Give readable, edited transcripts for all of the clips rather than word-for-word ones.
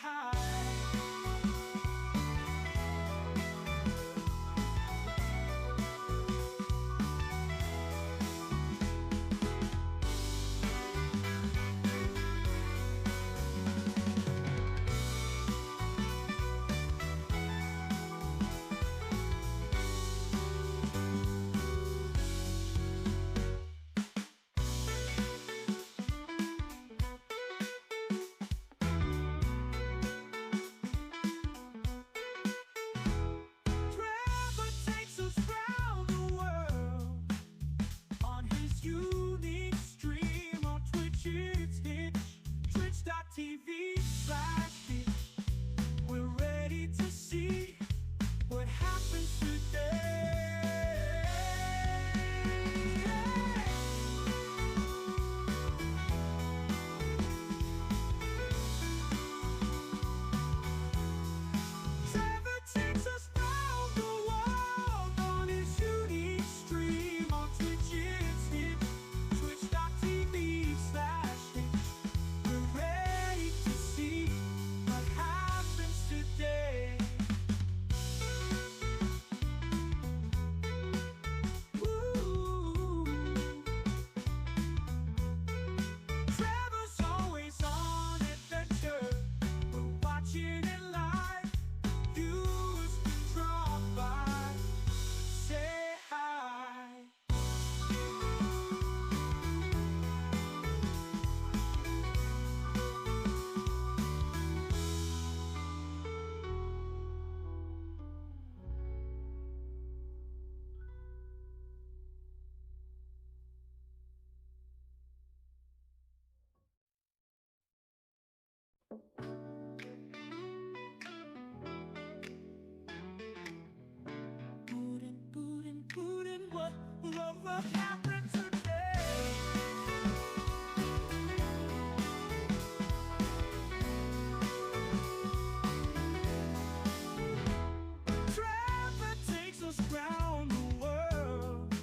hi. Trevor takes us round the world on his unique stream on Twitch. It's Hitch, twitch.tv/Hitch. We're ready to see what happens today. Trevor takes us round the world on his unique stream on Twitch. It's Hitch, twitch.tv/Hitch. We're ready to see what happens today. Ooh. Trevor's always on adventure. We're watching it live. Viewers can drop by, say hi. Bootin', what love happened today? Trevor takes us round the world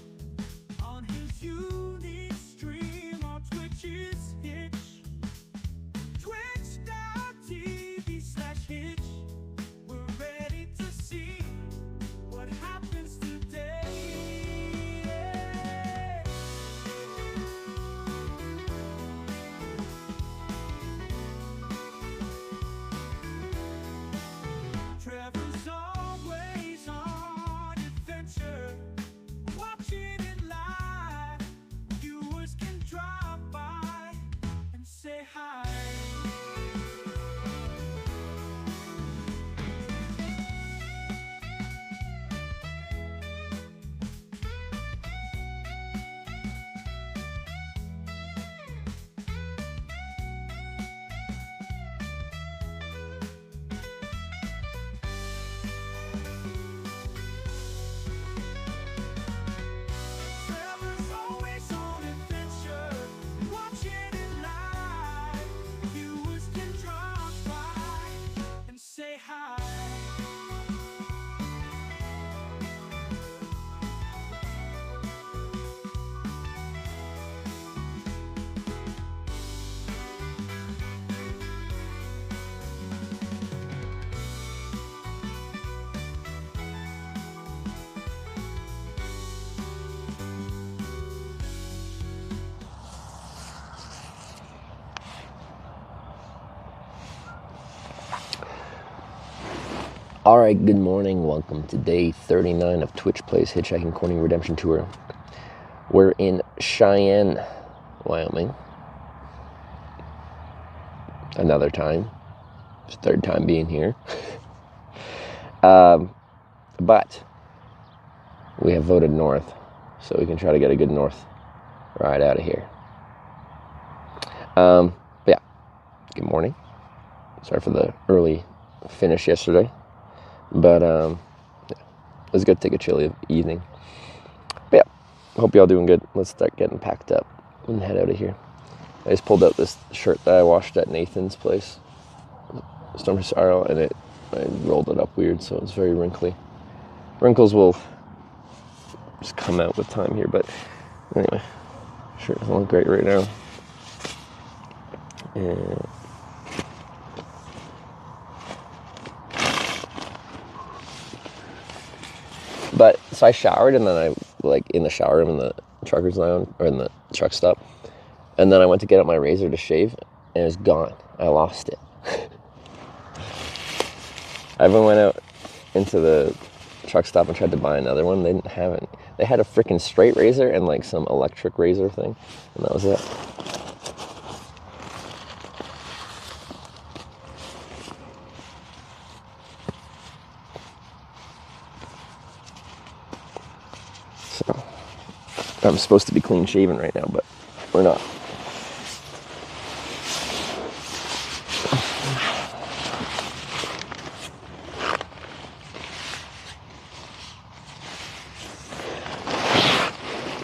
on his unique stream on Twitch. It's Hitch, twitch.tv/Hitch. We're ready to see what happens today. Trevor's always on adventure, watching it live. Viewers can drop by and say hi. Trevor's always on adventure, watching it live. Viewers can drop by and say hi. Alright, good morning. Welcome to day 39 of Twitch Plays Hitchhiking Corning Redemption Tour. We're in Cheyenne, Wyoming. Another time. It's the third time being here. But we have voted north, so we can try to get a good north ride out of here. But yeah, good morning. Sorry for the early finish yesterday. But yeah, it was good to take a chilly evening. But yeah, hope y'all doing good. Let's start getting packed up and head out of here. I just pulled out this shirt that I washed at Nathan's place, Storm Sorrow, and I rolled it up weird, so it's very wrinkly. Wrinkles will just come out with time here, but anyway, shirt doesn't look great right now. And But so I showered, and then I like in the shower room in the trucker's lounge or in the truck stop, and then I went to get out my razor to shave, and it was gone. I lost it. I even went out into the truck stop and tried to buy another one. They didn't have it. They had a freaking straight razor and like some electric razor thing, and that was it. So I'm supposed to be clean shaven right now, but we're not.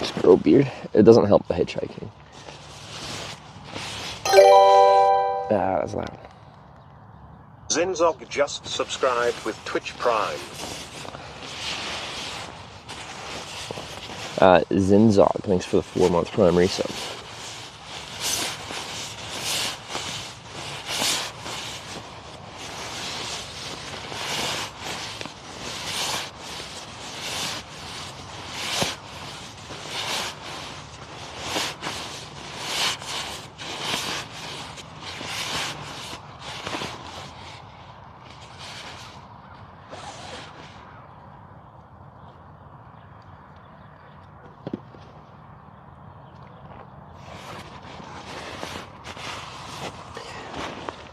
Just grow a beard. It doesn't help the hitchhiking. Ah, that's loud. Zinzog just subscribed with Twitch Prime. Zinzog, thanks for the 4-month Prime resub.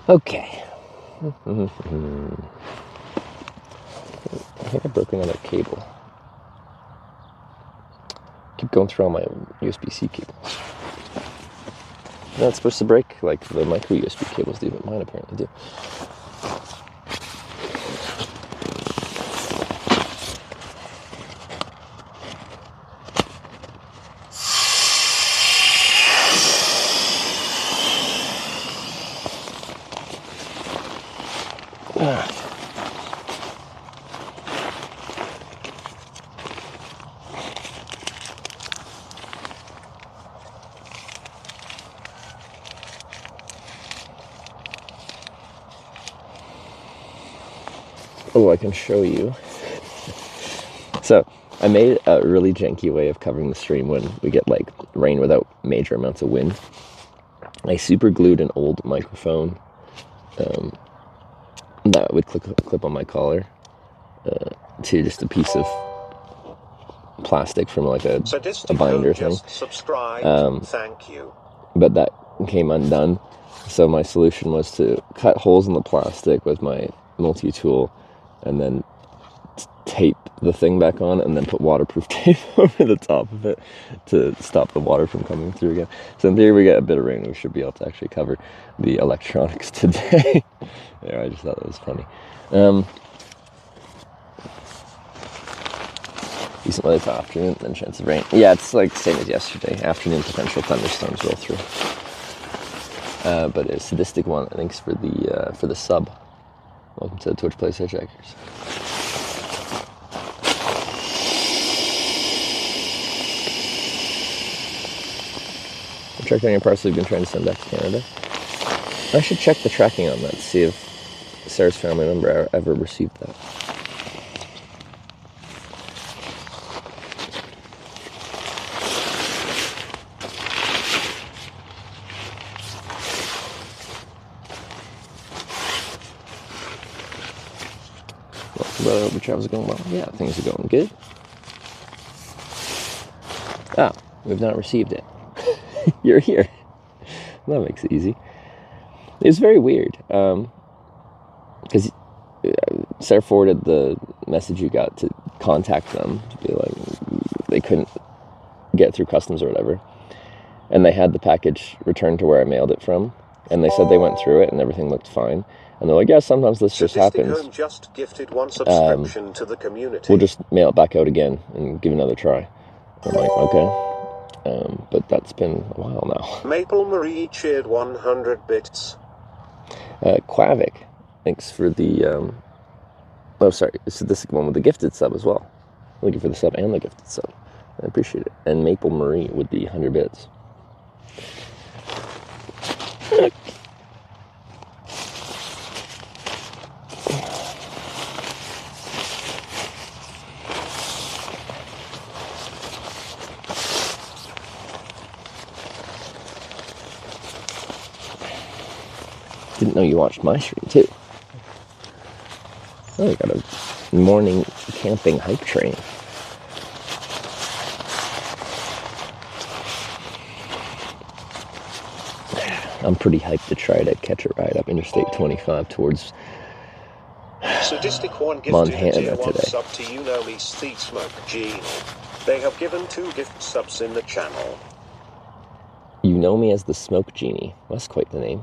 Okay. I think I broke another cable. Keep going through all my USB-C cables. No, it's supposed to break like the micro USB cables do, but mine apparently do. Oh, I can show you. So I made a really janky way of covering the stream when we get like rain without major amounts of wind. I super glued an old microphone that would clip on my collar to just a piece of plastic from like a binder thing. Subscribe. Thank you. But that came undone. So my solution was to cut holes in the plastic with my multi-tool and then tape the thing back on and then put waterproof tape over the top of it to stop the water from coming through again. So in theory we get a bit of rain, we should be able to actually cover the electronics today. Yeah, I just thought that was funny. Decent weather to afternoon, then chance of rain. Yeah, it's like the same as yesterday. Afternoon potential thunderstorms roll through. But a sadistic one, thanks for the sub. Welcome to Twitch Plays Hitchhikers. I checked on your parcel you've been trying to send back to Canada. I should check the tracking on that to see if Sarah's family member ever received that. Brother, hope your travels are going well. Yeah, things are going good. Ah, we've not received it. You're here. That makes it easy. It's very weird, because Sarah forwarded the message you got to contact them, to be like, they couldn't get through customs or whatever. And they had the package returned to where I mailed it from, and they said they went through it and everything looked fine. And they're like, yeah, sometimes this just happens. Home just gifted one subscription to the community. We'll just mail it back out again and give it another try. I'm like, okay. But that's been a while now. Maple Marie cheered 100 bits. Quavik, thanks for the, oh, sorry, so this is the one with the gifted sub as well. Looking for the sub and the gifted sub. I appreciate it. And Maple Marie with the 100 bits. didn't know you watched my stream too. Oh, we got a morning camping hike train. I'm pretty hyped to try to catch a ride up Interstate 25 towards Sadistic One gifted Montana a tier 1 today. sub to You Know Me Steve Smoke Gene. They have given 2 gift subs in the channel. You know me as the Smoke Genie. That's quite the name.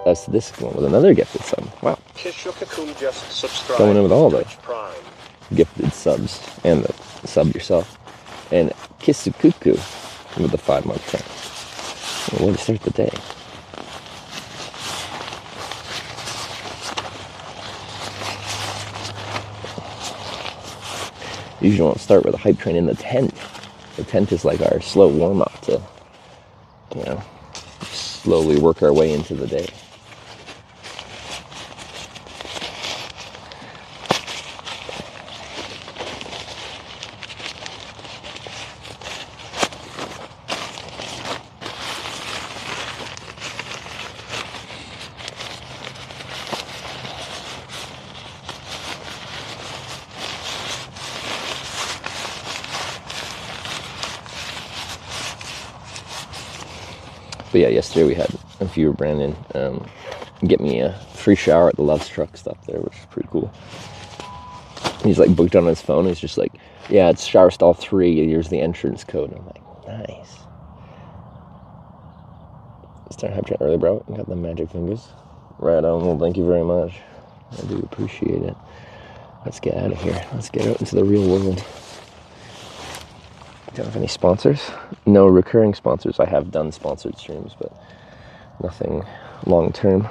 That's this one with another gifted sub. Wow. Kishukaku just subscribed Going in with all the Twitch Prime. gifted subs and the sub yourself. And Kisukuku with the 5-month plan. Way to start the day. Usually won't start with a hype train in the tent. The tent is like our slow warm-up to, you know, slowly work our way into the day. But yeah, yesterday we had a viewer, Brandon, get me a free shower at the Love's Truck stop there, which is pretty cool. He's like booked on his phone. He's just like, yeah, it's shower stall 3. Here's the entrance code. And I'm like, nice. Start hype train early, bro. Got the magic fingers. Right on. Well, thank you very much. I do appreciate it. Let's get out of here. Let's get out into the real world. Don't have any sponsors. No recurring sponsors. I have done sponsored streams, but nothing long term.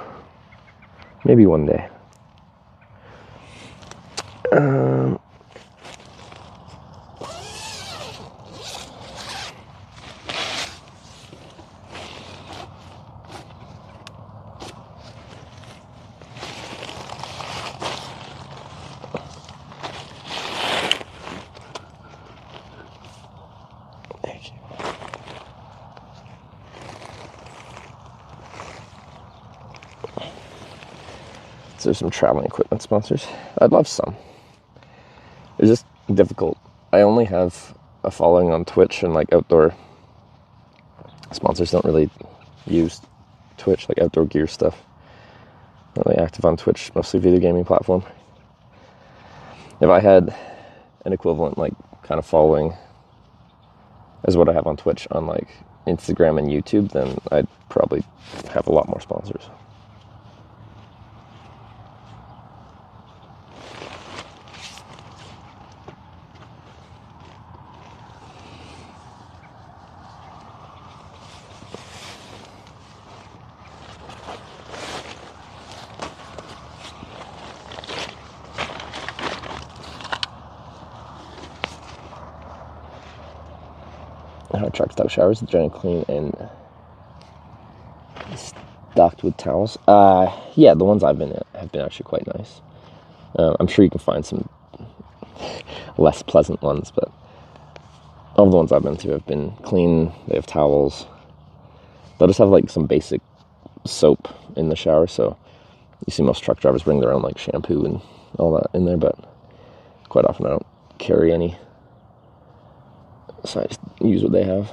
Maybe one day. So there's some traveling equipment sponsors. I'd love some. It's just difficult. I only have a following on Twitch, and like outdoor sponsors don't really use Twitch, like outdoor gear stuff. Not really active on Twitch, mostly video gaming platform. If I had an equivalent like kind of following as what I have on Twitch on like Instagram and YouTube, then I'd probably have a lot more sponsors. How truck stop showers, giant clean and stocked with towels. Yeah, the ones I've been at have been actually quite nice. I'm sure you can find some less pleasant ones, but all the ones I've been to have been clean. They have towels. They'll just have like some basic soap in the shower, so you see most truck drivers bring their own like shampoo and all that in there, but quite often I don't carry any. So I just use what they have.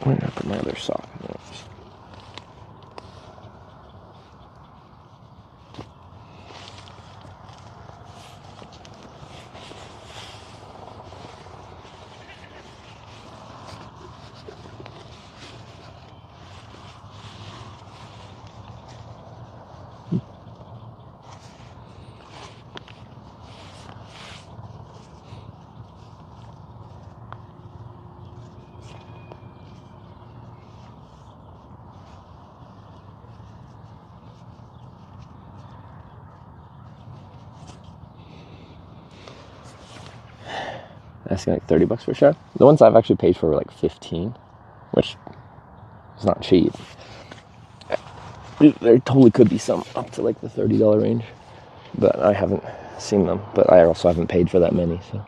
Where did I put my other sock? Asking like $30 for a shower. The ones I've actually paid for were like 15, which is not cheap. There totally could be some up to like the $30 range, but I haven't seen them. But I also haven't paid for that many, so.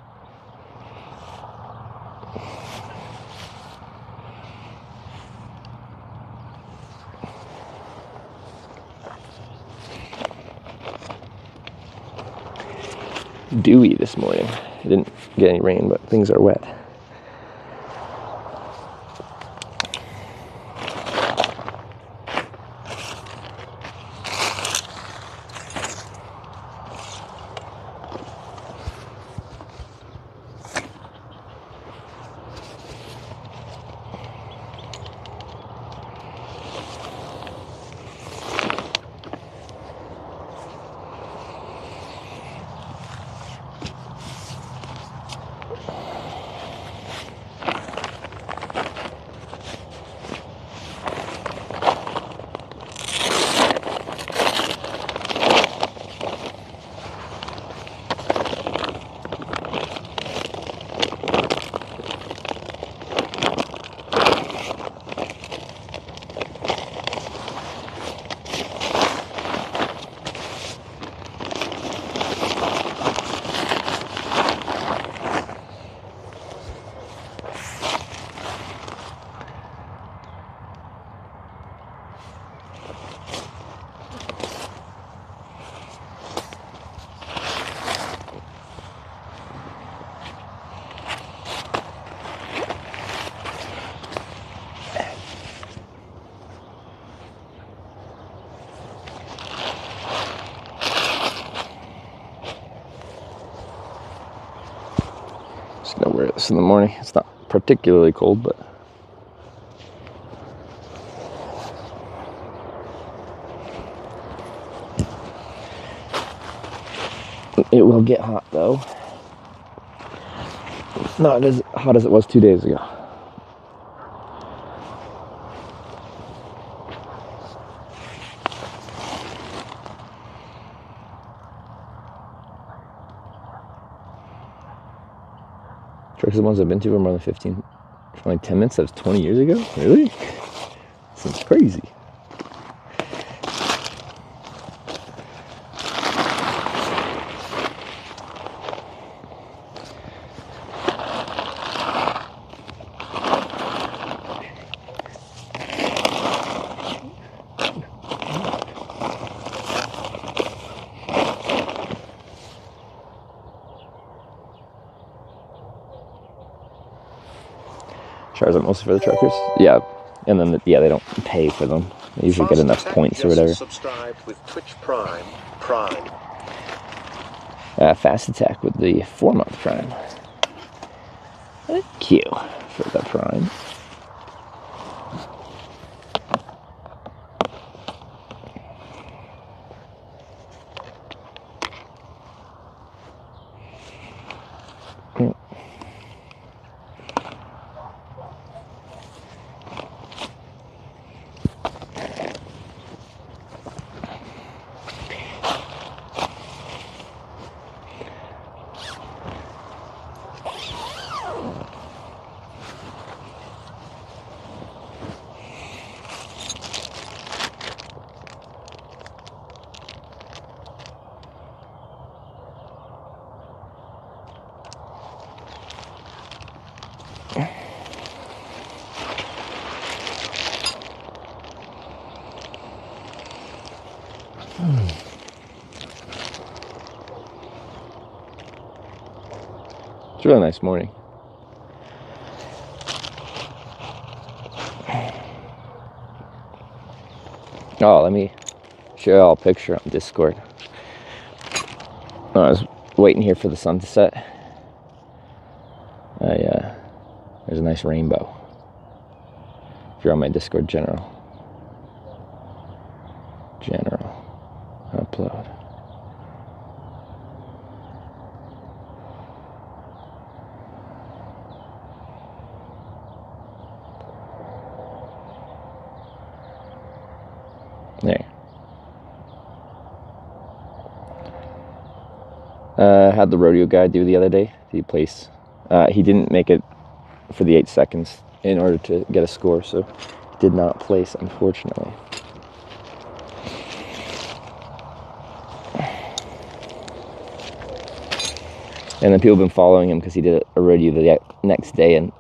Dewy this morning. It didn't get any rain, but things are wet. Just gonna wear this in the morning. It's not particularly cold, but it will get hot though. Not as hot as it was 2 days ago. Trucks are the ones I've been to for more than 15, for like 10 minutes. That was 20 years ago? Really? Seems crazy. Charge them mostly for the truckers. Yeah, and then they don't pay for them. They usually get enough points or whatever. Subscribed with Twitch Prime. Prime. Fast Attack with the 4-month Prime. Thank you for the Prime. It's a really nice morning. Oh, let me show you all a picture on Discord. I was waiting here for the sun to set. There's a nice rainbow. If you're on my Discord, General upload. There. Had the rodeo guy do the other day. He didn't make it for the 8 seconds in order to get a score, so did not place, unfortunately. And then people have been following him because he did a review the next day, and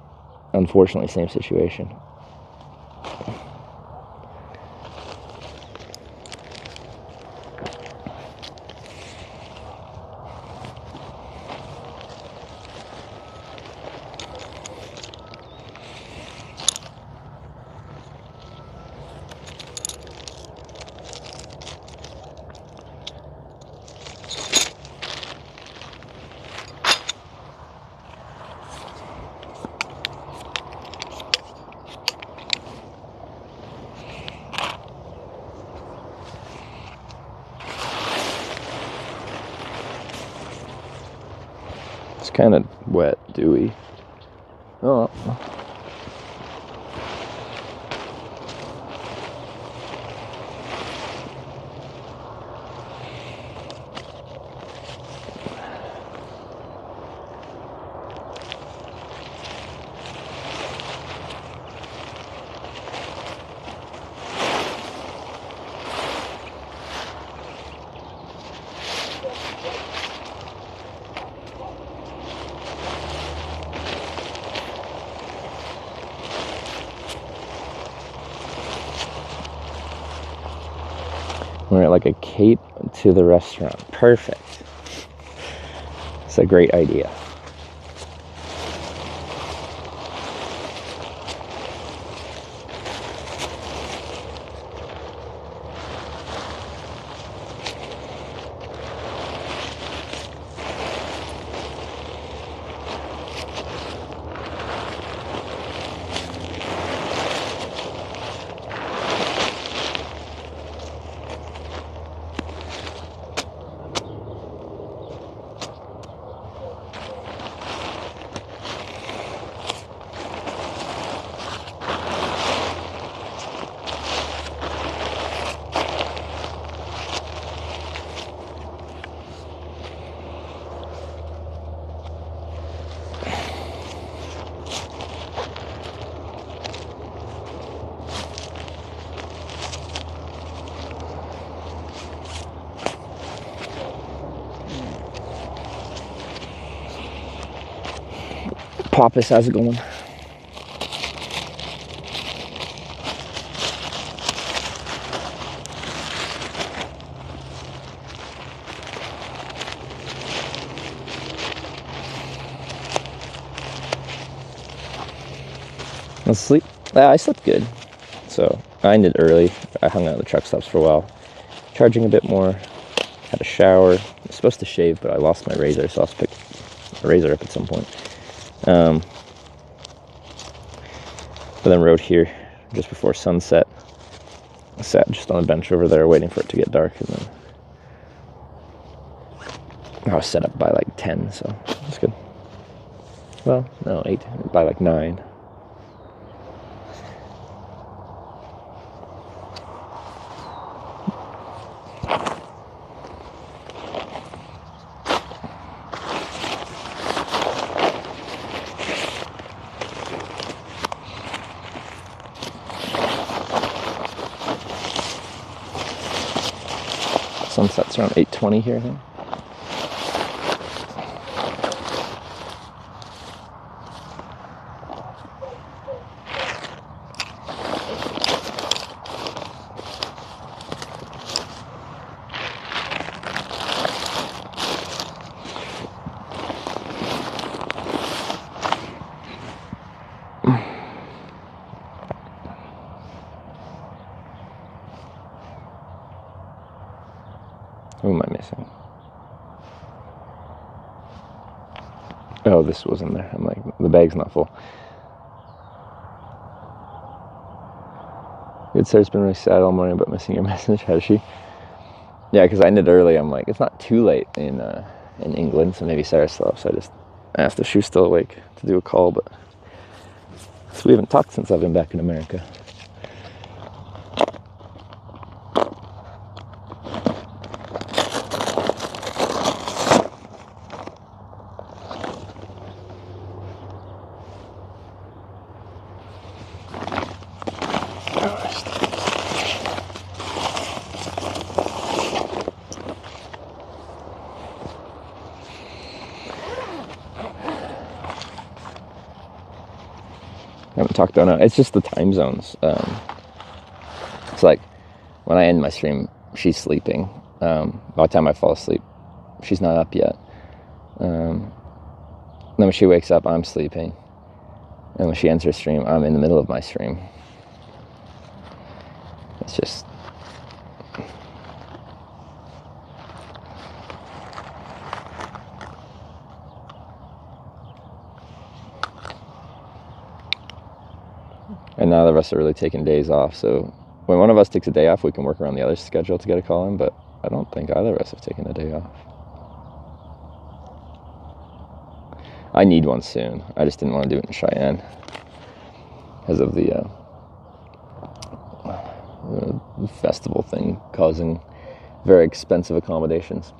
unfortunately, same situation. It's kind of wet, dewy. Oh. We're at like a cape to the restaurant. Perfect. It's a great idea. Pappas, how's it going? Let's sleep. I slept good. So I ended early. I hung out at the truck stops for a while, charging a bit more. Had a shower. I was supposed to shave, but I lost my razor, so I'll have to pick a razor up at some point. But then rode here just before sunset. I sat just on a bench over there waiting for it to get dark, and then I was set up by like 10, so that's good. Well, no, 8, by like 9. Sunset's around 8:20 here, I think. Who am I missing? Oh, this wasn't there. I'm like, the bag's not full. Good Sarah's been really sad all morning about missing your message, has she? Yeah, because I ended early. I'm like, it's not too late in England, so maybe Sarah's still up. So I just asked if she was still awake to do a call, but so we haven't talked since I've been back in America. haven't talked about it. It's just the time zones. It's like when I end my stream, she's sleeping. By the time I fall asleep, she's not up yet. Then when she wakes up, I'm sleeping. And when she ends her stream, I'm in the middle of my stream. It's just... And neither of us are really taking days off, so when one of us takes a day off, we can work around the other's schedule to get a call in, but I don't think either of us have taken a day off. I need one soon. I just didn't want to do it in Cheyenne because of the festival thing causing very expensive accommodations.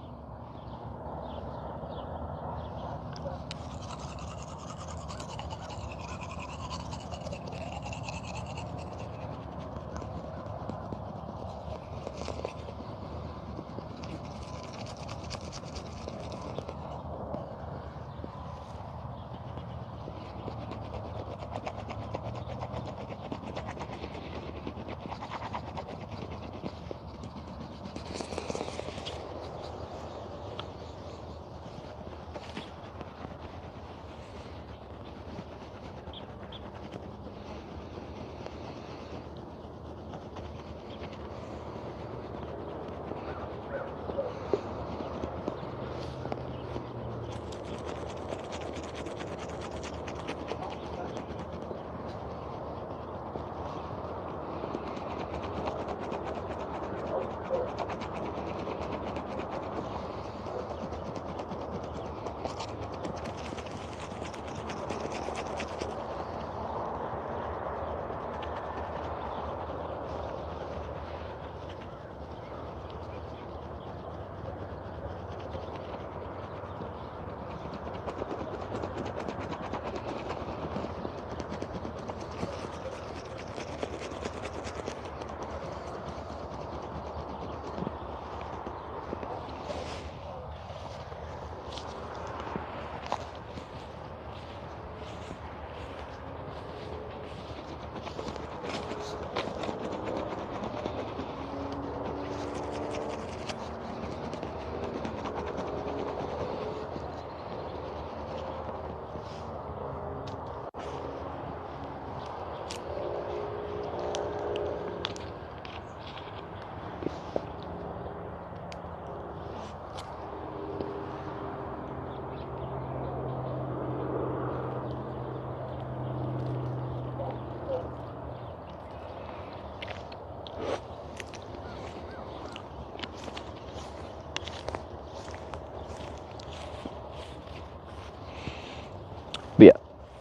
But yeah,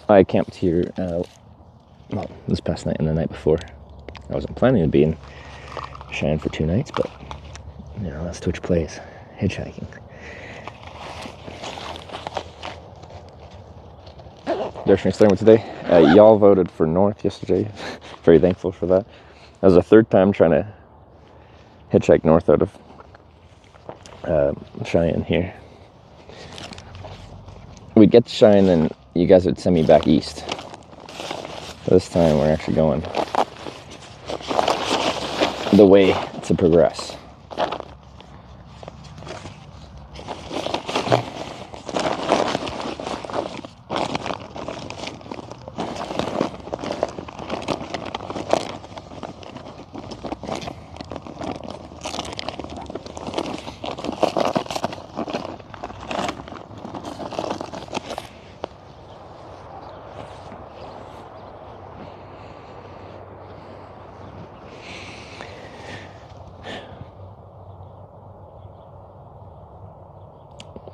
I camped here, well, this past night and the night before. I wasn't planning to be in Cheyenne for 2 nights, but, you know, that's Twitch Plays, hitchhiking. Darshan starting with today. Y'all voted for North yesterday. Very thankful for that. That was our 3rd time trying to hitchhike north out of Cheyenne here. We'd get to Cheyenne and you guys would send me back east. This time we're actually going the way to progress.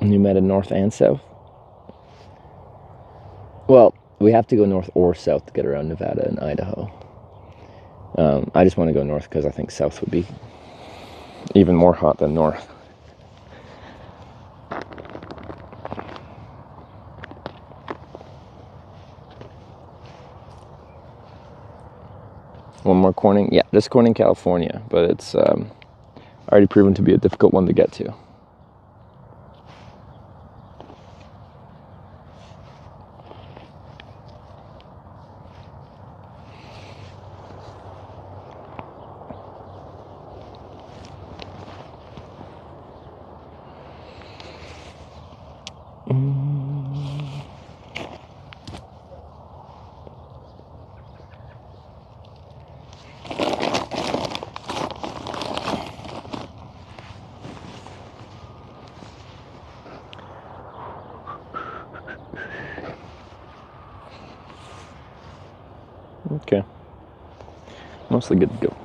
New Meta north and south? Well, we have to go north or south to get around Nevada and Idaho. I just want to go north because I think south would be even more hot than north. One more Corning? Yeah, just Corning, California, but it's already proven to be a difficult one to get to. Okay. Mostly good to go.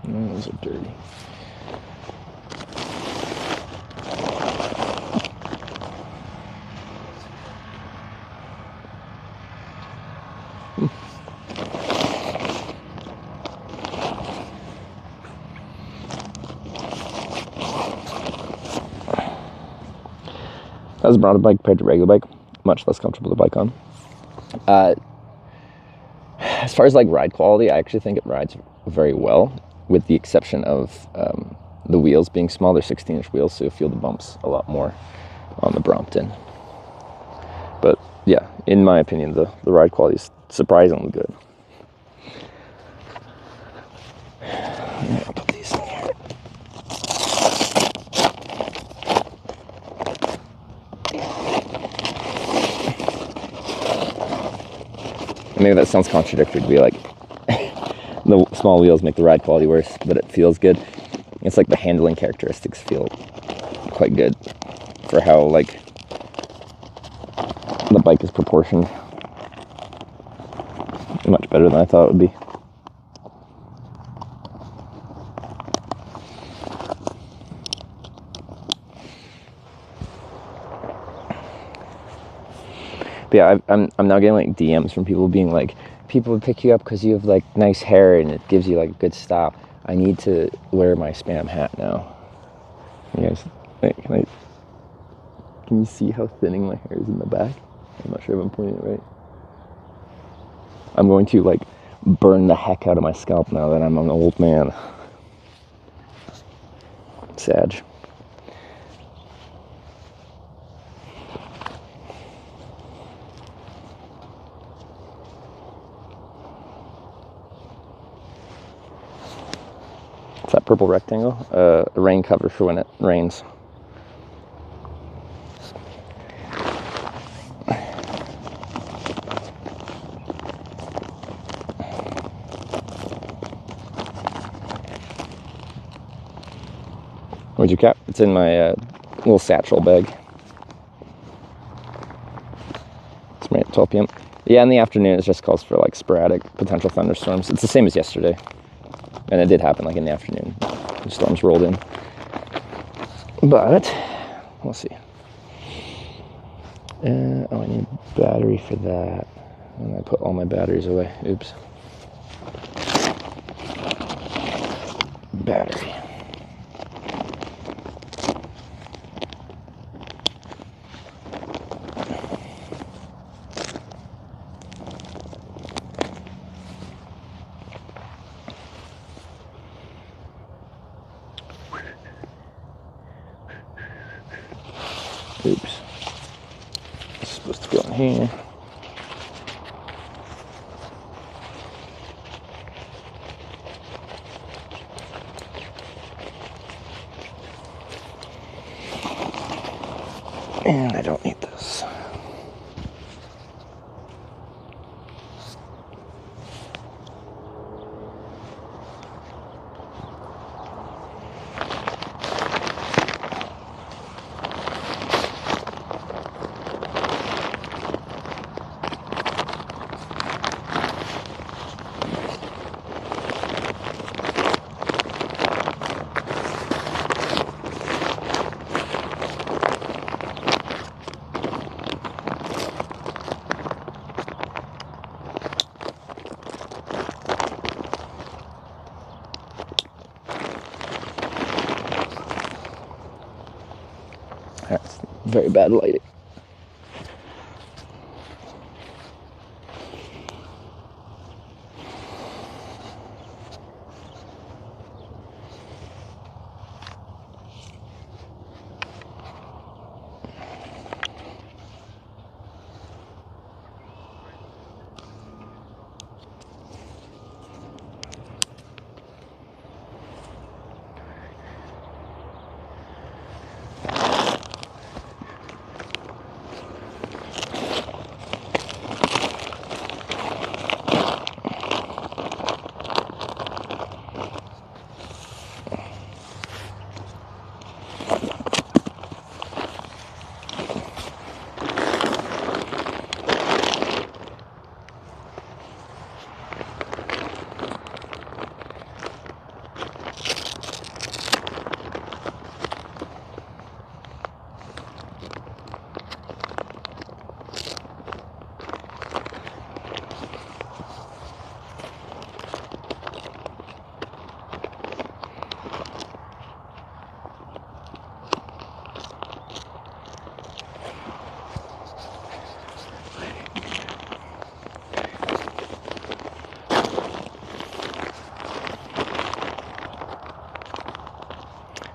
Those are dirty. As a broader bike compared to a regular bike, much less comfortable to bike on. As far as like ride quality, I actually think it rides very well, with the exception of the wheels being small. They're 16-inch wheels, so you'll feel the bumps a lot more on the Brompton. But yeah, in my opinion, the ride quality is surprisingly good. I'll put these in here. Maybe that sounds contradictory to be like, the small wheels make the ride quality worse, but it feels good. It's like the handling characteristics feel quite good for how like the bike is proportioned. Much better than I thought it would be. But yeah, I'm now getting like DMs from people being like, people would pick you up because you have like nice hair and it gives you like good style. I need to wear my Spam hat now. You guys, can you see how thinning my hair is in the back? I'm not sure if I'm pointing it right. I'm going to like burn the heck out of my scalp now that I'm an old man. Sad. It's that purple rectangle, a rain cover for when it rains. Where's your cap? It's in my little satchel bag. It's right at 12 p.m. Yeah, in the afternoon it just calls for like sporadic potential thunderstorms. It's the same as yesterday. And it did happen like in the afternoon. The storms rolled in. But, we'll see. Oh, I need a battery for that. And I put all my batteries away. Oops. Battery. Oops. It's supposed to go in here. And I don't need this. That's very bad lighting.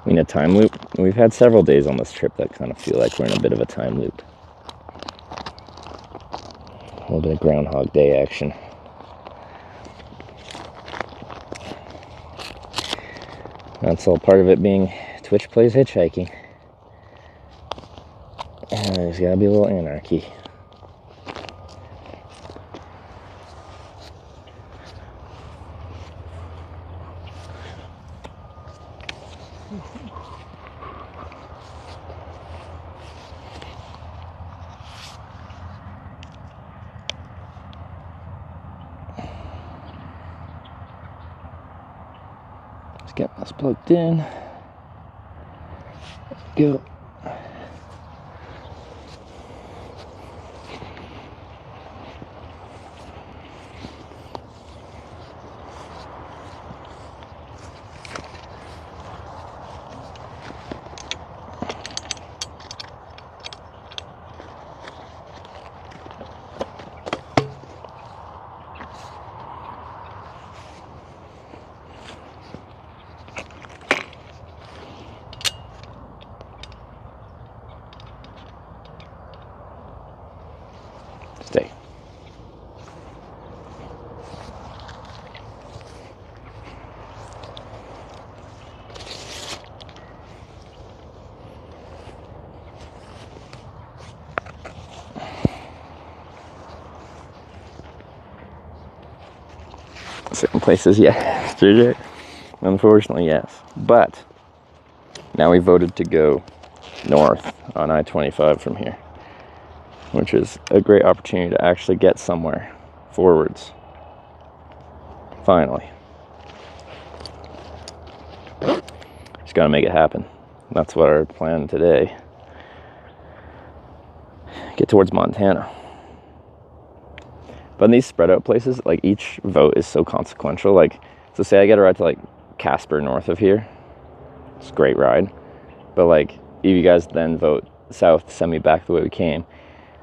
mean, a time loop? We've had several days on this trip that kind of feel like we're in a bit of a time loop. A little bit of Groundhog Day action. That's all part of it being Twitch Plays Hitchhiking. And there's gotta be a little anarchy. Let's get this plugged in. Let's go. Stay. Certain places, yes. Unfortunately, yes. But now we voted to go north on I-25 from here, which is a great opportunity to actually get somewhere forwards. Finally. Just gotta make it happen. That's what our plan today. Get towards Montana. But in these spread out places, like each vote is so consequential. Like, so say I get a ride to like Casper north of here. It's a great ride. But like, if you guys then vote south to send me back the way we came,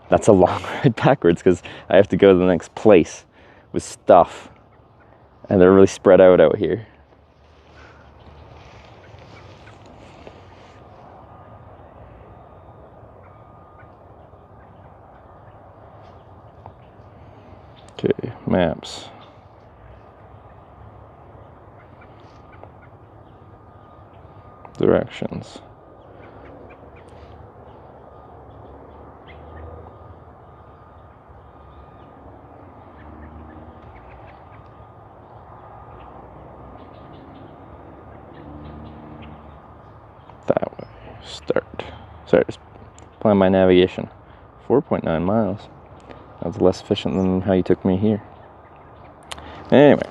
that's a long ride backwards because I have to go to the next place with stuff. And they're really spread out here. Okay, maps. Directions. That way. Start. Sorry, just plan my navigation. 4.9 miles. That's less efficient than how you took me here. Anyway.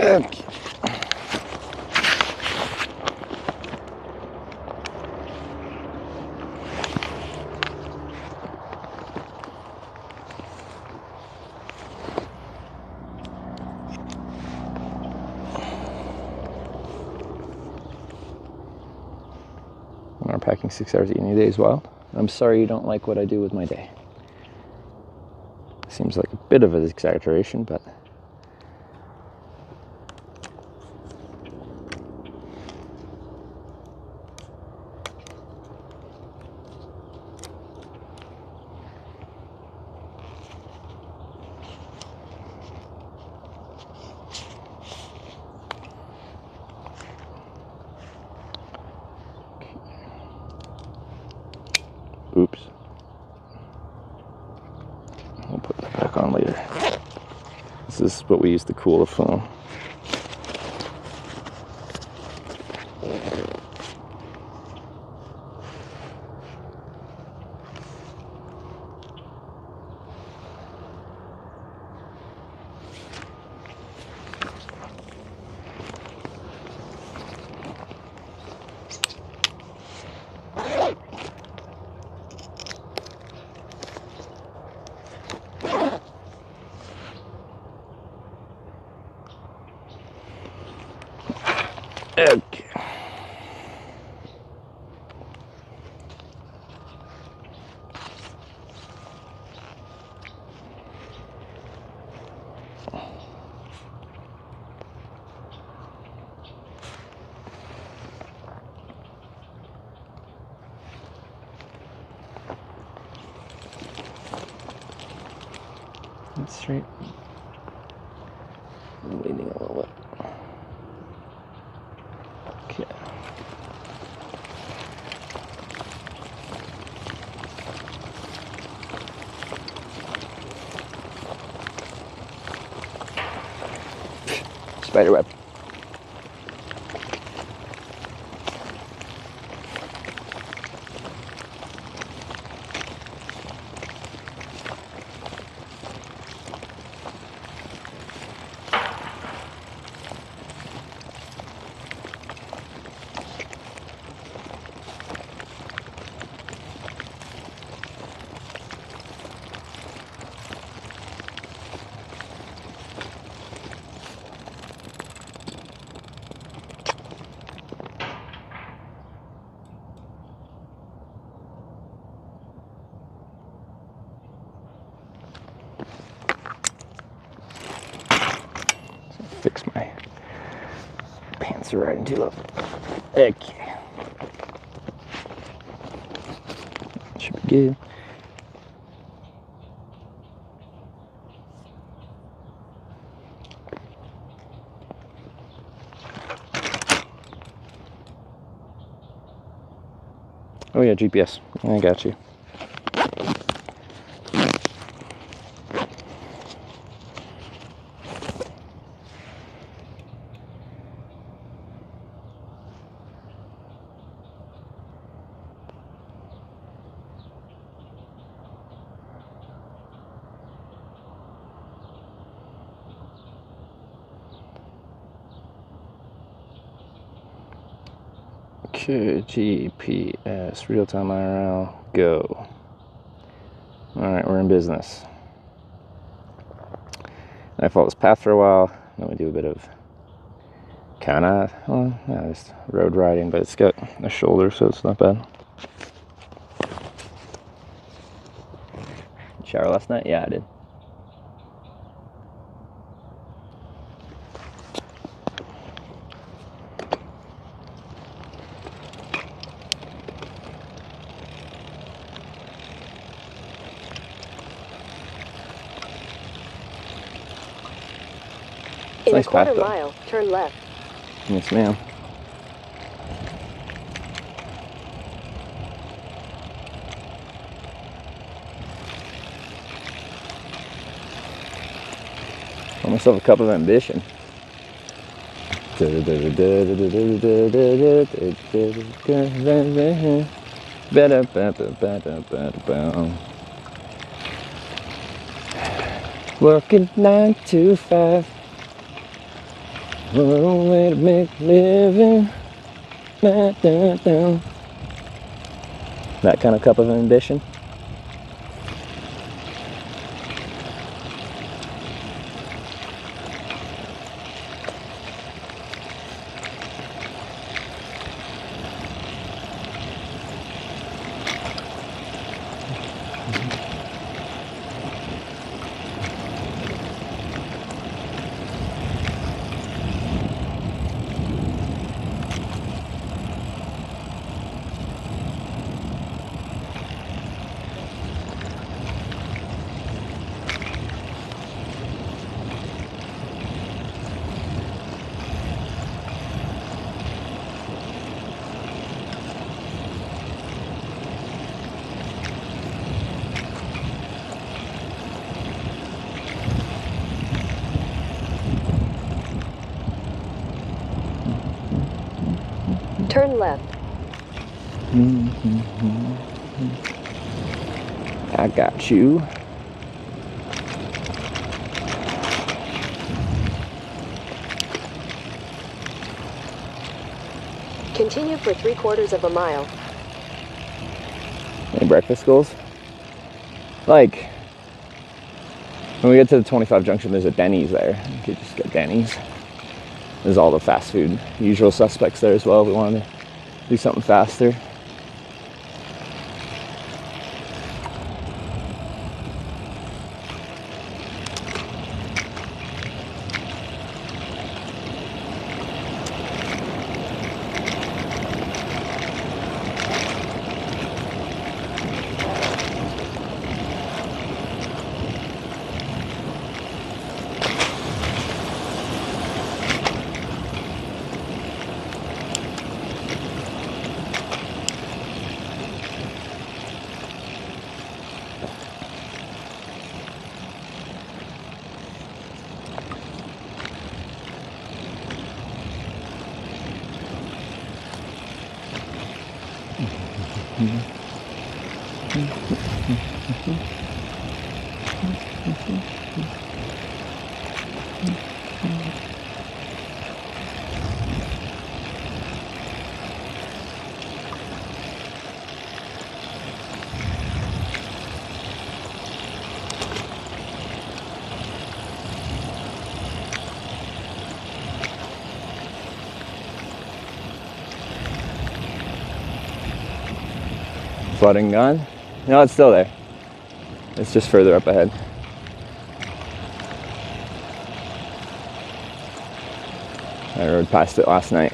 Okay. Packing 6 hours eating a day is wild. I'm sorry you don't like what I do with my day. Seems like a bit of an exaggeration, but oops. We'll put that back on later. This is what we use to cool the phone. and straight. I'm leaning a little bit. Okay. Spider web. Fix my pants are riding too low. Okay. Should be good. Oh yeah, GPS. I got you. Okay, GPS, real-time IRL, go. Alright, we're in business. I follow this path for a while, then we do a bit of well, yeah, just road riding, but it's got a shoulder, so it's not bad. Shower last night? Yeah, I did. In Nice a quarter path, though. mile, turn left. Yes, ma'am. Got myself a cup of ambition. Working 9 to 5. One way to make a living. That kind of cup of ambition. Turn left. I got you. Continue for 3/4 of a mile. Any breakfast goals? Like, when we get to the 25 junction, there's a Denny's there. You could just get Denny's. There's all the fast food, usual suspects there as well if we wanted to do something faster. Flooding gone? No, it's still there. It's just further up ahead. I rode past it last night.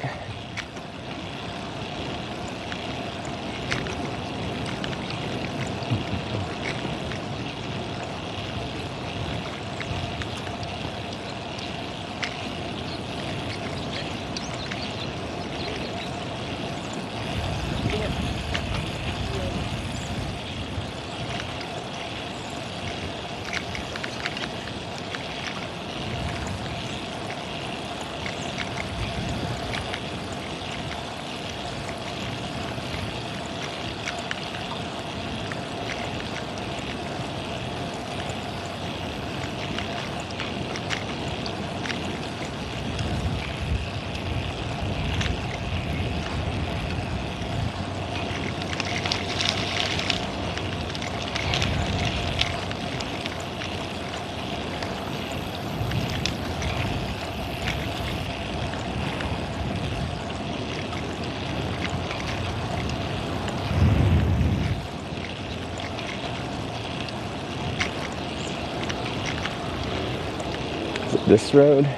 Is it this road? I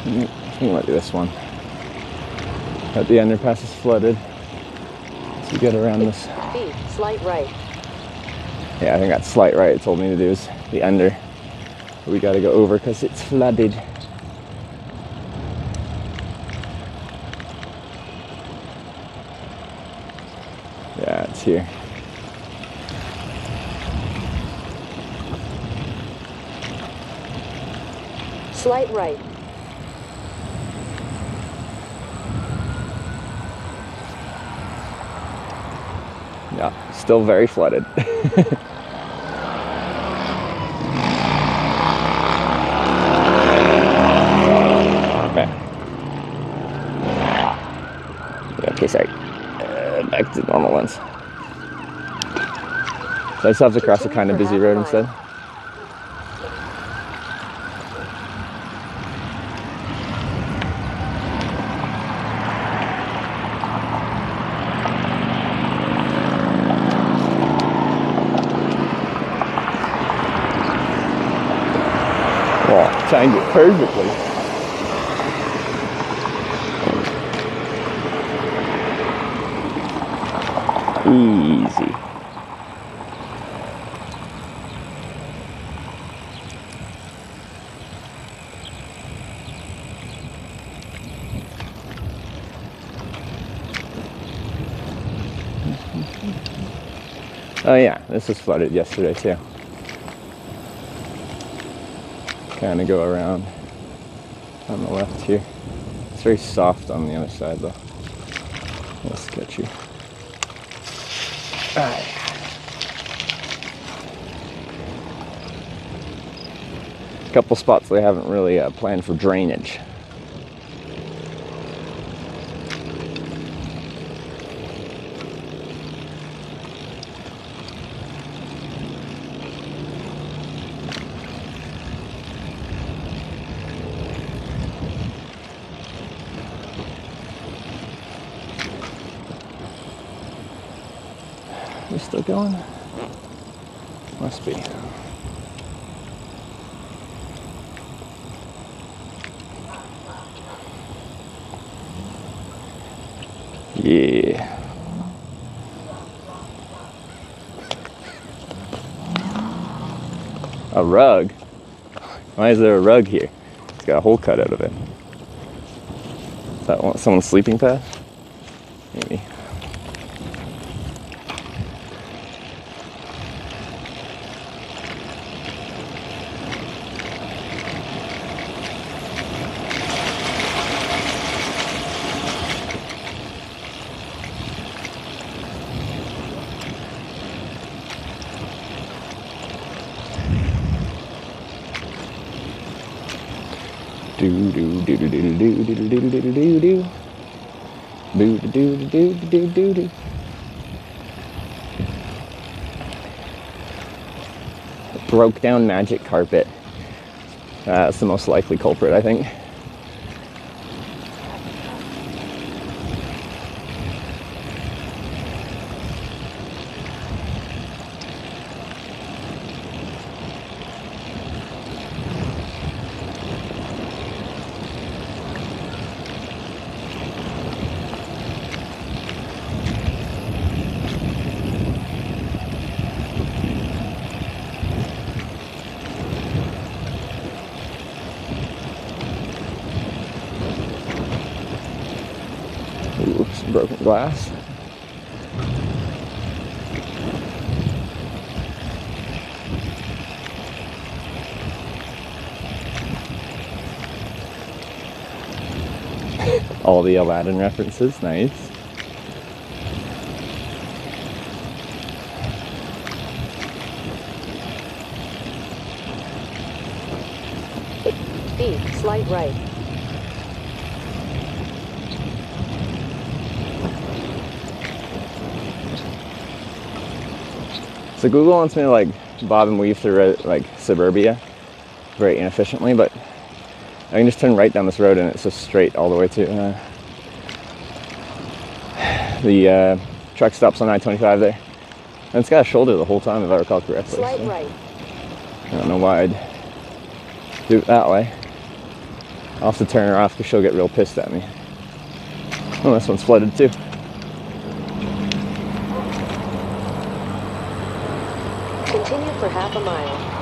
think it might be this one. But the underpass is flooded. So you get around this. Feet, slight right. Yeah, I think that slight right it told me to do is the under. But we gotta go over because it's flooded. Yeah, it's here. Slight right. Yeah, still very flooded. Okay. Okay, sorry. Back to normal ones. So I just have to cross a kind of busy road instead. Well, timed it perfectly. Easy. Oh yeah, this was flooded yesterday too. Kind of go around on the left here. It's very soft on the other side though. A little sketchy. Alright. A couple spots they haven't really planned for drainage. We're still going? Must be. Yeah. A rug? Why is there a rug here? It's got a hole cut out of it. Is that someone's sleeping pad? Maybe. Do do do do do do do do do do do do do. Do do do do do do do. Broke down magic carpet. That's the most likely culprit, I think. Ooh, some broken glass. All the Aladdin references, nice. B, slight right. So Google wants me to like bob and weave through like suburbia very inefficiently, but I can just turn right down this road and it's just straight all the way to the truck stops on I-25 there. And it's got a shoulder the whole time if I recall correctly. Slight So right. I don't know why I'd do it that way. I'll have to turn her off because she'll get real pissed at me. Oh, this one's flooded too. Continue for half a mile.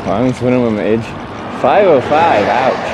Wyoming's minimum age 505. Ouch.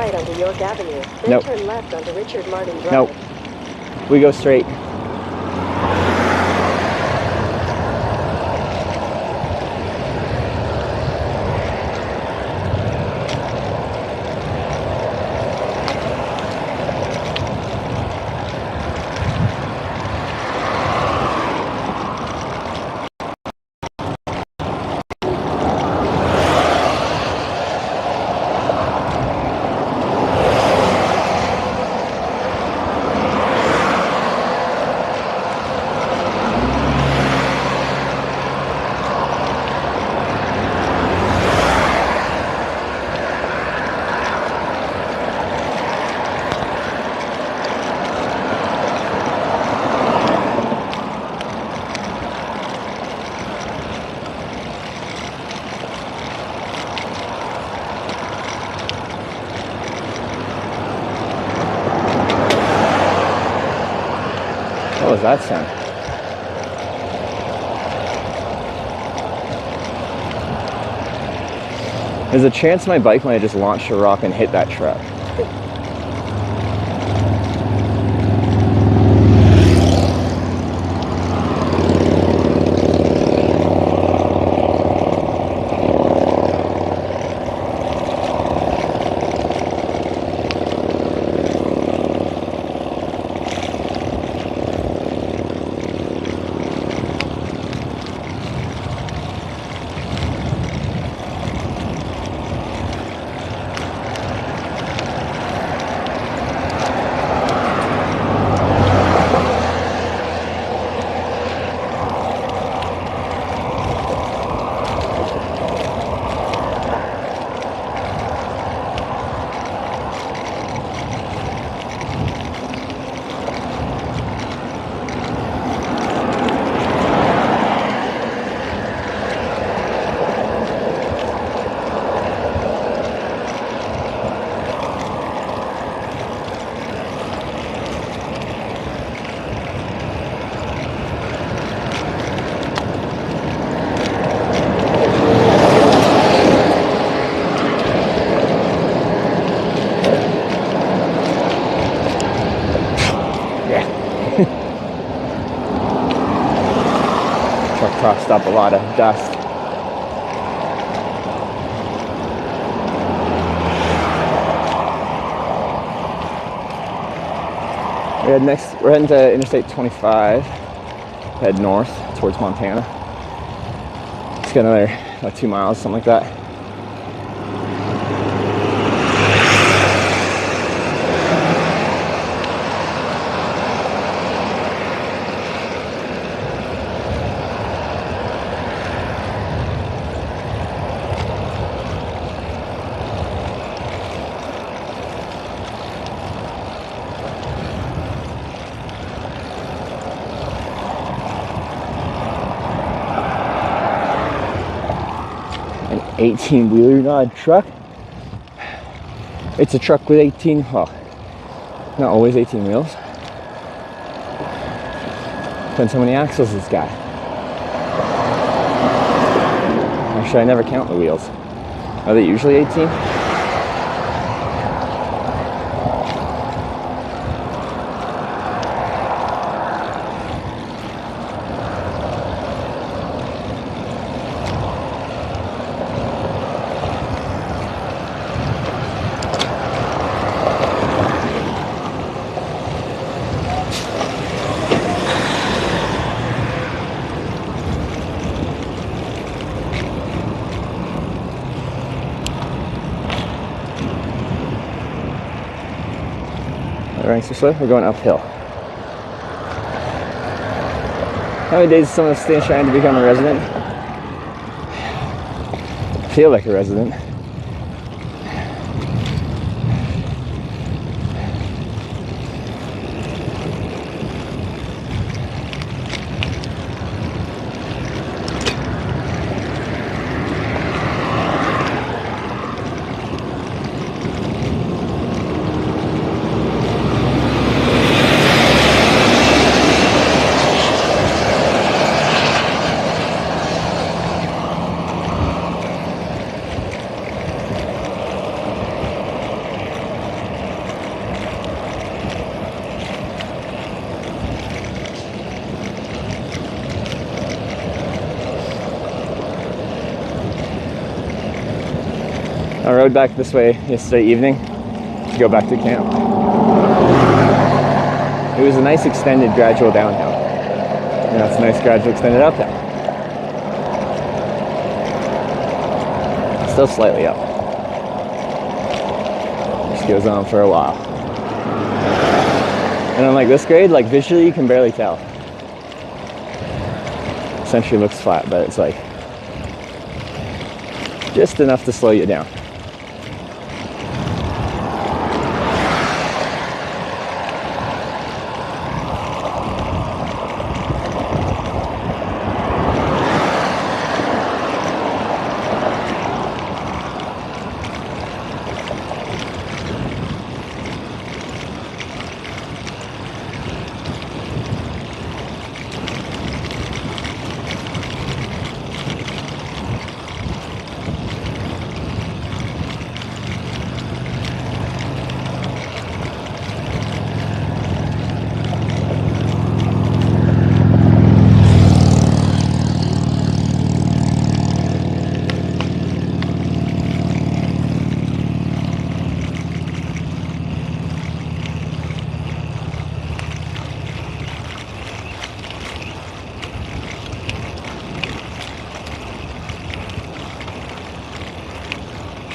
right onto York Avenue, then Nope. turn left onto Richard Martin Drive. Nope. We go straight. What was that sound? There's a chance my bike might have just launched a rock and hit that truck. Truck tossed up a lot of dust. We're heading to Interstate 25, head north towards Montana. It's got another 2 miles, something like that. An 18-wheeler, not a truck. It's a truck with 18, well, not always 18 wheels. Depends how many axles it's got. Actually, I never count the wheels. Are they usually 18? Running so slow, we're going uphill. How many days does someone stay in Cheyenne to become a resident? Feel like a resident. I rode back this way yesterday evening to go back to camp. It was a nice extended gradual downhill. And that's a nice gradual extended uphill. Still slightly up. Just goes on for a while. And on like this grade, like visually you can barely tell. Essentially looks flat, but it's like just enough to slow you down.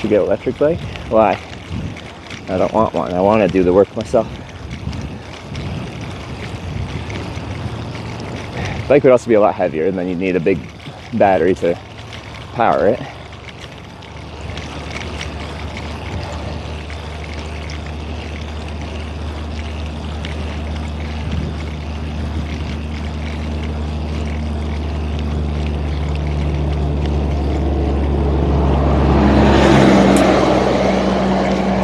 Should get an electric bike? Why? I don't want one. I want to do the work myself. Bike would also be a lot heavier, and then you'd need a big battery to power it.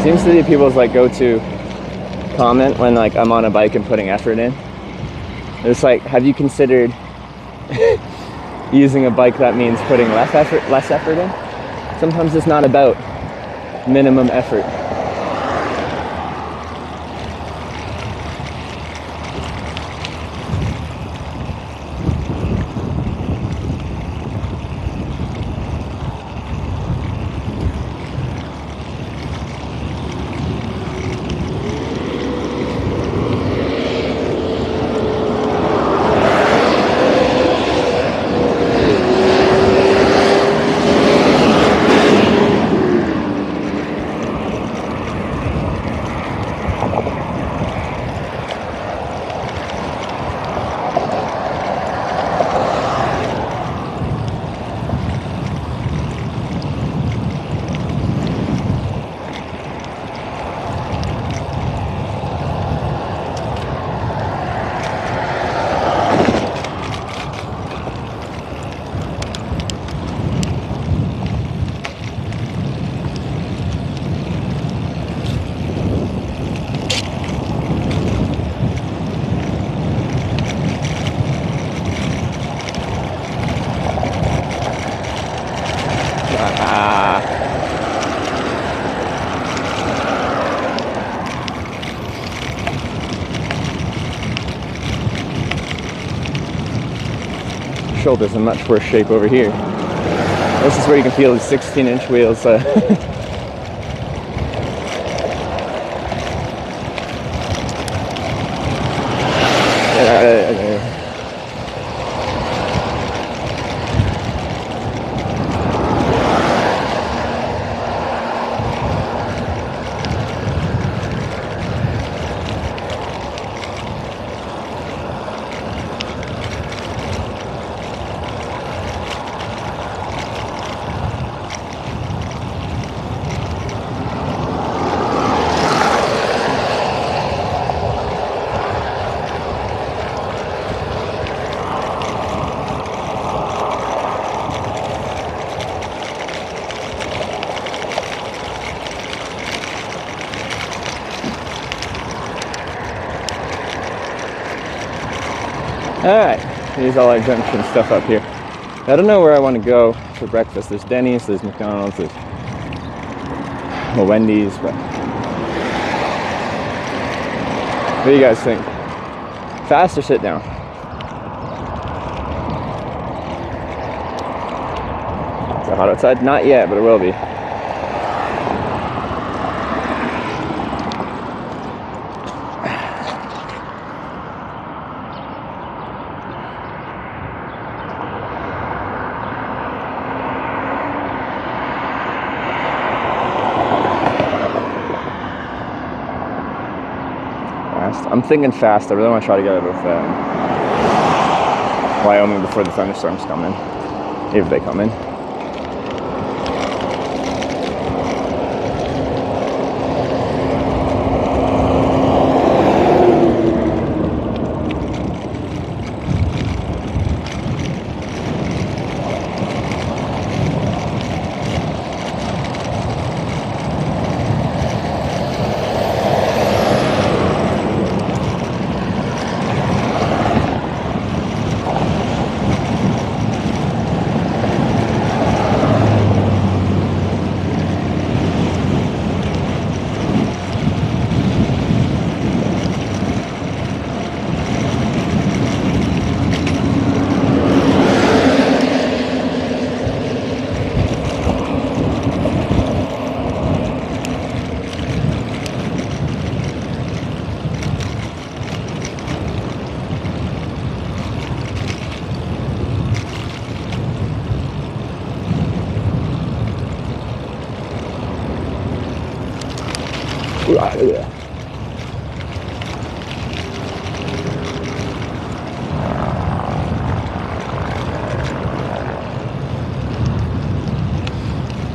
Seems to be people's like go-to comment when like I'm on a bike and putting effort in. It's like, have you considered using a bike that means putting less effort in? Sometimes it's not about minimum effort. Shoulder's in much worse shape over here. This is where you can feel the 16-inch wheels. Alright, here's all our junction stuff up here. I don't know where I want to go for breakfast. There's Denny's, there's McDonald's, there's Wendy's, but what do you guys think? Fast or sit down? Is it hot outside? Not yet, but it will be. I'm thinking fast. I really want to try to get out of Wyoming before the thunderstorms come in, if they come in.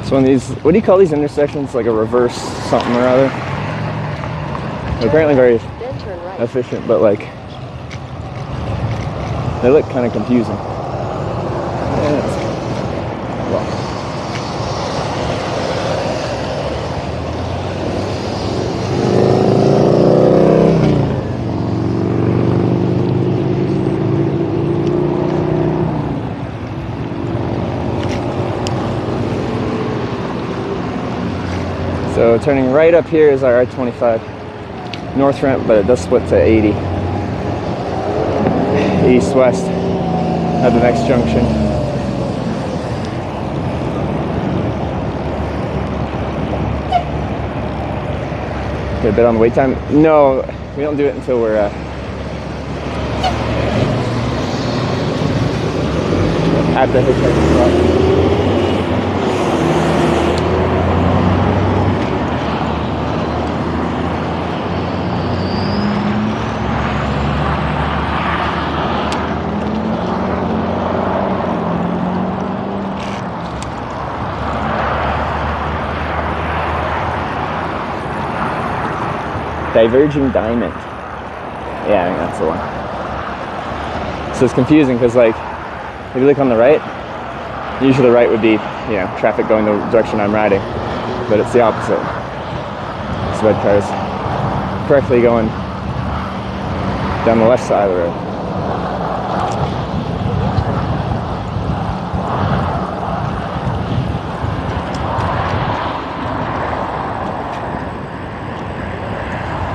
So one of these, what do you call these intersections? Like a reverse something or other? They're apparently very Then turn right. efficient, but like they look kind of confusing. Well, so turning right up here is our I-25 north ramp, but it does split to 80 east-west at the next junction. Get a bit on the wait time. No, we don't do it until we're at the hitchhiking spot. Diverging Diamond. Yeah, I think that's the one. So it's confusing because, like, if you look on the right, usually the right would be, you know, traffic going the direction I'm riding, but it's the opposite. It's red cars correctly going down the left side of the road.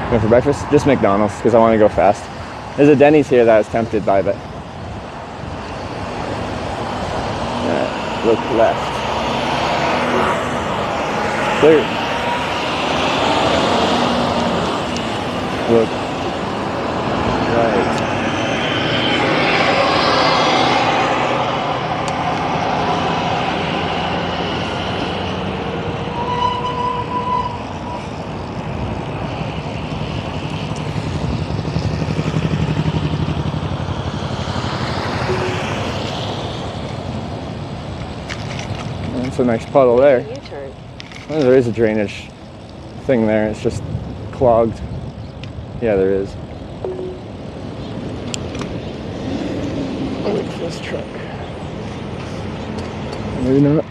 Going for breakfast? Just McDonald's because I want to go fast. There's a Denny's here that I was tempted by, but look left. Clear. Look right. That's a nice puddle there. U-turn. Well, there is a drainage thing there. It's just clogged. Yeah, there is. I'll wait for this truck. Maybe not.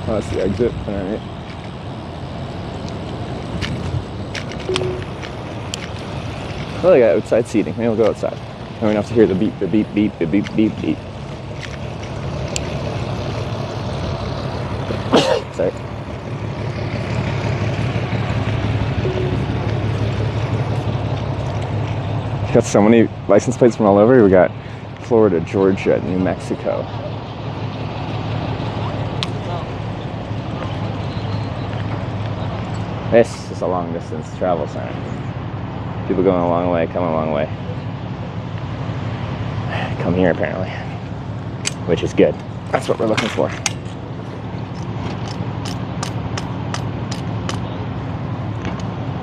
Oh, that's the exit. All right. Oh, they got outside seating. Maybe we'll go outside. And we don't have to hear the beep, the beep, beep, the beep, beep, beep. Sorry. Got so many license plates from all over. We got Florida, Georgia, New Mexico. This is a long distance travel sign. People going a long way, coming a long way. come here apparently, which is good. That's what we're looking for.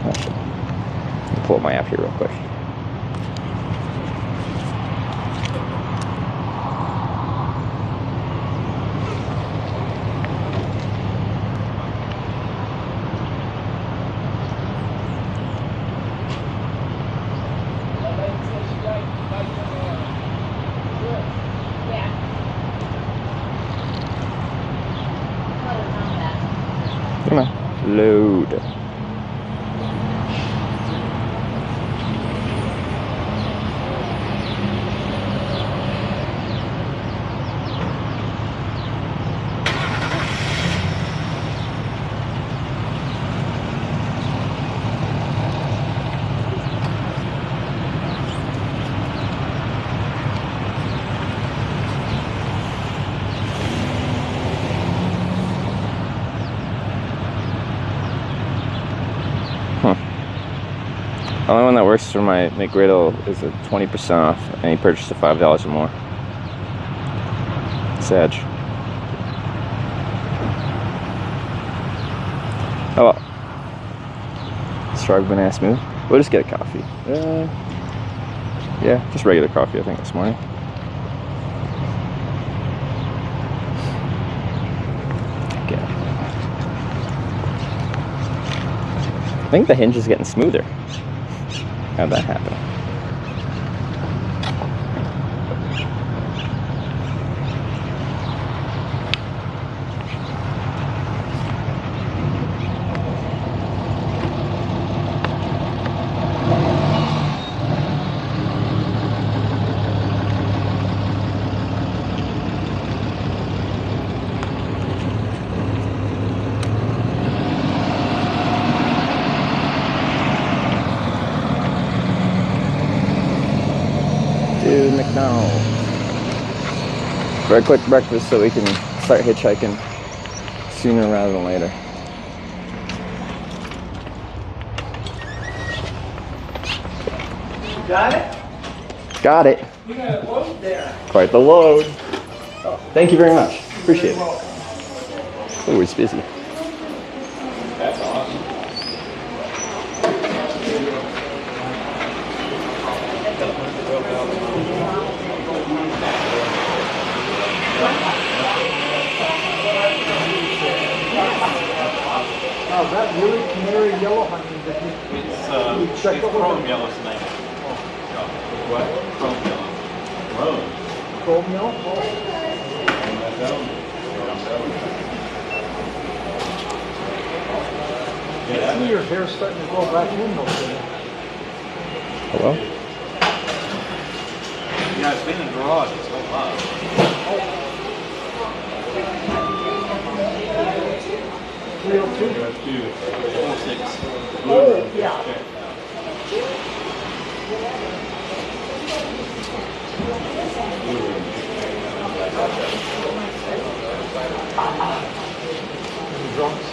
Actually, let me pull up my app here real quick. Come on, load. The only one that works for my McGriddle is a 20% off any purchase of $5 or more. Sedge. Oh well. Strong banana smooth. We'll just get a coffee. Yeah, just regular coffee I think this morning. Okay. I think the hinge is getting smoother. How'd that happen? McDonald's. Very quick breakfast so we can start hitchhiking sooner rather than later. You got it? Got it. You got a load there. Quite the load. Oh, thank you very much. Appreciate it. Oh, it's busy. That's awesome. Oh, that really canary yellow hunting that It's chrome yellow snake. What? Chrome yellow. Chrome. chrome yellow? Oh. I see your hair starting to grow back in those days. Hello? Yeah, it's been in the garage. It's so loud. 302? 46. Oh, yeah. Any drums?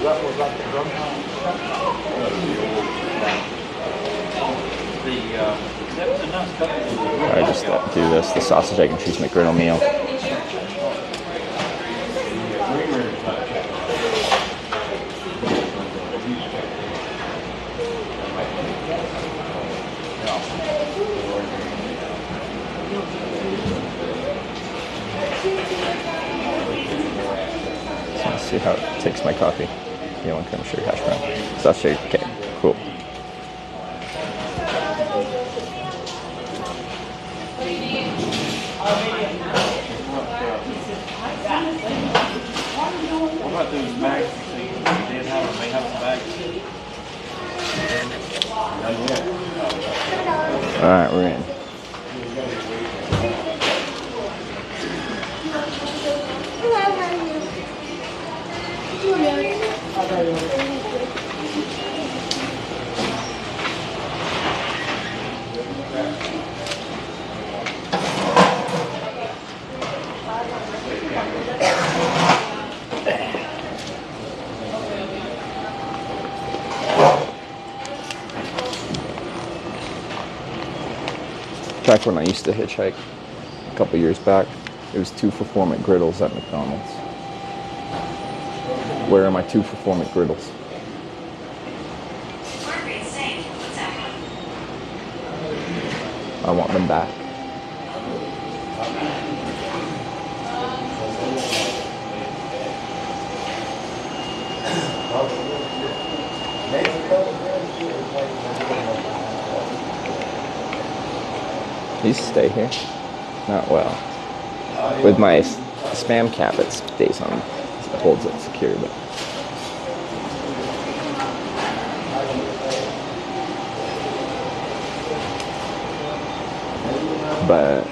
Was that the drum? I just do this, the sausage, egg, and cheese McGriddle meal. So let's see how it takes my coffee. Yeah, 1 cream sugar hash brown. Sausage, okay, cool. What about those bags? They did have them. They have some bags. Alright, we're in. back when I used to hitchhike a couple years back, it was 2 for $4 McGriddles at McDonald's. Where are my 2 for $4 McGriddles? I want them back. These stay here? Not well. With my spam cap, it stays on. It holds it secure, but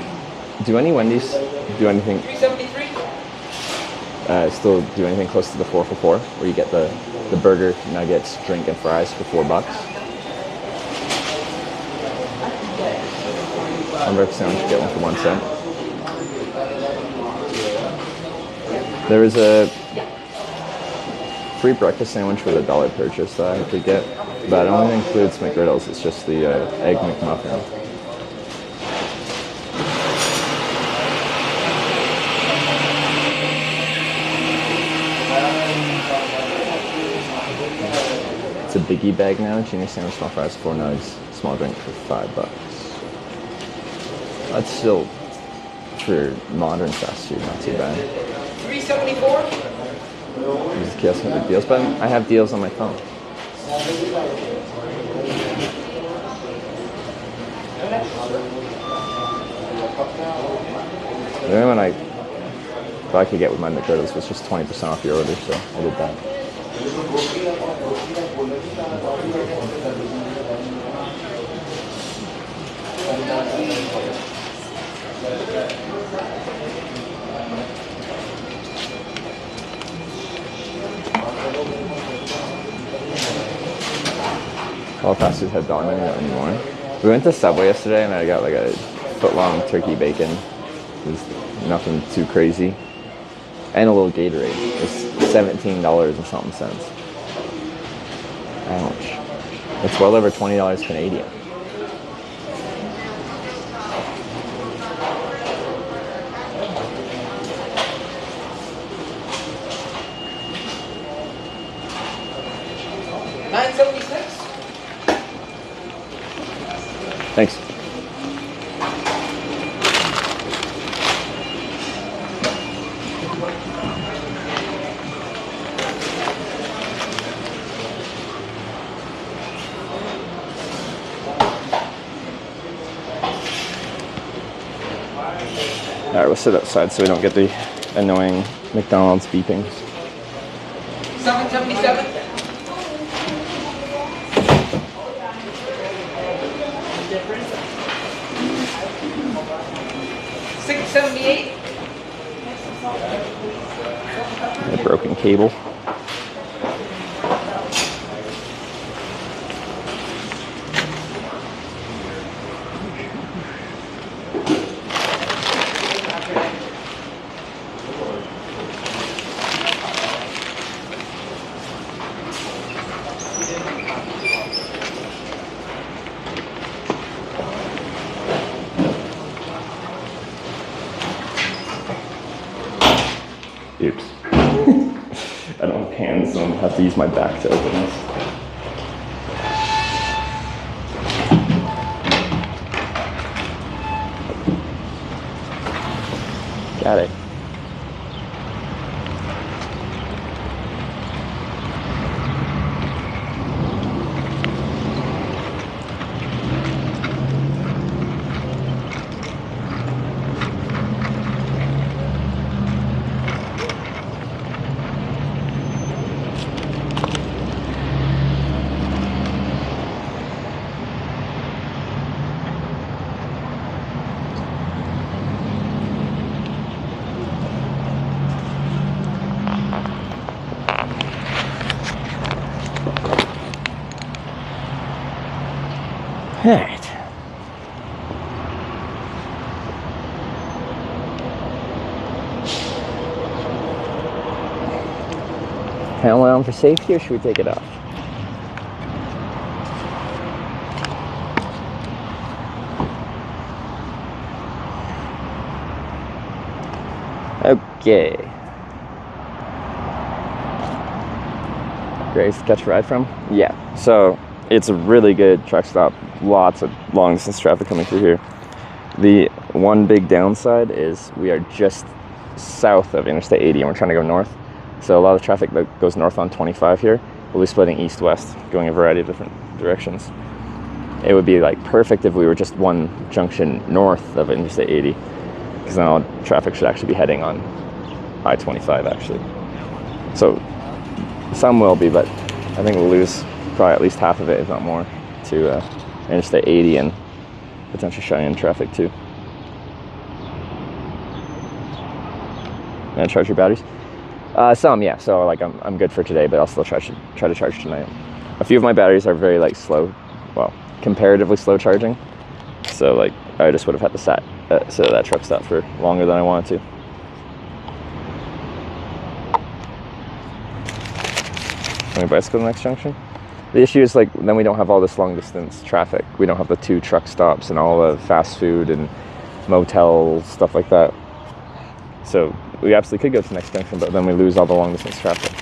do any Wendy's do anything? 373. Still do anything close to the 4 for $4, where you get the burger, nuggets, drink, and fries for $4. Hamburger sandwich, get one for 1 cent. There was a free breakfast sandwich with $1 purchase that I could get, but it only includes McGriddles. It's just the egg McMuffin. It's a biggie bag now. Junior sandwich, small fries, 4 nugs, small drink for $5. That's still, for modern fast food, not too bad. 374. These kiosks have the deals, but I have deals on my phone. The only one I thought I could get with my McGriddles was just 20% off your order, so I did that. All fast food had dog menu anymore. We went to Subway yesterday and I got like a foot-long turkey bacon. It was nothing too crazy. And a little Gatorade. It was $17 and something cents. Ouch. It's well over $20 Canadian. $9.76. Thanks. Alright, we'll sit outside so we don't get the annoying McDonald's beepings. 777. 678. A broken cable. Oops. I don't have hands, so I'm gonna have to use my back to open this. Got it. Alright. Panel on for safety, or should we take it off? Okay. Grace to catch a ride from? Yeah. So it's a really good truck stop. Lots of long distance traffic coming through here. The one big downside is we are just south of Interstate 80 and we're trying to go north. So a lot of traffic that goes north on 25 here will be splitting east-west, going a variety of different directions. It would be like perfect if we were just one junction north of Interstate 80, because now traffic should actually be heading on I-25 actually. So some will be, but I think we'll lose probably at least half of it, if not more, to Interstate 80 and potentially Cheyenne traffic too. Gonna charge your batteries? Some, yeah. So like I'm good for today, but I'll still try to charge tonight. A few of my batteries are very like slow, well, comparatively slow charging. So like I just would have had to sit at that truck stop for longer than I wanted to. Can we bicycle to the next junction? The issue is like then we don't have all this long distance traffic. We don't have the 2 truck stops and all the fast food and motels, stuff like that. So we absolutely could go to the next junction, but then we lose all the long distance traffic.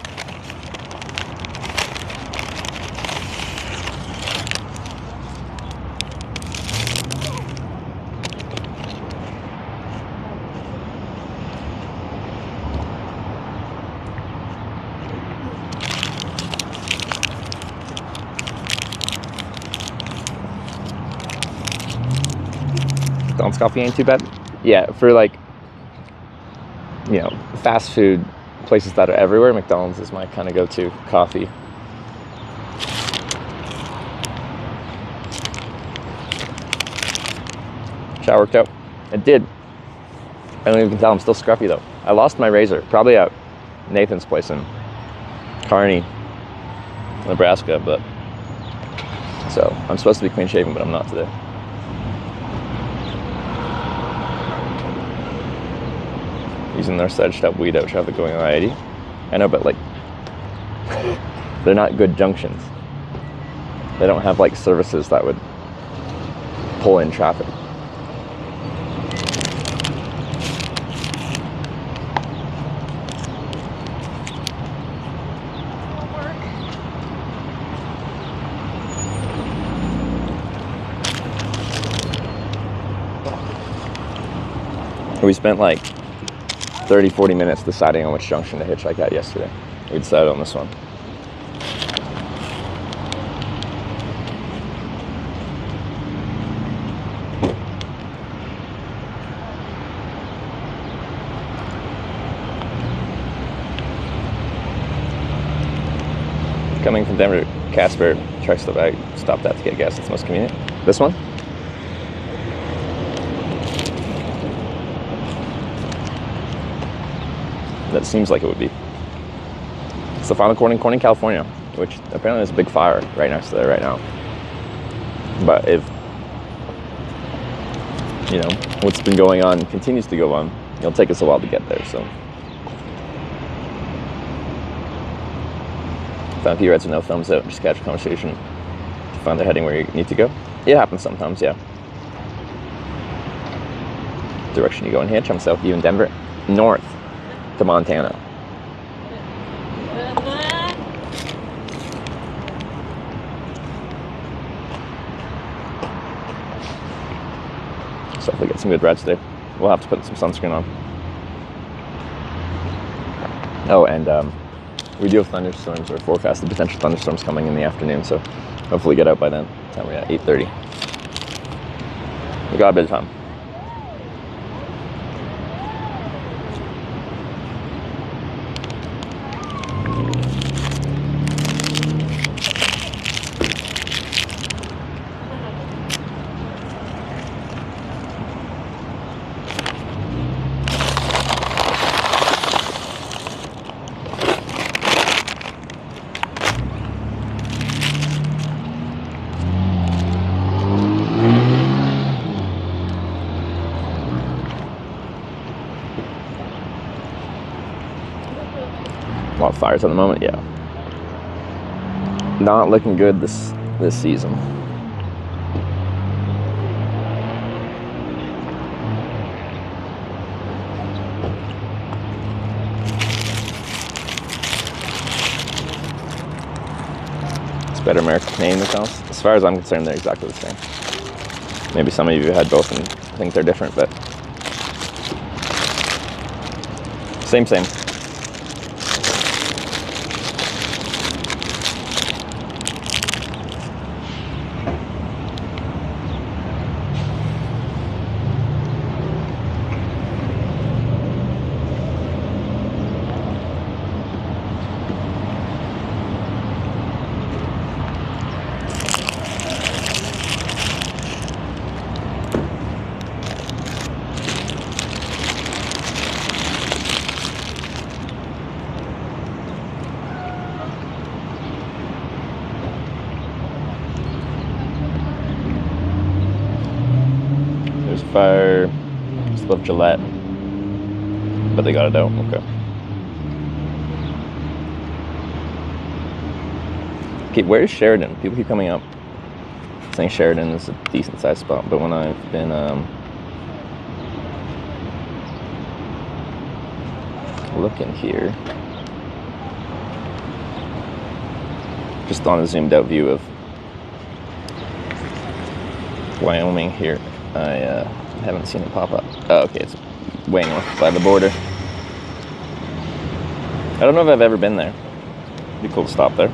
McDonald's coffee ain't too bad. Yeah, for like, you know, fast food places that are everywhere, McDonald's is my kind of go-to coffee. Shower worked out. It did. I don't even tell I'm still scruffy though. I lost my razor, probably at Nathan's place in Kearney, Nebraska, but so I'm supposed to be clean shaven, but I'm not today. Using their side to help weed out traffic going on I-80. I know, but like, they're not good junctions. They don't have like services that would pull in traffic. We spent like 30-40 minutes deciding on which junction to hitchhike at yesterday. We decided on this one. Coming from Denver to Casper, truck stop, I stopped at to get gas. It's most convenient. This one? That seems like it would be. It's the final Corning, California, which apparently there's a big fire right next to there right now. But if, you know, what's been going on continues to go on, it'll take us a while to get there, so. Found a few reds with no thumbs out, just catch a conversation to find the heading where you need to go. It happens sometimes, yeah. Direction you go in Hitch, I'm south of you in Denver. North to Montana. So if we get some good rides today, we'll have to put some sunscreen on. Oh, and we do have thunderstorms or forecasted potential thunderstorms coming in the afternoon, so hopefully get out by then. Time we're at 8:30. We got a bit of time. A lot of fires at the moment, yeah. Not looking good this season. better American accounts. As far as I'm concerned, they're exactly the same. Maybe some of you had both and think they're different, but same. There's fire just above Gillette, but they got it out. Okay. Okay, where's Sheridan? People keep coming up saying Sheridan is a decent sized spot, but when I've been looking here, just on a zoomed out view of Wyoming here, I haven't seen it pop up. Oh, okay, it's way north by the border. I don't know if I've ever been there. It'd be cool to stop there.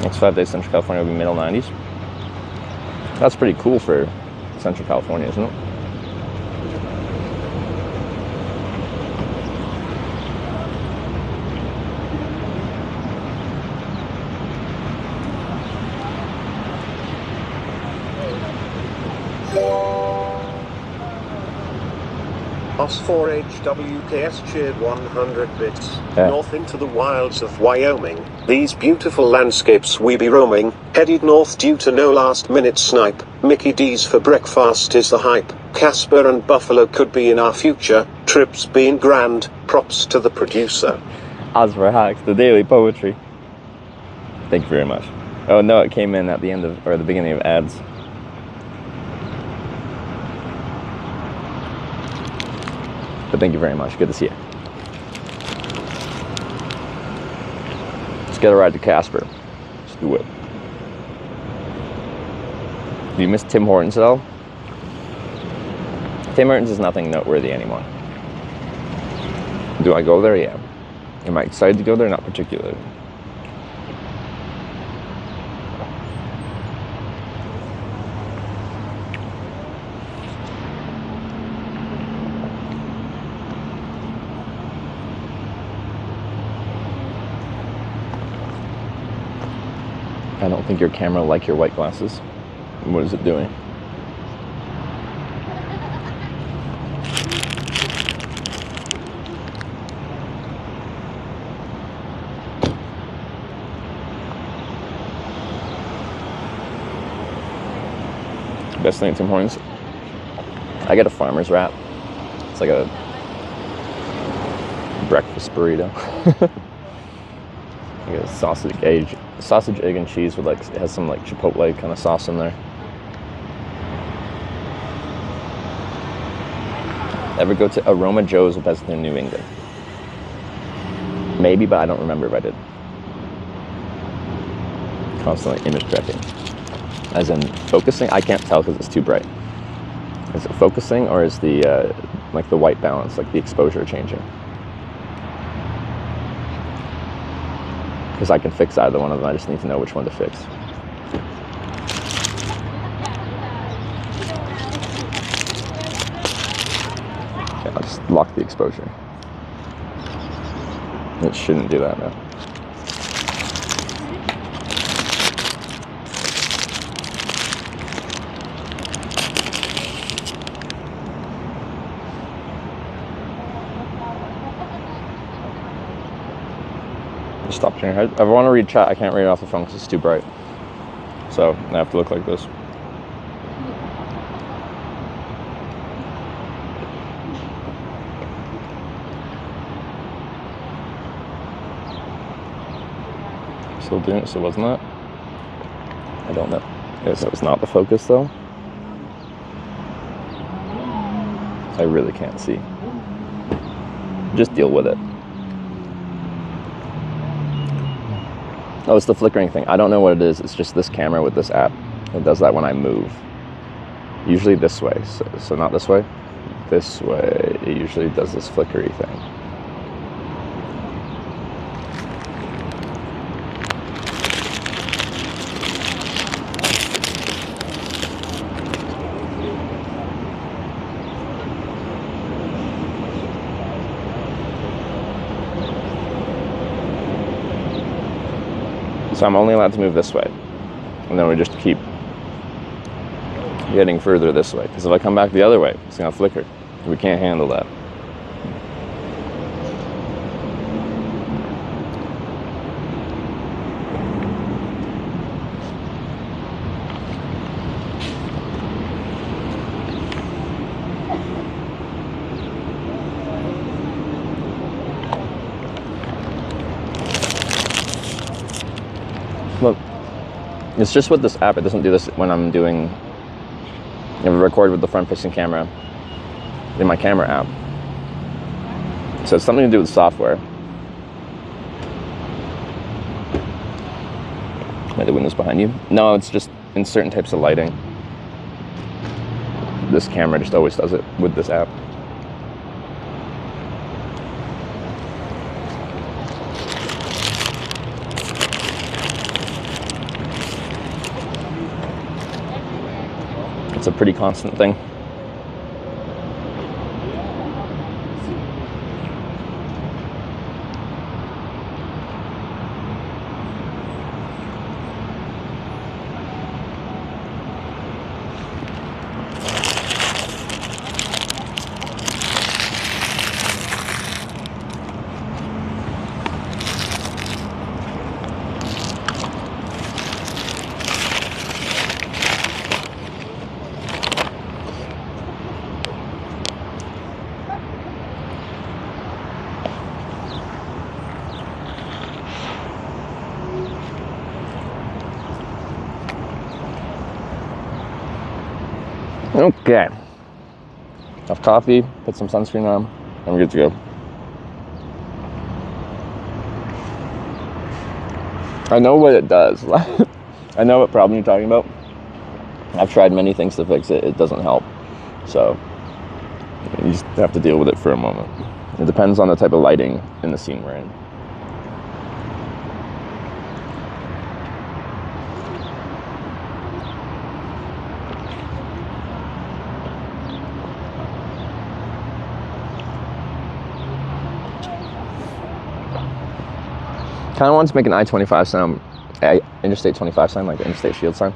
Next 5 days, Central California will be middle 90s. That's pretty cool for Central California, isn't it? OS4HWKS cheered 100 bits. Yeah. North into the wilds of Wyoming. These beautiful landscapes we be roaming. Headed north due to no last minute snipe. Mickey D's for breakfast is the hype. Casper and Buffalo could be in our future. Trips being grand. Props to the producer. As for Hacks, the daily poetry. Thank you very much. Oh no, it came in at the end of, or the beginning of ads. But thank you very much. Good to see you. Let's get a ride to Casper. Let's do it. Do you miss Tim Hortons at all? Tim Hortons is nothing noteworthy anymore. Do I go there? Yeah. Am I excited to go there? Not particularly. I don't think your camera like your white glasses. What is it doing? Best thing at Tim Hortons, I get a farmer's wrap. It's like a breakfast burrito. Like a sausage, egg, and cheese with it has some chipotle kind of sauce in there. Ever go to Aroma Joe's with us in New England? Maybe, but I don't remember if I did. Constantly image checking. As in focusing? I can't tell because it's too bright. Is it focusing or is the the white balance, the exposure changing? Because I can fix either one of them, I just need to know which one to fix. Okay, I'll just lock the exposure. It shouldn't do that now. Stop sharing your head. If I want to read chat, I can't read it off the phone because it's too bright. So I have to look like this. Still doing it, so wasn't that? I don't know. Okay, so it's not the focus though. I really can't see. Just deal with it. Oh, it's the flickering thing. I don't know what it is. It's just this camera with this app. It does that when I move. Usually this way. So not this way. This way. It usually does this flickery thing. So I'm only allowed to move this way. And then we just keep getting further this way. Because if I come back the other way, it's going to flicker. We can't handle that. Look, it's just with this app. It doesn't do this when I'm doing, record with the front-facing camera in my camera app. So it's something to do with software. The windows behind you. No, it's just in certain types of lighting. This camera just always does it with this app. It's a pretty constant thing. Okay. Have coffee, put some sunscreen on, and we're good to go. I know what it does. I know what problem you're talking about. I've tried many things to fix it. It doesn't help. So you just have to deal with it for a moment. It depends on the type of lighting in the scene we're in. Kind of want to make an I-25 sign, Interstate 25 sign, like the Interstate Shield sign.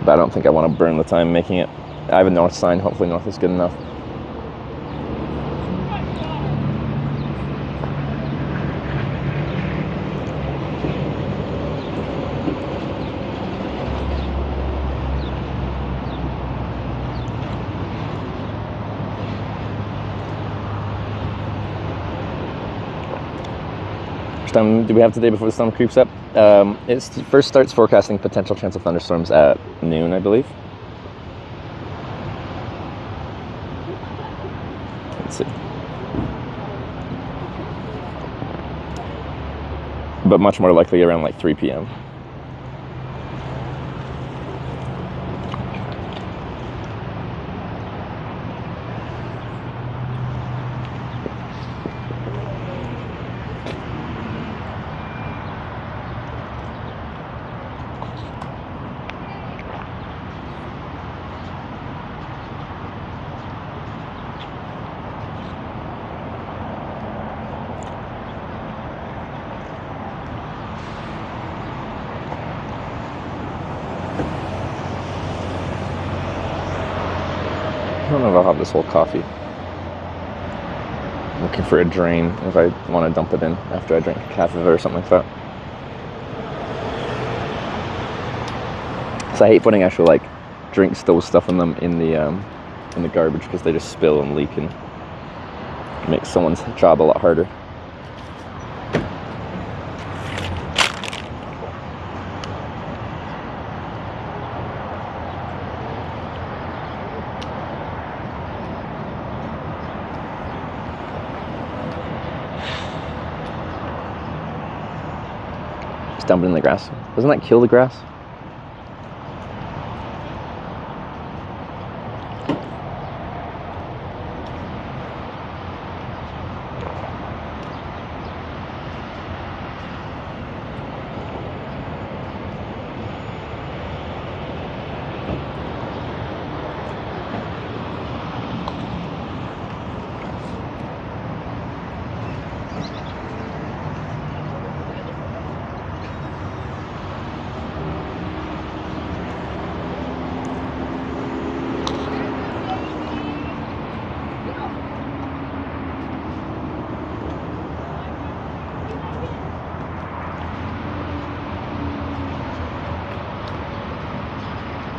But I don't think I want to burn the time making it. I have a north sign. Hopefully north is good enough. Time do we have today before the storm creeps up? It first starts forecasting potential chance of thunderstorms at noon, I believe. Let's see. But much more likely around like 3 p.m. I don't know if I'll have this whole coffee. I'm looking for a drain if I want to dump it in after I drink half of it or something like that. So I hate putting actual like drink stove stuff in them in the garbage because they just spill and leak and make someone's job a lot harder. Just dump it in the grass. Doesn't that kill the grass?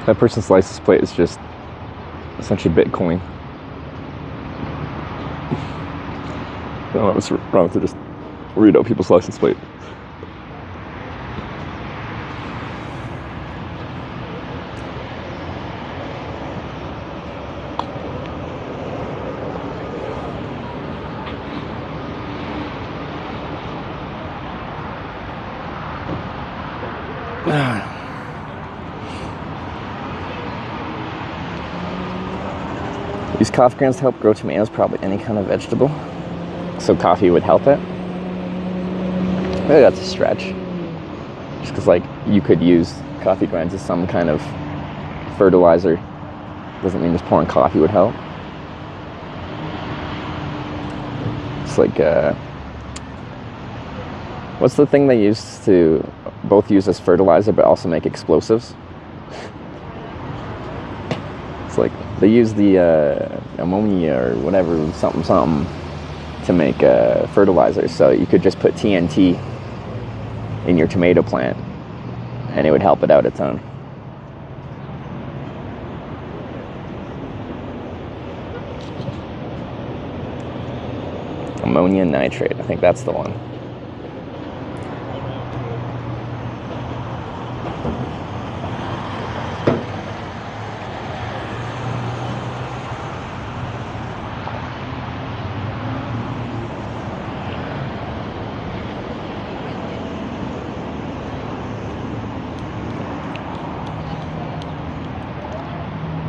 That person's license plate is just essentially Bitcoin. I don't know what's wrong to just read out people's license plate. Use coffee grounds to help grow tomatoes, probably any kind of vegetable. So coffee would help it. Maybe that's a stretch. Just because, like, you could use coffee grounds as some kind of fertilizer. Doesn't mean just pouring coffee would help. It's like, what's the thing they used to both use as fertilizer but also make explosives? It's like they use the ammonia or whatever, something to make fertilizer. So you could just put TNT in your tomato plant and it would help it out a ton. Ammonium nitrate, I think that's the one.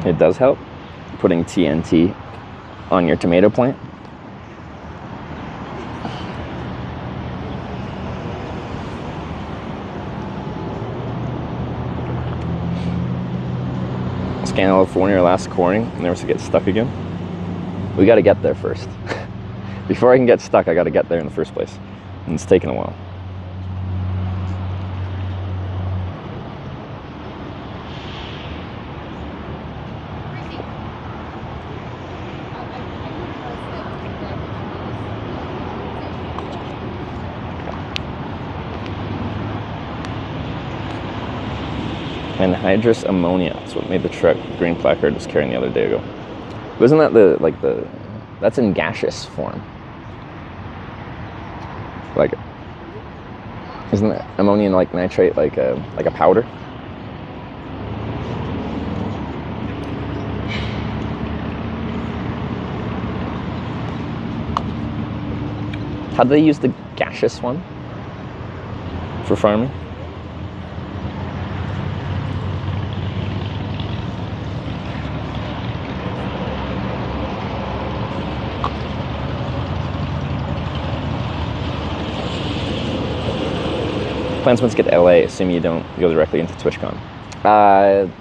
It does help, putting TNT on your tomato plant. Scan for your last corning, never to get stuck again. We got to get there first. Before I can get stuck, I got to get there in the first place, and it's taking a while. Anhydrous ammonia. That's what made the truck green placard was carrying the other day ago. Wasn't that that's in gaseous form? Like, isn't ammonium like nitrate like a powder? How do they use the gaseous one for farming? Plans once you get to LA, assuming you don't go directly into TwitchCon.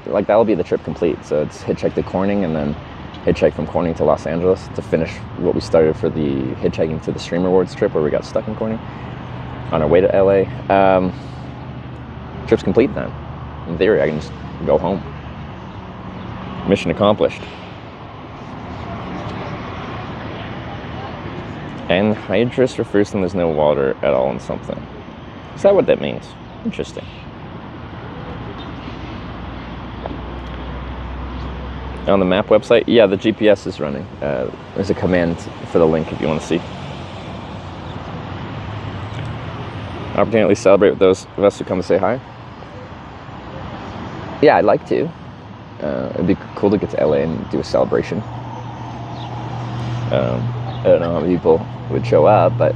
Like that'll be the trip complete. So it's hitchhike to Corning and then hitchhike from Corning to Los Angeles to finish what we started for the hitchhiking to the Stream Rewards trip where we got stuck in Corning on our way to LA. Trip's complete then. In theory, I can just go home. Mission accomplished. Anhydrous refers to when there's no water at all in something. Is that what that means? Interesting. On the map website, yeah, the GPS is running. There's a command for the link if you want to see. Opportunity to celebrate with those of us who come to say hi. Yeah, I'd like to. It'd be cool to get to LA and do a celebration. I don't know how many people would show up, but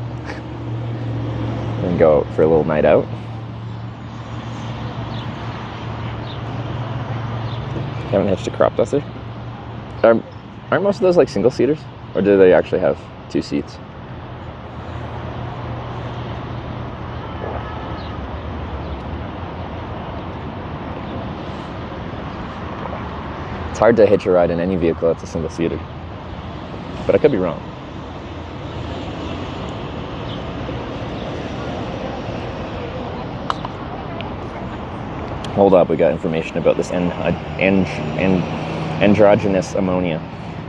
we can go out for a little night out. Haven't hitched a crop duster. Aren't most of those like single seaters, or do they actually have 2 seats? It's hard to hitch a ride in any vehicle that's a single seater, but I could be wrong. Hold up, we got information about this androgynous ammonia.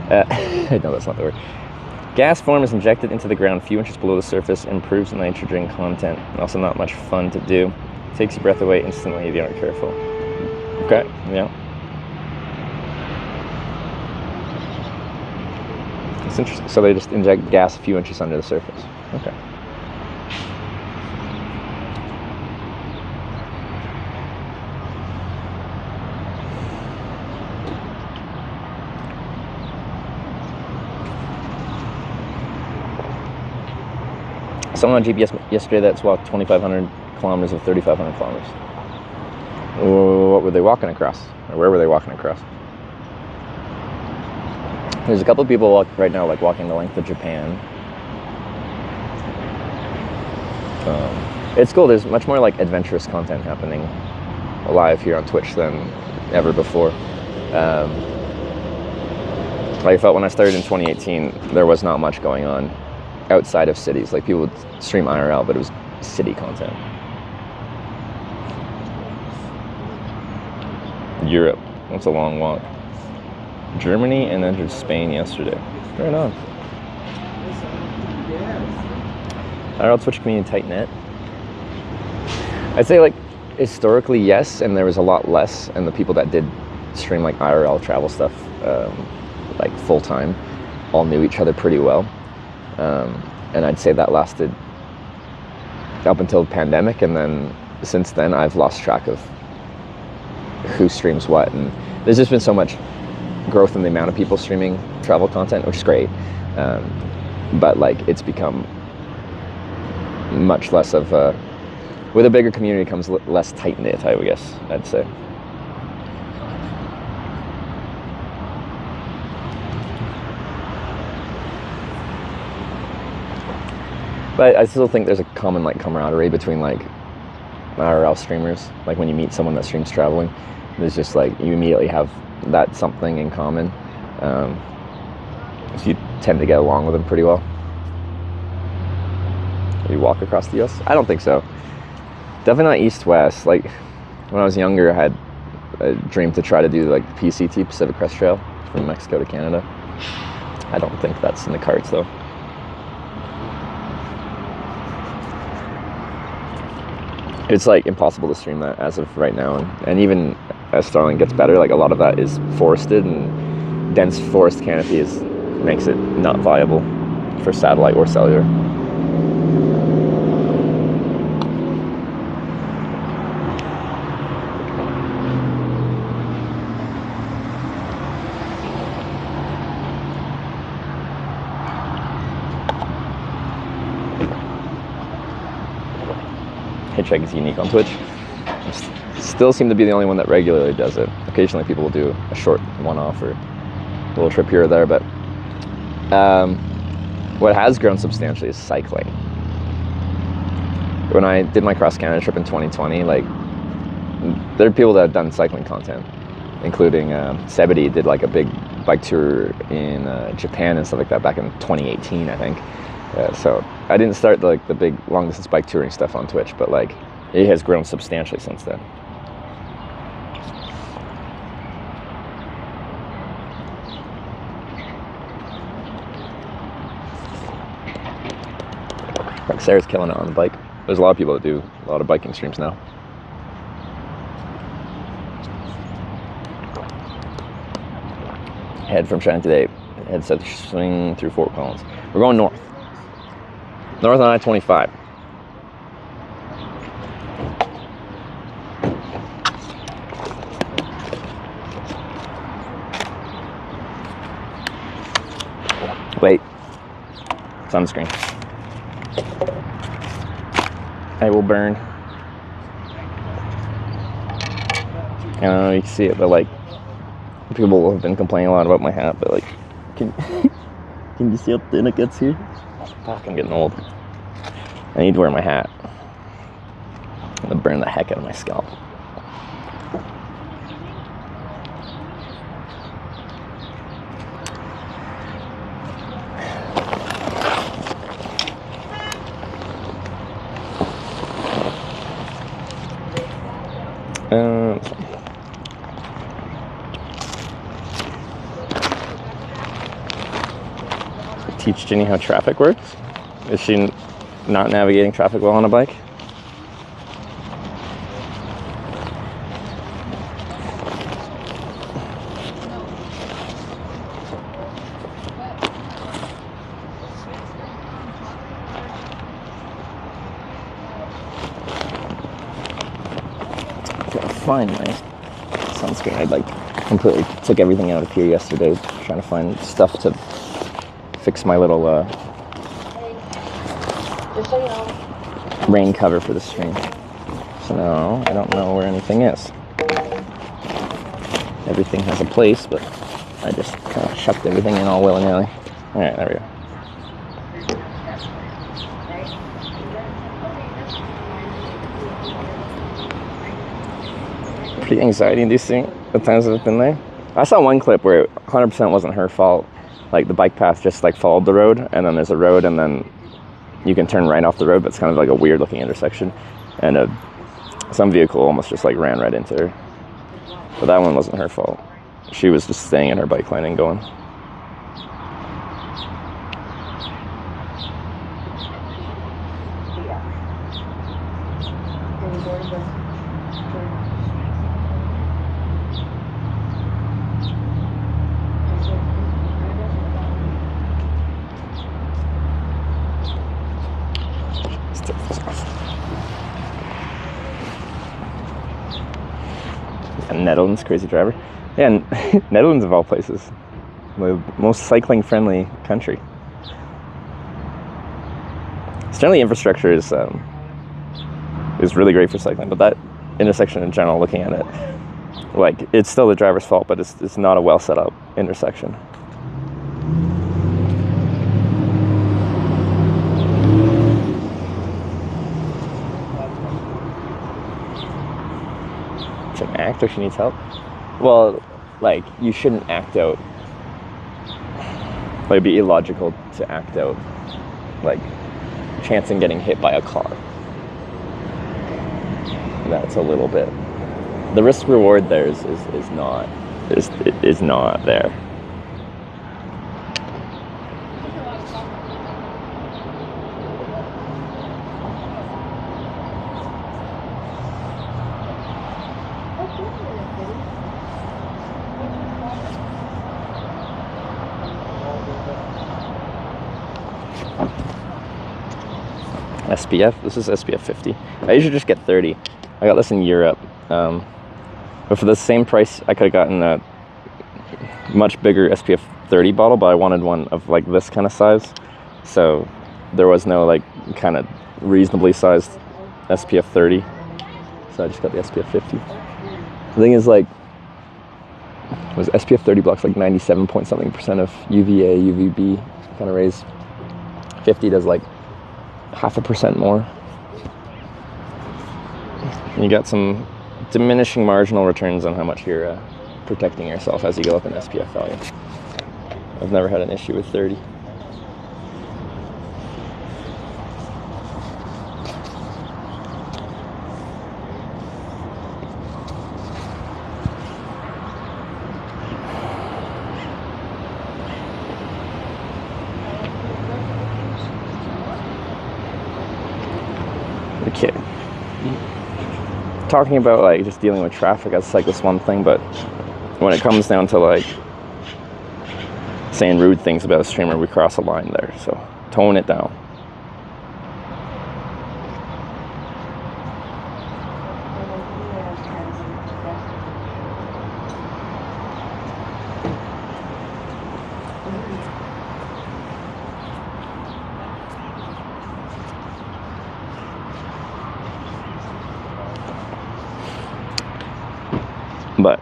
No, that's not the word. Gas form is injected into the ground a few inches below the surface, improves nitrogen content. Also not much fun to do. Takes your breath away instantly if you aren't careful. Okay, yeah. It's interesting. So they just inject gas a few inches under the surface. Okay. Someone on GPS yesterday that's walked 2,500 kilometers of 3,500 kilometers. What were they walking across? Or where were they walking across? There's a couple of people right now like walking the length of Japan. It's cool. There's much more like adventurous content happening live here on Twitch than ever before. I felt when I started in 2018, there was not much going on outside of cities. Like people would stream IRL, but it was city content. Europe, that's a long walk. Germany and entered Spain yesterday. Right on. IRL Twitch community tight knit. I'd say like historically yes, and there was a lot less, and the people that did stream like IRL travel stuff like full time all knew each other pretty well. And I'd say that lasted up until the pandemic, and then since then I've lost track of who streams what, and there's just been so much growth in the amount of people streaming travel content, which is great, but like it's become much less of a, with a bigger community comes less tight-knit, I guess I'd say. But I still think there's a common like camaraderie between like IRL streamers. Like when you meet someone that streams traveling, there's just like you immediately have that something in common. So you tend to get along with them pretty well. You walk across the US? I don't think so. Definitely not east-west. Like when I was younger, I had a dream to try to do like the PCT, Pacific Crest Trail, from Mexico to Canada. I don't think that's in the cards though. It's like impossible to stream that as of right now, and even as Starlink gets better, like a lot of that is forested, and dense forest canopy makes it not viable for satellite or cellular. Hitchhiking is unique on Twitch. Still seem to be the only one that regularly does it. Occasionally people will do a short one-off or a little trip here or there, but what has grown substantially is cycling. When I did my cross-Canada trip in 2020, like there are people that have done cycling content, including Sebedy did like a big bike tour in Japan and stuff like that back in 2018, I think. So I didn't start the big long distance bike touring stuff on Twitch, but like it has grown substantially since then. Like Sarah's killing it on the bike. There's a lot of people that do a lot of biking streams now. Head from Cheyenne today. Head south, swing through Fort Collins. We're going north. North on I-25. Wait. Sunscreen. I will burn. I don't know if you can see it, but like People have been complaining a lot about my hat, but like, can you see how thin it gets here? Fuck, I'm getting old. I need to wear my hat. I'm gonna burn the heck out of my scalp. Teach Ginny how traffic works? Is she not navigating traffic well on a bike? Find my sunscreen. I like completely took everything out of here yesterday, trying to find stuff to fix my little Just so you know. rain cover for the stream. So now I don't know where anything is. Everything has a place, but I just kind of shoved everything in all willy-nilly. All right, there we go. Pretty anxiety-inducing at times that I've been there. I saw one clip where it 100% wasn't her fault. Like the bike path just like followed the road, and then there's a road, and then you can turn right off the road, but it's kind of like a weird looking intersection, and some vehicle almost just like ran right into her. But that one wasn't her fault. She was just staying in her bike lane and going. Netherlands, crazy driver. Yeah, and Netherlands of all places, the most cycling-friendly country. Certainly, infrastructure is really great for cycling, but that intersection in general, looking at it, like it's still the driver's fault, but it's not a well set up intersection. An act, or she needs help. Well, like you shouldn't act out. Like, it'd be illogical to act out like chancing getting hit by a car. That's a little bit. The risk reward there is not there. SPF. This is SPF 50. I usually just get 30. I got this in Europe. But for the same price, I could have gotten a much bigger SPF 30 bottle, but I wanted one of like this kind of size. So there was no like kind of reasonably sized SPF 30. So I just got the SPF 50. The thing is, like, was SPF 30 blocks like 97 point something % of UVA, UVB kind of rays. 50 does like 0.5% more. And you got some diminishing marginal returns on how much you're protecting yourself as you go up in SPF value. I've never had an issue with 30. Okay. Talking about like just dealing with traffic, that's like this one thing, but when it comes down to like saying rude things about a streamer, we cross a line there, so tone it down. But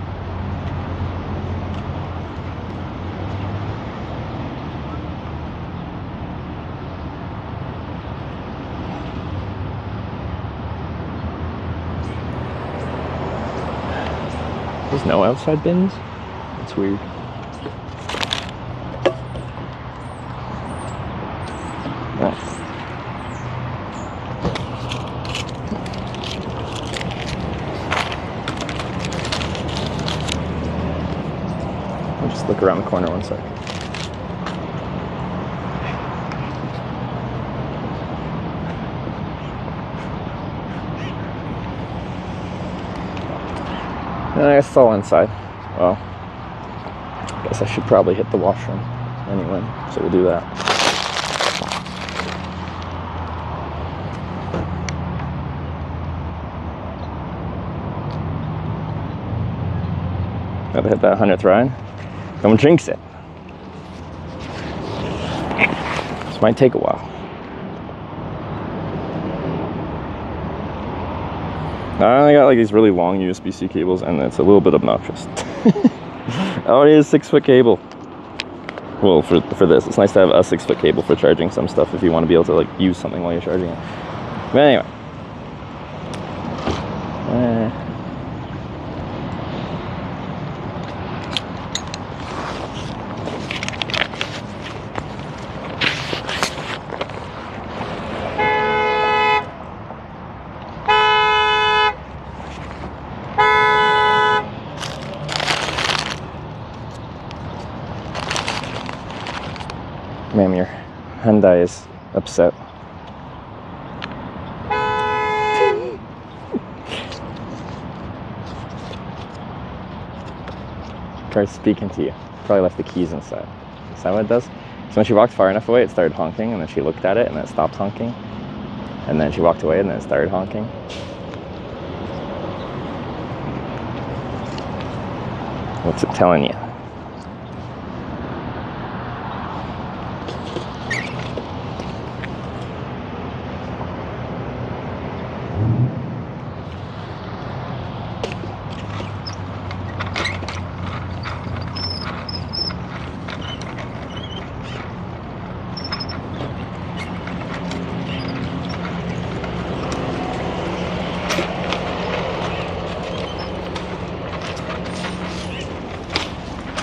There's no outside bins? That's weird. Oh. I'll just look around the corner one sec. It's all inside. Well, I guess I should probably hit the washroom anyway, so we'll do that. Gotta hit that 100th ride. Don't jinx it. This might take a while. I got like these really long USB-C cables, and it's a little bit obnoxious. I only need a 6-foot cable. Well, for this, it's nice to have a 6-foot cable for charging some stuff if you want to be able to like use something while you're charging it. But anyway. Ma'am, your Hyundai is upset. Tried speaking to you. Probably left the keys inside. Is that what it does? So when she walked far enough away, it started honking, and then she looked at it, and then it stopped honking. And then she walked away, and then it started honking. What's it telling you?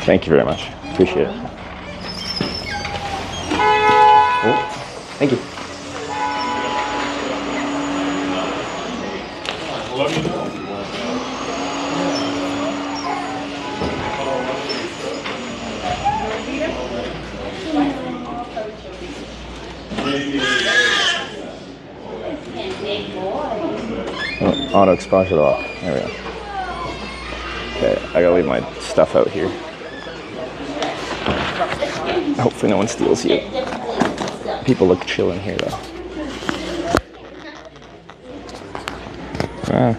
Thank you very much. Appreciate it. Oh, thank you. Let me know. Oh, auto exposure lock. There we go. Okay, I gotta leave my stuff out here. Hopefully no one steals you. People look chill in here though. Ah.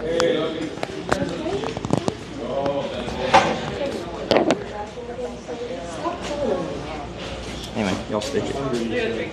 Anyway, y'all stay here.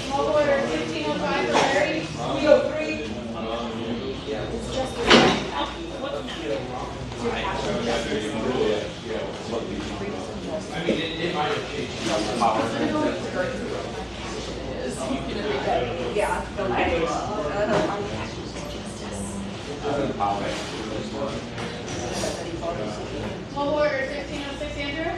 Small order 1505 for Mary. 303. Small order 1506, Andrew.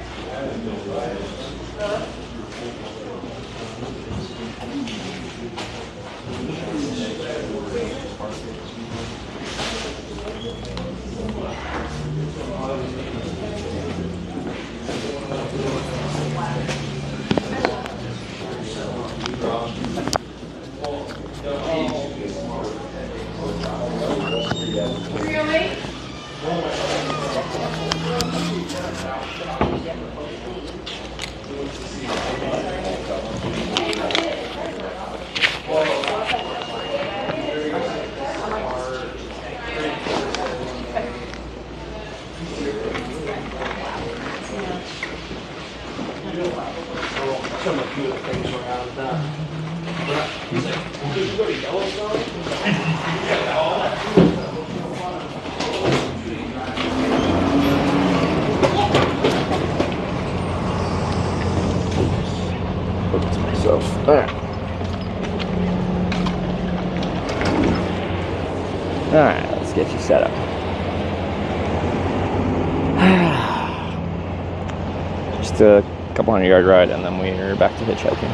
Some of the cool things around that. He's like, did you go to Yellowstone? Look to myself. Alright. Alright, let's get you set up. Just a couple 100-yard ride and then we're back to hitchhiking.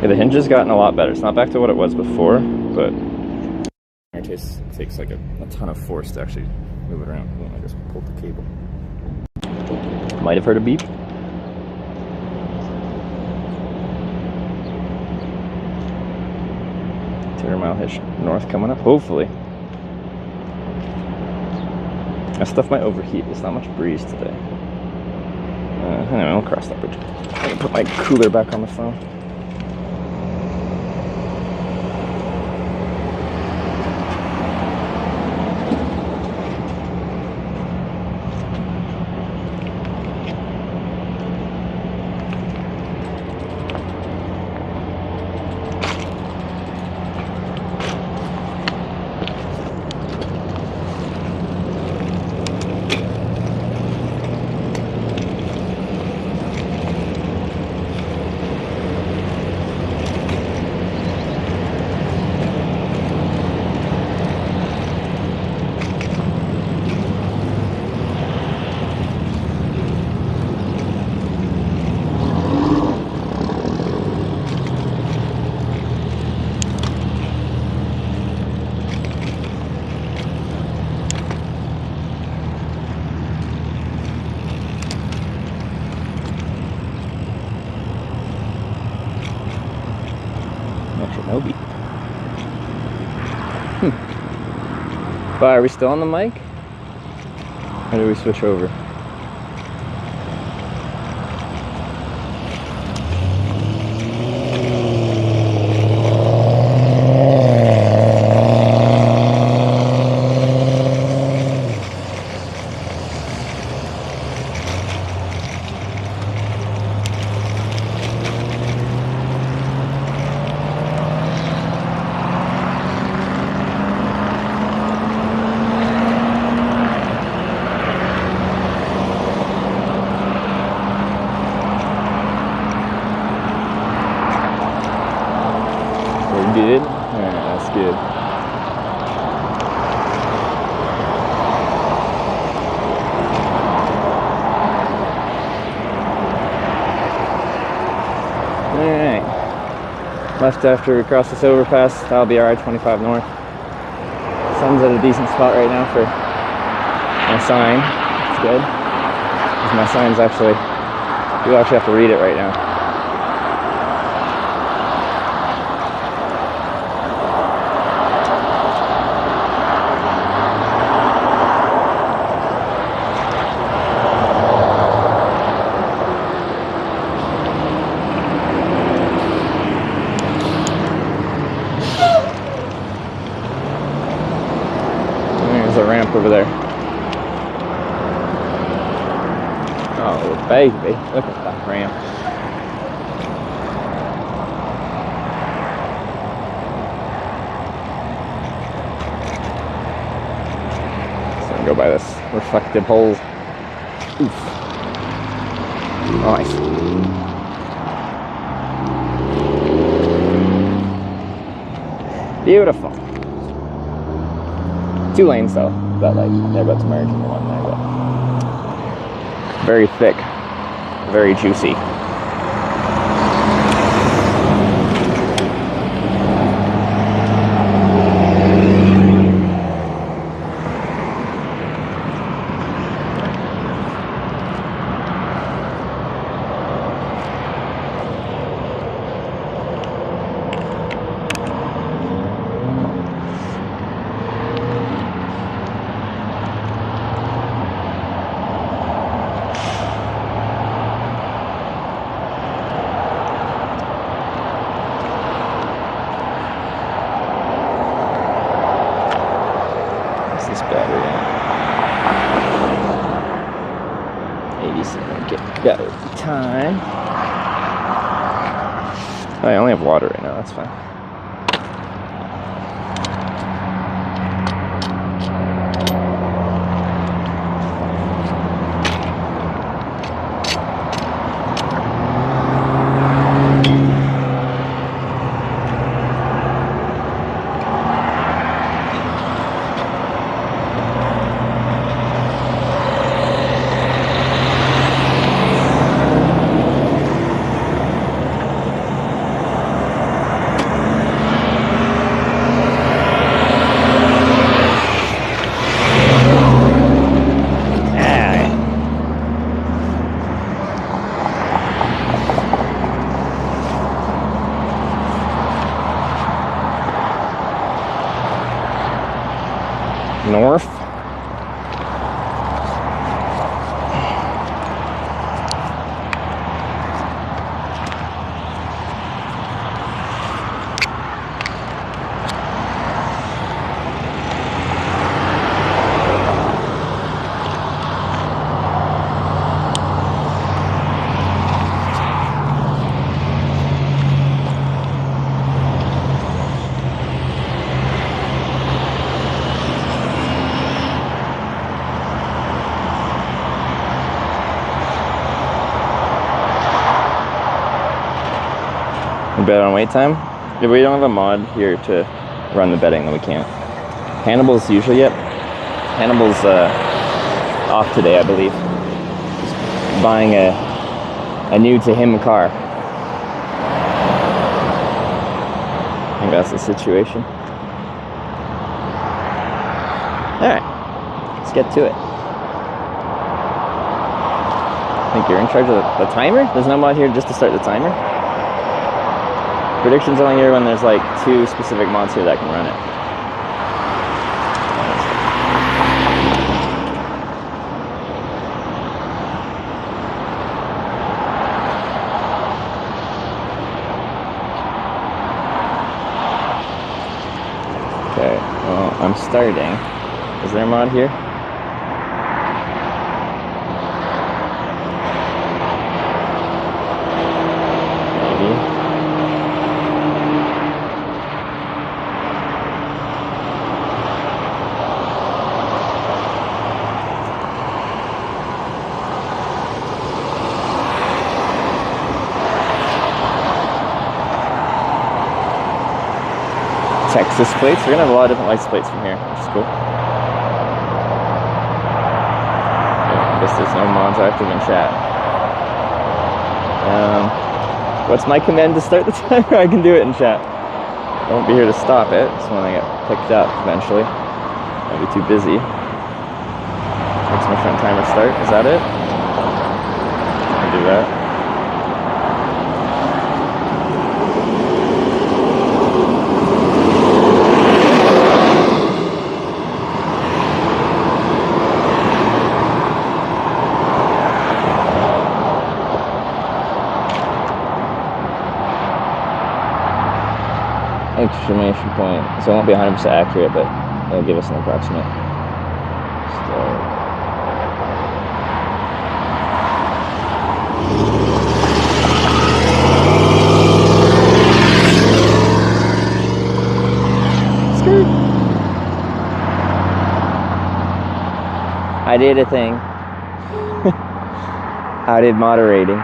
Yeah, the hinge has gotten a lot better. It's not back to what it was before, but it takes like a ton of force to actually move it around. Oh, I just pulled the cable. Might have heard a beep. 200-mile hitch north coming up, hopefully. That stuff might overheat. There's not much breeze today. Anyway, I'll cross that bridge. I can put my cooler back on the phone. Nope. Bye, are we still on the mic? Or do we switch over? Good? Alright, that's good. Alright. left after we cross this overpass. That'll be our I-25 north. Sun's at a decent spot right now for my sign. It's good. 'Cause my sign's actually, you actually have to read it right now. A ramp over there. Oh baby, look at that ramp. So I'm gonna go by this reflective hole. Oof. Nice. Beautiful. 2 lanes though, but like they're about to merge into one there, but very thick, very juicy. This battery in. 87 get battery time. Oh, I only have water right now, that's fine. North. Bet on wait time. If we don't have a mod here to run the betting, then we can't. Hannibal's usually Hannibal's off today, I believe. He's buying a new to him car. I think that's the situation. Alright, let's get to it. I think you're in charge of the timer? There's no mod here just to start the timer? Predictions only here when there's like 2 specific mods here that can run it. Okay, well, I'm starting. Is there a mod here? Texas plates. We're gonna have a lot of different license plates from here, which is cool. I guess there's no mods active in chat. What's my command to start the timer? I can do it in chat. I won't be here to stop it. It's when I get picked up eventually. I'll be too busy. Makes my front timer start. Is that it? I'll do that. Exclamation point. So it won't be 100% accurate, but it'll give us an approximate. Skirt. I did a thing. I did moderating.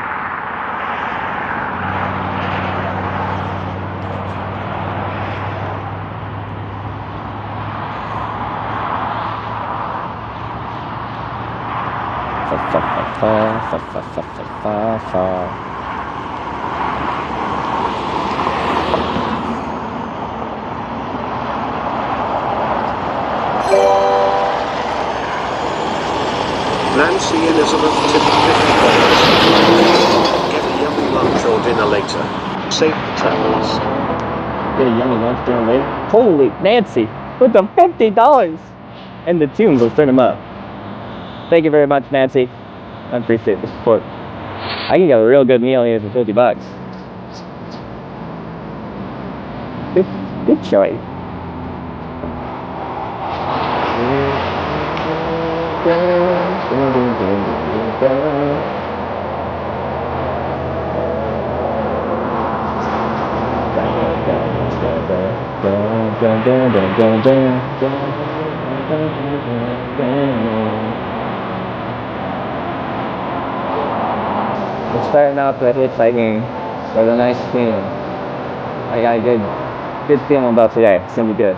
Nancy Elizabeth tipped $50. Get a yummy lunch or dinner later. Safe travels. Get a yummy lunch dinner later. Holy Nancy, with the $50 and the tunes, let's turn them up. Thank you very much, Nancy. I appreciate the support. I can get a real good meal here for $50. Good choice. We're starting out the hitchhiking with a nice feeling. I got a good feeling about today. It's gonna be good.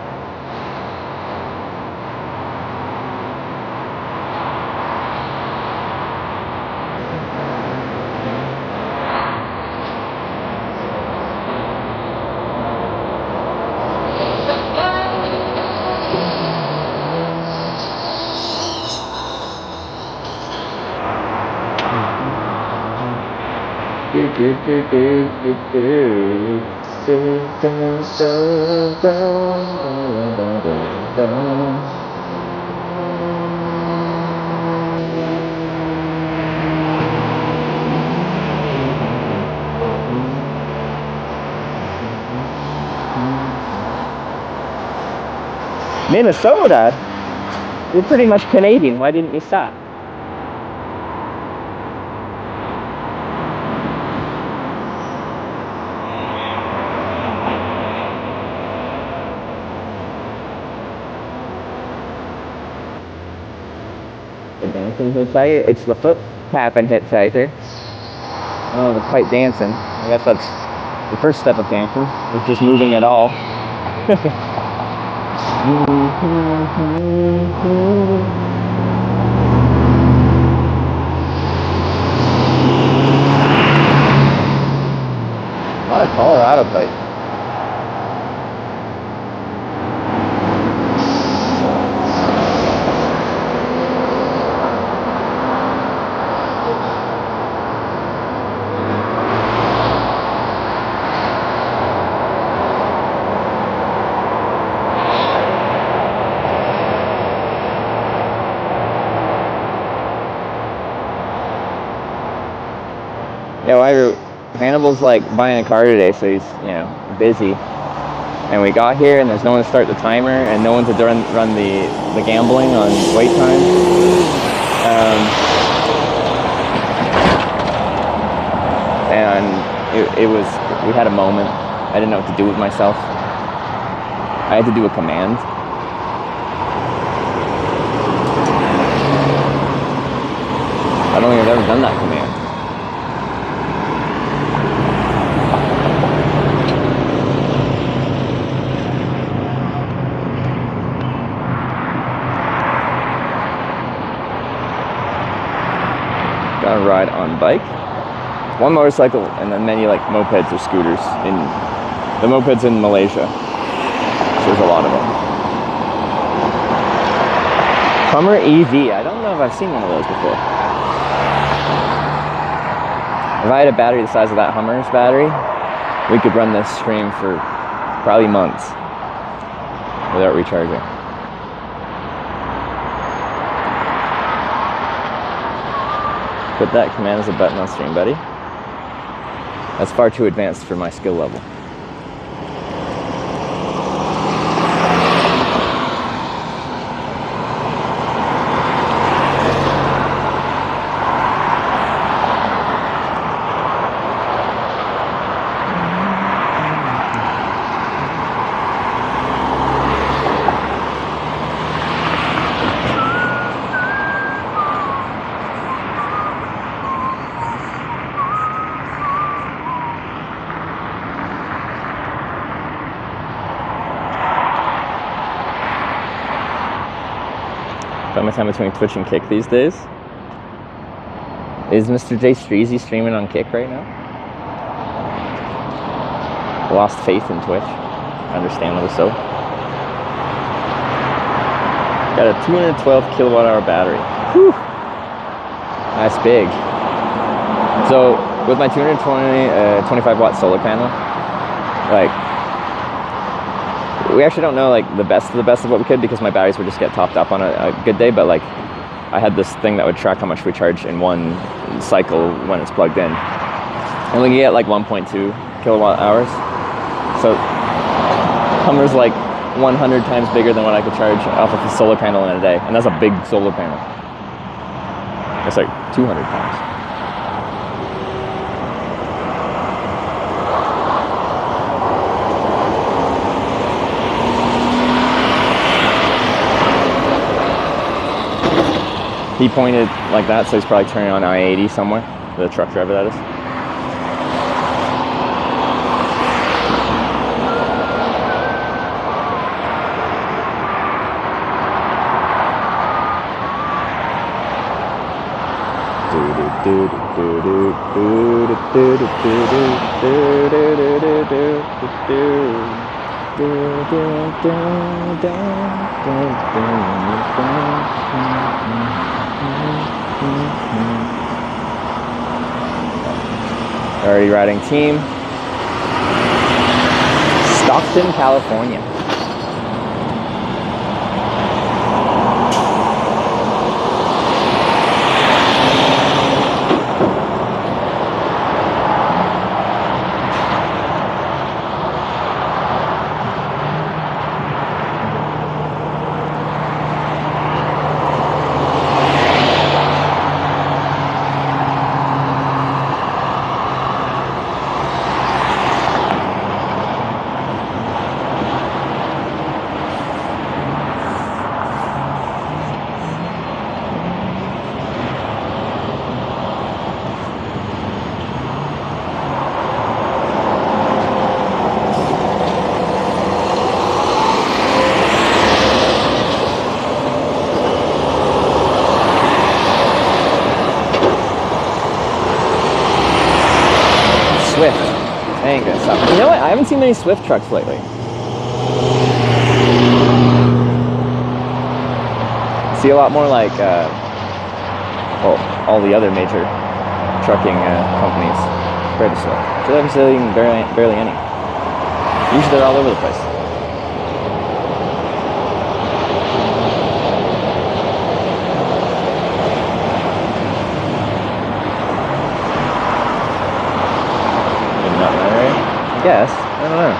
Minnesota? You're pretty much Canadian. Why didn't you stop? The dancing hitchhiker? It's the foot tapping hitchhiker. Oh, the quite dancing. I guess that's the first step of dancing. It's just moving at all. A lot of Colorado type. Yeah, Hannibal's like buying a car today, so he's, busy. And we got here and there's no one to start the timer and no one to run the gambling on wait time. And we had a moment. I didn't know what to do with myself. I had to do a command. I don't think I've ever done that command. Got a ride on bike. one motorcycle, and then many like mopeds or scooters. In the mopeds in Malaysia, so there's a lot of them. Hummer EV. I don't know if I've seen one of those before. If I had a battery the size of that Hummer's battery, we could run this stream for probably months without recharging. Put that command as a button on stream, buddy. That's far too advanced for my skill level. My time between Twitch and Kick these days. Is Mr. J Streezy streaming on Kick right now? Lost faith in Twitch. Understandably so. Got a 212 kilowatt hour battery. Whew. That's big. So with my 25 watt solar panel, like, we actually don't know like the best of what we could, because my batteries would just get topped up on a good day, but like I had this thing that would track how much we charge in one cycle when it's plugged in, and we can get like 1.2 kilowatt hours. So Hummer's like 100 times bigger than what I could charge off of a solar panel in a day, and that's a big solar panel. It's like 200 times. He pointed like that, so he's probably turning on I-80 somewhere. The truck driver, that is. Already riding team. Stockton, California. Swift. Ain't gonna stop. You know what? I haven't seen many Swift trucks lately. See a lot more like, well, all the other major trucking companies compared to Swift. I feel like I'm seeing barely any. Usually they're all over the place. I guess. I don't know.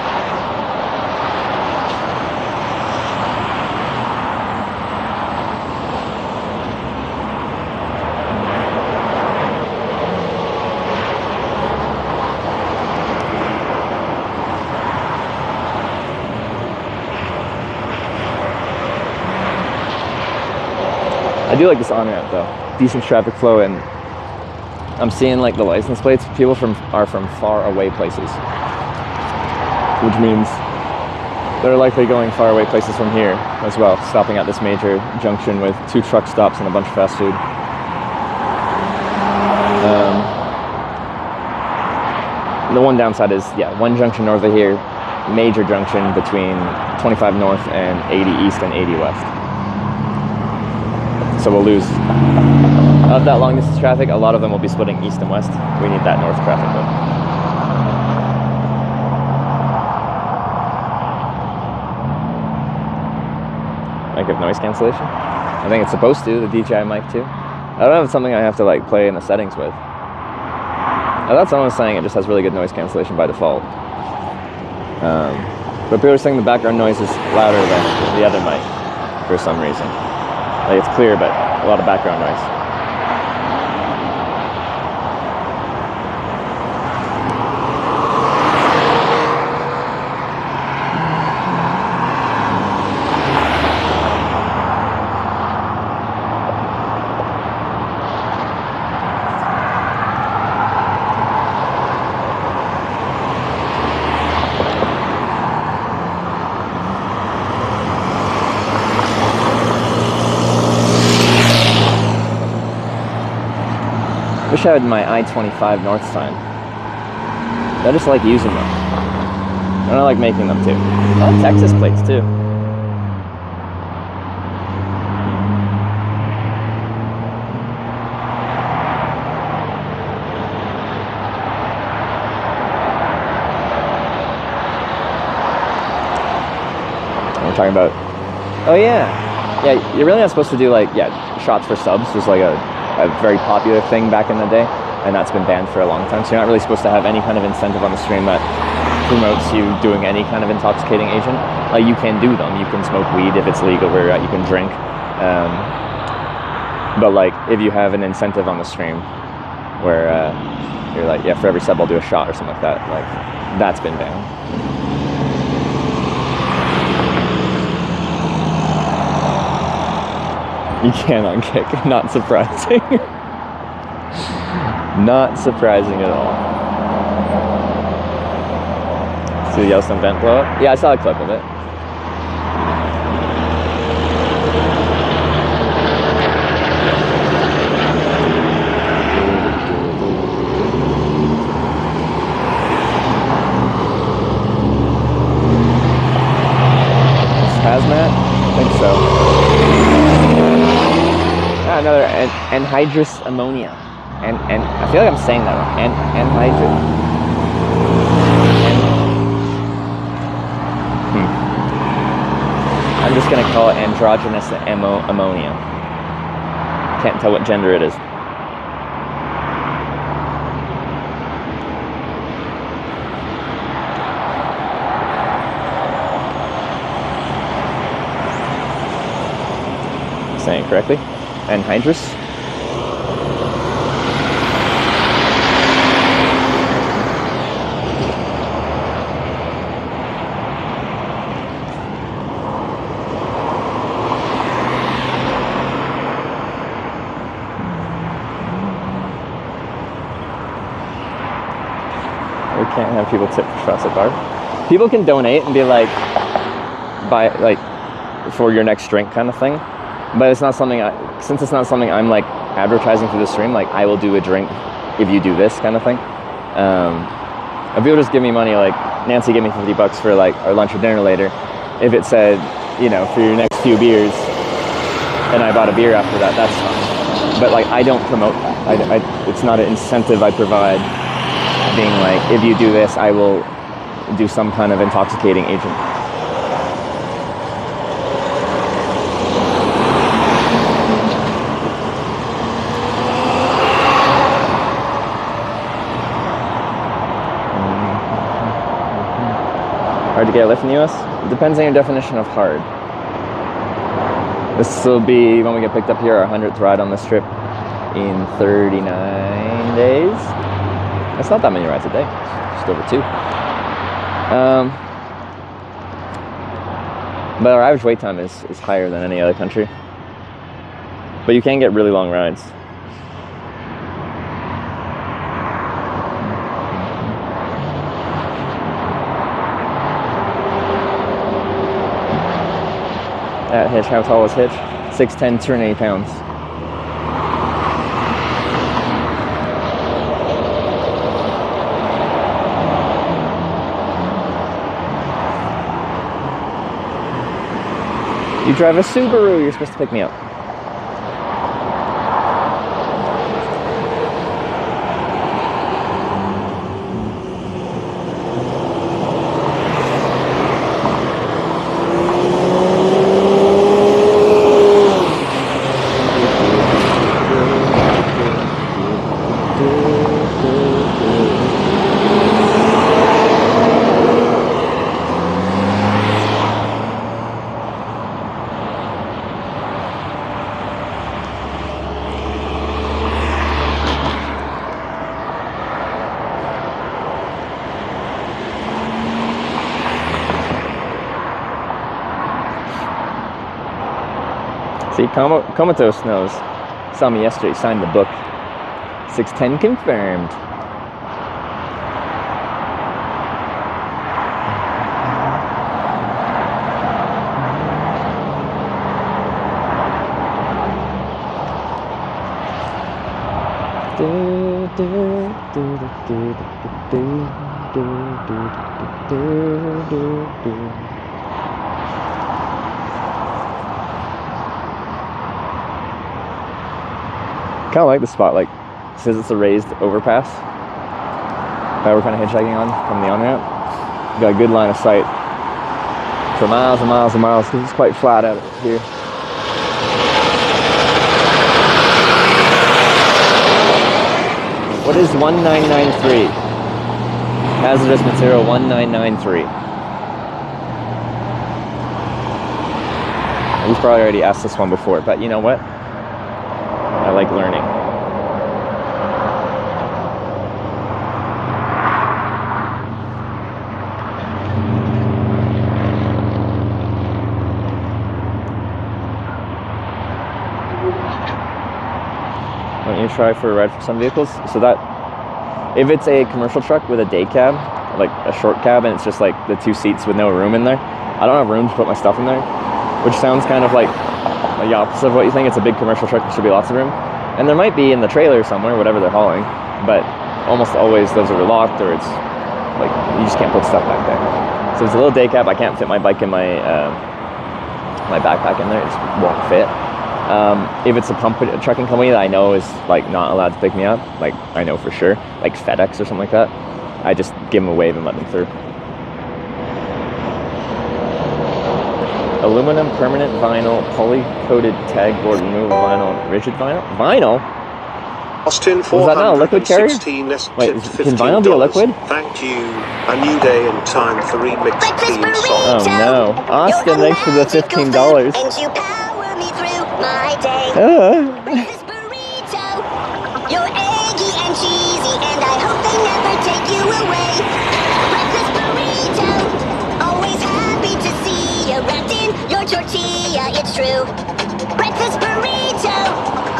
I do like this on-ramp though. Decent traffic flow, and I'm seeing like the license plates. People are from far away places, which means they're likely going far away places from here as well, stopping at this major junction with 2 truck stops and a bunch of fast food. the one downside is, yeah, one junction north of here, major junction between 25 north and 80 east and 80 west. So we'll lose, of that long distance traffic, a lot of them will be splitting east and west. We need that north traffic though. Mic have noise cancellation? I think it's supposed to, the DJI mic too. I don't know if it's something I have to like play in the settings with. I thought someone was saying it just has really good noise cancellation by default. But people are saying the background noise is louder than the other mic for some reason. Like it's clear, but a lot of background noise. I wish I had my I-25 north sign. I just like using them. I don't like making them too. Oh, Texas plates too. We're talking about, oh yeah. Yeah, you're really not supposed to do like, yeah, shots for subs. There's like a very popular thing back in the day, and that's been banned for a long time. So you're not really supposed to have any kind of incentive on the stream that promotes you doing any kind of intoxicating agent. You can do them. You can smoke weed if it's legal where you're at. You can drink. But like, if you have an incentive on the stream where you're like, yeah, for every sub I'll do a shot or something like that, like that's been banned. You can on kick, not surprising. Not surprising at all. See the Yellowstone vent blow up? Yeah, I saw a clip of it. Hazmat? I think so. Another anhydrous ammonia, and I feel like I'm saying that wrong. Anhydrous. I'm just gonna call it androgynous ammonia. Can't tell what gender it is. Saying it correctly? Anhydrous. We can't have people tip for shots at bar. People can donate and be like, buy like for your next drink kind of thing. But it's not something, since it's not something I'm like advertising through the stream, like I will do a drink if you do this kind of thing. If people just give me money, like Nancy gave me $50 for like our lunch or dinner later, if it said, you know, for your next few beers, and I bought a beer after that, that's fine. But like I don't promote that. It's not an incentive I provide, being like, if you do this, I will do some kind of intoxicating agent. Hard to get a lift in the US? It depends on your definition of hard. This will be, when we get picked up here, our 100th ride on this trip in 39 days. That's not that many rides a day, just over 2. But our average wait time is higher than any other country. But you can get really long rides. At Hitch, how tall is Hitch? 6'10", 280 pounds. You drive a Subaru, you're supposed to pick me up. See, Comatose knows. Saw me yesterday, signed the book. 610 confirmed. Kind of like the spot, like, since it's a raised overpass that we're kind of hitchhiking on from the on-ramp. Got a good line of sight for miles and miles and miles because it's quite flat out here. What is 1993? Hazardous material 1993. We've probably already asked this one before, but you know what? I like learning. Why don't you try for a ride for some vehicles? So that, if it's a commercial truck with a day cab, like a short cab, and it's just like the 2 seats with no room in there, I don't have room to put my stuff in there, which sounds kind of like the opposite of what you think. It's a big commercial truck, there should be lots of room. And there might be in the trailer somewhere, whatever they're hauling, but almost always those are locked, or it's like, you just can't put stuff back there. So it's a little day cab, I can't fit my bike and my my backpack in there, it just won't fit. If it's a pump trucking company that I know is like not allowed to pick me up, like I know for sure, like FedEx or something like that, I just give them a wave and let them through. Aluminum permanent vinyl, poly-coated tag board, removable vinyl, rigid vinyl? Vinyl? Austin Was that not a liquid carrier? Wait, can vinyl be a liquid? Thank you. A new day and time for remix theme song. Oh no. Austin, thanks for the $15. Breakfast burrito, you're eggy and cheesy, and I hope they never take you away. Breakfast burrito, always happy to see you wrapped in your tortilla, it's true. Breakfast burrito,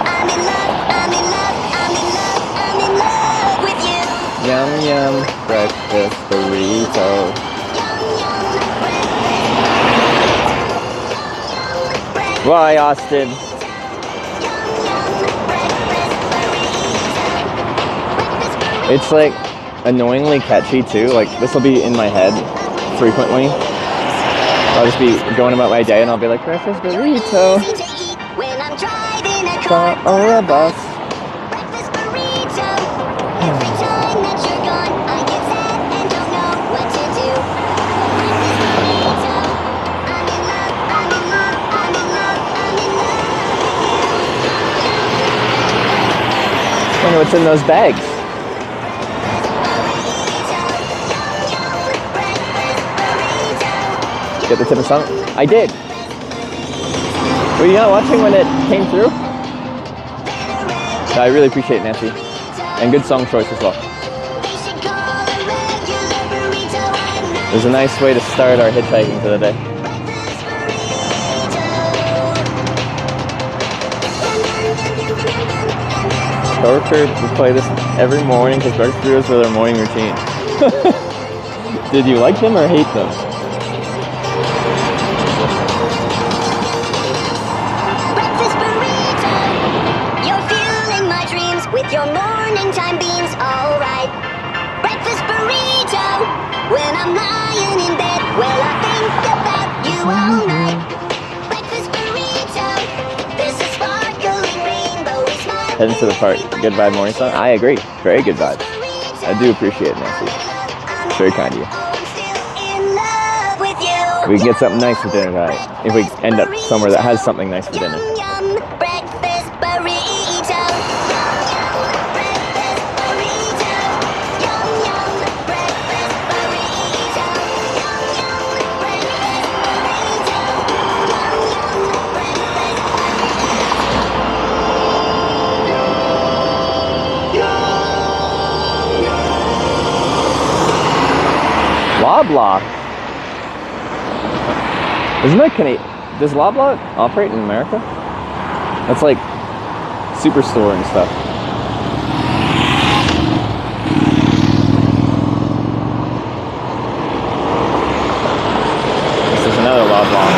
I'm in love, I'm in love, I'm in love, I'm in love with you. Yum yum, breakfast burrito. Yum yum, breakfast. Why, Austin? It's like annoyingly catchy too. Like this will be in my head frequently. I'll just be going about my day and I'll be like, breakfast burrito. When I'm driving a Car or a bus. breakfast burrito. Every time that you're gone, I get sad and don't know what to do. Breakfast burrito. I'm in love, I'm in love, I'm in love, I'm in love. I wonder what's in those bags. Get the tip of song? I did. Were you not watching when it came through? I really appreciate it, Nancy. And good song choice as well. It was a nice way to start our hitchhiking for the day. Coworker would play this every morning because breakfast burritos were their morning routine. Did you like them or hate them? With your morning time beans, alright. Breakfast burrito. When I'm lying in bed, well, I think about you all night. Breakfast Heading to the park. Good vibe morning song. I agree. Very good vibe. I do appreciate it, Nancy. Very kind of you. We can get something nice for dinner tonight. If we end up somewhere that has something nice for dinner. Breakfast burrito. Breakfast burrito. Yum yum. Breakfast burrito. Yum yum. Breakfast burrito. Yum yum. Breakfast Loblaw. Isn't that Canadian? Does Loblaw operate in America? That's like Superstore and stuff. This is another Loblaw.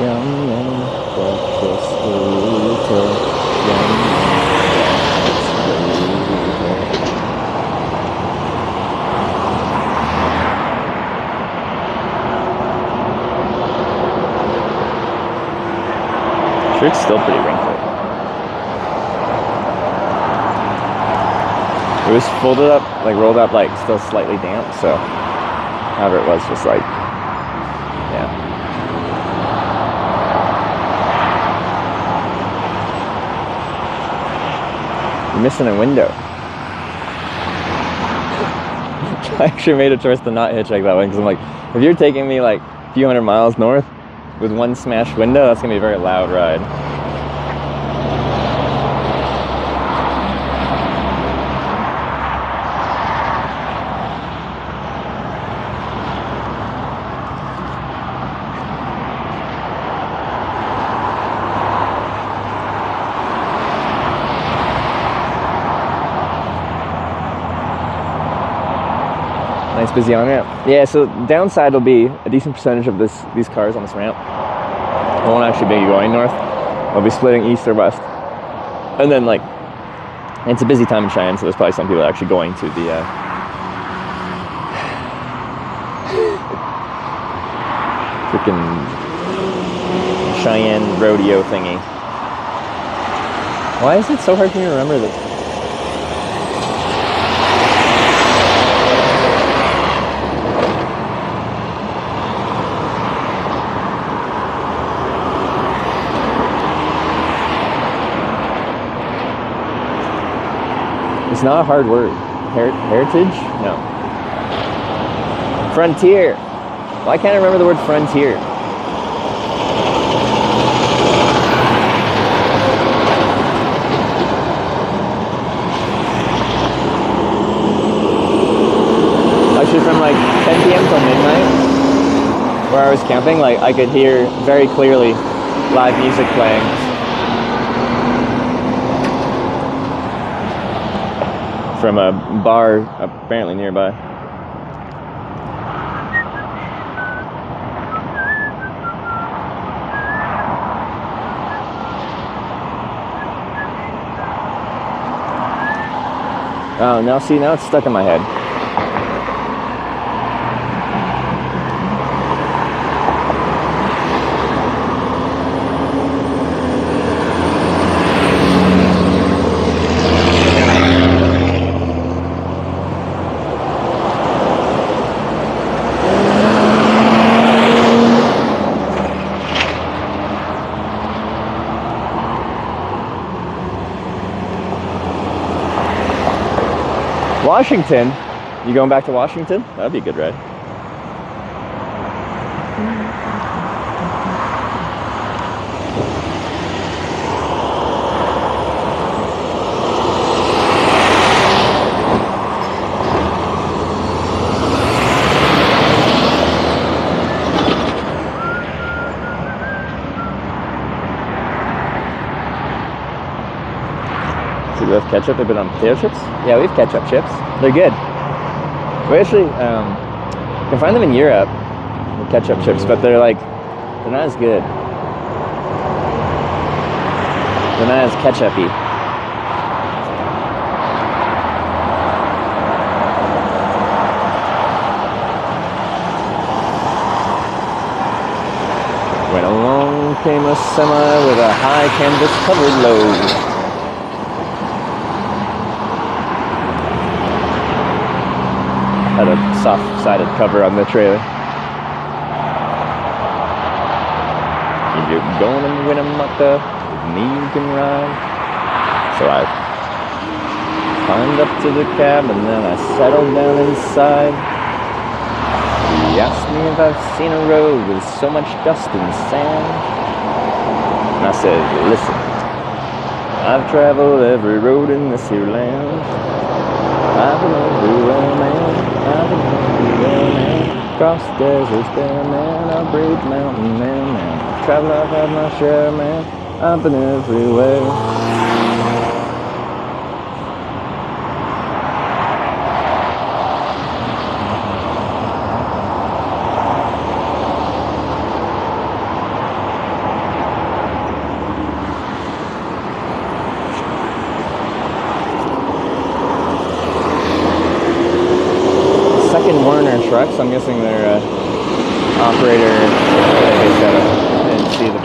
Yum yum, breakfast burrito. Yum yum, breakfast burrito. Shirt's still pretty wrinkly. It was folded up, like rolled up, like still slightly damp. So, however it was, just like, yeah. Missing a window. I actually made a choice to not hitchhike that way because I'm like, if you're taking me like a few hundred miles north with one smashed window, that's gonna be a very loud ride. Nice busy on ramp. Yeah, so downside will be a decent percentage of these cars on this ramp won't actually be going north. They'll be splitting east or west. And then like, it's a busy time in Cheyenne, so there's probably some people actually going to the freaking Cheyenne rodeo thingy. Why is it so hard for me to remember this? It's not a hard word. Heritage? No. Frontier. Why can't I remember the word frontier? Actually, from like 10 p.m. till midnight, where I was camping, like I could hear very clearly live music playing. From a bar apparently nearby. Oh, now see, now it's stuck in my head. Washington. You going back to Washington? That'd be a good ride. to go with ketchup a bit on potato chips? Yeah, we have ketchup chips. They're good. We actually can find them in Europe, the ketchup chips, but they're not as good. They're not as ketchup-y. When along came a semi with a high canvas covered load. Had a soft-sided cover on the trailer. If you're going to win a mucka, with me you can ride. So I climbed up to the cab and then I settled down inside. He asked me if I've seen a road with so much dust and sand. And I said, listen, I've traveled every road in this here land. I've been everywhere, man. I've been everywhere, man. Across deserts bare, man. I've braved mountain man, man. I've traveled, I've had my share, man. I've been everywhere. Trucks. I'm guessing their operator. I didn't see them.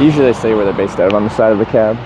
Usually they say where they're based out of on the side of the cab.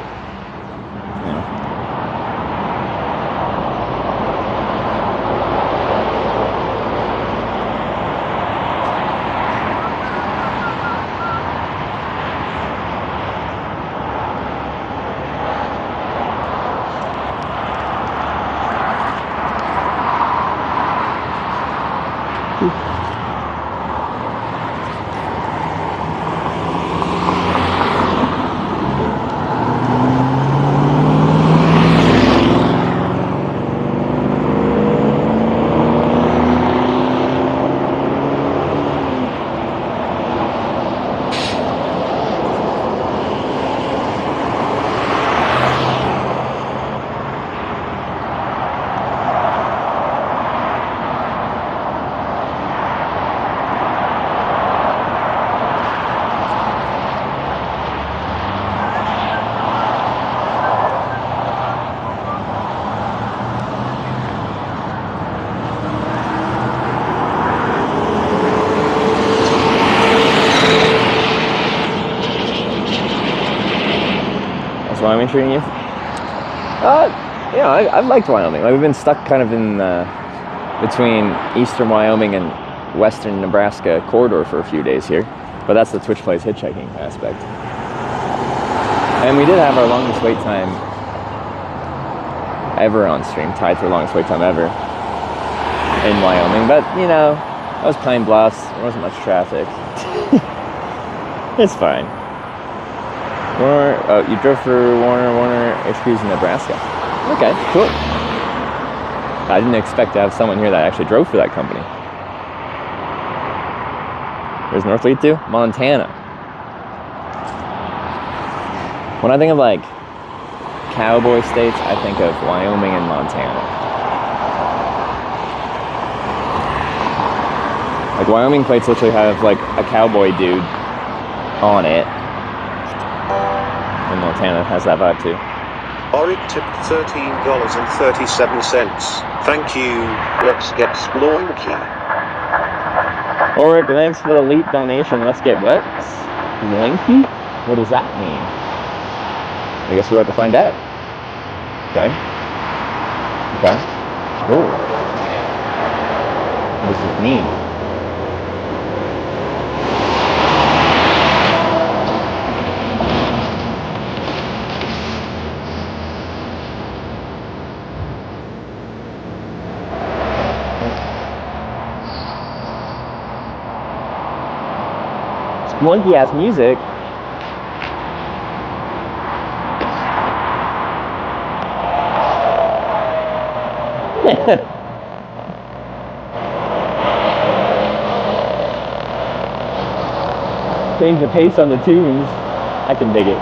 Wyoming treating you? Yeah, I've liked Wyoming. We've been stuck kind of in between eastern Wyoming and western Nebraska corridor for a few days here, but that's the Twitch Plays Hitchhiking aspect. And we did have our longest wait time ever on stream, tied for longest wait time ever in Wyoming, but you know, that was Pine Bluffs, there wasn't much traffic. It's fine. Oh, you drove for Warner HQs in Nebraska. Okay, cool. I didn't expect to have someone here that actually drove for that company. Where's North lead to? Montana. When I think of like cowboy states, I think of Wyoming and Montana. Like Wyoming plates literally have like a cowboy dude on it. And Montana has that vibe too. Oric tipped $13.37. Thank you. Let's get splonky. Oric, thanks for the elite donation. Let's get what? Splonky? What does that mean? I guess we'll have to find out. Okay. Okay. Cool. What does this mean? Monkey ass music. Change the pace on the tunes. I can dig it.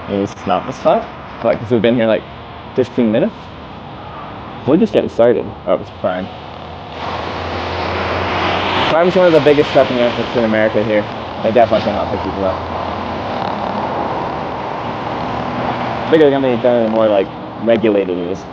It's not as hot. Like, because we've been here like 15 minutes. We're just getting started. Oh, it's prime. Prime's one of the biggest shopping outfits in America here. They definitely cannot pick people up. Bigger company, the more like regulated it is.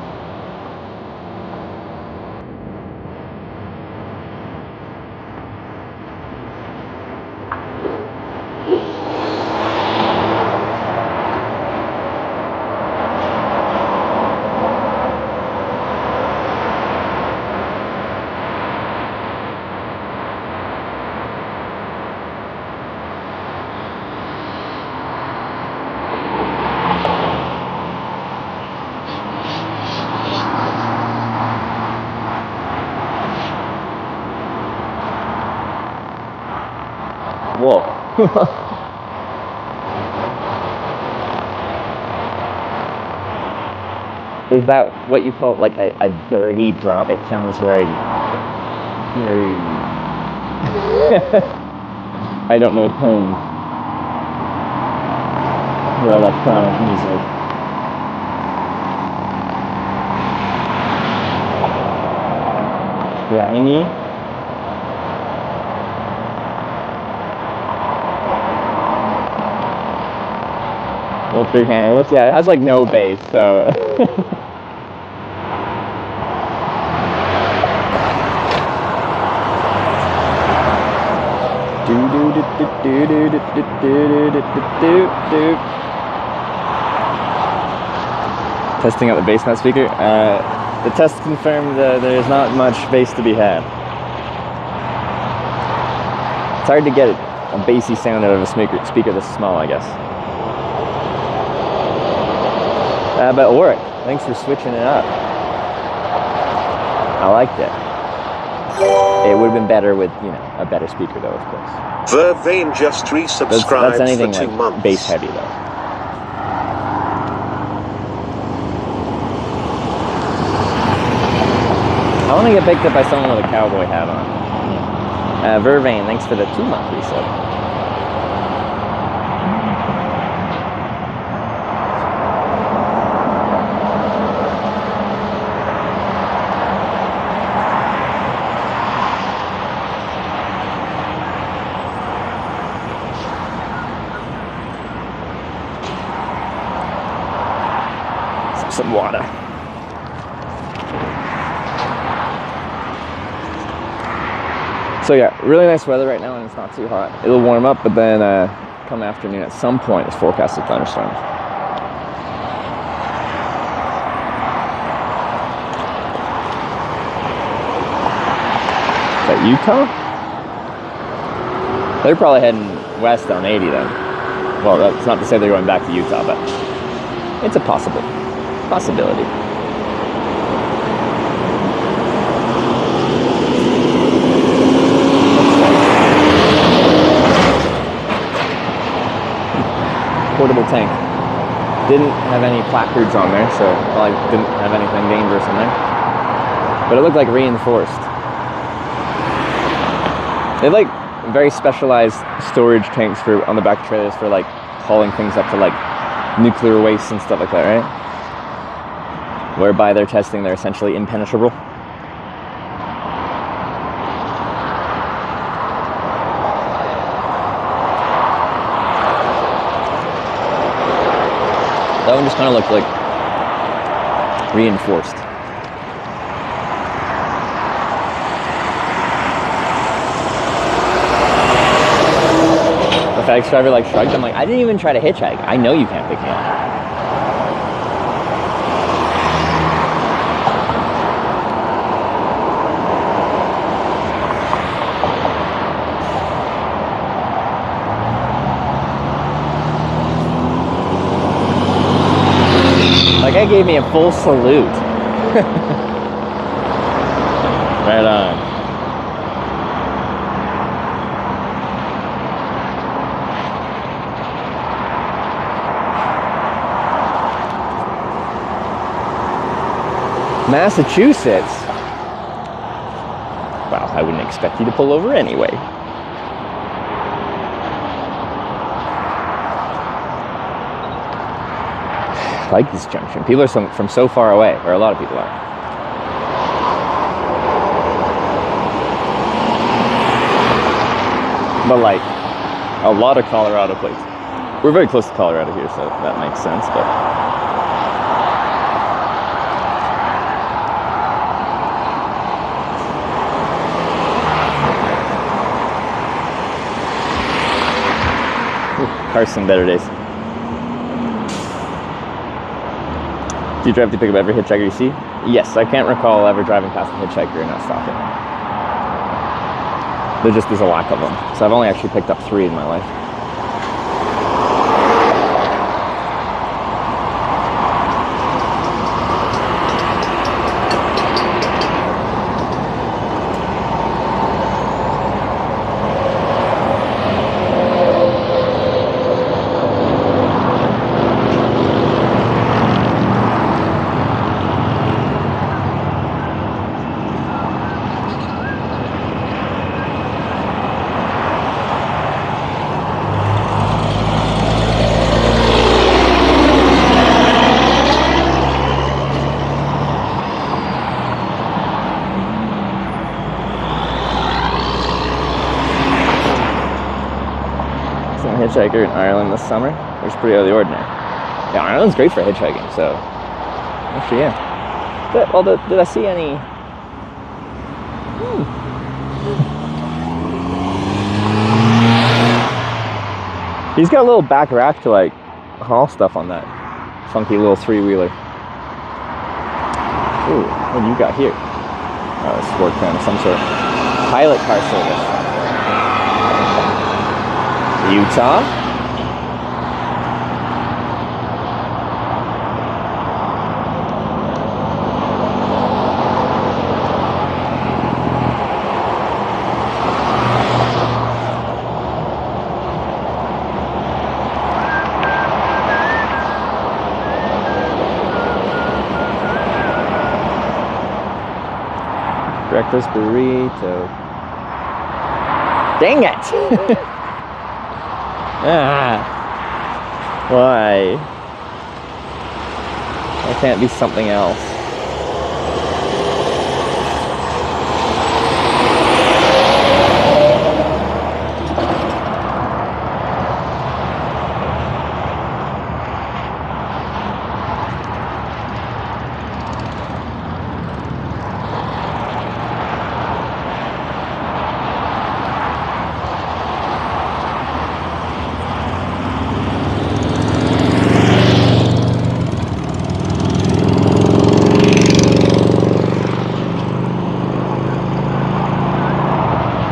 Whoa. Is that what you call like a dirty drop? It sounds very... I don't know tone for electronic music. Rainy? Well, yeah, it has like no bass, so. Testing out the bass on that speaker. The test confirmed there is not much bass to be had. It's hard to get a bassy sound out of a speaker this small, I guess. But it worked. Thanks for switching it up. I liked it. It would have been better with, you know, a better speaker though, of course. Vervain just resubscribed That's anything for 2 like months. bass heavy though. I want to get picked up by someone with a cowboy hat on. Vervain, thanks for the 2-month resub. Some water. So yeah, really nice weather right now and it's not too hot. It'll warm up, but then come afternoon at some point it's forecasted thunderstorms. Is that Utah? They're probably heading west on 80 then. Well, that's not to say they're going back to Utah, but it's a possibility. Portable tank. Didn't have any placards on there, so probably didn't have anything dangerous in there. But it looked like reinforced. They have like very specialized storage tanks for on the back of trailers for like hauling things up to like nuclear waste and stuff like that, right? Whereby they're testing they're essentially impenetrable. That one just kind of looked like reinforced. The FedEx driver like shrugged. I'm like, I didn't even try to hitchhike. I know you can't pick me up. Like, guy gave me a full salute. Right on. Massachusetts? Well, I wouldn't expect you to pull over anyway. like this junction. People are from so far away, or a lot of people are. But like a lot of Colorado plates. We're very close to Colorado here, so that makes sense. But cars some better days. Do you drive to pick up every hitchhiker you see? Yes, I can't recall ever driving past a hitchhiker and not stopping. There just is a lack of them. So I've only actually picked up 3 in my life. Hitchhiker in Ireland this summer, which is pretty out of the ordinary. Yeah, Ireland's great for hitchhiking, so actually, yeah. But, well, did I see any? He's got a little back rack to like haul stuff on that funky little 3-wheeler. Ooh, what do you got here? Oh, a sport van of some sort. Pilot car service. Utah. Breakfast burrito. Dang it! Why? Why can't it be something else?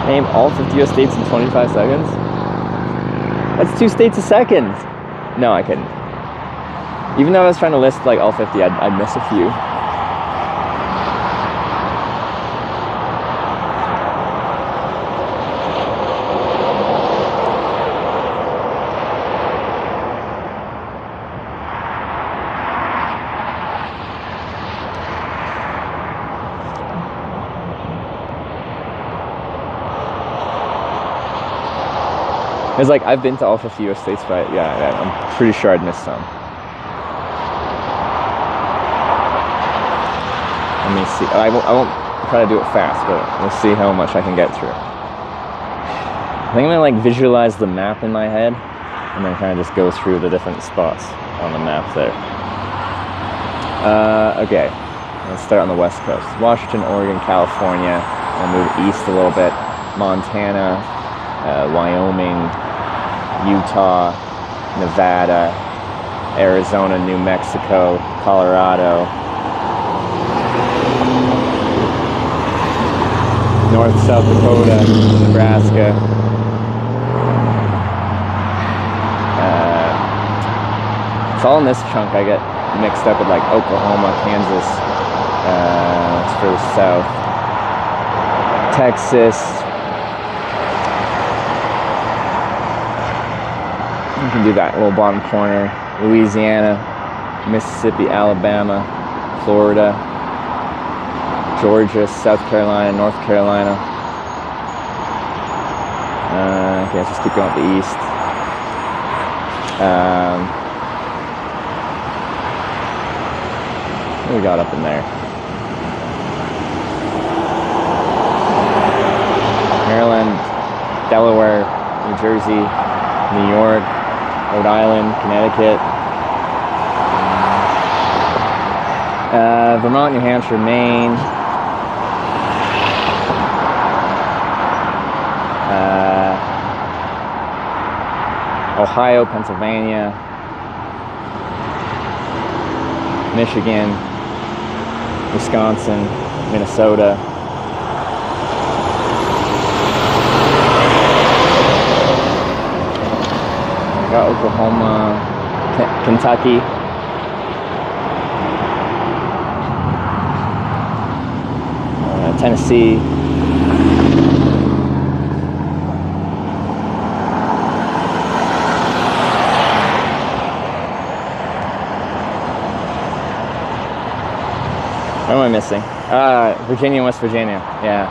Name all 50 US states in 25 seconds? That's 2 states a second! No, I couldn't. Even though I was trying to list like all 50, I'd miss a few. It's like, I've been to all 50 US states, but yeah, I'm pretty sure I'd miss some. Let me see. I won't try to do it fast, but we'll see how much I can get through. I think I'm gonna like visualize the map in my head, and then kind of just go through the different spots on the map there. Okay, let's start on the west coast. Washington, Oregon, California, and move east a little bit. Montana, Wyoming, Utah, Nevada, Arizona, New Mexico, Colorado, North South Dakota, Nebraska, it's all in this chunk. I get mixed up with like Oklahoma, Kansas, that's further south, Texas. You can do that little bottom corner. Louisiana, Mississippi, Alabama, Florida, Georgia, South Carolina, North Carolina. Okay, let's just keep going up the east. What we got up in there? Maryland, Delaware, New Jersey, New York, Rhode Island, Connecticut, Vermont, New Hampshire, Maine, Ohio, Pennsylvania, Michigan, Wisconsin, Minnesota. Got Oklahoma, Kentucky. Tennessee. What am I missing? Virginia and West Virginia. Yeah.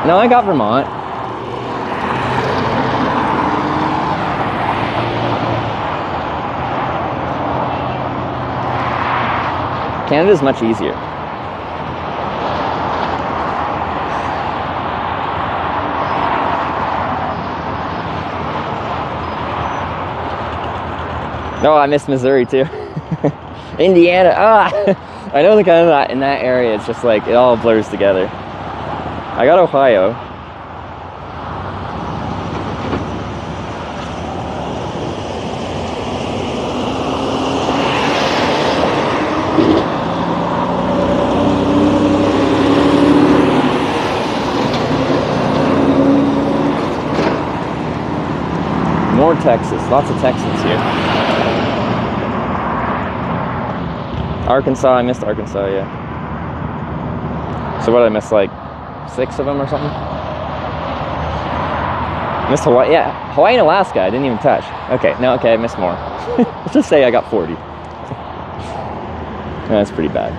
No, I got Vermont. Canada's much easier. No, I missed Missouri too. Indiana. I know the kind of that in that area. It's just like it all blurs together. I got Ohio. More Texas, lots of Texans here. Arkansas, I missed Arkansas, yeah. So what, I missed like 6 of them or something? Missed Hawaii, yeah, Hawaii and Alaska, I didn't even touch. Okay, no, okay, I missed more. Let's just say I got 40. That's pretty bad.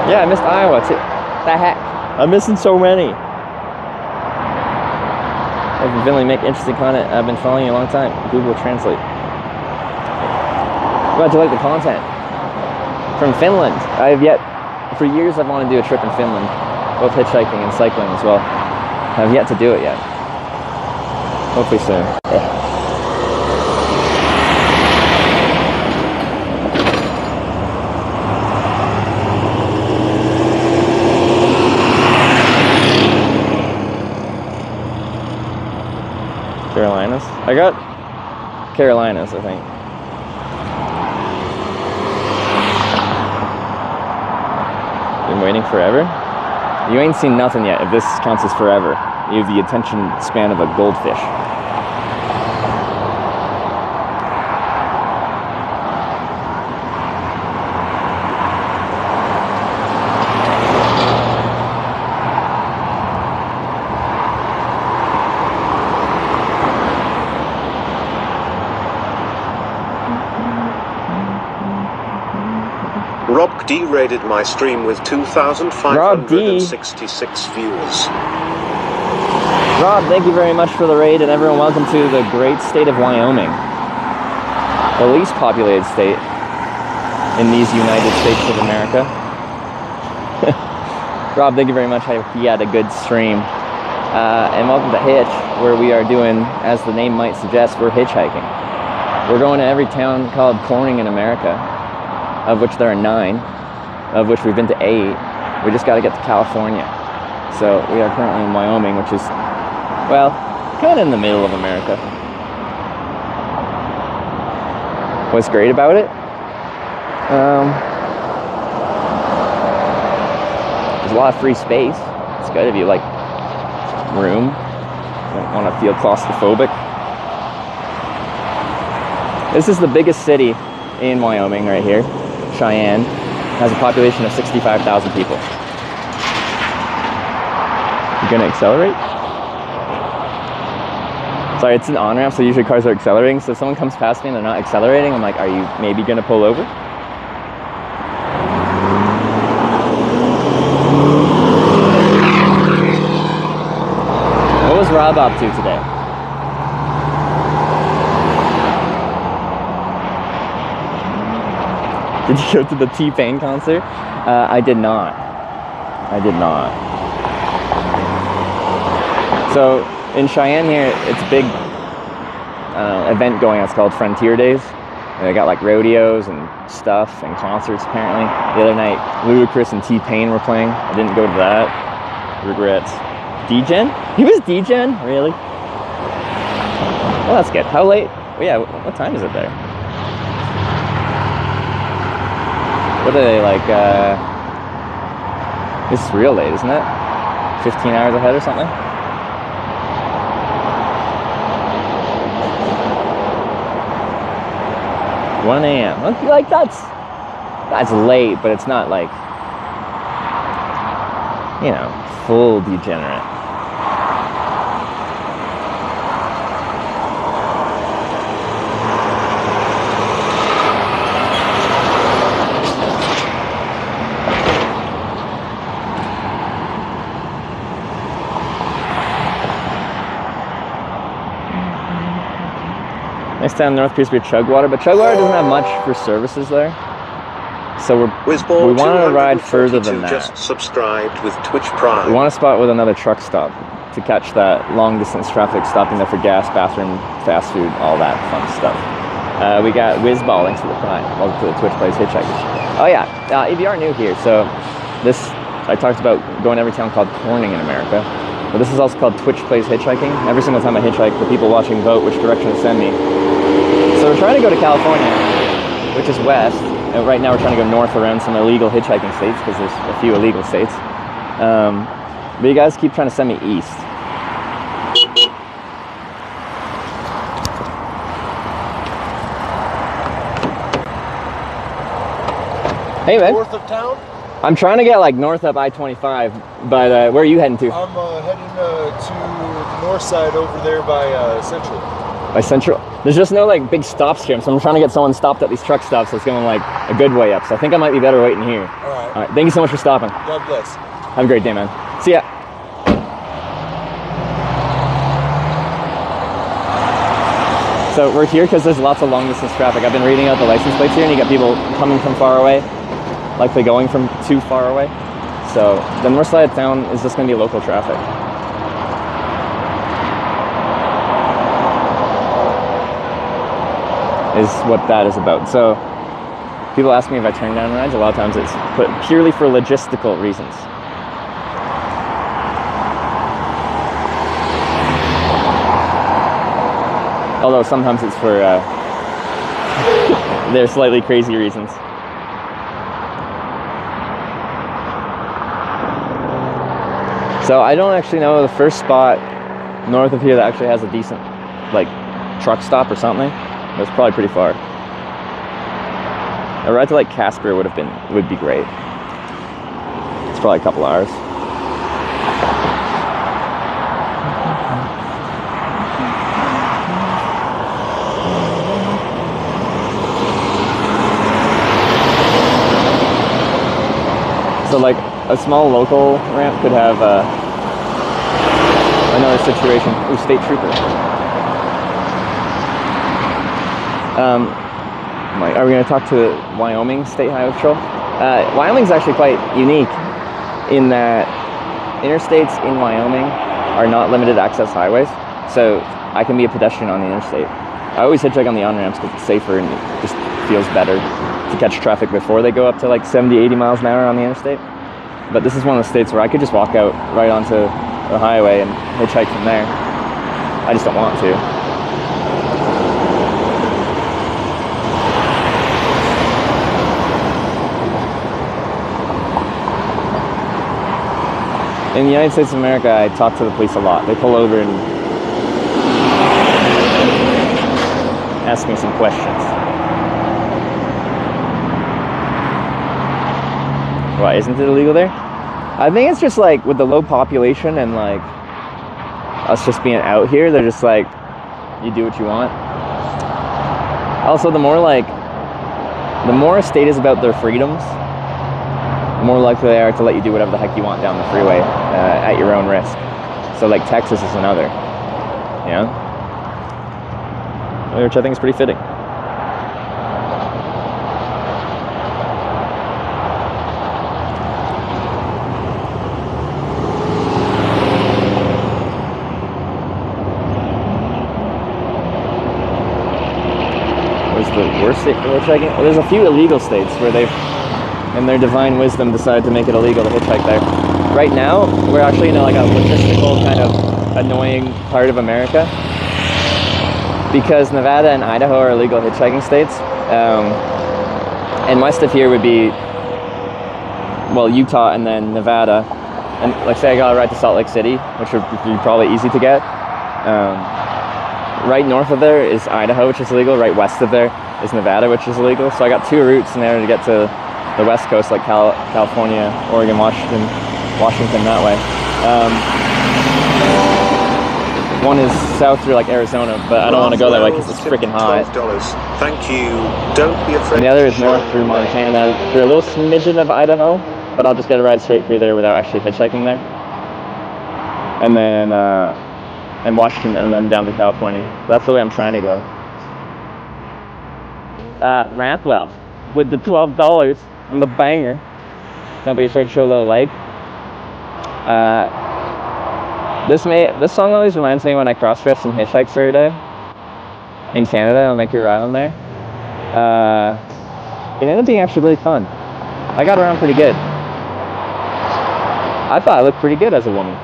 Yeah, I missed Iowa too. The heck? I'm missing so many. I've been really making interesting content. I've been following you a long time. Google Translate. Glad you like the content. From Finland. I have yet, for years I've wanted to do a trip in Finland. Both hitchhiking and cycling as well. I have yet to do it yet. Hopefully soon. Yeah. Carolinas? I got Carolinas, I think. Been waiting forever? You ain't seen nothing yet if this counts as forever. You have the attention span of a goldfish. Rob D rated my stream with 2,566 viewers. Rob, thank you very much for the raid, and everyone welcome to the great state of Wyoming. The least populated state in these United States of America. Rob, thank you very much. I hope you had a good stream. And welcome to Hitch, where we are doing, as the name might suggest, we're hitchhiking. We're going to every town called Corning in America, of which there are 9, of which we've been to 8. We just got to get to California. So we are currently in Wyoming, which is, well, kind of in the middle of America. What's great about it? There's a lot of free space. It's good if you like room, don't want to feel claustrophobic. This is the biggest city in Wyoming right here. Cheyenne has a population of 65,000 people. You gonna accelerate? Sorry, it's an on-ramp, so usually cars are accelerating. So if someone comes past me and they're not accelerating, I'm like, are you maybe gonna pull over? What was Bub up to today? Did you go to the T-Pain concert? I did not. I did not. So in Cheyenne here, it's a big event going on. It's called Frontier Days. They got like rodeos and stuff and concerts apparently. The other night, Ludacris and T-Pain were playing. I didn't go to that. Regrets. D-Gen? He was D-Gen? Really? Well, that's good. How late? Well, yeah, what time is it there? What are they, like, it's real late, isn't it? 15 hours ahead or something? $1 a.m. Like, that's late, but it's not like, you know, full degenerate. Next time north appears to be Chugwater, but Chugwater doesn't have much for services there. So we want to ride further than that. Just subscribed with Twitch Prime. We want to spot with another truck stop to catch that long distance traffic, stopping there for gas, bathroom, fast food, all that fun stuff. We got Whizball, thanks for the Prime. Welcome to the Twitch Plays Hitchhiking. Oh yeah, if you are new here, so I talked about going to every town called Corning in America. But this is also called Twitch Plays Hitchhiking. Every single time I hitchhike, the people watching vote which direction to send me. So we're trying to go to California, which is west. And right now we're trying to go north around some illegal hitchhiking states, because there's a few illegal states. But you guys keep trying to send me east. Hey man. North of town? I'm trying to get like north up I-25, but where are you heading to? I'm heading to the north side over there by Central. By Central? There's just no like big stops here, so I'm trying to get someone stopped at these truck stops, so it's going like a good way up. So I think I might be better waiting here. Alright. Alright, thank you so much for stopping. God bless. Have a great day, man. See ya. So we're here because there's lots of long distance traffic. I've been reading out the license plates here, and you got people coming from far away, likely going from too far away. So the north side of town is just going to be local traffic. Is what that is about. So people ask me if I turn down rides. A lot of times it's put purely for logistical reasons. Although sometimes it's for they're slightly crazy reasons. So I don't actually know the first spot north of here that actually has a decent like truck stop or something. It's probably pretty far. A ride to like Casper would be great. It's probably a couple hours. So like a small local ramp could have another situation. Ooh, state trooper. Are we going to talk to Wyoming State Highway Patrol? Wyoming's actually quite unique in that interstates in Wyoming are not limited access highways, so I can be a pedestrian on the interstate. I always hitchhike on the on-ramps because it's safer and it just feels better to catch traffic before they go up to like 70, 80 miles an hour on the interstate. But this is one of the states where I could just walk out right onto the highway and hitchhike from there. I just don't want to. In the United States of America, I talk to the police a lot. They pull over and ask me some questions. Why, isn't it illegal there? I think it's just like with the low population and like us just being out here, they're just like, you do what you want. Also, the more a state is about their freedoms, the more likely they are to let you do whatever the heck you want down the freeway at your own risk. So like Texas is another. Yeah. Which I think is pretty fitting. Where's the worst state for hitchhiking? Well, there's a few illegal states where they've, in their divine wisdom, decided to make it illegal to hitchhike there. Right now, we're actually in like a logistical kind of annoying part of America, because Nevada and Idaho are illegal hitchhiking states, and west of here would be, well, Utah and then Nevada, and like say I got a ride to Salt Lake City, which would be probably easy to get. Right north of there is Idaho, which is illegal. Right west of there is Nevada, which is illegal. So I got two routes in there to get to the west coast, like California, Oregon, Washington that way. One is south through like Arizona, but I don't want to go that way because it's freaking hot. $12. Thank you. Don't be afraid. And the other is north through Montana, through a little smidgen of Idaho, but I'll just get a ride straight through there without actually hitchhiking there. And then, and Washington, and then down to California. That's the way I'm trying to go. Rathwell, with the $12 on the banger. Don't be afraid to show a little leg. This song always reminds me when I cross-dress and hitchhike for a day in Canada. I'll make you ride on there. It ended up being actually really fun. I got around pretty good. I thought I looked pretty good as a woman.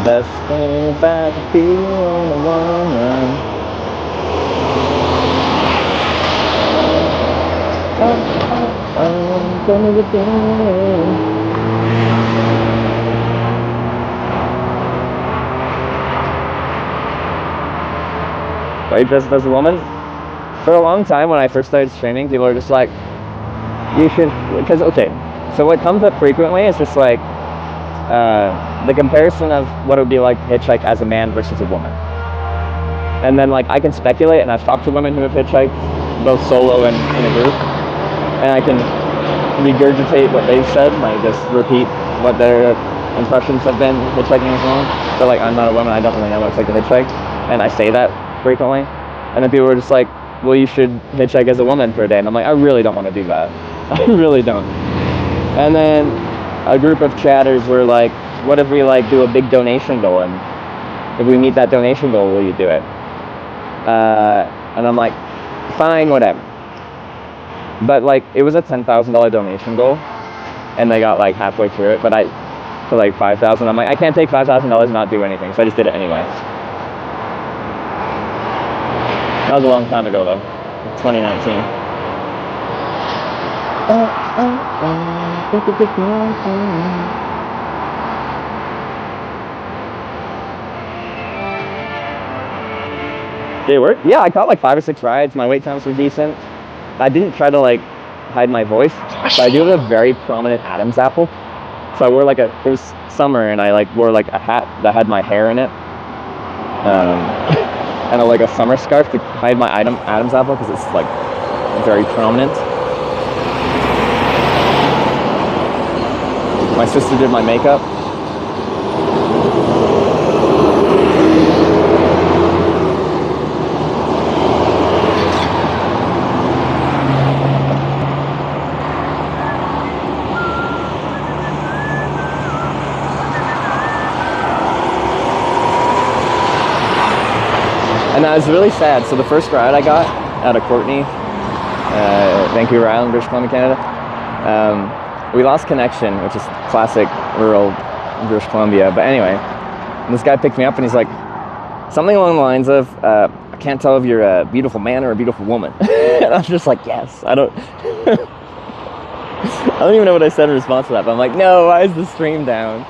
Best thing about being a woman. I'm gonna get down. Are you dressed as a woman? For a long time, when I first started streaming, people were just like, you should, because, okay, so what comes up frequently is just like, the comparison of what it would be like to hitchhike as a man versus a woman. And then like I can speculate, and I've talked to women who have hitchhiked both solo and in a group, and I can regurgitate what they've said, like just repeat what their impressions have been hitchhiking as well. So like, I'm not a woman, I don't really know what it's like to hitchhike, and I say that frequently. And then people were just like, well, you should hitchhike as a woman for a day. And I'm like, I really don't want to do that. I really don't. And then a group of chatters were like, what if we like do a big donation goal, and if we meet that donation goal, will you do it? And I'm like, fine, whatever. But like, it was a $10,000 donation goal, and they got like halfway through it, but for like $5,000, I'm like, I can't take $5,000 and not do anything, so I just did it anyway. That was a long time ago though, 2019. Did it work? Yeah, I caught like 5 or 6 rides. My wait times were decent. I didn't try to like hide my voice, but I do have a very prominent Adam's apple. So I wore like it was summer, and I like wore like a hat that had my hair in it, and like a summer scarf to hide my Adam's apple because it's like very prominent. My sister did my makeup. And I was really sad. So the first ride I got out of Courtney, Vancouver Island, British Columbia, Canada, we lost connection, which is classic rural British Columbia. But anyway, this guy picked me up and he's like, something along the lines of, I can't tell if you're a beautiful man or a beautiful woman. And I was just like, yes. I don't even know what I said in response to that, but I'm like, no, why is the stream down?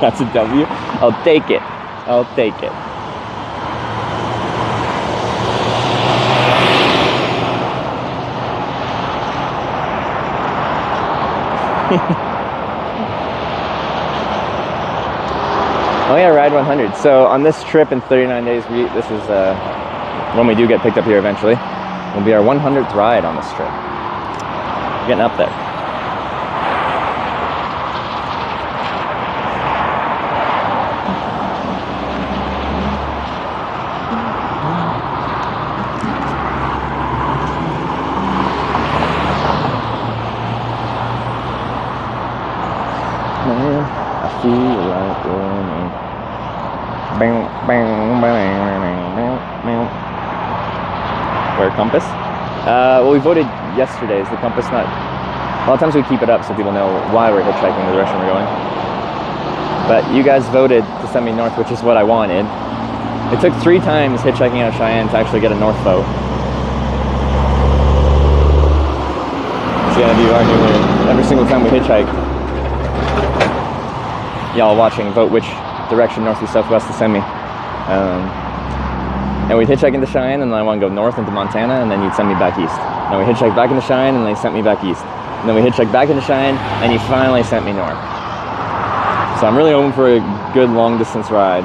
That's a W. I'll take it. I'll take it. Oh yeah, Ride 100. So on this trip in 39 days, this is when we do get picked up here eventually, will be our 100th ride on this trip. Getting up there. Man, I feel like running. Bang, bang, bang, bang, bang. Wear a compass? Well, we voted yesterday. Is the compass not? A lot of times we keep it up so people know why we're hitchhiking, the direction we're going. But you guys voted to send me north, which is what I wanted. It took 3 times hitchhiking out of Cheyenne to actually get a north vote. So yeah, you are new. Every single time we hitchhike, y'all watching vote which direction, north or southwest, to send me. And we'd hitchhike into Cheyenne, and then I want to go north into Montana, and then you'd send me back east. Then we hitchhike back into Cheyenne, and they sent me back east. And then we hitchhike back into Cheyenne, and you finally sent me north. So I'm really hoping for a good long distance ride.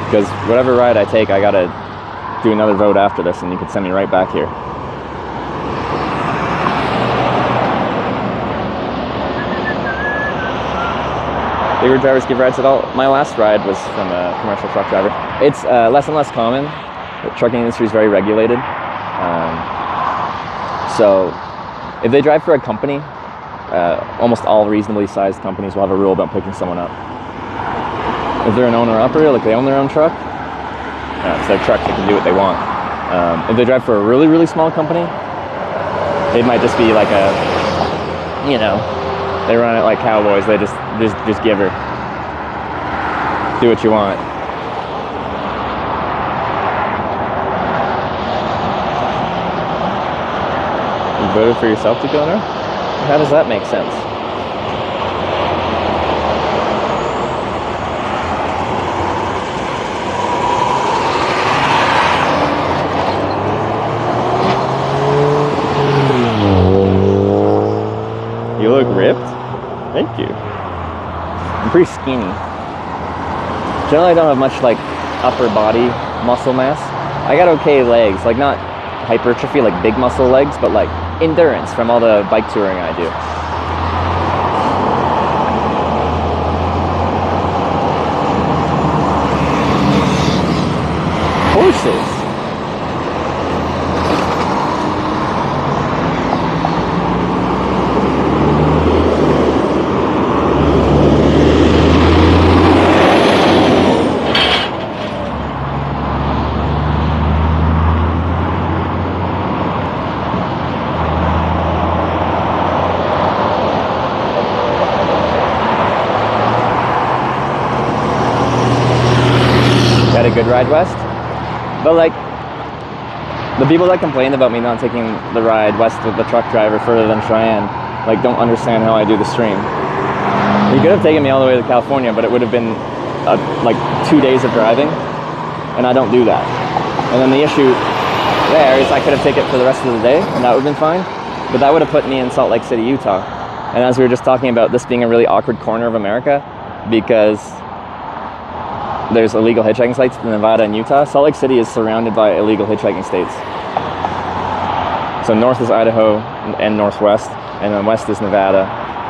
Because whatever ride I take, I gotta do another vote after this, and you could send me right back here. Bigger drivers give rides at all? My last ride was from a commercial truck driver. It's less and less common. The trucking industry is very regulated. So if they drive for a company, almost all reasonably sized companies will have a rule about picking someone up. If they're an owner-operator, like they own their own truck, it's their truck, they can do what they want. If they drive for a really, really small company, it might just be like a, you know, they run it like cowboys. They just give her. Do what you want. You voted for yourself to go north? How does that make sense? You look ripped. Thank you. I'm pretty skinny. Generally I don't have much like upper body muscle mass. I got okay legs, like not hypertrophy, like big muscle legs, but like endurance from all the bike touring I do. Horses. Had a good ride west, but like the people that complain about me not taking the ride west with the truck driver further than Cheyenne, like don't understand how I do the stream. You could have taken me all the way to California, but it would have been like 2 days of driving, and I don't do that. And then the issue there is I could have taken it for the rest of the day, and that would have been fine, but that would have put me in Salt Lake City, Utah. And as we were just talking about this being a really awkward corner of America, because there's illegal hitchhiking sites in Nevada and Utah. Salt Lake City is surrounded by illegal hitchhiking states. So north is Idaho and northwest, and then west is Nevada.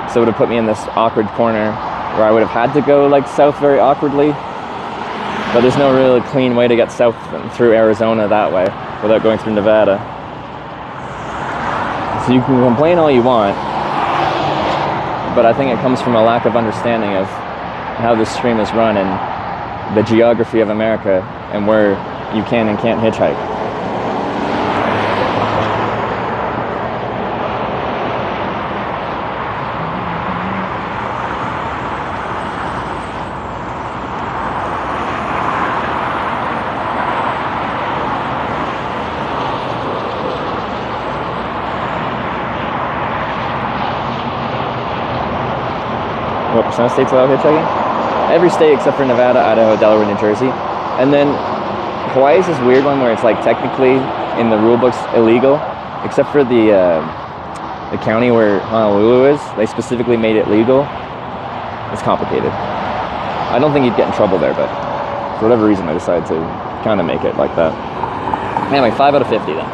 So it would have put me in this awkward corner where I would have had to go like south very awkwardly. But there's no really clean way to get south through Arizona that way without going through Nevada. So you can complain all you want, but I think it comes from a lack of understanding of how this stream is run and the geography of America and where you can and can't hitchhike. What percent of states allow hitchhiking? Every state except for Nevada, Idaho, Delaware, New Jersey. And then Hawaii is this weird one where it's like technically in the rule books illegal, except for the county where Honolulu is. They specifically made it legal. it's complicated. I don't think he'd get in trouble there, but for whatever reason, I decided to kind of make it like that. Anyway, 5 out of 50 then.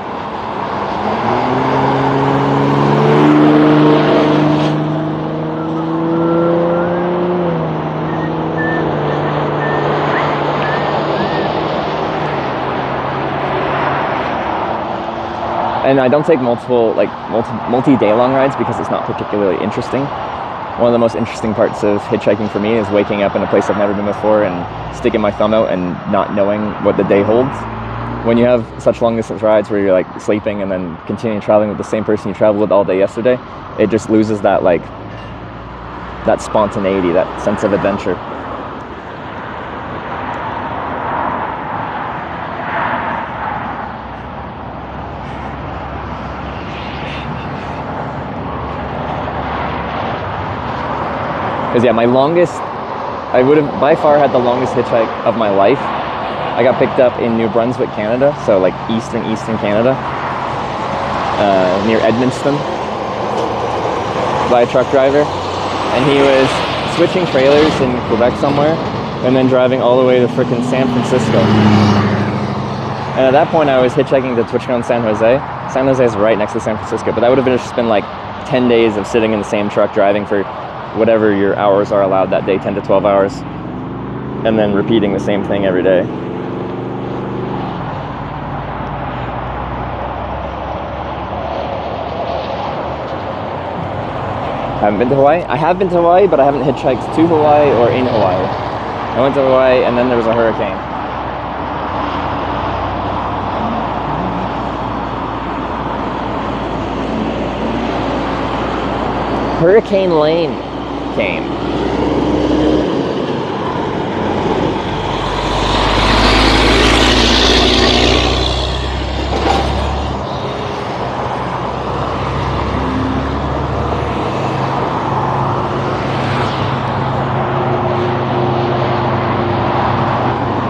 And I don't take multi-day long rides because it's not particularly interesting. One of the most interesting parts of hitchhiking for me is waking up in a place I've never been before and sticking my thumb out and not knowing what the day holds. When you have such long distance rides where you're like sleeping and then continuing traveling with the same person you traveled with all day yesterday, it just loses that that spontaneity, that sense of adventure. Because yeah, I would have by far had the longest hitchhike of my life. I got picked up in New Brunswick, Canada, so like eastern Canada, near Edmundston, by a truck driver. And he was switching trailers in Quebec somewhere, and then driving all the way to frickin' San Francisco. And at that point I was hitchhiking to Twitchcon, San Jose. San Jose is right next to San Francisco, but that would have just been like 10 days of sitting in the same truck driving for whatever your hours are allowed that day, 10 to 12 hours, and then repeating the same thing every day. I haven't been to Hawaii. I have been to Hawaii, but I haven't hitchhiked to Hawaii or in Hawaii. I went to Hawaii and then there was a hurricane. Hurricane Lane came.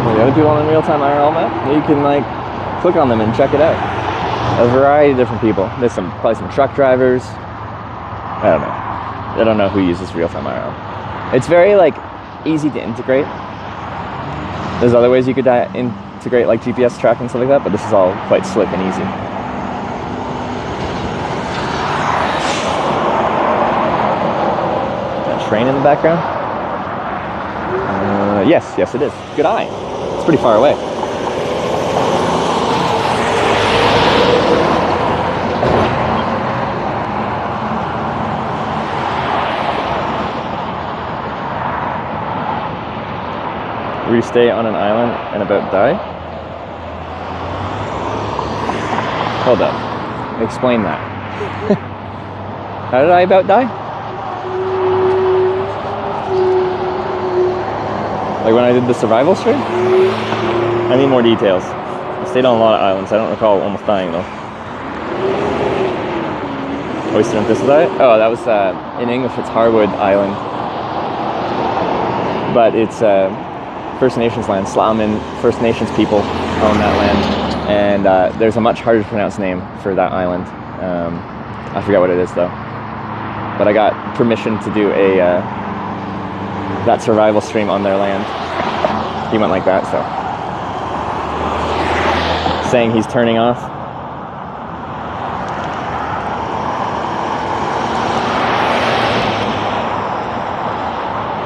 The other people on the real-time IRL map, you can like click on them and check it out. A variety of different people. There's probably some truck drivers. I don't know. I don't know who uses real-time IRL. It's very like easy to integrate. There's other ways you could integrate like GPS tracking and stuff like that, but this is all quite slick and easy. That train in the background? Yes, it is. Good eye. It's pretty far away. We stay on an island and about die? Hold up. Explain that. How did I about die? Like when I did the survival stream? I need more details. I stayed on a lot of islands. I don't recall almost dying though. Oyster and Thistle diet? Oh, that was, in English it's Harwood Island. But it's, First Nations land. Slamin First Nations people own that land, and there's a much harder to pronounce name for that island. I forget what it is though, but I got permission to do that survival stream on their land. He went like that, so saying he's turning off.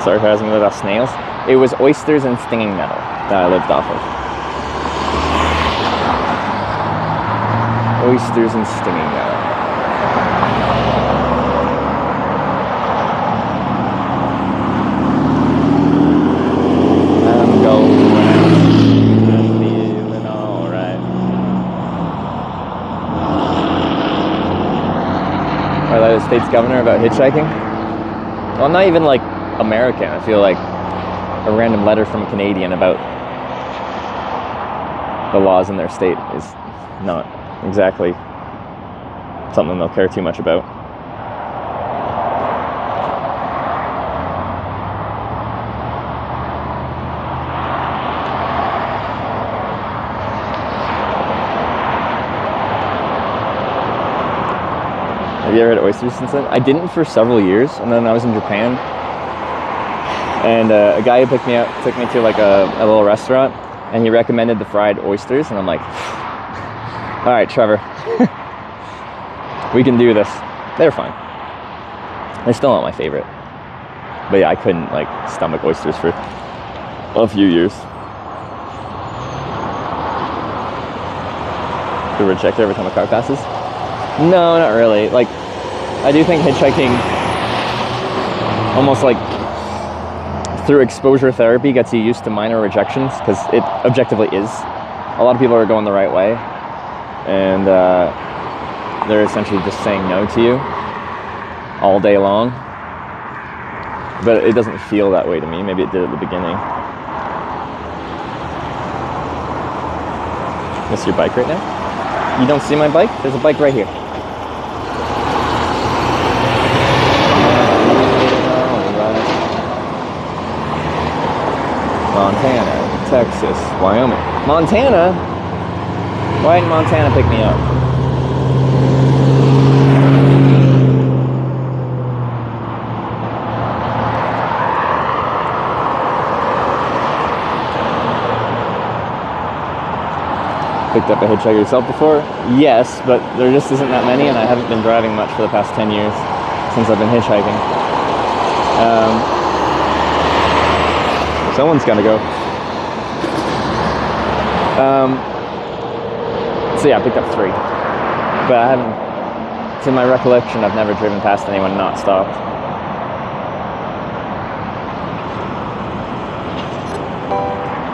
Sarcasm about snails. It was oysters and stinging nettle that I lived off of. Oysters and stinging nettle. I'm going out. I'm feeling alright. Or that state's governor about hitchhiking? Well, not even like American. I feel like a random letter from a Canadian about the laws in their state is not exactly something they'll care too much about. Have you ever had oysters since then? I didn't for several years, and then I was in Japan And a guy who picked me up took me to like a little restaurant, and he recommended the fried oysters, and I'm like, all right, Trevor, we can do this. They're fine. They're still not my favorite. But yeah, I couldn't like stomach oysters for a few years. The rejector every time a car passes? No, not really. Like, I do think hitchhiking almost like through exposure therapy gets you used to minor rejections, because it objectively is. A lot of people are going the right way, and they're essentially just saying no to you all day long. But it doesn't feel that way to me. Maybe it did at the beginning. Miss your bike right now? You don't see my bike? There's a bike right here. Montana, Texas, Wyoming. Montana? Why didn't Montana pick me up? Picked up a hitchhiker yourself before? Yes, but there just isn't that many, and I haven't been driving much for the past 10 years since I've been hitchhiking. Someone's got to go. So yeah, I picked up 3. But I haven't, to my recollection, I've never driven past anyone and not stopped.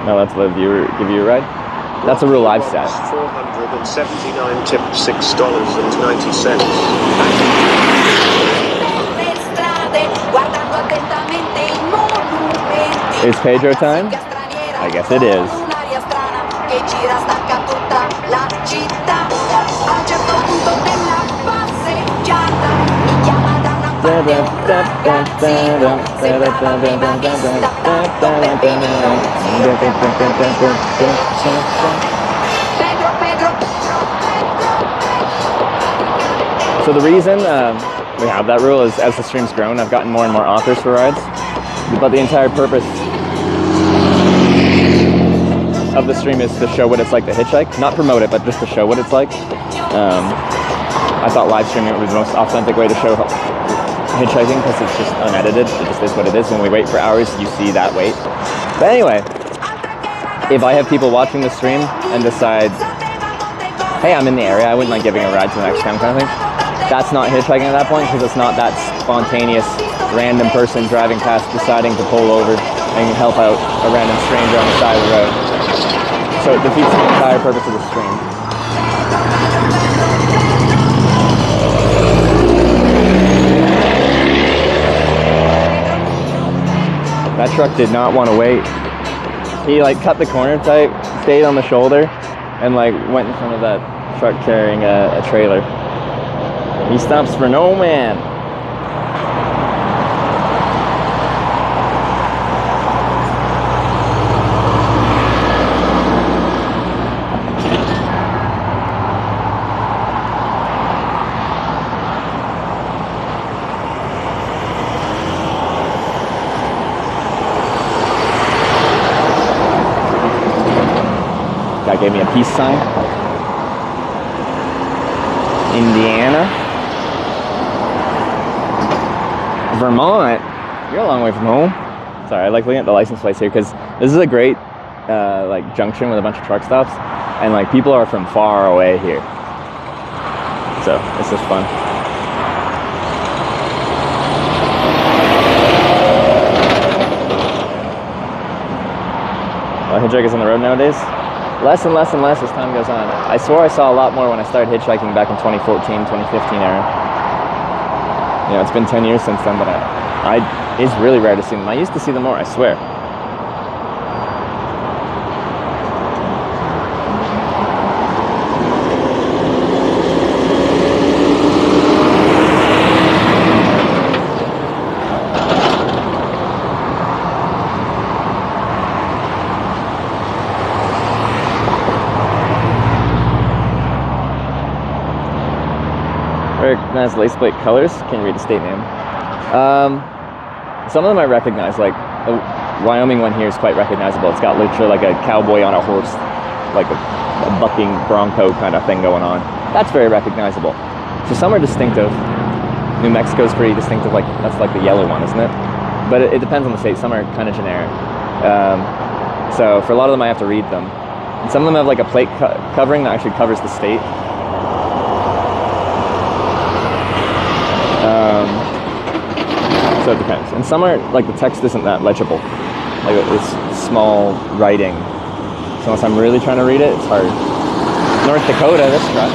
No, that's the viewer give you a ride. That's a real live set. 479 tip $6.90. It's Pedro time? I guess it is. So the reason we have that rule is, as the stream's grown, I've gotten more and more offers for rides. But the entire purpose of the stream is to show what it's like to hitchhike. Not promote it, but just to show what it's like. I thought live streaming would be the most authentic way to show hitchhiking, because it's just unedited. It just is what it is. When we wait for hours, you see that wait. But anyway, if I have people watching the stream and decide, hey, I'm in the area, I wouldn't mind giving a ride to the next town, kind of thing. That's not hitchhiking at that point, because it's not that spontaneous random person driving past deciding to pull over and help out a random stranger on the side of the road. So it defeats the entire purpose of the stream. That truck did not want to wait. He like cut the corner tight, stayed on the shoulder, and like went in front of that truck carrying a trailer. He stops for no man. Guy gave me a peace sign. Indiana. Vermont. You're a long way from home. Sorry, I like looking at the license plates here, because this is a great like junction with a bunch of truck stops, and like people are from far away here. So it's just fun. Hitchhikers on the road nowadays? Less and less and less as time goes on. I swore I saw a lot more when I started hitchhiking back in 2014, 2015 era. You know, it's been 10 years since then, but it's really rare to see them. I used to see them more, I swear. Recognize license plate colors. Can you read the state name? Some of them I recognize, like the Wyoming one here is quite recognizable. It's got literally like a cowboy on a horse, like a bucking bronco kind of thing going on. That's very recognizable. So some are distinctive. New Mexico's pretty distinctive, like that's like the yellow one, isn't it? But it depends on the state. Some are kind of generic. So for a lot of them I have to read them. And some of them have like a plate covering that actually covers the state. So it depends. And some are, like the text isn't that legible. Like it's small writing. So unless I'm really trying to read it, it's hard. North Dakota, this truck.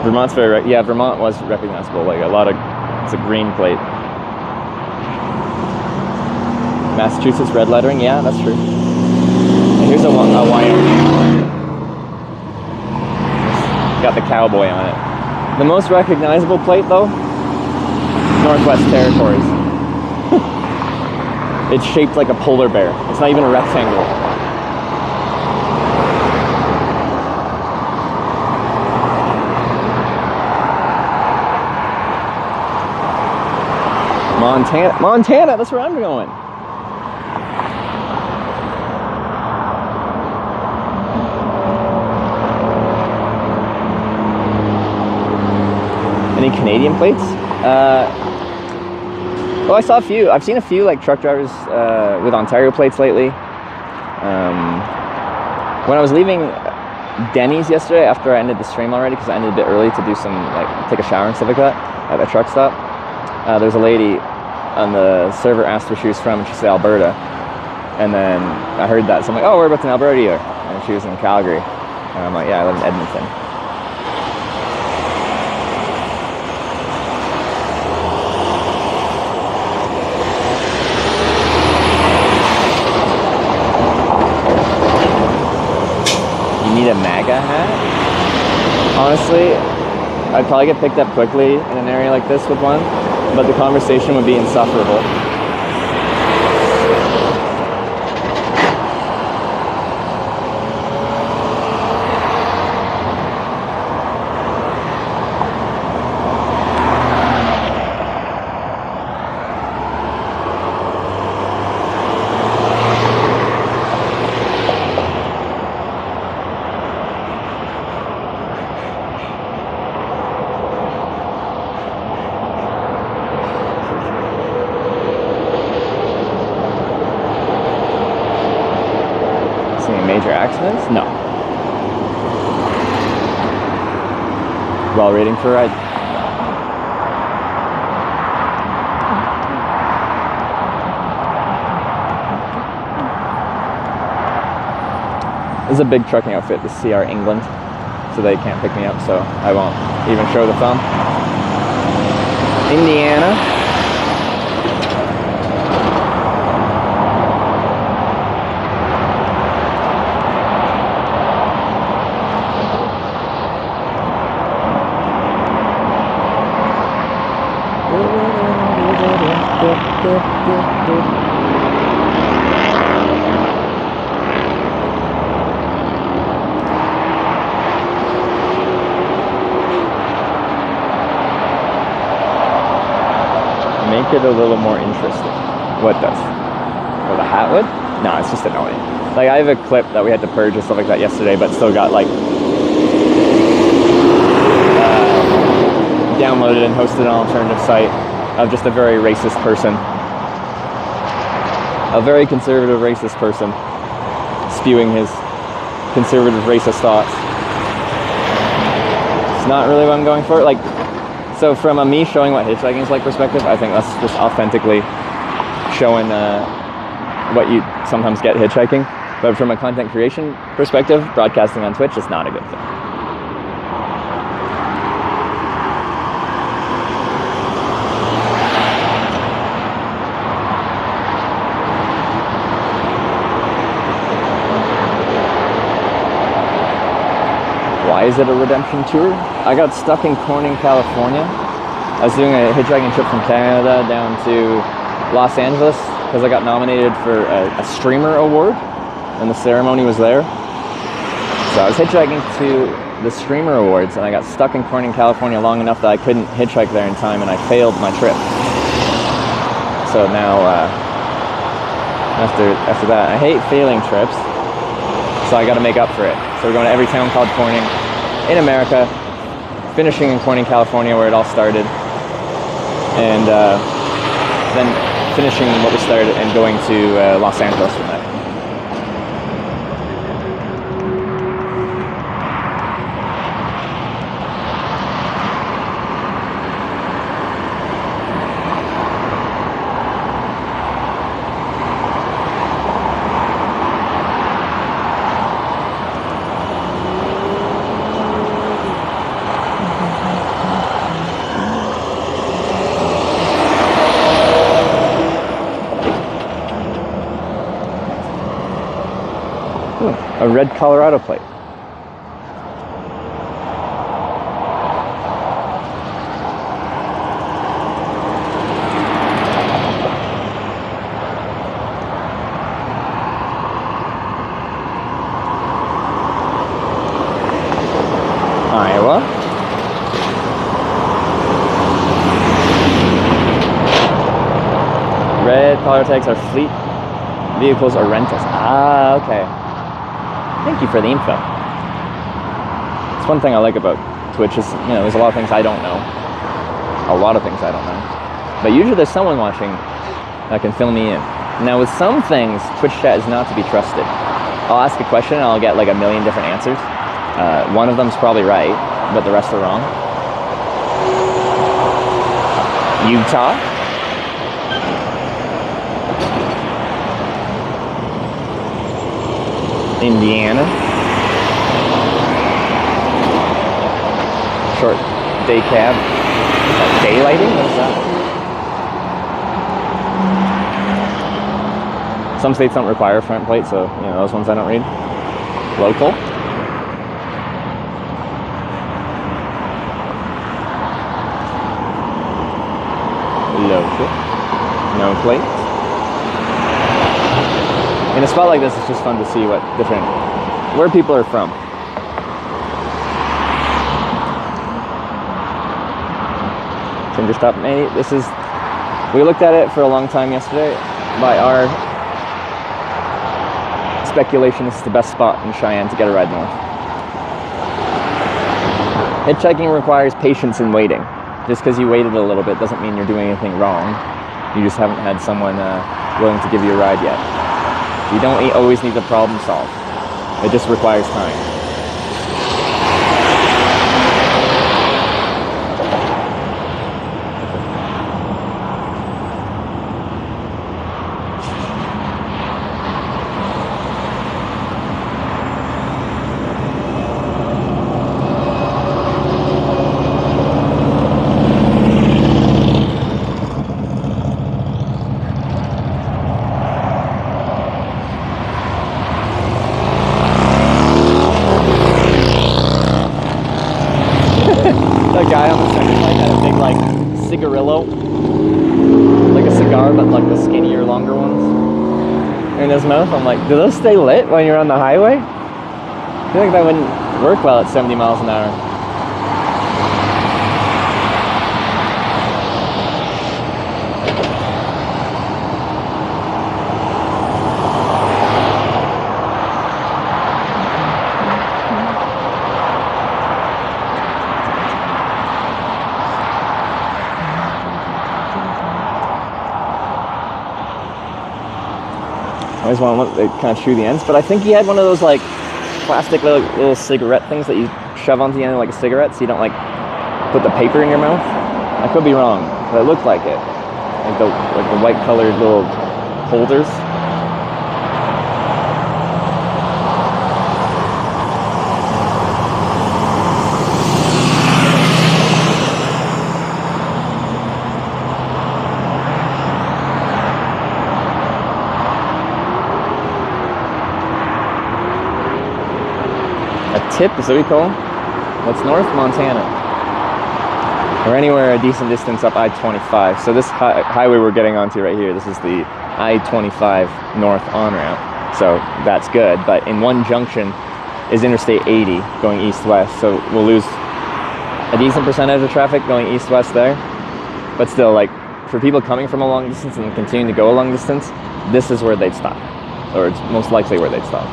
Vermont's very, yeah, Vermont was recognizable. Like a lot of, it's a green plate. Massachusetts red lettering, yeah, that's true. And here's a Wyoming. Got the cowboy on it. The most recognizable plate though, Northwest Territories. It's shaped like a polar bear. It's not even a rectangle. Montana, that's where I'm going. Any Canadian plates? Well, I saw a few. I've seen a few like truck drivers with Ontario plates lately. When I was leaving Denny's yesterday, after I ended the stream already, because I ended a bit early to do some, like, take a shower and stuff like that at a truck stop, there's a lady on the server asked where she was from, and she said Alberta. And then I heard that, so I'm like, oh, whereabouts in Alberta are you? And she was in Calgary. And I'm like, yeah, I live in Edmonton. Need a MAGA hat? Honestly, I'd probably get picked up quickly in an area like this with one, but the conversation would be insufferable. Major accidents? No. While waiting for a ride. This is a big trucking outfit, the CR England, so they can't pick me up, so I won't even show the thumb. Indiana. Make it a little more interesting. What does? Oh, the hat would? No, it's just annoying. Like, I have a clip that we had to purge and stuff like that yesterday, but still got, like, downloaded and hosted on an alternative site of just a very racist person. A very conservative racist person spewing his conservative racist thoughts. It's not really what I'm going for. Like, so from a me showing what hitchhiking is like perspective, I think that's just authentically showing what you sometimes get hitchhiking. But from a content creation perspective, broadcasting on Twitch is not a good thing. Why is it a redemption tour? I got stuck in Corning, California. I was doing a hitchhiking trip from Canada down to Los Angeles because I got nominated for a streamer award and the ceremony was there. So I was hitchhiking to the streamer awards, and I got stuck in Corning, California long enough that I couldn't hitchhike there in time, and I failed my trip. So now, after that, I hate failing trips, so I got to make up for it. So we're going to every town called Corning in America, finishing in Corning, California, where it all started, and then finishing what we started and going to Los Angeles from there. A red Colorado plate. Iowa. Red Colorado tags are fleet vehicles or rentals. Ah, okay. Thank you for the info. It's one thing I like about Twitch is, you know, there's a lot of things I don't know. A lot of things I don't know. But usually there's someone watching that can fill me in. Now with some things, Twitch chat is not to be trusted. I'll ask a question and I'll get like a million different answers. One of them's probably right, but the rest are wrong. Utah. Indiana. Short day cab. Is that daylighting? What is that? Some states don't require a front plate, so you know those ones I don't read. Local. Local. No plate. In a spot like this, it's just fun to see where people are from. Tinder stop, mate. We looked at it for a long time yesterday. By our speculation, this is the best spot in Cheyenne to get a ride north. Hitchhiking requires patience and waiting. Just because you waited a little bit doesn't mean you're doing anything wrong. You just haven't had someone willing to give you a ride yet. You don't always need to problem solve. It just requires time. Guy on the second flight had a big like cigarillo, like a cigar but like the skinnier longer ones in his mouth. I'm like, do those stay lit when you're on the highway? I feel like that wouldn't work well at 70 miles an hour. I always want to look, they kind of chew the ends, but I think he had one of those like plastic little cigarette things that you shove onto the end of like a cigarette so you don't like put the paper in your mouth. I could be wrong, but it looked like it. Like the white colored little holders. Tip, is that what we call them? What's north? Montana. Or anywhere a decent distance up I-25. So this highway we're getting onto right here, this is the I-25 north on-ramp. So that's good, but in one junction, is Interstate 80 going east-west. So we'll lose a decent percentage of traffic going east-west there. But still, like, for people coming from a long distance and continuing to go a long distance, this is where they'd stop. Or it's most likely where they'd stop.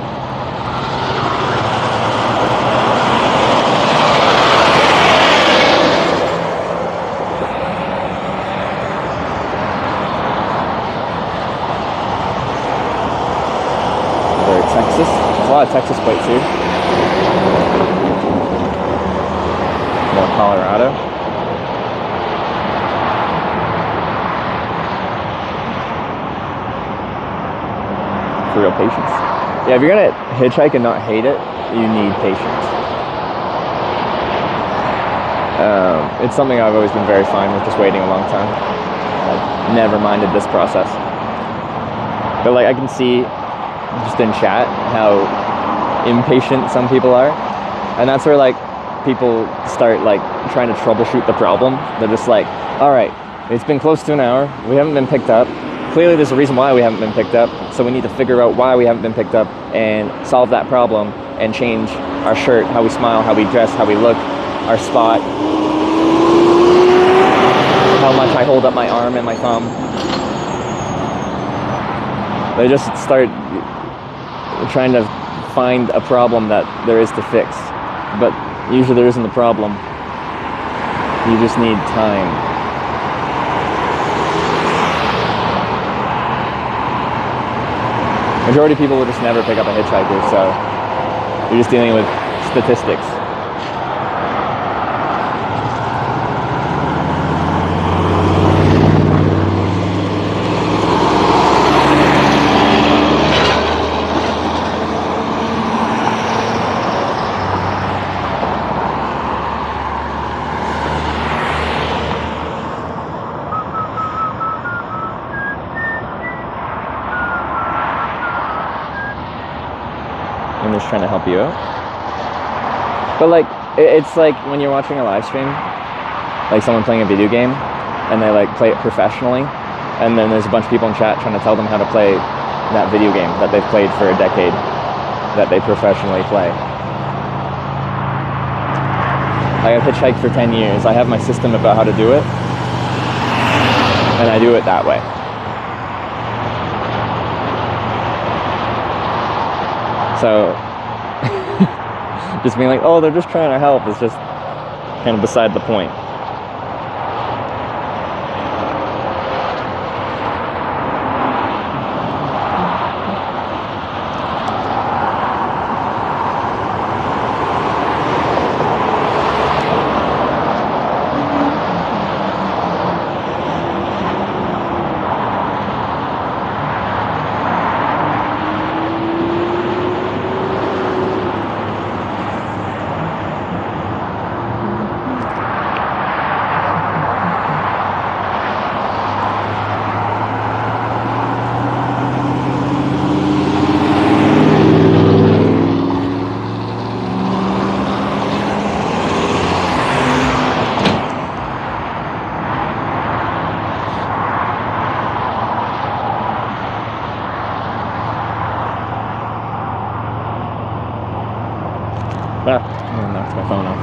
Texas. There's a lot of Texas plates here. More Colorado. For real patience. Yeah, if you're gonna hitchhike and not hate it, you need patience. It's something I've always been very fine with, just waiting a long time. I've never minded this process. But like, I can see just in chat how impatient some people are, and that's where like people start like trying to troubleshoot the problem. They're just like, all right, it's been close to an hour, we haven't been picked up, clearly there's a reason why we haven't been picked up, so we need to figure out why we haven't been picked up and solve that problem and change our shirt, how we smile, how we dress, how we look, our spot, how much I hold up my arm and my thumb. They just start trying to find a problem that there is to fix, but usually there isn't a problem. You just need time. Majority of people will just never pick up a hitchhiker, so you're just dealing with statistics. I'm just trying to help you out. But like, it's like when you're watching a live stream, like someone playing a video game, and they like play it professionally, and then there's a bunch of people in chat trying to tell them how to play that video game that they've played for a decade, that they professionally play. I have hitchhiked for 10 years. I have my system about how to do it, and I do it that way. So, just being like, oh, they're just trying to help is just kind of beside the point. Ah, I knocked my phone off.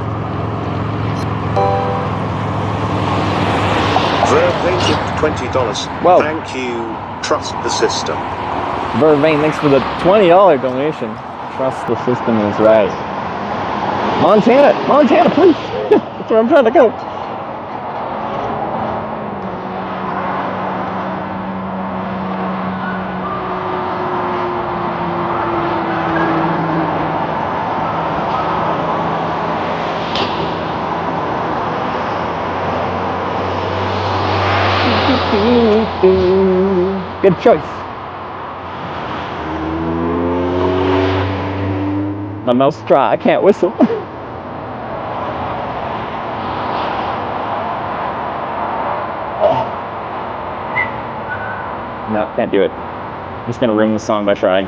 Vervain tipped $20. Whoa. Thank you. Trust the system. Vervain, thanks for the $20 donation. Trust the system is right. Montana, please. That's where I'm trying to go. Good choice. My mouth's dry, I can't whistle. No, can't do it. I'm just gonna ruin the song by trying.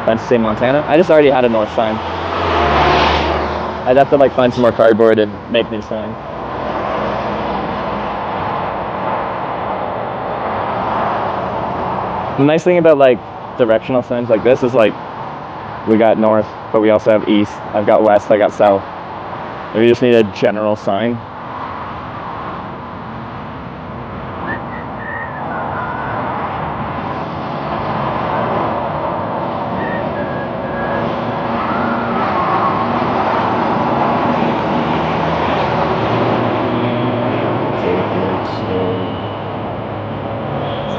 Let's say Montana. I just already had a north sign. I'd have to like find some more cardboard and make new sign. The nice thing about like directional signs like this is like, we got north, but we also have east. I've got west, I got south. We just need a general sign.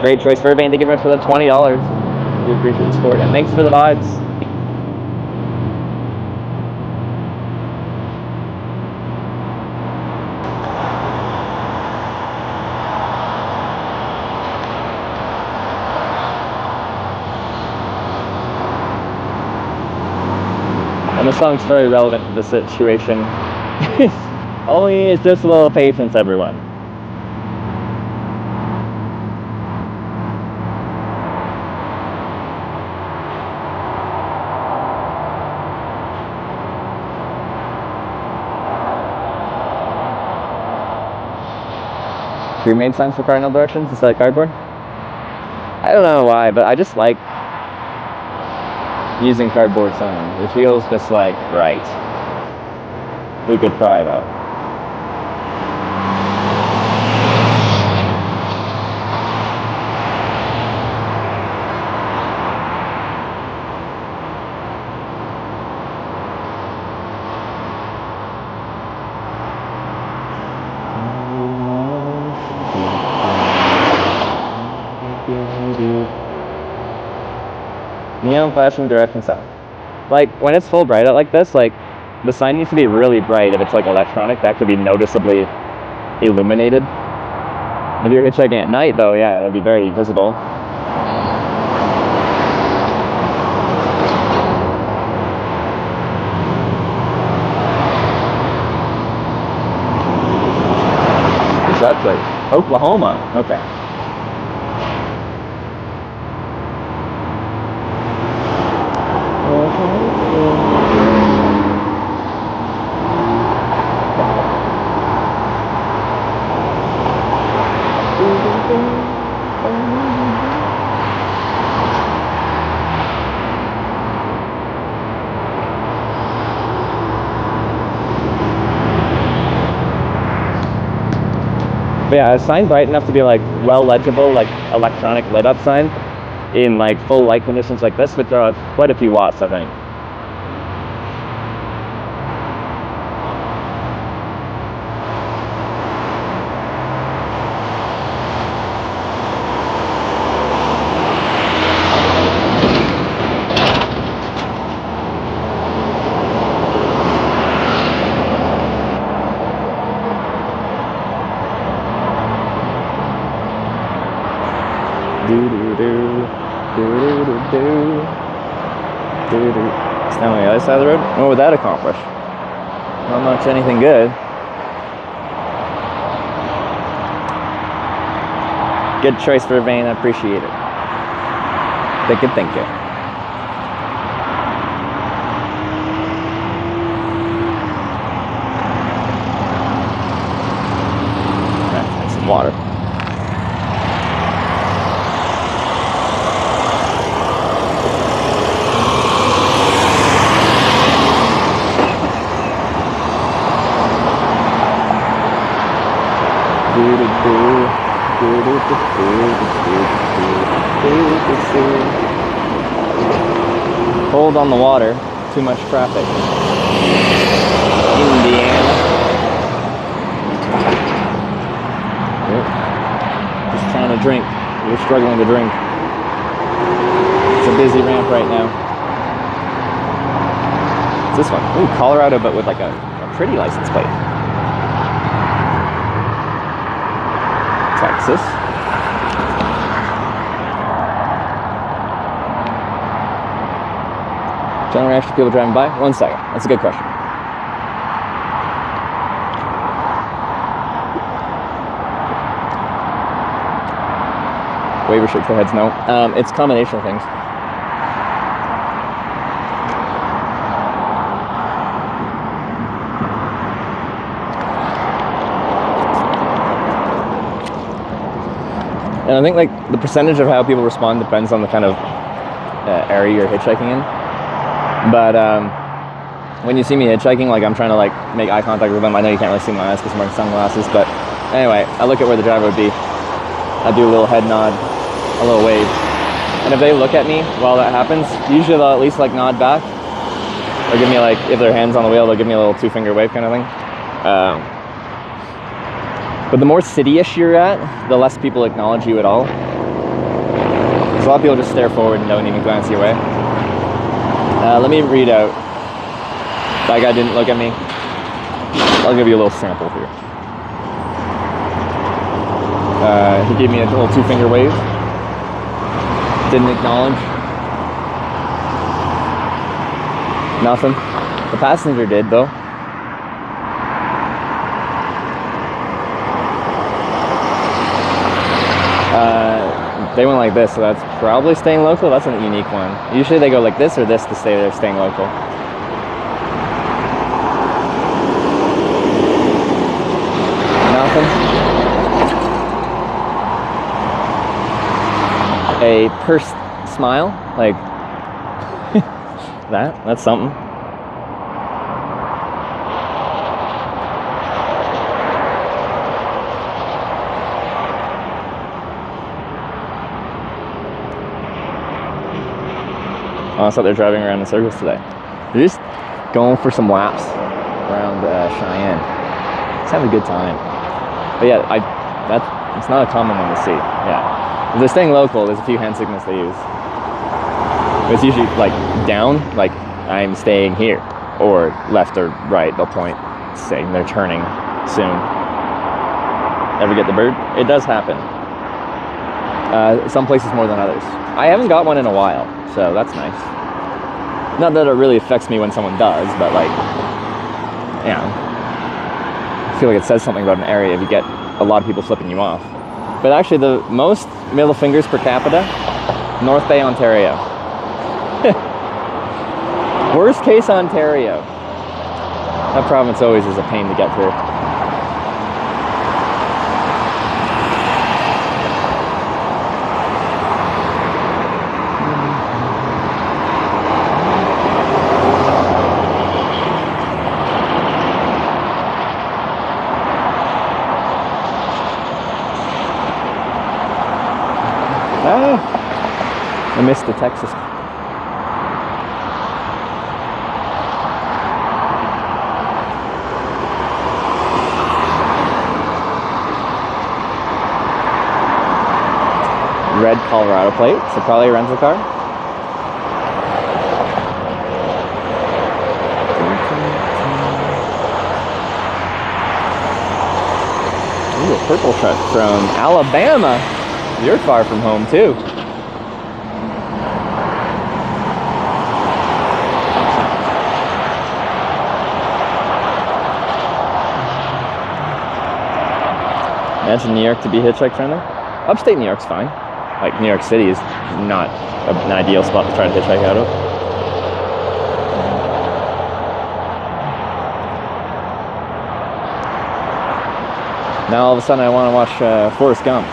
Great choice for Irving. Thank you very much for the $20. We appreciate the support, and thanks for the vibes. And the song's very relevant to the situation. Only is just a little patience, everyone. Pre-made signs for cardinal directions instead of cardboard? I don't know why, but I just like using cardboard signs. It feels just like right. We could try though. Neon flashing direction south. Like when it's full bright out like this, like the sign needs to be really bright. If it's like electronic, that could be noticeably illuminated. If you're hitchhiking at night though, yeah, it'll be very visible. Exactly. Oklahoma. Okay. But yeah, a sign bright enough to be like well legible, like electronic lit up sign in like full light conditions like this would draw quite a few watts, I think. Stand on the other side of the road? What would that accomplish? Not much anything good. Good choice for a vein, I appreciate it. Thank you. Okay, some water. Hold on the water, too much traffic. Indiana. Yep. Just trying to drink. We're struggling to drink. It's a busy ramp right now. It's this one. Ooh, Colorado, but with like a pretty license plate. Texas. General reaction to people driving by? 1 second. That's a good question. Waiver shakes their heads no. It's a combination of things. And I think like the percentage of how people respond depends on the kind of area you're hitchhiking in. But when you see me hitchhiking, like I'm trying to like make eye contact with them. I know you can't really see my eyes because I'm wearing sunglasses, but anyway, I look at where the driver would be. I do a little head nod, a little wave. And if they look at me while that happens, usually they'll at least like nod back. Or give me like, if their hand's on the wheel, they'll give me a little 2-finger wave kind of thing. But the more city-ish you're at, the less people acknowledge you at all. So a lot of people just stare forward and don't even glance your way. Let me read out. That guy didn't look at me. I'll give you a little sample here. He gave me a little 2-finger wave. Didn't acknowledge. Nothing. The passenger did though. They went like this, so that's probably staying local. That's a unique one. Usually they go like this or this to say they're staying local. Nothing. A pursed smile, like that's something. Oh, I thought they're driving around in circles today. They're just going for some laps around Cheyenne. Just having a good time. But yeah, it's not a common one to see. Yeah, if they're staying local, there's a few hand signals they use. But it's usually like down, like I'm staying here, or left or right. They'll point, saying they're turning soon. Ever get the bird? It does happen. Some places more than others. I haven't got one in a while, so that's nice. Not that it really affects me when someone does, but like, yeah, I feel like it says something about an area if you get a lot of people flipping you off. But actually, the most middle fingers per capita, North Bay, Ontario. Worst case, Ontario. That province always is a pain to get through. I missed the Texas. Red Colorado plate, so probably a rental car. Ooh, a purple truck from Alabama. You're far from home too. Imagine New York to be hitchhike friendly. Upstate New York's fine. Like New York City is not an ideal spot to try to hitchhike out of. Now all of a sudden I want to watch Forrest Gump.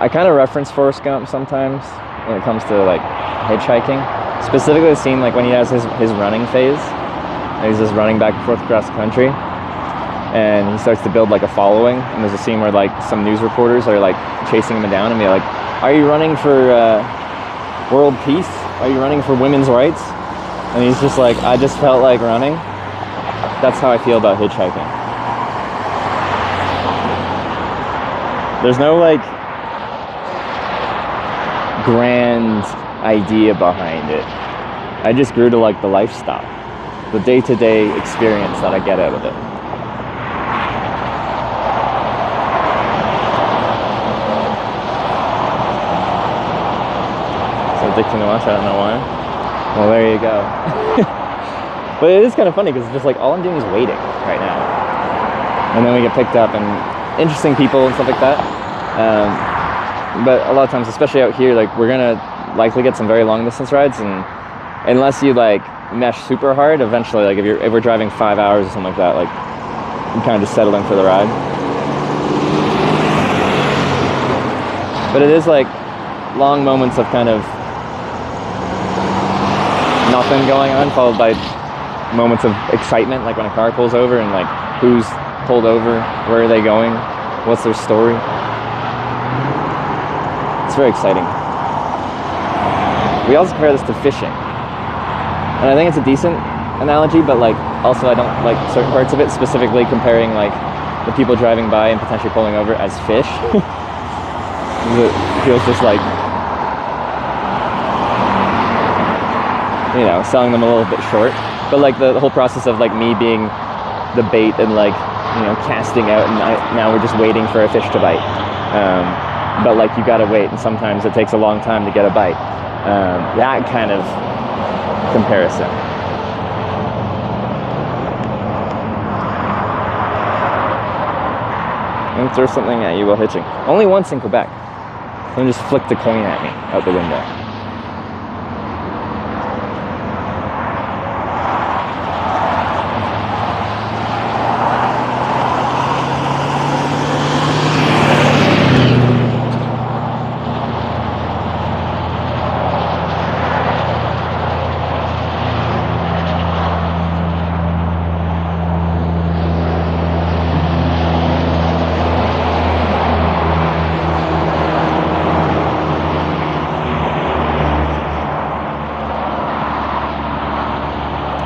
I kind of reference Forrest Gump sometimes when it comes to like hitchhiking. Specifically the scene like when he has his running phase. He's just running back and forth across the country. And he starts to build like a following. And there's a scene where like some news reporters are like chasing him down and be like, "Are you running for world peace? Are you running for women's rights?" And he's just like, "I just felt like running." That's how I feel about hitchhiking. There's no like grand idea behind it. I just grew to like the lifestyle, the day-to-day experience that I get out of it. So addicting to watch, I don't know why. Well, there you go. But it is kind of funny because it's just like all I'm doing is waiting right now. And then we get picked up and interesting people and stuff like that. But a lot of times, especially out here, like we're gonna likely get some very long distance rides, and unless you like mesh super hard, eventually, like if we're driving 5 hours or something like that, like you kind of just settle in for the ride. But it is like long moments of kind of nothing going on, followed by moments of excitement, like when a car pulls over and like who's pulled over, where are they going, what's their story. It's very exciting. We also compare this to fishing, and I think it's a decent analogy, but like also I don't like certain parts of it, specifically comparing like the people driving by and potentially pulling over as fish. It feels just like, you know, selling them a little bit short. But like the whole process of like me being the bait and like, you know, casting out, and now we're just waiting for a fish to bite. But like you gotta wait, and sometimes it takes a long time to get a bite. That kind of comparison. Let me throw something at you while hitching. Only once in Quebec. Someone just flicked a coin at me out the window.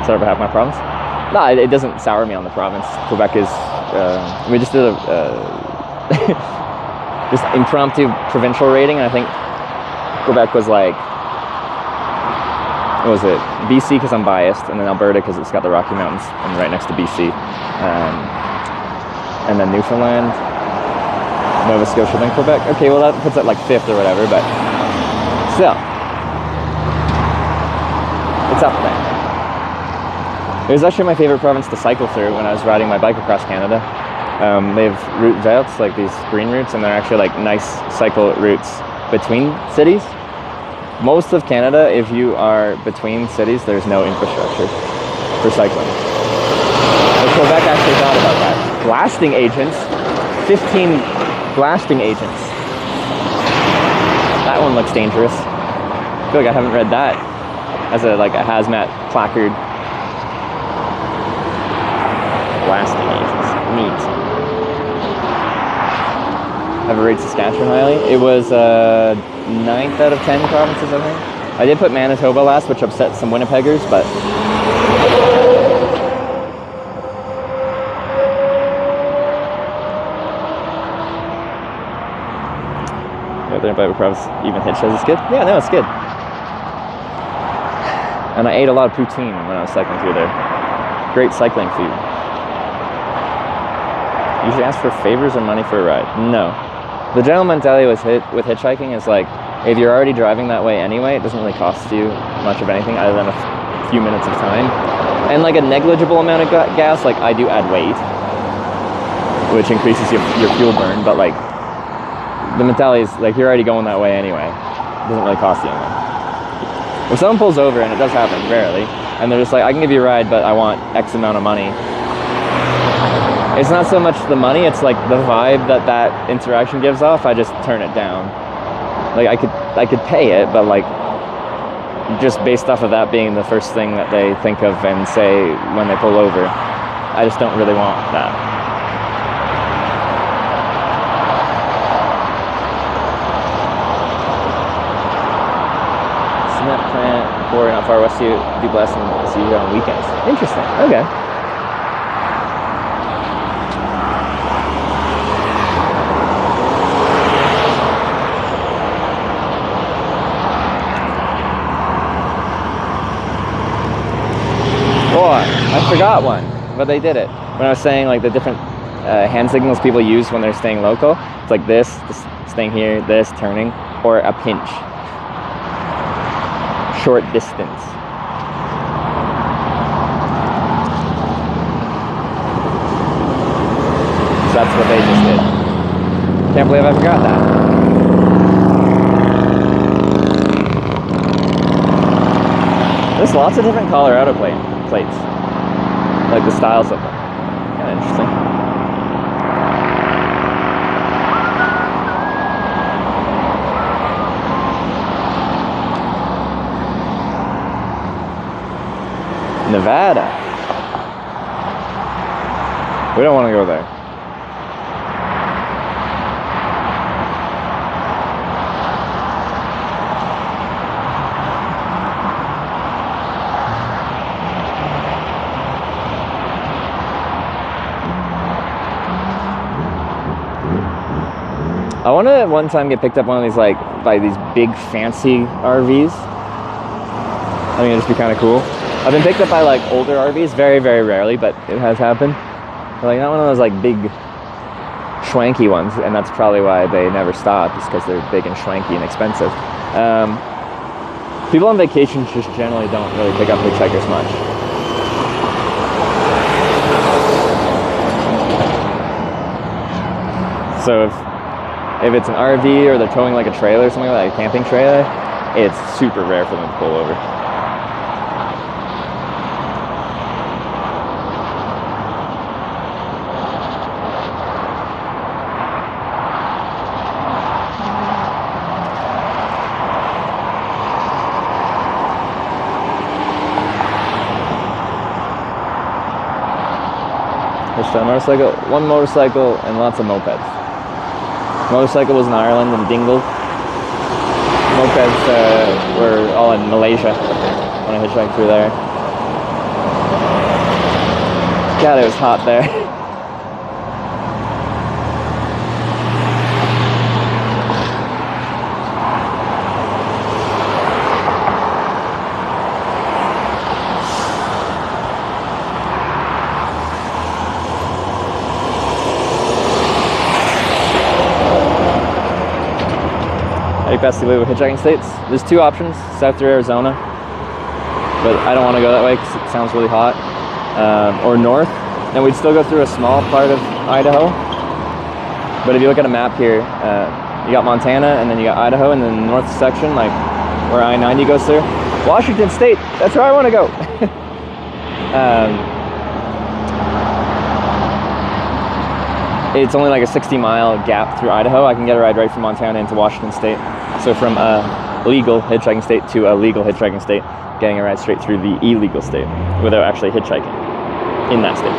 Sour about half my province? No, it doesn't sour me on the province. Quebec is, we just did a just impromptu provincial rating, and I think Quebec was like, what was it? BC because I'm biased, and then Alberta because it's got the Rocky Mountains and right next to BC, and then Newfoundland, Nova Scotia, then Quebec. Okay, well that puts it like 5th or whatever, but still, it's up there. It was actually my favorite province to cycle through when I was riding my bike across Canada. They have route verts, like these green routes, and they're actually like nice cycle routes between cities. Most of Canada, if you are between cities, there's no infrastructure for cycling. But Quebec actually thought about that. Blasting agents, 15 blasting agents. That one looks dangerous. I feel like I haven't read that as a hazmat placard. Blasting agents. Neat. I've rated Saskatchewan highly. It was 9th out of 10 provinces, I think. I did put Manitoba last, which upset some Winnipeggers, but there by the province even hitch says it's good. Yeah, no, it's good. And I ate a lot of poutine when I was cycling through there. Great cycling food. Usually ask for favors or money for a ride. No. The general mentality with hitchhiking is like, if you're already driving that way anyway, it doesn't really cost you much of anything other than a few minutes of time. And like a negligible amount of gas, like I do add weight, which increases your fuel burn, but like the mentality is like you're already going that way anyway. It doesn't really cost you anything. If someone pulls over, and it does happen rarely, and they're just like, I can give you a ride, but I want X amount of money. It's not so much the money, it's like the vibe that interaction gives off. I just turn it down. Like I could pay it, but like just based off of that being the first thing that they think of and say when they pull over, I just don't really want that. Cement plant quarry not far west of you, do blasting on weekends. Interesting. Okay. I forgot one, but they did it. When I was saying like the different hand signals people use when they're staying local, it's like this staying here, this turning, or a pinch. Short distance. that's what they just did. Can't believe I forgot that. There's lots of different Colorado plates. Like the styles of them. Kind of interesting. Nevada. We don't want to go there. I want to at one time get picked up one of these, like, by these big fancy RVs. I think it'd just be kind of cool. I've been picked up by like older RVs, very, very rarely, but it has happened. But, like, not one of those like big schwanky ones, and that's probably why they never stop, just because they're big and schwanky and expensive. People on vacation just generally don't really pick up hitchhikers much. So if it's an RV or they're towing like a trailer or something like that, a camping trailer, it's super rare for them to pull over. Motorcycle, one motorcycle, and lots of mopeds. Motorcycle was in Ireland and Dingle. Mopeds were all in Malaysia when I hitchhiked through there. God, it was hot there. Best to live with hitchhiking states. There's two options, south through Arizona, but I don't want to go that way because it sounds really hot, or north, and we'd still go through a small part of Idaho. But if you look at a map here, you got Montana, and then you got Idaho, and then the north section, like where I-90 goes through, Washington State, that's where I want to go. It's only like a 60-mile gap through Idaho. I can get a ride right from Montana into Washington State. So from a legal hitchhiking state to a legal hitchhiking state, getting a ride straight through the illegal state without actually hitchhiking in that state.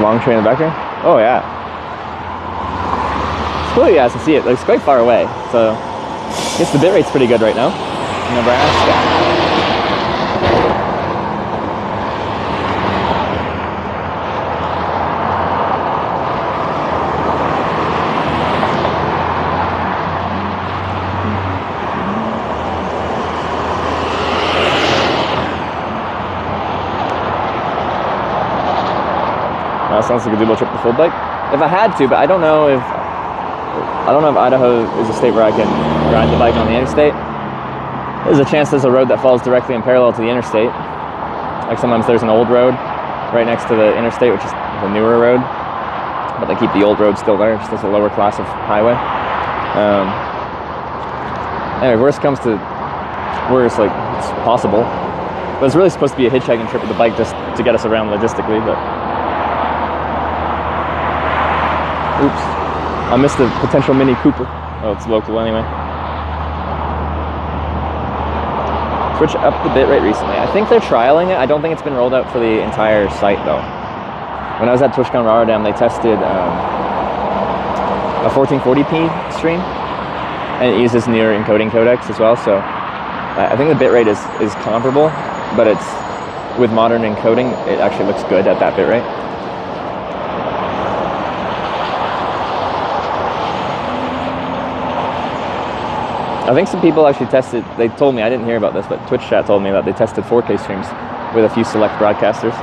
Long train in the background? Oh yeah. It's cool you guys can see it. It's quite far away. So I guess the bit rate's pretty good right now. Nebraska. Sounds like a doable trip to full bike. If I had to, but I don't know if Idaho is a state where I can ride the bike on the interstate. There's a chance there's a road that falls directly in parallel to the interstate. Like sometimes there's an old road right next to the interstate, which is the newer road, but they keep the old road still there, just as a lower class of highway. Anyway, worst comes to worst, like it's possible. But it's really supposed to be a hitchhiking trip with the bike just to get us around logistically, but oops, I missed a potential Mini Cooper. Oh, it's local anyway. Switch up the bitrate recently. I think they're trialing it. I don't think it's been rolled out for the entire site though. When I was at Twitchcon Rotterdam, they tested a 1440p stream, and it uses near encoding codecs as well. So I think the bitrate is comparable, but it's with modern encoding, it actually looks good at that bitrate. I think some people actually tested, they told me, I didn't hear about this, but Twitch chat told me that they tested 4K streams with a few select broadcasters.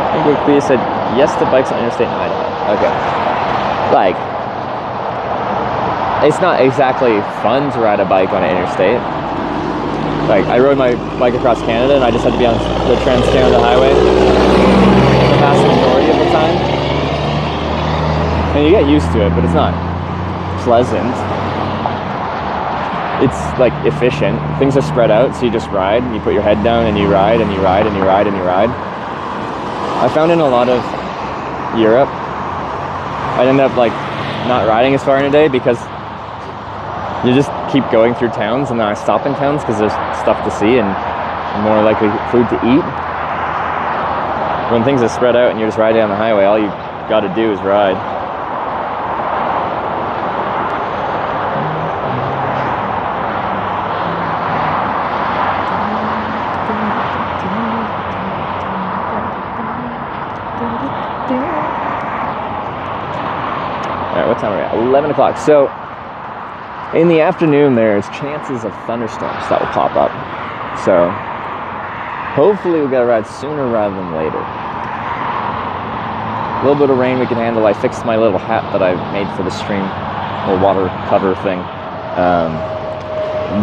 I think Wikipedia said yes to bikes on interstate in Idaho. Okay. Like, it's not exactly fun to ride a bike on an interstate. Like, I rode my bike across Canada and I just had to be on the Trans-Canada Highway the vast majority of the time. And you get used to it, but it's not pleasant. It's like efficient. Things are spread out, so you just ride. You put your head down and you ride and you ride and you ride and you ride. I found in a lot of Europe, I'd end up like not riding as far in a day because you just keep going through towns and then I stop in towns because there's stuff to see and more likely food to eat. When things are spread out and you're just riding on the highway, all you got to do is ride. Alright, what time are we at? 11 o'clock. So, in the afternoon, there's chances of thunderstorms that will pop up. So, hopefully we'll get a ride sooner rather than later. A little bit of rain we can handle. I fixed my little hat that I made for the stream, or water cover thing.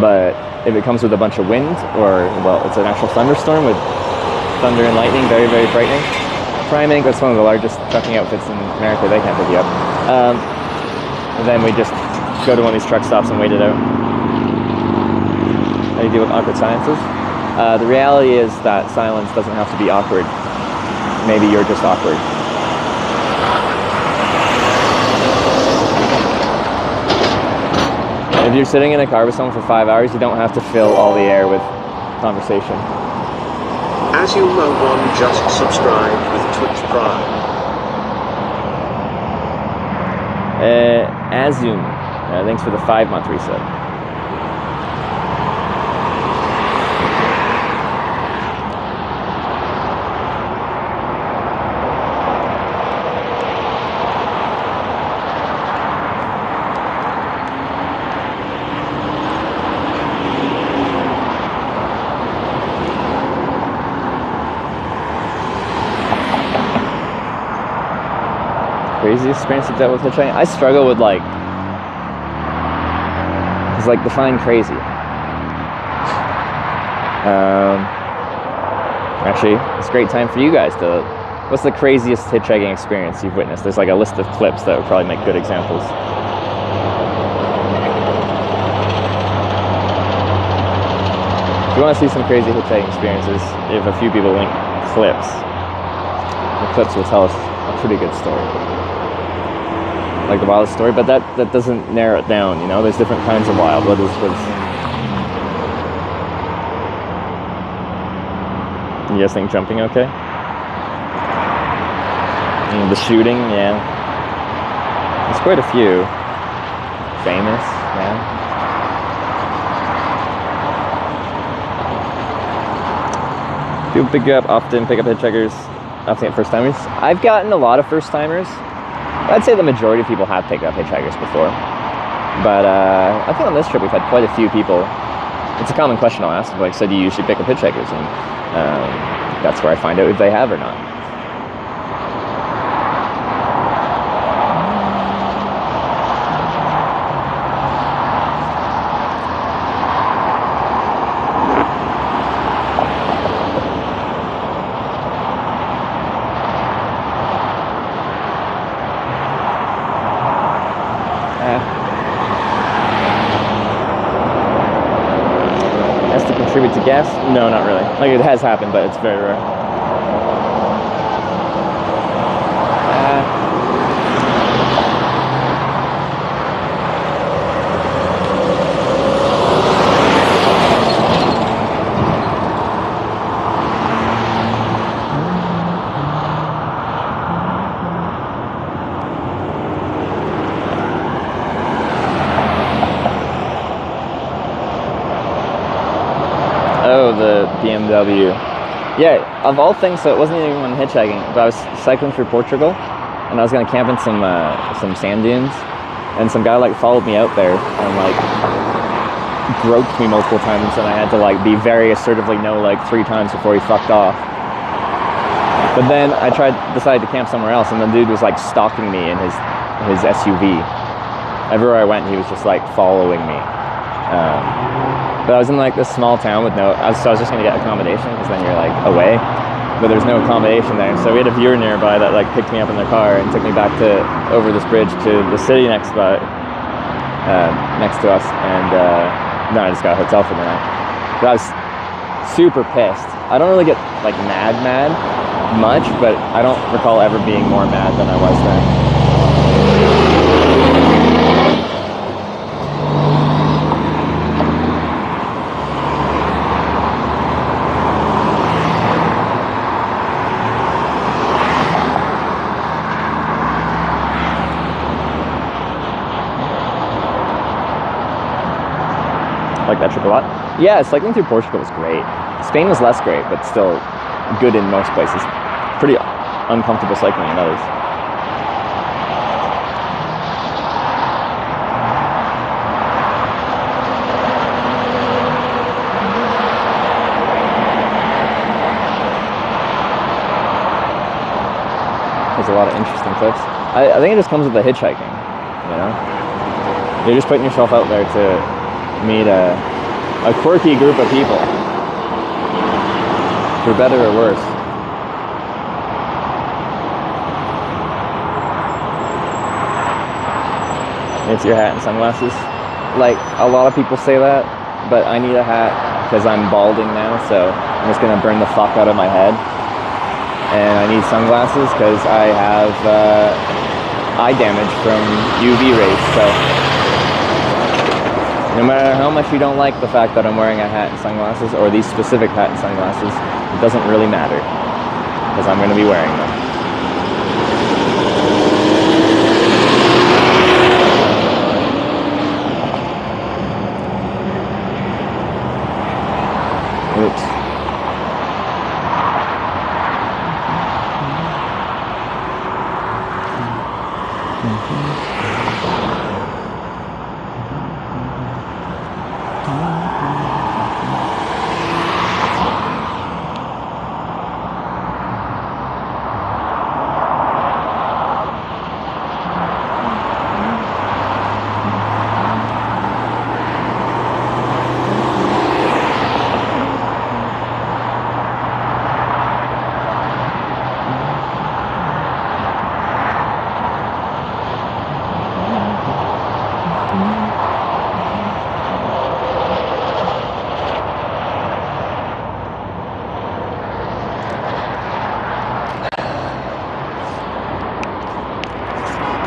But if it comes with a bunch of wind, or, well, it's an actual thunderstorm with thunder and lightning, very, very frightening. Prime Inc. that's one of the largest trucking outfits in America. They can't pick you up. And then we just go to one of these truck stops and wait it out. How do you deal with awkward silences? The reality is that silence doesn't have to be awkward. Maybe you're just awkward. If you're sitting in a car with someone for 5 hours, you don't have to fill all the air with conversation. As you know, one just subscribed with Twitch Prime. Azum, thanks for the 5-month reset. Crazy experience you've dealt with hitchhiking? I struggle with like, it's like define crazy. Actually, it's a great time for you guys to, what's the craziest hitchhiking experience you've witnessed? There's like a list of clips that would probably make good examples. If you want to see some crazy hitchhiking experiences, if a few people link clips, the clips will tell us a pretty good story. Like the wildest story, but that doesn't narrow it down, you know? There's different kinds of wild. What is you guys think jumping okay? And the shooting, yeah. There's quite a few. Famous, yeah. People pick you up often, pick up hitchhikers often at first timers. I've gotten a lot of first timers. I'd say the majority of people have picked up hitchhikers before. But I think on this trip we've had quite a few people. It's a common question I'll ask, like, so do you usually pick up hitchhikers? And that's where I find out if they have or not. Contribute to gas? No, not really. Like, it has happened, but it's very rare. the BMW. Yeah, of all things, so it wasn't even hitchhiking, but I was cycling through Portugal, and I was gonna camp in some sand dunes, and some guy like followed me out there and like groped me multiple times, and I had to like be very assertively no like 3 times before he fucked off. But then I decided to camp somewhere else, and the dude was like stalking me in his SUV. Everywhere I went, he was just like following me. But I was in like this small town with so I was just gonna get accommodation because then you're like away. But there's no accommodation there, so we had a viewer nearby that like picked me up in their car and took me back over this bridge to the city next to us, and then I just got a hotel for the night. But I was super pissed. I don't really get like mad much, but I don't recall ever being more mad than I was then. Like that trip a lot? Yeah, cycling through Portugal was great. Spain was less great, but still good in most places. Pretty uncomfortable cycling in others. There's a lot of interesting clips. I think it just comes with the hitchhiking, you know? You're just putting yourself out there to meet a quirky group of people, for better or worse. It's your hat and sunglasses. Like, a lot of people say that, but I need a hat because I'm balding now, so I'm just gonna burn the fuck out of my head. And I need sunglasses because I have eye damage from UV rays, so no matter how much you don't like the fact that I'm wearing a hat and sunglasses, or these specific hat and sunglasses, it doesn't really matter, because I'm going to be wearing them. Oops.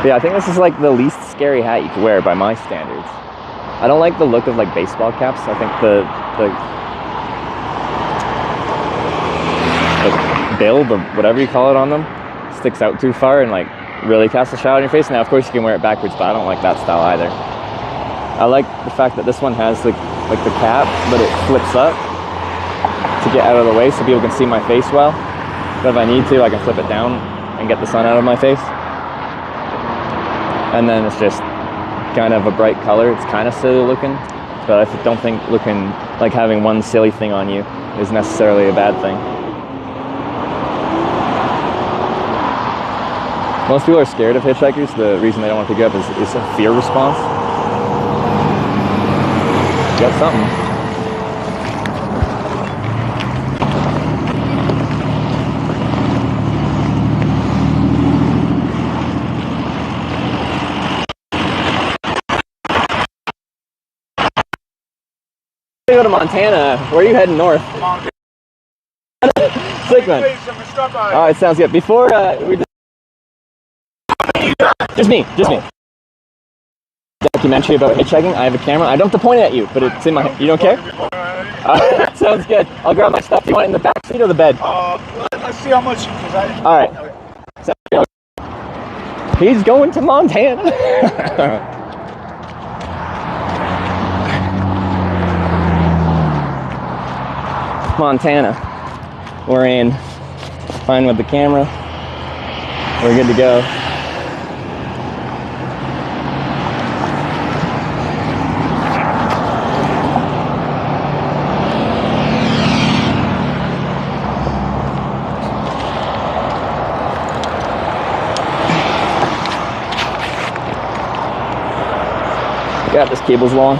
Yeah, I think this is like the least scary hat you could wear by my standards. I don't like the look of like baseball caps. I think the bill, the whatever you call it on them, sticks out too far and like really casts a shadow on your face. Now, of course, you can wear it backwards, but I don't like that style either. I like the fact that this one has like the cap, but it flips up to get out of the way so people can see my face well. But if I need to, I can flip it down and get the sun out of my face. And then it's just kind of a bright color. It's kind of silly looking, but I don't think looking like having one silly thing on you is necessarily a bad thing. Most people are scared of hitchhikers. The reason they don't want to pick you up is a fear response. Got something. Go to Montana. Where are you heading north? Sick, man. Alright, sounds good. Before we just me. Documentary about hitchhiking. I have a camera. I don't have to point it at you, but it's in my hand. You don't care? Sounds good. I'll grab my stuff. Do you want it in the back seat or the bed? Let's see how much. Alright. He's going to Montana. Montana. We're in. Fine with the camera. We're good to go. God, this cable's long.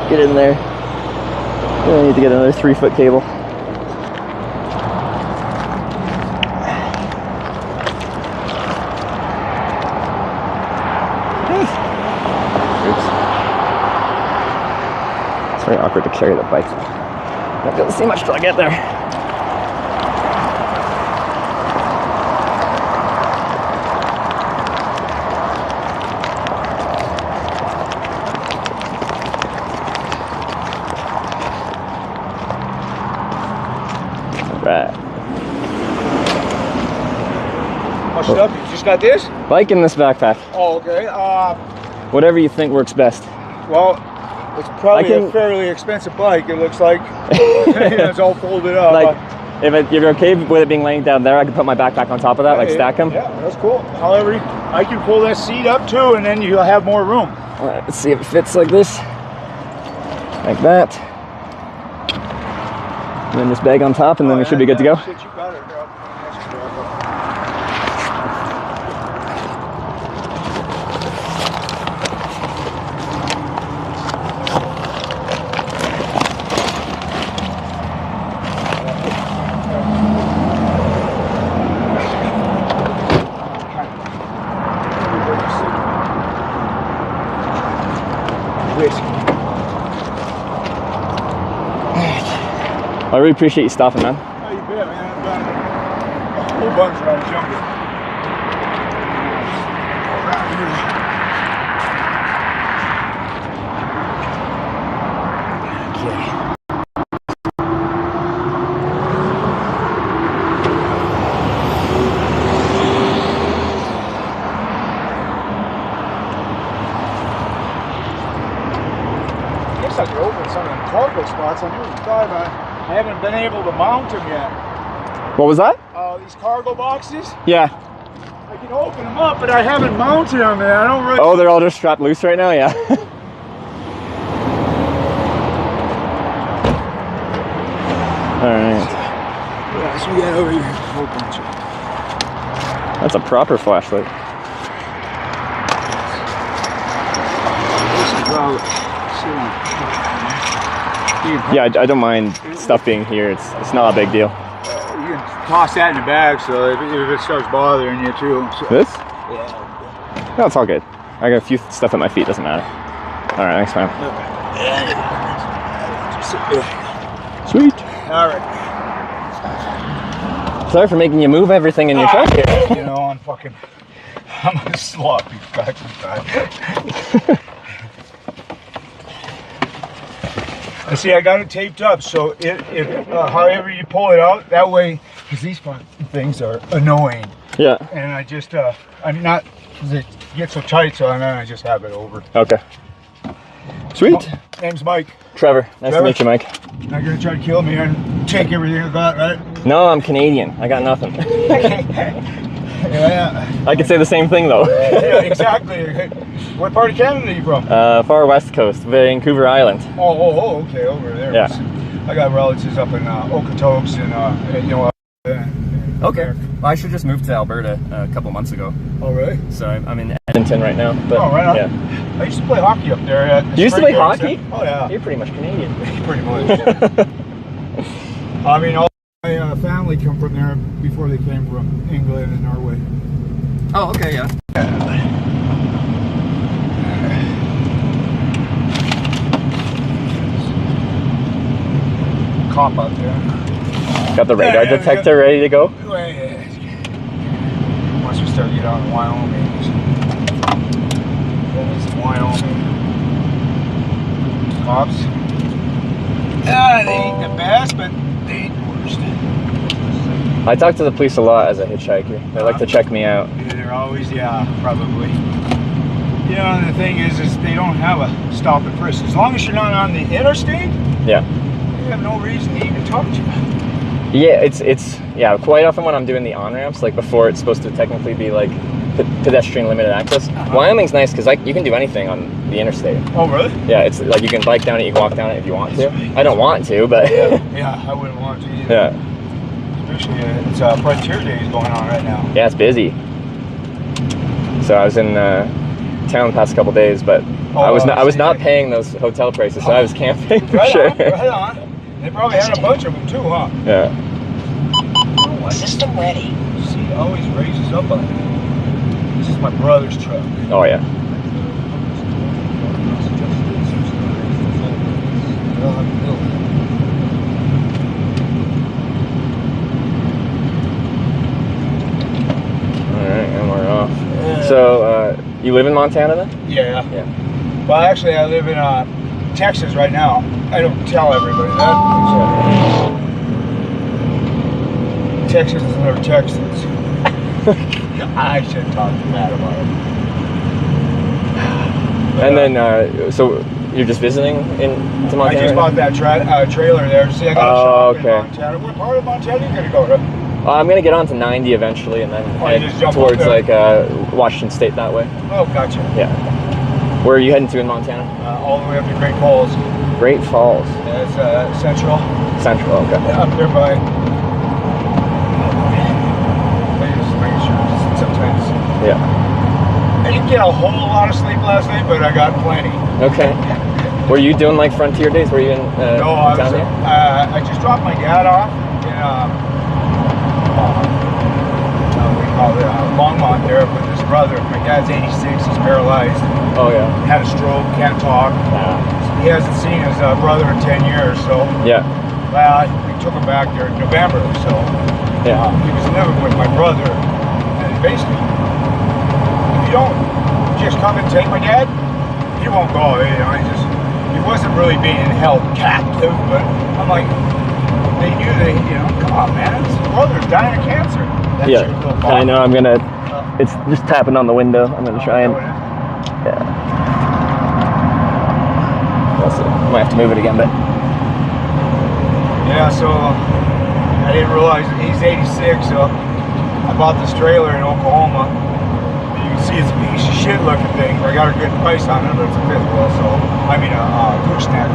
Get in there. I need to get another 3-foot cable. Oops. It's very awkward to carry the bike. Not be able to see much till I get there. Right. How stuff? You just got this? Bike in this backpack. Oh, okay. Whatever you think works best. Well, it's probably a fairly expensive bike. It looks like it's all folded up. Like, if you're okay with it being laying down there, I can put my backpack on top of that, like stack them. Yeah, that's cool. However, I can pull that seat up too, and then you'll have more room. All right, let's see if it fits like this, like that. And then this bag on top, and then we should be good to go. Shit, you got it, bro. I really appreciate you stopping, man. Oh, you bet, man. I've done a whole bunch when I was younger. I guess I could open some of the cargo spots. I never thought about it. I haven't been able to mount them yet. What was that? These cargo boxes, Yeah. I can open them up, but I haven't mounted them, and I don't really... Oh, they're all just strapped loose right now? Yeah. All right. Yeah, so we got over here a whole bunch of... That's a proper flashlight. This is about... Yeah, I don't mind stuff being here. It's not a big deal. You can toss that in the bag, so if it starts bothering you too. So. This? Yeah. No, it's all good. I got a few stuff at my feet. Doesn't matter. All right, thanks, man. Sweet. All right. Sorry for making you move everything in your truck here. You know, I'm a sloppy fucking guy. And see, I got it taped up, so however you pull it out, that way, because these things are annoying. Yeah. And I just, I'm not, they get so tight, so then I just have it over. Okay. Sweet. Name's Mike. Trevor. Nice to meet you, Mike. You're not gonna try to kill me and take everything I got, right? No, I'm Canadian. I got nothing. Yeah. I could say the same thing though. Yeah, exactly. What part of Canada are you from? Far west coast, Vancouver Island. Oh, okay, over there. Yeah. I got relatives up in Okotoks and you know. Okay. Well, I should just moved to Alberta a couple months ago. Oh, really? So I'm in Edmonton right now. But, oh, right on. Yeah. I used to play hockey up there. You used to play hockey? Oh, yeah. You're pretty much Canadian. Pretty much. I mean, all my family come from there before they came from England and Norway. Oh, okay, yeah. Cop out there. Got the radar detector ready to go? Once we start getting on Wyoming. It's Wyoming. Cops. They ain't the best, but they ain't the worst. I talk to the police a lot as a hitchhiker. They like to check me out. Yeah, they're always, probably. You know, and the thing is they don't have a stop and frisk. As long as you're not on the interstate, Yeah. have no reason to even talk to you. Yeah, yeah. Quite often when I'm doing the on ramps, like before it's supposed to technically be like pedestrian limited access. Wyoming's nice because like you can do anything on the interstate. Oh, really? Yeah, it's like you can bike down it, you can walk down it if you want to. I don't want to, but Yeah, I wouldn't want to either. yeah. Especially it's Frontier Days going on right now. Yeah, it's busy. So I was in town the past couple days, but I was not paying those hotel prices, so I was camping for sure. Right on. They probably had a bunch of them too, huh? Yeah. System ready. See, it always raises up on it. This is my brother's truck. Oh yeah. Alright, and we're off. So, you live in Montana then? Yeah. Yeah. Well, actually, I live in Texas right now. I don't tell everybody that. Texas is never Texans. I shouldn't talk too bad about it. And then, so you're just visiting into Montana? I just bought that trailer there. See, I got a shop in okay. Montana. What part of Montana are you gonna go to? I'm gonna get on to 90 eventually, and then you just head jump towards up there? like Washington State that way. Oh, gotcha. Yeah. Where are you heading to in Montana? All the way up to Great Falls. Great Falls. That's Central. Central. Okay. Yeah, up there by. Just making sure sometimes. Yeah. I didn't get a whole lot of sleep last night, but I got plenty. Okay. Were you doing like Frontier Days? Were you in No, I town was. here? I just dropped my dad off in we call it Longmont there with his brother. My dad's 86. He's paralyzed. Oh yeah. Had a stroke. Can't talk. He hasn't seen his brother in 10 years. So. Yeah. Well, we took him back there in November. So. Yeah. He was living with my brother, and basically, if you don't just come and take my dad, he won't go. You know, he wasn't really being held captive, but I'm like, they knew that, you know, come on, man, his brother's dying of cancer. That Yeah. shit will I bother know. I'm gonna. It's just tapping on the window. I'm gonna try and. me. Yeah. Might have to move it again, but. Yeah, so I didn't realize that he's 86, so I bought this trailer in Oklahoma. You can see it's a piece of shit looking thing. I got a good price on it, but it's a fifth wheel, so I mean a gooseneck.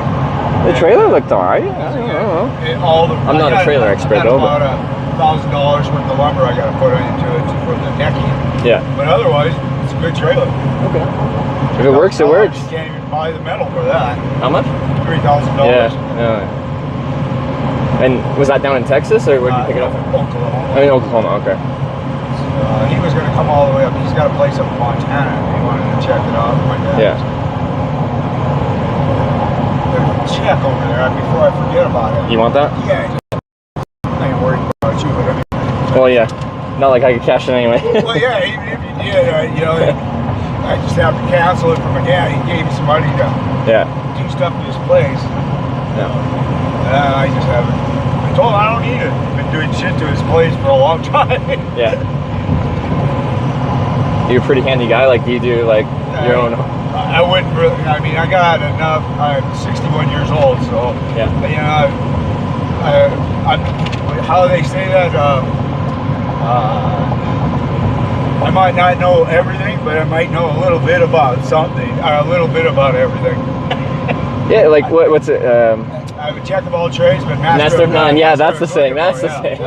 The trailer looked alright. I don't know. I'm not a trailer expert, though, but- About $1,000 worth of lumber I got to put into it for the decking. Yeah. But otherwise, it's a good trailer. Okay. If it works, it works. You can't even buy the metal for that. How much? $3,000. Yeah. And was that down in Texas, or where did you pick it up? Oklahoma. I mean, Oklahoma. Okay. He was going to come all the way up. He's got a place up in Montana. He wanted to check it out. My dad. Yeah. Check over there before I forget about it. You want that? Yeah. I ain't worried about you, but I mean. Well, yeah. Not like I could cash it anyway. Well, yeah. Even if you did, you know, I just have to cancel it for my dad. He gave me some money to Yeah. do stuff to his place. Yeah. I just haven't. I told him I don't need it. I've been doing shit to his place for a long time. Yeah. You're a pretty handy guy. Like, do you do like your own? I wouldn't really. I mean, I got enough. I'm 61 years old, so Yeah. you know, how they say that. I might not know everything, but I might know a little bit about something, or a little bit about everything. Yeah. Like what's it? I have a jack of all trades, but master Master of none. Yeah, that's the of saying. none. That's the saying.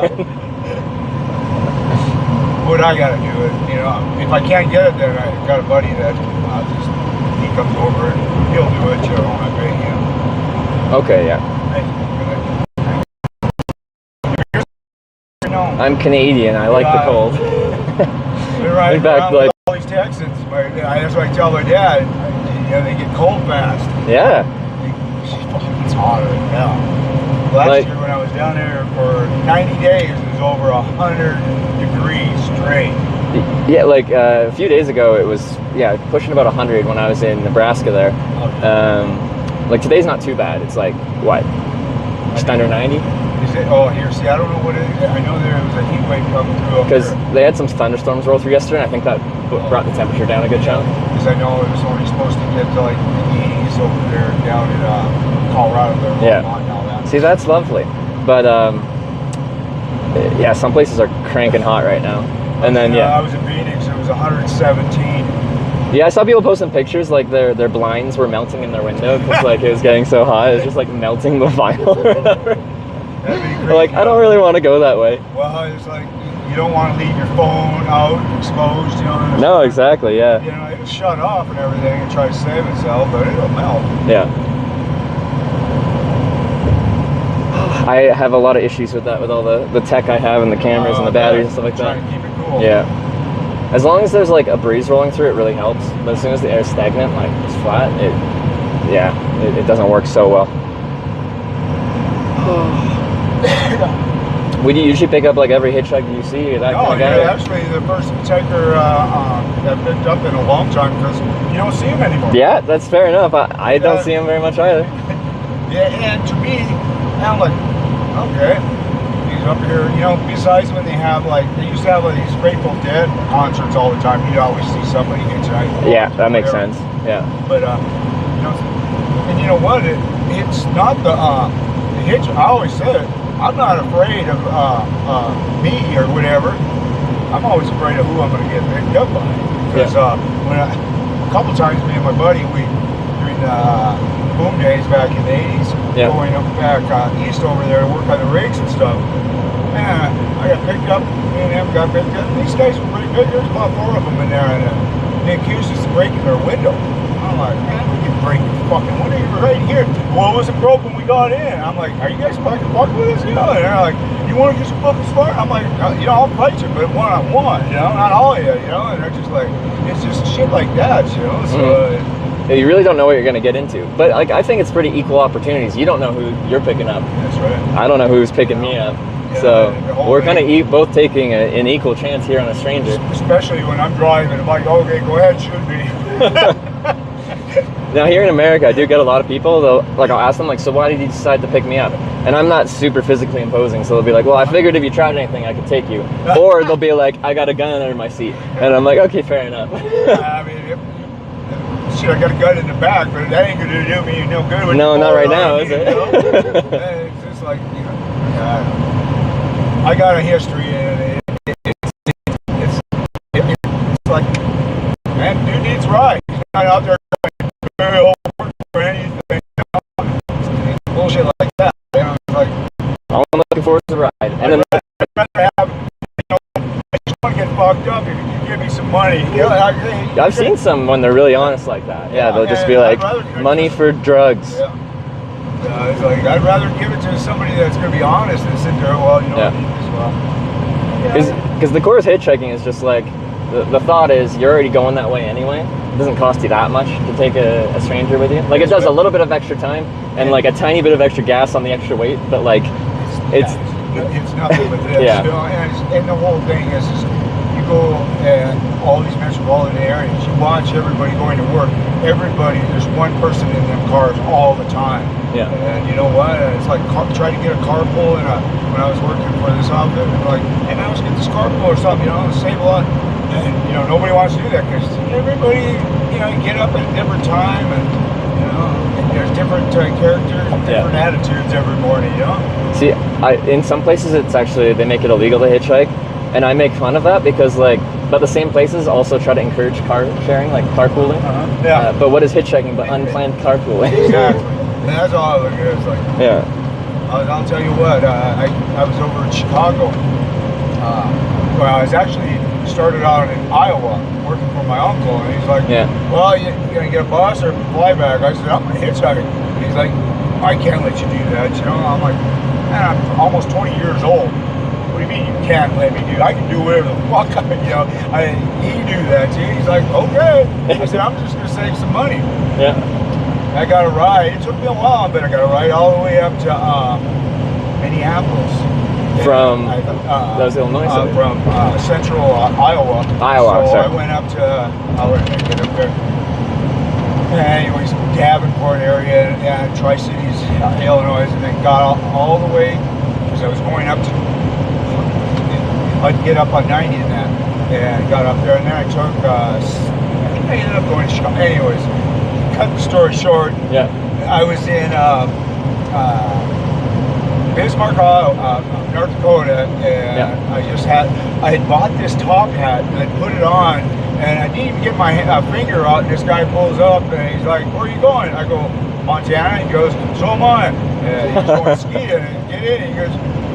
What I gotta do it, you know. If I can't get it, then I got a buddy that he comes over and he'll do it. You know, I pay him. Okay. Yeah. I'm Canadian. I like the cold. We're riding back, around like- with all these Texans. That's what I tell my dad. You know, they get cold fast. Yeah. It's hotter than hell. Last Like- year when I was down there for 90 days, it was over 100 degrees straight. Yeah. Like a few days ago, it was pushing about 100 when I was in Nebraska there. Like today's not too bad. It's like what? Just under 90. Is it? Oh, here. See, I don't know what it is. I know there was a heat wave coming through up Because there. they had some thunderstorms roll through yesterday, and I think that brought the temperature down a good chunk. Because I know it was only supposed to get to like the 80s over there down in Colorado. There, Yeah. Vermont and all that. See, that's lovely. But yeah, some places are cranking hot right now. And then I was in Phoenix. It was 117. Yeah, I saw people posting pictures like their blinds were melting in their window because like it was getting so hot. It was just like melting the vinyl or whatever. Like, I don't really want to go that way. Well, it's like you don't want to leave your phone out exposed, you know. No, exactly, yeah. You know, it'll shut off and everything and try to save itself, but it'll melt. Yeah. I have a lot of issues with that, with all the tech I have and the cameras and the batteries and stuff like that. Trying to keep it cool. Yeah. As long as there's like a breeze rolling through, it really helps. But as soon as the air's stagnant, like it's flat, it doesn't work so well. Would you usually pick up like every hitchhiker you see, or that kind of guy? No, actually the first hitchhiker that picked up in a long time because you don't see him anymore. Yeah, that's fair enough. I don't see him very much either. Yeah, and to me, I'm like, okay, he's up here. You know, besides when they have like, they used to have like these Grateful Dead concerts all the time. You'd always see somebody hitchhiking. Yeah, that makes sense. Yeah. But you know, and you know what? It's not the hitch. I always said it. I'm not afraid of me or whatever. I'm always afraid of who I'm going to get picked up by. Because when a couple times, me and my buddy, during the boom days back in the 80s, going up back east over there to work on the rigs and stuff. Man, I got picked up. Me and him got picked up. These guys were pretty good. There's about 4 of them in there, and they accused us of breaking their window. I'm like, man, we can break your fucking window. You're right here. Well, it wasn't broken. We got in. I'm like, are you guys fucking with us? You know, and they're like, you want to get some fucking smart? I'm like, you know, I'll fight you, but one-on-one, you know, not all of you, you know. And they're just like, it's just shit like that, you know. So you really don't know what you're gonna get into. But like, I think it's pretty equal opportunities. You don't know who you're picking up. That's right. I don't know who's picking me up. Yeah, so we're kind of both taking an equal chance here on a stranger. Especially when I'm driving. I'm like, okay, go ahead, shoot me. Now here in America, I do get a lot of people, I'll ask them, like, so why did you decide to pick me up? And I'm not super physically imposing, so they'll be like, well, I figured if you tried anything, I could take you. Or they'll be like, I got a gun under my seat. And I'm like, okay, fair enough. I mean, shit, I got a gun in the back, but that ain't gonna do me no good. No, not right now, is it? You know? It's just like, you know, I got a history, and it's like, man, dude needs right. He's not out there going work for anything. Bullshit like that. You know, it's like, all I'm looking for is a ride. And then I just want to get fucked up if you can give me some money. You know, I've seen some when they're really honest like that. Yeah, they'll just be like, money for drugs. Yeah. It's like, I'd rather give it to somebody that's going to be honest and sit there, well, you know, I need this well. Because the course hitchhiking is just like, the thought is you're already going that way anyway. It doesn't cost you that much to take a stranger with you. Like, it does a little bit of extra time and like a tiny bit of extra gas on the extra weight, but like, it's nothing but this. Yeah. You know, and the whole thing is you go and all these metropolitan areas, you watch everybody going to work. Everybody, there's one person in them cars all the time. Yeah. And you know what? It's like try to get a carpool. When I was working for this outfit, like, hey man, let's get this carpool or something. You know, save a lot. And you know, nobody wants to do that because everybody, you know, you get up at a different time, and you know, there's different characters, different attitudes every morning. You know. See, in some places it's actually, they make it illegal to hitchhike, and I make fun of that because like, but the same places also try to encourage car sharing, like carpooling. Yeah. But what is hitchhiking but unplanned carpooling? Exactly. And that's all it is. Like. Yeah. I'll tell you what. I was over in Chicago. Well, I was actually started out in Iowa working for my uncle, and he's like, well, you gonna get a bus or fly back? I said, I'm gonna hitchhike. He's like, I can't let you do that, you know. I'm like, man, I'm almost 20 years old. What do you mean you can't let me do? I can do whatever the fuck you know. He knew that too. He's like, okay. I said, I'm just gonna save some money. Yeah. I got a ride. It took me a while, but I got a ride all the way up to Minneapolis. From that was Illinois. From central Iowa. So sorry. I went up to I'll get up there. Anyways, Davenport area and Tri-Cities, Illinois, and then got all the way because I was going up to. I'd get up on 90 and that, and got up there, and then I took. I think I ended up going to Chicago. Anyways, cut the story short. Yeah. I was in Bismarck, North Dakota, and I had bought this top hat and I put it on, and I didn't even get my finger out, and this guy pulls up and he's like, "Where are you going?" I go, "Montana." He goes, "So am I." And he's going skiing and get in. He goes,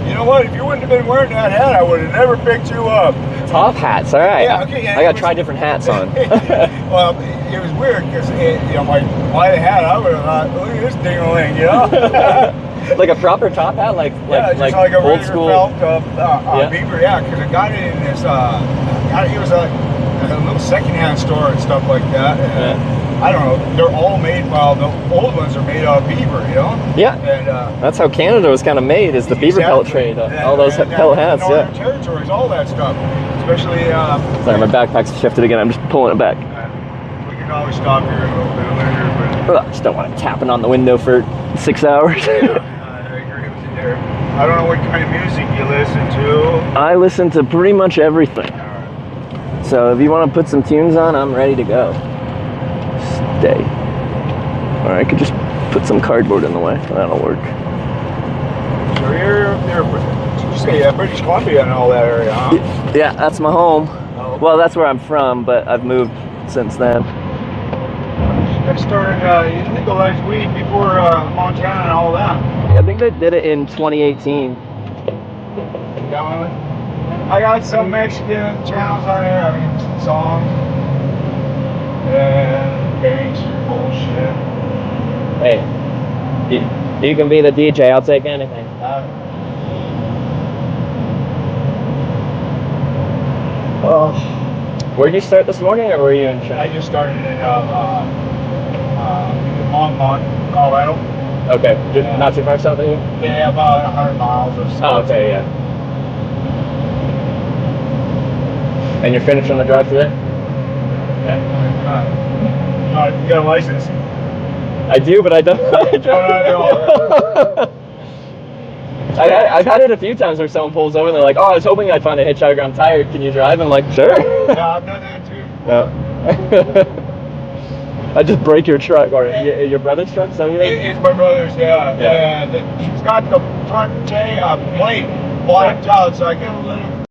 "You know what? If you wouldn't have been wearing that hat, I would have never picked you up." Top hats, all right. Yeah, okay. I got to try different hats on. Well, it was weird because you know, like buy the hat, I would have thought, "Look at this ding-a-ling," you know. Like a proper top hat, like just like a old school felt beaver, yeah. Because I got it in this. It was a little secondhand store and stuff like that. And, I don't know. They're all made. Well, the old ones are made out of beaver, you know. Yeah. And that's how Canada was kind of made, is the beaver pelt trade. All those pelt hats, Northern territories, all that stuff, especially. Sorry, my backpack's shifted again. I'm just pulling it back. We can always stop here a little bit later, but I just don't want it tapping on the window for 6 hours. I agree with you there. I don't know what kind of music you listen to. I listen to pretty much everything. So if you want to put some tunes on, I'm ready to go. Stay. Or I could just put some cardboard in the way. That'll work. So you're you say British Columbia and all that area, huh? Yeah, that's my home. Oh. Well, that's where I'm from, but I've moved since then. That started illegal last week before Montana and all that. I think they did it in 2018. I got some Mexican channels on there. I mean, songs and gangster bullshit. Hey, you can be the DJ. I'll take anything. Where'd you start this morning, or were you in Cheyenne? I just started in Longmont, Colorado. Okay, not too far south of you? Yeah, about 100 miles or so. Oh, okay, yeah. And you're finished on the drive today? Okay. You got a license? I do, but I don't. I've had it a few times where someone pulls over and they're like, "Oh, I was hoping I'd find a hitchhiker. I'm tired. Can you drive?" I'm like, "Sure." Yeah, I've done that too. No. I just break your truck, or your brother's truck. So it's my brother's, yeah. And he's got the front plate blacked out, so I get a little.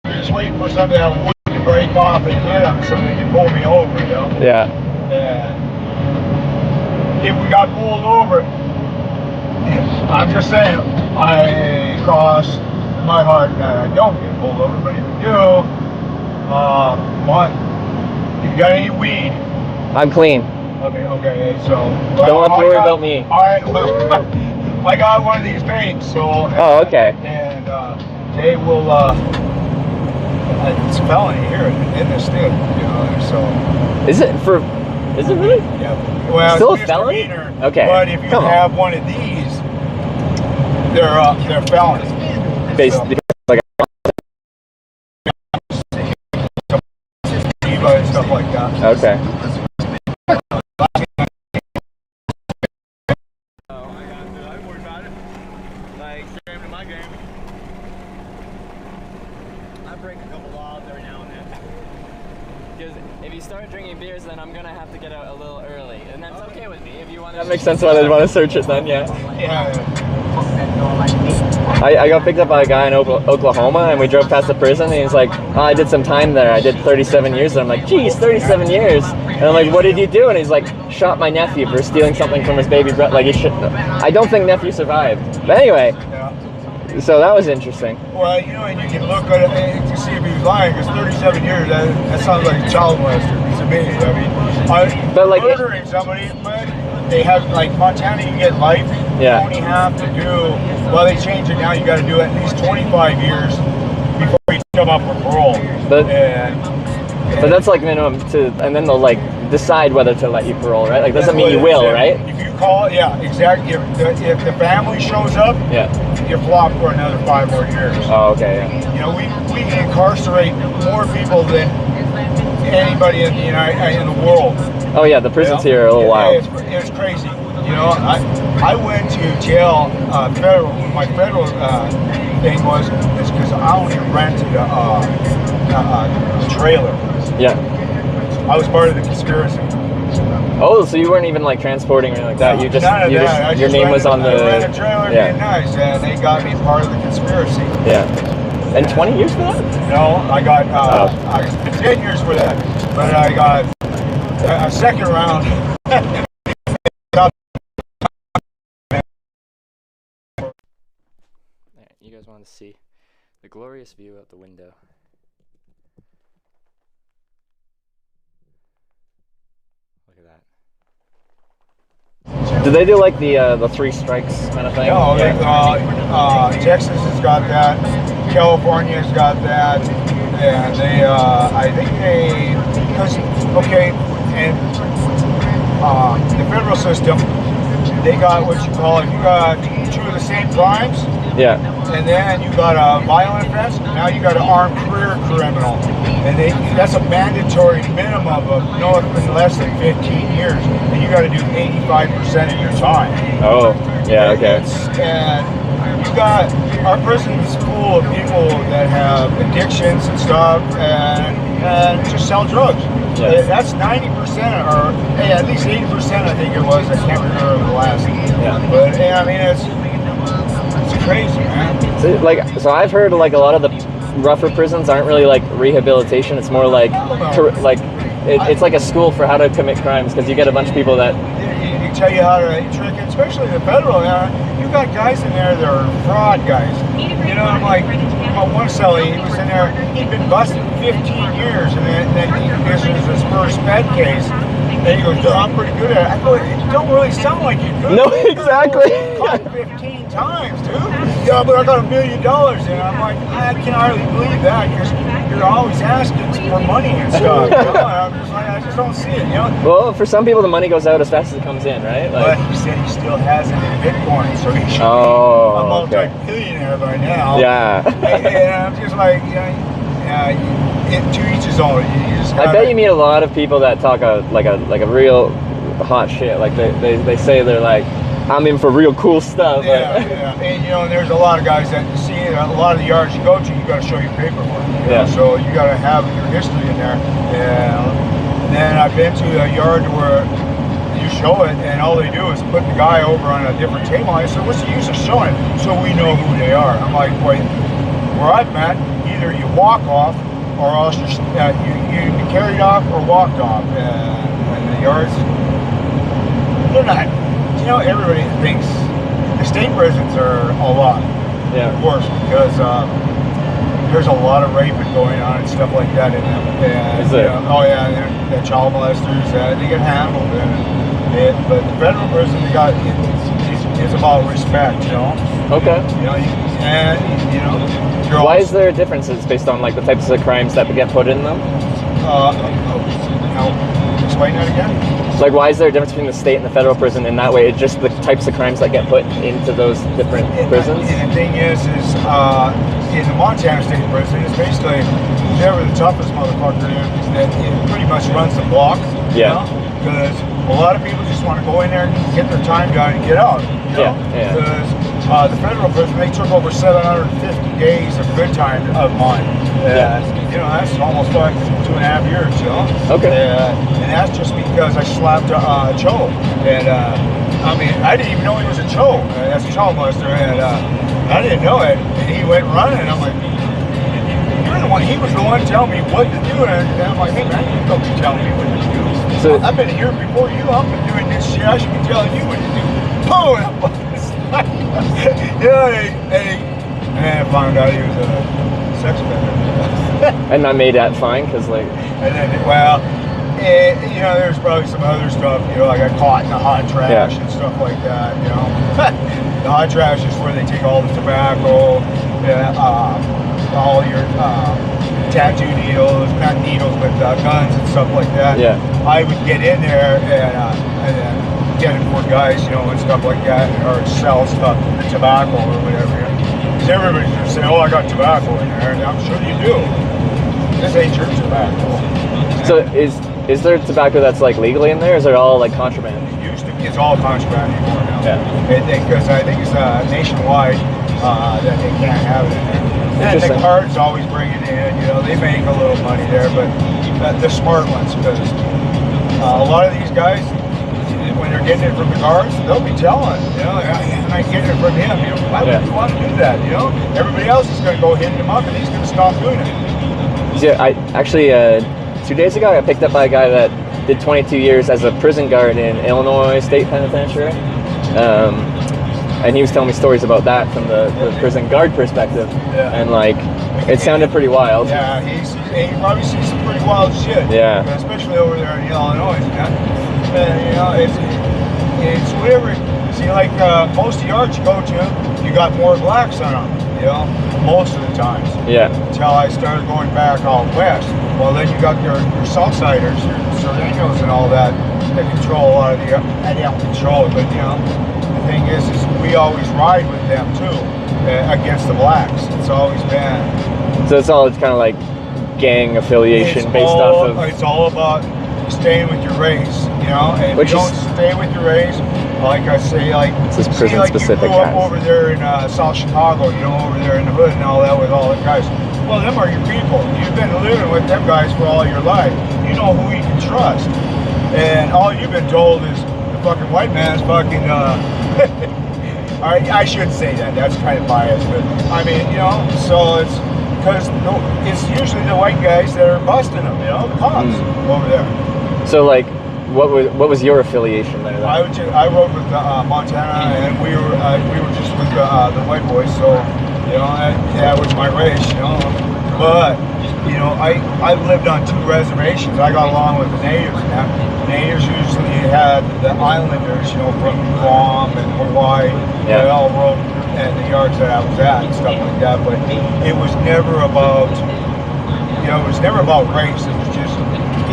Just waiting for something that wood to break off and hit him so they can pull me over, you know? Yeah. And if we got pulled over, I'm just saying, I cross my heart that I don't get pulled over, but if you do, if you got any weed? I'm clean. Okay, so. Don't have to worry about me. Alright, I got one of these vapes, so. Oh, okay. And they will, it's a felony here in this state, you know, so. Is it really? Yeah. Well, still it's a felony? misdemeanor, Okay. But if you have one of these, they're felonies. Basically, And stuff like that. Okay. I break a couple laws every now and then. Because if you start drinking beers, then I'm gonna have to get out a little early, and that's okay with me. If you want. That makes sense why they'd want to search it then, yeah. Yeah. I got picked up by a guy in Oklahoma, and we drove past the prison, and he's like, "Oh, I did some time there. I did 37 years." And I'm like, "Geez, 37 years?" And I'm like, "What did you do?" And he's like, "Shot my nephew for stealing something from his baby brother." Like, he shouldn't. I don't think nephew survived. But anyway, so that was interesting. Well, you know, and you can look at it to see if he was lying, because 37 years, that sounds like a child molester to me. I mean, but like murdering somebody, but they have, like, Montana, you get life. Yeah. You only have to do, well, they changed it now, you got to do at least 25 years before you come up for parole. But that's like minimum and then they'll like decide whether to let you parole, right? Like, doesn't mean you will, right? If you call it, yeah, exactly. If the family shows up, you're flopped for another 5 more years. Oh, okay, yeah. You know, we incarcerate more people than anybody in the world. Oh yeah, the prisons here are a little wild. It's crazy. You know, I went to jail, federal. My federal thing was because I only rented a trailer. Yeah. I was part of the conspiracy. Oh, so you weren't even like transporting or anything like that. No, You just, none of that. your name was on the. I ran a trailer yeah. being nice, and they got me part of the conspiracy. Yeah. And 20 years for that? No, I got 10 years for that, but I got a second round. You guys want to see the glorious view out the window. Look at that. Do they do like the 3 strikes kind of thing? No, Texas has got that, California's got that, and they, I think they, because, okay, and the federal system, they got what you call, if you got 2 of the same crimes, yeah, and then you got a violent offense, now you got an armed career criminal, and that's a mandatory minimum of no less than 15 years, and you got to do 85% of your time. Oh, yeah, okay. And you got, our prison is full of people that have addictions and stuff, and just sell drugs. Yeah. That's 90%, or hey, at least 80%, I think it was. I can't remember the last. Yeah. But I mean, it's crazy, man. So I've heard like a lot of the rougher prisons aren't really like rehabilitation. It's more like it's like a school for how to commit crimes, because you get a bunch of people that they tell you how to trick it, especially the federal. You got guys in there that are fraud guys. You know, I'm like, one cellie, he was in there, he'd been busted 15 years, and then this was his first Fed case. And he goes, I'm pretty good at it. I go, it don't really sound like you're good. No, exactly. Caught 15 times, dude. Yeah, but I got $1 million. And I'm like, I can hardly believe that, because you're always asking for money and stuff. You know? I'm just like, I just don't see it, you know? Well, for some people, the money goes out as fast as it comes in, right? Like, but he said he still has it in Bitcoin, so he should be a multi-billionaire by now. Yeah. And I'm just like, to each his own. I bet you meet a lot of people that talk like a real hot shit. Like they say they're like, I'm in for real cool stuff. Yeah, yeah. And you know, there's a lot of guys that see a lot of the yards you go to, you got to show your paperwork. You know? So you got to have your history in there. And then I've been to a yard where you show it, and all they do is put the guy over on a different table. I said, what's the use of showing it? So we know who they are. I'm like, wait, where I'm at, either you walk off, or else you be carried off or walked off. And the yards, they're not, you know, everybody thinks the state prisons are a lot. Yeah. Of course, because there's a lot of raping going on and stuff like that in them. And, is there? Oh yeah, they're child molesters, they get handled. But the federal prison, they got, it's about respect, you know? Okay. You know, you know, why is there differences based on like the types of crimes that get put in them? Explain that again. Like, why is there a difference between the state and the federal prison in that way? It's just the types of crimes that get put into those different prisons? And the thing is in the Montana State Prison, it's basically whoever the toughest motherfucker is that it pretty much runs the block. Yeah. Because a lot of people just want to go in there and get their time done and get out. You know? Yeah. Because the federal prison, they took over 750 days of good time of mine. You know, that's almost like 2.5 years, you know? Okay. And that's just because I slapped a Cho. And, I mean, I didn't even know he was a Cho. That's a child molester. And I didn't know it. And he went running, and I'm like, you're the one, he was the one telling me what to do. And I'm like, hey, man, you don't be telling me what to do. So I've been here before you. I've been doing this shit. I should be telling you what to do. Boom! And I found out he was a sex offender. And I made that fine because, like. And then, well, you know, there's probably some other stuff. You know, like I got caught in the hot trash and stuff like that. You know, the hot trash is where they take all the tobacco, all your tattoo needles, not needles, but guns and stuff like that. Yeah. I would get in there and get it for guys, you know, and stuff like that, or sell stuff, tobacco or whatever. Because everybody's gonna say, oh, I got tobacco in there, and I'm sure you do. This ain't your tobacco. So is there tobacco that's like legally in there, or is it all like contraband? It used to, it's all contraband anymore now. Yeah. Because I think it's nationwide that they can't have it in there. And the cards always bring it in, you know, they make a little money there, but the smart ones, because a lot of these guys, when they're getting it from the guards, they'll be telling, you know, I'm getting it from him. You know, why would you want to do that? You know, everybody else is going to go hitting him up, and he's going to stop doing it. Yeah, I actually 2 days ago I got picked up by a guy that did 22 years as a prison guard in Illinois State Penitentiary. And he was telling me stories about that from the prison guard perspective, and like it sounded pretty wild. Yeah, he probably sees some pretty wild shit. Yeah, especially over there in Illinois. You know, it's whatever. See, like most of the yards you go to, you got more blacks on them. You know, most of the times. Yeah. Until I started going back out west. Well, then you got your Southsiders, your Serranos, and all that control a lot of the. They don't control it, but you know. The thing is we always ride with them too, against the blacks. It's always been. So it's kind of like gang affiliation based off of. It's all about staying with your race, you know. And if you don't stay with your race, like I say, like this is prison specific. You grew up over there in South Chicago, you know, over there in the hood and all that with all the guys. Well, them are your people. You've been living with them guys for all your life. You know who you can trust, and all you've been told is the fucking white man's fucking. I shouldn't say that. That's kind of biased, but I mean, you know, so it's because it's usually the white guys that are busting them, you know, the cops over there. So, like, what was your affiliation there? I rode with Montana, and we were just with the white boys, so you know, that was my race, you know. But you know, I lived on 2 reservations. I got along with the natives. Natives usually had the islanders, you know, from Guam and Hawaii. They all rode at the yards that I was at and stuff like that. But it was never about, you know, it was never about race. It was just,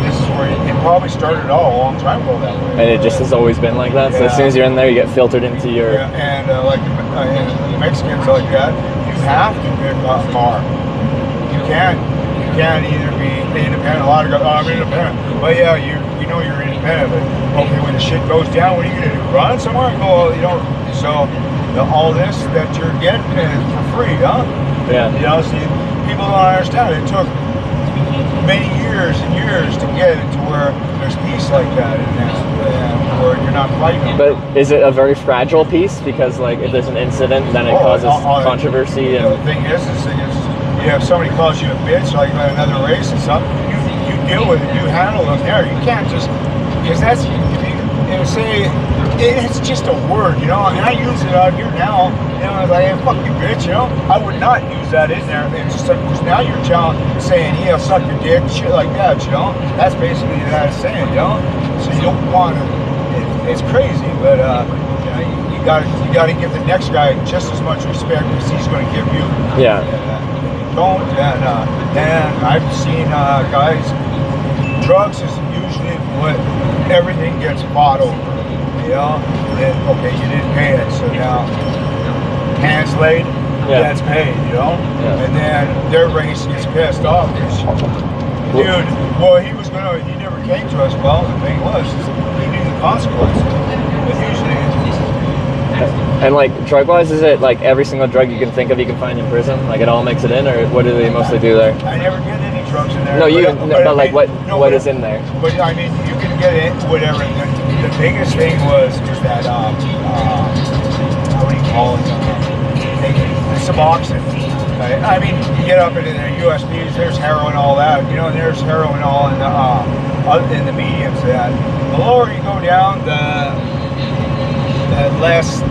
this is where it probably started all a long time ago that way. And it just has always been like that. So as soon as you're in there, you get filtered into your. Yeah, and like the Mexicans like that, you have to pick up car. You can't either be independent. A lot of guys, I'm independent. But yeah, we know you're independent. But okay, when the shit goes down, what are you gonna do? Run somewhere and go? You know. So all this that you're getting is for free, huh? Yeah. You know, see, people don't understand. It took many years and years to get it to where there's peace like that in there, where you're not fighting. But is it a very fragile peace? Because like if there's an incident, then it causes controversy. You know, the thing is you have somebody calls you a bitch, like another race and something, you deal with it, you handle them there. You can't just, because that's, say, it's just a word, you know, and I use it out here now, you know, like, hey, fuck you, bitch, you know. I would not use that in there. It's just like, because now you're saying, yeah, suck your dick, shit like that, you know. That's basically what I'm saying, you know. So you don't want to, it's crazy, but, you know, you gotta give the next guy just as much respect as he's going to give you. Yeah. Don't, and I've seen guys, drugs is usually what everything gets fought over, you know. And, okay, you didn't pay it, so now hands laid, that's paid, you know. And then their race gets pissed off. Dude, well, he never came to us. Well, the thing was, he knew the consequences. But usually and like drug-wise, is it like every single drug you can think of you can find in prison? Like it all makes it in, or what do they mostly do there? I never get any drugs in there. No, but like what is in there? But I mean, you can get it, whatever. The biggest thing was that what do you call it? Suboxone. I mean, you get up into the USPs, there's heroin, all that. You know, there's heroin all in the mediums. That the lower you go down, the less.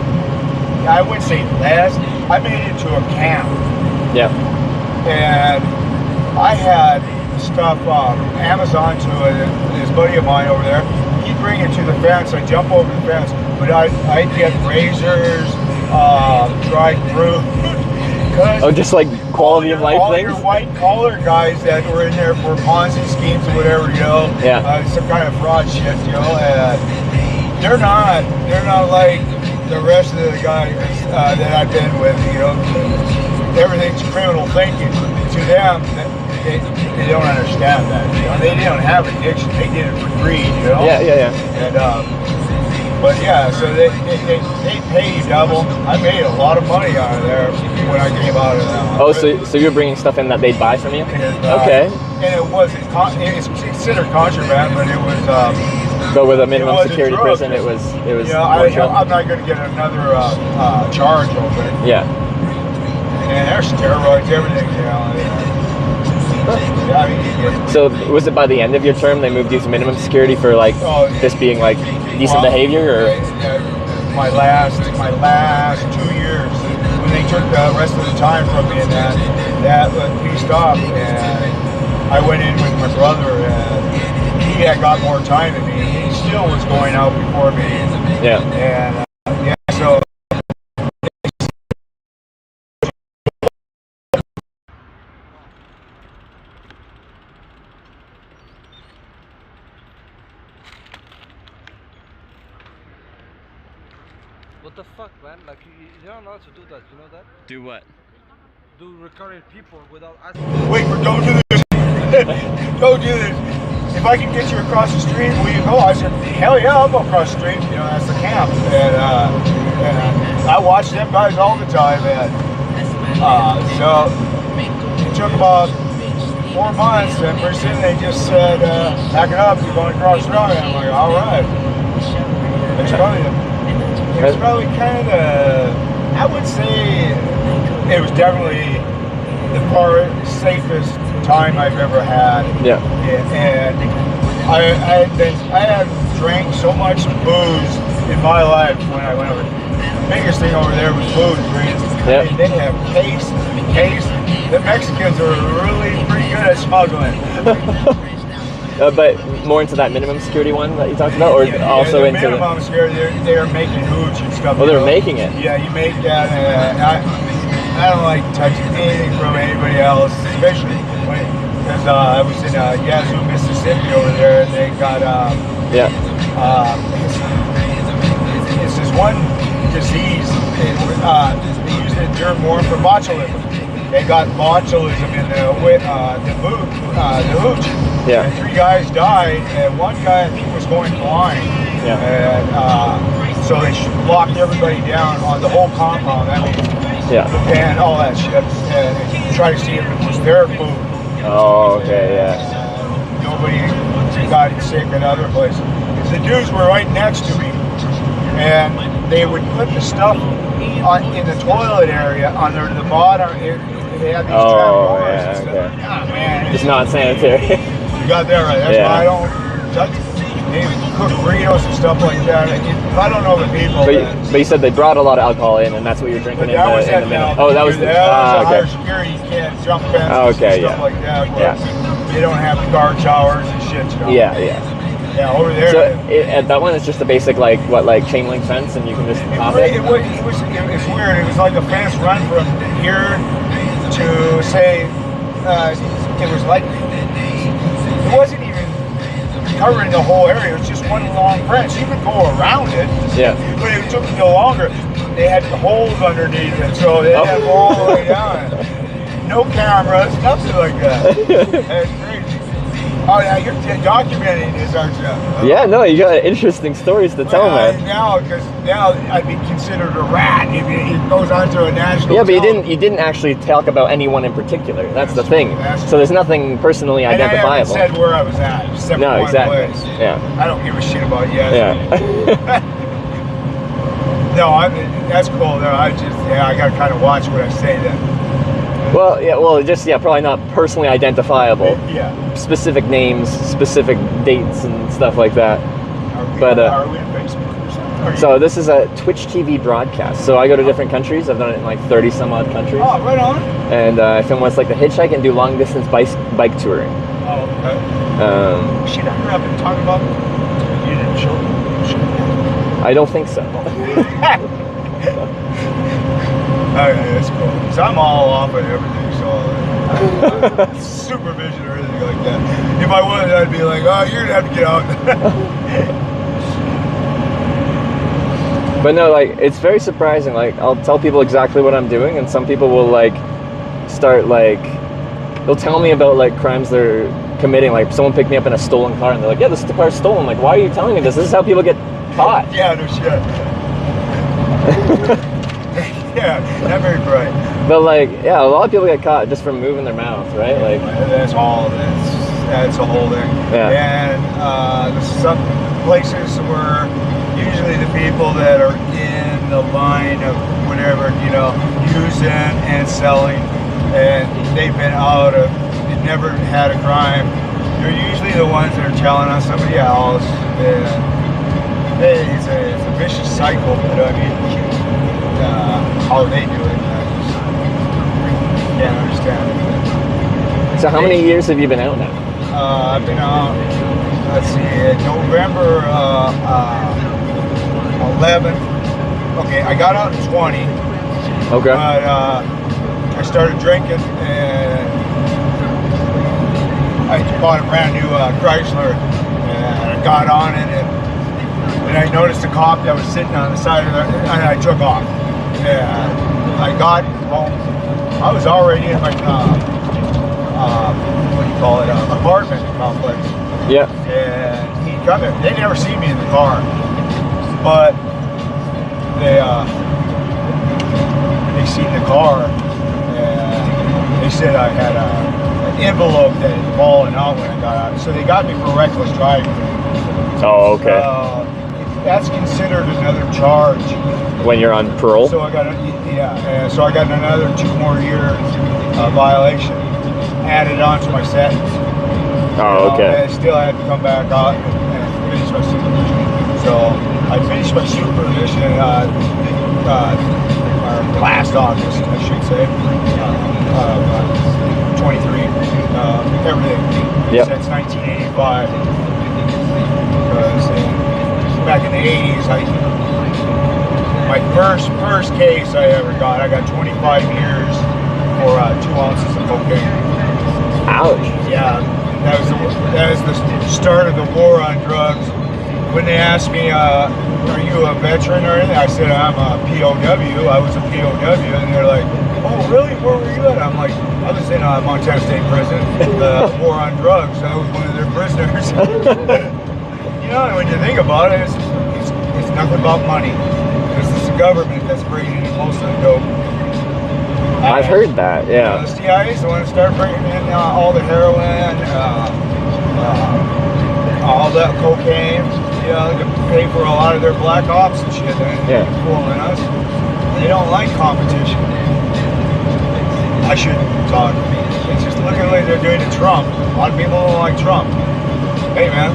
I wouldn't say less. I made it to a camp. Yeah. And I had stuff Amazon to this buddy of mine over there. He'd bring it to the fence. I jump over the fence, but I'd get razors, dried fruit. Oh, just like quality of life things? All your white collar guys that were in there for Ponzi schemes or whatever, you know. Yeah. Some kind of fraud shit, you know. They're not like the rest of the guys that I've been with, you know. Everything's criminal thinking. To them, they don't understand that, you know. They don't have addiction. They did it for greed, you know. Yeah. And but yeah, so they pay double. I made a lot of money out of there when I came out of that. Oh, so you're bringing stuff in that they'd buy from you? And, okay. And it wasn't. It's considered contraband, but it was But with a minimum wasn't security drugs. prison, it was You know, more trouble. I'm not going to get another charge over it. Yeah. And there's steroids, everything, you know. Yeah, I mean, So was it by the end of your term they moved you to minimum security for like this being like decent behavior, or? My last 2 years, when they took the rest of the time from me, and that pieced off, and I went in with my brother, and he had got more time than me. He still was going out before me. Yeah. And yeah, so. What the fuck, man? Like, you're not allowed to do that, you know that? Do what? Do recording people without asking. Wait, don't do this. Don't do this. If I can get you across the street, will you go? I said, hell yeah, I'll go across the street. You know, that's the camp. And I watch them guys all the time, man. So it took about 4 months, and pretty soon they just said, back it up, you're going across the road. And I'm like, all right. It's probably kind of, I would say it was definitely the far safest time I've ever had. Yeah. And I had drank so much booze in my life when I went over. The biggest thing over there was booze. Yeah. And they have cases and cases. The Mexicans are really pretty good at smuggling. But more into that minimum security one that you talked about, or also into minimum security. They're making hooch and stuff. Oh, they're making it. Yeah, you make that. I don't like touching anything from anybody else, especially because I was in Yazoo, Mississippi over there, and they got it's this one disease. They use the germ more for botulism. They got botulism in the hooch. Yeah. And 3 guys died, and one guy I think was going blind. Yeah. And so they locked everybody down on the whole compound. That means and all that shit, and try to see if it was their food. Oh, okay, yeah. Nobody got sick in other places. The dudes were right next to me, and they would put the stuff in the toilet area under the bottom. They had these trap doors and stuff. Okay. Oh, man. Just not sanitary. You got that right. That's why I don't touch it. They cook burritos and stuff like that. I don't know the people. But you said they brought a lot of alcohol in, and that's what you're drinking in the minute. Oh, that was okay. Higher security. You can't jump fences and stuff like that. They don't have guard towers and shit. You know? Yeah, over there. So at that one, it's just a basic like chain link fence, and you can just hop it. It's weird. It was like a fence run from here to say it was like it wasn't even covering the whole area. It was just one long fence. You could go around it. Yeah. But it took no longer. They had holes underneath it, so they had to go all the way down. No cameras, nothing like that. That's crazy. Oh yeah, you're documenting this, aren't you? Yeah, no, you got interesting stories to tell, man. Because now I'd be considered a rat if it goes on to a national. Yeah, but you didn't actually talk about anyone in particular. That's the thing. So there's nothing personally identifiable. I haven't said where I was at. Except no, exactly. Place. Yeah. I don't give a shit about you. Yeah. No, that's cool. Though. I got to kind of watch what I say then. Well, just probably not personally identifiable. Yeah. Specific names, specific dates, and stuff like that. Are we on Facebook or something? So this is a Twitch TV broadcast. So I go to different countries. I've done it in like 30 some odd countries. Oh, right on. And I film what's like the Hitchhiking and do long distance bike touring. Oh, okay. Shit, I heard I've been talking about. You didn't show. I don't think so. Okay, that's cool. So I'm all off and everything, so supervision or anything like that. If I would, I'd be like, oh, you're gonna have to get out. But no, like, it's very surprising. Like, I'll tell people exactly what I'm doing, and some people will like start like, they'll tell me about like crimes they're committing. Like, someone picked me up in a stolen car, and they're like, yeah, this car's stolen. Like, why are you telling me this? This is how people get caught. Yeah, no shit. Yeah, not very bright. But like, yeah, a lot of people get caught just from moving their mouth, right? Like that's all. That's the whole thing. Yeah. And places where usually the people that are in the line of whatever, you know, using and selling, and they've been out of, they've never had a crime, they're usually the ones that are telling on somebody else. And it's a vicious cycle, but I mean, how they do it, I just can't understand it. So how many years have you been out now? I've been out, let's see, November 11th. Okay, I got out in 20. Okay. But I started drinking and I bought a brand new Chrysler and I got on it and I noticed a cop that was sitting on the side of it and I took off. And I got home. I was already in my, what do you call it, apartment complex. Yeah. And he come in. They never see me in the car. But they seen the car and they said I had an envelope that had fallen out when I got out. So they got me for reckless driving. Oh, okay. That's considered another charge. When you're on parole? So I got so I got another 2 more years violation added onto my sentence. Oh, okay. And I still had to come back out and finish my supervision. So I finished my supervision last August, I should say, 23, everything, since 1985. Because back in the 80s, my first case I ever got, I got 25 years for 2 ounces of cocaine. Ouch. Yeah, that was the start of the war on drugs. When they asked me, are you a veteran or anything? I said, I'm a POW. I was a POW. And they're like, oh, really? Where were you at? I'm like, I was in Montana State Prison, the war on drugs. I was one of their prisoners. You know, when you think about it, it's nothing about money. Because it's the government that's bringing in most of the dope. I've heard that, yeah. The CIA is the one that started bringing in all the heroin, all that cocaine, you know, to pay for a lot of their black ops and shit. And fooling us. They don't like competition. I shouldn't talk. It's just looking like they're doing to Trump. A lot of people don't like Trump. Hey, man,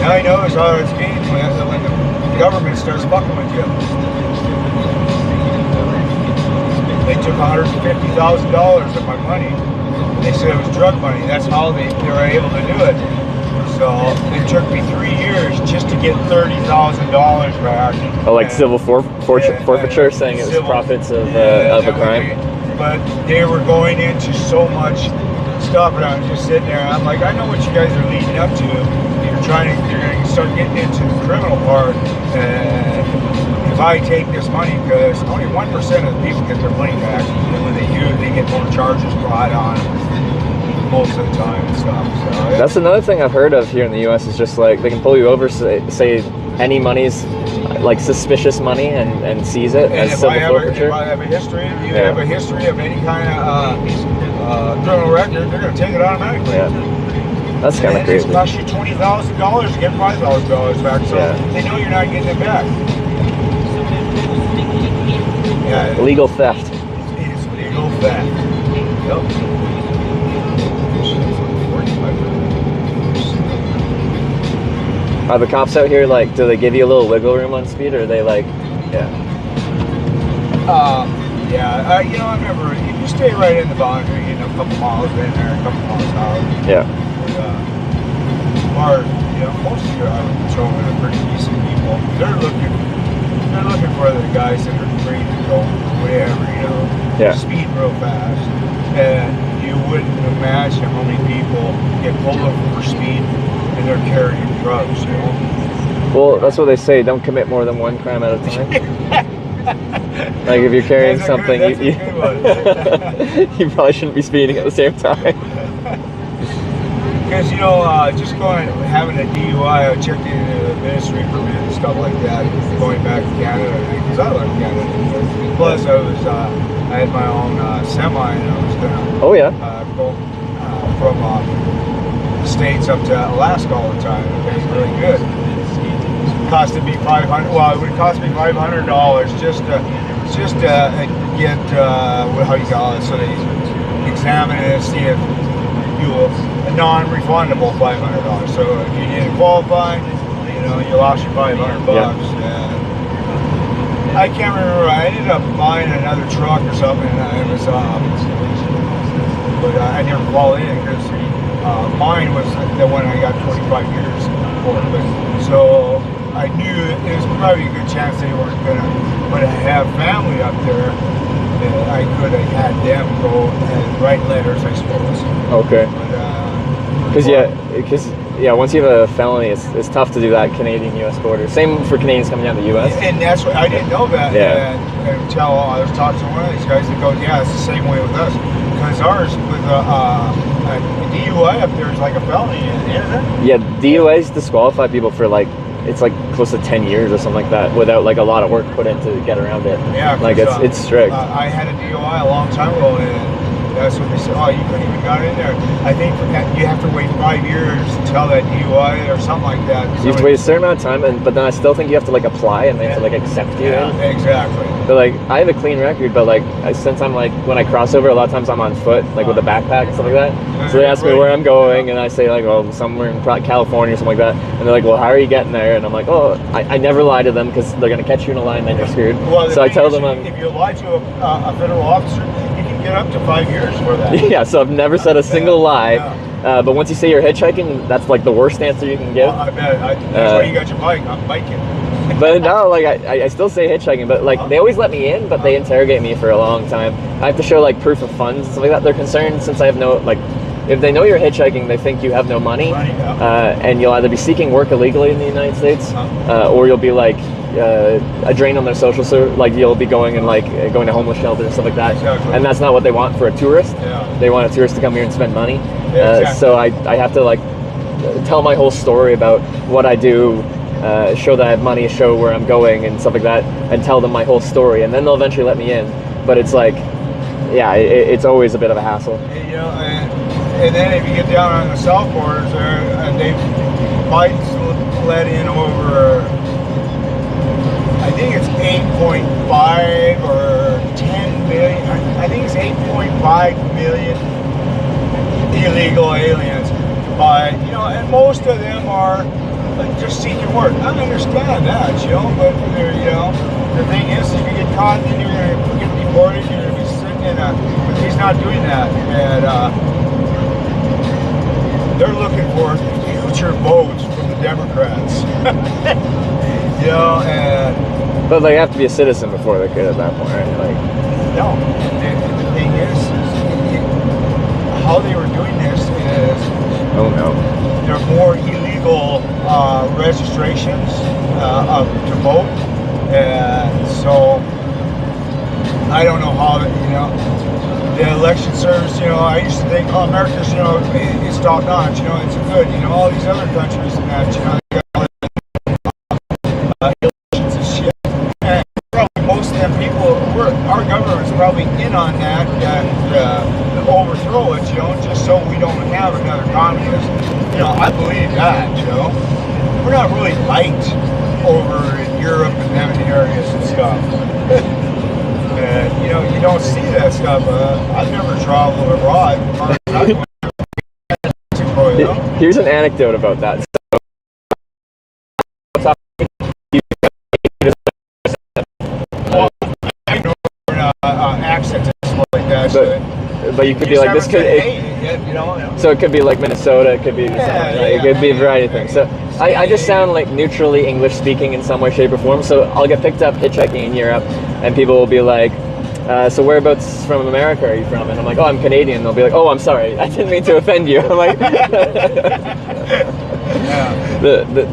now he knows how it's being when the government starts fucking with you. They took $150,000 of my money. They said it was drug money. That's how they were able to do it. So it took me 3 years just to get $30,000 back. Oh, like civil forfeiture, saying it was profits of a crime? But they were going into so much stuff, and I was just sitting there. I'm like, I know what you guys are leading up to. You're going to start getting into the criminal part. And if I take this money, because only 1% of the people get their money back, and when they do, they get more charges brought on most of the time and stuff. So that's another thing I've heard of here in the U.S. is just like they can pull you over, say any money's like suspicious money, and seize it as civil forfeiture. If I have a history, you have a history of any kind of criminal record, they're going to take it automatically. Yeah. That's kind of crazy. It costs you $20,000 to get $5,000 back, so they know you're not getting it back. Yeah, legal theft. It's legal theft. Yep. Are the cops out here like, do they give you a little wiggle room on speed, or are they like, you know, I remember you stay right in the boundary, you know, a couple miles in there, a couple miles out. Yeah. You know, most of your highway patrolmen are pretty decent people. They're looking for the guys that are free to go whatever, you know, speed real fast. And you wouldn't imagine how many people get pulled over for speed and they're carrying drugs, you know. Well, that's what they say. Don't commit more than one crime at a time. Like if you're carrying something, you probably shouldn't be speeding at the same time. Because, you know, just having a DUI, I checked into the ministry permit and stuff like that, going back to Canada, because I love Canada. Plus, I had my own semi, and I was going to go from the States up to Alaska all the time. It was really good. costed me $500. Well, it would cost me $500 just to get how you call it. So they examine it and see if you will a non-refundable $500. So if you didn't qualify, you know, you lost your $500. Yeah. I can't remember. I ended up buying another truck or something. And it was, but I never qualified in because mine was the one I got 25 years for. But so I knew it was probably a good chance they weren't gonna. But I have family up there that I could have had them go and write letters, I suppose. Okay. But, Yeah, once you have a felony, it's tough to do that Canadian-U.S. border. Same for Canadians coming down to the U.S. And that's what I didn't know that. Yeah. Until I was talking to one of these guys that goes, yeah, it's the same way with us. Because ours with a DUI up there is like a felony, isn't it? Yeah, DUIs disqualify people for it's like close to 10 years or something like that without like a lot of work put in to get around it. Yeah. Like it's strict. I had a DUI a long time ago, and that's what they said. Oh, you couldn't even got in there. I think you have to wait 5 years until that DUI or something like that. You have to wait a certain amount of time, but then I still think you have to like apply and they have to like accept you. Yeah, exactly. But like I have a clean record, but like since I'm like when I cross over, a lot of times I'm on foot, like with a backpack and stuff like that. So they ask me where I'm going, and I say like, oh, somewhere in California or something like that. And they're like, well, how are you getting there? And I'm like, oh, I never lie to them because they're gonna catch you in a lie and then you're screwed. Well, so I tell them if you lie to a federal officer, you can get up to 5 years for that. Yeah, so I've never said a single lie. Yeah. But once you say you're hitchhiking, that's like the worst answer you can give. Well, I bet. That's why you got your bike. I'm biking. But no, like I still say hitchhiking, but like they always let me in, but they interrogate me for a long time. I have to show like proof of funds and stuff like that. They're concerned since I have no like. If they know you're hitchhiking, they think you have no money, and you'll either be seeking work illegally in the United States, or you'll be like a drain on their social service. Like you'll be going and like going to homeless shelters and stuff like that. Exactly. And that's not what they want for a tourist. Yeah. They want a tourist to come here and spend money. Yeah, exactly. So I have to like tell my whole story about what I do, show that I have money, show where I'm going and stuff like that, and tell them my whole story, and then they'll eventually let me in. But it's like, yeah, it's always a bit of a hassle. You know, and then if you get down on the south borders there, Biden's let in over, I think it's 8.5 or 10 million. I think it's 8.5 million illegal aliens. But, you know, and most of them are just seeking work. I understand that, you know, but you know, the thing is, if you get caught, then you're going to get deported, you're going to be sitting in a, but he's not doing that. And, they're looking for future votes from the Democrats. You know, and but they have to be a citizen before they could at that point, right? Like, no. The thing is how they were doing this is, oh no, there are more illegal registrations to vote, and so I don't know how, you know. The election service, you know, I used to think, oh, America's, you know, it's top notch, you know, it's good, you know, all these other countries and that, you know, elections and shit. And probably most of them people, our government's probably in on that, to overthrow it, you know, just so we don't have another communist. You know, I believe that, you know. We're not really liked over in Europe and them areas and stuff. And, you know, you don't see that stuff. I've never traveled abroad. Here's an anecdote about that. Well, I know accents and stuff like that. But you could be like, this could, you know. So it could be like Minnesota, it could be it could be a variety of things. So I just sound like neutrally English speaking in some way, shape, or form. So I'll get picked up hitchhiking in Europe, and people will be like, so whereabouts from America are you from? And I'm like, oh, I'm Canadian. They'll be like, oh, I'm sorry, I didn't mean to offend you. I'm like,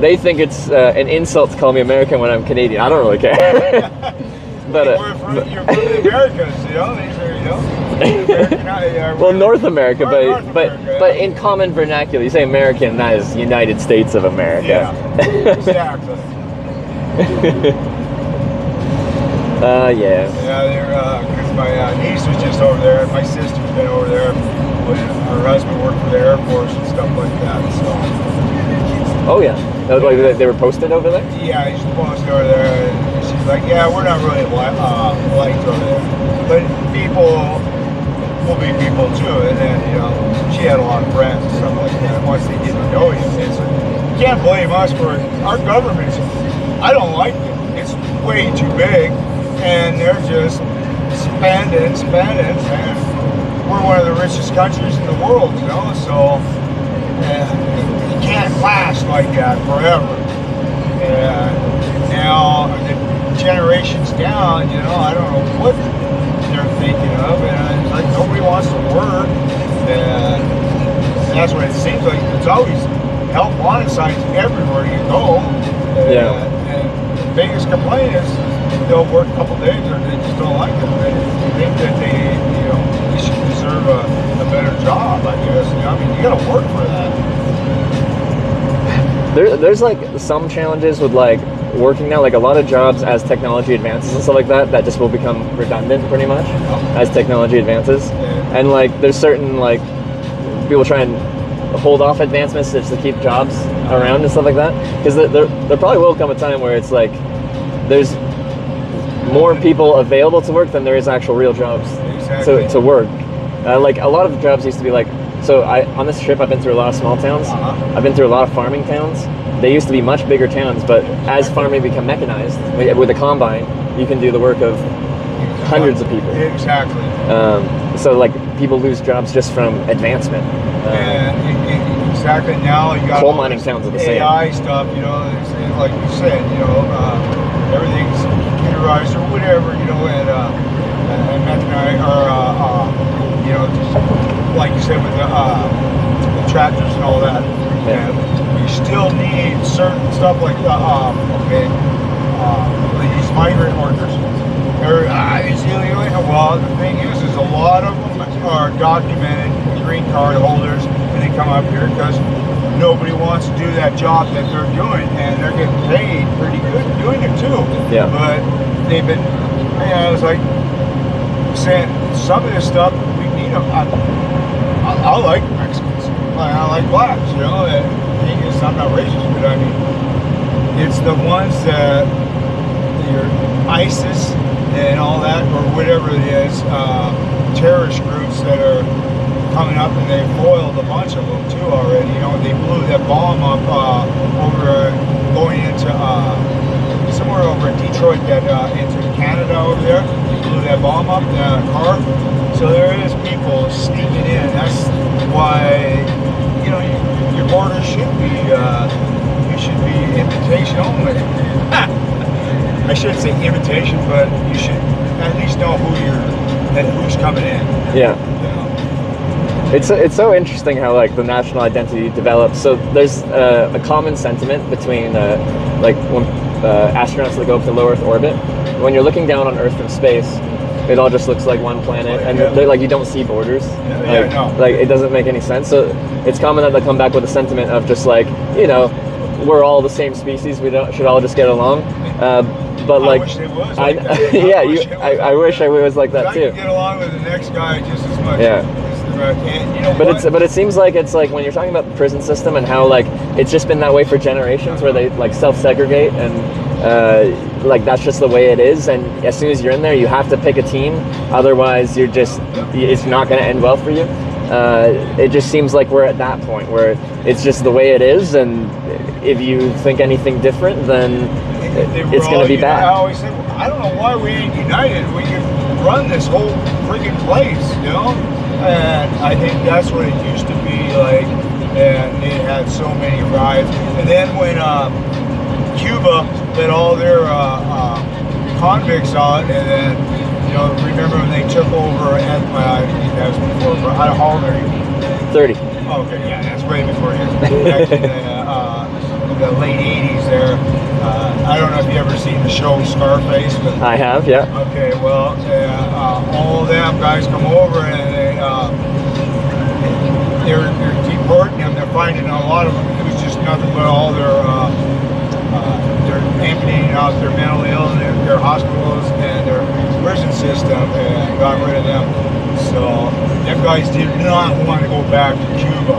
they think it's an insult to call me American when I'm Canadian. I don't really care. But you're from the Americas, you know. These are, you know. Well, North America, but in common vernacular, you say American, that is United States of America. Yeah, exactly. Yeah. Yeah, because my niece was just over there, and my sister's been over there when her husband worked for the Air Force and stuff like that. So Oh yeah, like they were posted over there. Yeah, he's supposed over there. And she's like, yeah, we're not really liked over there, but people will be people too. And then she had a lot of friends and stuff like that. Once they didn't know you, you can't blame us for our government's. I don't like it. It's way too big, and they're just spending, and we're one of the richest countries in the world, so it can't last like that forever. And now the generations down, I don't know what they're thinking of, and it's like nobody wants to work, and that's what it seems like. It's always help-wanted signs everywhere you go. And the biggest complaint is they'll work a couple days or they just don't like it. They think that they should deserve a better job, I guess. I mean, you got to work for that. There's like some challenges with like working now, like a lot of jobs as technology advances and stuff like that just will become redundant pretty much as technology advances. And like there's certain like people try and hold off advancements just to keep jobs around and stuff like that, because there probably will come a time where it's like there's more people available to work than there is actual real jobs to work. Like a lot of jobs used to be like, so on this trip I've been through a lot of small towns. I've been through a lot of farming towns. They used to be much bigger towns, but as farming become mechanized with the combine, you can do the work of hundreds of people. Exactly. So like people lose jobs just from advancement. Exactly. Now you got coal mining towns are the same. AI stuff, like you said, everything's computerized or whatever, and mechanized, or like you said with the tractors and all that. Yeah. You still need certain stuff like these migrant workers. Well, the thing is a lot of them are documented green card holders, and they come up here because nobody wants to do that job that they're doing, and they're getting paid pretty good doing it too. Yeah. But they've been, it's like saying some of this stuff we need them. I like Mexicans. I like blacks. I'm not racist, but I mean, it's the ones that your ISIS and all that, or whatever it is, terrorist groups that are coming up, and they foiled a bunch of them too already. They blew that bomb up going into somewhere over in Detroit, into Canada over there. They blew that bomb up in a car. So there is people sneaking in. That's why your border should be you should be invitation only. I shouldn't say invitation, but you should at least know who's coming in. Yeah. It's so interesting how like the national identity develops. So there's a common sentiment between like when astronauts that go up to low Earth orbit. When you're looking down on Earth from space, it all just looks like one planet, and they're like you don't see borders. Like it doesn't make any sense. So it's common that they come back with a sentiment of just like we're all the same species. We should all just get along. But like, I wish it was like that. I wish I was like that too. I can get along with the next guy just as much. Yeah. And but it seems like it's like when you're talking about the prison system and how like it's just been that way for generations, where they like self-segregate and like that's just the way it is. And as soon as you're in there, you have to pick a team. Otherwise, it's not going to end well for you. It just seems like we're at that point where it's just the way it is, and if you think anything different, then it's going to be bad. I always say, I don't know why we ain't united. We can run this whole freaking place, And I think that's what it used to be like, and it had so many riots. And then when Cuba let all their convicts out, and then remember when they took over? That was before. How old are you? 30. Oh, okay, yeah, that's way before his. Actually, the late 80s there. I don't know if you ever seen the show Scarface. But, I have, yeah. Okay, well, all of them guys come over, and they're deporting them. They're finding a lot of them. It was just nothing but all they're amputating out their mental illness, their hospitals, and their prison system, and got rid of them. So them guys did not want to go back to Cuba,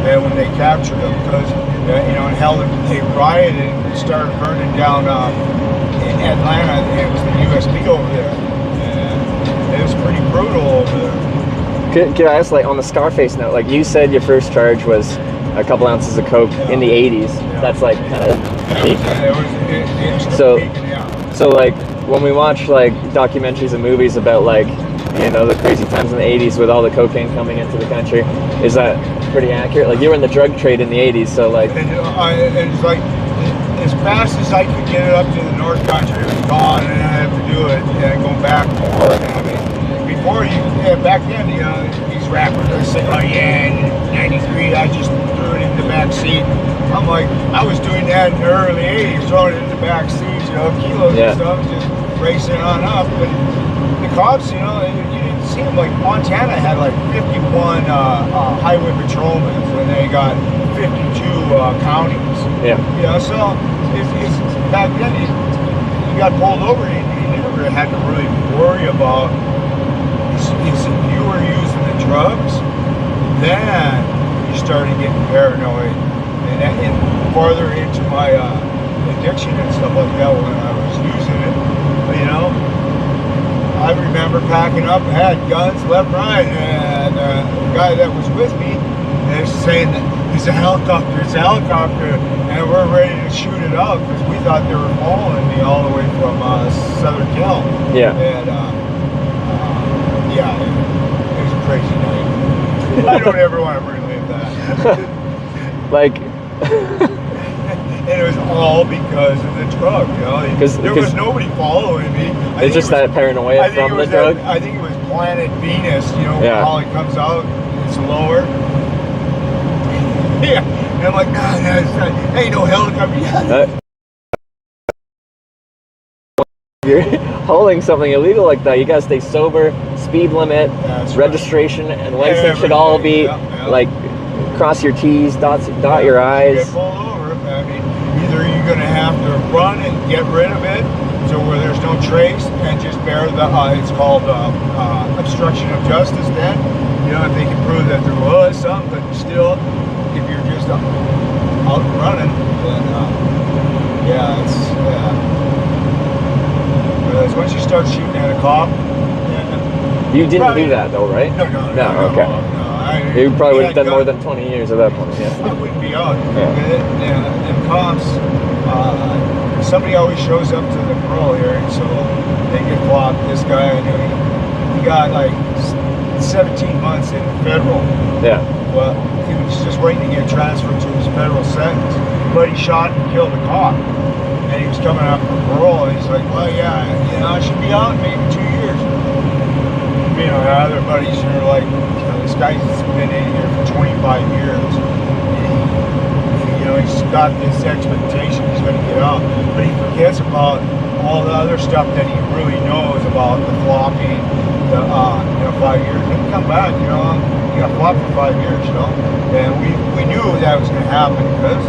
and when they captured them, because you know, and held they rioted and started burning down in Atlanta. It was the USB over there. And it was pretty brutal over there. Could I ask, like, on the Scarface note, like you said your first charge was a couple ounces of coke in the 80s. Yeah. That's like kind of peak. It was So- peaking, yeah. So like when we watch like documentaries and movies about like, you know, the crazy times in the 80s with all the cocaine coming into the country, is that pretty accurate? Like you were in the drug trade in the 80s, so like... And it's like, as fast as I could get it up to the North Country, it was gone, and I had to do it, and going back more. I mean, before back then, you know, these rappers are saying, oh yeah, in 93, I just threw it in the back seat. I'm like, I was doing that in the early 80s, throwing it in the back seat, you know, kilos and stuff, just racing on up. And the cops, you know, you didn't see them. Like Montana had like 51 highway patrolmen, and they got 52 counties. Yeah. You know, so it's back then you got pulled over, you never had to really worry about if you were using the drugs, then you started getting paranoid. And farther into my addiction and stuff like that when I was using it, you know, I remember packing up, had guns left, right, and the guy that was with me is saying that it's a helicopter, and we're ready to shoot it out because we thought they were following me all the way from Southern Cal. Yeah. And yeah, it was a crazy night. I don't ever want to relive that. Like... And it was all because of the drug, you know. There was nobody following me. It's just that paranoia from the drug? I think it was Planet Venus, you know, Yeah. how it comes out, it's lower. Yeah, and I'm like, nah, ain't no helicopter. You're holding something illegal like that, you gotta stay sober, speed limit, registration, and license should all be like cross your T's, dot your I's. Get pulled over. I mean, either you're going to have to run and get rid of it, so where there's no trace, and just bear the. It's called obstruction of justice. Then, you know, if they can prove that there was some, but still, if you're just out running, then yeah, it's. Because once you start shooting at a cop. You didn't do that though, right? No. Okay. You probably would have done more than 20 years at that point, yeah. I wouldn't be out. And cops, somebody always shows up to the parole hearing, so they get flopped. This guy, he got like 17 months in federal. Yeah. Well, he was just waiting to get transferred to his federal sentence, but he shot and killed a cop. And he was coming up for parole, and he's like, well, yeah, you know, I should be out in maybe 2 years. You know, other buddies are like, you know, this guy's been in here for 25 years. And you know, he's got this expectation he's going to get out. But he forgets about all the other stuff that he really knows about the flopping, the, you know, 5 years. He can come back, you know, he got flopped for 5 years, you know. And we knew that was going to happen because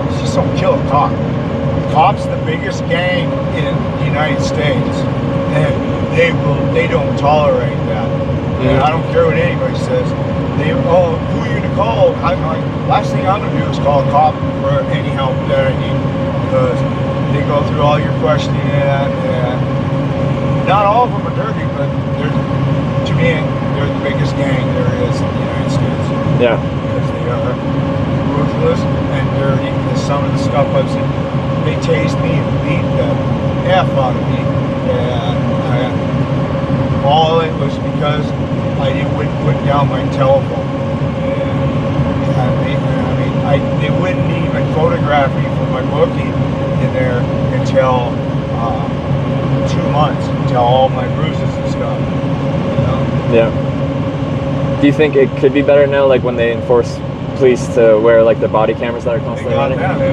it's just don't kill a cop. The cop's the biggest gang in the United States. And they don't tolerate that. And I don't care what anybody says. Who are you gonna call? I'm like, last thing I'm gonna do is call a cop for any help that I need, because they go through all your questioning and not all of them are dirty, but to me, they're the biggest gang there is in the United States. Yeah. Because they are ruthless and dirty. And some of the stuff I've seen, they tased me and beat the F out of me. And all it was because I wouldn't put down my telephone. And they wouldn't even photograph me for my booking in there until 2 months, until all my bruises and stuff. You know? Yeah. Do you think it could be better now, like when they enforce police to wear like the body cameras that are constantly running? But the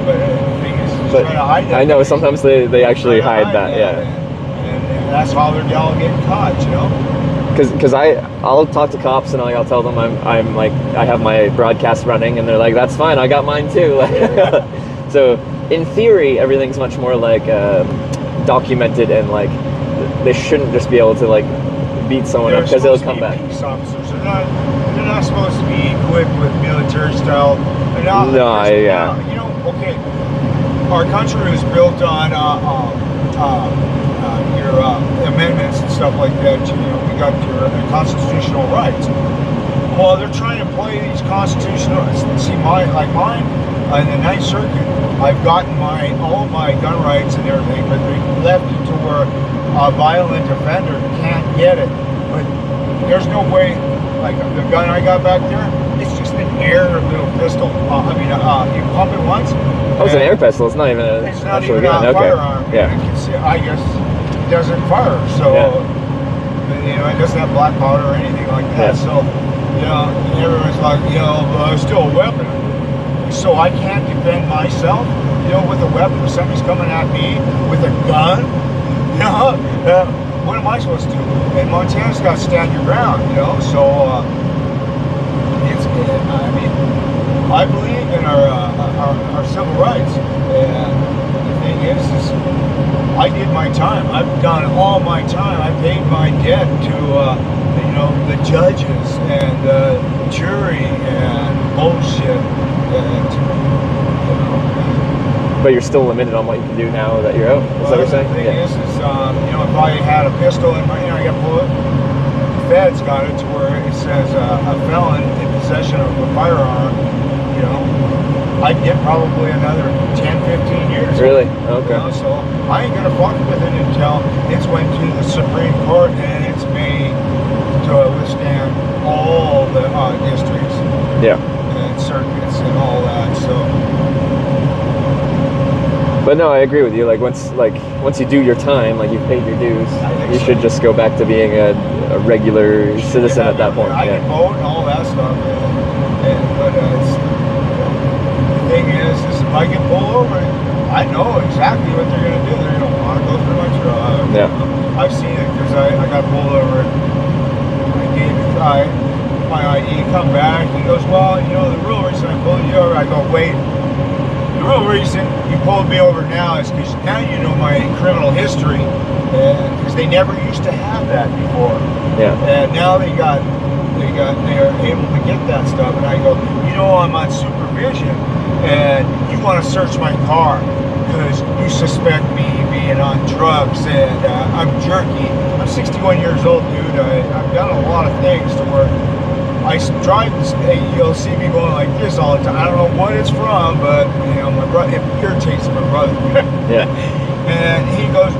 thing is, trying to hide that. I know sometimes they actually hide that, yeah. And that's how they're all getting caught, you know. Because I'll talk to cops and I'll tell them I'm like I have my broadcast running, and they're like, that's fine, I got mine too. So in theory everything's much more like documented, and like they shouldn't just be able to like beat someone up because they'll come back. Peace officers. They're not supposed to be equipped with military style. And now, yeah. you know, okay, our country was built on your amendments and stuff like that. You know, we got your constitutional rights. Well, they're trying to play these constitutional. See, mine, in the Ninth Circuit, I've gotten all of my gun rights and everything, but they left it to where a violent offender can't get it. But there's no way. Like the gun I got back there, it's just an air little pistol. You pump it once. Oh, it's an air pistol. It's not even a. It's not actual even gun. a firearm. Yeah. I guess it doesn't fire. So you know, it doesn't have black powder or anything like that. Yeah. So you know, everyone's like, you know, it's still a weapon. So I can't defend myself, you know, with a weapon. If somebody's coming at me with a gun, you know, what am I supposed to do? And Montana's got to stand your ground, you know. So I believe in our civil rights. And the thing is I did my time. I've done all my time. I paid my debt to, you know, the judges and the jury and bullshit. But you're still limited on what you can do now that you're out. Is that what you're saying? The thing is, you know, if I had a pistol in my hand, I got pulled. The feds got it to where it says a felon in possession of a firearm. You know, I'd get probably another 10, 15 years. Really? Okay. You know, so I ain't gonna fuck with it until it's went to the Supreme Court and it's made to withstand all the districts. Yeah. Circuits and all that. So, but no, I agree with you. Like once you do your time, like you've paid your dues, you should just go back to being a regular citizen at that point. I can vote and all that stuff. But the thing is if I get pulled over, I know exactly what they're gonna do. They're gonna want to go through my truck. Yeah. I've seen it because I got pulled over. I gave the guy my ID, come back. He goes, well, you know, the real reason I pulled you over. I go, wait. The real reason you pulled me over now is because now you know my criminal history, because they never used to have that before. Yeah. And now they are able to get that stuff. And I go, you know, I'm on supervision, and you want to search my car because you suspect me being on drugs and I'm jerky. I'm 61 years old, dude. I've done a lot of things to where I drive this, you'll see me going like this all the time. I don't know what it's from, but you know, my brother, it irritates my brother. Yeah. And he goes,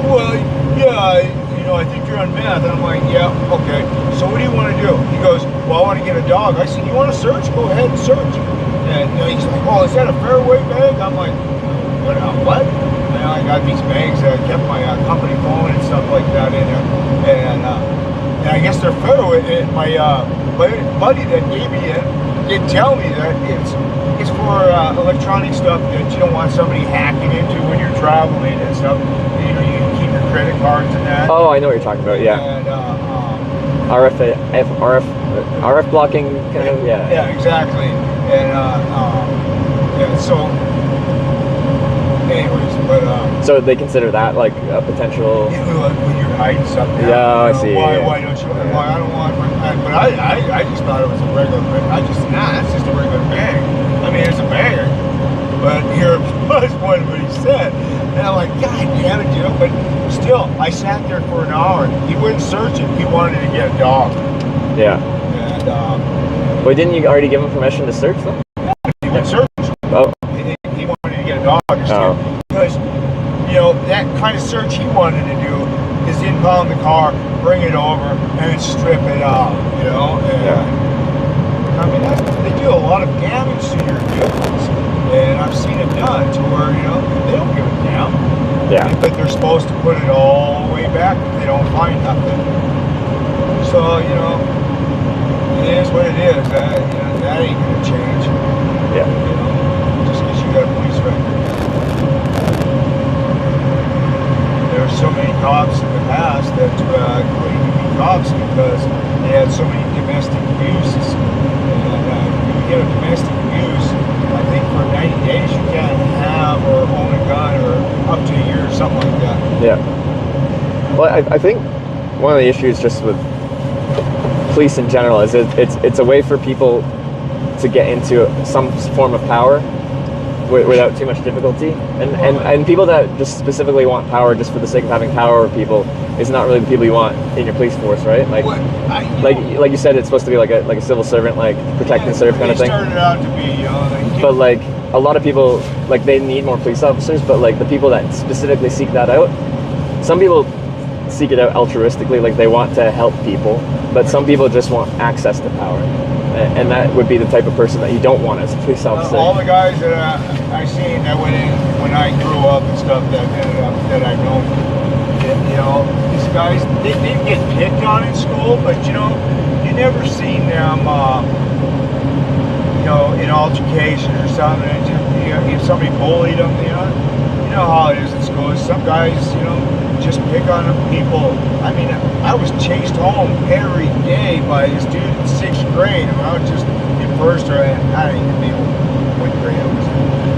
well, yeah, you know, I think you're on meth. And I'm like, yeah, okay. So what do you want to do? He goes, well, I want to get a dog. I said, you want to search? Go ahead and search. And you know, he's like, oh, is that a fairway bag? I'm like, what? And I got these bags that I kept my company phone and stuff like that in there. And I guess they're fairway. And my buddy that gave me it did tell me that it's for electronic stuff that you don't want somebody hacking into when you're traveling and stuff. You know, you can keep your credit cards and that. Oh, I know what you're talking about. Yeah. And RF blocking kind of. Yeah. Yeah, exactly. And so. Anyways, but so they consider that like a potential. When you're hiding something. Yeah, I see. Why don't you? Why I don't want? But I just thought it was a regular. It's just a regular bag. I mean, it's a bag. But here was what he said, and I'm like, God damn it, dude! But still, I sat there for an hour. He wouldn't search it. He wanted to get a dog. Yeah. And wait, didn't you already give him permission to search them? He would search. Oh. He wanted to get a dog. Because, you know, that kind of search he wanted to do is impound the car, bring it over, and strip it out, you know? And, I mean, they do a lot of damage to your vehicles. And I've seen it done to where, you know, they don't give a damn. Yeah. But they're supposed to put it all the way back if they don't find nothing. So, you know, it is what it is. You know, that ain't going to change. Yeah. You know, just because you got a police record. There were so many cops in the past that couldn't be cops because they had so many domestic abuses. And if you get a domestic abuse, I think for 90 days you can't have or own a gun or up to a year or something like that. Yeah. Well, I think one of the issues just with police in general is it's a way for people to get into some form of power without too much difficulty, and people that just specifically want power just for the sake of having power over people is not really the people you want in your police force, right? Like you said, it's supposed to be like a civil servant, like protect and serve kind of thing. Started out to be, but like a lot of people, like they need more police officers, but like the people that specifically seek that out, some people seek it out altruistically, like they want to help people, but some people just want access to power. And that would be the type of person that you don't want as a police officer. All the guys that I seen that went in when I grew up and stuff that I've known, these guys, they get picked on in school, but you never seen them, in altercation or something. If somebody bullied them, you know how it is in school. Some guys, just pick on people. I mean, I was chased home every day by this dude in 6th grade. I was just in first or I didn't even know what grade I was in.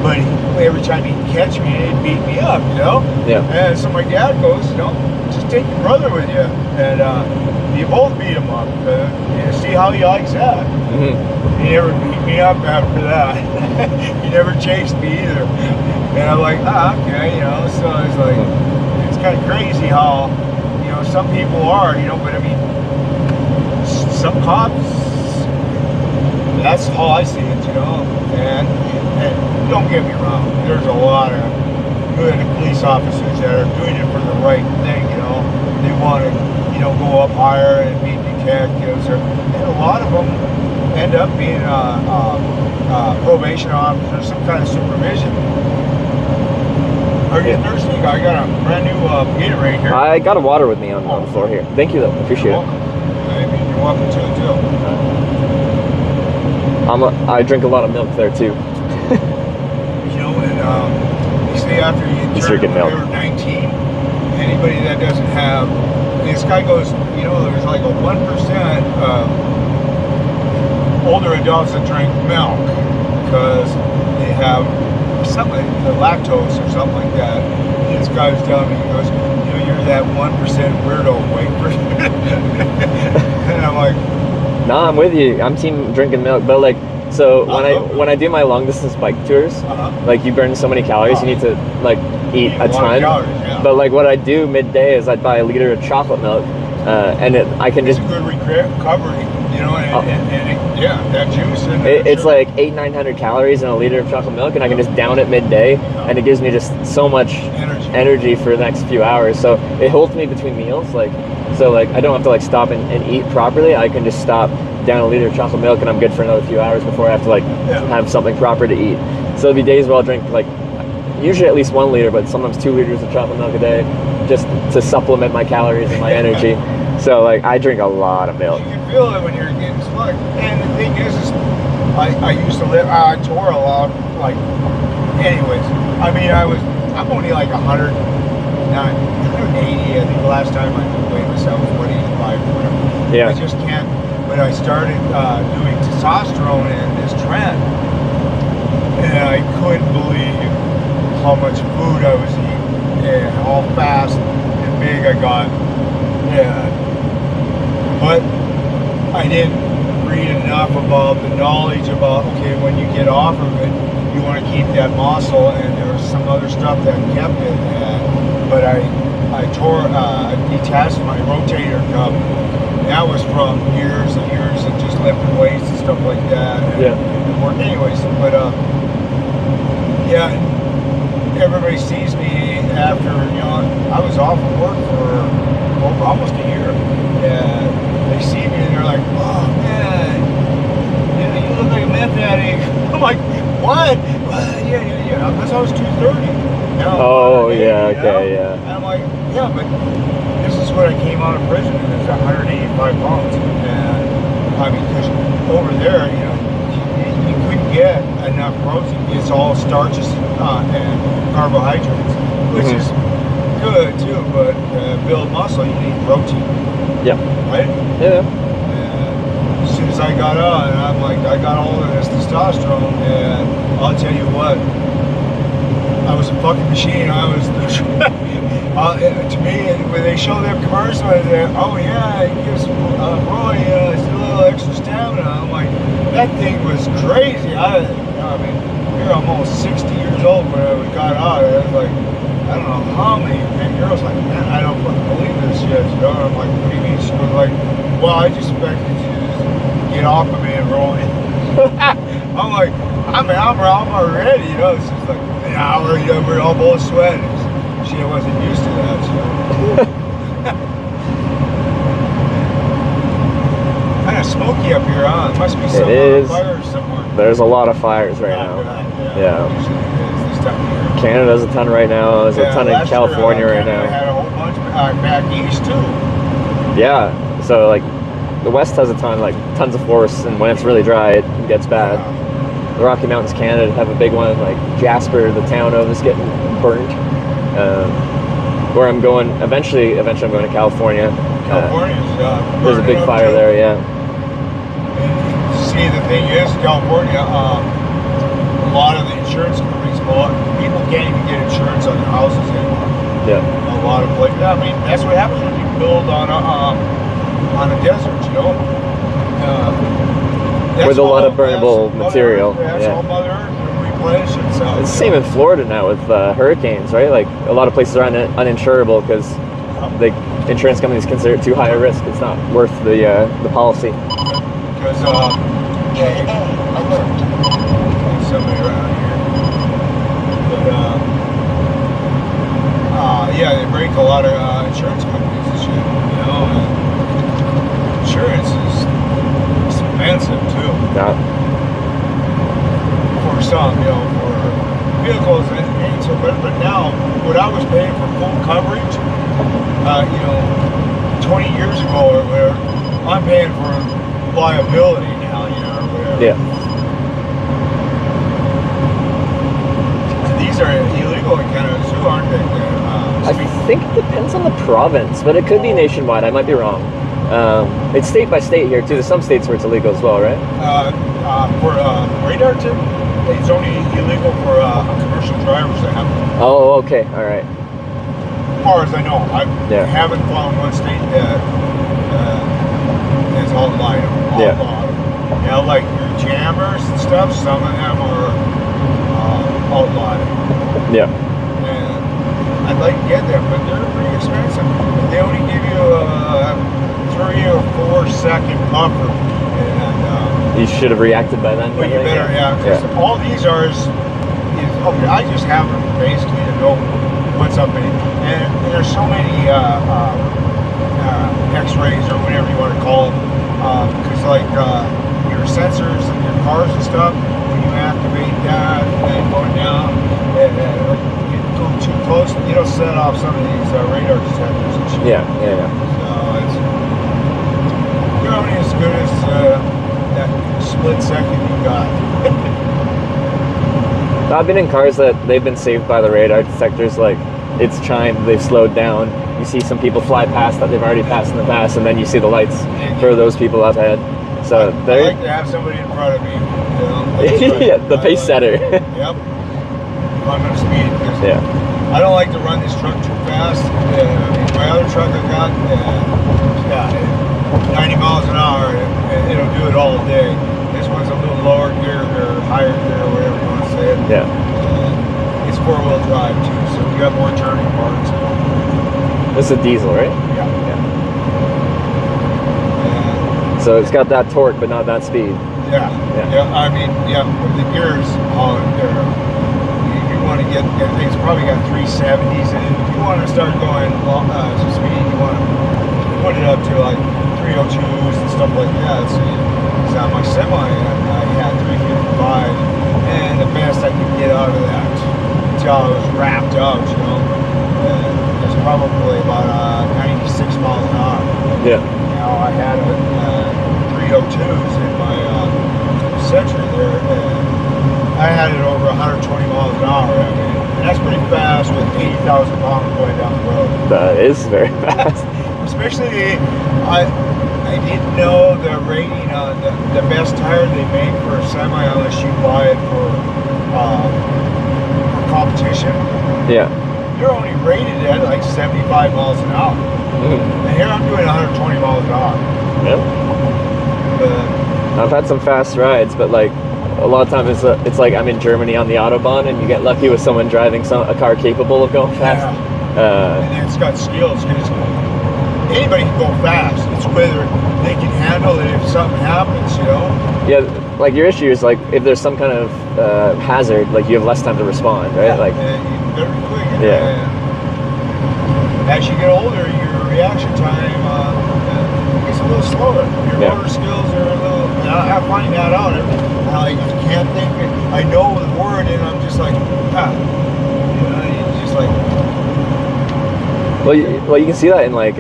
But every time he'd catch me, he'd beat me up, Yeah. And so my dad goes, just take your brother with you. And you both beat him up. See how he likes that. Mm-hmm. He never beat me up after that. He never chased me either. And I'm like, okay, so it's like, it's kind of crazy how, some people are, but I mean, some cops, that's how I see it, and don't get me wrong, there's a lot of good police officers that are doing it for the right thing, they want to, go up higher and be detectives, and a lot of them end up being probation officers, some kind of supervision. Are you getting thirsty? I got a brand new Gatorade here. I got a water with me on the floor here. Thank you, though. Appreciate it. You're welcome to it too. I drink a lot of milk there too. And you say after you turn over 19, anybody that doesn't have, this guy goes, there's like a 1% older adults that drink milk because they have something, the lactose or something like that. This guy was telling me, he goes, you're that 1% weirdo wafer. And I'm like, no, I'm with you. I'm team drinking milk, but like, so when I do my long distance bike tours, like you burn so many calories, you need to like eat a ton. Calories, yeah. But like what I do midday is I'd buy a liter of chocolate milk, and I can just. It's a good recovery, and that juice. It's like 800-900 calories in a liter of chocolate milk, and I can just down it midday, and it gives me just so much energy for the next few hours. So it holds me between meals, so I don't have to like stop and eat properly. I can just stop, down a liter of chocolate milk, and I'm good for another few hours before I have to have something proper to eat. So there'll be days where I'll drink usually at least 1 liter, but sometimes 2 liters of chocolate milk a day, just to supplement my calories and my energy. So I drink a lot of milk. You can feel it when you're getting slugged. And the thing is I used to live, I tour a lot, anyways. I mean, I'm only like 180, I think the last time I weighed myself was 185 or whatever. Yeah. I just can't, when I started doing testosterone and this trend, and I couldn't believe how much food I was eating and how fast and big I got. But I didn't read enough about the knowledge about, okay, when you get off of it, you want to keep that muscle, and there was some other stuff that kept it. But I detached my rotator cuff. That was from years and years of just lifting weights and stuff like that. And anyways, but everybody sees me after, I was off of work for almost a year. And they see me and they're like, oh man, you look like a meth addict. I'm like, what? Yeah. Because I was 230. And I'm like, yeah, but this is when I came out of prison, and it was 185 pounds. And I mean, because over there, you couldn't get enough protein. It's all starches and carbohydrates, which is good too, but build muscle, you need protein. Yeah. Right? Yeah. And as soon as I got on, I got all of this testosterone, and I'll tell you what, I was a fucking machine. I was, to me, when they show them commercial, oh yeah, it gives Roy a little extra stamina. I'm like, that thing was crazy. I mean, you're almost 60 years old when I got out. I was like, I don't know how many girls like, man, I don't fucking believe this shit. You know? And I'm like, what do you mean? She was like, well, I just expected you to just get off of me and roll in. I'm like, I'm already, you know. It's just like an hour, you know, we're all both sweating. She wasn't used to that, so. Kind of smoky up here, huh? It must be some fires somewhere. There's a lot of fires right now. Yeah. Canada's a ton right now. There's a ton in California right now. Had a whole bunch back east too. Yeah. So like, the West has a ton, like tons of forests, and when it's really dry, it gets bad. The Rocky Mountains, Canada, have a big one. Like Jasper, the town of, is getting burnt. Where I'm going, eventually I'm going to California. There's a big fire there, yeah. See, the thing is, California, a lot of the insurance companies, people can't even get insurance on their houses anymore. Yeah. A lot of places. I mean, that's what happens when you build on a desert, you know. With a lot of burnable material. That's all Mother Earth replenish itself. It's the same in Florida now with hurricanes, right? Like a lot of places are uninsurable because the insurance companies consider it too high a risk. It's not worth the policy. Because somebody around here, but yeah, they break a lot of insurance companies and shit, you know. And insurance is expensive too. Yeah. For some, you know, for vehicles it ain't so bad. But now, what I was paying for full coverage, you know, 20 years ago or whatever, I'm paying for liability now, you know, or whatever. Yeah. These are illegal in Canada too, aren't they? I think it depends on the province, but it could be nationwide. I might be wrong. It's state by state here too. There's some states where it's illegal as well, right? For radar tip, it's only illegal for commercial drivers to have them. Oh, okay, all right. As far as I know, I haven't found one state that is outlawed. Yeah. You know, like your jammers and stuff, some of them are outlawed. Yeah. And I'd like to get them, but they're pretty expensive. They only give you a 3 or 4 second buffer. And you should have reacted by then. Well, you better, yeah. Because all these are is okay. I just have them basically to know what's up in it. And there's so many X-rays or whatever you want to call them. Because like your sensors and your cars and stuff, when you activate that and going down and you go too close, it'll set off some of these radar detectors and shit. Yeah. So it's you're only as good as that split second you got. I've been in cars that they've been saved by the radar detectors. Like it's chimed, they've slowed down. You see some people fly past that they've already passed in the past, and then you see the lights for those people up ahead. So I like to have somebody in front of me. You know, yeah, the pace setter. Yep. If I'm going to speed. Yeah. I don't like to run this truck too fast. My other truck I got, 90 miles an hour, it'll do it all day. This one's a little lower gear or higher gear, or whatever you want to say it. Yeah. It's 4-wheel drive too, so you got more turning parts. This is a diesel, right? Yeah. So it's got that torque, but not that speed. Yeah. I mean, the gears on there. If you want to get everything's probably got 370s, and if you want to start going speed, you want to put it up to like 302s and stuff like that. So on my semi, I had 355, and the best I could get out of that until I was wrapped up, you know, was probably about 96 miles an hour. Yeah. Now I had 302s in my Century there, and I had it over 120 miles an hour. I mean, and that's pretty fast with 80,000 pounds going down the road. That is very fast. Especially, I didn't know the rating on the best tire they make for a semi unless you buy it for competition, Yeah. you're only rated at like 75 miles an hour. And here I'm doing 120 miles an hour. Yeah. But I've had some fast rides, but like a lot of times it's like I'm in Germany on the Autobahn, and you get lucky with someone driving a car capable of going fast. and it's got skills because anybody can go fast. It's whether they can handle it if something happens, you know. Yeah, like your issue is like if there's some kind of hazard, like you have less time to respond, right? Like And you better be quick. Yeah. And as you get older, your reaction time gets a little slower. Your motor skills are a little. I'm finding that out. I can't think. I know the word, and I'm just like, you know, you just like. Well, you can see that in like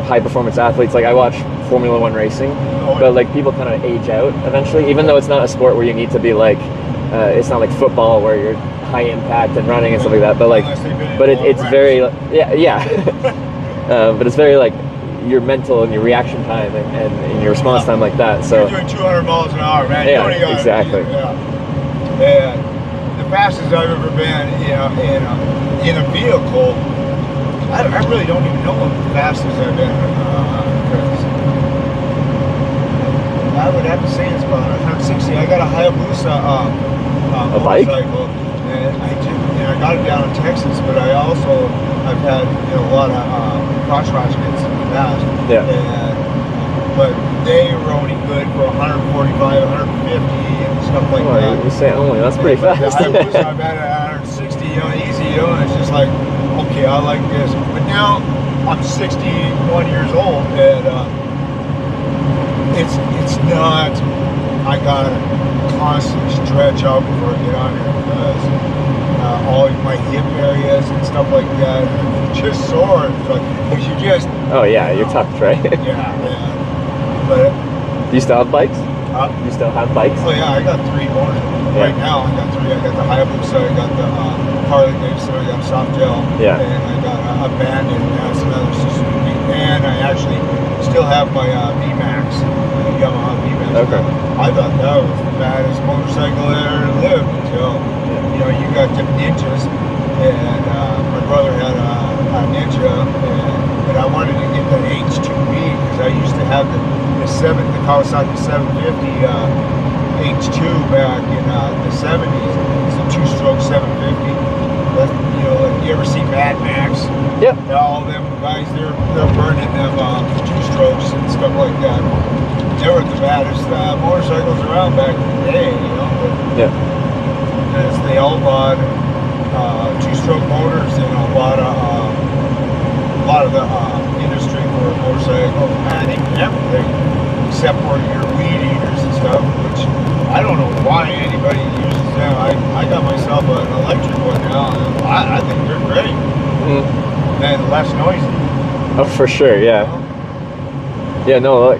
high performance athletes. Like I watch Formula One racing, but like people kind of age out eventually. Even though it's not a sport where you need to be like, it's not like football where you're high impact and running and stuff like that. But like, it's very but it's very like your mental and your reaction time and your response time like that. So you're doing 200 miles an hour, man. Yeah, exactly. And the fastest I've ever been, you know, in a vehicle. I really don't even know what the fastest I've been. I would have to say it's about 160. I got a Hayabusa motorcycle, and I got it down in Texas. But I've had a lot of cross accidents in the past. Yeah. But they were only good for 145, 150, and stuff like that. You say only? That's pretty fast. The Hayabusa, I've had it at 160, easy, and it's just like. Okay, I like this, but now I'm 61 years old, and it's not. I gotta constantly stretch out before I get on here because all my hip areas and stuff like that are just sore. Because you just. Oh yeah, you're tucked, right? Yeah. But. Do you still have bikes? You still have bikes? Oh yeah, I got 3 motors. Right now, I got 3. I got the Hayabusa, I got the Harley Davidson, I got Soft Gel, and I got a Bandit, and that's another Suzuki. And I actually still have my VMAX, Yamaha VMAX. Okay. I thought that was the baddest motorcycle I ever lived until, you got the Ninjas, and my brother had a Ninja, but I wanted to get that H2B because I used to have the Kawasaki 750 H2 back in the 70s. It's a 2-stroke 750. But, you ever see Mad Max? Yep. All them guys, they're burning them 2-strokes and stuff like that. They were the baddest motorcycles around back in the day, But because they all bought 2-stroke motors and a lot of the industry for motorcycles, everything, except for your weed eaters and stuff, which I don't know why anybody uses them. I got myself an electric one now, and I think they're great. And less noisy. Oh, for sure, yeah. Yeah, no,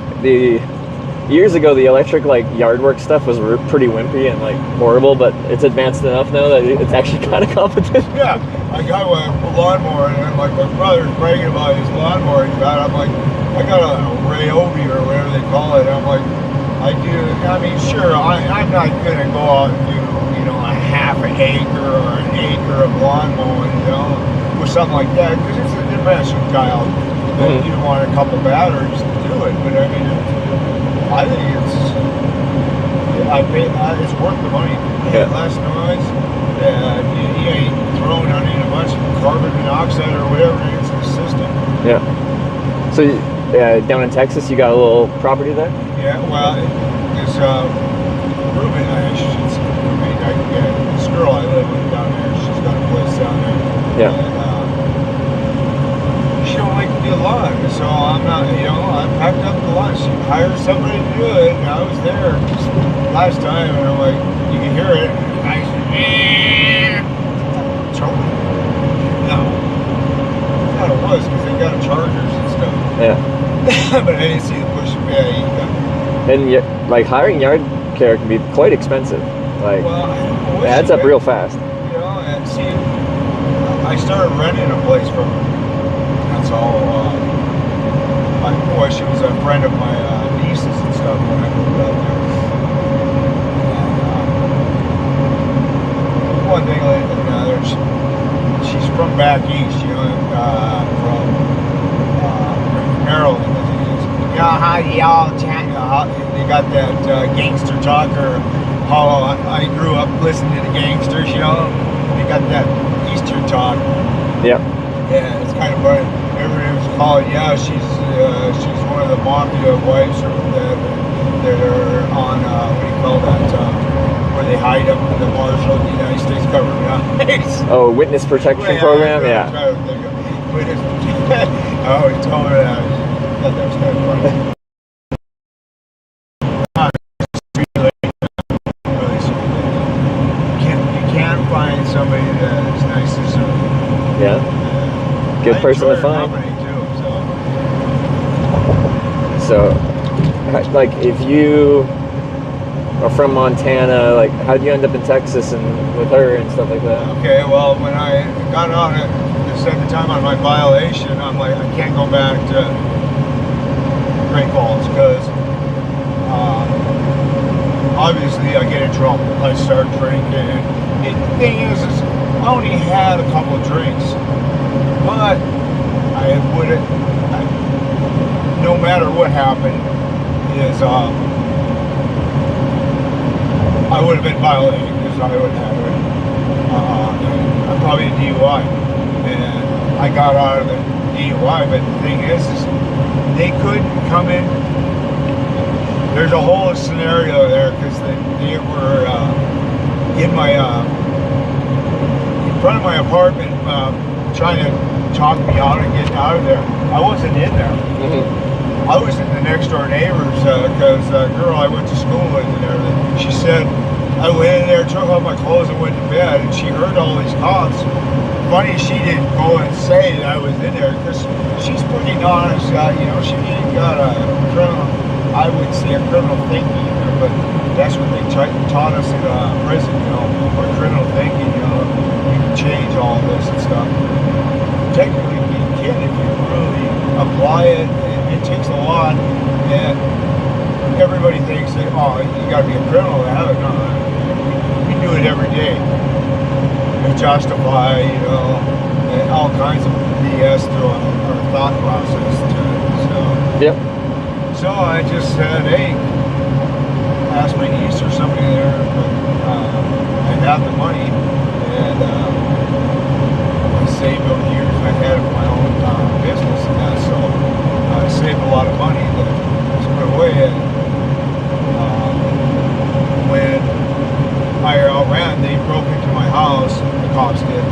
years ago the electric yard work stuff was pretty wimpy and horrible, but it's advanced enough now that it's actually kind of competent. Yeah, I got a lawnmower, and my brother's bragging about his lawnmower he's got. I'm like, I got a Ryobi or whatever they call it. I'm like, sure, I'm not gonna go out and do a half an acre or an acre of lawn mowing, or something like that, because it's an investment, Kyle. That you want a couple batteries to do it, but I think it's worth the money. Less noise. You ain't throwing in a bunch of carbon monoxide or whatever into the system. Yeah. So down in Texas, you got a little property there? Yeah. Well, it's Ruben. This girl I live with down there. She's got a place down there. Yeah. And, she don't like to do lawn, so I'm not. I packed up the lawn. She hired somebody to do it, and I was there last time, and I'm like, you can hear it. And I said, totally. No. I thought it was because they got chargers and stuff. Yeah. But I didn't see the push. And hiring yard care can be quite expensive. It adds up real fast. And see, I started renting a place from her. That's all. She was a friend of my niece's and stuff when I moved out there. One thing, y'all they got that gangster talker. How I grew up listening to the gangsters, you know. They got that Eastern talk. Yeah. Yeah, it's kind of funny. Everybody was calling, yeah, she's one of the mafia wives or that are on what do you call that? Where they hide up in the marshal of the United States government. Oh, witness protection program. Yeah. I always told her that. I thought that was kind of funny. You can't find somebody that is nice as her. Yeah. Good person to find. So, like, if you are from Montana, like, how did you end up in Texas and with her and stuff like that? Okay, well, when I got on it, set the time on my violation, I'm like, I can't go back to Great Falls because obviously I get in trouble. I start drinking. The thing is I only had a couple of drinks, but I wouldn't. No matter what happened, is I would have been violating because I would have it. I'm probably a DUI, and I got out of the DUI. But the thing is they couldn't come in. There's a whole scenario there because they were in my in front of my apartment trying to talk me out and get out of there. I wasn't in there. Mm-hmm. I was in the next door neighbors because a girl I went to school with and everything. She said I went in there, took off my clothes and went to bed, and she heard all these cops. Funny she didn't go and say that I was in there because she's pretty honest. You know, she ain't got a criminal, I would say a criminal thinking either, but that's what they taught us in prison, you know, or criminal thinking, you know, you can change all this and stuff. Technically you can if you really apply it. It takes a lot, and everybody thinks that, oh, you got to be a criminal to have it. No, we do it every day. We justify, you know, and all kinds of BS through our thought process too. So, yep. So I just said, hey, ask my niece or somebody there, but I have the money, and I saved over the years. I had my own business and that, so I saved a lot of money that was put away. And when I outran, they broke into my house. The cops did.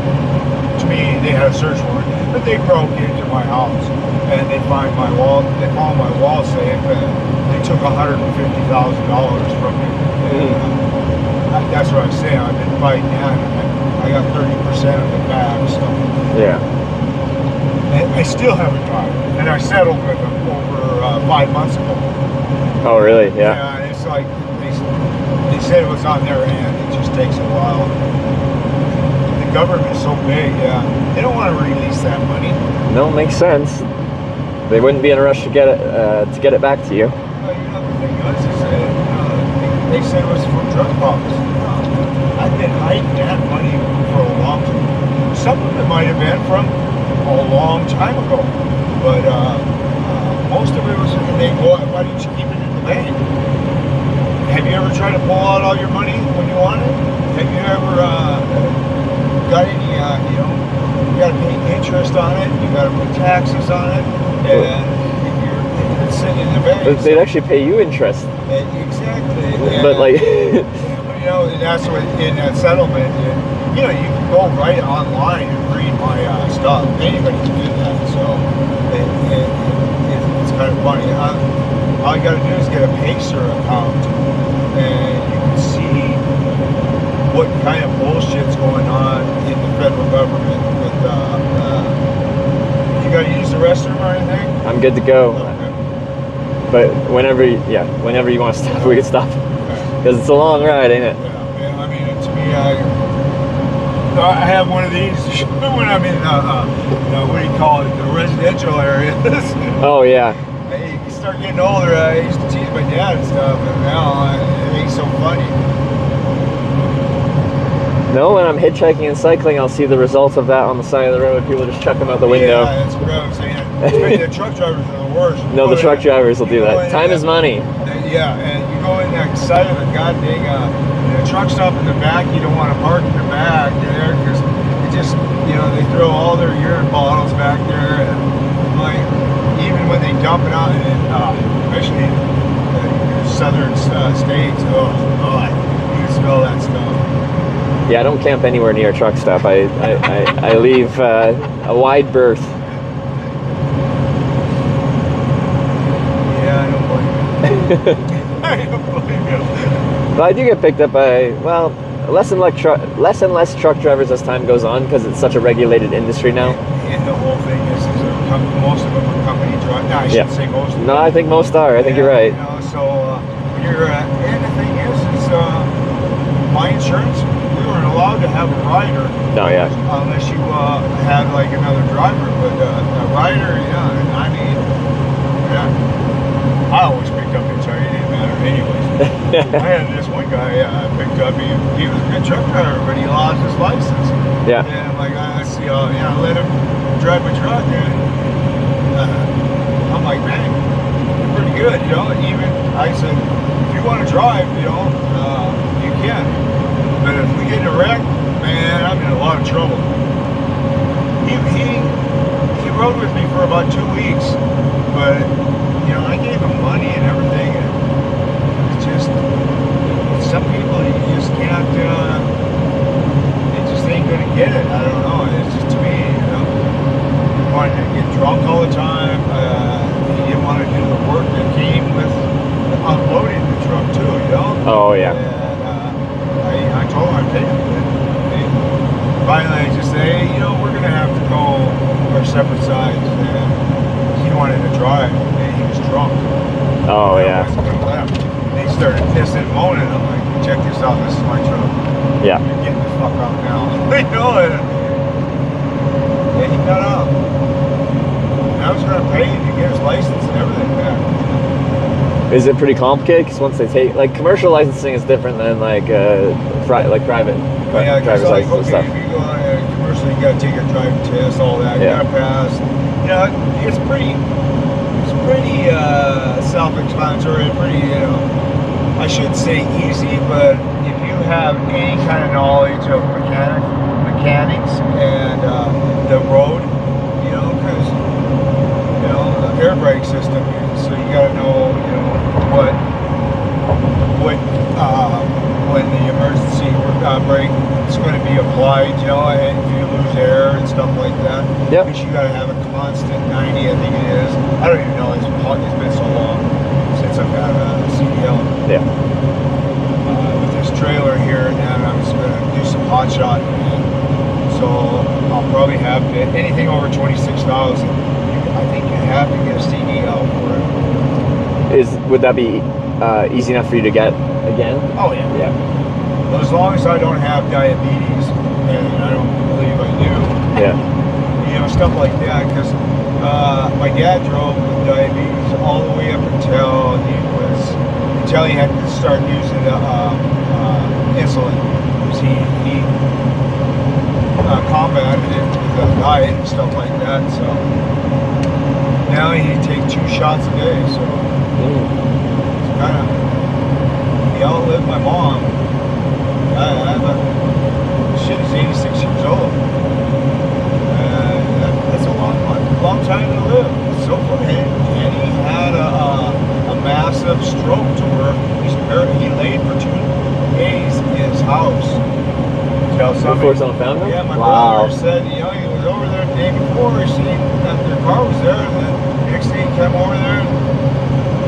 To me, they had a search warrant, but they broke into my house and they found my wall. They found my wall safe, and they took $150,000 from me. And, that's what I'm saying. I've been fighting that. I got 30% of it back. So yeah. And I still haven't got it, and I settled with them over 5 months ago. Oh, really? Yeah. Yeah, and it's like they said it was on their end. It just takes a while. The government's so big, yeah. They don't want to release that money. No, makes sense. They wouldn't be in a rush to get it back to you. Well, you know, the thing is they said it was from drug pops. I've been hiding that money for a long time. Some of it might have been from a long time ago, but most of it was, they go, why don't you keep it in the bank? Have you ever tried to pull out all your money when you want it? Have you ever got any, you know, you got to pay interest on it, you got to pay taxes on it, and if it's sitting in the bank. But they'd actually pay you interest. Exactly. But like, you know, that's what, in that settlement, you know, you can go right online and read my stuff. Anybody can do that, so it's kind of funny. All you got to do is get a Pacer account, and you can see what kind of bullshit's going on in the federal government. With you got to use the restroom or anything? I'm good to go. Okay. But whenever you want to stop, we can stop. Because it's a long ride, ain't it? Yeah, I mean, to me, I have one of these when I'm in, what do you call it, the residential areas. Oh, yeah. You start getting older, I used to tease my dad and stuff, and now it ain't so funny. No, when I'm hitchhiking and cycling, I'll see the results of that on the side of the road. People just chuck them out the window. Yeah, that's what I'm saying. The truck drivers are the worst. No, the truck drivers will do that. Time is money. Yeah, and you go in that side of a goddamn truck stop in the back. You don't want to park in the back there because it just, they throw all their urine bottles back there, and like even when they dump it out, especially in southern states, you can smell that stuff. Yeah, I don't camp anywhere near a truck stop. I leave a wide berth. Yeah, I don't blame you. I don't blame you. But I do get picked up by, less and less truck drivers as time goes on because it's such a regulated industry now. And the whole thing is most of them are company drivers. No, I shouldn't say most of them. No, I think most are. I think you're right. So and the thing is my insurance, we weren't allowed to have a rider. No, yeah. Unless you had like another driver, but a rider, I always picked up Hitchhiking. It didn't matter anyways. I had this one guy I picked up. He was a good truck driver, but he lost his license. Yeah. And I'm like, I let him drive my truck, and I'm like, man, you're pretty good, Even I said, if you want to drive, you can. But if we get in a wreck, man, I'm in a lot of trouble. He rode with me for about 2 weeks, but I gave him money and everything, and it's just some people you just can't. They just ain't gonna get it. I don't know. It's just to me, he wanted to get drunk all the time. He didn't want to do the work that came with unloading the truck too. Oh yeah. And I told him I'd take it. And finally, I just said, hey, we're gonna have to go our separate sides. And he wanted to drive, and he was drunk. Oh yeah. They started pissing and moaning. I'm like, check this out. This is my truck. Yeah. You're getting the fuck out now. And he got out. And I was gonna pay him to get his license and everything back. Is it pretty complicated? Because once they take, commercial licensing is different than private driver's license and stuff. If you go commercially, you gotta take your driving test, all that. You gotta pass. It's pretty self-explanatory. Pretty, I shouldn't say easy, but if you have any kind of knowledge of mechanics and the road, because the air brake system, so you got to know, what when the emergency brake is going to be applied, and if you lose air and stuff like that. Yep. Because you got to have a constant 90, I think it is. I don't even know. It's been so long since I've got a CDL. Yeah. With this trailer here, and I'm just going to do some hot shot, so I'll probably have anything over 26,000. I think you have to get a CDL for it. Would that be easy enough for you to get again? Oh yeah. Yeah. Well, as long as I don't have diabetes, and I don't believe I do. Yeah. Stuff like that, because my dad drove with diabetes all the way up until he had to start using insulin, because he combated it with a diet and stuff like that. So now he takes 2 shots a day. So it's kind of, he outlived my mom. Shit is 86 years old. That's a long time to live. So and he had a massive stroke to where he laid for 2 days in his house. Before someone found him? Yeah, my brother said, he was over there the day before. He seen that their car was there, and then the next day he came over there and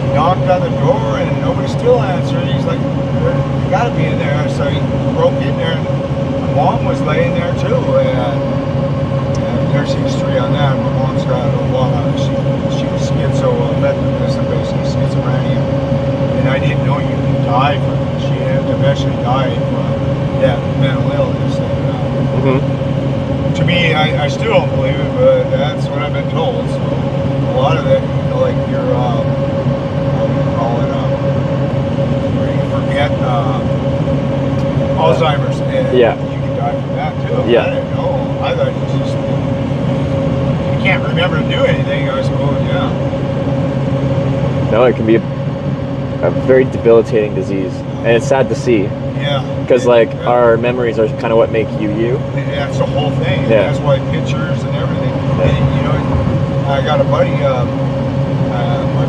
he knocked on the door, and nobody still answered. He's like, they gotta be in there. So he broke in there, and my mom was laying there too. There's history on that. My mom's got a lot of, she was schizoaffective, basically schizophrenia. And I didn't know you could die from it. She had eventually died from mental illness. And, to me, I still don't believe it, but that's what I Yeah. I didn't know. I thought it was just, you can't remember to do anything. I suppose, yeah. No, it can be a very debilitating disease, and it's sad to see. Yeah. Because like our memories are kind of what make you you. That's the whole thing. Yeah. That's why pictures and everything. Yeah. And, you know, I got a buddy, my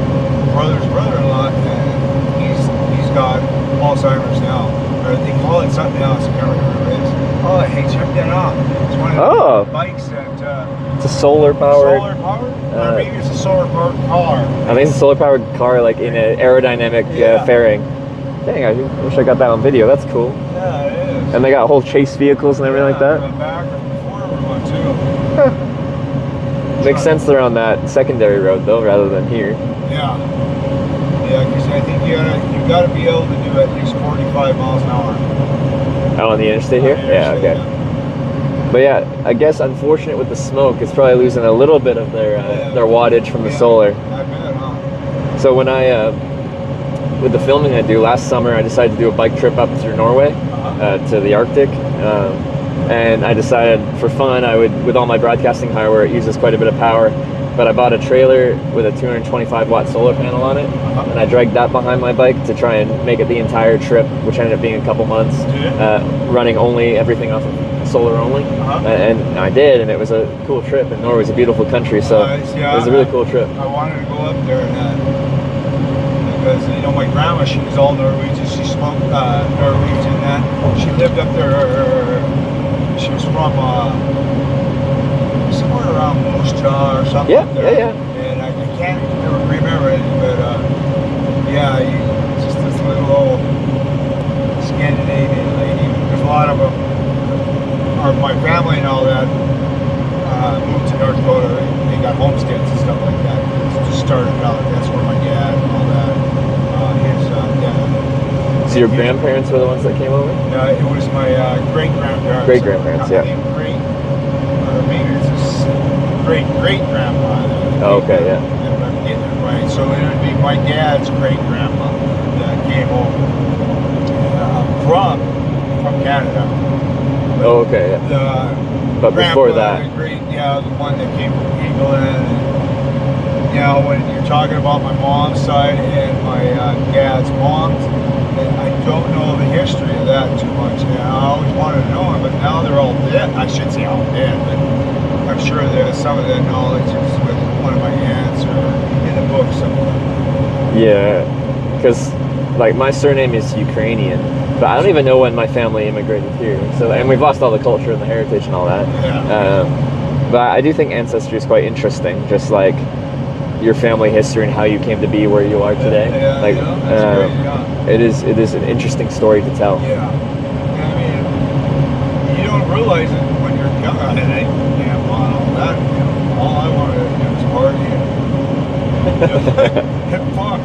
brother's brother-in-law, and he's got Alzheimer's now. Or they call it something else. I can't remember what it is. Oh, hey, check that out. It's one of the bikes that. It's a solar powered. Solar powered? Or maybe it's a solar powered car. I think it's a solar powered car, like in an aerodynamic fairing. Dang, I wish I got that on video. That's cool. Yeah, it is. And they got whole chase vehicles and everything like that. The back or the forward one too. Makes sense they're on that secondary road though, rather than here. Yeah. Yeah, because I think you gotta be able to do at least 45 miles an hour. Out on the interstate here? Yeah, okay. But yeah, I guess unfortunate with the smoke, it's probably losing a little bit of their wattage from the solar. I bet, huh? So when I, with the filming I do last summer, I decided to do a bike trip up through Norway to the Arctic. And I decided for fun, I would, with all my broadcasting hardware, it uses quite a bit of power. But I bought a trailer with a 225 watt solar panel on it, and I dragged that behind my bike to try and make it the entire trip, which ended up being a couple months, running only everything off of solar only. And I did, and it was a cool trip. And Norway's a beautiful country, so it was a really cool trip. I wanted to go up there and because you know my grandma, she was all Norwegian. She smoked Norwegian. And she lived up there. She was from somewhere around Moose Jaw or something. Yeah, up there. yeah. And I can't remember it, but yeah, just this little old Scandinavian lady. There's a lot of them. My family and all that moved to North Dakota. They got homesteads and stuff like that. Just started out. That's where my dad and all that. His dad. So your grandparents were the ones that came over? It was my great-grandparents. Great-grandparents, yeah. Or maybe it's his great-great-grandpa. Oh, okay, yeah. If I'm getting it right. So it would be my dad's great-grandpa that came over from Canada. Oh, okay, yeah. But before that, the one that came from England. And, you know, when you're talking about my mom's side and my dad's mom's, I don't know the history of that too much. And I always wanted to know it, but now they're all dead. I should say all dead, but I'm sure that some of that knowledge is with one of my aunts or in the book somewhere. Yeah, because like my surname is Ukrainian. But I don't even know when my family immigrated here. So, and we've lost all the culture and the heritage and all that. Yeah. But I do think ancestry is quite interesting, just like your family history and how you came to be where you are today. Yeah, like, that's great, it is an interesting story to tell. Yeah. I mean, you don't realize it when you're young. I mean, damn, all that. You know, all I wanted to do was party and fuck.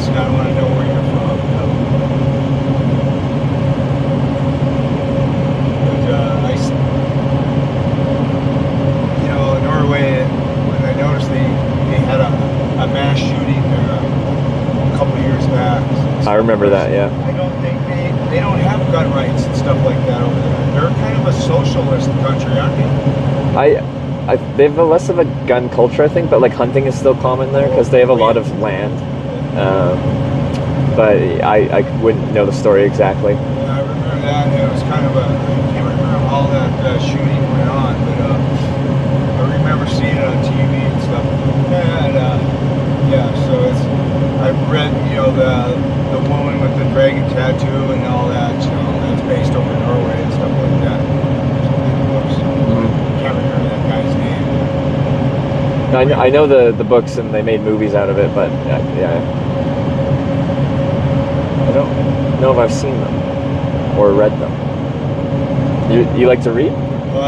I want to know where you're from. But Norway, when I noticed they had a mass shooting there a couple of years back. I remember that, yeah. I don't think they don't have gun rights and stuff like that over there. They're kind of a socialist country, aren't they? They have less of a gun culture, I think, but like hunting is still common there because they have a lot of land. But I wouldn't know the story exactly. I remember that. It was kind of I can't remember how that shooting went on, but I remember seeing it on TV and stuff. And so I've read, the woman with the dragon tattoo and all that, that's based over in Norway and stuff like that. Can't remember that guy's name. I know the books and they made movies out of it, but yeah. I don't know if I've seen them or read them. You like to read? Well,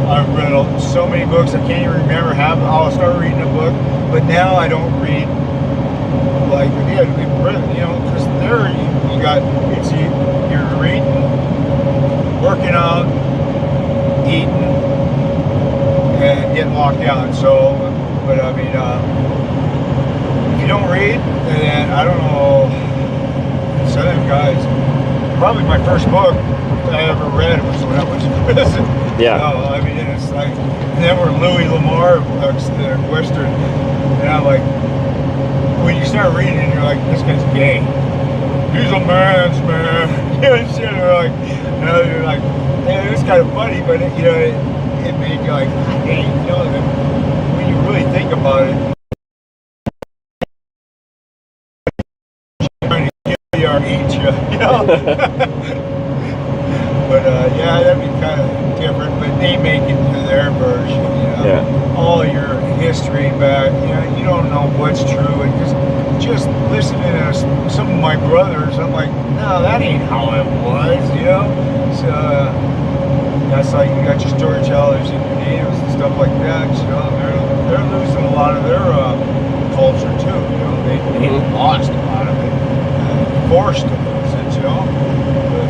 I've read so many books. I can't even remember how I'll start reading a book. But now I don't read like because there you got you're reading, working out, eating, and getting locked down. So, but I mean, if you don't read, then I don't know. Some of them guys, probably my first book I ever read was when I was in prison. Yeah. So, I mean, it's like, and then we're Louis Lamar books, the Western, and I'm like, when you start reading it, you're like, this guy's gay. He's a man's man. You know, and shit, you're like, hey, it's kind of funny, but it, you know, it made you like, hey, you know, when you really think about it, trying to kill you or eat you, you know. But yeah, that'd be kind of different. But they make it to their version, you know. Yeah. All your history back, you know, you don't know what's true, and just listening to some of my brothers, I'm like, no, that ain't how it was, you know. So that's like you got your storytellers and your natives and stuff like that. You know, they're losing a lot of their culture too. You know, they lost a lot of it, forced to lose it. You know, but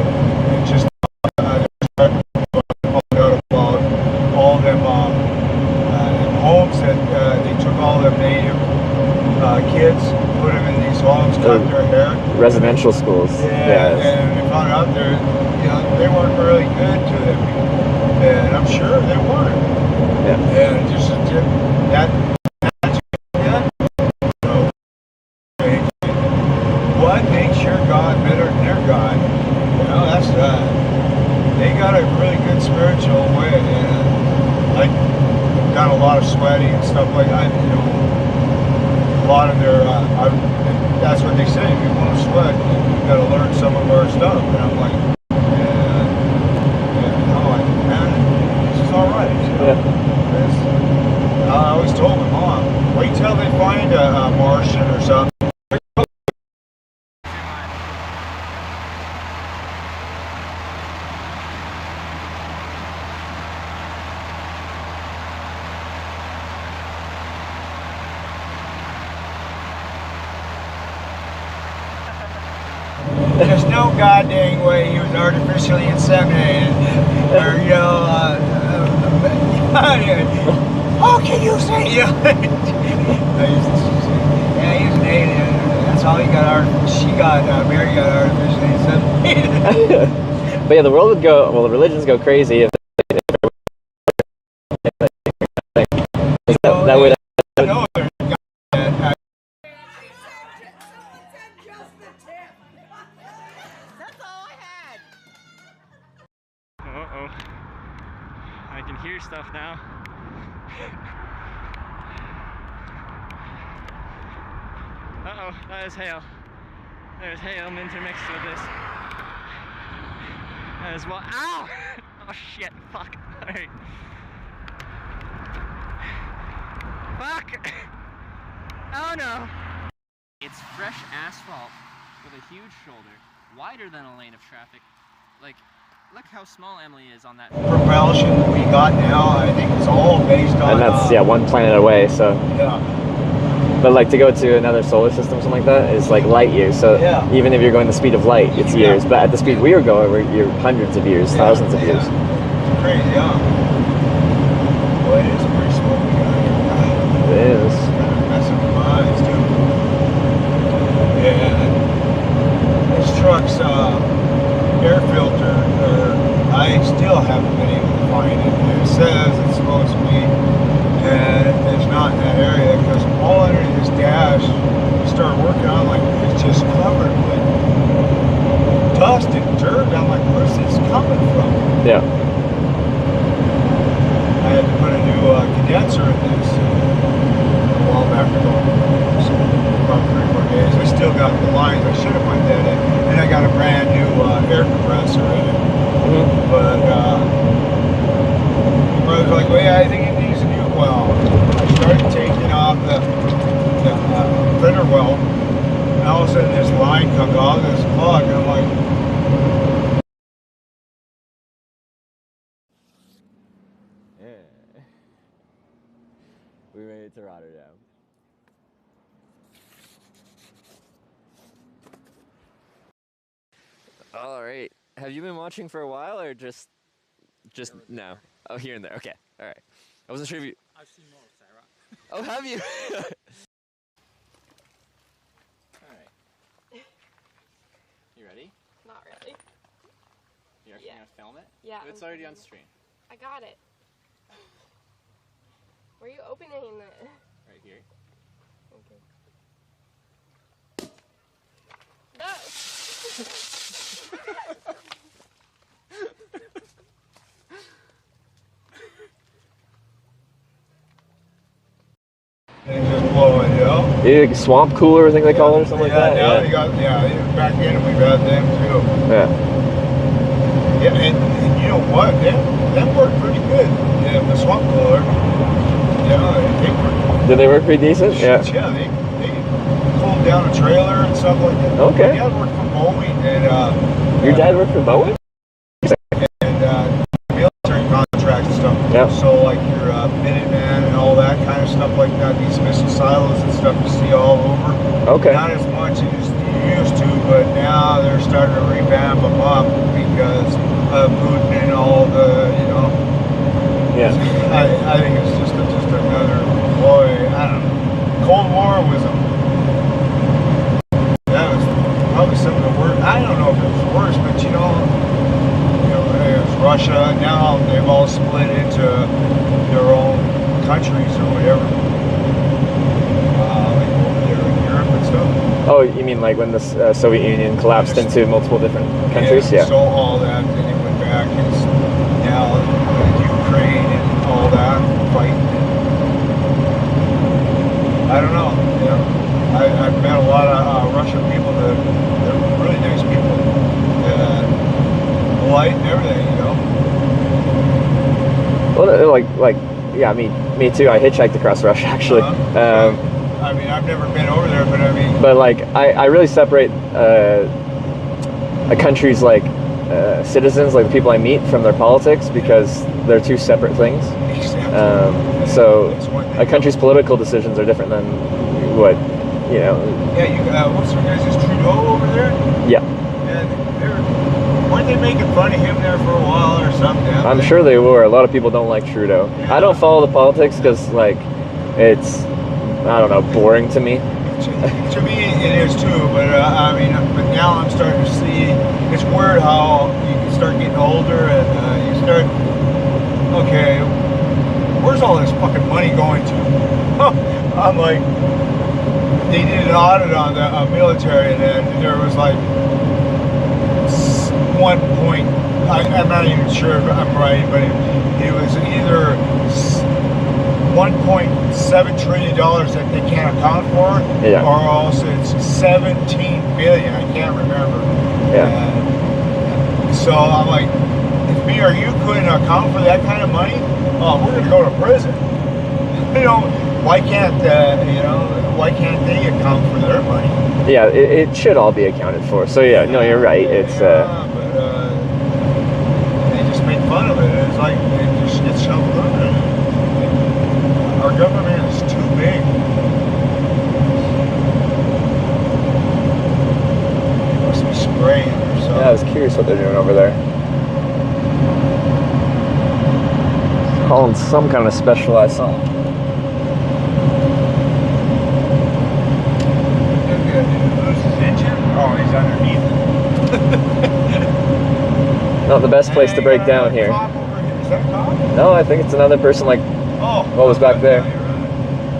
it just found out about all them homes that they took all them native kids, put them in these homes, cut their hair. Residential schools. Yeah, and they found out they weren't really good to them, and I'm sure they weren't. Yeah. And just so, what makes your God better than their God? You know, that's they got a really good spiritual way, and I got a lot of sweating and stuff like that. You know, a lot of their, that's what they say, if you want to sweat, you got to learn some of our stuff. And I'm like, man, this is all right. You know? Yeah. I always told my mom, wait till they find a Martian or something. There's no goddamn way he was artificially inseminated, or you know, how can you say? Yeah, he's an alien. That's how he got Mary got artificially inseminated. But yeah, the world would go. Well, the religions go crazy if that would. Uh-oh. I can hear stuff now. Uh-oh, that is hail. There's hail intermixed with this. As well. Ow! Oh shit, fuck. Alright. Fuck! Oh no! It's fresh asphalt with a huge shoulder, wider than a lane of traffic. Like, look how small Emily is on that. Propulsion we got now, I think it's all based on. And that's one planet away. So. Yeah. But like to go to another solar system, something like that, is like light years. So even if you're going the speed of light, it's years. But at the speed we were going, you're hundreds of years, thousands of years. It's crazy, yeah. Boy, it is pretty slow we got here. It is. It's kind of messing with my eyes too. Yeah. This truck's air filter, I still haven't been able to find it. It says it's supposed to be, and it's not in that area because all under this dash, you start working on, like, it's just covered with dust and dirt. I'm like, where's this coming from? Yeah. I had to put a new condenser in this a while back ago. So about 3 or 4 days. I still got the lines. I should have put that in. And I got a brand new air compressor in it. But my brother's like, well, yeah, I think it needs a new well. I started taking off the thinner well, and all of a sudden this line comes off, this plug, and I'm like, yeah. We made it to Rotterdam. All right. Have you been watching for a while, or just now? Oh, here and there. Okay. All right. I wasn't sure if you. I've seen more of Sarah. Oh, have you? All right. You ready? Not really. You're actually Yeah. gonna film it? Yeah. It's already on stream. I got it. Where are you opening it? Right here. Okay. No. They just blow it, you know? Yeah, swamp cooler, I think they call it, or something like that. Now they got, back then we've had them too. Yeah. Yeah, and you know what? Them work pretty good. Yeah, the swamp cooler. Did they work pretty decent? Yeah. Yeah, they cooled down a trailer and stuff like that. Okay. My dad worked for Boeing and your dad worked for Boeing? And military contracts and stuff. Yeah. So like your Minuteman and all that kind of stuff like that. These missile silos and stuff you see all over. Okay. Not as much as you used to, but now they're starting to revamp them up because of Putin and all the, Yeah. I think it's just another ploy. I don't know. Cold War was that was probably some of the worst. I don't know if it was worse, but it was Russia. Now they've all split into their own countries or whatever. Like over there in Europe and stuff. Oh, you mean like when the Soviet Union collapsed into multiple different countries? Yeah. So all that, then it went back and now Ukraine and all that fighting. I don't know. I've met a lot of Russian people that they're really nice people, polite and everything. Well, yeah, me too. I hitchhiked across Russia actually. I mean, I've never been over there, but I mean. But like, I really separate a country's like citizens, like the people I meet, from their politics because they're two separate things. So a country's political decisions are different than what, Yeah, what's your guys' Trudeau over there? Yeah. Weren't they making fun of him there for a while or something? I'm sure they were. A lot of people don't like Trudeau. Yeah. I don't follow the politics because like it's, I don't know, boring to me. To me, it is too, but but now I'm starting to see, it's weird how you start getting older and you start, okay, where's all this fucking money going to? I'm like, they did an audit on the military and there was like 1 point, I'm not even sure if I'm right, but it was either $1.7 trillion that they can't account for, or else it's 17 billion. I can't remember. Yeah. So I'm like, if me or you couldn't account for that kind of money, we're going to go to prison. Why can't they account for their money? Yeah, it should all be accounted for. So yeah, no, you're right. It's but they just make fun of it. It's like it just gets shoved under. Our government is too big. They must be spraying or something. Yeah, I was curious what they're doing over there. Calling some kind of specialized song. Lose his engine? Oh, he's underneath it. Not the best place to break down here. Is that a cop? No, I think it's another person like what was back there.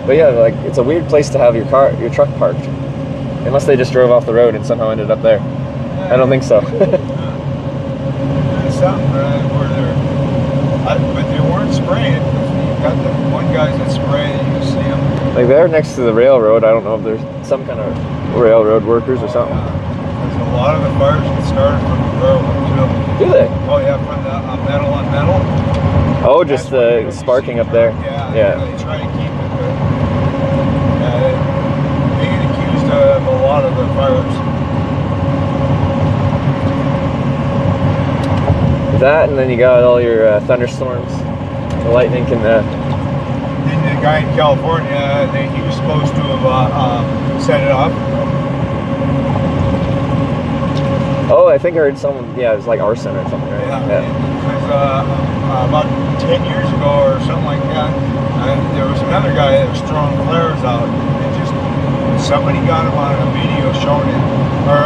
But yeah, like it's a weird place to have your truck parked. Unless they just drove off the road and somehow ended up there. I don't think so. Something where but they weren't spraying. You got the one guys that spray and you see them. Like they're next to the railroad. I don't know if there's some kind of railroad workers or something. There's a lot of the fires get started from the railroad too. Do they? Oh yeah, from the metal on metal. Oh, just the sparking up there. Yeah. They try to keep it, but they get accused of a lot of the fires. That, and then you got all your thunderstorms. The lightning can. Then the guy in California, he was supposed to have set it up. Oh, I think I heard someone. Yeah, it was like arson or something, right? Yeah. Because about 10 years ago or something like that, there was another guy that was throwing flares out. It just somebody got him on a video showing it, or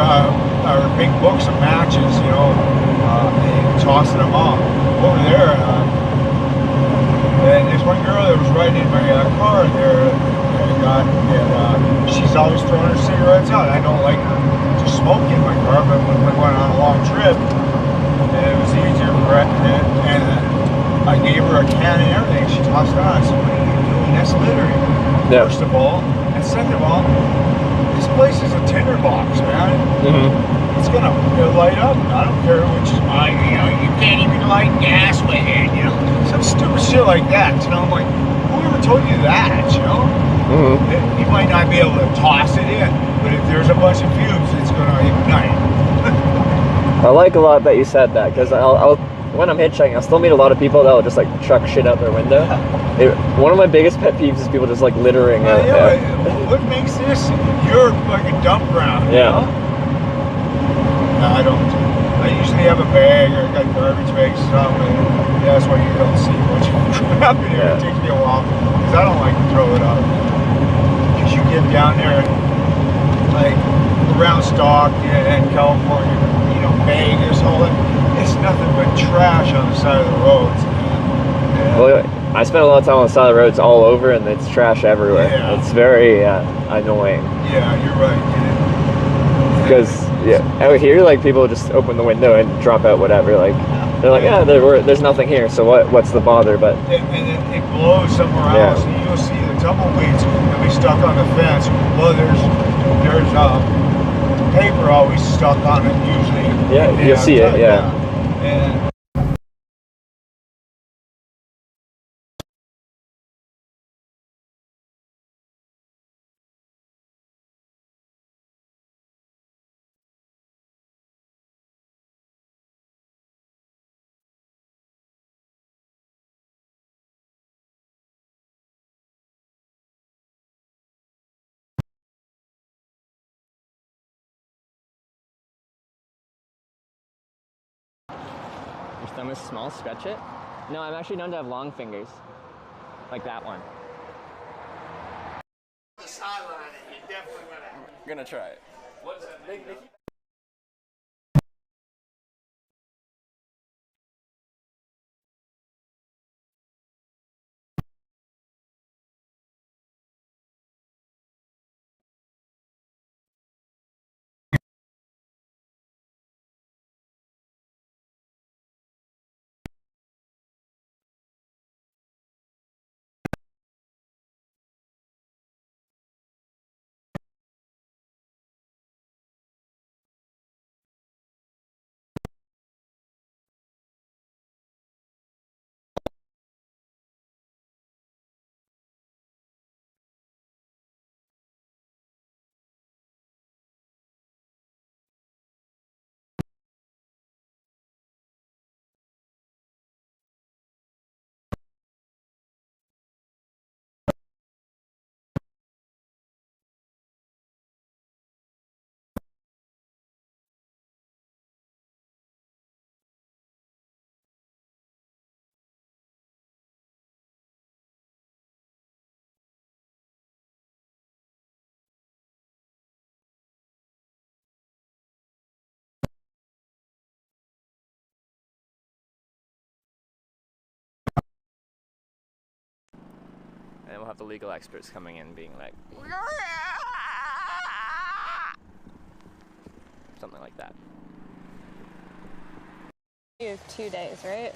big books of matches, you know, and tossing them off over there. And there's one girl that was riding in my car there, and she's always throwing her cigarettes out. I don't like her to smoke in my car, but when we went on a long trip, it was easier for her, and I gave her a can and everything. She tossed it on. I said, "What are you doing? That's littering." Yeah. First of all, and second of all, this place is a tinderbox, man. It's gonna light up. I don't care which. You know, you can't even light gas with it. You know, some stupid shit like that. You know, I'm like, whoever told you that? You know, you might not be able to toss it in, but if there's a bunch of fumes, it's gonna ignite. I like a lot that you said that, because I'll when I'm hitchhiking, I'll still meet a lot of people that will just like chuck shit out their window. One of my biggest pet peeves is people just like littering. What makes this your fucking dump ground? Yeah. You know? No, I don't. I usually have a bag or I got garbage bags or something. Yeah, that's why you don't see much crap in here. It takes me a while because I don't like to throw it out. Because you get down there, like around Stockton and California, you know, Vegas, all that. It's nothing but trash on the side of the roads. Well, I spend a lot of time on the side of the roads all over, and it's trash everywhere. Yeah. It's very annoying. Yeah, you're right. Because out here, like people just open the window and drop out whatever. Like they're like, there's nothing here, so what's the bother? But and it blows somewhere else, and you'll see the tumbleweeds that be stuck on the fence. Well, there's paper always stuck on it usually. Yeah, you'll see it. Yeah. And Your thumb is small, stretch it. No, I'm actually known to have long fingers. Like that one. the sideline, you definitely Gonna try it. What's that big? And we'll have the legal experts coming in being like, something like that. You have 2 days, right?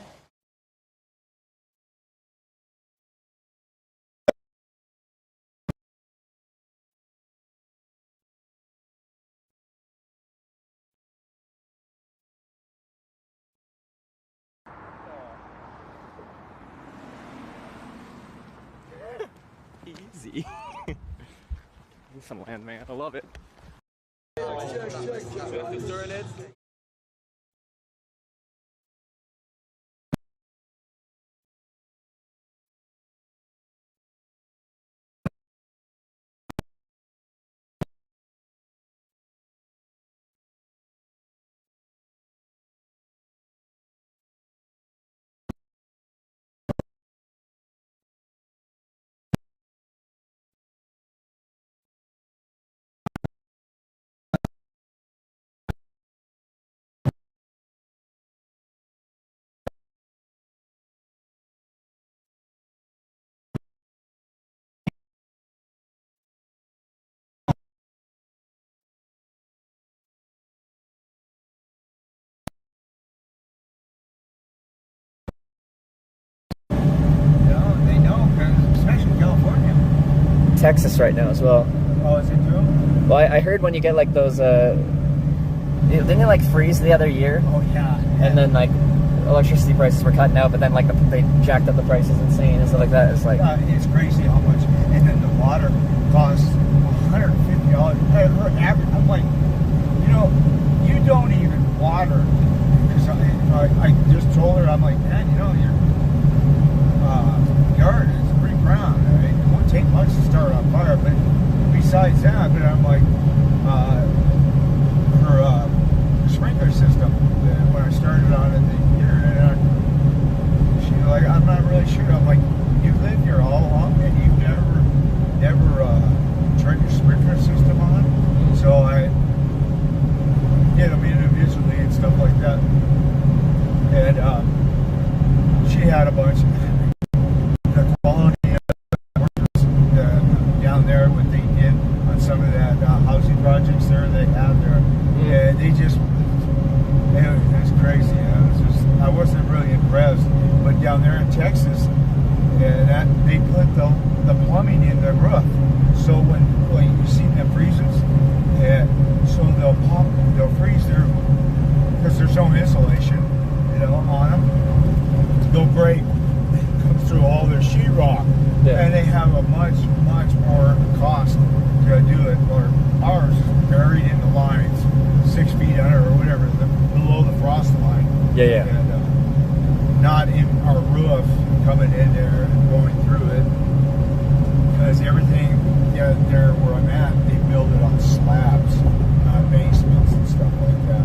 Easy. Some land, man. I love it. Texas right now as well. Oh, is it true? Well, I heard when you get like those, didn't it like freeze the other year? Oh, yeah. And then like electricity prices were cutting out, but then like they jacked up the prices insane and stuff like that. It's like it's crazy how much. And then the water costs $150. I'm like, you know, you don't even water. Because I just told her, I'm like, man, you know, your yard is pretty brown. Right? It won't take much to start on fire, but besides that, but I'm like, her sprinkler system, when I started on it the year, and she's like, I'm not really sure. I'm like, you live here all along and you've never turned your sprinkler system on? So I get them individually and stuff like that. And she had a bunch of the quality workers down there, what they did on some of that housing projects there they have there. And they just, it was crazy. I wasn't really impressed. But down there in Texas, they put the plumbing in the roof. So when you see them freezers, so they'll freeze there because there's no insulation, you know, on them. They'll break, comes through all their sheetrock, and they have a much more cost to do it. Or ours is buried in the lines, 6 feet under or whatever, below the frost line. Yeah. And not in our roof coming in there and going through it, because everything there where I'm at, they build it on slabs, not basements and stuff like that.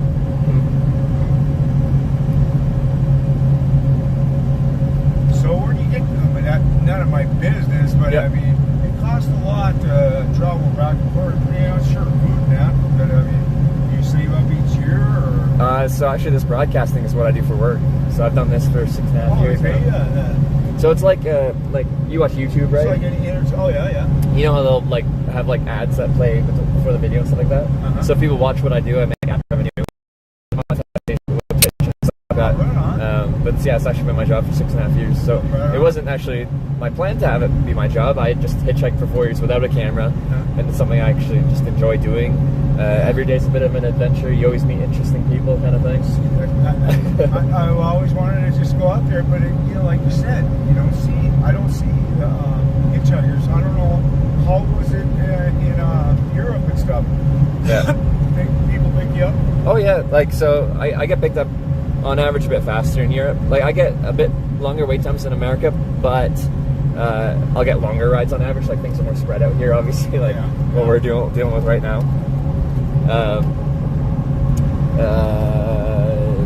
So where do you get them? And that's none of my business, but I mean, it costs a lot to travel back and forth. Yeah, sure, food now, but I mean, do you save up each year, or? So actually, this broadcasting is what I do for work. So I've done this for 6.5 years now. So it's like you watch YouTube, right? It's like yeah. You know how they'll like have like ads that play before the video and stuff like that. So if people watch what I do, I make ad revenue. But yeah, it's actually been my job for 6.5 years. So it wasn't actually my plan to have it be my job. I just hitchhiked for 4 years without a camera, and it's something I actually just enjoy doing. Every day's a bit of an adventure. You always meet interesting people, kind of things. I always wanted to just go out there, but you know, like you said, I don't see hitchhikers. I don't know how was it in Europe and stuff. Yeah. People pick you up. Oh yeah, like so I get picked up on average a bit faster in Europe. Like I get a bit longer wait times in America, but I'll get longer rides on average. Like things are more spread out here, obviously, like what we're dealing with right now.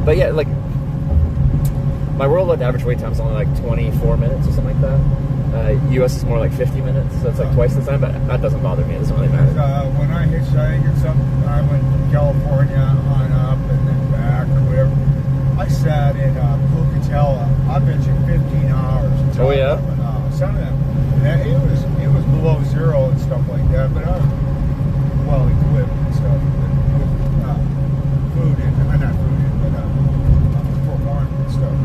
But yeah, like my worldwide average wait time is only like 24 minutes or something like that. US is more like 50 minutes, so it's like twice the time, but that doesn't bother me. It doesn't really matter. When I hitchhiked or something, I went to California on up and then back or whatever. I sat in Pocatello. I bet you 15 hours. Oh yeah. Some of them, it was below zero and stuff like that, but I was well equipped and stuff with food and not food but for warmth and stuff.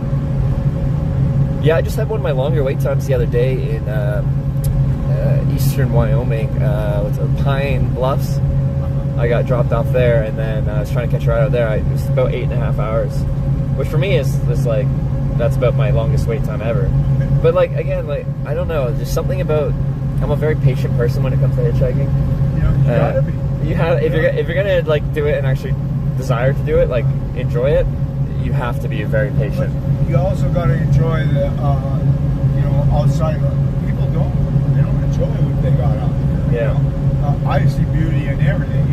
Yeah, I just had one of my longer wait times the other day in eastern Wyoming, Pine Bluffs. I got dropped off there, and then I was trying to catch a ride out there. It was about 8.5 hours, which for me is like that's about my longest wait time ever. But like again, like I don't know, there's something about I'm a very patient person when it comes to hitchhiking. You gotta be. If you're gonna like do it and actually desire to do it, like enjoy it, you have to be very patient. But you also gotta enjoy the outside. People don't enjoy what they got out there. Yeah. I see beauty in everything.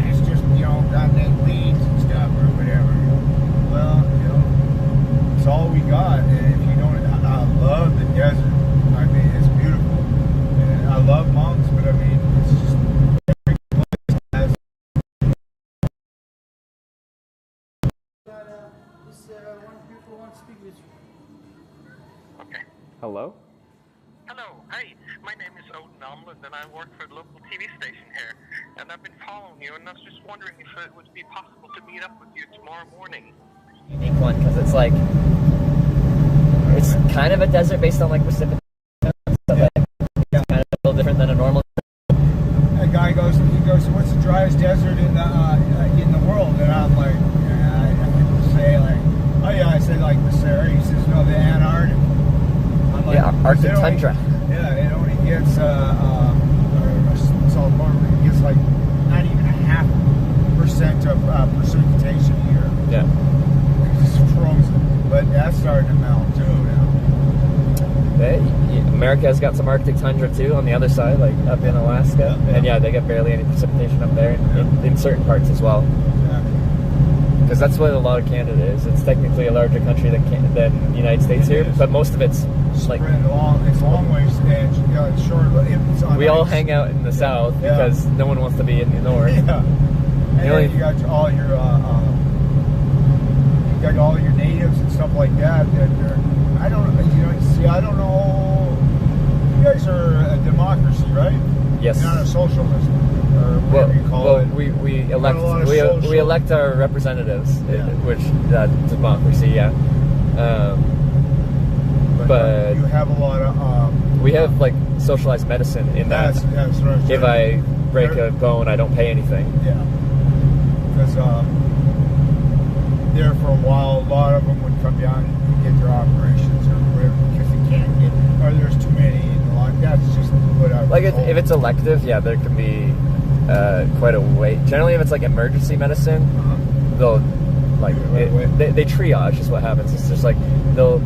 It's just goddamn weeds and stuff or whatever. Well, it's all we got. And if you don't, I love the desert. I mean, it's beautiful. And I love mountains, but I mean, it's just every place has. Okay. Hello? Hello, hi. My name is Odin Omland and I work for the local TV station here. And I've been following you and I was just wondering if it would be possible to meet up with you tomorrow morning. Unique one, because it's like, it's kind of a desert based on like precipitation. It's kind of a little different Arctic tundra. Yeah, it only gets South Park. It gets like not even 0.5% of precipitation a year. Yeah. It's just frozen, but that's starting to melt too now. America has got some Arctic tundra too on the other side, like up in Alaska, and yeah, they get barely any precipitation up there in certain parts as well. Because that's what a lot of Canada is. It's technically a larger country than the United States here, but most of it's like it's long ways and it's short. It's on we all hang out in the south because no one wants to be in the north. Yeah, and then you got all your natives and stuff like that. I don't know. You guys are a democracy, right? Yes. You're not a socialist, or whatever you call it. We elect our representatives, which democracy, yeah. But you have a lot of. We have like socialized medicine in that. That's right. If I break a bone, I don't pay anything. Yeah. Because there for a while, a lot of them would come down and get their operations or whatever because they can't get, or there's too many. That's just whatever. Like if it's elective, yeah, there can be quite a wait. Generally, if it's like emergency medicine, they'll like they triage is what happens. It's just like they'll,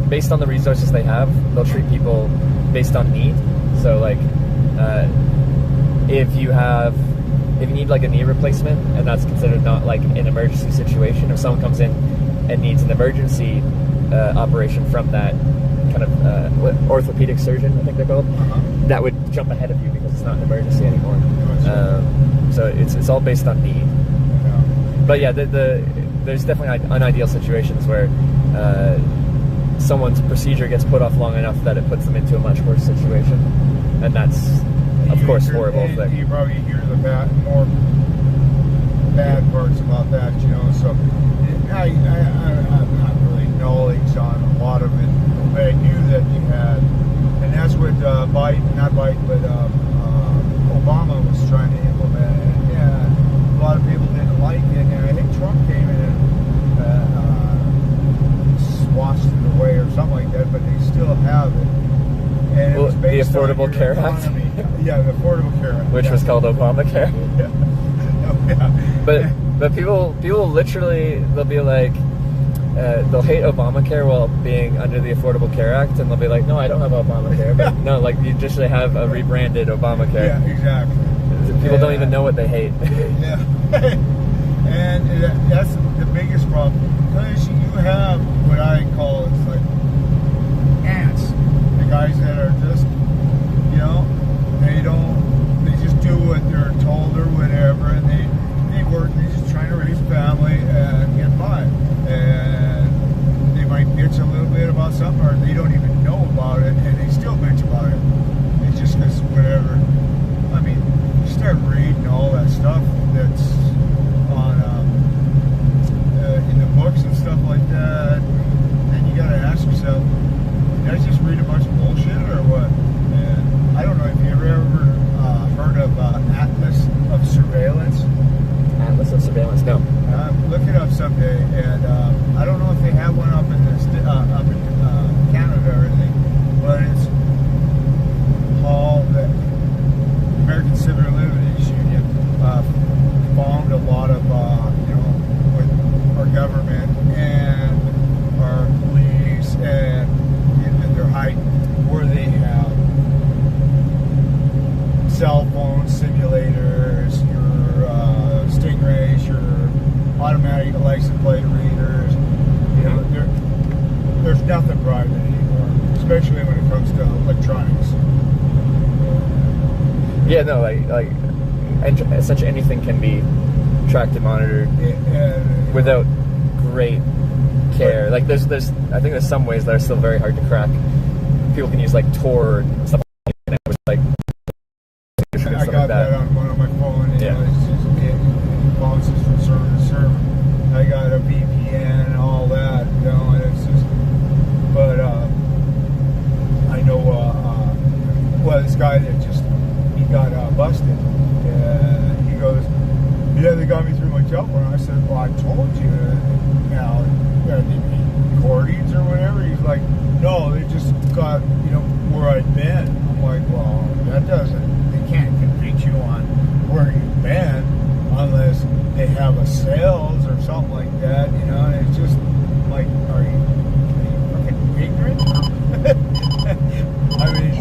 based on the resources they have, they'll treat people based on need. So like if you need like a knee replacement, and that's considered not like an emergency situation. If someone comes in and needs an emergency operation from that kind of orthopedic surgeon, I think they're called, that would jump ahead of you because it's not an emergency anymore. So it's all based on need. But yeah, there's definitely unideal situations where someone's procedure gets put off long enough that it puts them into a much worse situation, and that's of course horrible. But you probably hear the more bad parts about that, So I'm not really knowledge on a lot of it, but I knew that you had, and that's what Obama was trying to implement. And yeah, a lot of people didn't like it, and I think Trump came in and swatched it away or something like that, but they still have it. And it was based the Affordable on Care Act? Yeah, the Affordable Care Act. Which was called Obamacare. Yeah. But people literally, they'll be like, they'll hate Obamacare while being under the Affordable Care Act, and they'll be like, no, I don't have Obamacare. But no, like you just have a rebranded Obamacare. Yeah, exactly. People don't even know what they hate. Yeah. And that's the biggest problem, because you have what I call it's like ants, the guys that are just, they just do what they're told or whatever, and they work, they're just trying to raise a family and get by. And they might bitch a little bit about something, or they don't even know about it, and they still bitch about it. It's just because whatever. I mean, you start reading all that stuff that's on in the books and stuff like that, then you gotta ask yourself, did I just read a bunch of bullshit or what? And I don't know if you ever heard of Atlas of Surveillance. Atlas of Surveillance, no. Look it up someday, and I don't know if they have one up in Canada or anything, but it's all the American Civil Liberties Union found a lot of with our government and our police and their height, where they have cell phone simulators, your Stingrays, your automatic license plate readers. There's nothing private anymore, especially when it comes to electronics. Yeah, no, like essentially anything can be tracked and monitored without great care. Like there's I think there's some ways that are still very hard to crack. People can use like Tor and stuff like that. I got that on one of my phone. It bounces from server to server. I got a VPN and all that. And it's just. But I know. This guy that he got busted, and he goes, "Yeah, they got me through my telephone." I said, "Well, I told you." Now, recordings or whatever. He's like, "No, they just got something like that, you know, and it's just like, are you fucking ignorant? I mean,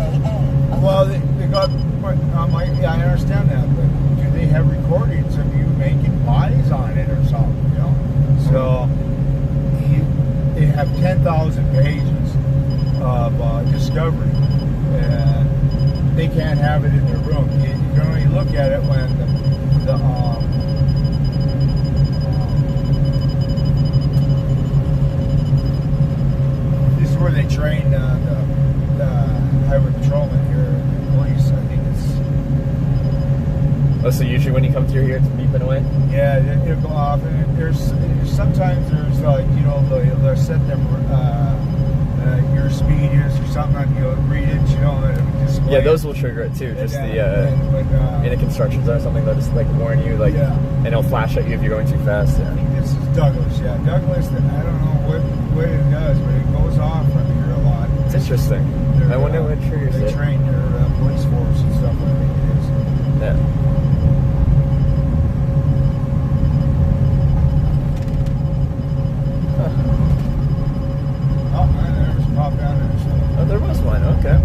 well, they got, yeah, I understand that, but do they have recordings of you making pies on it or something, you know? So, they have 10,000 pages of discovery, and they can't have it in their room. You can only look at it when this is where they train the highway patrolman here, the police. I think it's. Oh, so usually when you come through here, it's beeping away? Yeah, it'll go off, and sometimes there's like, you know, they'll set them your speed is or something, and you'll read it, you know, and it'll display. Yeah, those will trigger it too. Just in the construction zone or something, they'll just like warn you, like, and it'll flash at you if you're going too fast. Yeah. I think this is Douglas. Yeah, Douglas. I don't know what it does, but it goes off from here a lot. It's interesting. I wonder what triggers it. They train their police force and stuff. I think it is. Yeah. Oh man, there was a pop down there. So. Oh, there was one. Okay.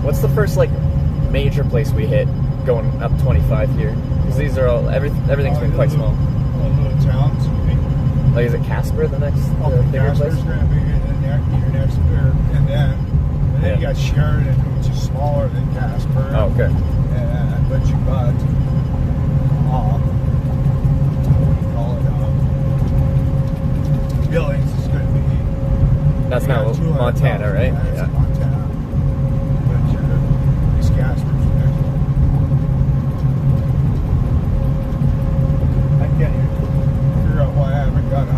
What's the first like major place we hit going up 25 here? Because these are all everything's been quite small. All little towns. Like, is it Casper the next bigger Casper's place? going to be your next bigger, and then you got Sheridan, which is smaller than Casper. Oh, okay. But you got what do you call it? Billings is going to be. That's now Montana, right? Yeah, that's Montana. But East Casper's the next one. I can't even figure out why I haven't got a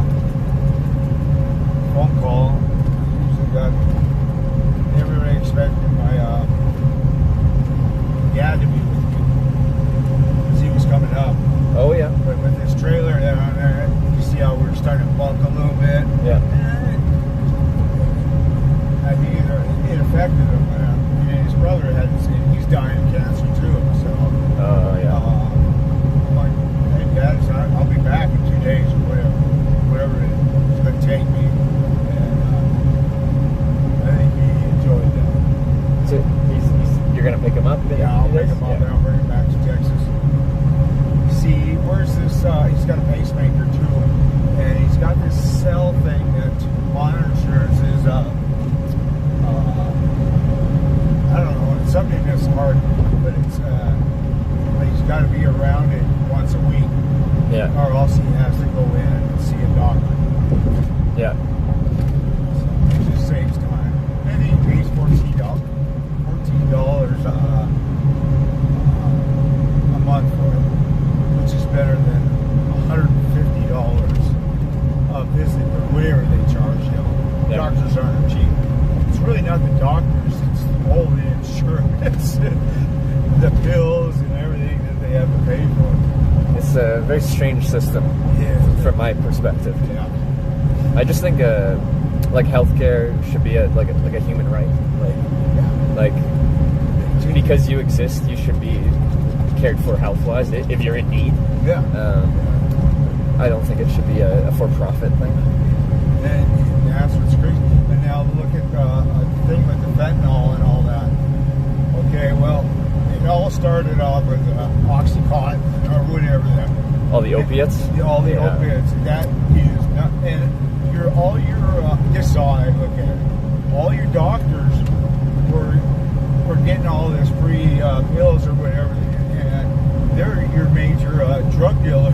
phone call. I usually got everybody expecting my dad to be with me because he was coming up. Oh yeah. But with this trailer down there, you see how we're starting to bump a little bit. Yeah. I think it affected him. And his brother had the same. He's dying of cancer too. So. Yeah. I'm like, hey Dad, I'll be back in 2 days or whatever it's going to take me. And I think he enjoyed that. So you're gonna pick him up? Yeah, I'll pick him up and I'll bring him back to Texas. See, where's this? He's got a pacemaker too, and he's got this cell thing that monitors his. I don't know. It's something that's hard, but it's. But he's got to be around it once a week. Yeah. Or else he has to go in and see a doctor. Yeah. So it just saves time. And he pays $14 a month for it, which is better than $150 a visit or whatever they charge. You know, doctors aren't cheap. It's really not the doctors; it's all the insurance, the pills, and everything that they have to pay for. It's a very strange system, from my perspective. Yeah. I just think like healthcare should be like a human right. Like because you exist, you should be cared for health-wise if you're in need. Yeah. I don't think it should be a for-profit thing. And that's what's crazy. And now look at the thing with the fentanyl and all that. Okay, well, it all started off with Oxycontin or whatever that. All the opiates. All the opiates. That is not, and all your this how I look at it. All your doctors were getting all this free pills or whatever, and they're your major drug dealers.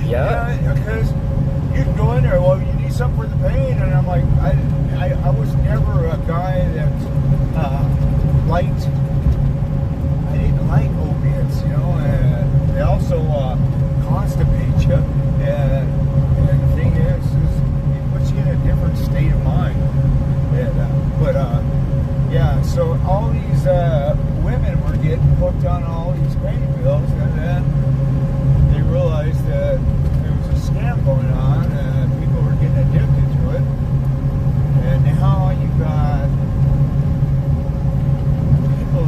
Yeah. Because you can go in there. Well, you need something for the pain, and I'm like, I was never a guy that liked. I didn't like opiates, you know, and they also constipate you. And the thing is it puts you in a different state of mind. And, yeah, so all these women were getting hooked on all these pain pills, and then they realized that there was a scam going on, and people were getting addicted to it. And now you got people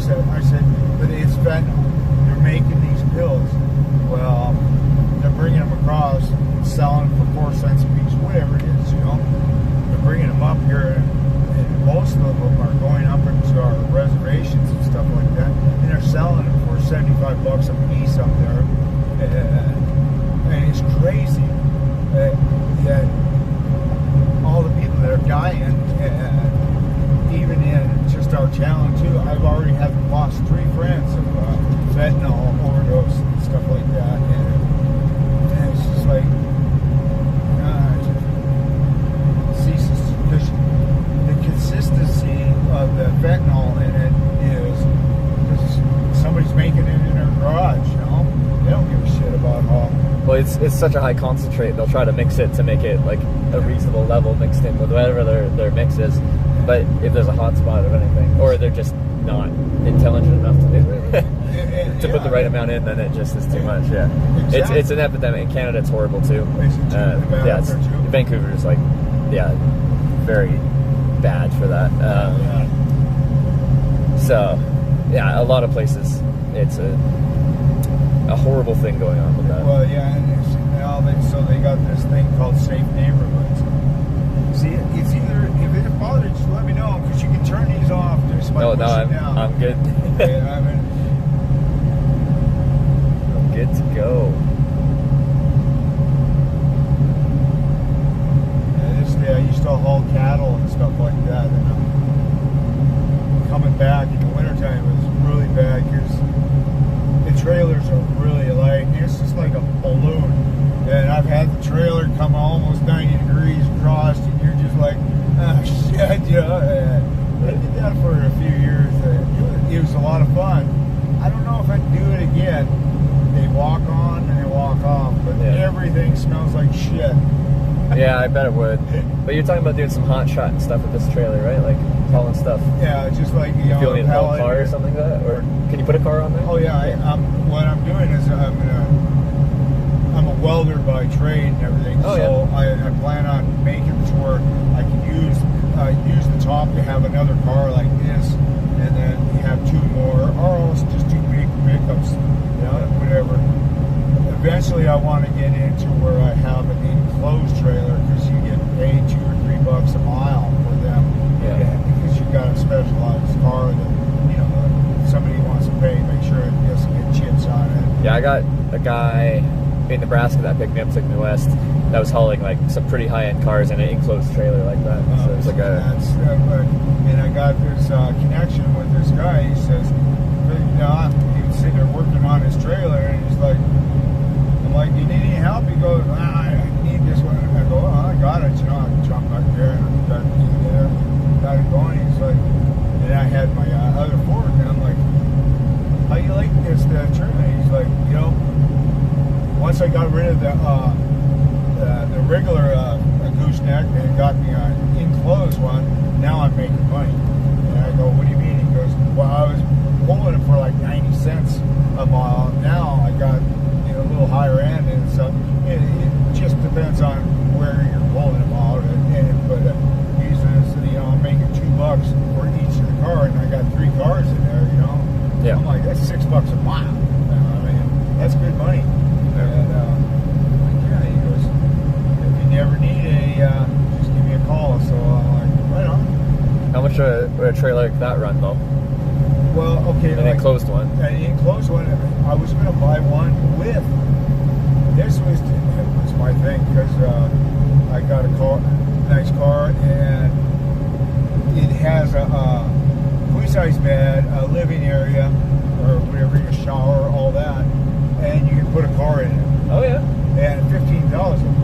I said, but it's fentanyl. They're making these pills. Well, they're bringing them across, selling them for 4 cents a piece, whatever it is, you know. They're bringing them up here, and most of them are going up into our reservations and stuff like that, and they're selling them for $75 a piece up there, and it's crazy that all the people that are dying, even in just our town too. I've already lost 3 friends of fentanyl overdose and stuff like that, and it's just like ceases, because the consistency of the fentanyl in it is because somebody's making it in their garage, you know. They don't give a shit about how. Well, it's such a high concentrate. They'll try to mix it to make it like a reasonable level mixed in with whatever their mix is. But if there's a hot spot of anything, or they're just not intelligent enough to put the right amount in, then it just is too much. Yeah, exactly. It's an epidemic in Canada. It's horrible too. Yeah, Vancouver is like, very bad for that. So, yeah, a lot of places it's a horrible thing going on with that. Well, yeah, and so they got this thing called safe neighborhoods. See, it's either, if it bothers you, let me know, because you can turn these off just by pushing down. I'm good. Yeah, I'm good to go. Yeah, I used to haul cattle and stuff like that, and coming back in the wintertime was really bad because the trailers are really light, and it's just like a balloon. And I've had the trailer come almost 90 degrees across, and you're just like, ah, shit, yeah. I did that for a few years. It was a lot of fun. I don't know if I'd do it again. They walk on and they walk off, but everything smells like shit. Yeah, I bet it would. But you're talking about doing some hot shot and stuff with this trailer, right? Like hauling stuff. Yeah, just like, you know, feel need a car or something like that? Or can you put a car on there? Oh yeah, what I'm doing is I'm a welder by trade and everything, so I plan on making it to where I can use the top to have another car like this, and then have 2 more, or else just 2 big pickups, you know, whatever. Eventually I want to get into where I have an enclosed trailer, because you get paid $2 or $3 a mile for them, because you've got a specialized car that, you know, somebody wants to pay, make sure it doesn't get chips on it. Yeah, I got a guy in Nebraska that picked me up, took me west, that was hauling like some pretty high-end cars in an enclosed trailer like that. So it was like and I got this connection with this guy. He says, you know, he was sitting there working on his trailer, and he's like, I'm like, do you need any help? He goes, I need this one. And I go, oh, I got it. You know, I jump back there and I got it there, got it going. He's like, and I had my other Ford, and I'm like, how you like this trailer? He's like, you know, once I got rid of the regular gooseneck and got the enclosed one, now I'm making money. And I go, what do you mean? He goes, well, I was pulling it for like 90 cents a mile. Now I got, you know, a little higher end, and so it just depends on where you're pulling them out. But he says, you know, I'm making $2 for each of the car, and I got 3 cars in there, you know. Yeah. I'm like, that's $6 a mile. I mean, that's good money. And yeah, he goes, if you never need just give me a call. So I'm like, right on. How much would a trailer like that run though? Well, okay, an enclosed one. An enclosed one. I was going to buy one with. This was my thing, because I got a nice car, and it has a queen-size bed, a living area, or whatever, your shower, all that, and you can put a car in it. Oh yeah. And $15,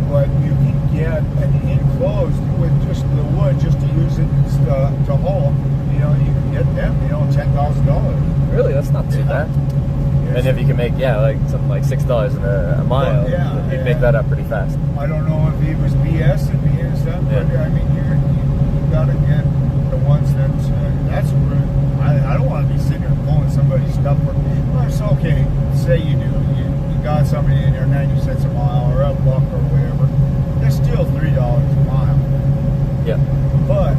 but you can get an enclosed with just the wood, just to use it to haul. You know, you can get them, you know, $10,000. Really, that's not too bad. Yes. And if you can make, like something like $6 a mile, you'd make that up pretty fast. I don't know if he was BSing me or something, but I mean, you gotta get the ones that's where I don't want to be sitting here pulling somebody's stuff. Well, it's okay. Say you do. You got somebody in there 90 cents a mile or a buck or whatever. That's still $3 a mile. Yeah. But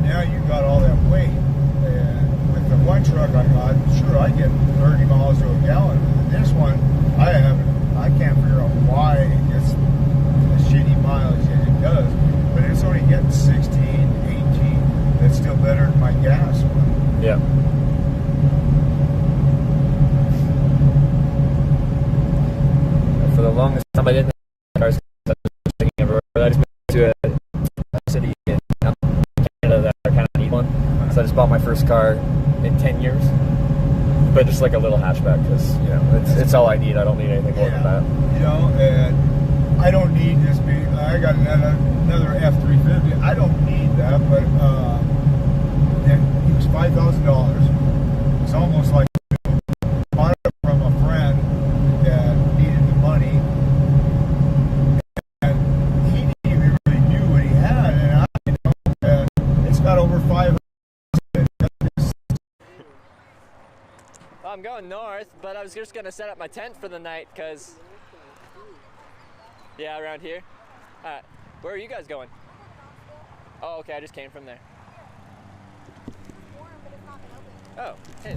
now you got all that weight, and with the one truck I Sure, I get 30 miles to a gallon. This one, I can't figure out why it gets the shitty mileage that it does. But it's only getting 16, 18. That's still better than my gas one. Yeah. For the longest time, I didn't have cars. I was taking everywhere. I just moved to a city in Canada that I kind of need one. So I just bought my first car in 10 years. But just like a little hatchback, because you know it's all I need. I don't need anything more than that. You know, and I don't need this big. I got another F-350. I don't need that, but it was $5,000. It's almost like bought it from a friend that needed the money, and he didn't even really knew what he had, and I, you know, and it's got over 500. I'm going north, but I was just gonna set up my tent for the night, cause yeah, around here. Where are you guys going? Oh, okay, I just came from there. Oh, hey.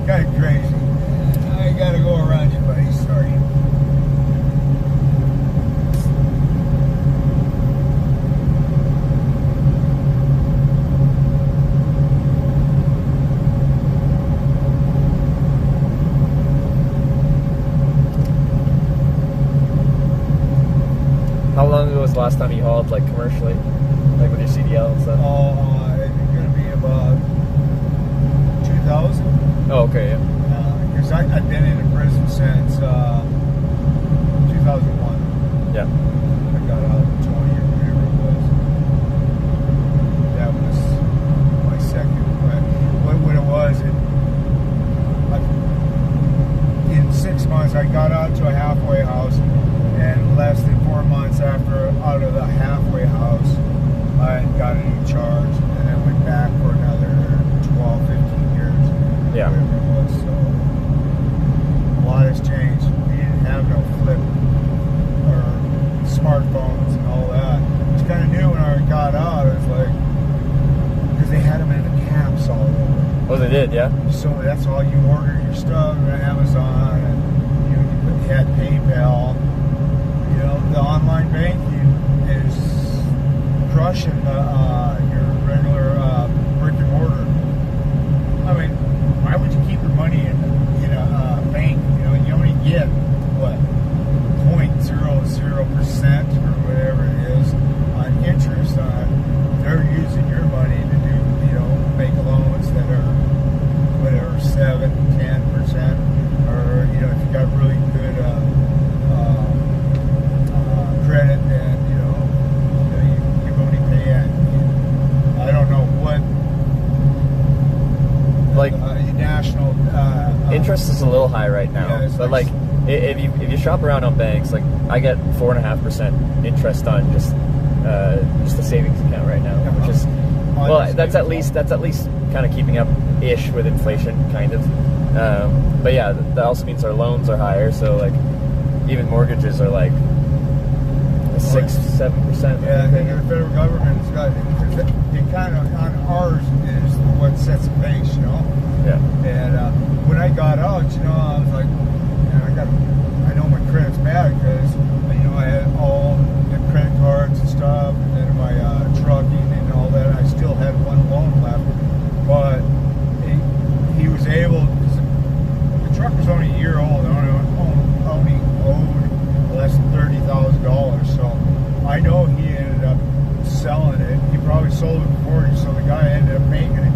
Kind of crazy. I gotta go around you, buddy. Sorry. How long ago was the last time you hauled, like, commercially? Like, with your CDL and stuff? Oh, it's gonna be about 2000. Oh, okay, yeah. Because I've been in prison since 2001. Yeah. I got out in 20 or whatever it was. That was my second. What it was, in 6 months, I got out to a halfway house, and less than 4 months after out of the halfway house, I got a new charge, and then went back for another 12, 15 years. Yeah. Whatever it was. So a lot has changed. We didn't have no flip or smartphones and all that. It was kind of new when I got out. It was like, because they had them in the camps all over. Oh, they did, yeah? So that's all you order your stuff on Amazon, and you had PayPal. You know, the online banking is crushing your regular brick and mortar. I mean, why would you keep your money in a bank? You know, you only get what 0.00% or whatever it is on interest on. They're using your money to do, you know, make loans that are whatever 7, 10%, or you know, if you got really good credit, then you only pay at, I don't know what, like national interest is a little high right now, yeah, but like if you shop around on banks, like I get 4.5% interest on just a savings account right now, which is that's at least kind of keeping up ish with inflation, kind of. But yeah, that also means our loans are higher, so like even mortgages are like 6-7%. Yeah, the federal government's got it kind of on ours is what sets the pace, you know. Yeah. And when I got out, you know, I was like, I know my credit's bad because you know I had all the credit cards and stuff, and then my trucking and all that. I still had one loan left, but he was able. The truck was only a year old. Only owed less than $30,000. So I know he ended up selling it. He probably sold it before, so the guy ended up making it.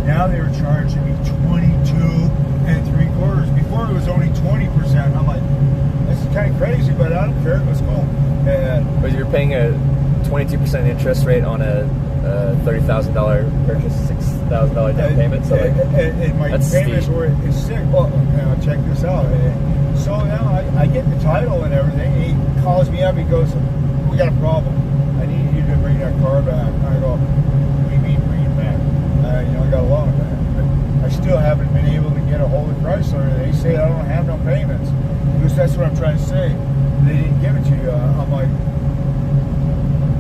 Now they were charging me 22.75. Before it was only 20%. I'm like, this is kind of crazy, but I don't care. Let's go. And but you're paying a 22% interest rate on a $30,000 purchase, $6,000 down payment. So like, and my payments were sick. Well, check this out. So now I get the title and everything. He calls me up. He goes, "We got a problem. I need you to bring that car back." I go, "What do you mean bring it back? I got a loan back." But I still haven't been able to get a hold of Chrysler. They say I don't have no payments. Because that's what I'm trying to say. They didn't give it to you. I'm like,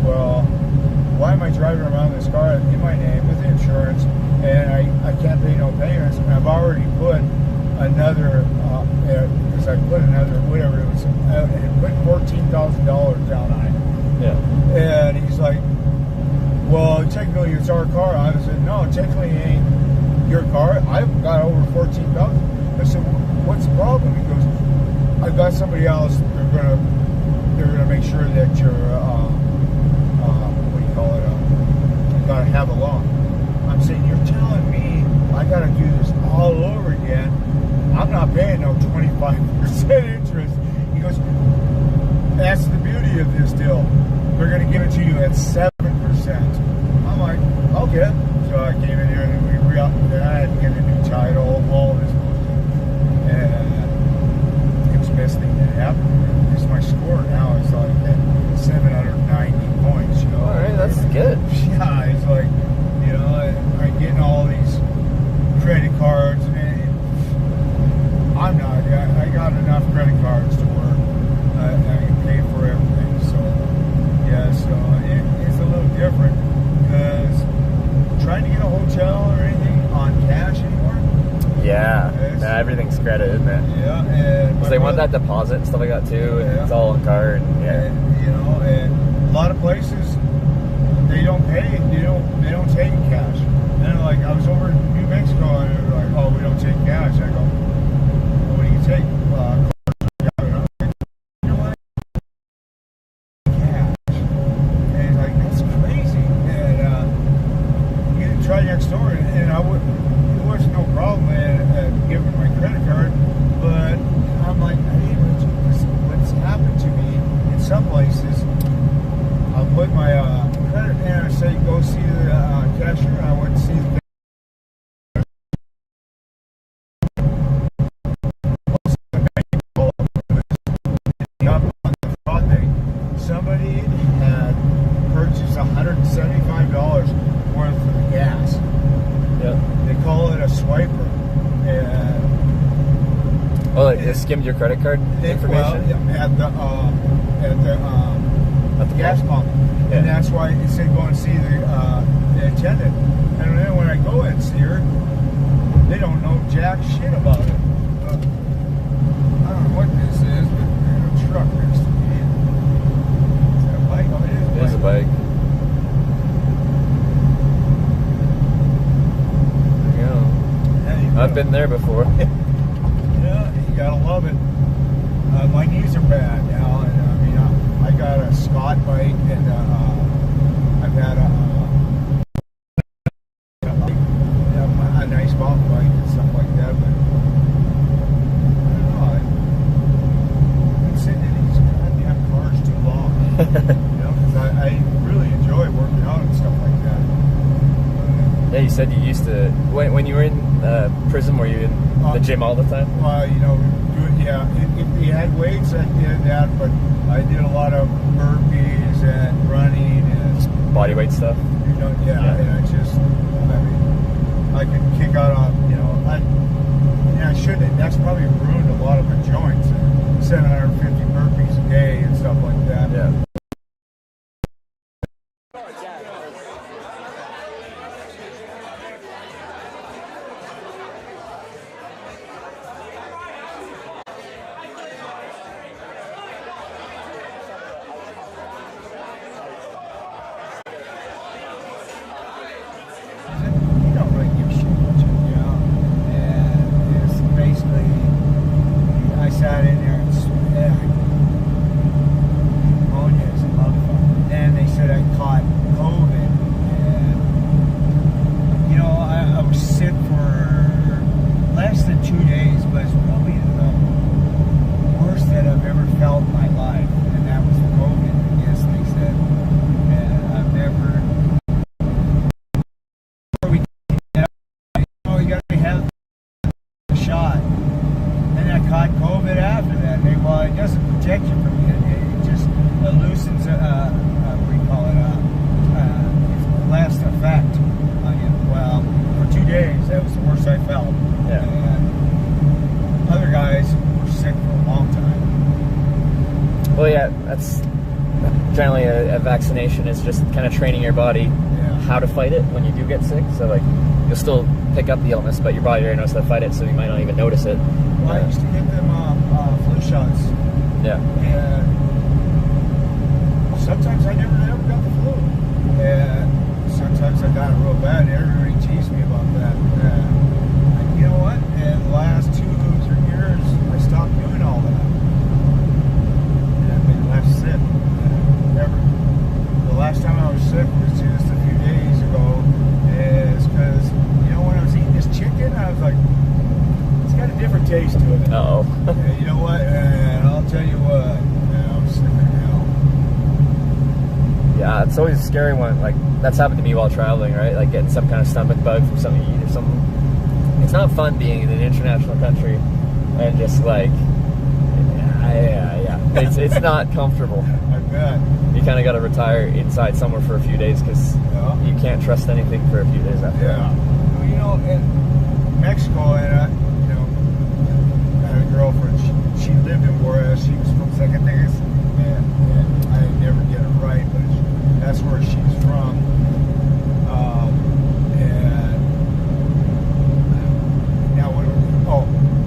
well, why am I driving around this car in my name with insurance and I can't pay no payments? And I've already put another, because I put another, whatever it was, and put $14,000 down on it. Yeah. And he's like, well, technically it's our car. I said, no, technically it ain't your car. I've got over $14,000. I said, what's the problem? He goes, I've got somebody else. They're gonna make sure that you're what do you call it? You gotta have a loan. I'm saying, you're telling me I gotta do this all over again? I'm not paying no 25% interest. He goes, that's the beauty of this deal. They're gonna give it to you at 7%. I'm like, okay. So I came in here and I had to get a new title, all this bullshit, and best thing that happened is my score now is like at 790 points, All right, that's good. Yeah, it's like, I'm getting all these credit cards, and I got enough credit cards to work. I can pay for everything, so yeah, so it's a little different because trying to get a hotel or anything on cash anymore. Yeah, everything's credit, isn't it? Yeah, and they want that deposit and stuff like that too, and it's all on card. And and a lot of places they don't pay, they don't take cash. And like I was over in New Mexico, and they were like, "Oh, we don't take cash." I go, well, "What do you take?" Cash, and he's like, "That's crazy." And you can try next door, and I would. It wasn't no problem giving my credit card, but I'm like, hey, what's happened to me in some places? I'll put my credit and I say, go see the cashier, and I went to see the cashier. Somebody had purchased $175 worth of the gas. Yeah. They call it a swiper. And they skimmed your credrit card information? Well, at the gas pump. Yeah. And that's why it said go and see the attendant. And then when I go and see her, they don't know jack shit about it. I don't know what this is, but there's a truck next to me. Is that a bike? Oh, it is a bike. I've been there before. Yeah, you gotta love it. My knees are bad now, and I got a Scott bike, and I've had a nice mountain bike and stuff like that. But I don't know. I've been sitting in these goddamn cars too long. Because I really enjoy working out and stuff like that. Yeah, you said you used to when you were in prison. Were you in the gym all the time? Well, if you had weights, I did that, but I did a lot of burpees and running and body weight stuff. And I could kick out on, I shouldn't. That's probably ruined a lot of my joints. 750 burpees a day and stuff like that. Yeah. it doesn't protect you from it. It just loosens, what do you call it, it lasts effect on you. Well, for 2 days, that was the worst I felt. Yeah. And other guys were sick for a long time. Well, yeah, that's generally a vaccination is just kind of training your body how to fight it when you do get sick. So, like, you'll still pick up the illness, but your body already knows how to fight it, so you might not even notice it. Well, I used to get them flu shots. Yeah. And sometimes I never got the flu. And sometimes I got it real bad. Everybody teased me about that. And you know what? In the last 2 or 3 years, I stopped doing all that. And I've been less sick. The last time I was sick was just a few days ago. Is because, you know, when I was eating this chicken, I was like, it's got a different taste to it. Uh-oh. And you know what? And I'll tell you what, I'm sick of hell. Yeah, it's always a scary one. Like, that's happened to me while traveling, right? Like, getting some kind of stomach bug from something you eat or something. It's not fun being in an international country and just, like, yeah. It's not comfortable. I bet. You kind of got to retire inside somewhere for a few days because you can't trust anything for a few days after that. Well, you know, in Mexico, and you know, I had a girlfriend. She lived in Juarez. She was from Zacatecas, and I never get it right, but that's where she's from. And now,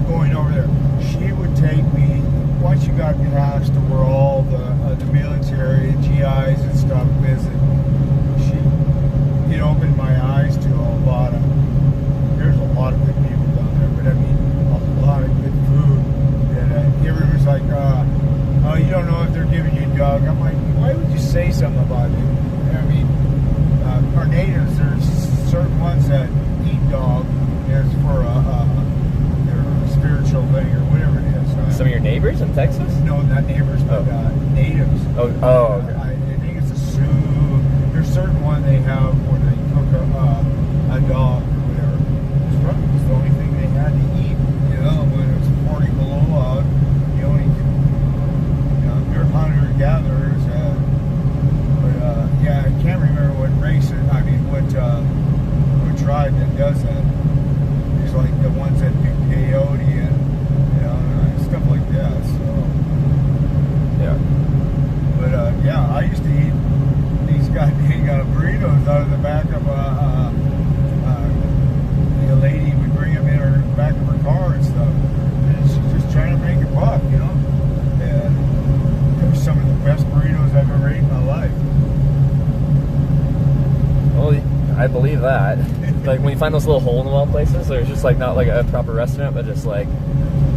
going over there, she would take me. Once you got past to where all the military and GIs and stuff visit, it opened my eyes to there's a lot of good people down there, but I mean, a lot of good food. And everyone's like, oh, you don't know if they're giving you dog. I'm like, why would you say something about it? I mean, our natives, there's certain ones that eat dog as for their spiritual thing or whatever it is. Some of your neighbors in Texas? No, not neighbors, but natives. Okay. I think it's a Sioux. There's certain one they have where they cook a dog or whatever. It's the only thing they had to eat. You know, when it was 40 below out, you only could, you know, they're hunter-gatherers. Yeah, I can't remember what race, what tribe that does that. It's like the ones that do peyote and, you know, stuff like that, so. Yeah. But, yeah, I used to eat these goddamn burritos out of the back of the lady would bring them in her back of her car and stuff. And she's just trying to make a buck, you know? And they were some of the best burritos I've ever ate in my life. Well, I believe that. Like, when you find those little hole-in-the-wall places, there's just, like, not like a proper restaurant, but just, like,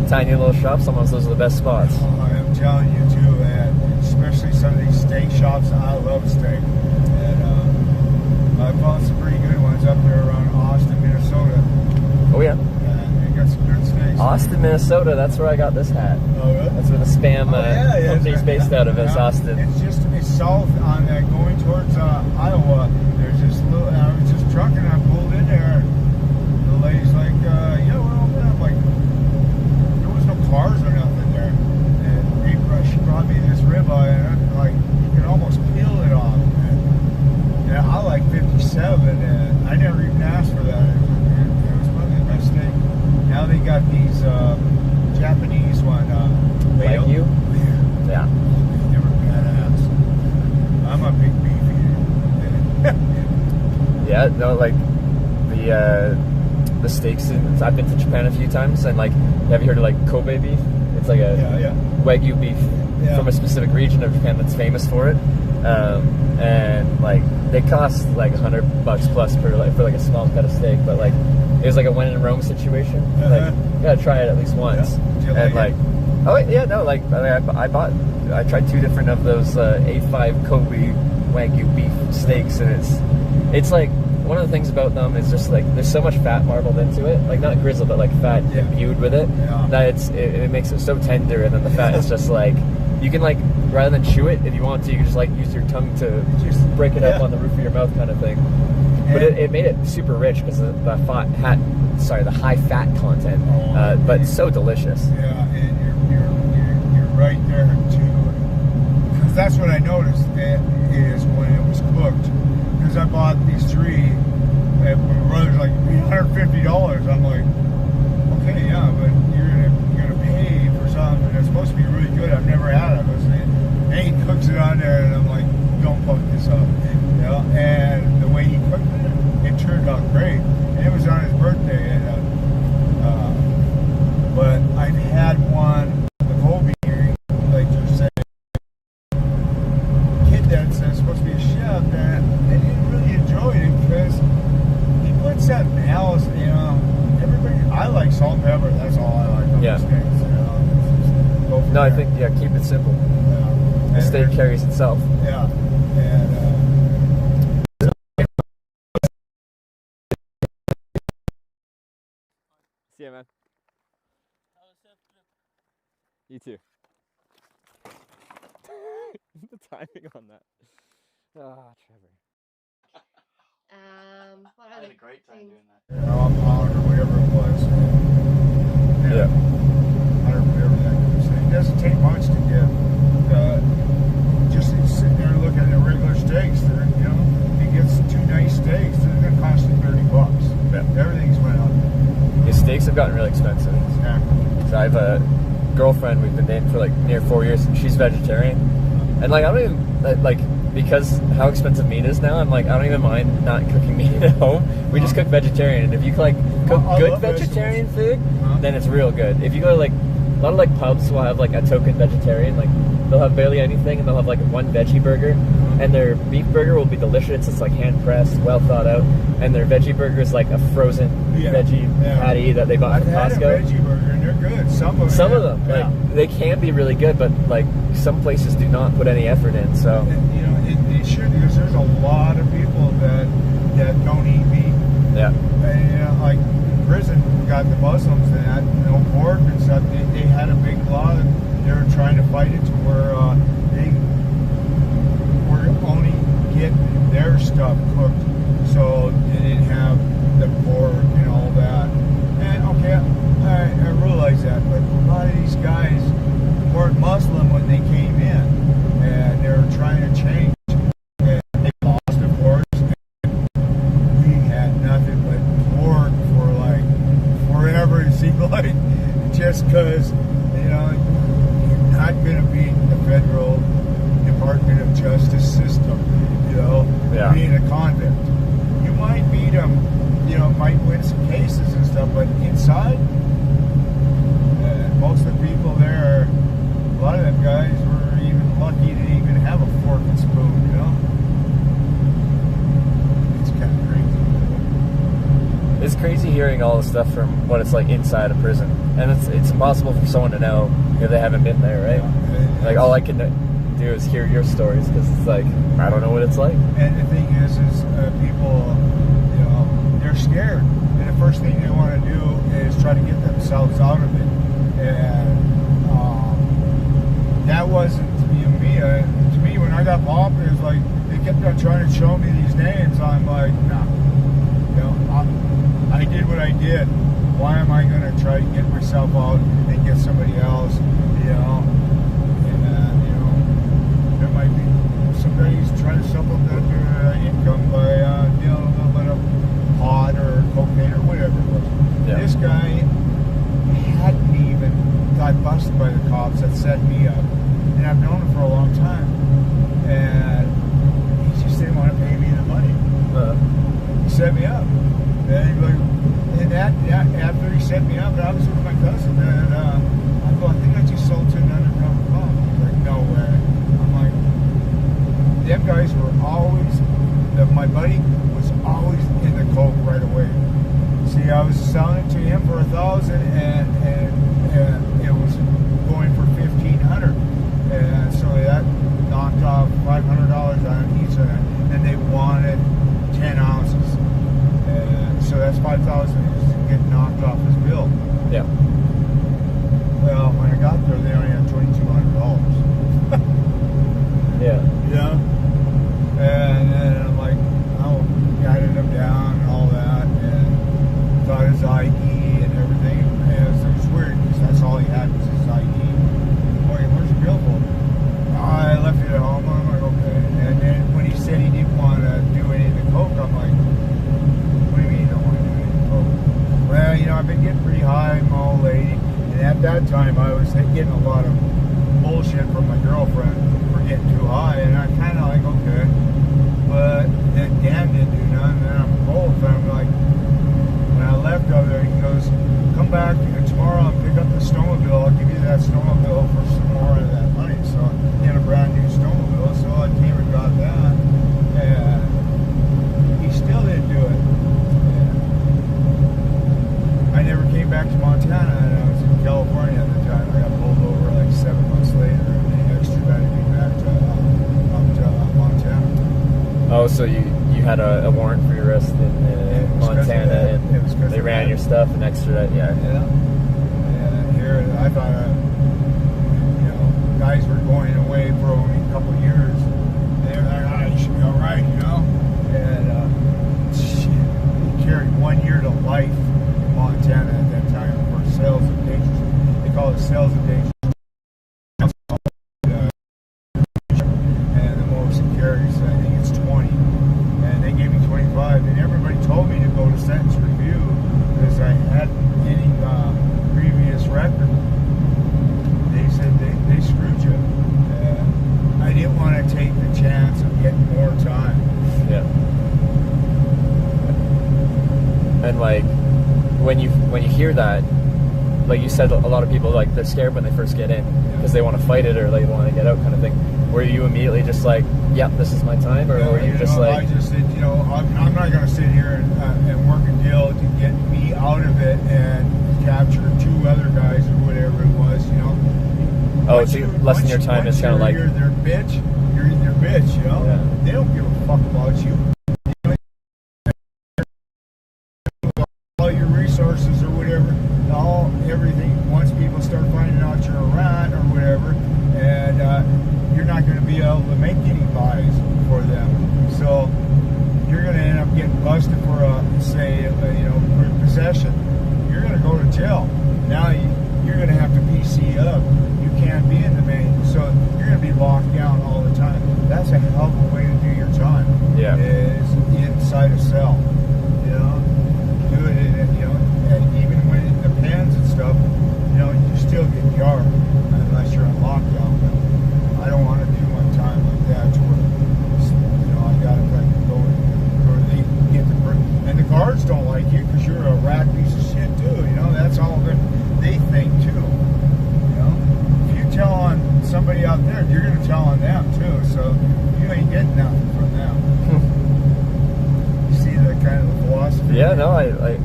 tiny little shops. Sometimes those are the best spots. Oh, I am telling you, too, and especially some of these steak shops. I love steak. And I found some pretty good ones up there around Austin, Minnesota. Oh, yeah. They got some good steaks. Austin, Minnesota, that's where I got this hat. Oh, really? That's where the spam company's based out of, is Austin. It's south on that, going towards Iowa. There's this little, I was just trucking, and I pulled in there. The lady's like, yeah, we're open. I'm like, there was no cars or nothing there. And she brought me this ribeye, and I'm like, you can almost peel it off. And, yeah, I like 57, and I never even asked for that. It was probably the best steak. Now they got these Japanese one. Wagyu? Yeah. They were badass. I'm a big beef eater. Yeah, no, like the steaks. I've been to Japan a few times, and like, have you heard of like Kobe beef? It's like a Wagyu beef from a specific region of Japan that's famous for it. And like they cost like $100 plus for like a small cut of steak, but like it was like a when in Rome situation. Like you gotta try it at least once. And like, oh yeah, no, like I tried 2 different of those A5 Kobe Wagyu beef steaks, and it's like, one of the things about them is just like there's so much fat marbled into it, like not grizzled but like fat imbued with it, that it makes it so tender, and then the fat is just like, you can like, rather than chew it, if you want to, you can just like use your tongue to just break it up on the roof of your mouth kind of thing. But it made it super rich because of the high fat content, but so delicious. Yeah, and your right there too. Because that's what I noticed is when it was cooked. Because I bought these three, and my brother's like $150. I'm like, okay, yeah, but you're gonna pay for something that's supposed to be really good. I've never had it. And he cooks it on there, and I'm like, don't fuck this up, you know. And the way he cooked it turned out great. And it was on his birthday, and but I've had one with Hobie here, like you're saying, kid that's supposed to be a chef, and I didn't really enjoy it because he puts that else, you know. Everybody, I like salt and pepper. That's all I like on the steaks. You know? No, I think keep it simple. Yeah. The steak carries itself. Yeah, and. See ya, man. You too. The timing on that. Ah, Trevor. What I other had a great time things? doing that. Pound or whatever it was. Yeah. Or whatever that was. It doesn't take much to get just sitting there looking at the regular steaks. You know, he gets 2 nice steaks. They're going to cost you $30. Yeah. Everything's went up. The steaks have gotten really expensive. Yeah. So I have a girlfriend we've been dating for like near 4 years, and she's vegetarian. And like I don't even like because how expensive meat is now. I'm like I don't even mind not cooking meat at home. We just cook vegetarian, and if you like cook good vegetarian food, then it's real good. If you go to like a lot of like pubs will have like a token vegetarian, like they'll have barely anything, and they'll have like one veggie burger, and their beef burger will be delicious. It's like hand pressed, well thought out, and their veggie burger is like a frozen veggie patty that they bought from Costco. I've had a veggie burger, and they're good. Some of them, like they can be really good, but like some places do not put any effort in. So and, you know, it should, because there's a lot of people that don't eat meat. Yeah. And, you know, like in prison, we got the Muslims that no pork and stuff. They had a big law. They were trying to fight it to where they were only getting their stuff cooked, so they didn't have the pork and all that. And okay, I realize that, but a lot of these guys weren't Muslim when they came in, and they were trying to change. And they lost, of course. And we had nothing but pork for like forever. It seemed like, just because, you know, you're not going to beat the federal Department of Justice system, you know, being a convict. You might beat them, you know, might win some cases and stuff, but inside, most of the people there, a lot of them guys were even lucky to even have a fork and spoon, you know? It's kind of crazy. it's crazy hearing all the stuff from what it's like inside a prison, and it's impossible for someone to know if they haven't been there, right? Yeah, like all I can do is hear your stories, because it's like I don't know what it's like. And the thing is people, you know, they're scared, and the first thing they want to do is try to get themselves out of it. And that wasn't me. To me, when I got popped, it was like they kept on trying to show me these names. I'm like, no, you know, I did what I did. Why am I going to try to get myself out and get somebody else? You know, and you know, there might be somebody's trying to supplement their income by you know, a little bit of pot or cocaine or whatever it was. Yeah. This guy hadn't even got busted by the cops that set me up, and I've known him for a long time, and he just didn't want to pay me the money. He set me up, and after he set me up, I was with my cousin, and I go, I think I just sold to an undercover cop. He's like, no way. I'm like, them guys were always, my buddy was always in the coke right away. See, I was selling it to him for $1,000, and it was going for $1,500, and so that knocked off $500 on each of them, and they wanted 10 ounces, and so that's $5,000 just get knocked off his bill. Yeah. Well, when I got there, they only had $2,200. Yeah. Yeah. And then I'm like, I guided him down and all that, and got his ID and everything. And it was weird because that's all he had was his ID. Boy, where's I've been getting pretty high with my old lady. And at that time, I was getting a lot of bullshit from my girlfriend for getting too high. And I kind of like, okay. But then Dan didn't do nothing. And then I'm both. And I'm like, when I left over there, he goes, come back tomorrow and pick up the snowmobile. I'll give you that snowmobile for some more of that money. So he had a brand new snowmobile. So I came and got that. And he still didn't do it. I never came back to Montana, and I was in California at the time. I got pulled over like 7 months later, and they extradited me back to Montana. Oh, so you had a warrant for your arrest in Montana, and they ran your stuff and extradited. Yeah. And here, I thought, guys were going away for only a couple of years. They were like, oh, you should be all right, And he carried 1 year to life. Montana at that time for sales of dangerous. They call it sales of dangerous. And the most carries, I think it's 20. And they gave me 25. And everybody told me to go to sentence review because I hadn't any previous record. They said they screwed you. And I didn't want to take the chance of getting more time. Yeah. And like, when you hear that, like you said, a lot of people, like, they're scared when they first get in because they want to fight it or they want to get out kind of thing. Were you immediately just like, yeah, this is my time? Or were you just like... I just said, I'm not going to sit here and work a deal to get me out of it and capture 2 other guys or whatever it was, Oh, so lessen your time is kind of like... You're their bitch, Yeah. They don't give a fuck about you. Resources or whatever, everything, once people start finding out you're around or whatever, and you're not going to be able to make any buys for them. So you're going to end up getting busted for for possession. You're going to go to jail. Now you're going to have to PC up. You can't be in the main, so you're going to be locked down all the time. That's a hell of a way to do your time. Yeah. Is inside a cell. Do it in and even when it depends and stuff, you still get yard unless you're on lockdown. But I don't want to do my time like that to where, I got to go where they get the and the guards don't like you because you're a rat piece of shit too. That's all they think too. If you tell on somebody out there, you're going to tell on them too. So you ain't getting nothing from them. You see that kind of philosophy? Yeah, no, I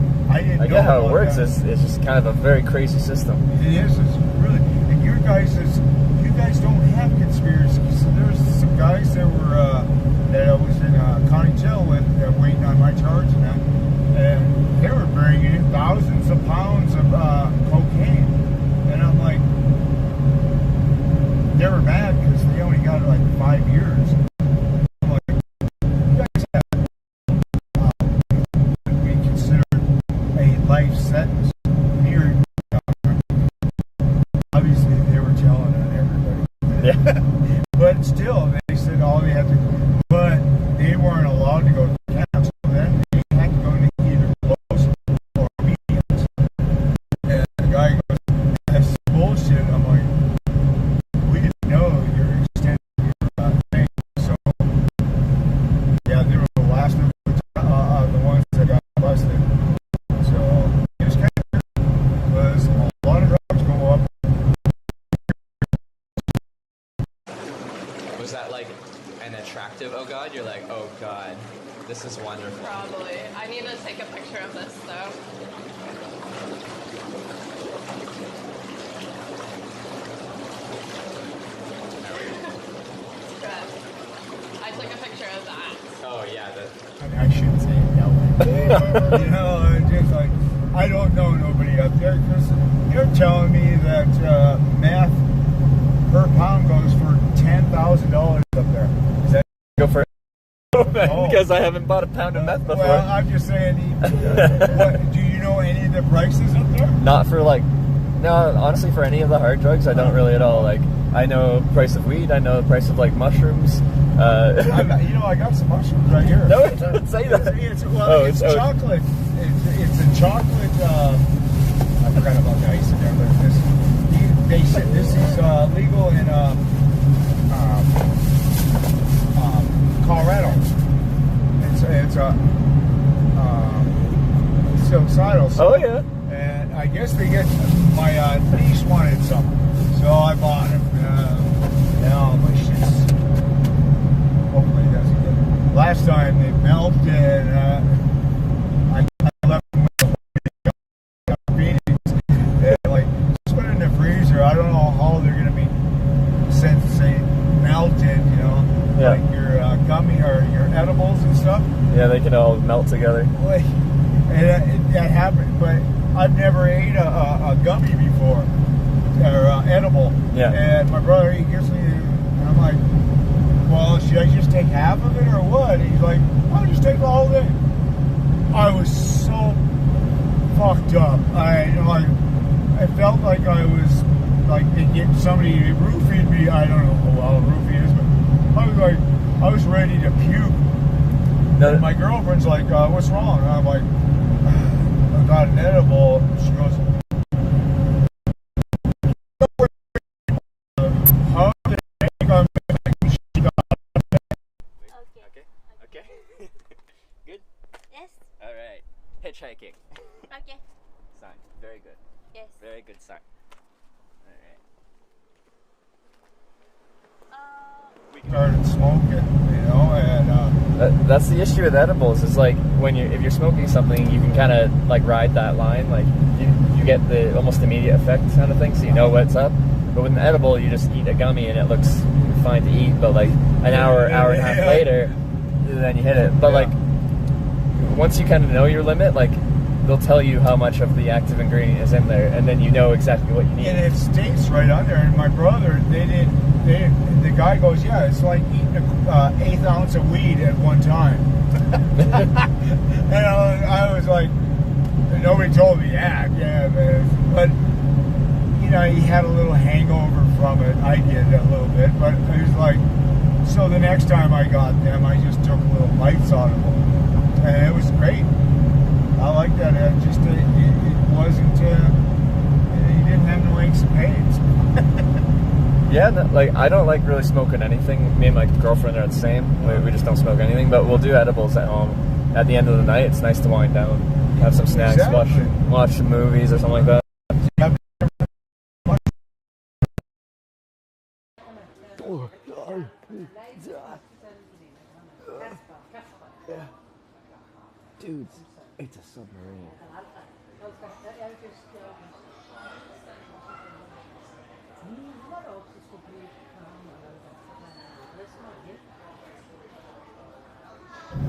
get how it works. That. It's just kind of a very crazy system. It is. It's really. And you guys don't have conspiracies. So there's some guys that were that I was in county jail with, waiting on my charge and that, and they were bringing in thousands of pounds of cocaine, and I'm like, they were mad because they only got like 5 years. Life sentence. Here, obviously, they were telling on everybody. Yeah. But still, they said all they had to. But they weren't allowed to go to camp. So then they had to go to either close or mediums. And the guy goes, "That's bullshit." I'm like, "We didn't know you're extending your thing." So yeah, they were the last of the ones that got busted. Was that like an attractive oh god? You're like, oh god, this is wonderful. Probably. I need to take a picture of this though. Good. I took a picture of that. Oh yeah, I shouldn't say it that way. Just like, I don't know nobody up there because they're telling me that meth per pound goes for $10,000 up there. Is that go for because I haven't bought a pound of meth before. Well, I'm just saying. Do you know any of the prices up there? Not for no, honestly, for any of the hard drugs, I don't really at all. Like, I know the price of weed, I know the price of mushrooms. I got some mushrooms right here. No, don't say that. It's chocolate. It's a chocolate forgot about the ice in there, but they said this is legal in Colorado. It's a suicidal. Oh yeah. And I guess they get my niece wanted some, so I bought them. Now my shit's hopefully it doesn't get. Last time they melted, I left them with the beatings. Like just put it in the freezer. I don't know how they're gonna be since they melted. You know, yeah. like your gummy or your edibles and stuff. Yeah, they can all melt together. Like, and that happened, but I've never ate a gummy before, or edible. Yeah. And my brother, he gives me, and I'm like, well, should I just take half of it or what? And he's like, oh, just take the whole thing. I was so fucked up. I felt like I was like somebody roofied me. I don't know how well a roofie is, but I was ready to puke. No. And my girlfriend's like, what's wrong? And I'm like, I got an edible. She goes, how do you think I'm Okay. Good? Yes. Alright. Hitchhiking. Okay. Sign. Very good. Yes. Very good sign. Alright. we started smoking, you know, and that's the issue with edibles is like if you're smoking something, you can kind of like ride that line, like you get the almost immediate effect kind of thing, so you know what's up. But with an edible, you just eat a gummy and it looks fine to eat, but like an hour and a half later, then you hit it. But like once you kind of know your limit, like they'll tell you how much of the active ingredient is in there, and then you know exactly what you need. And it states right on there. And my brother, the guy goes, yeah, it's like eating an eighth ounce of weed at one time. And I was like, nobody told me that, yeah, man. But you know, he had a little hangover from it. I did a little bit, but it was like, so the next time I got them, I just took little bites out of them, and it was great. I like that. It wasn't. You didn't have no aches and pains. Yeah, like I don't like really smoking anything. Me and my girlfriend are the same. We just don't smoke anything, but we'll do edibles at home. At the end of the night, it's nice to wind down, have some snacks, Exactly. watch some movies or something like that. Dude, it's a submarine.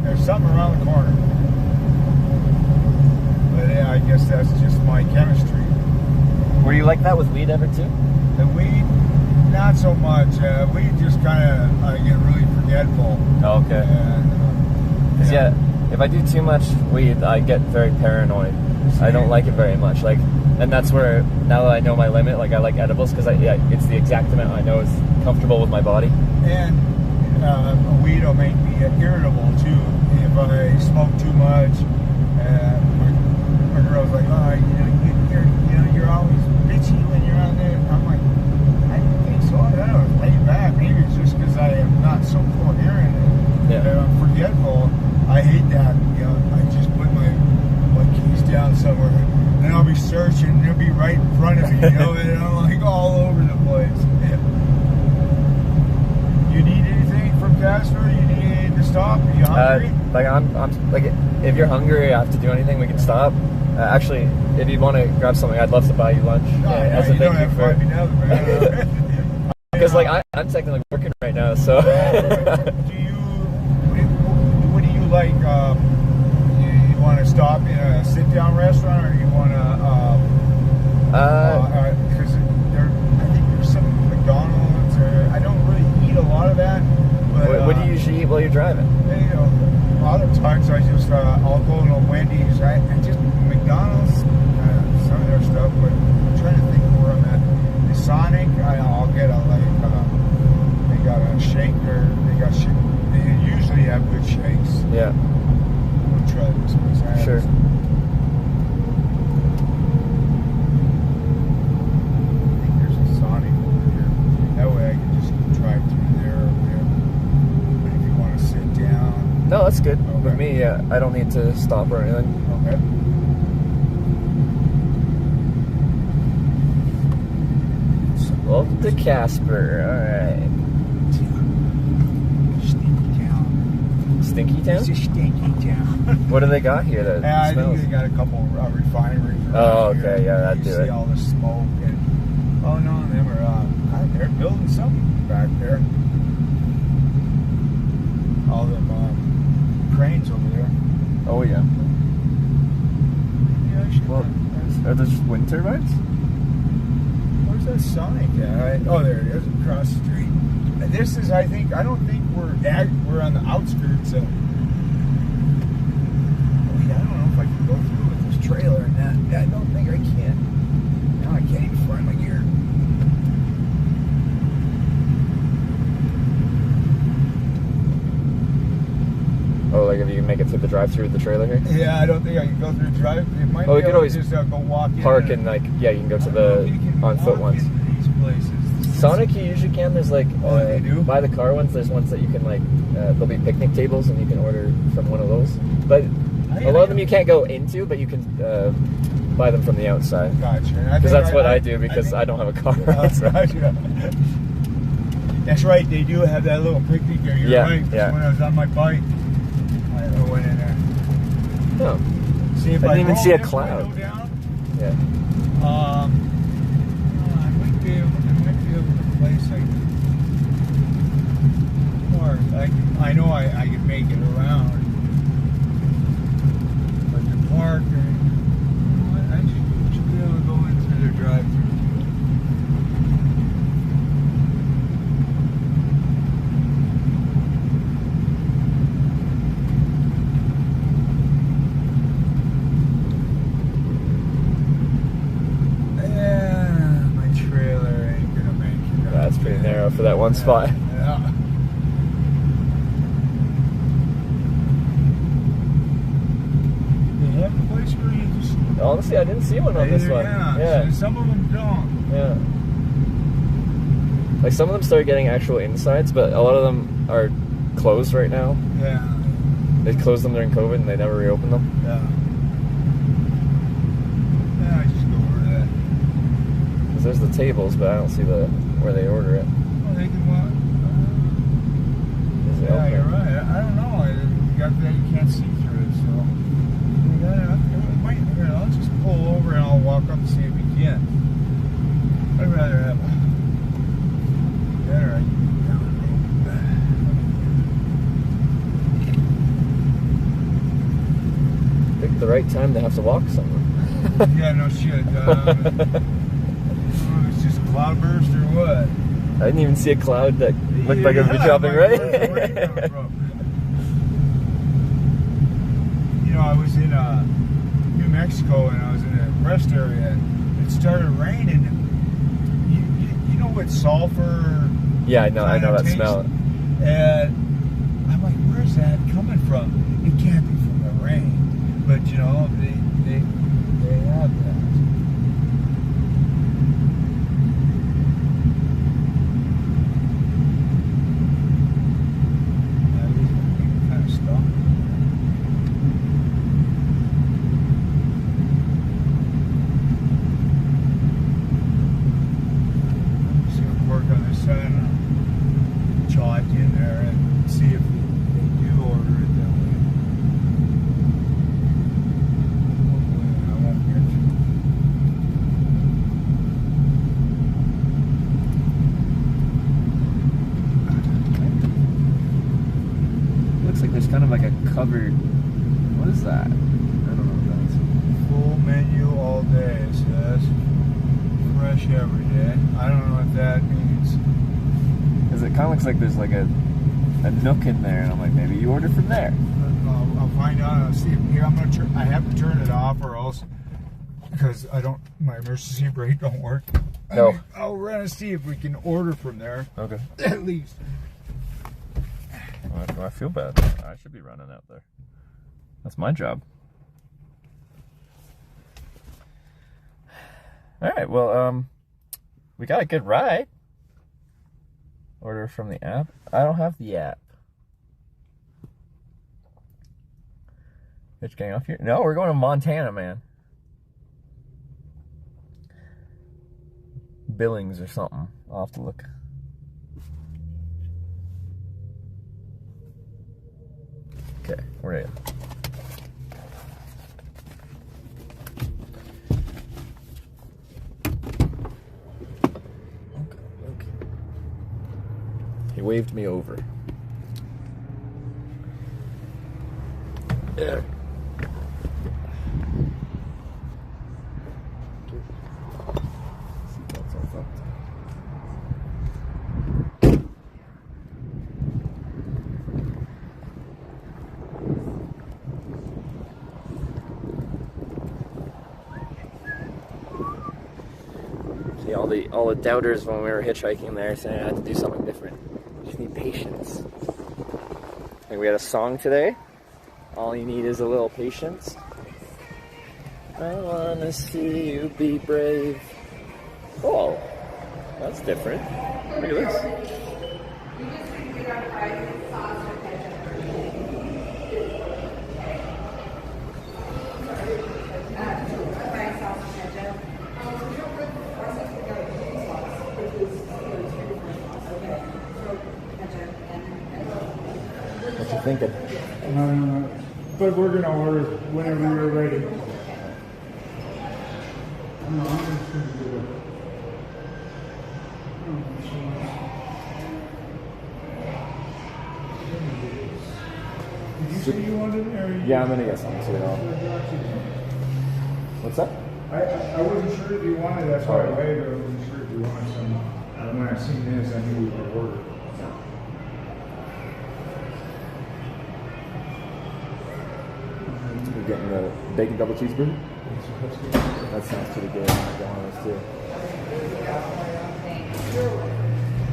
There's something around the corner. But yeah, I guess that's just my chemistry. Were you like that with weed ever too? The weed, not so much. Weed just kind of, I get really forgetful. Oh, okay. And, yeah, if I do too much weed, I get very paranoid. I don't like it very much. Like, and that's where, now that I know my limit, like I like edibles because it's the exact amount I know is comfortable with my body. And weed will make me irritable too. If I smoke too much, my girl's like, oh, you're always bitchy when you're on there. I'm like, I don't think so. I don't know, laid back. Maybe it's just because I am not so coherent and I'm forgetful. I hate that. You know, I just put my keys down somewhere, and I'll be searching, and they'll be right in front of me, you know, and I'm like all over the place. Yeah. You need anything from Casper? You need anything to stop? Are you hungry? Like I'm like, if you're hungry, I have to do anything, we can stop. Actually, if you want to grab something, I'd love to buy you lunch. As a thank you for. Because like I'm technically working right now, so. What do you like? You want to stop in a sit-down restaurant, or you want to? Because I think there's some McDonald's, or I don't really eat a lot of that. But, what do you usually eat while you're driving? You know, a lot of times I just I'll go to Wendy's, right, and just McDonald's, some of their stuff. But I'm trying to think where I'm at. The Sonic, I'll get they got a shaker. They usually have good shakes. Yeah. We'll try this place. Sure. me. I don't need to stop or anything. Okay. Welcome to Casper. Alright. Stinky town. Stinky town? It's a stinky town. What do they got here that Yeah, I smells? think they got a couple refineries. Oh, around okay, here. yeah, that'd You do see it. all the smoke and oh no, they're building something back there. All them cranes over there. Oh, yeah. Yeah, I should. Well, are those wind turbines? Where's that Sonic at? Oh, there it is, across the street. And this is, I don't think we're on the outskirts of. Wait, I don't know if I can go through with this trailer and that. I don't think I can. Now I can't even find my gear. Oh, like if you can make it through the drive-through with the trailer here? Yeah, I don't think I can go through the drive. It might Oh, be you could able always to just go walk in. Park and like, yeah, you can go to the on-foot ones. These places. Sonic, you usually can. There's like, they do? by the car ones, there's ones that you can like, there'll be picnic tables and you can order from one of those. But a lot of them you can't go into, but you can buy them from the outside. Gotcha. Because that's what I do because I don't have a car. That's right, they do have that little picnic area. You're Yeah, right. yeah. When I was on my bike, I went in there. No. See if I didn't even roll see a this cloud. window down, Yeah. I might be able to place I know I can make it around. But the park, I should be able to go in through the drive-thru. Yeah, my trailer ain't gonna make it. That's pretty narrow for that one spot. Yeah. They have a place where you just. Honestly, I didn't see one on this one. Yeah. Some of them don't. Yeah. Like some of them started getting actual insides, but a lot of them are closed right now. Yeah. They closed them during COVID and they never reopened them. Yeah. Yeah, I just go over that. Because there's the tables, but I don't see where they order it. Well, they can walk. Is it Yeah, open? you're right. I don't know. You got that you can't see through it, so. We got it up there. Here, I'll just pull over and I'll walk up and see if we can. I'd rather have. Better. Pick the right time to have to walk somewhere. Yeah, no shit. It's just cloudburst or what? I didn't even see a cloud that looked like it would be dropping, Where right? you coming from? You know, I was in New Mexico and I was in a rest area and it started raining. You know what sulfur? Yeah, I know that smell. And I'm like, where's that coming from? It can't be from the rain. But you know, they have that. Kind of stuff. Just gonna work on this side and chalk in there and see if they do order it that way. Hopefully I won't get Looks like there's kind of like a covered. What is that? I don't know what that is. full menu all day, it says. Fresh every day. I don't know what that means. Because it kind of looks like there's like a nook in there, and I'm like, maybe you order from there. I'll find out. I'll see. Here, I'm gonna. I have to turn it off, or else, because my emergency brake don't work. No. I'll run and see if we can order from there. Okay. At least. I feel bad. I should be running out there. That's my job. All right. Well, we got a good ride. Order from the app. I don't have the app. Hitchhiking off here? No, we're going to Montana, man. Billings or something. I'll have to look. Okay, we're in. Okay. He waved me over. Yeah. See, all the doubters when we were hitchhiking there saying I had to do something different. Just need patience. I think we had a song today. All you need is a little patience. I wanna see you be brave. Oh, that's different. Look at this. What you thinking? But we're gonna order whenever you're ready. Did you say you wanted it? Or Yeah, I'm gonna get some too. What's up? I wasn't sure if you wanted. That's why I waited. I wasn't sure if you wanted some. When I seen this, I knew we could order. We're getting the bacon double cheeseburger. That sounds pretty good. I might get one of those too.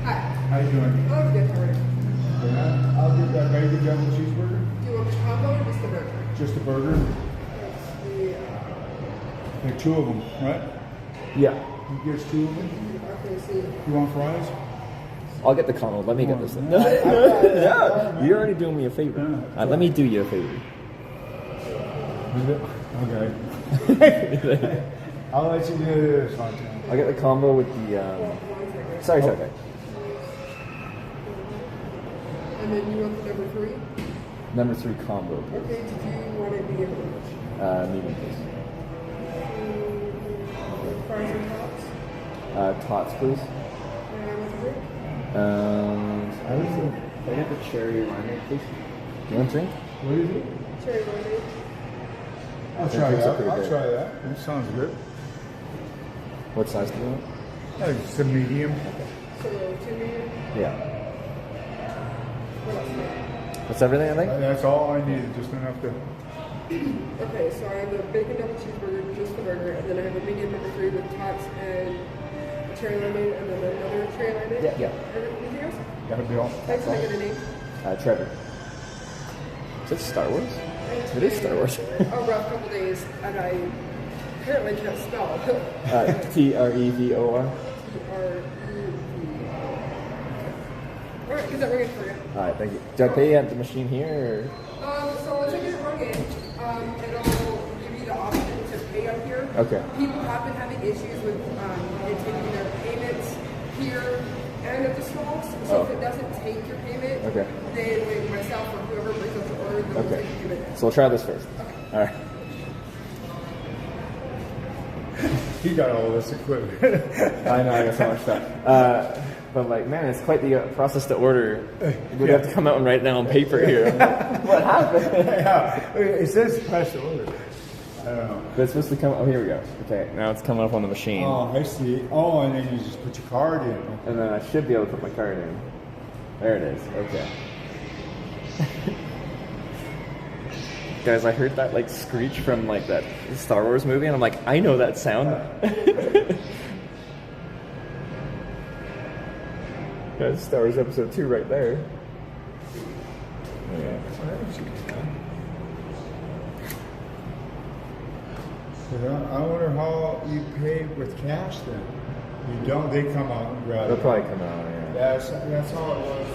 Hi. How you doing? Oh, good. How are you? Yeah, I'll get that bacon double cheeseburger. Do you want the combo or just the burger? Just a burger. Like two of them, right? Yeah. You get two of them. Okay, see. You want fries? I'll get the combo. Let me get this. No, you're already doing me a favor. Let me do you a favor. Okay. I'll let you do this one. I'll get the combo with the. Sorry. And then you want the number 3? Number 3 combo. Okay, did you want it medium or large? Medium, please. Fries and tots? Tots, please. What's the drink? I was I get the cherry limeade, please. You want a drink? What is it? Cherry limeade. I'll try that. I'll try that. That sounds good. What size do you want? Just a medium. So 2 medium? Yeah. What else? That's everything, I think? That's all I needed, just enough to... Okay, so I have a bacon double cheeseburger, just the burger, and then I have a medium number 3 with tots and a cherry limeade, and then another cherry limeade? Yeah. Anything else? That'll be all. Thanks, can I get a name? Trevor. Is it Star Wars? It is Star Wars. A rough couple days, and I apparently can't spell. Trevor. Trevor. Alright, is that ringing for you? Alright, thank you. Do I pay at the machine here? So once I get it rung in, it'll give you the option to pay up here. Okay. People have been having issues with it taking their payments here and at the stalls. So if it doesn't take your payment, then like myself or whoever brings up the order, they'll take your payment. So we'll try this first. Okay. Alright. He got all this equipment. I know, I got so much stuff. But like, man, it's quite the process to order. We'd have to come out and write it down on paper here. Like, what happened? Yeah, it says special order. I don't know. But it's supposed to come. Oh, here we go. Okay, now it's coming up on the machine. Oh, I see. Oh, and then you just put your card in. And then I should be able to put my card in. There it is. Okay. Guys, I heard that like screech from like that Star Wars movie, and I'm like, I know that sound. That's Star Wars Episode 2 right there. Yeah. I wonder how you pay with cash then. You don't, they come out and grab it. They'll probably come out, yeah. That's how it was.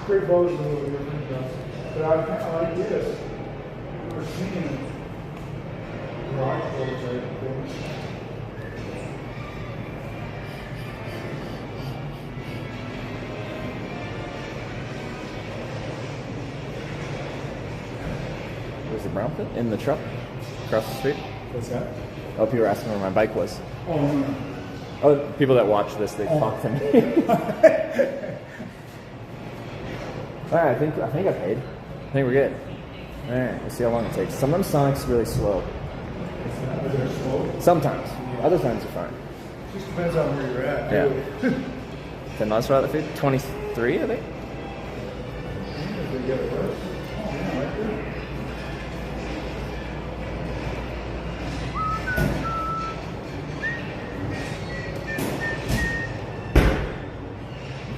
Pretty close to what we were doing. But I kind of like this. Was the brown pit in the truck across the street? What's that? Oh, people were asking where my bike was. Oh, no. Oh, people that watch this, they talk to me. Alright, I think I paid. I think we're good. Alright, we'll see how long it takes. Sometimes Sonic's really slow. Sometimes. Other times are fine. Just depends on where you're at. Yeah. 10 miles per hour, 23, I think.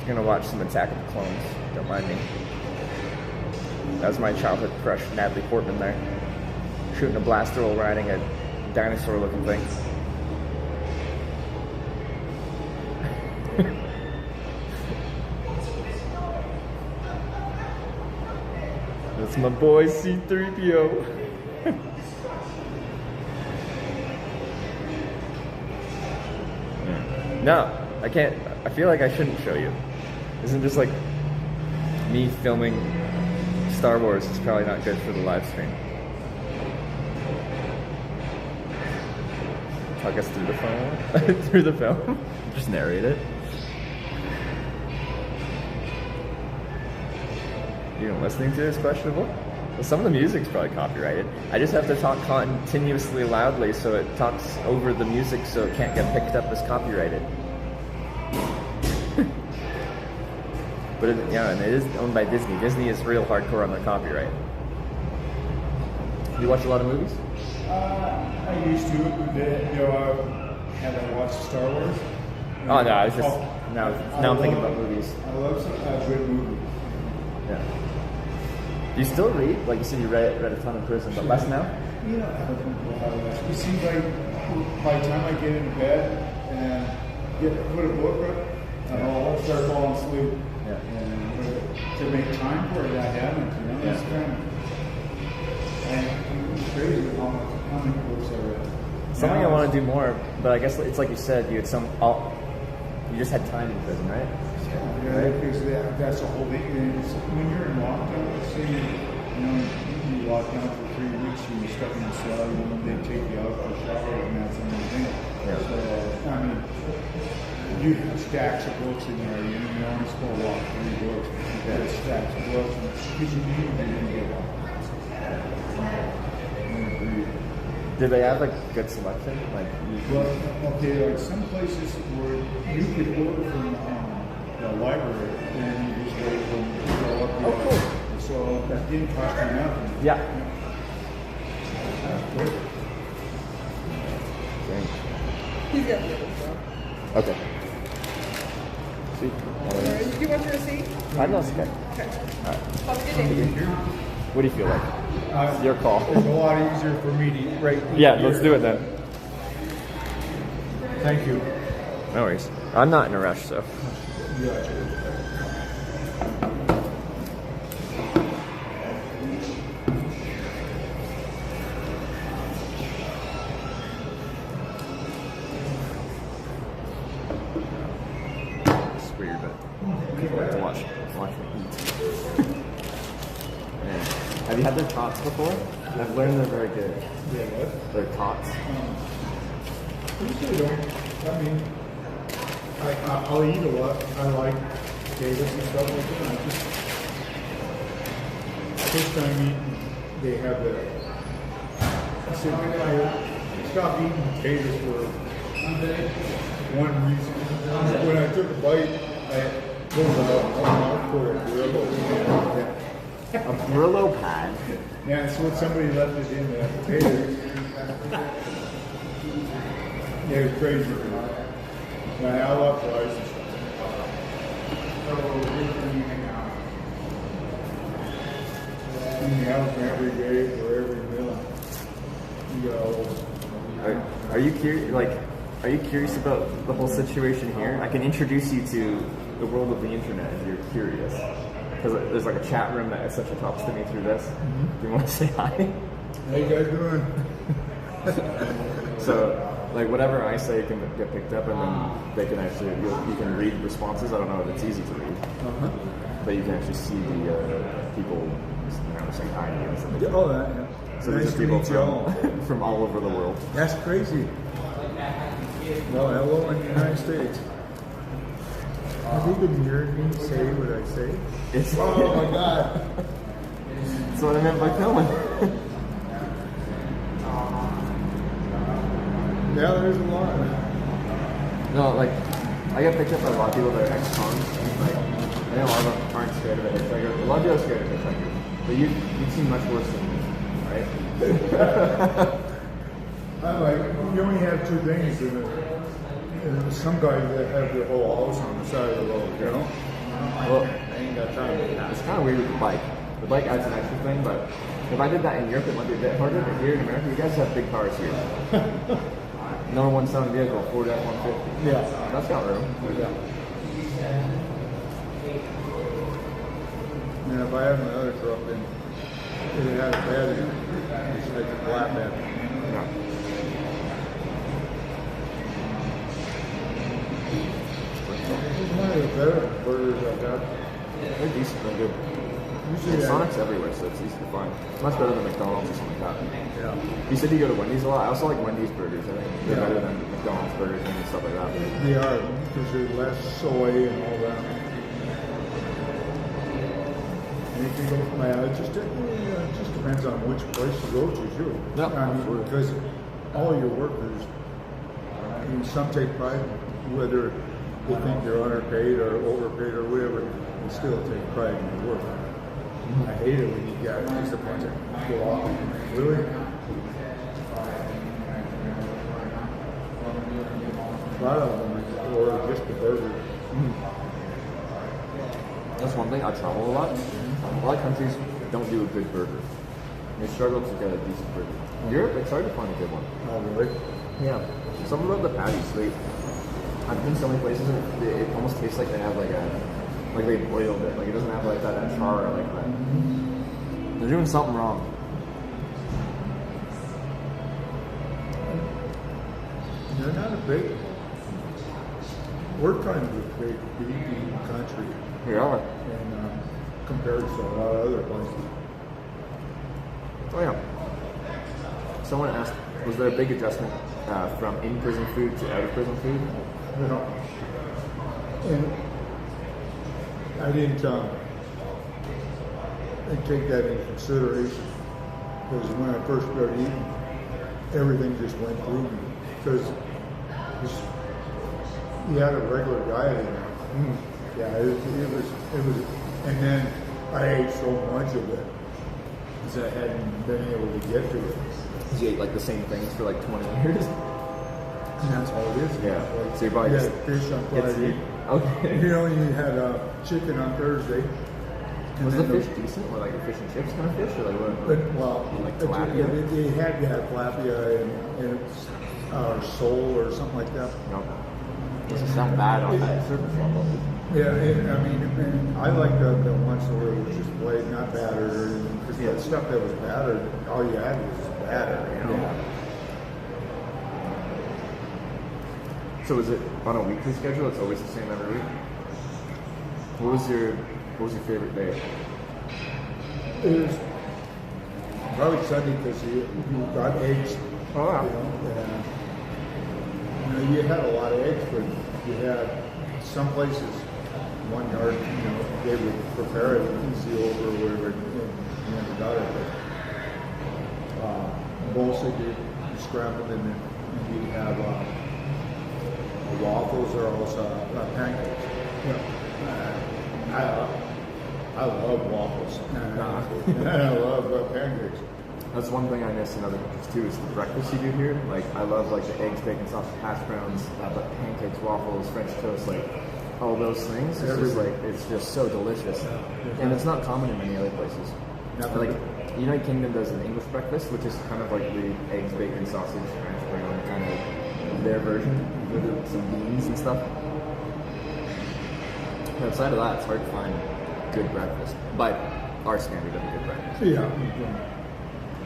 I'm gonna watch some Attack of the Clones. Don't mind me. That was my childhood crush, Natalie Portman there. Shooting a blaster while riding a dinosaur looking thing. That's my boy C-3PO. No, I can't. I feel like I shouldn't show you. Isn't just like me filming Star Wars is probably not good for the live stream. Talk us through the phone, through the film. Just narrate it. Even listening to it is questionable. Well, some of the music's probably copyrighted. I just have to talk continuously loudly so it talks over the music so it can't get picked up as copyrighted. But yeah, and it is owned by Disney. Disney is real hardcore on their copyright. Do you watch a lot of movies? I used to. Have I watched Star Wars? Oh no, I was just now I'm thinking about movies. I love some good movies. Yeah. Do you still read? Like you said, you read a ton in prison, but less now. You know, I don't know how to. It seems like by the time I get into bed and put a book up, I'll start falling asleep. Yeah. And to make time for it, I haven't. You know, it's kind of crazy how many books I read. Something I want to do more, but I guess it's like you said, you had you just had time in prison, right? Yeah, right? Because that's the whole thing. When you're in lockdown, say you lock down for 3 weeks, you're stuck in a cell, they take you out for showers and that's everything. Yeah. So, I mean, you have stacks of books in there. You're only supposed to walk 3 books. You got stacks of books because you need to get one. Did they have like good selection? Like, like some places where you could order from the library and you just wait for them to fill up. Cool. So that didn't cost you nothing. Yeah. He's got the other stuff. Okay. See? Do you want your receipt? I know it's okay. Okay. All right. Have a good day. What do you feel like? It's your call. It's a lot easier for me to Yeah, let's do it then. Thank you. No worries. I'm not in a rush, so. It's weird, but people like to watch me eat. Have you had their tots before? I've learned they're very good. Yeah, what? Their tots. Usually don't. I mean, I'll eat a lot. I like potatoes and stuff like that. I just first time eating, they have the. I said, I stopped eating potatoes for one reason. When I took a bite, I pulled out for a Brillo. A Brillo pad? Yeah, so somebody left it in the potatoes. Yeah, it was crazy. I love fries and stuff. Eating out every day for every meal. Are you curious? Are you curious about the whole situation here? I can introduce you to the world of the internet if you're curious. Because there's like a chat room that essentially talks to me through this. Do you want to say hi? How you guys doing? So, like, whatever I say can get picked up, and then they can actually, you can read responses. I don't know if it's easy to read, but you can actually see the people, saying hi to you and stuff. Oh, yeah. So Nice these to are people meet you all. from all over the world. That's crazy. Well, hello in the United States. Have you been hearing me say what I say? It's oh my God. That's what I meant by filming. Yeah, there's a lot. No, like, I get picked up by a lot of people that are ex-cons. Like, I know a lot of them aren't scared of a hitchhiker. A lot of people are scared of hitchhikers. But you seem much worse than me, right? I'm like, you only have two things. And some guys that have their whole house on the side of the road, you know? Well, I ain't got time for that. it's kind of weird with the bike. The bike adds an extra thing, but if I did that in Europe, it might be a bit harder. But here in America, you guys have big cars here. Number one selling vehicle, Ford F-150. Yeah. That's got room. Yeah. And if I have another truck, then it has a bed in it. It's like a flat bed. Yeah. It's one of the better burgers I've got. They're decent, they're good. Usually Sonic's everywhere, so it's easy to find. Much better than McDonald's or something like that. Yeah. You said you go to Wendy's a lot. I also like Wendy's burgers. I think they're better than McDonald's burgers and stuff like that. They are, because there's less soy and all that. And if you go, it just depends on which place you go to, too. Yep, I mean, because all your workers, I mean, some take pride, whether they think they're underpaid or overpaid or whatever, they still take pride in their work. I hate it when you get just a bunch of people off. Really? A lot of them, or just the burger. That's one thing. I travel a lot. A lot of countries don't do a good burger. They struggle to get a decent burger. Europe, it's hard to find a good one. Oh, really? Yeah. Something about the patties. I've been so many places and it almost tastes like they have like they boiled it. Like it doesn't have like that char like that. They're doing something wrong. They're not a big. We're trying to be a big eating country. We are. And compared to a lot of other places. Oh yeah. Someone asked, was there a big adjustment from in-prison food to out-of-prison food? No. And I didn't take that into consideration because when I first started eating, everything just went through me because you had a regular diet in there. Yeah, it was, and then I ate so much of it because I hadn't been able to get to it. You ate like the same things for like 20 years? And that's all it is. Yeah. Like, So your body you just had fish on Friday. Okay. You know, you had chicken on Thursday. Was the fish decent? Or like a fish and chips kind of fish? Or like what? Well, like tilapia? They had to have tilapia and sole or something like that. No. This is not bad on that surface level. Yeah, I mean, and I like the ones where it was just plain, not battered. Because that stuff that was battered, all you had was batter, you know? Yeah. So is it on a weekly schedule? It's always the same every week? What was your favorite day? It was probably Sunday because you got eggs. Oh, yeah. You know, you had a lot of eggs, but you had some places, one yard, they would prepare it easy over whatever, you never got it. But mostly you scrambled and you have waffles or also pancakes. I love waffles. And I love pancakes. That's one thing I miss in other countries too, is the breakfast you do here. Like, I love like the eggs, bacon, sausage, hash browns, but pancakes, waffles, French toast, like all those things. It's just so delicious, and it's not common in many other places. Like, United Kingdom does an English breakfast, which is kind of like the eggs, bacon, sausage, hash brown, kind of their version with some beans and stuff. But outside of that, it's hard to find good breakfast by our standard of a good breakfast. Yeah.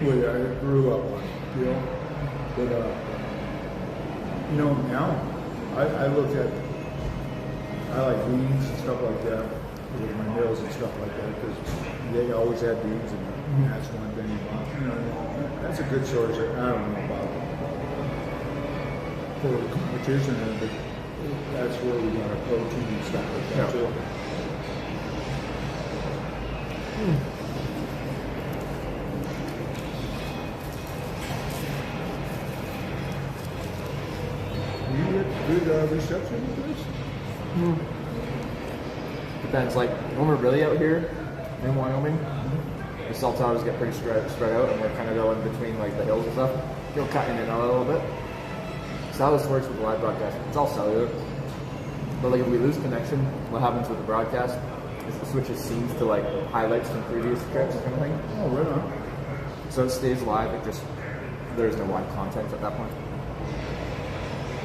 Well, I grew up on it, you know. But you know, now I look at I like beans and stuff like that with my meals and stuff like that because they always had beans and that's one thing about you know that's a good source. I don't know about for the competition, but that's where we got our protein and stuff like that too. You get good reception with this? Depends. Like when we're really out here in Wyoming, the cell towers get pretty spread out, and we're kind of going between like the hills and stuff. You'll cut in and out a little bit. So how this works with the live broadcast, it's all cellular. But like if we lose connection, what happens with the broadcast is it switches scenes to like highlights from previous trips kind of thing. Oh, right on. So it stays live. It just there's no live content at that point.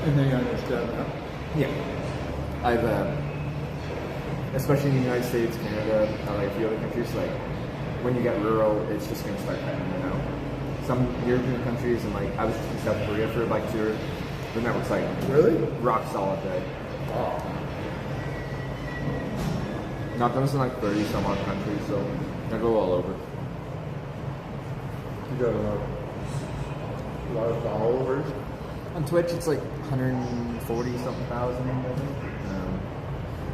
And they understand that. Yeah. I've especially in the United States, Canada, like a few other countries, like when you get rural, it's just going to start cutting in and out. Some European countries, and like I was just in South Korea for a bike tour, the network's like really rock solid day. Wow. Not done this in like 30 some odd countries, so I go all over. You got a lot of followers. On Twitch, it's like 140 something thousand, I think.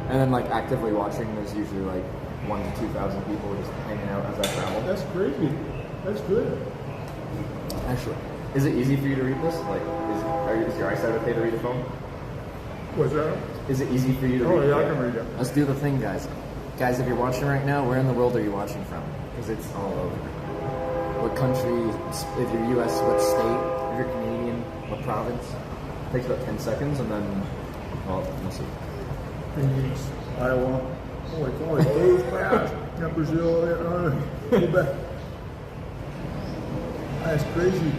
And then like actively watching, there's usually like 1,000 to 2,000 people just hanging out as I travel. That's crazy. That's good. Actually, is it easy for you to read this? Like, is your eyesight okay to read the phone? What's that? Is it easy for you to read? Oh yeah, I can read it. Let's do the thing, guys. Guys, if you're watching right now, where in the world are you watching from? Because it's all over. What country? If you're U.S., what state? If you're Canadian, what province? It takes about 10 seconds, and then we'll see. Phoenix, Iowa. Holy moly, fast. Yeah, Brazil, Quebec. That's crazy.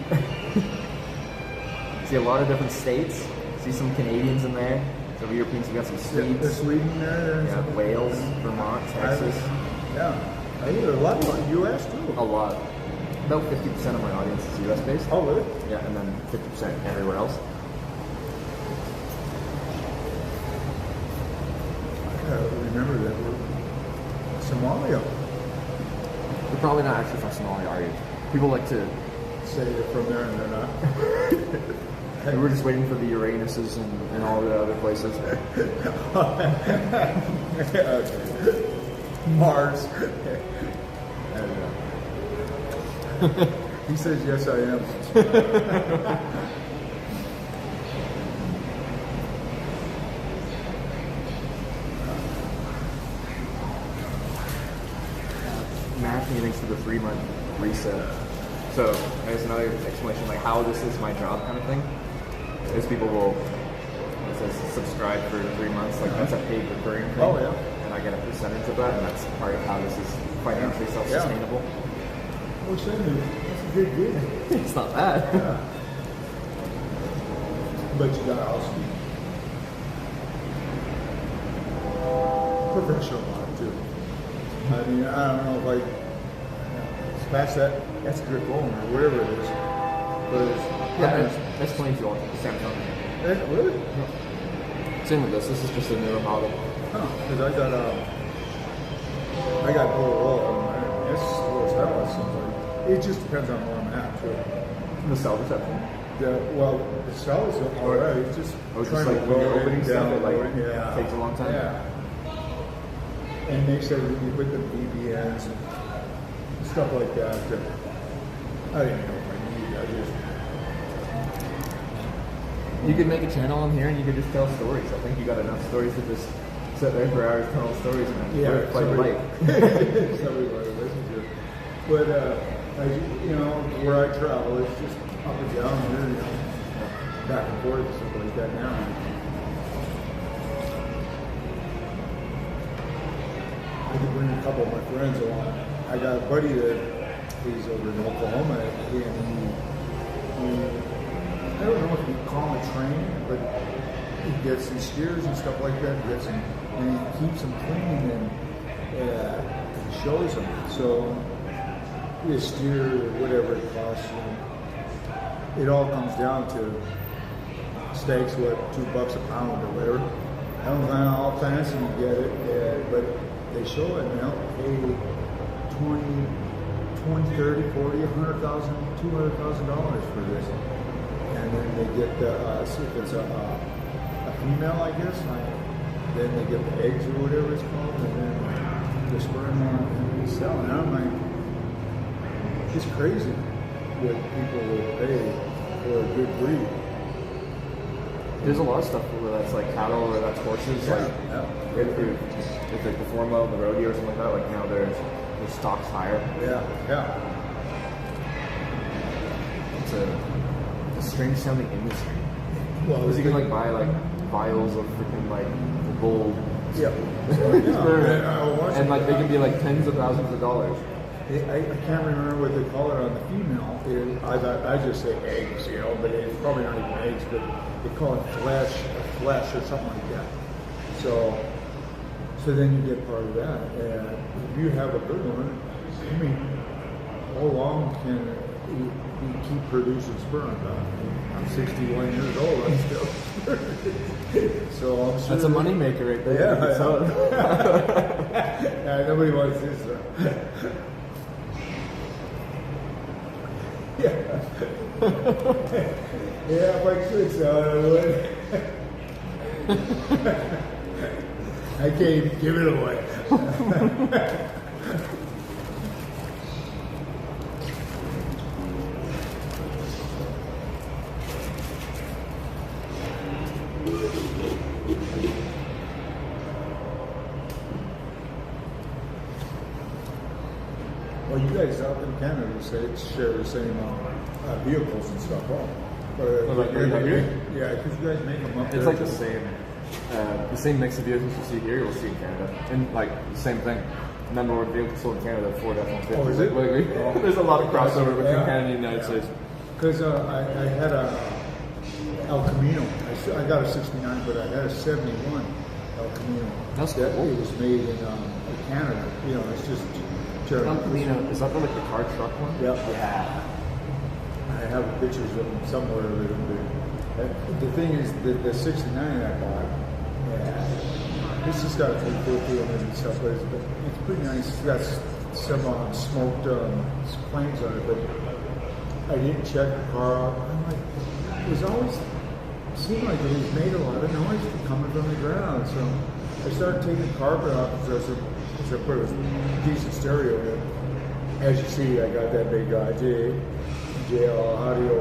See a lot of different states. See some Canadians in there. Some Europeans. We got some Swedes. There's Sweden there. Yeah, Wales, Vermont, Texas. Yeah. I hear a lot about U.S. too. A lot. About 50% of my audience is U.S. based. Oh, really? Yeah, and then 50% everywhere else. Remember that we're Somalia. You're probably not actually from Somalia, are you? People like to say they're from there and they're not. Hey, we're just waiting for the Uranuses and all the other places. Okay. Mars. He says, yes, I am. Thanks for the 3-month reset. So there's another explanation, like how this is my job kind of thing. Is people will, it says subscribe for 3 months, like that's a paid recurring thing. Oh yeah. And I get a percentage of that, and that's part of how this is financially self-sustainable. What's that? That's a good gig. It's not bad. Yeah. But you gotta also be professional about it too. I mean, I don't know if past that, that's a good phone or whatever it is. But it's, that's 22 on Samsung. Really? No. Same with this. This is just a newer model. Huh? Because I got Motorola. It's slow as hell. It just depends on where I'm at too. The cell reception. Well, the cell is alright. It's just trying to go opening stuff. It takes a long time. Yeah. And make sure that you put the VPNs and stuff like that. I didn't know if I need. I just. You could make a channel on here and you could just tell stories. I think you got enough stories to just sit there for hours telling stories and yeah, quite light. Somebody might listen to it. But you know, where I travel, it's just up and down here, you know, back and forth and stuff like that now. I could bring a couple of my friends along. I got a buddy that he's over in Oklahoma, and I don't know if you call him a trainer, but he gets some steers and stuff like that. He gets them, and he keeps them clean and shows them. So you steer or whatever it costs you. It all comes down to steaks, what, $2 a pound or whatever. I don't know how fancy you get it, but they show it now. Pay 20, 30, 40, $100,000, $200,000 for this. And then they get the, see if it's a female, I guess. Then they get the eggs or whatever it's called, and then the sperm and they sell. And I'm like, it's crazy what people will pay for a good breed. There's a lot of stuff where that's like cattle or that's horses. Yeah, like if they perform well in the rodeo or something like that, like now their stock's higher. Yeah. It's a strange sounding industry. Well, because you can like buy like vials of freaking like gold. Yeah. And like they can be like tens of thousands of dollars. I can't remember what they call it on the female. I just say eggs, but it's probably not even eggs, but they call it flesh or something like that. So then you get part of that. And if you have a good one, I mean, how long can you keep producing sperm? I'm 61 years old. I'm still. So I'm sure that's a money maker right there. Yeah, nobody wants this. Yeah, if I could sell it, I can't give it away. Well, you guys out in Canada share the same vehicles and stuff, huh? Yeah, because you guys make them up there. It's like the same mix of vehicles you see here, you'll see in Canada. And like the same thing. Number one vehicle sold in Canada, Ford F-150. Oh, is it? There's a lot of crossover between Canada and the United States. Because I had a El Camino. I got a 69, but I had a 71 El Camino. That's cool. It was made in Canada. It's just El Camino, is that like the car truck one? Yep. Yeah. I have pictures of them somewhere. The thing is, the 69 I bought, this has got a 350 on it and stuff, but it's pretty nice. It's got some smoked planes on it, but I didn't check the car out. I'm like, it seemed like it was made a lot of noise coming from the ground. So I started taking the carpet off because I put a decent stereo in. As you see, I got that big JL audio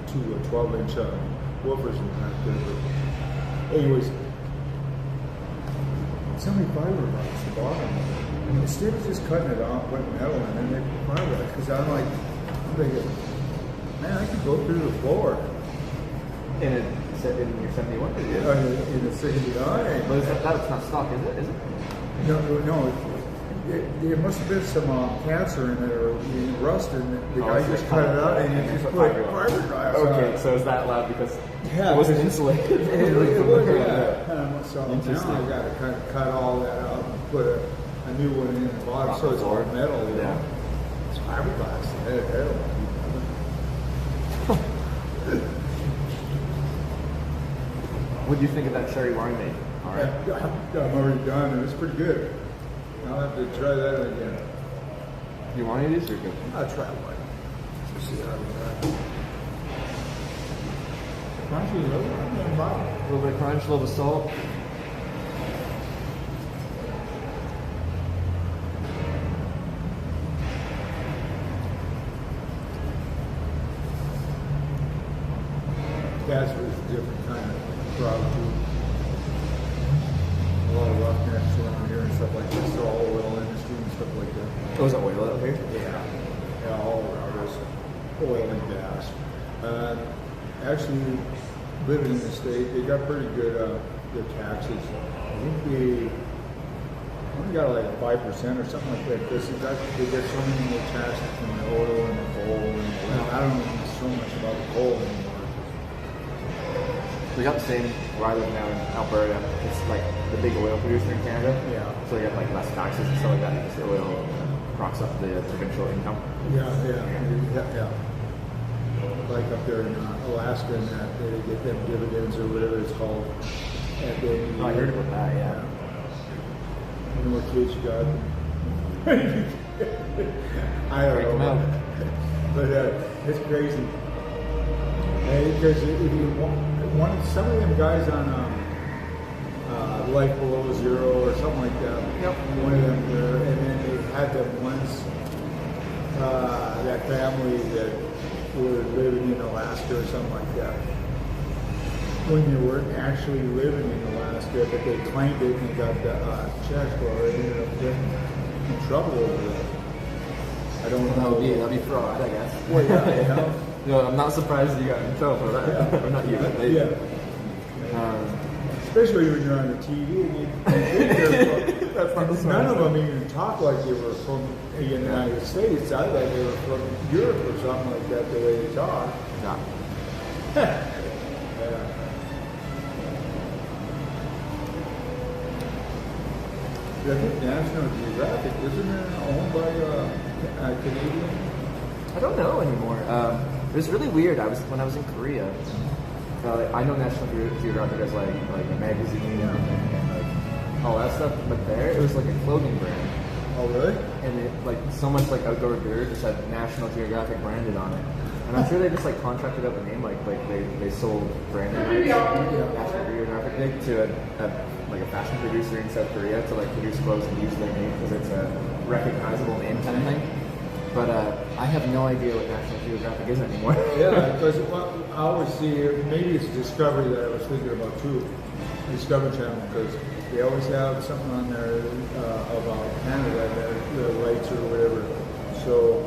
two 12-inch woofers in back there. But anyways, it's only fiberglass at the bottom. And instead of just cutting it off, putting metal in, and they put fiberglass, because I'm thinking, man, I could go through the floor. In your 71? In the 69. But that's not stock, is it? No. There must have been some cancer in it or rust in it. The guy just cut it out and he just put fiberglass on. Okay, so is that loud because it wasn't insulated? It was, so now I got to kind of cut all that out and put a new one in the bottom so it's all metal. Yeah. It's fiberglass. What do you think of that cherry wine made? All right. I'm already done. It was pretty good. I'll have to try that again. You want any of these or good? I'll try one. Let's see how we got. Crunchy, a little bit of crunch, a little bit of salt. That's was a different kind of crowd too. A lot of roughnecks around here and stuff like this. All oil industry and stuff like that. Oh, is that oil out here? Yeah, all around us. Oil and gas. Actually, living in the state, they got pretty good taxes. I think they only got like 5% or something like that. They get so many more taxes from the oil and the coal and all that. I don't know so much about the coal anymore. We got the same where I live now in Alberta. It's like the big oil producer in Canada. Yeah. So you have like less taxes and stuff like that because the oil props up the provincial income. Yeah. Like up there in Alaska, and that they get them dividends or whatever it's called. Oh, I heard about that. Yeah. You know what kids you got? I don't know. But it's crazy. Because if you want some of them guys on Life Below Zero or something like that. Yep. One of them there, and then they had them once. That family that were living in Alaska or something like that. When they weren't actually living in Alaska, but they claimed it and got the checks for it, and ended up getting in trouble over that. I don't know. That'd be fraud, I guess. Well, yeah. No, I'm not surprised you got in trouble for that. Yeah. Or not you, but they. Yeah. Especially when you're on the TV and you That's not the none of them even talk like they were from the United States. I thought they were from Europe or something like that, the way they talk. Yeah. I think National Geographic, isn't it owned by Canadian? I don't know anymore. It was really weird. When I was in Korea. I know National Geographic as like a magazine and like all that stuff, but there it was like a clothing brand. Oh really? And it like so much like outdoor gear just had National Geographic branded on it. And I'm sure they just like contracted out the name, like they sold branding rights, National Geographic Day, to a fashion producer in South Korea to like produce clothes and use their name because it's a recognizable name kind of thing. But I have no idea what National Geographic is anymore. Yeah, because I always see, maybe it's Discovery that I was thinking about too, Discovery Channel, because they always have something on there about Canada, the rights or whatever. So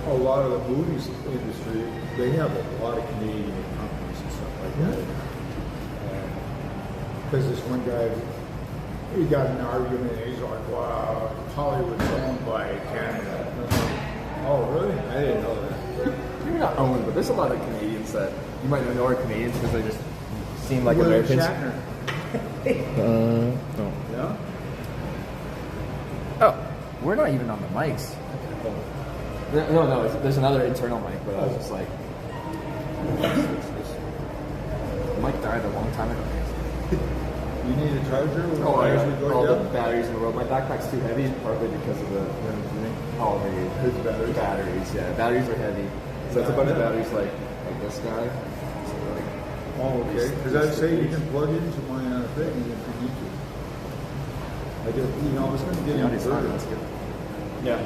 a lot of the movies industry, they have a lot of Canadian companies and stuff like that. Because this one guy, he got in an argument and he's like, wow, Hollywood's owned by Canada. Oh, really? I didn't know that. Maybe not owned, but there's a lot of Canadians that you might know are Canadians because they just seem like William Americans. Shatner. No. Yeah? Oh, we're not even on the mics. No, there's another internal mic, but I was just like, the mic died a long time ago. You need a charger? All the batteries in the world. My backpack's too heavy, partly because of the batteries. Yeah, batteries are heavy. So it's a bunch of batteries like this guy. So Oh, okay. Because I'd say you can plug into my thing if you need to. I just, I was going to get inverted. That's good. Yeah.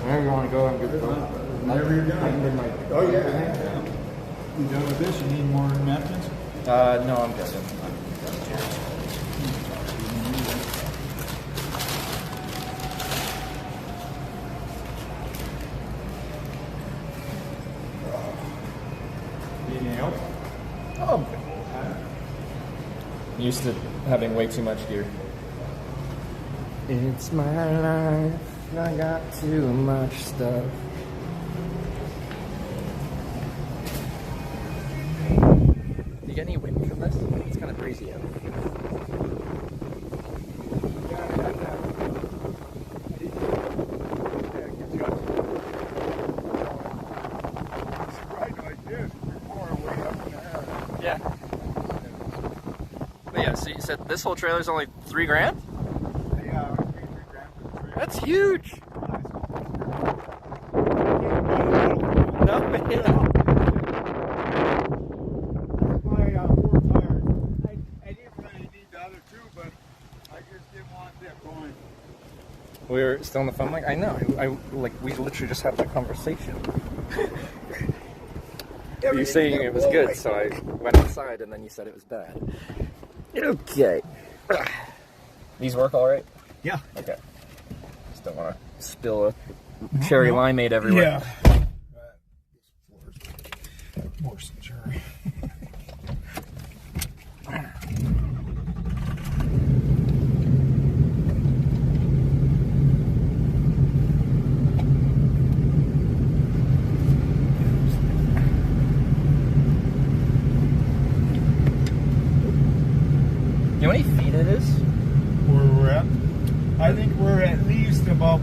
Wherever you want to go, I'm good to go. Whenever you're done. Oh, yeah. You done with this? You need more napkins? No, I'm good. Anything else? Oh, I'm used to having way too much gear. It's my life. I got too much stuff. Do you get any wind from this? It's kind of breezy out. Yeah. But yeah, so you said this whole trailer's only $3 grand? Yeah, that's huge. No, my 4 tires. I didn't really need the other 2, but I just didn't want them going. We're still on the phone. Like I know. We literally just had that conversation. You saying it was good, so I went outside, and then you said it was bad. Okay. These work all right? Yeah. Okay. Just don't want to spill a cherry limeade everywhere. Yeah. More some cherry. it is? Where we're at? I think we're at least about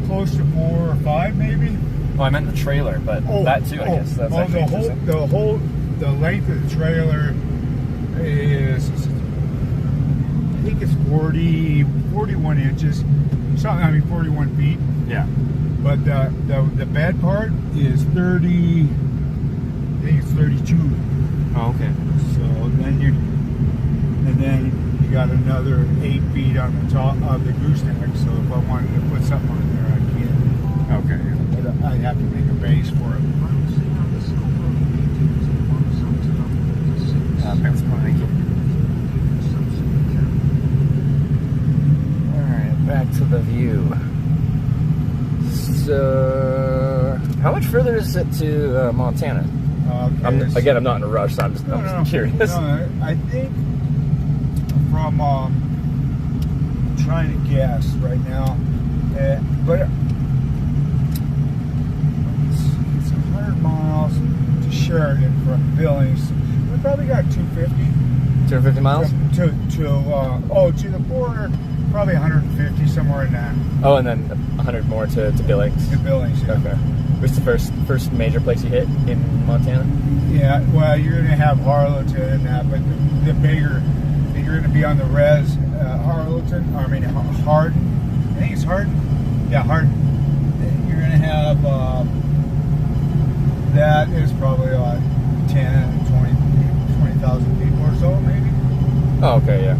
close to 4 or 5 maybe. Oh, I meant the trailer, but that too, I guess. That's actually interesting. The length of the trailer is, I think it's 41 inches. Something, I mean 41 feet. Yeah. But the bed part is 30, I think it's 32. Oh, okay. So then you got another 8 feet on the top of the gooseneck. So if I wanted to put something on there, I can. Okay. But I'd have to make a base for it. Thanks, thank you. Alright, back to the view. So, how much further is it to Montana? Okay, I'm not in a rush, so I'm just curious. No, I think from trying to guess right now, but it's 100 miles to Sheridan from Billings. We probably got 250. 250 miles? To the border, probably 150, somewhere in that. Oh, and then 100 more to Billings. To Billings, yeah. Okay. What's the first major place you hit in Montana? Yeah, well, you're going to have Harlowton and that, but the bigger, you're going to be on the res, Hardin. I think it's Hardin. Yeah, Hardin. You're going to have, that is probably like 10, 20,000 people or so, maybe. Oh, okay, yeah.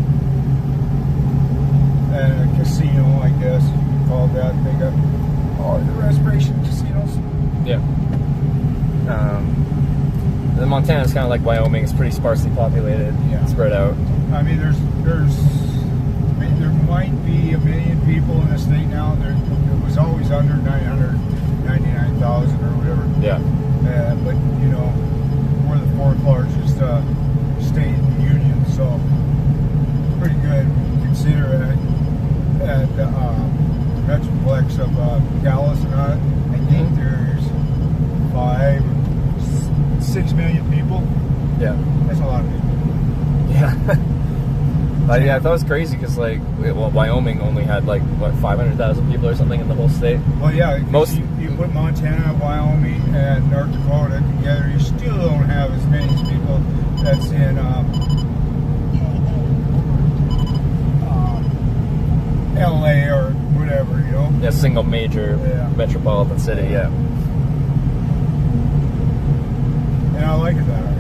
And a casino, I guess, call that. They got all the reservation casinos. Yeah. The Montana's kind of like Wyoming. It's pretty sparsely populated, spread out. I mean, there might be 1 million people in the state now. It was always under 999,000 or whatever. Yeah. But you know, we're the 4th largest state in the union, so pretty good. Consider it at the metroplex of Dallas and I think there's 6 million people. Yeah. That's a lot of people. Yeah. Yeah, I thought it was crazy because, like, Wyoming only had, like, what, 500,000 people or something in the whole state? Well, yeah, you put Montana, Wyoming, and North Dakota together, you still don't have as many people that's in LA or whatever, you know? Yeah, single major metropolitan city, yeah. And I like it that way.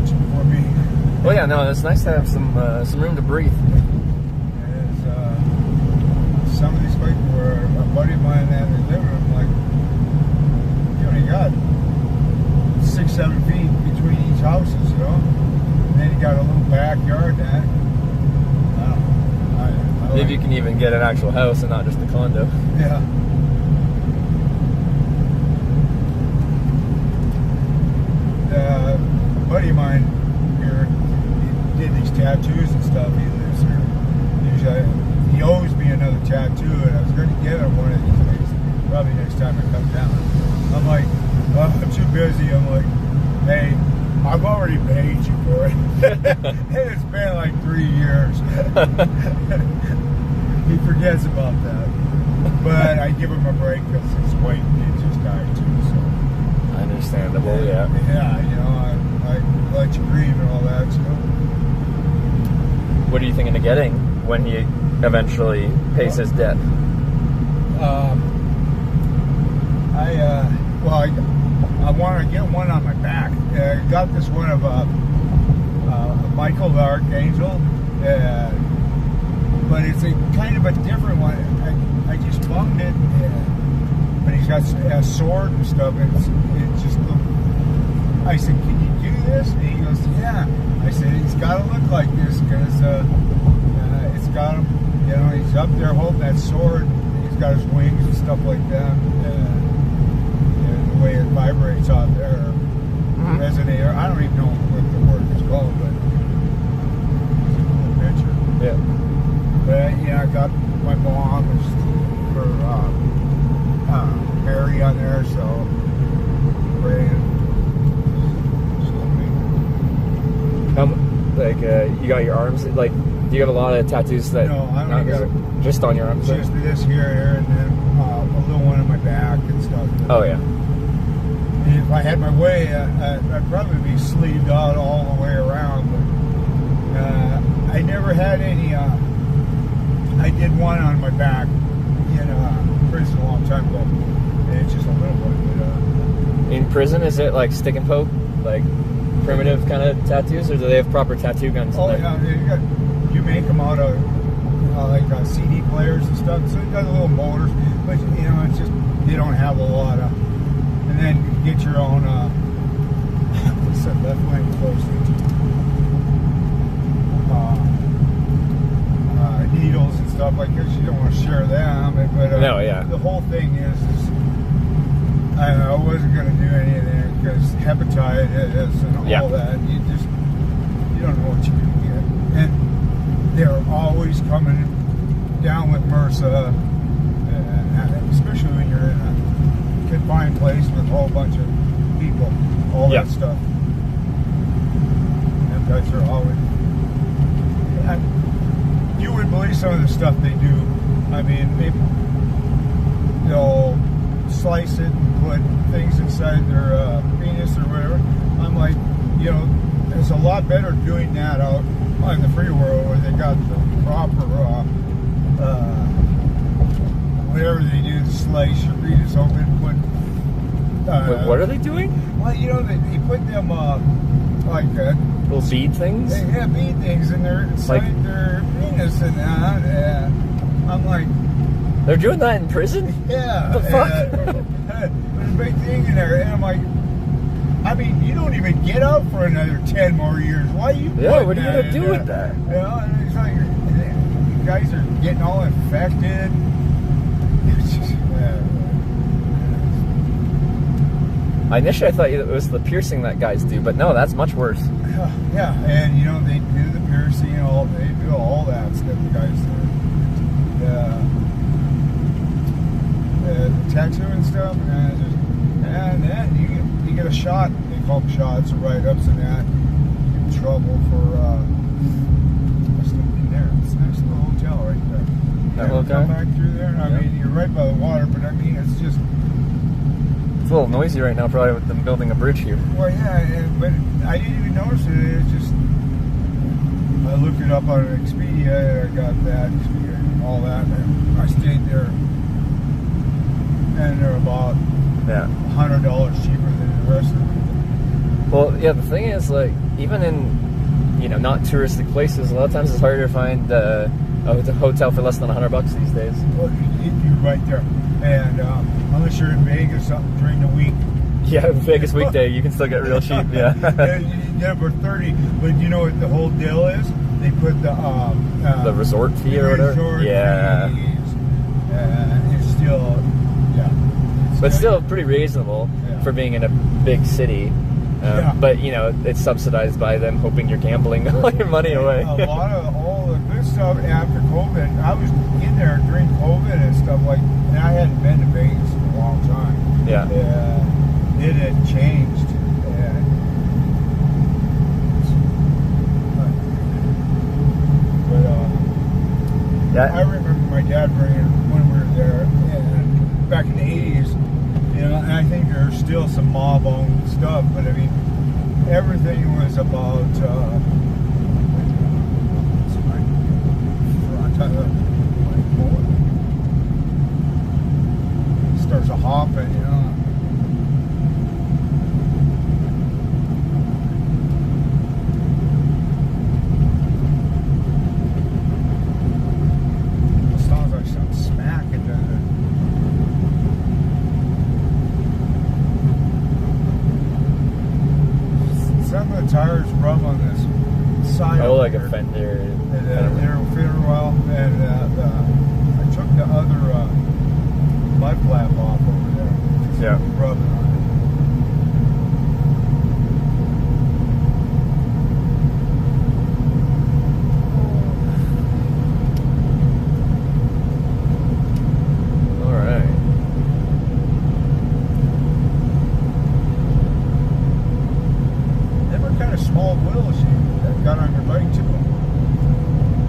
For me. Well, yeah, no, it's nice to have some room to breathe. Some of these places where a buddy of mine had his living room, like, you only got 6-7 feet between each houses, you know? And then you got a little backyard that. Maybe you can even get an actual house and not just a condo. Yeah. A buddy of mine here, he did these tattoos and stuff. He lives here. He owes me another tattoo, and I was going to get him one of these days. Probably next time I come down. I'm like, I'm too busy. I'm like, hey, I've already paid you for it. And it's been like 3 years. He forgets about that. But I give him a break because his wife just died too. So. Understandable, yeah. Yeah, you know, I let you grieve and all that. So. What are you thinking of getting when he eventually pays his debt? I want to get one on my back. I got this one of Michael the Archangel, but it's a kind of a different one. I just bummed it, but he's got a sword and stuff, and it's just. I said, "Can you do this?" And he goes, "Yeah." I said, "It's got to look like this because it's got him. You know, he's up there holding that sword. He's got his wings and stuff like that." The way it vibrates out there, resonator. I don't even know what the word is called, but it's a cool picture. Yeah. But yeah, I got my mom for Mary on there, so praying. You got your arms, like, do you have a lot of tattoos that... No, I don't got just on your arms? Just this here, and then a little one on my back and stuff. Oh, yeah. If I had my way, I'd probably be sleeved out all the way around, but I never had any. I did one on my back in prison a long time ago, and it's just a little one. In prison, is it like stick and poke, like primitive kind of tattoos, or do they have proper tattoo guns? Oh, yeah, you make them out of like CD players and stuff, so you got little motors, but it's just, they don't have a lot of. And then you get your own, what's that left wing close needles and stuff like this. You don't want to share them, but no, yeah. The whole thing is I wasn't going to do anything because hepatitis and all that. You don't know what you're going to get, and they're always coming down with MRSA, and especially when you're in a confined place with a whole bunch of people, all that stuff. And guys are always. You wouldn't believe some of the stuff they do. I mean, they'll slice it and put things inside their penis or whatever. I'm like, it's a lot better doing that out on the free world where they got the proper. Whatever they do, slice your penis open, put. What are they doing? Well, they put them like little bead things. They have bead things in their inside their penis and that. I'm like, they're doing that in prison? Yeah. What the fuck? There's a big thing in there, and I'm like, I mean, you don't even get out for another 10 more years. Why are you? Yeah, what are you gonna do with that? And it's like you guys are getting all infected. Initially, I thought it was the piercing that guys do, but no, that's much worse. Yeah, and they do the piercing and they do all that stuff. The guys do the tattoo and stuff, and then you get a shot. They call them shots or write-ups and that. You get in trouble for what's in there? It's a nice little hotel right there. That little guy? Come back through there. I mean, you're right by the water, but I mean, it's just. It's a little noisy right now, probably with them building a bridge here. Well, yeah, but I didn't even notice it. It's just I looked it up on Expedia. I got that Expedia and all that, and I stayed there, and they're about $100 cheaper than the rest of them. Well, yeah, the thing is, like, even in not touristic places, a lot of times it's harder to find a hotel for less than $100 these days. Well, you're right there, and unless you're in Vegas during the week. Yeah, Vegas weekday, you can still get real cheap. Yeah. You get it for $30, but you know what the whole deal is? They put the resort fee or whatever. Resort fees, it's still but still pretty reasonable for being in a big city. But it's subsidized by them hoping you're gambling all your money away. A lot of all the good stuff after COVID. I was in there during COVID and stuff and I hadn't been to Vegas in a long time. Yeah. It had changed. I remember my dad bringing when we were there, and back in the 80s. And I think there's still some mob-owned stuff, but I mean, everything was about starts a hopping, It sounds like some smack in the. Some of the tires rub on this side. Oh, like a fender. And they're fitting well. And I took the other mud flap off over there. Yeah. Rubbing on it. All right. They were kind of small wheels. got on your bike too?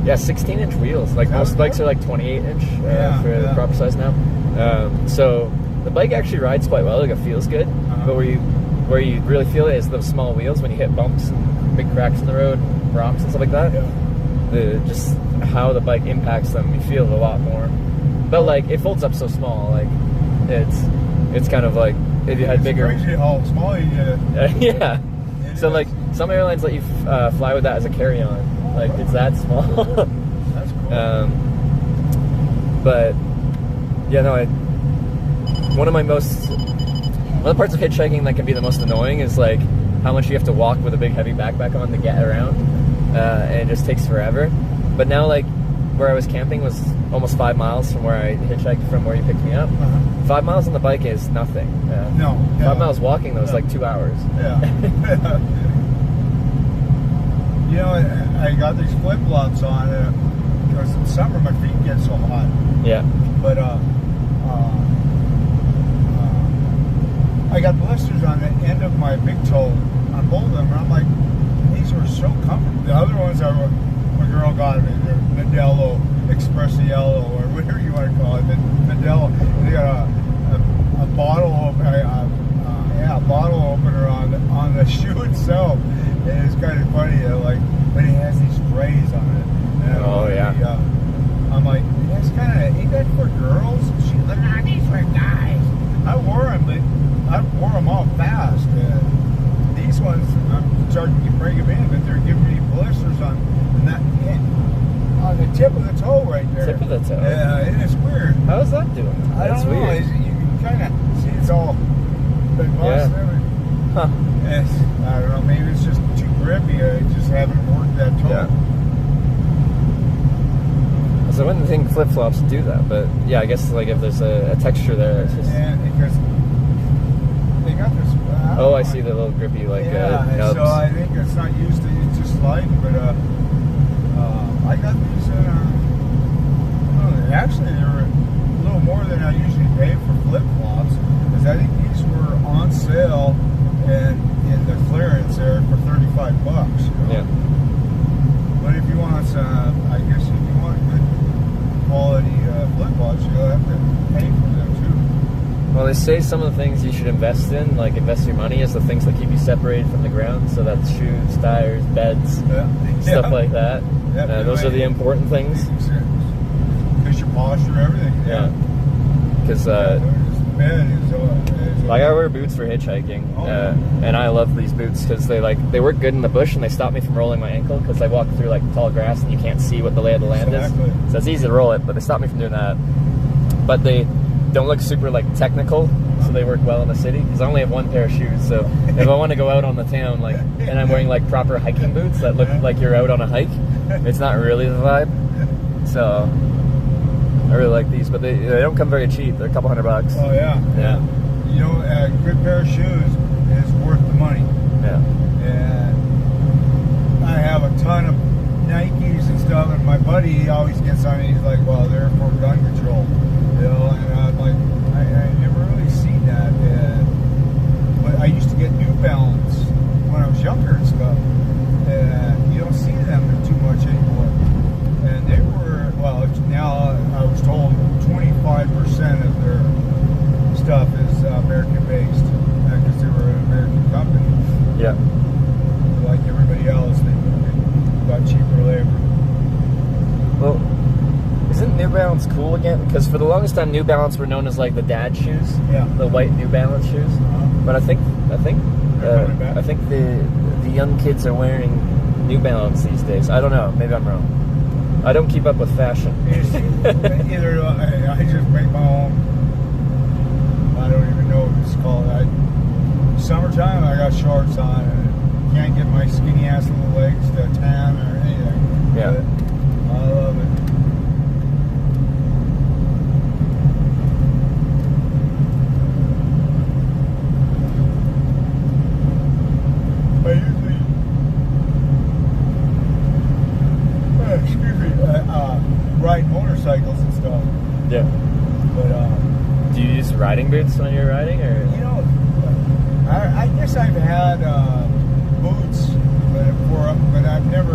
Yeah, 16-inch wheels. Like most bikes are like 28-inch for the proper size now. So the bike actually rides quite well. Like it feels good. But where you really feel it is those small wheels when you hit bumps and big cracks in the road, and rocks and stuff like that. Just how the bike impacts them, you feel it a lot more. But like it folds up so small. Like it's kind of like if you had bigger. Crazy how small you get it. Yeah. So like some airlines let you fly with that as a carry-on. Like it's that small. That's cool. But yeah, no. One of the parts of hitchhiking that can be the most annoying is like how much you have to walk with a big heavy backpack on to get around, and it just takes forever. But now, like where I was camping was almost 5 miles from where I hitchhiked from where you picked me up. 5 miles on the bike is nothing. 5 miles walking though is like 2 hours. Yeah. You know, I got these flip-flops on because in summer my feet get so hot. Yeah. But I got blisters on the end of my big toe on both of them, and I'm like, these were so comfortable. The other ones my girl got me, they're Modelo Expressiello or whatever you want to call it. Modelo. They got a bottle opener on the shoe itself. And it's kind of funny, like when he has these sprays on it. I'm like, that's kind of, ain't that for girls? She's like, nah, these for guys. I wore them, but I wore them all fast. These ones, I'm starting to bring them in, but they're giving me blisters on the tip of the toe right there. Tip of the toe. Yeah, and it's weird. How's that doing? I don't know. Weird. You can kind of see it's all been busted. Huh. I don't know, maybe it's just too grippy. I just haven't worked that toe. Yeah. So I wouldn't think flip-flops do that, but yeah, I guess like if there's a texture there, it's just... And because they got this... I see the little grippy like nubs. So I think it's not used to, it's just sliding, but I got these actually they were a little more than I usually pay for flip-flops, because I think these were on sale and in the clearance there for $35. You know? Yeah. But if you want I guess if you want good quality flip-flops, you'll have to pay for them too. Well, they say some of the things you should invest in, like invest your money, is the things that keep you separated from the ground. So that's shoes, tires, beds, stuff like that. Those are the important things. Because your posture, everything. Yeah. Because I wear boots for hitchhiking, and I love these boots because they work good in the bush and they stop me from rolling my ankle because I walk through like tall grass and you can't see what the lay of the land is. So it's easy to roll it, but they stop me from doing that. But they don't look super like technical, so they work well in the city because I only have one pair of shoes. So if I want to go out on the town, like, and I'm wearing like proper hiking boots that look like you're out on a hike, it's not really the vibe. So I really like these, but they don't come very cheap. They're a couple $100. Oh yeah. Yeah. You know, a good pair of shoes is worth the money. Yeah. And I have a ton of Nikes and stuff, and my buddy, he always gets on me, he's like, well, they're for gun control. You know, and I'm like, I never really seen that. But I used to get New Balance when I was younger and stuff. And you don't see them too much anymore. And they were, well, now I was told 25% of their stuff is American-based because they were an American company. Yeah. Like everybody else, they got cheaper labor. Well, isn't New Balance cool again? Because for the longest time, New Balance were known as like the dad shoes. Yeah. The white New Balance shoes. But I think the young kids are wearing New Balance these days. I don't know. Maybe I'm wrong. I don't keep up with fashion. Either I just make my own. I don't even know what it's called. Summertime, I got shorts on, and can't get my skinny ass little legs to tan or anything. Yeah. But I love it. I usually, ride motorcycles and stuff. Yeah. But do you use riding boots when you're riding, or? You know, I guess I've had boots, but I've never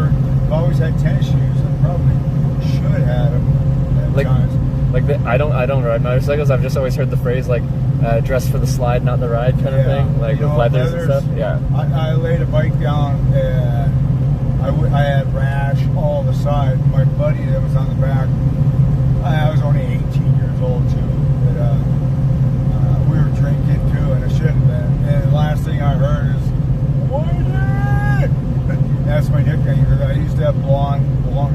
I don't ride motorcycles. I've just always heard the phrase like dress for the slide, not the ride kind of thing, like with leathers and stuff. Yeah. I laid a bike down and I had rash all the side. My buddy that was on the back, I was only 18 years old too, but we were drinking too, and I shouldn't have been. And the last thing I heard is, Whitey! That's my nickname. I used to have blonde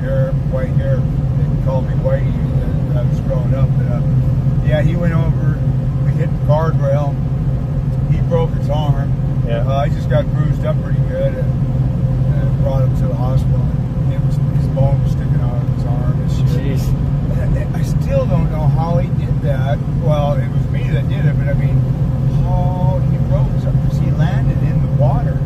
hair, white hair. They called me Whitey when I was growing up. But yeah, he went over, we hit the guardrail, he broke his arm. Yeah. I just got bruised up pretty good and brought him to the hospital. And his bone was sticking out of his arm and shit. Jeez. I still don't know how he did that. Well, it was me that did it, but I mean, how he broke something, because he landed in the water.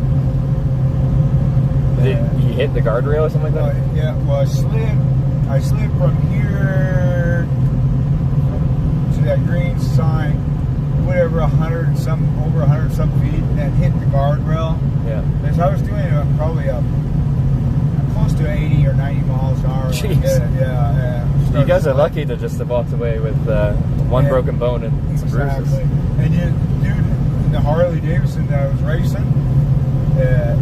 Did he hit the guardrail or something like that? Yeah, well, I slid from here to that green sign, whatever, over 100 some feet, and then hit the guardrail. Yeah. Because I was doing probably close to 80 or 90 miles an hour. Jeez. Yeah. You guys are lucky to just have walked away with one broken bone and some bruises. And dude, in the Harley Davidson that I was racing,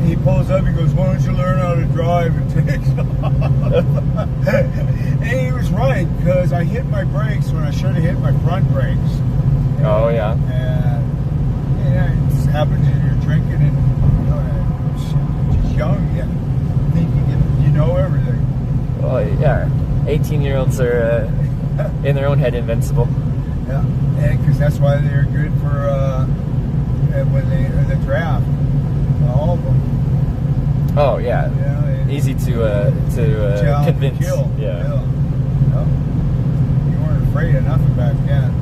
he pulls up, he goes, why don't you learn how to drive, and takes off. And he was right, because I hit my brakes when I should have hit my front brakes. Oh, yeah. And it just happens when you're drinking and you're just young and thinking you know everything. Well, yeah. 18-year-olds are, in their own head, invincible. Yeah, because that's why they're good for when the draft. All of them. Oh yeah, easy to convince. Kill. Yeah. Yep. You weren't afraid of nothing back then.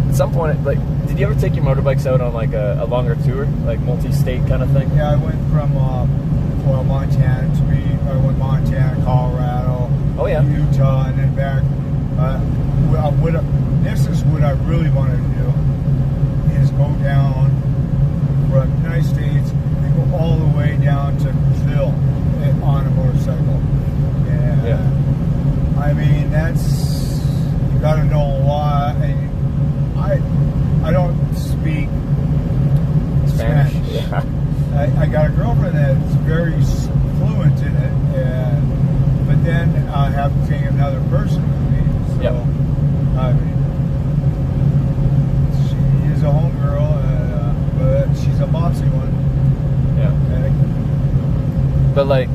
At some point, like, did you ever take your motorbikes out on like a longer tour, like multi-state kind of thing? Yeah, I went from Montana to Montana, Colorado, Utah, and then back. This is what I really want to do, is go down from the United States and go all the way down to Brazil on a motorcycle. Yeah. I mean, you got to know a lot. And I don't speak Spanish. Yeah. I got a girlfriend that's very fluent in it, but then I have to take another person with me. So, yep. I mean, she is a homegirl, but she's a bossy one. Yeah. But like,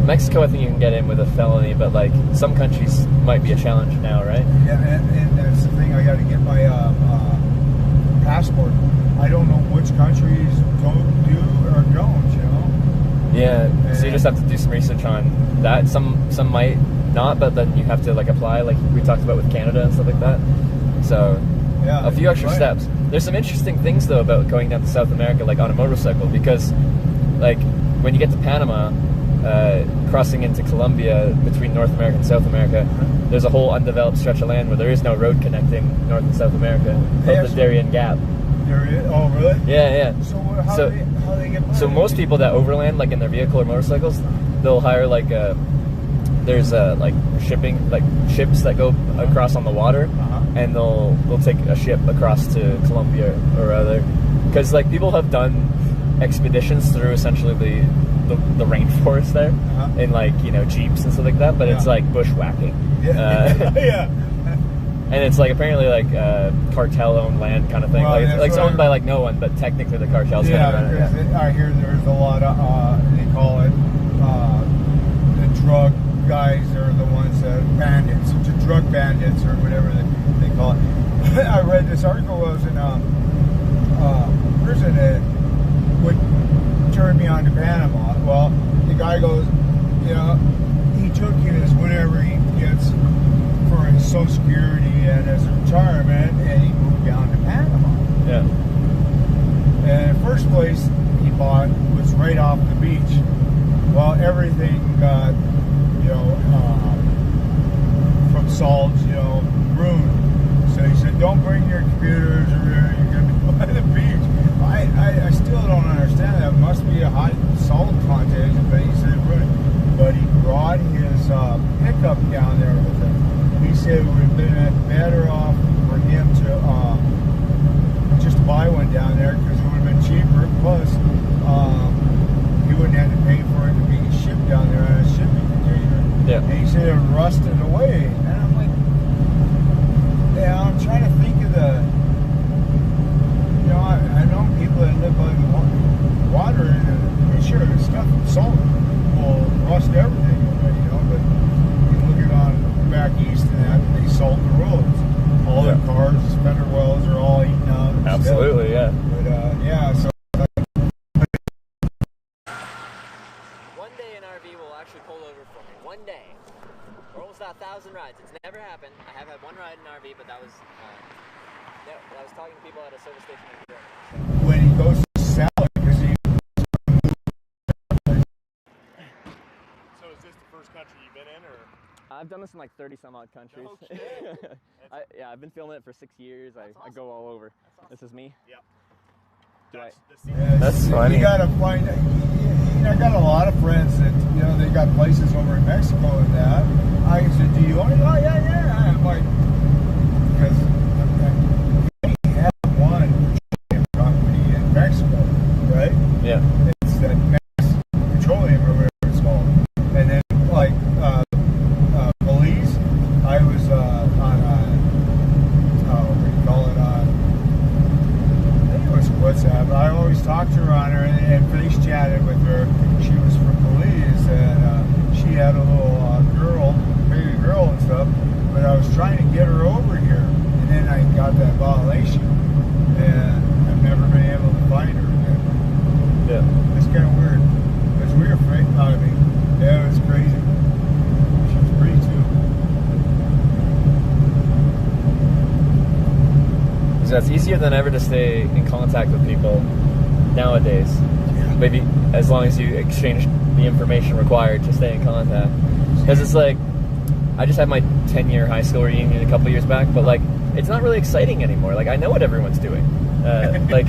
Mexico, I think you can get in with a felony, but like some countries might be a challenge now, right? Yeah, and that's the thing. I got to get my passport. I don't know which countries don't do or don't. You know. Yeah. So you just have to do some research on that. Some might not, but then you have to like apply, like we talked about with Canada and stuff like that. So a few extra steps. There's some interesting things though about going down to South America, like on a motorcycle, because like when you get to Panama, crossing into Colombia between North America and South America, there's a whole undeveloped stretch of land where there is no road connecting North and South America, called the Darien Gap. There is? Oh, really? Yeah. So how do they get by? So most people that overland, like in their vehicle or motorcycles, they'll hire like there's like shipping, like ships that go across on the water, and they'll take a ship across to Colombia or other, because like people have done expeditions through essentially the rainforest there in like, you know, jeeps and stuff like that, but it's like bushwhacking. Yeah. And it's like apparently like cartel owned land kind of thing. Well, like it's owned by like no one, but technically the cartel's kind of run it. I hear there's a lot of they call it the drug guys are the ones that bandits, drug bandits or whatever they call it. I read this article. I was in prison that would turn me on to Panama. Well, the guy goes, you know, he took his whatever he gets for his Social Security and his retirement, and he moved down to Panama. Yeah. And the first place he bought was right off the beach. Well, everything got, you know, from salt, you know, ruined. So he said, don't bring your computers or you're going to be by the beach. I still don't understand said it would have been better off for him to just buy one down there because it would have been cheaper. Plus, he wouldn't have to pay for it to be shipped down there on a shipping container. Yeah. And he said it rusted away. And I'm like, yeah, I'm trying to think of I know people that live by the water, and sure, the stuff, salt will rust everything away, but you look at on back east and that, they salt the roads. All their cars, fender wells are all eaten out. Absolutely, yeah. But, yeah, so. One day an RV will actually pull over for me. One day. We're almost at 1,000 rides. It's never happened. I have had one ride in an RV, but that was I was talking to people at a service station in New York. When he goes to sell it, because he... So is this the first country you've been in, or? I've done this in like 30 some odd countries. Okay. Yeah, I've been filming it for 6 years. Awesome. I go all over. Awesome. This is me. Yep. That's funny. You gotta find. I got a lot of friends that they got places over in Mexico and that. I said, "Do you own it?" Oh yeah. I'm like, because I have one company in Mexico, right? Yeah. It's that Mex Petroleum or whatever it's called. And then like Belize, I was on what do you call it? I think it was WhatsApp. I always talked to her on her and face chatted with her. She was from Belize and she had a little baby girl and stuff. But I was trying to get her over here, and then I got that violation, and I've never been able to find her again. Yeah. It's kind of weird. It was weird for me. Yeah, it was crazy. She was pretty too. So it's easier than ever to stay in contact with people nowadays. Yeah. Maybe as long as you exchange the information required to stay in contact. Because it's like, I just had my 10-year high school reunion a couple years back, but like, it's not really exciting anymore. Like, I know what everyone's doing. Like,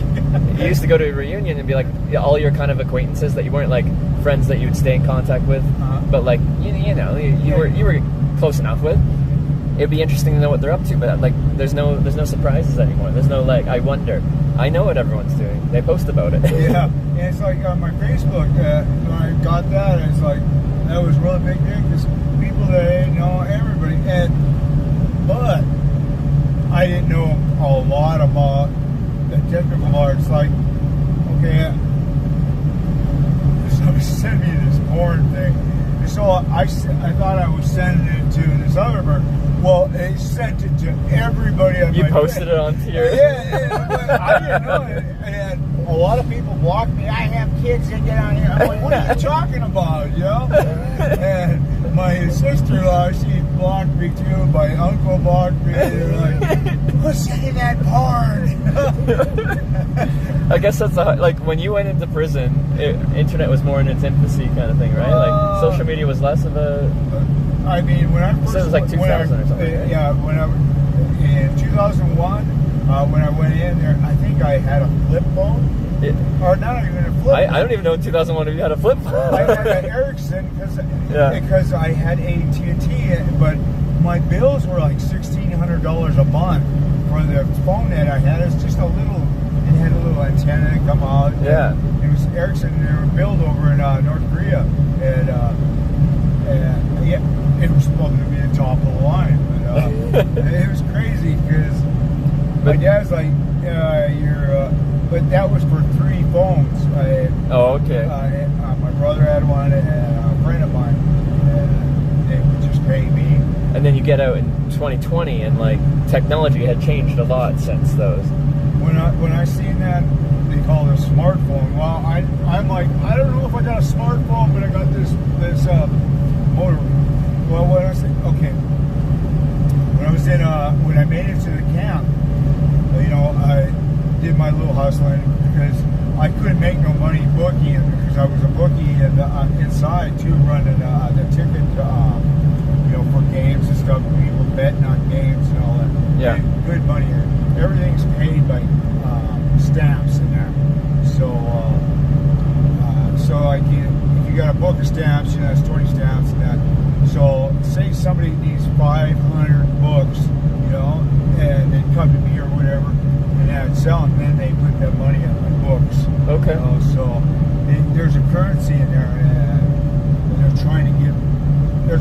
you used to go to a reunion and be like, all your kind of acquaintances that you weren't like friends that you would stay in contact with, but like, you were close enough with. It'd be interesting to know what they're up to, but like, there's no surprises anymore. There's no like, I wonder. I know what everyone's doing. They post about it. Yeah, and it's like on my Facebook, when I got that, it's like, that was a really big thing, because people that know everybody, but I didn't know a lot about the technical arts. Like, okay, somebody sent me this porn thing, and so I thought I was sending it to this other person. Well, they sent it to everybody. You posted it onto your... Yeah, but I didn't know it. And a lot of people blocked me. I have kids that get on here. I'm like, what are you talking about, And my sister-in-law, she blocked me too. My uncle blocked me. They're like, who's sending that porn? I guess that's like when you went into prison, internet was more in its infancy kind of thing, right? Like social media was less of a... I mean, when I first... So it was like 2000 or something, right? Yeah, in 2001, when I went in there, I think I had a flip phone. Or not even a flip phone. I don't even know in 2001 if you had a flip phone. I had an Ericsson because I had AT&T, but my bills were like $1,600 a month for the phone that I had. It was just a little... It had a little antenna to come out. Yeah. It was Ericsson. They were built over in North Korea. And yeah, it was supposed to be the top of the line. But it was crazy because my dad's like, but that was for 3 phones. Okay. My brother had one and a friend of mine. And they would just pay me. And then you get out in 2020 and like technology had changed a lot since those. When I seen that, they call it a smartphone. Well, I'm like, I don't know if I got a smartphone, but I got this motor. Well, when I say, okay, when I was in, when I made it to the camp, I did my little hustling because I couldn't make no money booking because I was a bookie and inside too, running the ticket, for games and stuff. People betting on games and all that. Yeah. Good money here. Everything's paid by stamps in there. So like if you got a book of stamps, that's 20 stamps and that. So say somebody needs 500 books. sell, and then they put that money on my books. Okay. You know, so there's a currency in there, and they're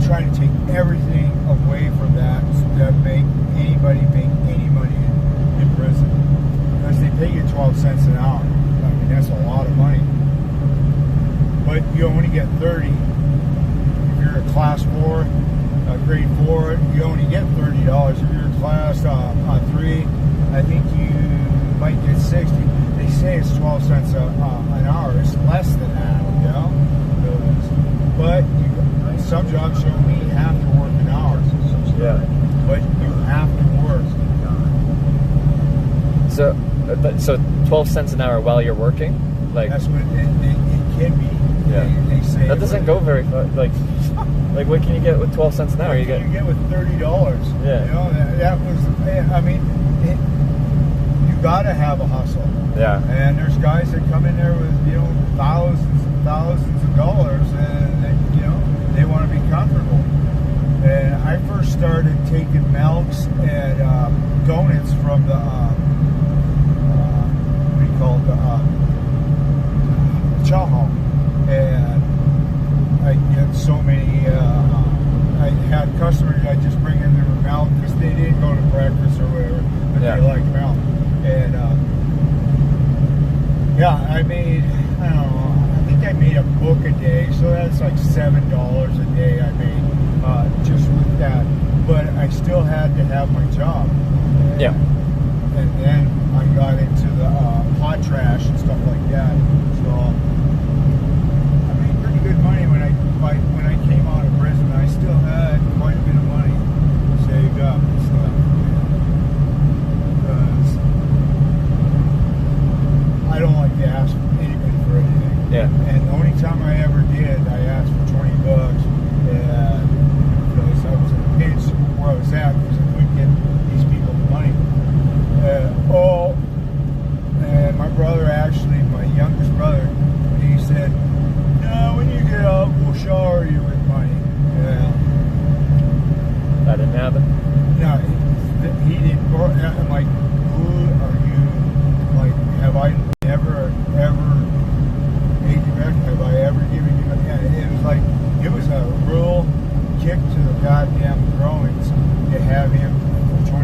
trying to take everything away from that to make anybody make any money in prison, because they pay you 12 cents an hour. I mean, that's a lot of money, but you only get 30. If you're a class 4, grade 4, you only get $30. If you're a class 3, I think you might get 60. They say it's 12 cents an hour. It's less than that, you know. But some jobs you only have to work an hour. Yeah. But you have to work. So 12 cents an hour while you're working, like that's what it can be. Yeah. They say that doesn't go very far. Like what can you get with 12 cents an hour? You get with $30. Yeah. You know, that was. I mean, you gotta have a hustle. Yeah. And there's guys that come in there with thousands and thousands of dollars, and they want to be comfortable. And I first started taking milks and donuts from the what do you call it, the chow hall, and I get so many. I had customers I just bring in their milk because they didn't go to breakfast or whatever, but they like milk. And I made, I don't know, I think I made $1 a day, so that's like $7 a day I made just with that. But I still had to have my job. Yeah. And then I got into the hot trash and stuff like that. So I made pretty good money when I came out of prison. I still had quite a bit of money saved up and stuff. Because I don't like to ask anybody for anything. Yeah. And the only time I ever did, I asked for $20, and because I was in a pinch where I was at, because I couldn't get these people the money. And my brother, actually, my youngest brother, he said, "No, when you get out, we'll shower you with money." Yeah. That didn't happen. No, he didn't. I'm like, who are you? Like, have I never ever paid you back? Have I ever given you money? It was like, it was a real kick to the goddamn groins to have him for $20.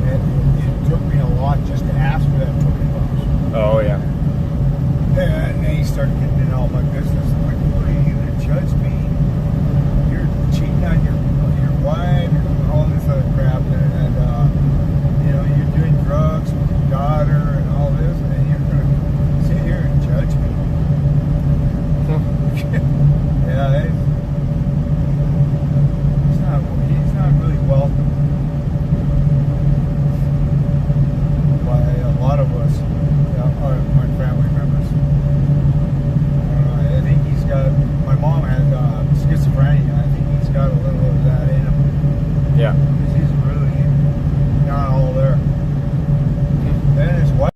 And it took me a lot just to ask for that $20. Oh yeah. And then he started getting in all my business. I'm like, what are you gonna judge me? You're cheating on your wife, you're doing all this other crap, and you're doing drugs with your daughter and all this, and you're gonna sit here and judge me. Yeah, he's not really welcome by a lot of us, are my family members. I think he's got. My mom had schizophrenia. I think he's got a little of that in him. Yeah. Because he's really not all there. And his wife.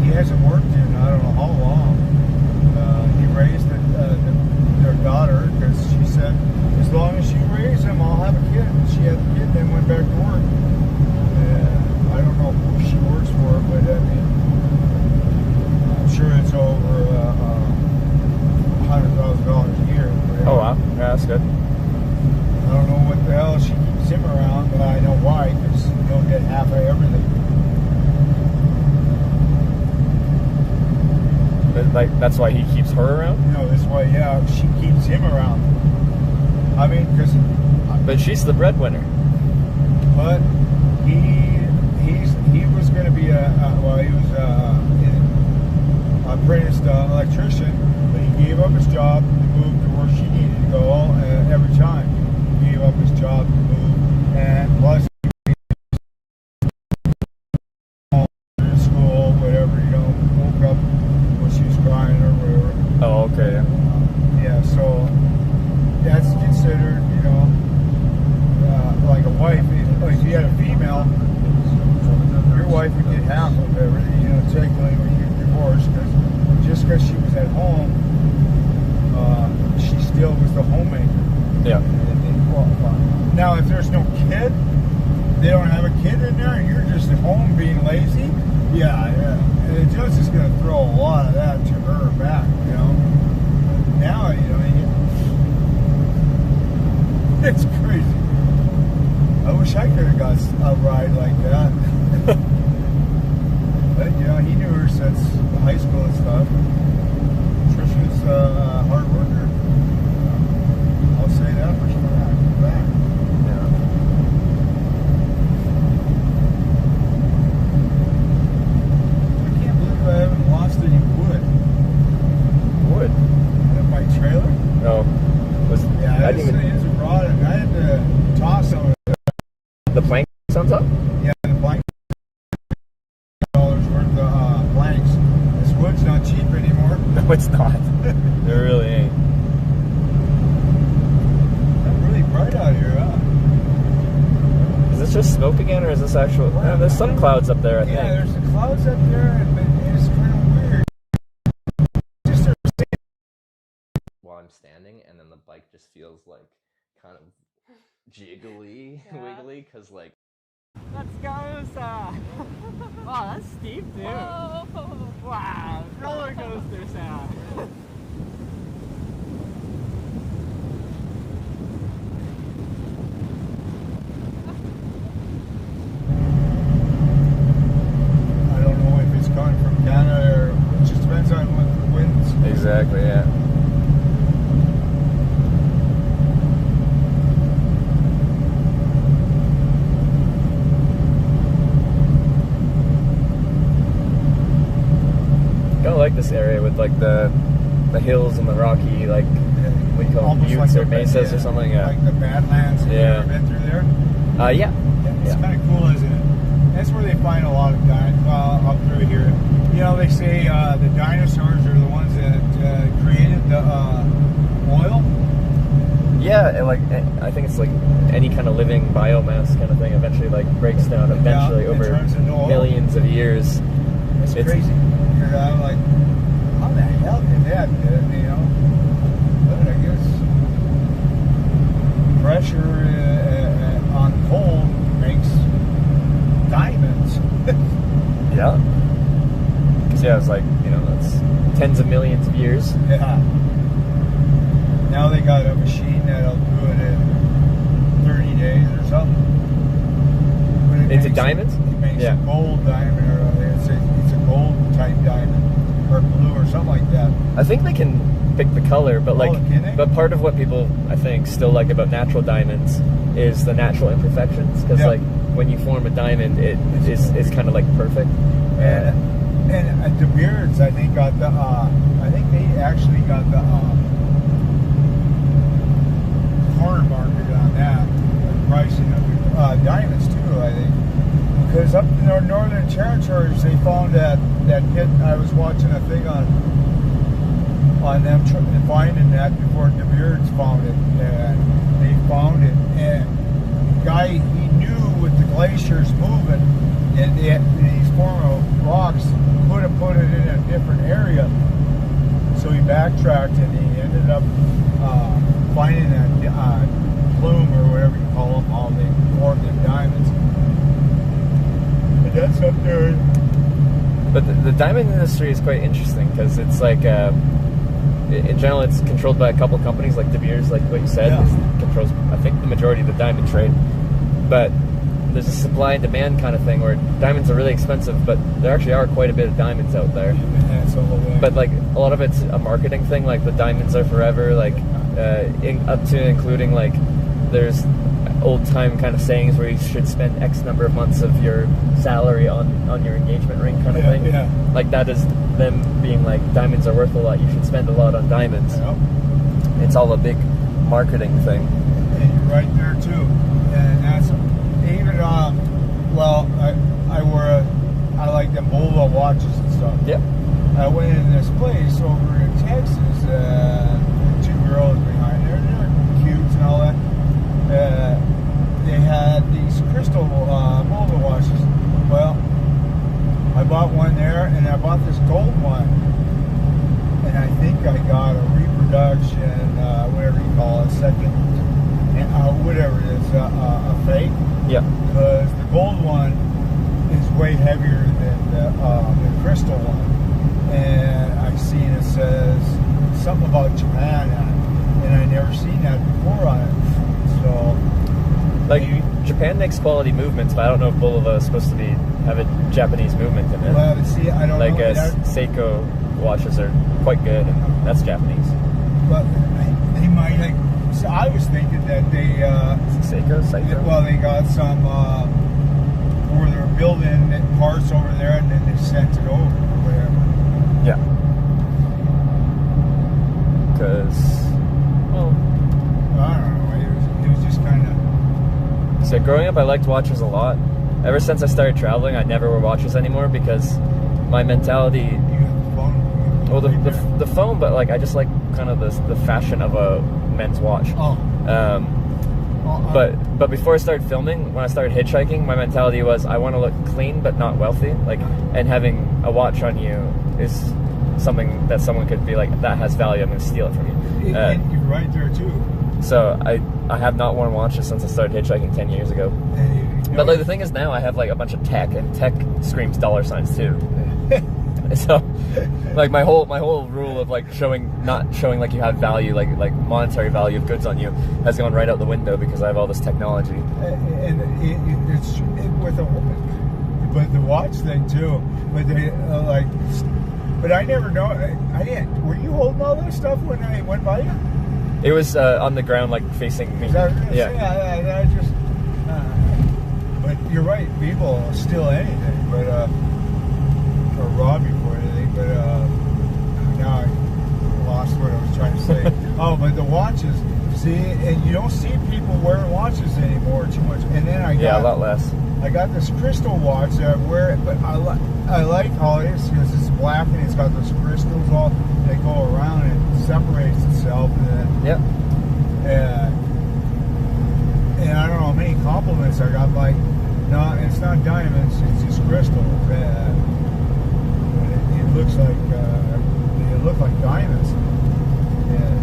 He hasn't worked in I don't know how long. He raised their daughter because she said, as long as you raise him, I'll have a kid. She had the kid, then went back to work. And I don't know who she works for, but I mean, I'm sure it's over $100,000 a year. Oh wow, yeah, that's good. I don't know what the hell she keeps him around, but I know why, because he'll get half of everything. Like that's why he keeps her around? No, that's why. Yeah, she keeps him around. I mean, because. But she's the breadwinner. But he was going to be he was an apprenticed electrician, but he gave up his job to move to where she needed to go every time. He gave up his job to move, and plus school, whatever, woke up when she was crying or whatever. Oh, okay. Yeah, so that's considered, like a wife. If you had a female, your wife would get half of everything, technically when you get divorced, because she was at home, she still was the homemaker. Yeah. And Now, if there's no kid, they don't have a kid in there, and you're just at home being lazy, yeah. And the judge is going to throw a lot of that to her back, you know. Now, you know, it's crazy. I wish I could have got a ride like that. But, you know, he knew her since high school and stuff. Trisha's a hard worker. I'll say that for sure. Yeah. I can't believe I haven't lost any wood. Wood? In my trailer? No. Yeah, it's a rod. I had to toss some of it. The plank sounds up? Yeah, the plank. $100 worth of planks. This wood's not cheap anymore. No, it's not. There really ain't. It's really bright out here, huh? Is this just smoke again, or is this actual? There's some clouds up there, I think. Yeah, there's the clouds up there, and it's kind of weird. While I'm standing, and then the bike just feels like kind of jiggly, wiggly, because like. Let's go, Sam. Wow, that's steep, dude. Whoa. Wow, roller coaster, Sam. I don't know if it's coming from Canada or it just depends on what the winds. Exactly, yeah. I like this area with like the hills and the rocky, like what do you call them, buttes like or mesas or something. Yeah. Like the Badlands. Have you ever been through there? Yeah. It's kind of cool, isn't it? That's where they find a lot of up through here. You know, they say the dinosaurs are the ones that created the oil. Yeah, and like I think it's like any kind of living biomass kind of thing eventually like breaks down eventually over millions of years. It's crazy. I'm like, how the hell did that, you know? But I guess pressure on coal makes diamonds. Yeah. Because yeah, it's like, you know, that's tens of millions of years. Yeah. Now they got a machine that'll do it in 30 days or something. Into diamonds? It makes a gold diamond, or it's a gold type diamond, or blue, or something like that. I think they can pick the color, but like, but part of what people I think still like about natural diamonds is the natural imperfections, because like when you form a diamond, it's kind of like perfect. And De Beers, I think got the I think they actually got the corner market on that, the pricing of diamonds too, I think. Because up in our northern territories, they found that hit. I was watching a thing on them finding that before De Beers found it, and they found it. And the guy, he knew with the glaciers moving and these former rocks, could have put it in a different area. So he backtracked and he ended up finding that plume or whatever you call them, all they formed in diamonds. That's up there. But the diamond industry is quite interesting because it's like, in general, it's controlled by a couple companies like De Beers, like what you said, controls, I think, the majority of the diamond trade. But there's a supply and demand kind of thing where diamonds are really expensive, but there actually are quite a bit of diamonds out there. But like a lot of it's a marketing thing, like the diamonds are forever, like up to including like there's old time kind of sayings where you should spend X number of months of your salary on your engagement ring kind of thing. Yeah. Like that is them being like diamonds are worth a lot, you should spend a lot on diamonds. It's all a big marketing thing. And you're right there too. And that's even well, I like them Volvo watches and stuff. Yeah. I went in this place over in Texas, two girls behind there, they're cute and all that. They had these crystal Volvo watches. Well, I bought one there, and I bought this gold one, and I think I got a reproduction, whatever you call it, second, and a fake. Yeah. Because the gold one is way heavier than the crystal one. And I seen it says something about Japan on it, and I never seen that before on it. So, like Japan makes quality movements, but I don't know if Bulova is supposed to have a Japanese movement in it. Well, see, I don't like know. Seiko watches are quite good, and that's Japanese. But they might. So I was thinking that they Seiko. Well, they got some where they're building parts over there, and then they sent it over or whatever. Yeah. Because, well, I don't know. It was just kind of. So growing up, I liked watches a lot. Ever since I started traveling, I never wear watches anymore because my mentality. You got the phone. Well, the phone, but like I just like kind of the fashion of a men's watch. Oh. But before I started filming, when I started hitchhiking, my mentality was I want to look clean but not wealthy. Like, and having a watch on you is something that someone could be like, that has value, I'm going to steal it from you. You're right there too. So I have not worn watches since I started hitchhiking 10 years ago. But like the thing is now I have like a bunch of tech, and tech screams dollar signs too. So like my whole rule of like not showing like you have value, like monetary value of goods on you, has gone right out the window because I have all this technology. And it's with but the watch thing too. But they but I never know. I didn't. Were you holding all this stuff when I went by you? It was on the ground, like facing me. Yeah. I just. But you're right. People steal anything, but or rob you for anything. But now I lost what I was trying to say. Oh, but the watches. See, and you don't see people wearing watches anymore too much. And then I got a lot less. I got this crystal watch that I wear, but I like how it is because it's black and it's got those crystals all that go around and it separates itself. And then, yep. And I don't know how many compliments I got. Like, no, it's not diamonds; it's just crystals. It looks like they look like diamonds. And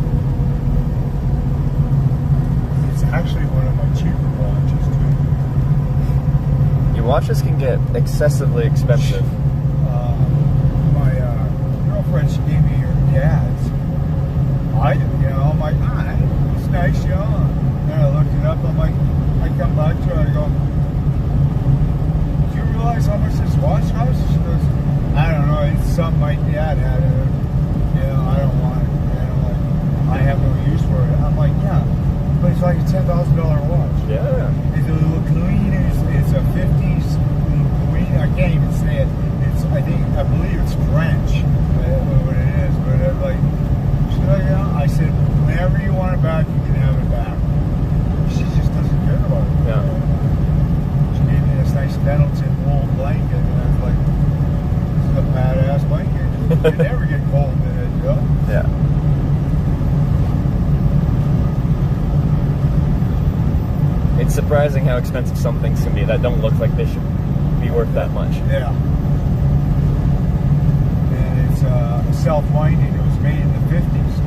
it's actually one of my cheaper watches too. Your watches can get excessively expensive. My girlfriend, she gave me her dad's. I'm like, it's nice, Then I looked it up. I'm like, I come back to her. I go, do you realize how much this watch costs? She goes, I don't know. It's something my dad had. I don't want it. And I'm like, I have no use for it. I'm like, yeah, but it's like a $10,000 watch. Yeah. It's a little clean. It's a 50s clean. I can't even say it. I believe it's French. I don't know what it is, but I'm like, she's like, I said, whenever you want it back, you can have it back. She just doesn't care about it. Yeah. She gave me this nice Pendleton wool blanket, and I was like, this is a badass blanket. You never get cold in it, Yeah. It's surprising how expensive some things can be that don't look like they should be worth that much. Yeah. And it's self-winding. It was made in the 50s.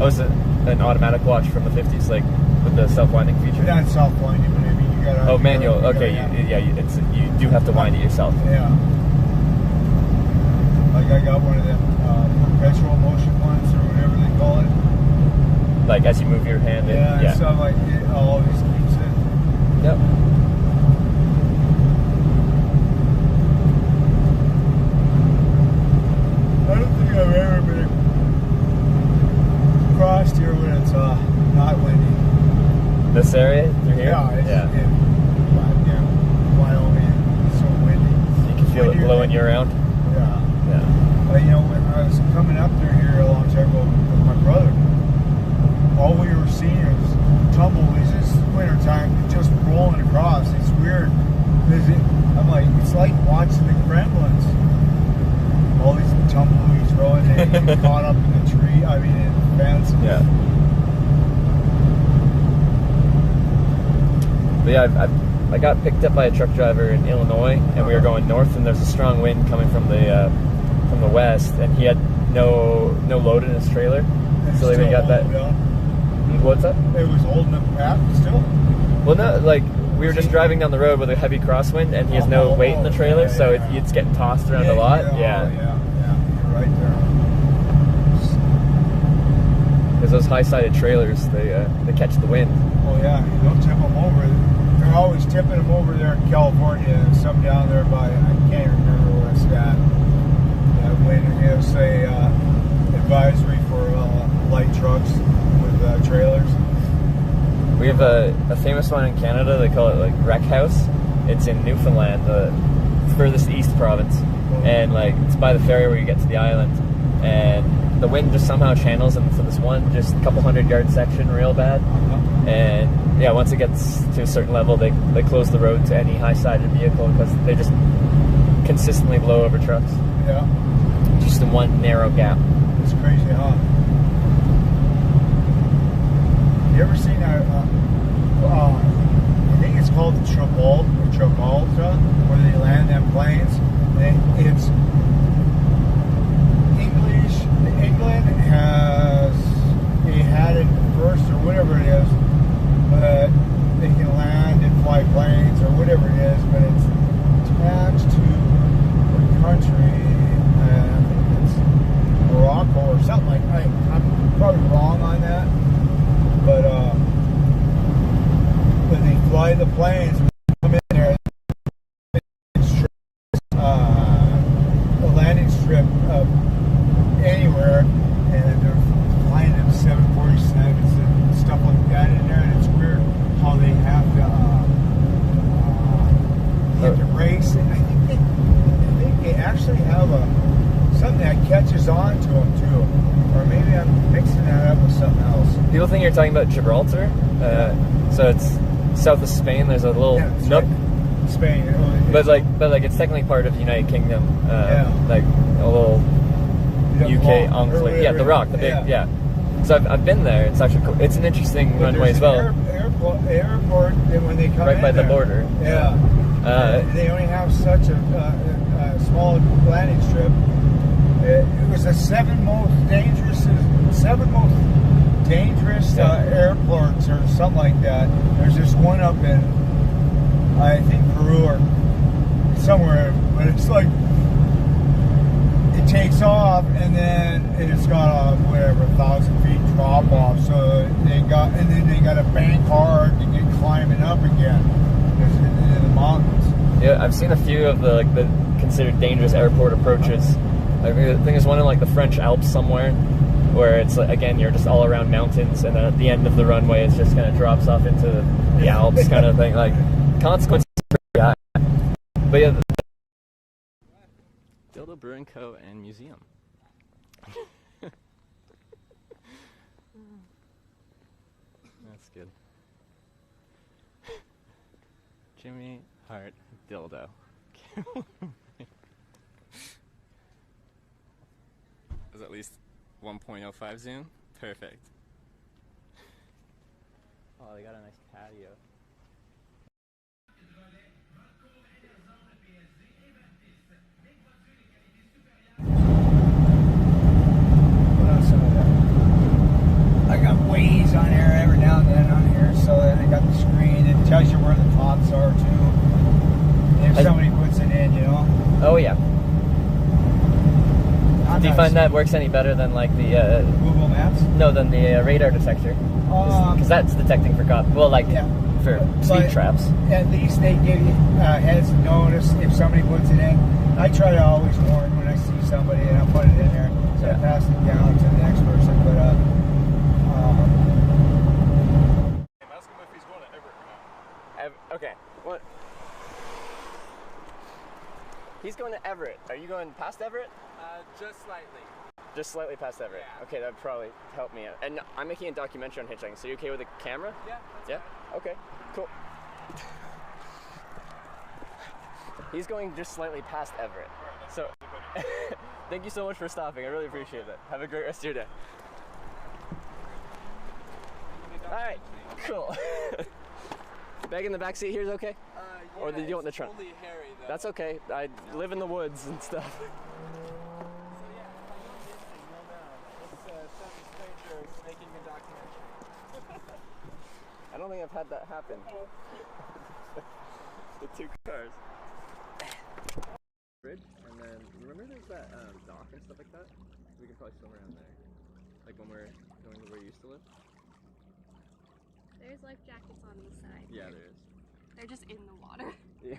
Oh, is it an automatic watch from the 50s, like with the self-winding feature? Not self-winding, but I mean, you got to... Oh, manual. Okay, you do have to wind it yourself. Yeah. Like I got one of them perpetual motion ones, or whatever they call it. Like as you move your hand in. Yeah. So like it always keeps it. Yep. I don't think I've ever been crossed here when it's not windy. This area through here? Yeah. In Wyoming, it's so windy. You can feel it blowing you around? Yeah. Yeah. When I was coming up through here a long time ago with my brother, all we were seeing was tumbleweeds. It's wintertime, just rolling across. It's weird. I'm like, it's like watching the Gremlins. All these tumbleweeds rolling, they get caught up in the tree. I mean, in the fence. Yeah. But yeah, I got picked up by a truck driver in Illinois, and we were going north, and there's a strong wind coming from the west, and he had no load in his trailer. So we got that. What's that? It was holding up path still? Well, no, like, we were just driving down the road with a heavy crosswind, and he has no weight in the trailer, so it's getting tossed around a lot. Yeah. You're right there. Because those high-sided trailers, they catch the wind. Oh yeah, you don't tip them over. They're always tipping them over there in California, and some down there by, I can't remember where it's at. When it's a advisory for light trucks with trailers. We have a famous one in Canada. They call it like Wreck House. It's in Newfoundland, the furthest east province, and like it's by the ferry where you get to the island. And the wind just somehow channels into this one, just a couple 100-yard section, real bad. And yeah, once it gets to a certain level, they close the road to any high-sided vehicle because they just consistently blow over trucks. Yeah. Just in one narrow gap. It's crazy, huh? You ever seen I think it's called the Travolta, where they land them planes? It's England they had it first or whatever it is, but they can land and fly planes or whatever it is, but it's attached to a country, I think it's Morocco or something like that. I'm probably wrong on that, but when they fly the planes, come in there, a landing strip anywhere, and they're flying them 747s and stuff like that in there, and it's weird how they have to hit the brakes. And I think they actually have something that catches on to them too, or maybe I'm mixing that up with something else. People think you're talking about Gibraltar, so it's south of Spain. There's a little nook. Right. Spain, but like it's technically part of the United Kingdom. Like a little UK enclave. Yeah, the Rock, the big, yeah. So I've been there. It's actually cool. It's an interesting runway as well. Airport when they come right in by there. The border. Yeah. They only have such a small landing strip. It was the seven most dangerous airports or something like that. There's this one up in, I think, Peru or somewhere, but it's like it takes off and then it's got a 1,000 feet drop off. So they got to bank hard to get climbing up again in the mountains. Yeah, I've seen a few of the considered dangerous airport approaches. I think there's one in like the French Alps somewhere, where it's again you're just all around mountains, and then at the end of the runway it just kind of drops off into the Alps kind of thing. Like consequences are pretty high. But yeah, Dildo Brewing Co. and Museum. That's good. Jimmy Hart Dildo. Is at least 1.05 zoom? Perfect. Oh, they got a nice patio. I got Waze on here every now and then on here, so that I got the screen. It tells you where the tops are too. If somebody puts it in, you know. Oh yeah. Do you find that works any better than like the Google Maps? No, than the radar detector? Because that's detecting for cop. Well, like for speed traps. At least they give you heads notice if somebody puts it in. I try to always warn when I see somebody and I put it in there, so I pass it down to the next person. But ask him if he's going to Everett or not. Okay. What? He's going to Everett. Are you going past Everett? Just slightly. Just slightly past Everett. Yeah. Okay, that'd probably help me out. And I'm making a documentary on hitchhiking, so you okay with the camera? Yeah. Yeah? Okay, cool. He's going just slightly past Everett. So, thank you so much for stopping. I really appreciate that. Have a great rest of your day. Alright, cool. Bag in the back seat here is okay? Yeah, or do you want the trunk? Only hairy, though. That's okay. I live in the woods and stuff. Some strangers making a documentary. don't think I've had that happen. The two cars. Bridge, and then remember there's that dock and stuff like that? We can probably swim around there. Like when we're going to where you used to live. There's life jackets on the side. Yeah, there is. They're just in the water. Yeah.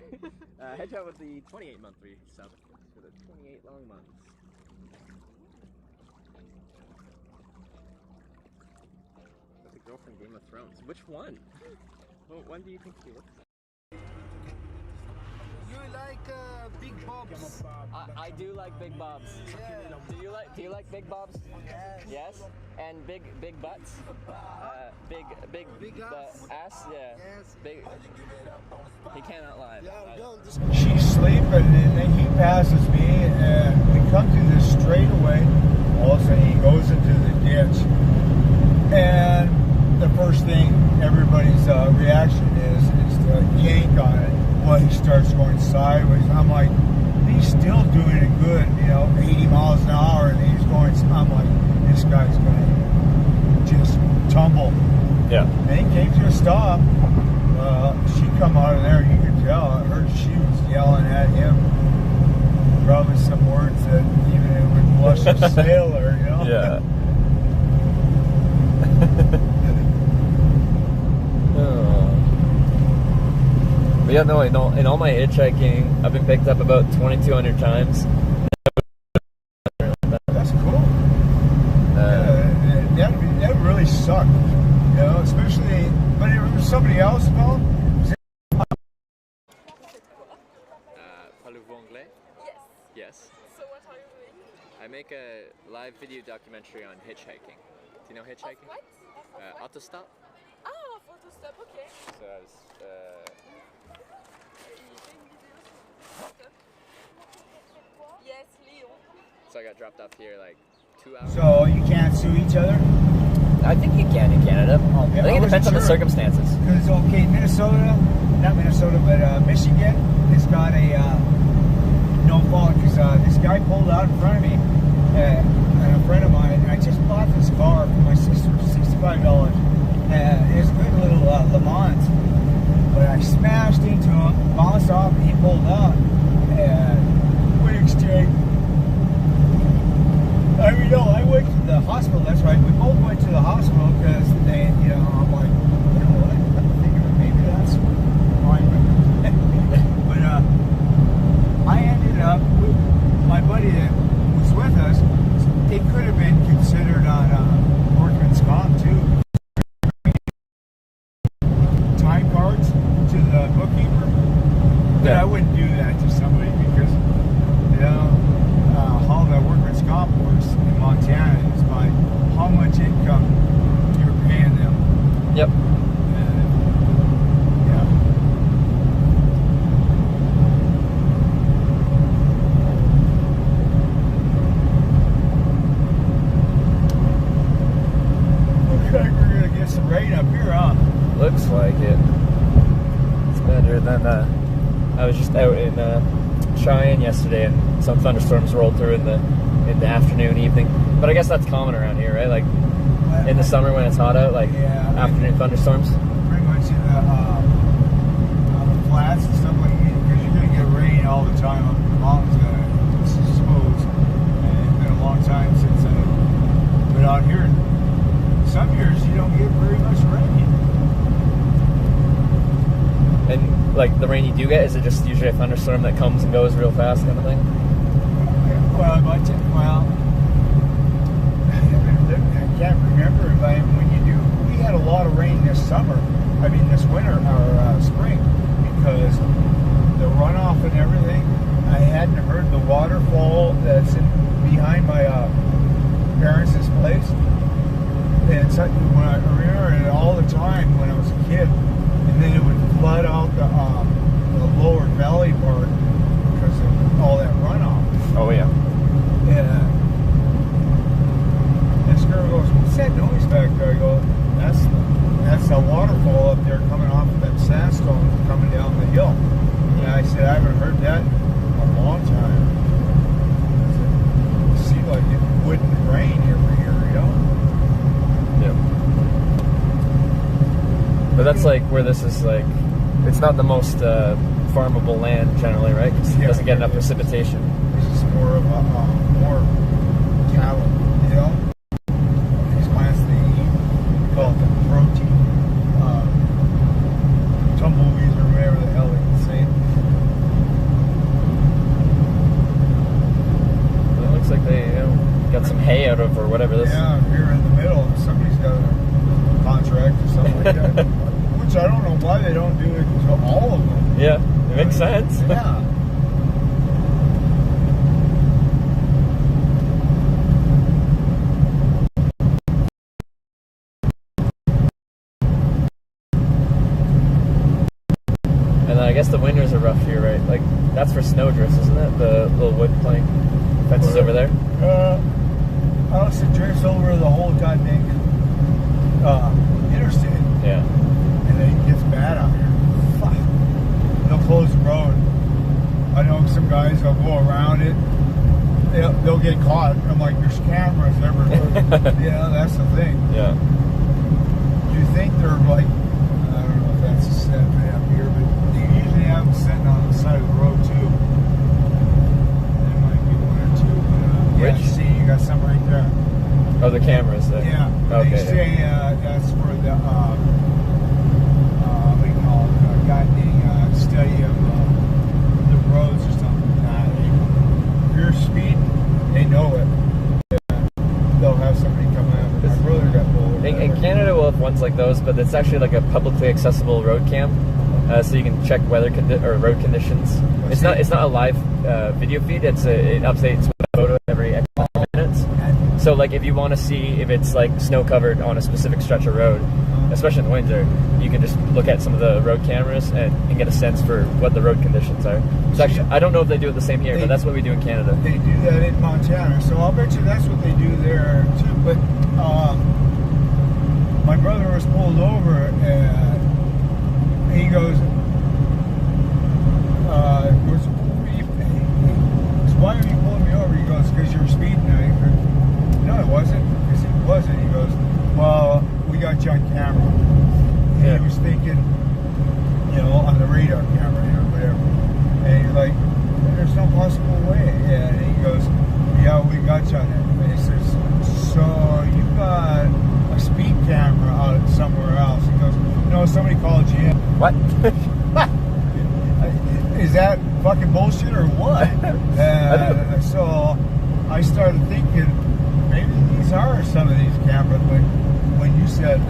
Hedge out with the 28-month South for the 28 long months. That's a girl from Game of Thrones. Which one? Well, when do you think she looks like? You like big bobs? I do like big bobs. Yeah. Do you like big bobs? Yes. Yes. And big butts. Big ass. Yeah. Yes. Big. He cannot lie. Yeah, go. She's sleeping, and then he passes me, and we come to this straightaway. All of a sudden, he goes into the ditch, and the first thing everybody's reaction is to yank on it. Well, he starts going sideways. I'm like, he's still doing it good, 80 miles an hour, and he's going. I'm like, this guy's going to just tumble. Yeah. And he came to a stop. She come out of there, you could tell. I heard she was yelling at him. Probably some words that even it would blush a sailor, Yeah. But yeah, no, in all my hitchhiking, I've been picked up about 2,200 times. That's cool. That really sucked, especially when it was somebody else involved. Parlez-vous anglais? Yes. Yes. So what are you doing? I make a live video documentary on hitchhiking. Do you know hitchhiking? What? Autostop. Ah, photo stop, okay. So I was, Yes, Lyon. so I got dropped off here like 2 hours. So you can't sue each other? I think you can in Canada. I think it depends on the circumstances. Because, okay, not Minnesota, but Michigan has got a no fault because this guy pulled out in front of me, and a friend of mine, and I just bought this car for my sister for $65. It's a good little Le Mans, but I smashed into him, bounced off, and he pulled out, and we exchanged. I mean, no, I went to the hospital, that's right. We both went to the hospital because they, I'm like, I think maybe that's fine. But I ended up, my buddy that was with us, it could have been considered on workman's comp too. Time cards to the bookkeeper. But I wouldn't do that to somebody because, how the workman's comp works in Montana is by how much income you're paying them. Yep. Yeah. Looks like we're gonna get some rain up here, huh? Looks like it. It's better than I was just out in Cheyenne yesterday, and some thunderstorms rolled through in the afternoon, evening. But I guess that's common around here, right? Like in the summer when it's hot out, like afternoon thunderstorms. Pretty much in the flats and stuff like that, because you're gonna get rain all the time up in the mountains. I suppose. And it's been a long time since I've been out here. Some years you don't get very much rain. And like the rain you do get, is it just usually a thunderstorm that comes and goes real fast kind of thing? Well, I can't remember when you do. We had a lot of rain this summer. I mean, this winter or spring, because the runoff and everything. I hadn't heard the waterfall that's behind my parents' place. And when I remember it all the time when I was a kid, and then it would flood out the lower valley part because of all that runoff. Oh yeah. Yeah. This girl goes, "What's that noise back there?" I go, "That's a waterfall up there coming off of that sandstone coming down the hill." And I said, "I haven't heard that in a long time." It seemed like it wouldn't rain every year, Yeah. But that's like where this is like, it's not the most farmable land generally, right? 'Cause it doesn't get enough precipitation. This is more of a more cattle, you know. These plants they eat, call it the protein tumbleweeds or whatever the hell they can say. It looks like they got some hay out of or whatever this. Yeah, here in the middle, somebody's got a contract or something like that. Which I don't know why they don't do it to all of them. Yeah, it makes sense. Yeah. And I guess the winters are rough here, right? Like, that's for snowdrifts, isn't it? The little wood plank fences over there? Honestly, drifts over the whole goddamn interstate. Yeah. And it gets bad out here. Fuck. They'll close the road. I know some guys will go around it. They'll get caught. I'm like, there's cameras everywhere. Yeah, that's the thing. Yeah. You think they're like, I don't know if that's a set up here, but they usually have them sitting on the side of the road too. There might be one or two. Yeah, Which? see, you got some right there. Oh, the cameras there. Yeah. Okay. They say that's for the what do you call it? Goddamn study of the roads or something. If you're speeding, they know it. They'll have somebody come out. My brother got pulled. In Canada, we'll have ones like those, but it's actually like a publicly accessible road cam, so you can check weather or road conditions. It's not a live video feed. It updates with a photo every X minutes. So like if you want to see if it's like snow covered on a specific stretch of road, especially in the winter, you can just look at some of the road cameras and get a sense for what the road conditions are. So actually, I don't know if they do it the same here, but that's what we do in Canada. They do that in Montana, so I'll bet you that's what they do there too. But my brother was pulled over and he goes, why are you pulling me over? He goes, because you're speeding. I go, no, it wasn't. Because it wasn't. He goes, well, we got you on camera. And he was thinking, you know, on the radar camera or whatever. And he's like, there's no possible way. And he goes, yeah, we got you on it. And he says, so you got a speed camera out somewhere else? He goes, no, somebody called you in. What? Is that fucking bullshit or what? So I started thinking maybe these are some of these cameras, but when you said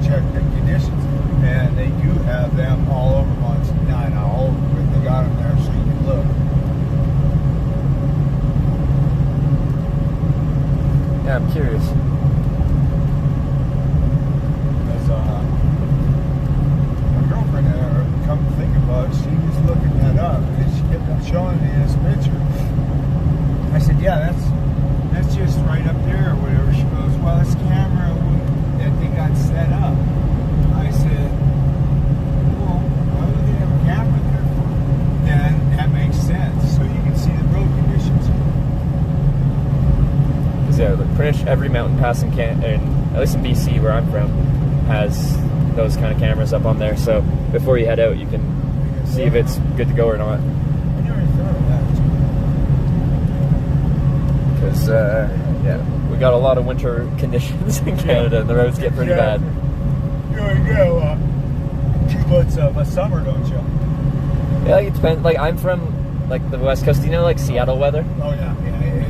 check the conditions, and they do have them all over Montana, all over, they got them there so you can look. Yeah, I'm curious. Because my girlfriend, come to think about it, she was looking that up, and she kept showing me this picture. I said, yeah, that's just right up there or whatever. She goes, well, this camera that they got set up. I said, well, why would they have a camera there for? Then that makes sense, so you can see the road conditions. Because yeah, pretty much every mountain pass in at least in BC where I'm from, has those kind of cameras up on there. So before you head out, you can see if it's good to go or not. I never thought of that. Because yeah, we got a lot of winter conditions in Canada, and the roads get pretty bad. You go 2 months of a summer, don't you? Yeah, it depends. Like I'm from like the West Coast, you know, like Seattle weather. Oh yeah.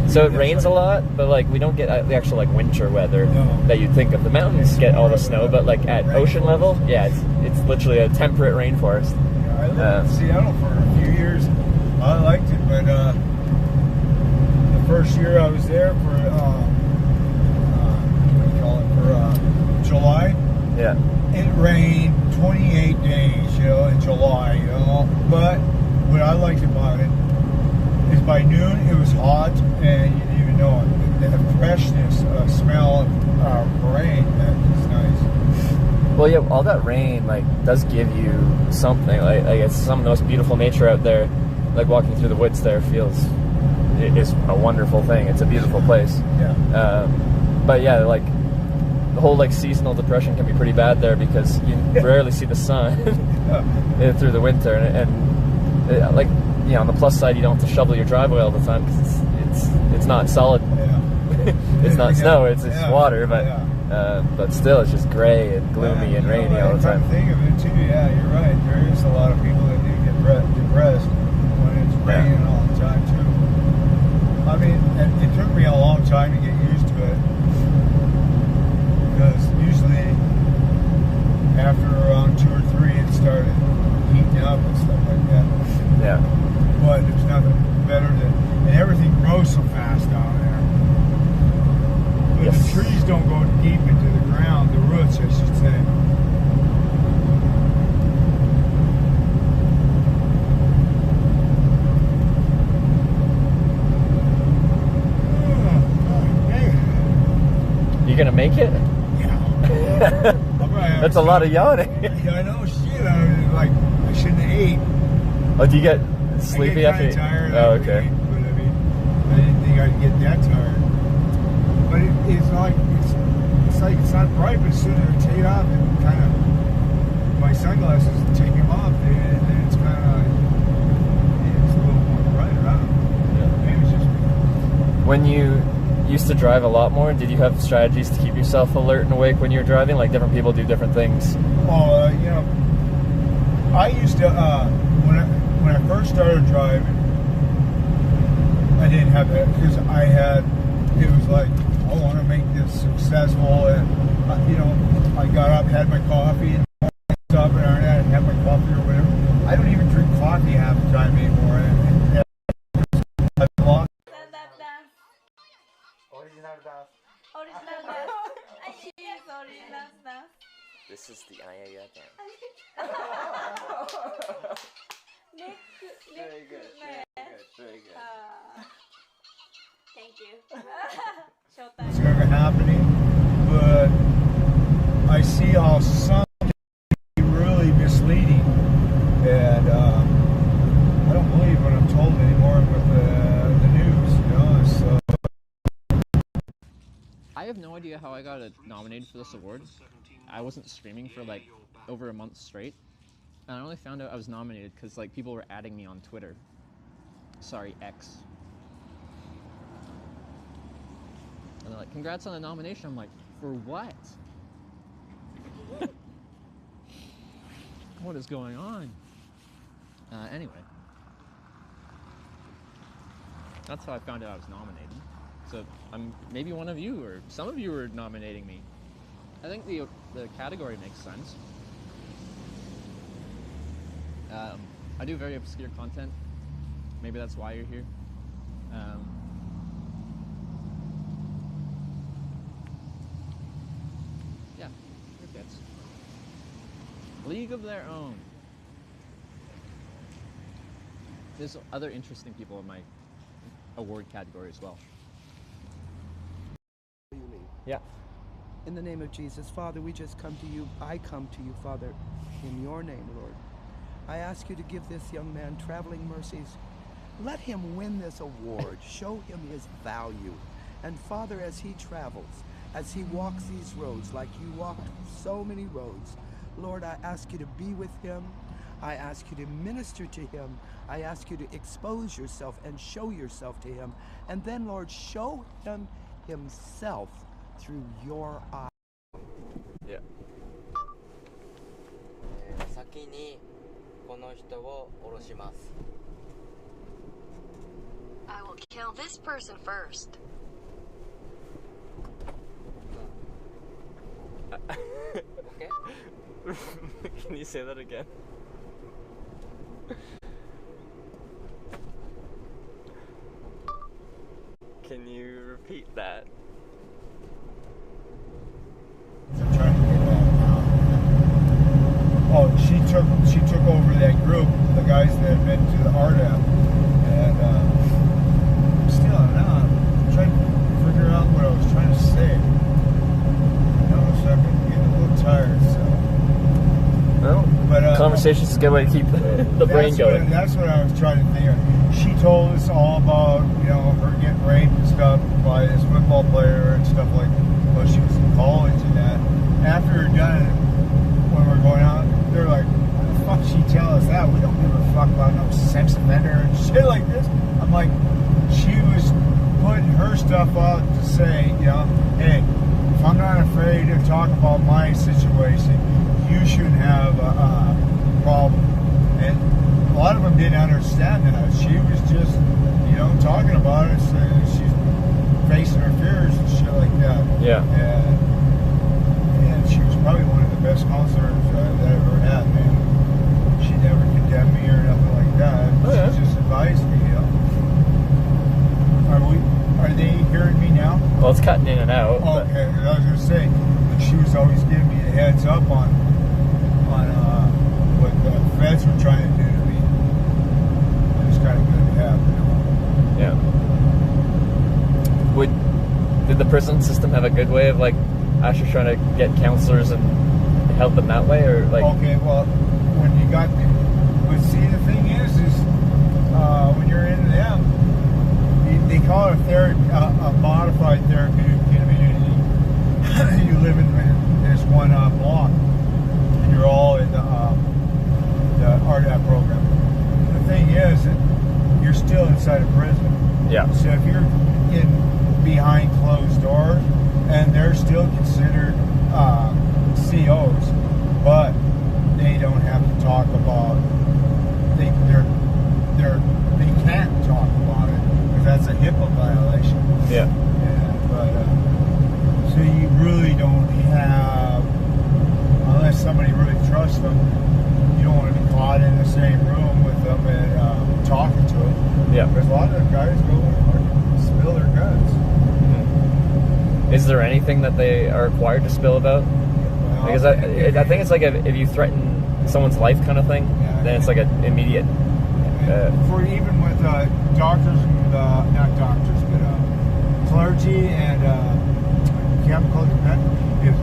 So it rains a lot, but like we don't get the actual like winter weather that you'd think of. The mountains get all the snow, but like at ocean level, yeah, it's literally a temperate rainforest. Yeah, I lived in Seattle for a few years. I liked it, but the first year I was there for what do you call it, for July. Yeah. It rained 28 days, you know, in July, you know. But what I liked about it is by noon it was hot and you didn't even know it. The freshness, smell of rain, that is nice. Well, yeah, all that rain like does give you something. Like it's some of the most beautiful nature out there. Like walking through the woods there it is a wonderful thing. It's a beautiful place. Yeah. But yeah, like whole like seasonal depression can be pretty bad there because you rarely see the sun through the winter, and like on the plus side, you don't have to shovel your driveway all the time because it's not solid. It's not snow, it's water, but still, it's just gray and gloomy and rainy all the time. Think of it too. Yeah, you're right. There is a lot of people that do get depressed when it's raining all the time too. I mean, it took me a long time to get used to it because usually after around 2 or 3, it started heating up and stuff like that. Yeah. But there's nothing better than, and everything grows so fast down there. But the trees don't go deep into the ground, the roots, I should say. You gonna make it? Yeah. That's a lot of yawning. Yeah, I know. Shit, I shouldn't have ate. Oh, do you get sleepy after? Tired. Oh, okay. But I mean, I didn't think I'd get that tired. But it's like it's not bright, but as soon as I take it off, and kind of my sunglasses take them off, and then it's kind of it's a little more bright. I don't know. Yeah. Maybe it's just when you used to drive a lot more, did you have strategies to keep yourself alert and awake when you were driving? Like different people do different things. Oh, I used to when I first started driving, I didn't have that because it was like I want to make this successful, and I got up, had my coffee, and stuff, and I had my coffee or whatever. I don't even drink coffee half the time anymore, and I've lost. This is the Ayaya dance. Very good. Very good. Thank you. It's never happening, but I see how some can be really misleading, and I don't believe what I'm told anymore with the news. So. I have no idea how I got nominated for this award. I wasn't streaming for like over a month straight, and I only found out I was nominated because like people were adding me on Twitter. Sorry, X. And they're like, "Congrats on the nomination." I'm like, "For what? What is going on?" Anyway, that's how I found out I was nominated. So maybe one of you or some of you are nominating me. I think the category makes sense. I do very obscure content. Maybe that's why you're here. Yeah, who cares? League of Their Own. There's other interesting people in my award category as well. Yeah. In the name of Jesus, Father, we just come to you. I come to you, Father, in your name, Lord. I ask you to give this young man traveling mercies. Let him win this award. Show him his value. And Father, as he travels, as he walks these roads like you walked so many roads, Lord, I ask you to be with him. I ask you to minister to him. I ask you to expose yourself and show yourself to him. And then, Lord, show him himself through your eyes. Yeah. 先にこの人を下ろします。I will kill this person first. Okay? Can you say that again? Can you repeat that? Oh, she took over that group, the guys that had been to the RDAP, and I'm still I'm trying to figure out what I was trying to say. So I'm getting a little tired. So, well, but conversation's a good way to keep the brain going. That's what I was trying to think of. She told us all about her getting raped and stuff by this football player and stuff like that. Well, she was in college and that. After we were done, when we were going out, they're like, "Why the fuck she tell us that? We don't give a fuck about no sex offender and shit like this." I'm like, she was putting her stuff out to say, you know, hey, if I'm not afraid to talk about my situation, you shouldn't have a problem. And a lot of them didn't understand that. She was just, you know, talking about it, so she's facing her fears and shit like that. Yeah. And she was probably one of the best counselors that I've ever had, man. She never condemned me or nothing like that. Oh, yeah. She just advised me, you know. Are they hearing me now? Well, it's cutting in and out. Okay, I was gonna say, she was always giving me a heads up on what the feds were trying to do to me. It was kind of good to have, you know. Yeah. Did the prison system have a good way of like actually trying to get counselors and help them that way, or like? Okay, well, when you got, but see, the thing is when you're into them, they call it a modified therapeutic community. You live in this one block, and you're all in the RDAP program. The thing is that you're still inside a prison. Yeah. So if you're in behind closed doors, and they're still considered COs, but they don't have to talk about. They can't talk about it because that's a HIPAA violation. Yeah. But so you really don't have, unless somebody really trusts them, you don't want to be caught in the same room with them and talking to them. Yeah. Because a lot of the guys go and spill their guts. Mm-hmm. Is there anything that they are required to spill about? Well, Because I think it's like if you threaten someone's life kind of thing, then it's like an immediate. For even with doctors and not doctors, but clergy and chemical dependent, if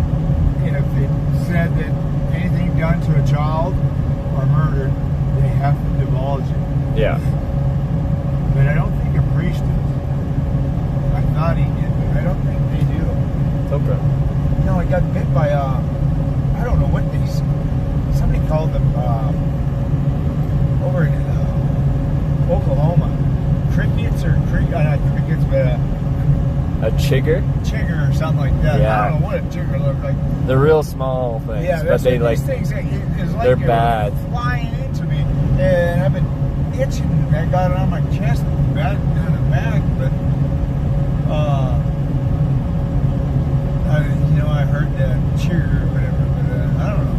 they said that anything done to a child or murdered, they have to divulge it. Yeah. But I don't think a priest does. I thought he did, but I don't think they do. Okay. You know, I got bit by I don't know what these. Somebody called them over in Oklahoma, crickets or not crickets, but a chigger. Chigger or something like that. Yeah. I don't know what a chigger looks like. The real small things, Yeah, but they like. These things it's like they're bad. Flying into me, and I've been itching. I got it on my chest, back on the back, but you know, I heard that chigger or whatever, but I don't know.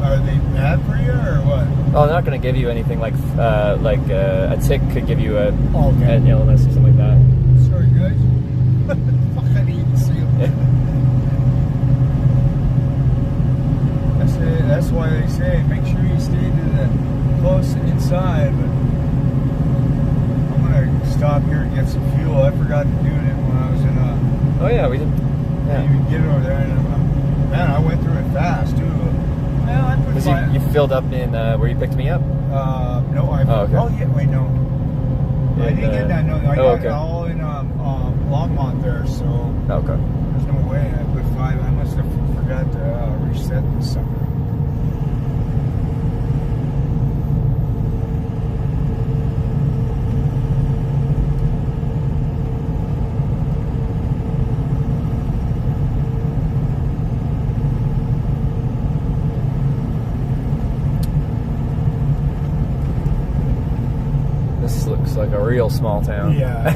Are they bad for you or what? Oh, they're not going to give you anything like a tick could give you an illness or something like that. Sorry, guys. Fuck, I didn't even see them. That's why they say make sure you stay to the close inside. But I'm gonna stop here and get some fuel. I forgot to do it when I was in. Oh yeah, we did. Yeah. You get it over there, and man, I went through it fast too. Well, I put you filled up in where you picked me up? No, I. Oh, okay. Oh yeah, wait, no. I didn't get that. No, I got it all in Longmont there. So. Okay. There's no way. I put 5. I must have forgot to reset this sucker. This looks like a real small town. Yeah.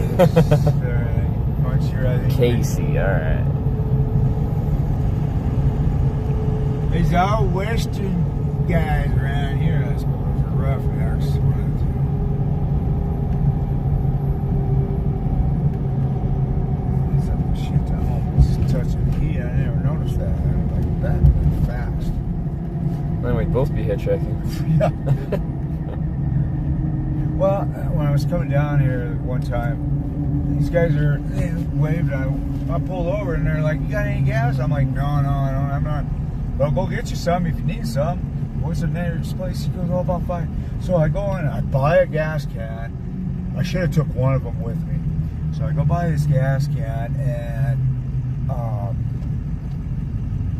Once you're at Casey, alright. There's all Western guys around here, I suppose, are roughnecks. There's some shit that almost touching the heat. I never noticed that. I don't like that fast. Then we'd both be hitchhiking. Yeah. Well, when I was coming down here one time, these guys they waved, and I pulled over, and they're like, "You got any gas?" I'm like, "No, I don't. I'm not." "Well, go get you some if you need some." "What's the nearest place?" He goes, "Oh, about 5. So I go in, I buy a gas can. I should have took one of them with me. So I go buy this gas can, and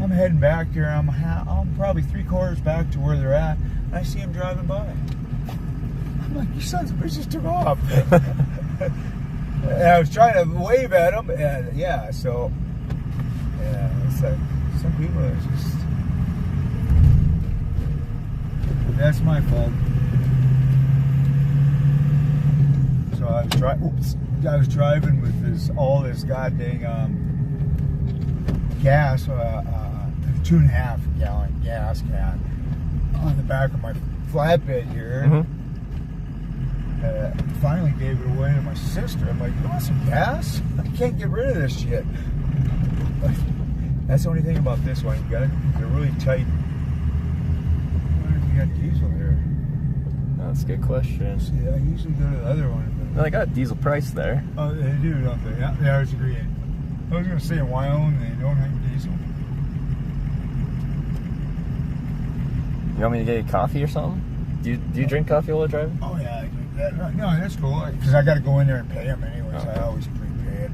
I'm heading back there. I'm probably 3/4 back to where they're at. And I see them driving by. I'm like, you sons of bitches took off. And I was trying to wave at them, and yeah, so yeah, it's like some people are just. That's my fault. So I was driving with all this goddamn gas, 2.5 gallon gas can on the back of my flatbed here. Finally gave it away to my sister. I'm like, you want some gas? I can't get rid of this shit. But that's the only thing about this one. They're really tight. I wonder if you got diesel here. That's a good question. See, I usually go to the other one. No, they got a diesel price there. Oh, they do, don't they? Yeah, I was agreeing. I was going to say in Wyoming they don't have diesel. You want me to get you coffee or something? Do you drink coffee while driving? Oh yeah, I drink that. No, that's cool. Because I got to go in there and pay them anyways. I always prepay it.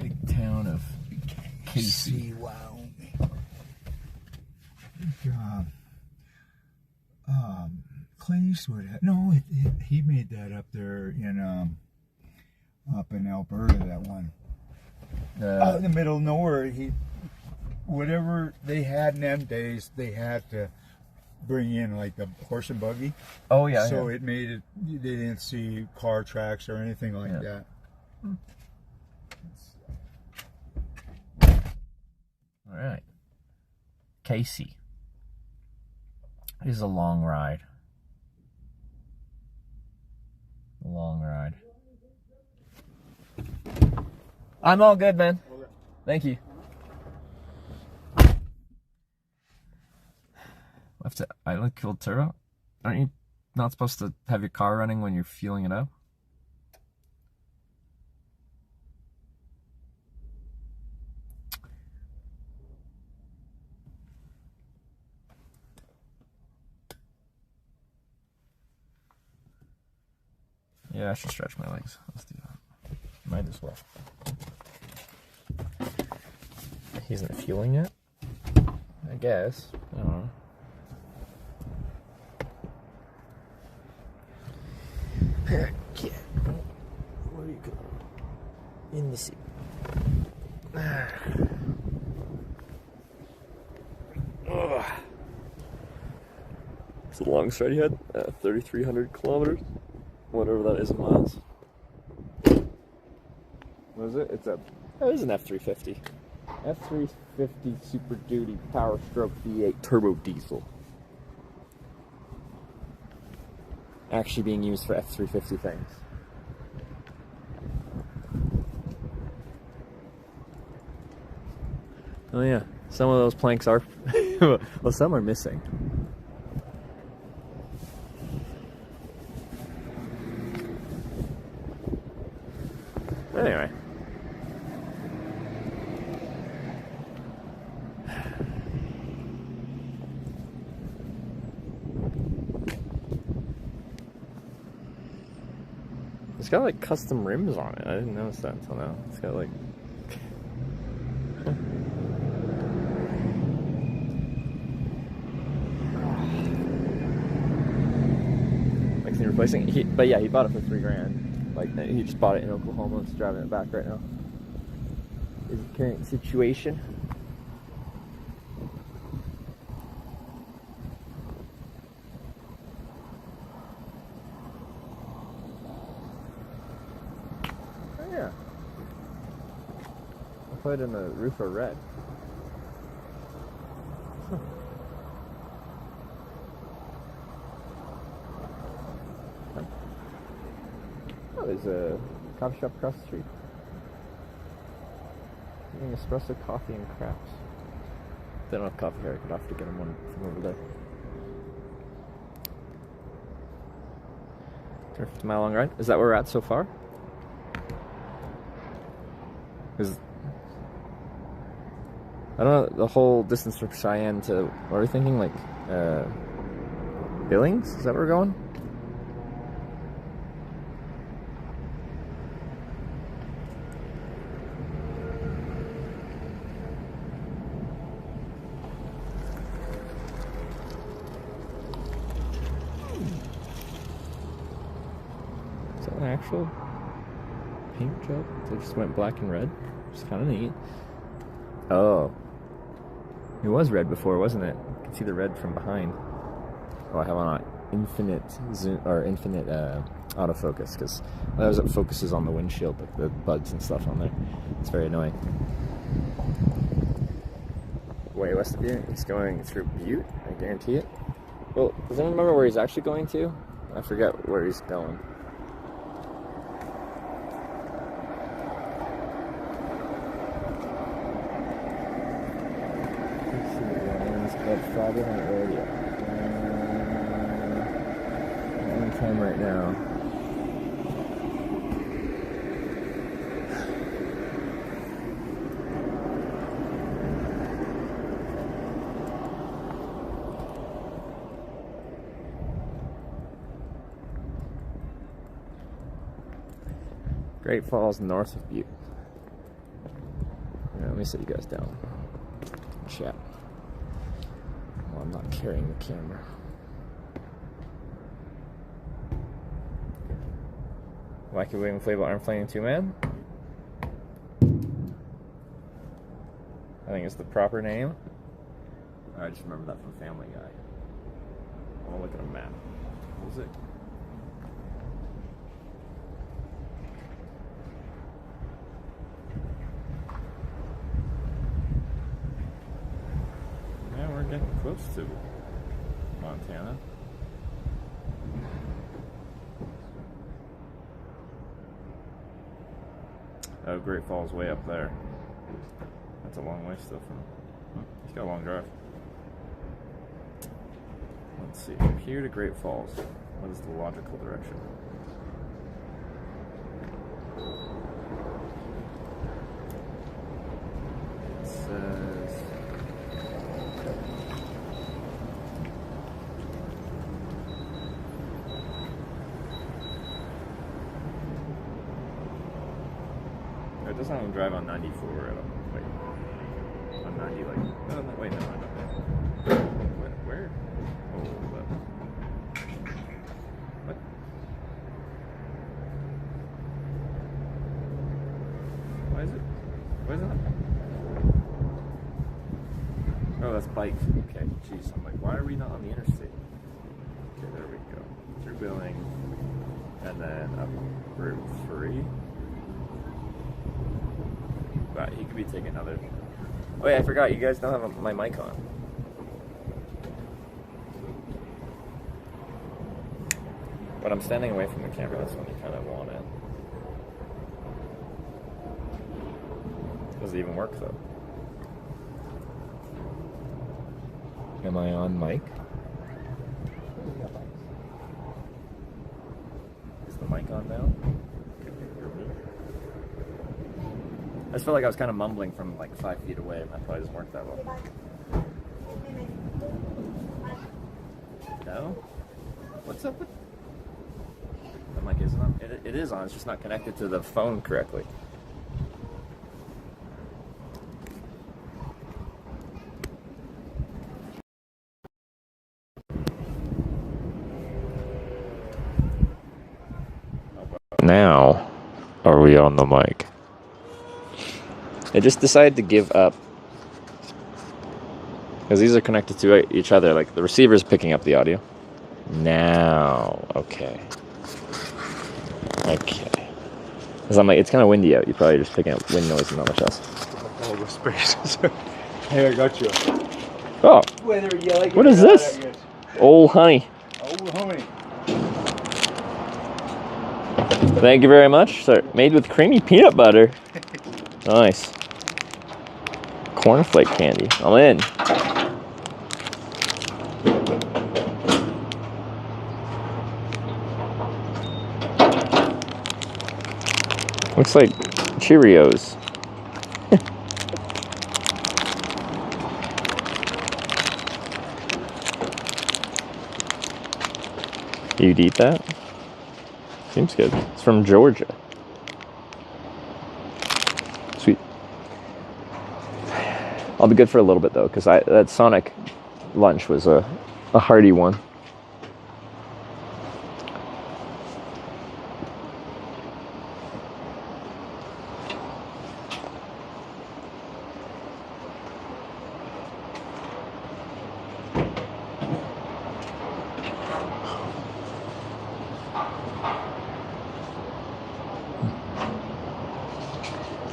Big town of Casey, Wyoming. Clint Eastwood. No, he made that up there up in Alberta. That one. Out in the middle of nowhere. Whatever they had in them days, they had to bring in like a horse and buggy. Oh yeah. So it made it. They didn't see car tracks or anything like that. All right. Casey. It is a long ride. A long ride. I'm all good, man. Okay. Thank you. Have to idle cooled turbo? Aren't you not supposed to have your car running when you're fueling it up? Yeah, I should stretch my legs. Let's do that. Might as well. He's not fueling yet? I guess. I don't know. Okay. Where are you going? In the seat. It's the longest ride you had? 3,300 kilometers? Whatever that is in miles. What is it? It is an F350. F350 Super Duty Power Stroke V8 Turbo Diesel. Actually being used for F350 things. Oh yeah, some of those planks are, well, some are missing. Anyway. It's got like custom rims on it. I didn't notice that until now. It's got like like the replacing. But yeah, he bought it for $3,000. Like he just bought it in Oklahoma and is driving it back right now. Is the current situation. Oh yeah. I'll put it in the roof of red. Huh. Oh, there's a coffee shop across the street. Getting espresso coffee and crafts. They don't have coffee here. I could have to get them one from over there. 50 mile long ride. Is that where we're at so far? Because I don't know the whole distance from Cheyenne to what are we thinking? Like Billings? Is that where we're going? Is that an actual paint job? They just went black and red? It's kind of neat. Oh. It was red before, wasn't it? You can see the red from behind. Oh, I have on infinite zoom or infinite autofocus because it focuses on the windshield, like the bugs and stuff on there. It's very annoying. Way west of here, he's going through Butte, I guarantee it. Well, does anyone remember where he's actually going to? I forget where he's going. Friday night radio. On time right now. Great Falls, north of Butte. Yeah, let me set you guys down. Chat. Well, I'm not carrying the camera. Wacky Wave Inflatable Arm Flailing 2-Man. I think it's the proper name. I just remember that from Family Guy. I want to look at a map. What was it? Yeah, we're getting close to Montana. Oh, Great Falls way up there. That's a long way still from. He's got a long drive. Let's see, from here to Great Falls, what is the logical direction? It says. It doesn't have to drive on 94 at all. Wait. On 90, like. No, no, wait, no, no, no. Where? Oh, hold up. What? Why is it? Why isn't it? Oh, that's bikes. Okay, jeez. I'm like, why are we not on the interstate? Okay, there we go. Through Billings. And then up Route 3. Wow, he could be taking another. Oh yeah, I forgot, you guys don't have my mic on. But I'm standing away from the camera, that's when you kind of want it. Does it even work though? Am I on mic? Is the mic on now? I just felt like I was kind of mumbling from like 5 feet away, and that probably doesn't work that well. No? What's up with... The mic isn't on? It is on, it's just not connected to the phone correctly. Now, are we on the mic? I just decided to give up because these are connected to each other. Like the receiver is picking up the audio. Now, okay. Because I'm like, it's kind of windy out. You're probably just picking up wind noise and not much else. All the spaces. Hey, I got you. Oh, what is this? Old honey. Old honey. Thank you very much, sir. Made with creamy peanut butter. Nice. Cornflake candy. I'm in. Looks like Cheerios. You'd eat that? Seems good. It's from Georgia. Sweet. I'll be good for a little bit though, because that Sonic lunch was a hearty one.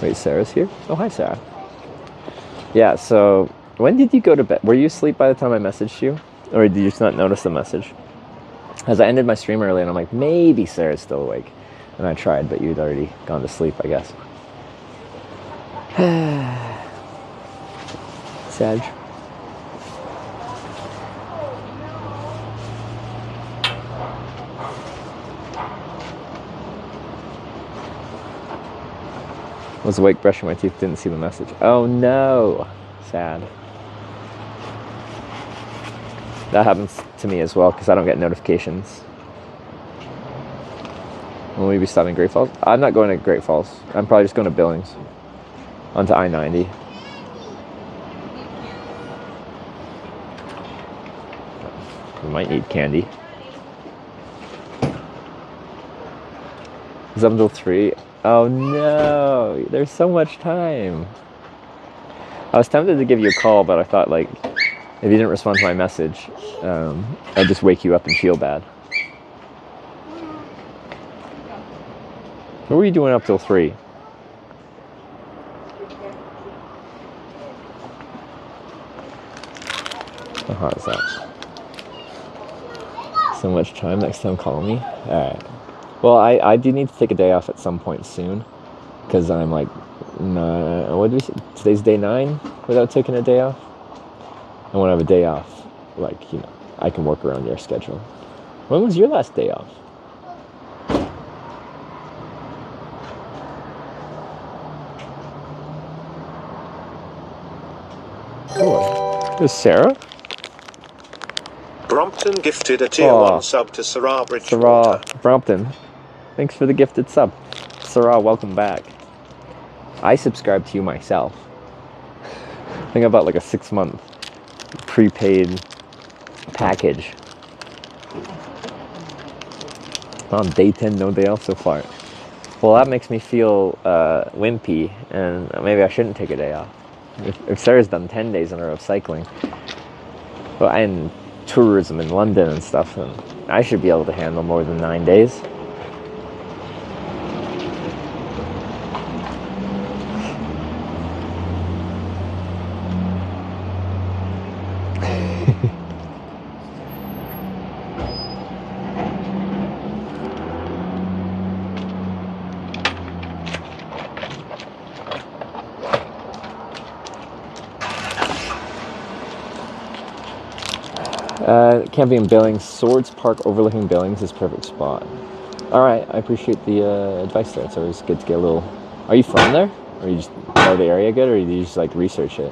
Wait, Sarah's here? Oh, hi, Sarah. Yeah, so when did you go to bed? Were you asleep by the time I messaged you? Or did you just not notice the message? As I ended my stream early and I'm like, maybe Sarah's still awake. And I tried, but you'd already gone to sleep, I guess. Sag. Was awake brushing my teeth, didn't see the message. Oh no, sad. That happens to me as well because I don't get notifications. Will we be stopping Great Falls? I'm not going to Great Falls. I'm probably just going to Billings. Onto I-90. We might need candy. It's up until 3. Oh no, there's so much time. I was tempted to give you a call, but I thought like, if you didn't respond to my message, I'd just wake you up and feel bad. What were you doing up till 3? How hot is that? So much time, next time call me. Alright. Well, I do need to take a day off at some point soon, because I'm like, what do we say? Today's day 9 without taking a day off. I want to have a day off, like, you know, I can work around your schedule. When was your last day off? Oh, is Sarah? Brompton gifted a tier 1 sub to Sarah Bridgewater. Sarah Brompton. Thanks for the gifted sub. Sarah, welcome back. I subscribed to you myself. I think I bought like a 6-month prepaid package. On day 10, no day off so far. Well, that makes me feel wimpy, and maybe I shouldn't take a day off. If Sarah's done 10 days in a row of cycling, well, and tourism in London and stuff, and I should be able to handle more than 9 days. Camping in Billings, Swords Park overlooking Billings is perfect spot. Alright, I appreciate the advice there. It's always good to get a little... Are you from there? Or you just know the area good, or do you just like research it?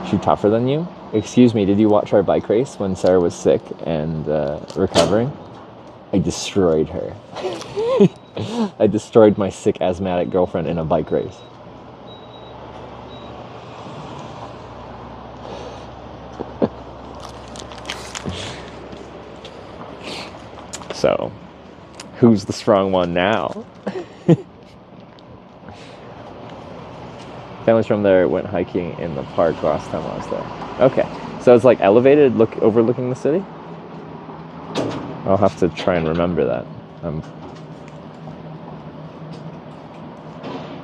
Is she tougher than you? Excuse me, did you watch our bike race when Sarah was sick and recovering? I destroyed her. I destroyed my sick asthmatic girlfriend in a bike race. So, who's the strong one now? Families from there went hiking in the park last time I was there. Okay, so it's like elevated, overlooking the city? I'll have to try and remember that.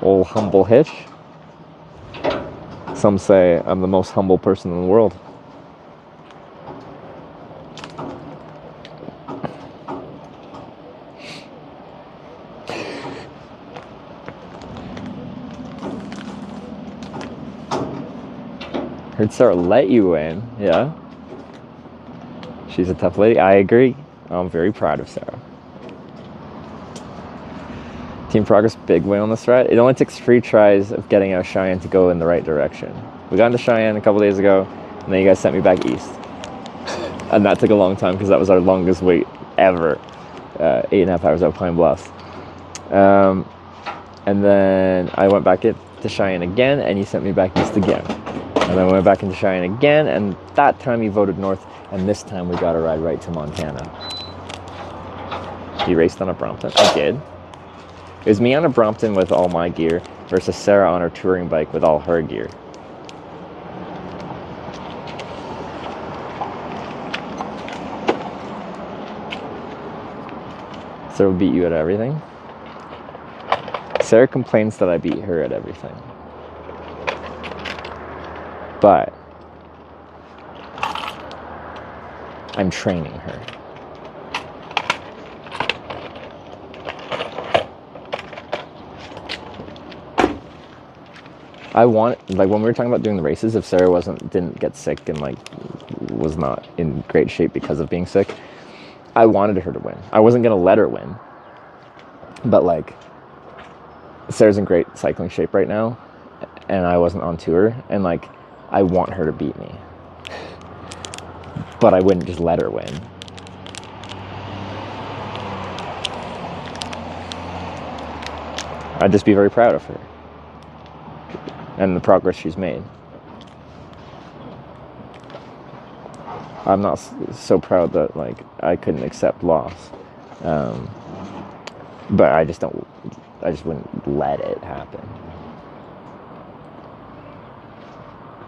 Old humble Hitch. Some say I'm the most humble person in the world. Heard Sarah let you in, yeah. She's a tough lady. I agree. I'm very proud of Sarah. Team Progress, big win on this ride. It only takes 3 tries of getting out of Cheyenne to go in the right direction. We got into Cheyenne a couple days ago, and then you guys sent me back east. And that took a long time because that was our longest wait ever. 8.5 hours out of Pine Bluffs. And then I went back to Cheyenne again, and he sent me back east again. And then we went back into Cheyenne again, and that time he voted north, and this time we got a ride right to Montana. He raced on a Brompton. I did. It was me on a Brompton with all my gear versus Sarah on her touring bike with all her gear. Sarah will beat you at everything. Sarah complains that I beat her at everything. But I'm training her. I want, like when we were talking about doing the races, if Sarah didn't get sick and like was not in great shape because of being sick, I wanted her to win. I wasn't gonna let her win. But like Sarah's in great cycling shape right now, and I wasn't on tour, and like I want her to beat me. But I wouldn't just let her win. I'd just be very proud of her and the progress she's made. I'm not so proud that like I couldn't accept loss, but I just wouldn't let it happen.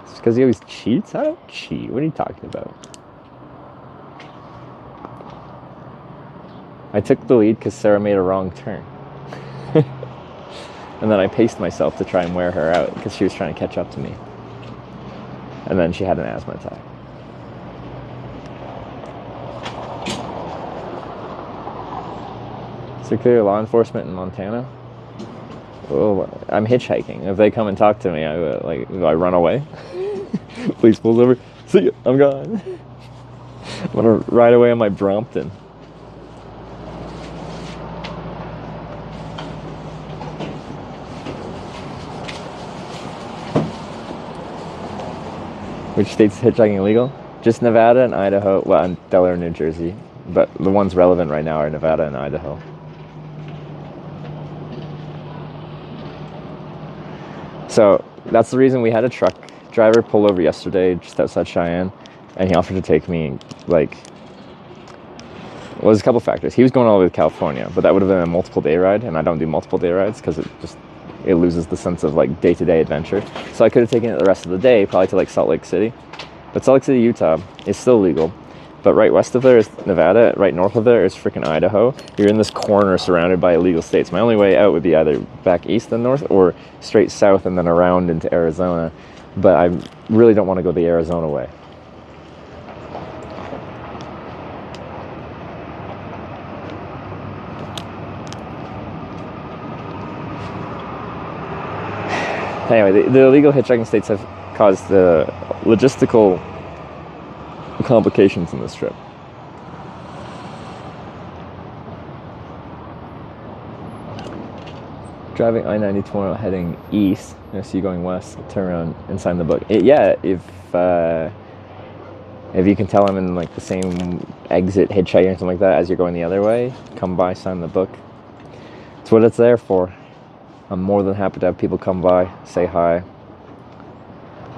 It's because he always cheats? I don't cheat. What are you talking about? I took the lead because Sarah made a wrong turn. And then I paced myself to try and wear her out because she was trying to catch up to me. And then she had an asthma attack. Is there clear law enforcement in Montana? Oh, I'm hitchhiking. If they come and talk to me, do I run away? Police pulls over. See ya, I'm gone. I'm gonna ride away on my Brompton. Which state's hitchhiking illegal? Just Nevada and Idaho. Well, and Delaware and New Jersey. But the ones relevant right now are Nevada and Idaho. So that's the reason we had a truck driver pull over yesterday just outside Cheyenne, and he offered to take me, like, well, there's a couple factors. He was going all the way to California, but that would have been a multiple day ride, and I don't do multiple day rides because it loses the sense of like day-to-day adventure. So I could have taken it the rest of the day, probably to like Salt Lake City. But Salt Lake City, Utah is still legal. But right west of there is Nevada, right north of there is freaking Idaho. You're in this corner surrounded by illegal states. My only way out would be either back east and north or straight south and then around into Arizona. But I really don't want to go the Arizona way. Anyway, the illegal hitchhiking states have caused the logistical complications in this trip. Driving I-90 tomorrow, heading east. I see you going west. Turn around and sign the book. Yeah, if you can tell I'm in like the same exit hitchhiking or something like that as you're going the other way, come by, sign the book. It's what it's there for. I'm more than happy to have people come by, say hi,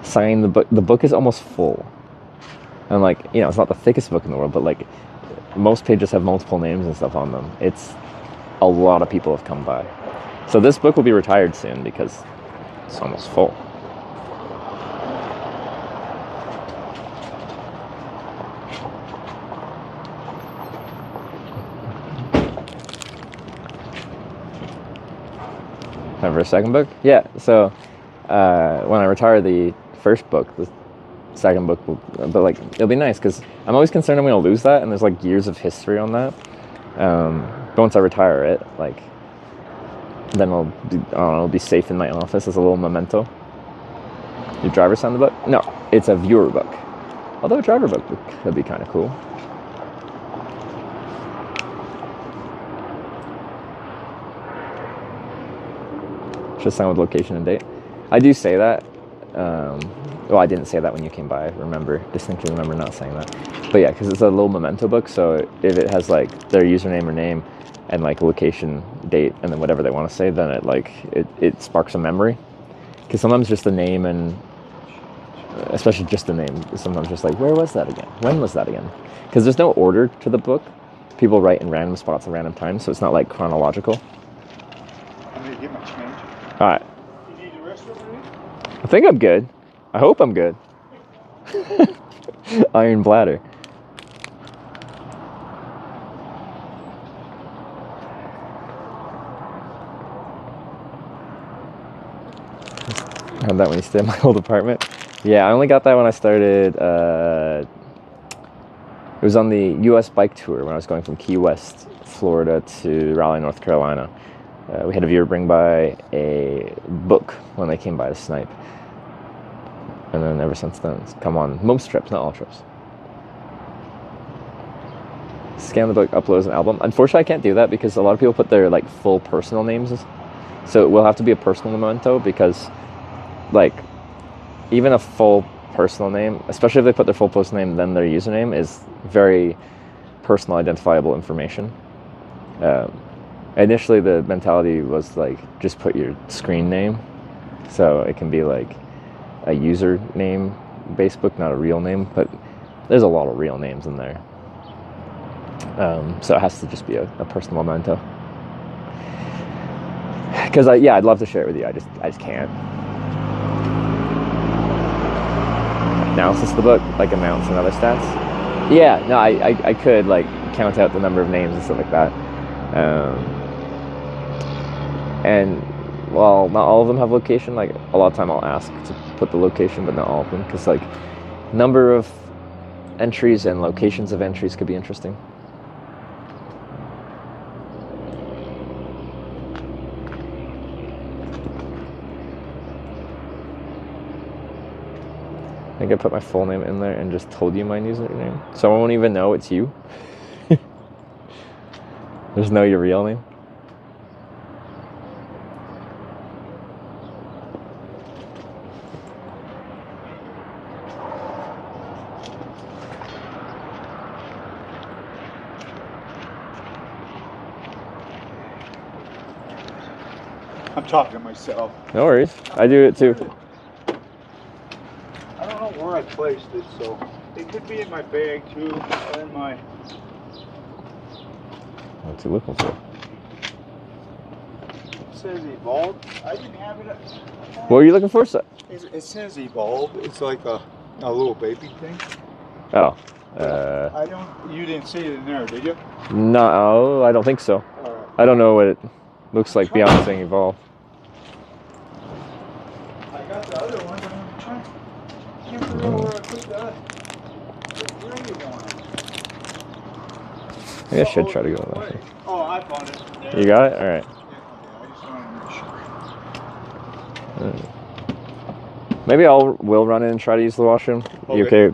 sign the book. The book is almost full. And like, you know, it's not the thickest book in the world, but like most pages have multiple names and stuff on them. It's a lot of people have come by. So this book will be retired soon because it's almost full. Time for a second book? Yeah, so when I retire the first book, the second book will, but like, it'll be nice because I'm always concerned I'm going to lose that, and there's like years of history on that. But once I retire it, like, then it'll be safe in my office as a little memento. Your driver signed the book? No, it's a viewer book. Although a driver book could be kind of cool. Just sign with location and date. I do say that. Well, I didn't say that when you came by. I distinctly remember not saying that. But yeah, because it's a little memento book, so if it has like their username or name and like location, date, and then whatever they want to say, then it sparks a memory. Because sometimes just the name, and especially just the name, is sometimes just like, where was that again? When was that again? Because there's no order to the book. People write in random spots at random times, so it's not like chronological. I'm gonna get my change. All right. You need the rest of it? I think I'm good. I hope I'm good. Iron bladder. I had that when you stayed in my old apartment. Yeah, I only got that when I started. It was on the U.S. bike tour when I was going from Key West, Florida to Raleigh, North Carolina. We had a viewer bring by a book when they came by to snipe. And then ever since then, it's come on most trips, not all trips. Scan the book, upload as an album. Unfortunately, I can't do that because a lot of people put their like full personal names. So it will have to be a personal memento because like even a full personal name, especially if they put their full post name, then their username is very personal identifiable information. Initially, the mentality was like, just put your screen name. So it can be like a username based book, not a real name, but there's a lot of real names in there. So it has to just be a personal memento. Because I'd love to share it with you. I just can't. Analysis of the book, like amounts and other stats. Yeah, no, I could like count out the number of names and stuff like that. And well, not all of them have location. Like a lot of time I'll ask to put the location, but not all of them, because like number of entries and locations of entries could be interesting. I think I put my full name in there and just told you my username. So I won't even know it's you. There's no your real name. I'm talking to myself. No worries. I do it too. I don't know where I placed it, so it could be in my bag too, or in my... What's he looking for? It says Evolve. I didn't have it. What are you looking for? It says Evolve. It's like a little baby thing. Oh. I don't. You didn't see it in there, did you? No, I don't think so. I don't know what it looks like beyond saying Evolve. I got the other one, but I'm trying. Can't figure out where I put that. Where are you going? Maybe I should try to go with that. Oh, I found it. There. You got it? All right. Yeah, I just wanted to make sure. Maybe we'll run in and try to use the washroom. You okay?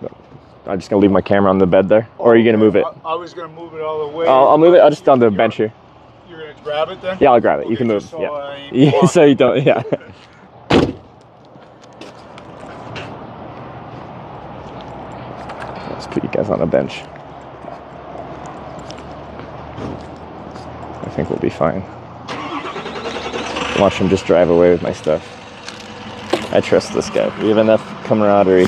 I'm just gonna leave my camera on the bed there, or are you gonna move it? I was gonna move it all the way. I'll move it. I'll just on the bench here. You're gonna grab it then? Yeah, I'll grab it. You can move. So Yeah. Yeah. So you don't. Yeah. Let's put you guys on a bench. I think we'll be fine. Watch him just drive away with my stuff. I trust this guy. We have enough camaraderie.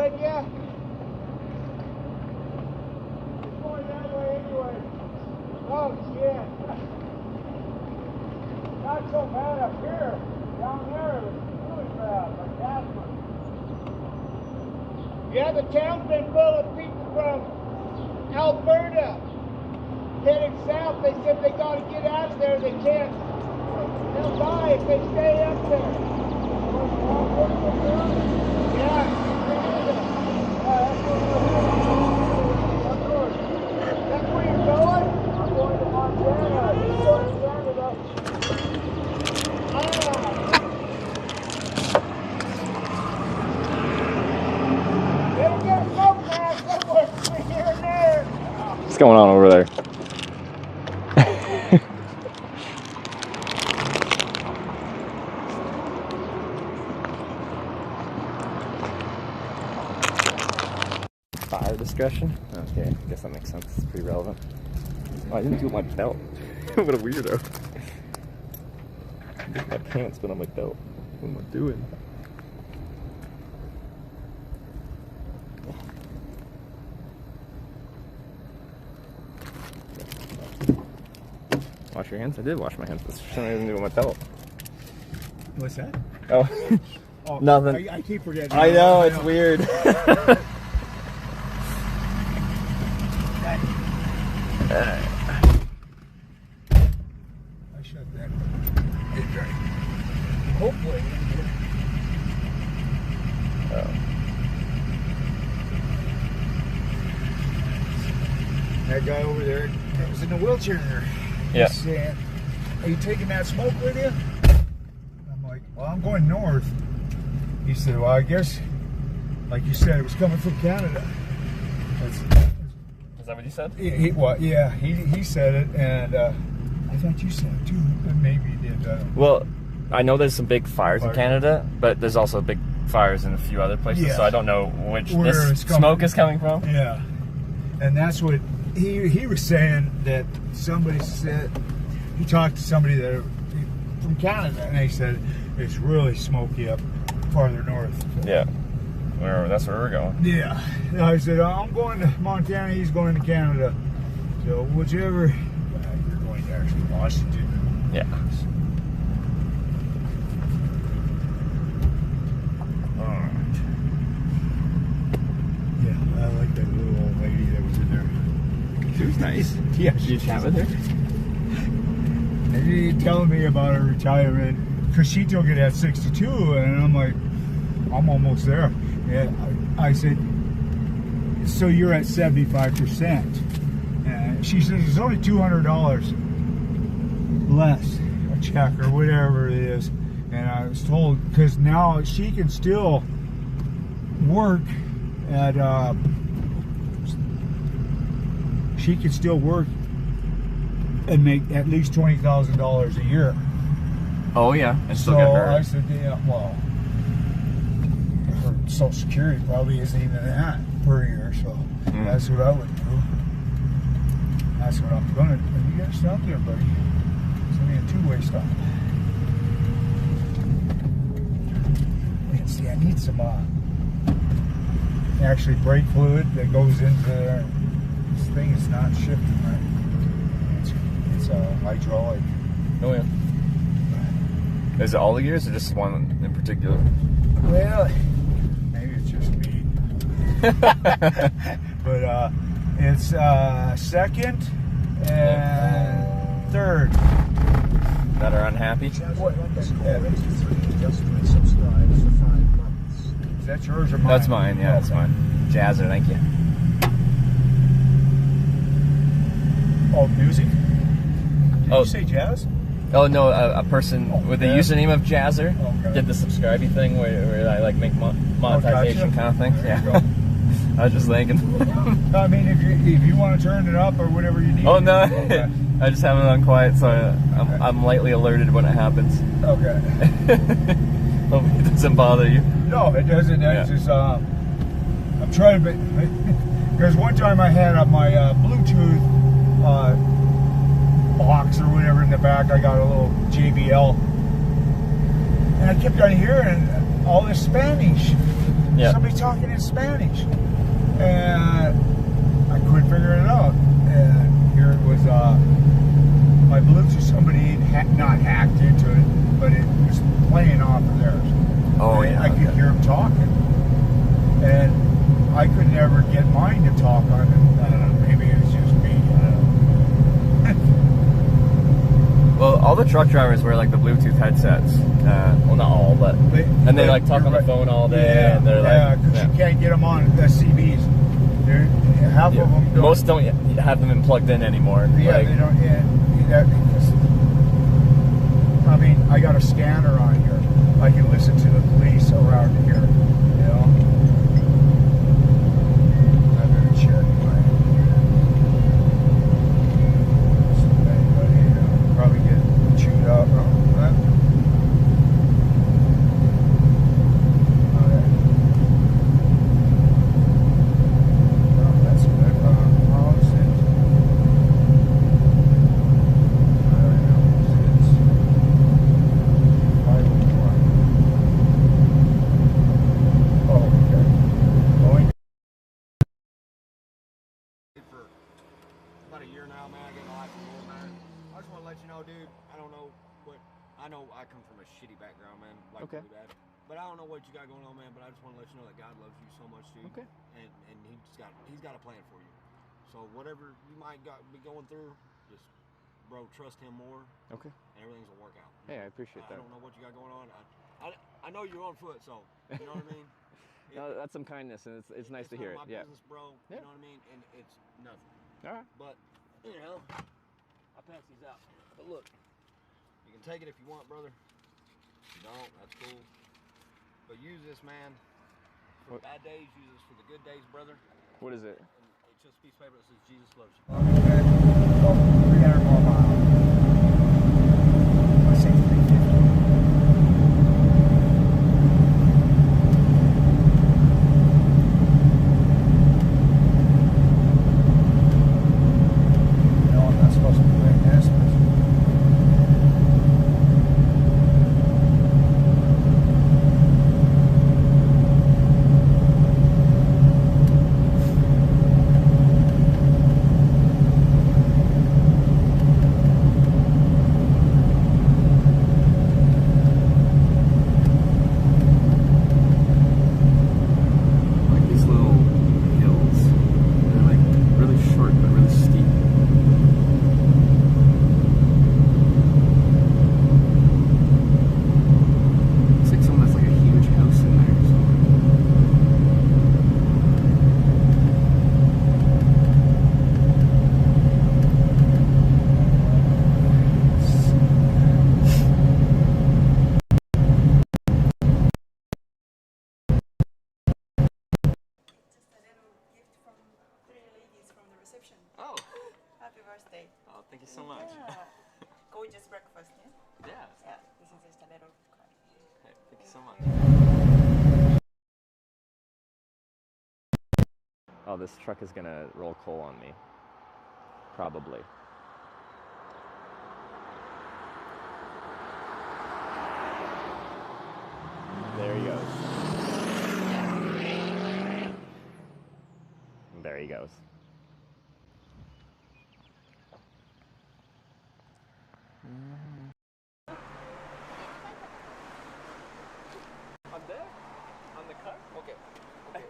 with you? It's going that way anyway. Oh, shit. Not so bad up here. Down there, it was really bad, like Casper. Yeah, the town's been full of people from Alberta heading south. They said they got to get out of there. They can't. They'll die if they stay up there. Yeah. That's where you're going? I'm going to Montana. You're going to Canada. Better get a smoke mask somewhere between here and there. What's going on over there? Fire discussion? Okay, I guess that makes sense. It's pretty relevant. Oh, I didn't do my belt. What a weirdo. My pants been on my belt. What am I doing? Wash your hands? I did wash my hands. That's something I didn't do with my belt. What's that? Oh, Oh, nothing. I keep forgetting. I know, it's weird. I shut that. It's right. Hopefully. That guy over there that was in the wheelchair there. Yeah. He's saying, "Are you taking that smoke with you?" I'm like, "Well, I'm going north." He said, "Well, I guess, like you said, it was coming from Canada." Is that what you said? He said it, and I thought you said it too, but maybe you did. Well, I know there's some big fires in Canada, but there's also big fires in a few other places, so I don't know which this smoke is coming from. Yeah, and that's what he was saying, that somebody said, he talked to somebody that from Canada, and they said it's really smoky up farther north. Yeah, that's where we're going. Yeah, I said, I'm going to Montana, he's going to Canada. So whichever, you're going to actually Washington. Yeah. Alright. Yeah, I like that little old lady that was in there. She was nice. Yeah, Did you chat with her? And she telling me about her retirement, because she took it at 62, and I'm like, I'm almost there. Yeah, I said, so you're at 75%. And she says it's only $200 less a check or whatever it is. And I was told, because now she can still work at and make at least $20,000 a year. Oh yeah, and still so get her. I said, yeah, well, her Social Security probably isn't even that per year, so that's what I would do. That's what I'm gonna do. You gotta stop there, buddy. It's only a two-way stop. And see, I need some actually brake fluid that goes into there. This thing is not shifting right. It's hydraulic. Oh yeah. Is it all the gears or just one in particular? Well, maybe it's just me. But it's second and third that are unhappy. Is that yours or mine? That's mine, yeah, that's mine. Jazzer, thank you. Oh, music? Did you say jazz? Oh no, a person with the username of Jazzer did the subscribey thing where I like make monetization kind of thing. Yeah. I was just thinking. I mean, if you want to turn it up or whatever you need. Oh no, I just have it on quiet, so I'm lightly alerted when it happens. Okay. Hope it doesn't bother you. No, it doesn't. That's just I'm trying to, because one time I had my Bluetooth box or whatever in the back. I got a little JBL, and I kept on hearing all this Spanish. Yeah. somebody talking in Spanish. And I couldn't figure it out. And here it was, my Bluetooth, somebody not hacked into it, but it was playing off of theirs. Oh, and yeah. I could hear them talking. And I could never get mine to talk on it. I don't know, maybe it was just me. I don't know. Well, all the truck drivers wear like the Bluetooth headsets. Well, not all, but and they like talk on the phone all day. And they're like, because you can't get them on the CBs. Half of them don't. Most don't have them plugged in anymore. Yeah, like, they don't. I mean, I got a scanner on here. I can listen to the police around here. You know, I better check my. Anybody probably get chewed up. Okay. Oh, that's good. How is it? I don't know. It's 501. Oh, okay. Going. For about a year now, man. I get my life from old, man. I just want to let you know, dude. I don't know what. I know I come from a shitty background, man. Like Okay. really bad. But I don't know what you got going on, man. But I just want to let you know that God loves you so much, dude. Okay. And he's got a plan for you. So whatever you might be going through, just bro, trust him more. Okay. And everything's gonna work out. Hey, I appreciate that. I don't know what you got going on. I know you're on foot, so you know what I mean. No, that's some kindness, and it's nice to hear it. It's Yeah. not my business, bro. Yeah. You know what I mean? And it's nothing. All right. But you know, I pass these out. But look, you can take it if you want, brother. If you don't, that's cool. But use this, man. For the bad days, use this for the good days, brother. What is it? And it's just a piece of paper that says Jesus loves you. 300 more miles. I say 350. No, I'm not supposed to be doing this, but Like these little hills. They're like really short but really steep. Looks like someone has like a huge house in there or something. Oh. Happy birthday. Oh, thank you so much. Yeah. Gorgeous breakfast, yeah? Yeah. Yeah, this is just a little card. Hey, thank you so much. Oh, this truck is gonna roll coal on me. Probably. There he goes. There he goes. I'm there? On the car? Okay. Okay.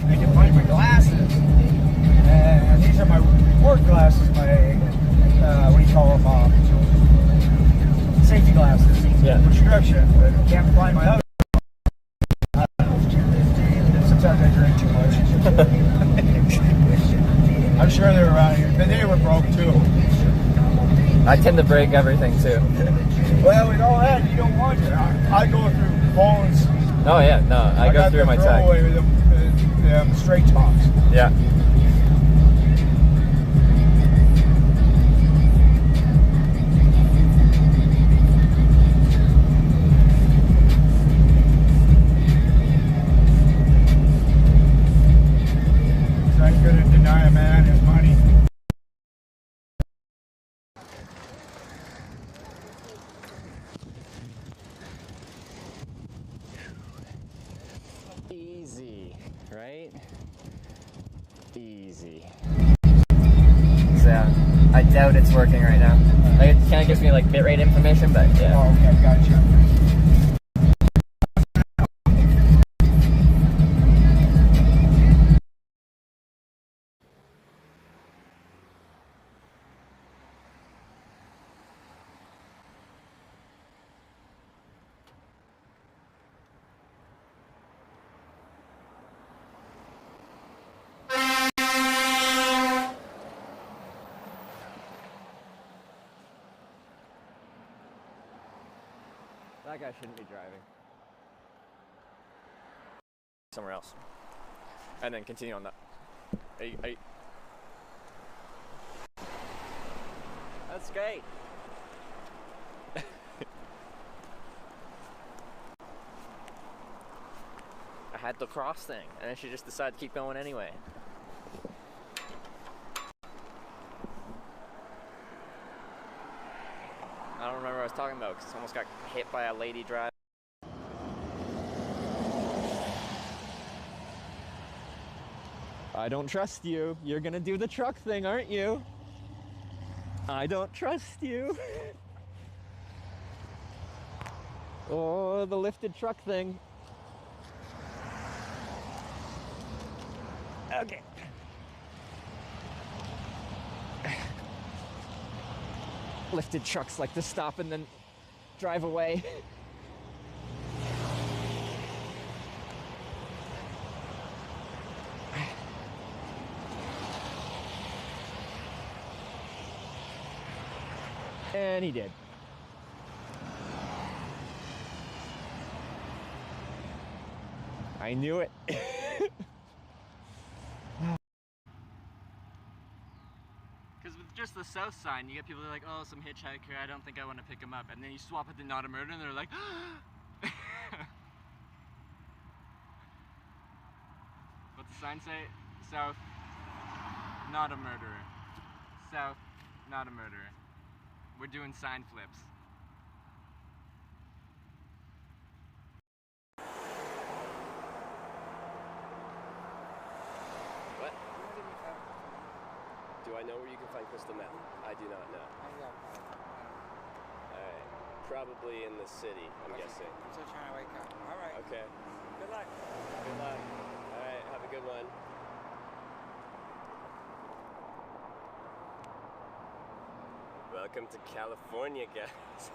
I can find my glasses. And these are my work glasses, my, what do you call them? Safety glasses. Yeah. Prescription. But I can't find my other. Sometimes I drink too much. I'm sure they're around here. But they were broke too. I tend to break everything too. Well, with all that, you don't want it. I go through phones. Oh yeah, no, I go through my tech. Throwaway with them straight tops. Yeah. shouldn't deny a man his money. Easy, right? Easy. So I doubt it's working right now. Like, it kind of gives me like bitrate information, but yeah. Oh, okay, gotcha. That guy shouldn't be driving. Somewhere else. And then continue on that. That's great. I had the cross thing, and then she just decided to keep going anyway. I don't remember what I was talking about because I almost got hit by a lady driver. I don't trust you. You're gonna do the truck thing, aren't you? I don't trust you. Oh, the lifted truck thing. Okay. Lifted trucks like to stop and then drive away. And he did. I knew it. Because with just the south sign, you get people that are like, oh, some hitchhiker, I don't think I want to pick him up. And then you swap it to not a murder, and they're like, what's the sign say? South, not a murderer. South, not a murderer. We're doing sign flips. What? Do I know where you can find crystal meth? I do not know. Alright. Probably in the city, I'm guessing. I'm still trying to wake up. Alright. Okay. Good luck. Good luck. Alright, have a good one. Welcome to California, guys.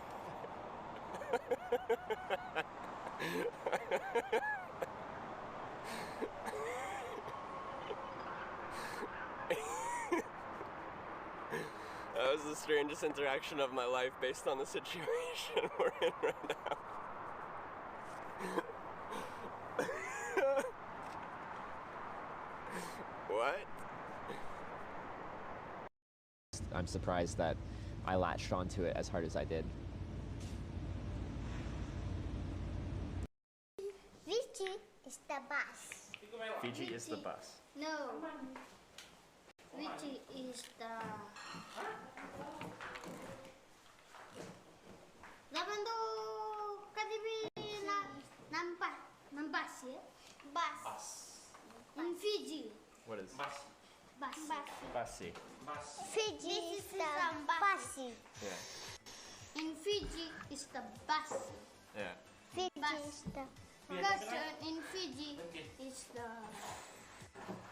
That was the strangest interaction of my life based on the situation we're in right now. What? I'm surprised that I latched onto it as hard as I did. Fiji is the bus. Fiji is the bus. No. Fiji is the... Lavando kadibi bus, yeah? Bus. In Fiji. What is? Bus. Bussy. Fiji is the bussy. Yeah. In Fiji is the bus. Yeah. Fiji is the... Because in Fiji is the...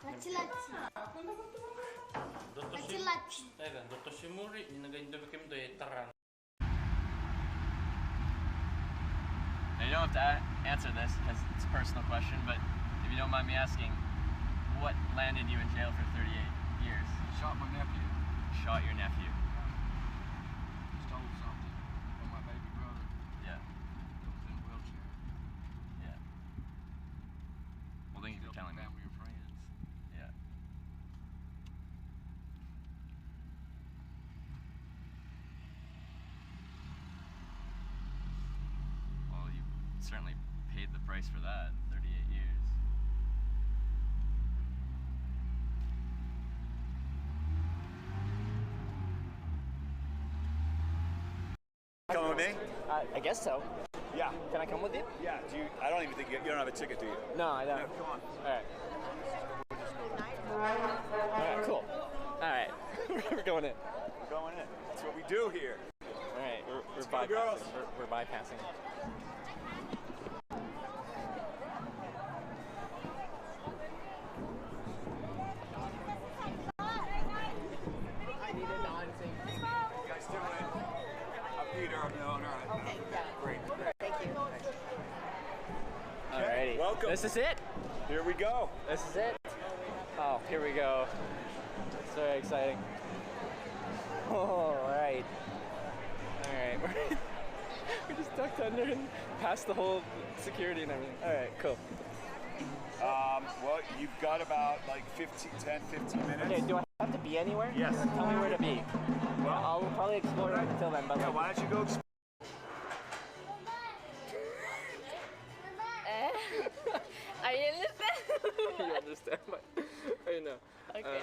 Lachi-lachi. Lachi-lachi. Now, you don't have to answer this because it's a personal question, but if you don't mind me asking, what landed you in jail for 38 years? Shot my nephew. Shot your nephew. Stole something from my baby brother. Yeah. That was in a wheelchair. Yeah. Well, thank you for telling me. Family or friends. Yeah. Well, you certainly paid the price for that. 38 years. me? I guess so. Yeah. Can I come with you? Yeah. I don't even think you don't have a ticket, do you? No, I don't. No, come on. All right, cool. All right, we're going in. We're going in. That's what we do here. All right, we're go, bypassing. girls. We're bypassing. How you guys doing? I'm Peter. I'm the owner. Okay. Great. Thank you. Alrighty. Welcome. This is it. Here we go. This is it. Oh, here we go. It's very exciting. Oh, all right. All right. We just ducked under and passed the whole security and everything. All right, cool. Well, you've got about like 10, 15 minutes. Okay, do I have to be anywhere? Yes. Tell me where to be. Well, I'll probably explore right until then, but yeah, why don't you go explore? I understand. You understand? I know. Okay.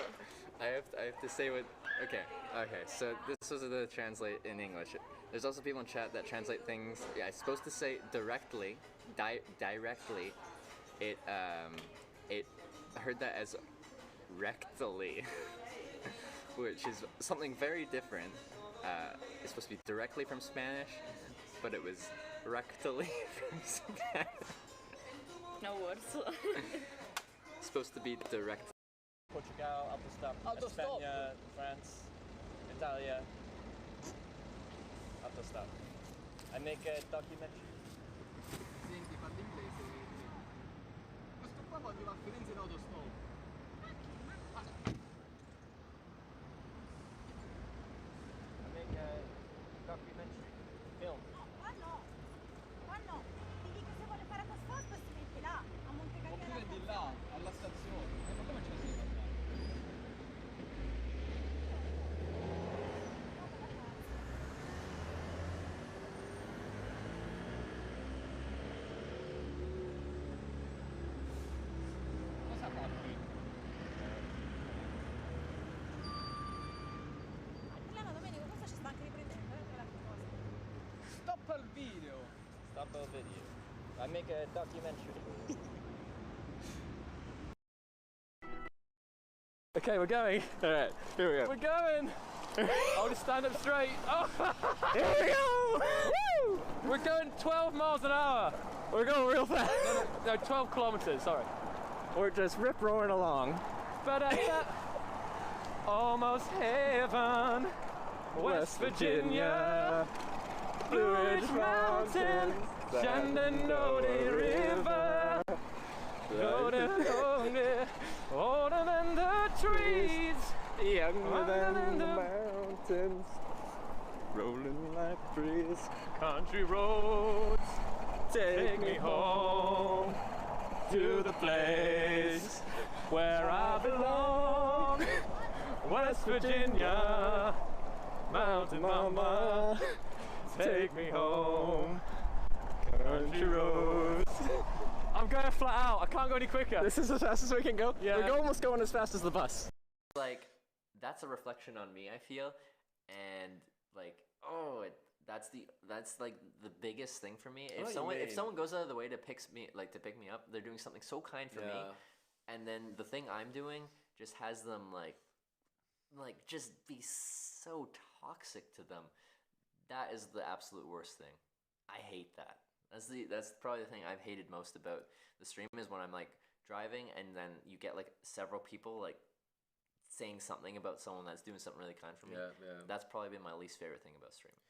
I have to say what. Okay. So this was the translate in English. There's also people in chat that translate things. Yeah, I'm supposed to say directly. Directly. It I heard that as rectally, which is something very different. It's supposed to be directly from Spanish, but it was rectally from Spanish. No words. Supposed to be direct. Portugal, autostop. España, France, Italia, autostop. I make a documentary. Senti, parli inglese. Questo qua quando va a Firenze in autostop. I make a documentary film. Qua no, digli che se vuole fare autostop si mette là, a Monte Cagliari. Oppure di là, alla stazione. Ma come ce la si fa? Cosa fa qui? Milano Domenico, questo ci sta anche riprendendo, quella cosa. Stop al video! Stop the video. I make a documentary. Okay, we're going. All right, here we go. We're going! I'll just stand up straight. Oh. Here we go! Woo! We're going 12 miles an hour. We're going real fast. No, 12 kilometers, sorry. We're just rip roaring along. But almost heaven, West Virginia, Blue Ridge Mountain, Shenandoah River, golden, older than the trees, younger than the mountains, rolling like breeze. Country roads, take me home to the place where I belong, West Virginia, Mountain Mama, take me home, country roads. I'm going flat out, I can't go any quicker. This is as fast as we can go? Yeah. We're almost going as fast as the bus. Like, that's a reflection on me, I feel, and like, that's like the biggest thing for me. If someone goes out of the way to pick me up, they're doing something so kind for me, and then the thing I'm doing just has them like just be so toxic to them. That is the absolute worst thing. I hate that. That's probably the thing I've hated most about the stream is when I'm like driving and then you get like several people like saying something about someone that's doing something really kind for me. Yeah. That's probably been my least favorite thing about streaming.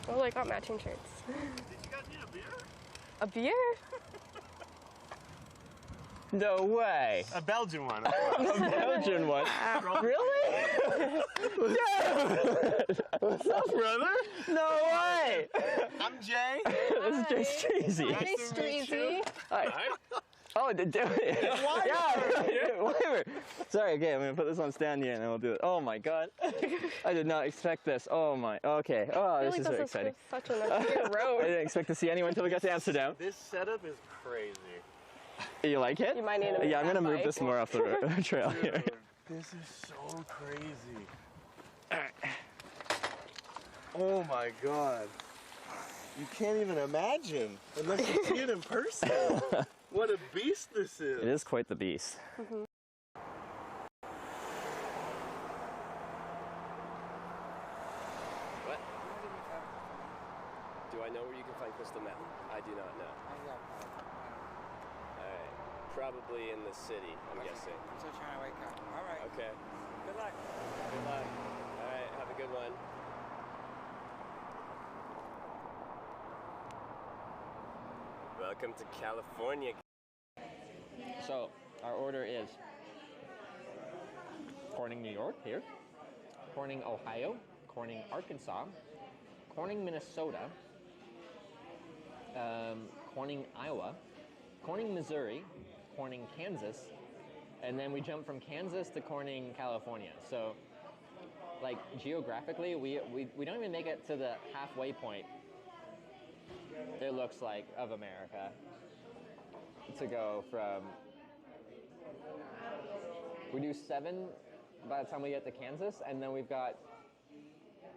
Oh, I got matching shirts. Did you guys need a beer? A beer? No way. A Belgian one. A Belgian one. Really? Dude! What's up, brother? No way. I'm Jay. This is Jay Streezy. Nice to meet you. Hi. Oh, to do it. Yeah, whatever. Sorry, okay, I'm gonna put this on stand here and then we'll do it. Oh my god. I did not expect this. Oh my, okay. Oh, this is very exciting. Such a nice road. I didn't expect to see anyone until we got to Amsterdam. This setup is crazy. You like it? You might need a Yeah, I'm gonna move bike. this more off the trail here. This is so crazy. Oh my god. You can't even imagine unless you see it in person. What a beast this is. It is quite the beast. What? Do I know where you can find crystal meth? I do not know. Alright. Probably in the city, I'm guessing. I'm still trying to wake up. Alright. Okay. Good luck. Good luck. Alright, have a good one. Welcome to California. So, our order is Corning, New York, here. Corning, Ohio. Corning, Arkansas. Corning, Minnesota. Corning, Iowa. Corning, Missouri. Corning, Kansas. And then we jump from Kansas to Corning, California. So, like, geographically, we don't even make it to the halfway point, it looks like, of America, to go from, we do 7 by the time we get to Kansas, and then we've got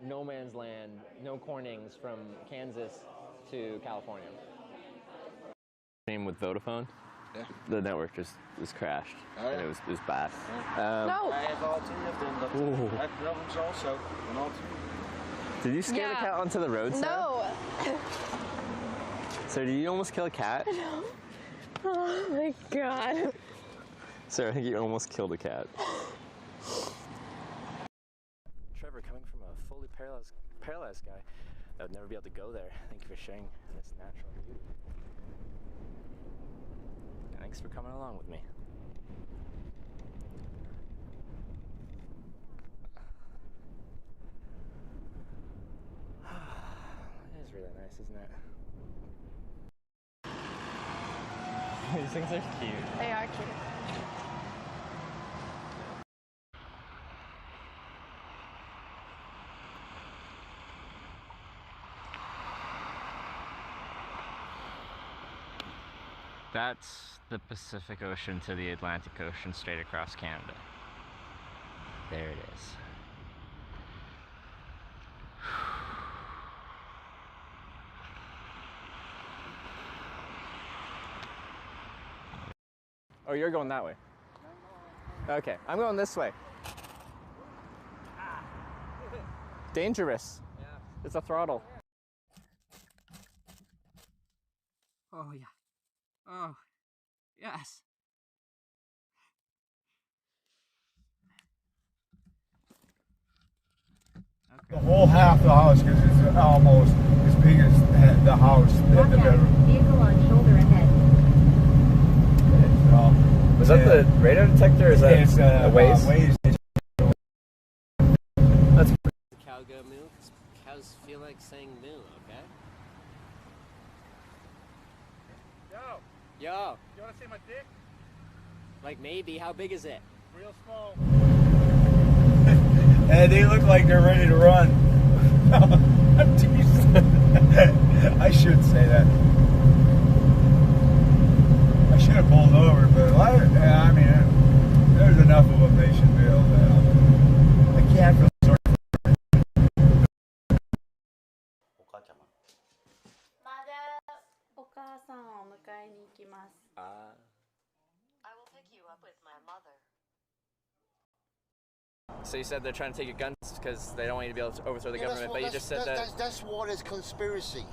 no man's land, no Cornings from Kansas to California. Same with Vodafone. Yeah. The network just crashed, Oh, yeah. and it was bad. No. I have Ooh. I have problems also. Did you scare the cat onto the road, Sarah? No. So did you almost kill a cat? No. Oh my god. Sarah, I think you almost killed a cat. Trevor, coming from a fully paralyzed guy, I would never be able to go there. Thank you for sharing this natural beauty. Thanks for coming along with me. It is really nice, isn't it? These things are cute. They are cute. That's the Pacific Ocean to the Atlantic Ocean straight across Canada. There it is. Oh, you're going that way. Okay, I'm going this way. Dangerous. Yeah. It's a throttle. Oh, yeah. Oh, yes. The whole half of the house, because it's almost as big as the house, the bedroom. Vehicle on shoulder ahead. Was that the radar detector or is that a Waze? Waze. That's Cow go moo? 'Cause cows feel like saying moo, okay? Yo, Yo, you want to see my dick? like maybe, how big is it? Real small. And they look like they're ready to run. I'm teasing. I should say that. I should have pulled over, but I mean, there's enough of them they should be able to help. I can't really sort of. I will pick you up with my mother. So you said they're trying to take your guns because they don't want you to be able to overthrow the government, but you just said that's why there's conspiracy.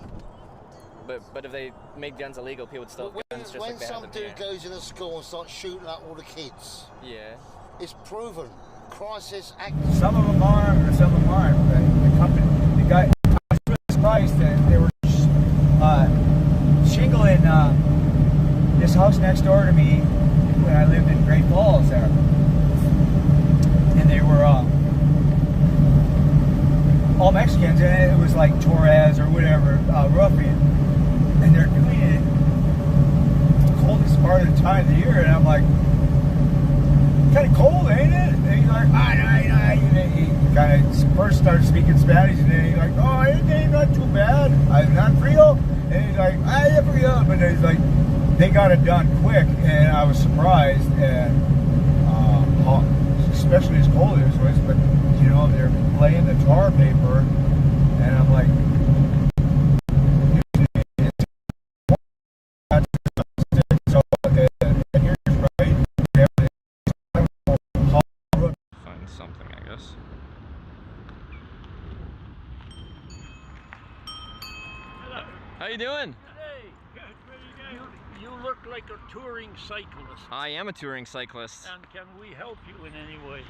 But if they make guns illegal, people would still have guns just like they have When them some here. dude goes in a school and starts shooting at all the kids, Yeah. it's proven. Crisis act. Some of them are, or some of them aren't. But the company, the guy, I was really surprised that they were shingling this house next door to me when I lived in Great Falls there. And they were all Mexicans, and it was like Torres or whatever, roofing. And they're doing it the coldest part of the time of the year, and I'm like, kind of cold, ain't it? And he's like, he kind of first started speaking Spanish, and then he's like, oh, it ain't not too bad. I'm not frio. And he's like, yeah, frio. But then he's like, they got it done quick, and I was surprised at how, especially as cold as it was. But you know, they're laying the tar paper, and I'm like, find something, I guess. How you doing? Hey, you look like a touring cyclist. I am a touring cyclist. And can we help you in any way?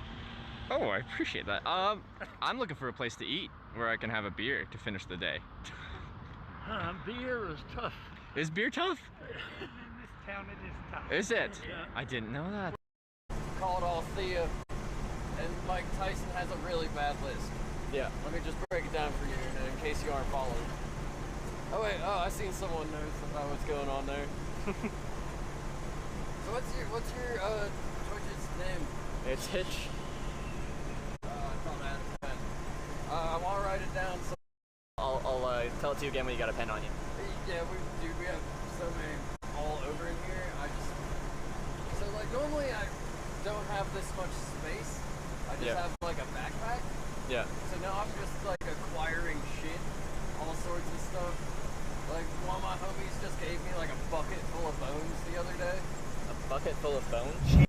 Oh, I appreciate that. I'm looking for a place to eat where I can have a beer to finish the day. Beer is tough. Is beer tough? In this town it is tough. Is it? Yeah. I didn't know that. Called Althea, and Mike Tyson has a really bad list. Yeah. Let me just break it down for you in case you aren't following. Oh wait, I seen someone knows about what's going on there. So what's your Twitch's name? It's Hitch. I thought I had a pen. I want to write it down. So I'll tell it to you again when you got a pen on you. yeah, we have so many all over in here. So like normally I don't have this much space. I just have like a backpack. Yeah. So now I'm just like acquiring shit, all sorts of stuff. Like one of my homies just gave me like a bucket full of bones the other day. A bucket full of bones?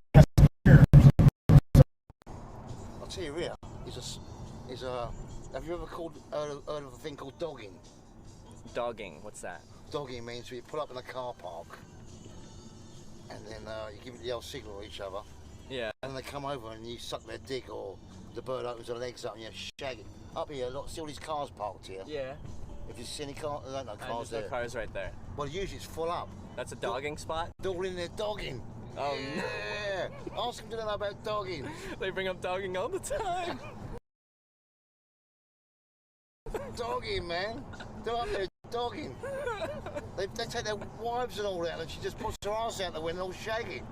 I'll tell you here, have you ever heard of a thing called dogging? Dogging, what's that? Dogging means you pull up in a car park and then you give it the old signal to each other. Yeah. And they come over and you suck their dick, or the bird opens their legs up and you shag it. Up here, look, see all these cars parked here? Yeah. If you see any cars, there ain't no cars there. There's no cars right there. Well, usually it's full up. That's a dogging spot? They're all in there dogging. Oh, yeah. Ask them to know about dogging. They bring up dogging all the time. Dogging, man. They're up there dogging. They take their wives and all that, and she just puts her ass out the window all shaking.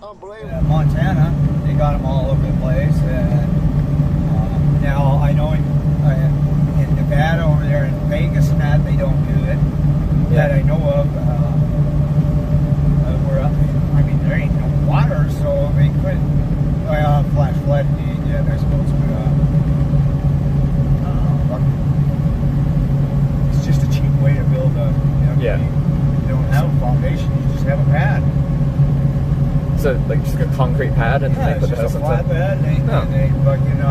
Unbelievable. Montana, they got them all over the place. And now I know in Nevada over there in Vegas and that, they don't do it. That I know of. I mean, there ain't no water, so they couldn't. Flash flood, yeah, I suppose. But it's just a cheap way to build a. You don't have a foundation; you just have a pad. So, like, just a concrete pad and they put the house a on flat top? bed, and they fucking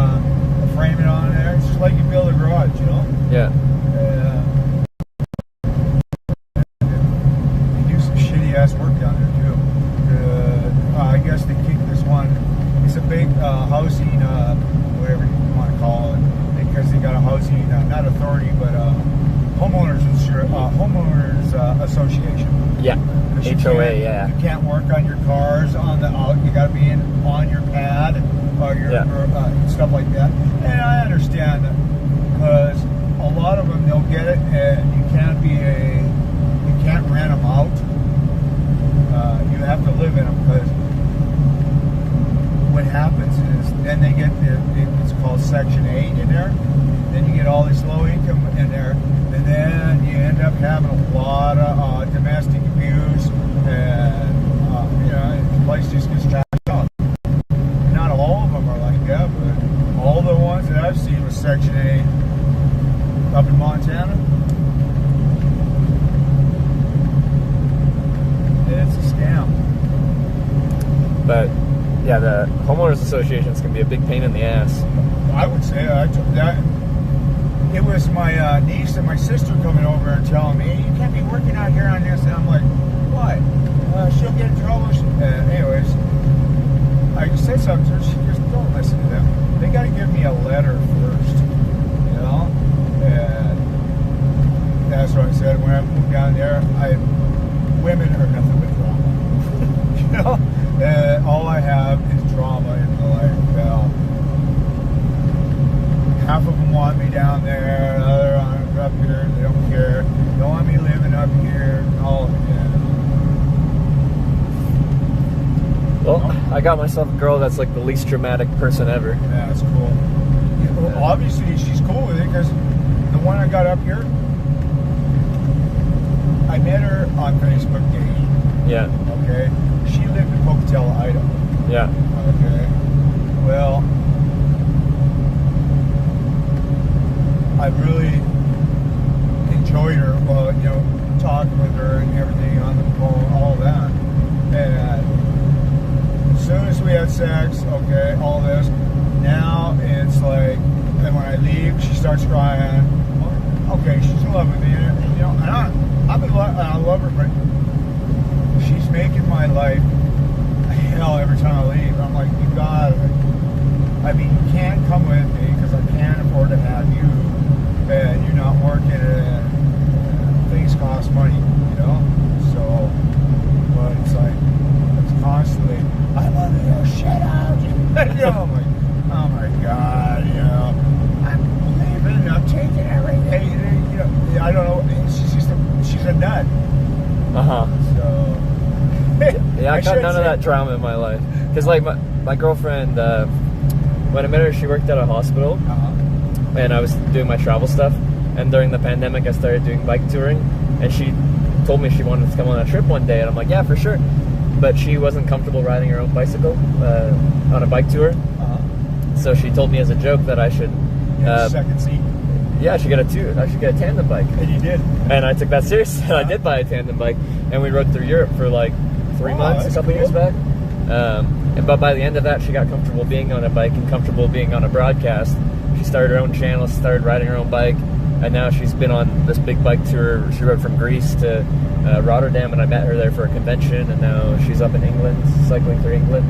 frame it on there. It's just like you build a garage, you know? Yeah. They do some shitty ass work down there too. I guess they kicked this one. It's a big housing, whatever you want to call it, because they got a housing, not authority, but homeowners association. Yeah. HOA, yeah. You can't work on your cars on the out. You got to be on your pad or your stuff like that. And I understand that because a lot of them they'll get it, and you can't rent them out. You have to live in them because what happens is then they get it's called Section 8 in there. Then you get all this low income in there, and then you end up having a lot of domestic abuse, and the place just gets trashed out. Not all of them are like that, but all the ones that I've seen with Section 8 up in Montana, it's a scam. But yeah, the homeowners associations can be a big pain in the ass. I would say that. It was my niece and my sister coming over and telling me, "You can't be working out here on this." And I'm like, "What? She'll get in trouble." Anyways, I said something to her. She just don't listen to them. They got to give me a letter first, you know. And that's what I said. When I moved down there, women are nothing but drama, you know. And all I have is drama in my life. Well, half of them want me down there, other up here, they don't care. They want me living up here, all of it. Well, I got myself a girl that's like the least dramatic person ever. Yeah, that's cool. Well, obviously, she's cool with it because the one I got up here, I met her on Facebook dating. Yeah. Okay. She lived in Pocatello, Idaho. Yeah. Okay. Well, I really enjoyed her, talking with her and everything on the phone, all that. And as soon as we had sex, okay, all this, now it's like, and when I leave, she starts crying. Okay, she's in love with me, and I love her, but she's making my life hell every time I leave. I'm like, you you can't come with me because I can't afford to have you, and you're not working, and things cost money, So, but it's like, it's constantly, I love you, shut up. I'm like, oh my God, I'm leaving, I'm taking everything, I don't know, she's a nut. So, yeah, I got none of that drama in my life. Because, like, my girlfriend, when I met her, she worked at a hospital, and I was doing my travel stuff. And during the pandemic, I started doing bike touring, and she told me she wanted to come on a trip one day, and I'm like, yeah, for sure. But she wasn't comfortable riding her own bicycle on a bike tour. So she told me as a joke that I should second seat. Yeah, I should get a tandem bike. And you did. And I took that seriously. I did buy a tandem bike, and we rode through Europe for like 3 months, a couple years back. But by the end of that, she got comfortable being on a bike and comfortable being on a broadcast. She started her own channel, started riding her own bike, and now she's been on this big bike tour. She rode from Greece to Rotterdam, and I met her there for a convention, and now she's up in England, cycling through England,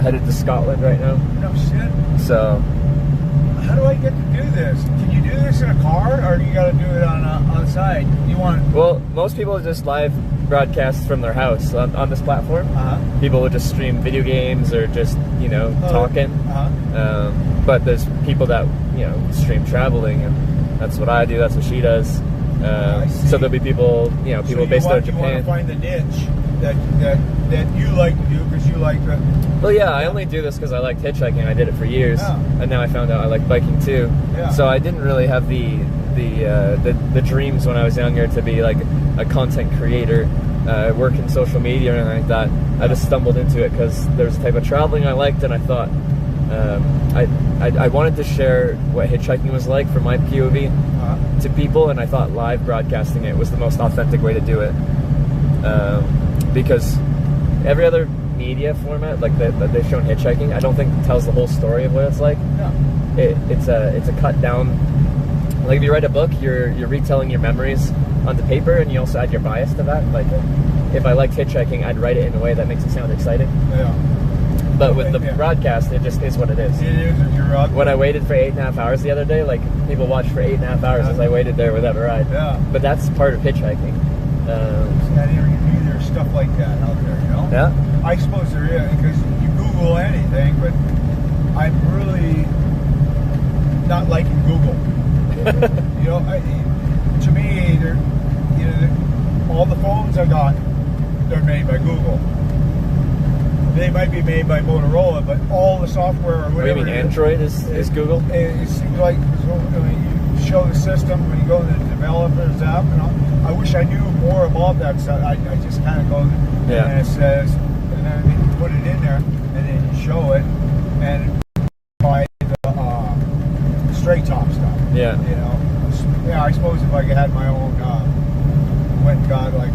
headed to Scotland right now. No shit. So, how do I get to do this? Can you do this in a car, or you got to do it on the side? Well, most people just live broadcast from their house on this platform. People will just stream video games or just talking. But there's people that stream traveling, and that's what I do. That's what she does. So there'll be people people based out of Japan. You want to find the niche that you like to do because you like the. Well, yeah, I only do this because I liked hitchhiking. I did it for years, and now I found out I like biking too. Yeah. So I didn't really have the dreams when I was younger to be like a content creator, work in social media or anything like that. I just stumbled into it because there was a type of traveling I liked, and I thought I wanted to share what hitchhiking was like from my POV to people, and I thought live broadcasting it was the most authentic way to do it, because every other media format like that they've shown hitchhiking, I don't think tells the whole story of what it's like. It's a cut down. Like if you write a book, you're retelling your memories onto paper, and you also add your bias to that. Like if I liked hitchhiking, I'd write it in a way that makes it sound exciting. But with the broadcast, it just is what it is. It is. When I waited for 8.5 hours the other day, like people watched for 8.5 hours as I waited there without a ride. But that's part of hitchhiking. There's stuff like that out there, Yeah. I suppose there is, because you Google anything, but I'm really not liking Google. To me, all the phones I got, they're made by Google. They might be made by Motorola, but all the software or whatever. What do you mean, Android is Google? It seems like you show the system when you go to the developers app. I wish I knew more about that stuff. I just kind of go and it says, and then you put it in there, and then you show it, and by the straight top stuff. Yeah. I suppose if I had my own, went and got like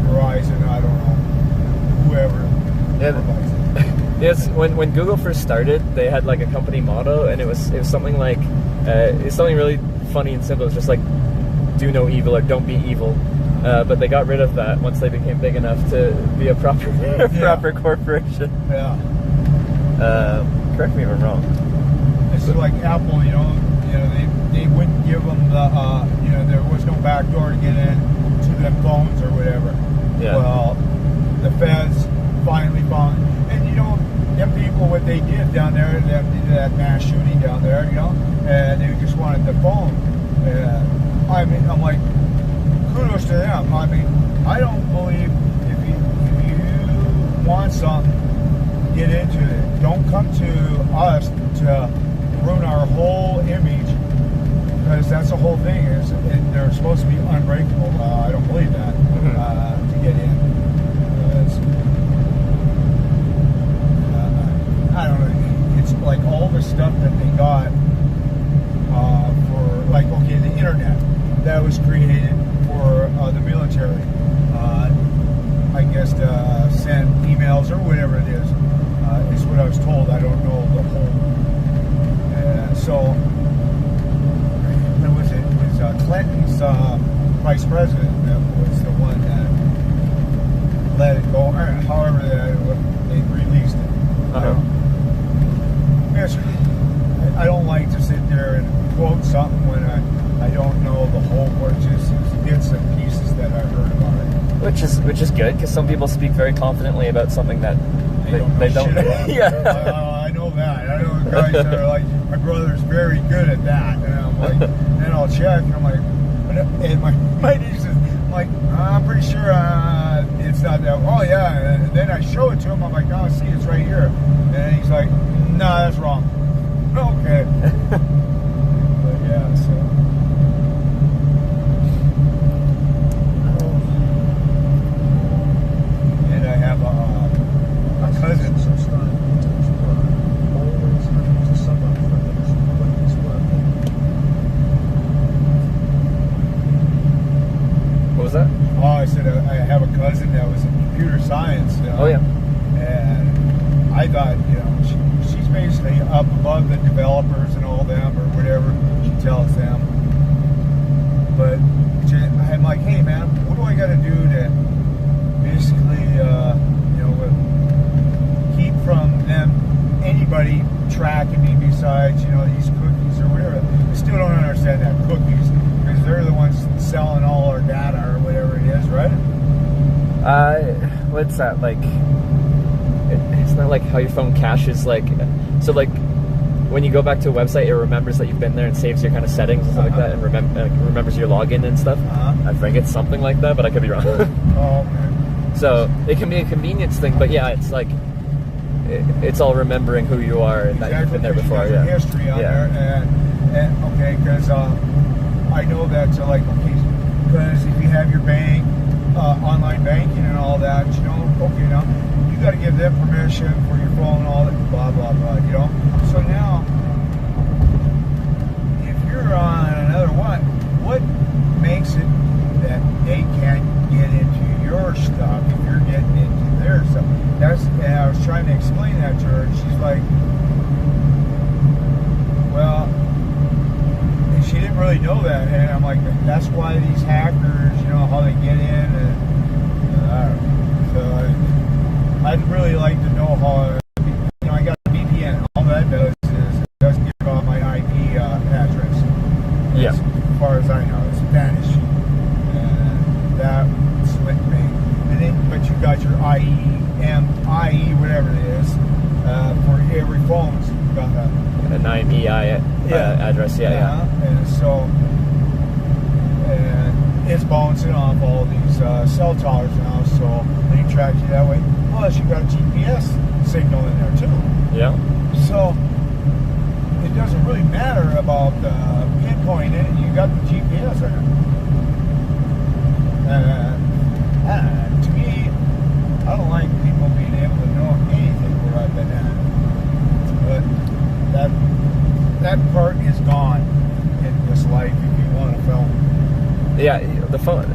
Verizon, I don't know, whoever. Yes, when Google first started, they had like a company motto, and it was something like it's something really funny and simple. It's just like do no evil or don't be evil. But they got rid of that once they became big enough to be a proper proper corporation. Correct me if I'm wrong. It's like Apple, they wouldn't give them the there was no back door to get in to them phones or whatever. Well, the feds finally found, and them people, what they did down there, that mass shooting down there, and they just wanted the phone. I'm like, kudos to them. I mean, I don't believe if you want something, get into it. Don't come to us to ruin our whole image because that's the whole thing. Is they're supposed to be unbreakable. I don't believe that to get in. I don't know. It's like all the stuff that they got for, like, okay, the internet that was created for the military. I guess to send emails or whatever it is what I was told. I don't know the whole. So, what was it? It was Clinton's vice president that was the one that let it go. Or however they released it. Yes, I don't like to sit there and quote something when I don't know the whole, or just bits and pieces that I heard about it. Which is good, because some people speak very confidently about something that they don't. Yeah. I know that. I know guys that are like, my brother's very good at that, and I'm like, then I'll check, and I'm like, and my niece is like, I'm pretty sure it's not that. Oh yeah, and then I show it to him. I'm like, oh, see, it's right here, and he's like, no, that's wrong. Okay. But yeah, so. And I have a cousin. What was that? Oh, I said I have a cousin that was in computer science. Oh yeah. And I thought, she's basically up above the developers and all them, or whatever she tells them. But I'm like, hey man, what do I got to do to basically, keep from them, anybody tracking me besides, these cookies or whatever. I still don't understand that, cookies, because they're the ones selling all our data or whatever it is, right? What's that like? It's not like how your phone caches, like, so like when you go back to a website, it remembers that you've been there and saves your kind of settings and stuff like that, and remembers your login and stuff. I think it's something like that, but I could be wrong. Oh, okay. So it can be a convenience thing, but yeah, it's like it's all remembering who you are and that you've been there before. Yeah. History on there, and okay, because I know that because if you have your bank, online banking and all that, okay, now you got to give them permission for your phone and all that, blah blah blah. So now, if you're on another one, what makes it that they can't get into your stuff if you're getting into their stuff? And I was trying to explain that to her, and she's like, well, and she didn't really know that, and I'm like, that's why these hackers, how they get in, and I don't know. So I'd really like to know how, I got a VPN. All that does is it does give out my IP address. Yeah. As far as I know, it's Spanish. And that slick me. And then, but you got your IE, whatever it is, for every phone. So you got an IMEI address. Yeah. And so, and it's bouncing off all these cell towers now, so they track you that way. Plus, you got a GPS signal in there too. Yeah. So it doesn't really matter about pinpointing it. You got the GPS in it. To me, I don't like people being able to know anything where I've been at. But that part is gone in this life if you want to film. Yeah, the phone,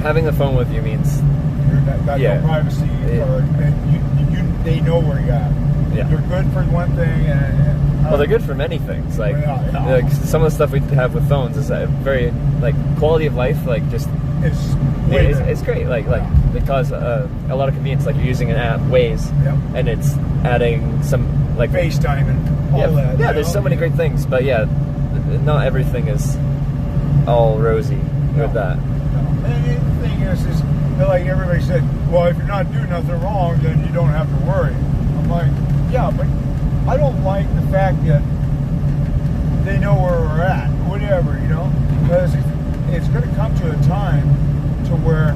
having the phone with you means you're got no privacy, or they know where you're at. Yeah. They're good for one thing, well, they're good for many things. Like some of the stuff we have with phones is very quality of life. Like just it's great. Like because a lot of convenience. Like you're using an app, Waze, and it's adding some FaceTime and all that. Yeah, there's so many great things, but not everything is all rosy with that. And the thing is like everybody said, well, if you're not doing nothing wrong, then you don't have to worry. I'm like, yeah, but I don't like the fact that they know where we're at, whatever, because it's going to come to a time to where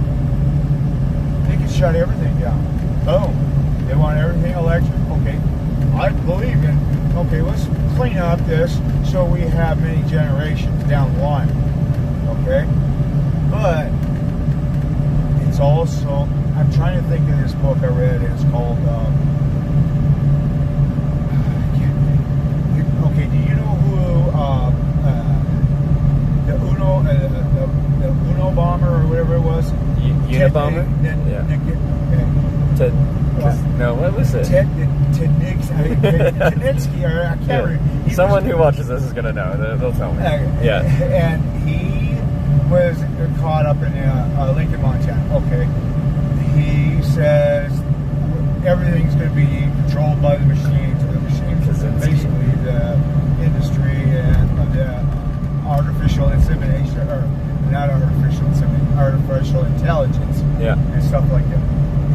they can shut everything down. Boom. They want everything electric. Okay, I believe in okay, let's clean up this so we have many generations down the line. Okay? But it's also, I'm trying to think of this book I read. It's called, okay, do you know who the Uno bomber or whatever it was? Unabomber? No, what was it? Tednitsky, or I can't remember. Someone who watches this is going to know. They'll tell me. Yeah. And he was caught up in Lincoln, Montana. Okay. He says everything's going to be controlled by the machines. The machines is basically the industry and the artificial insemination, or not artificial insemination, artificial intelligence. Yeah. And stuff like that.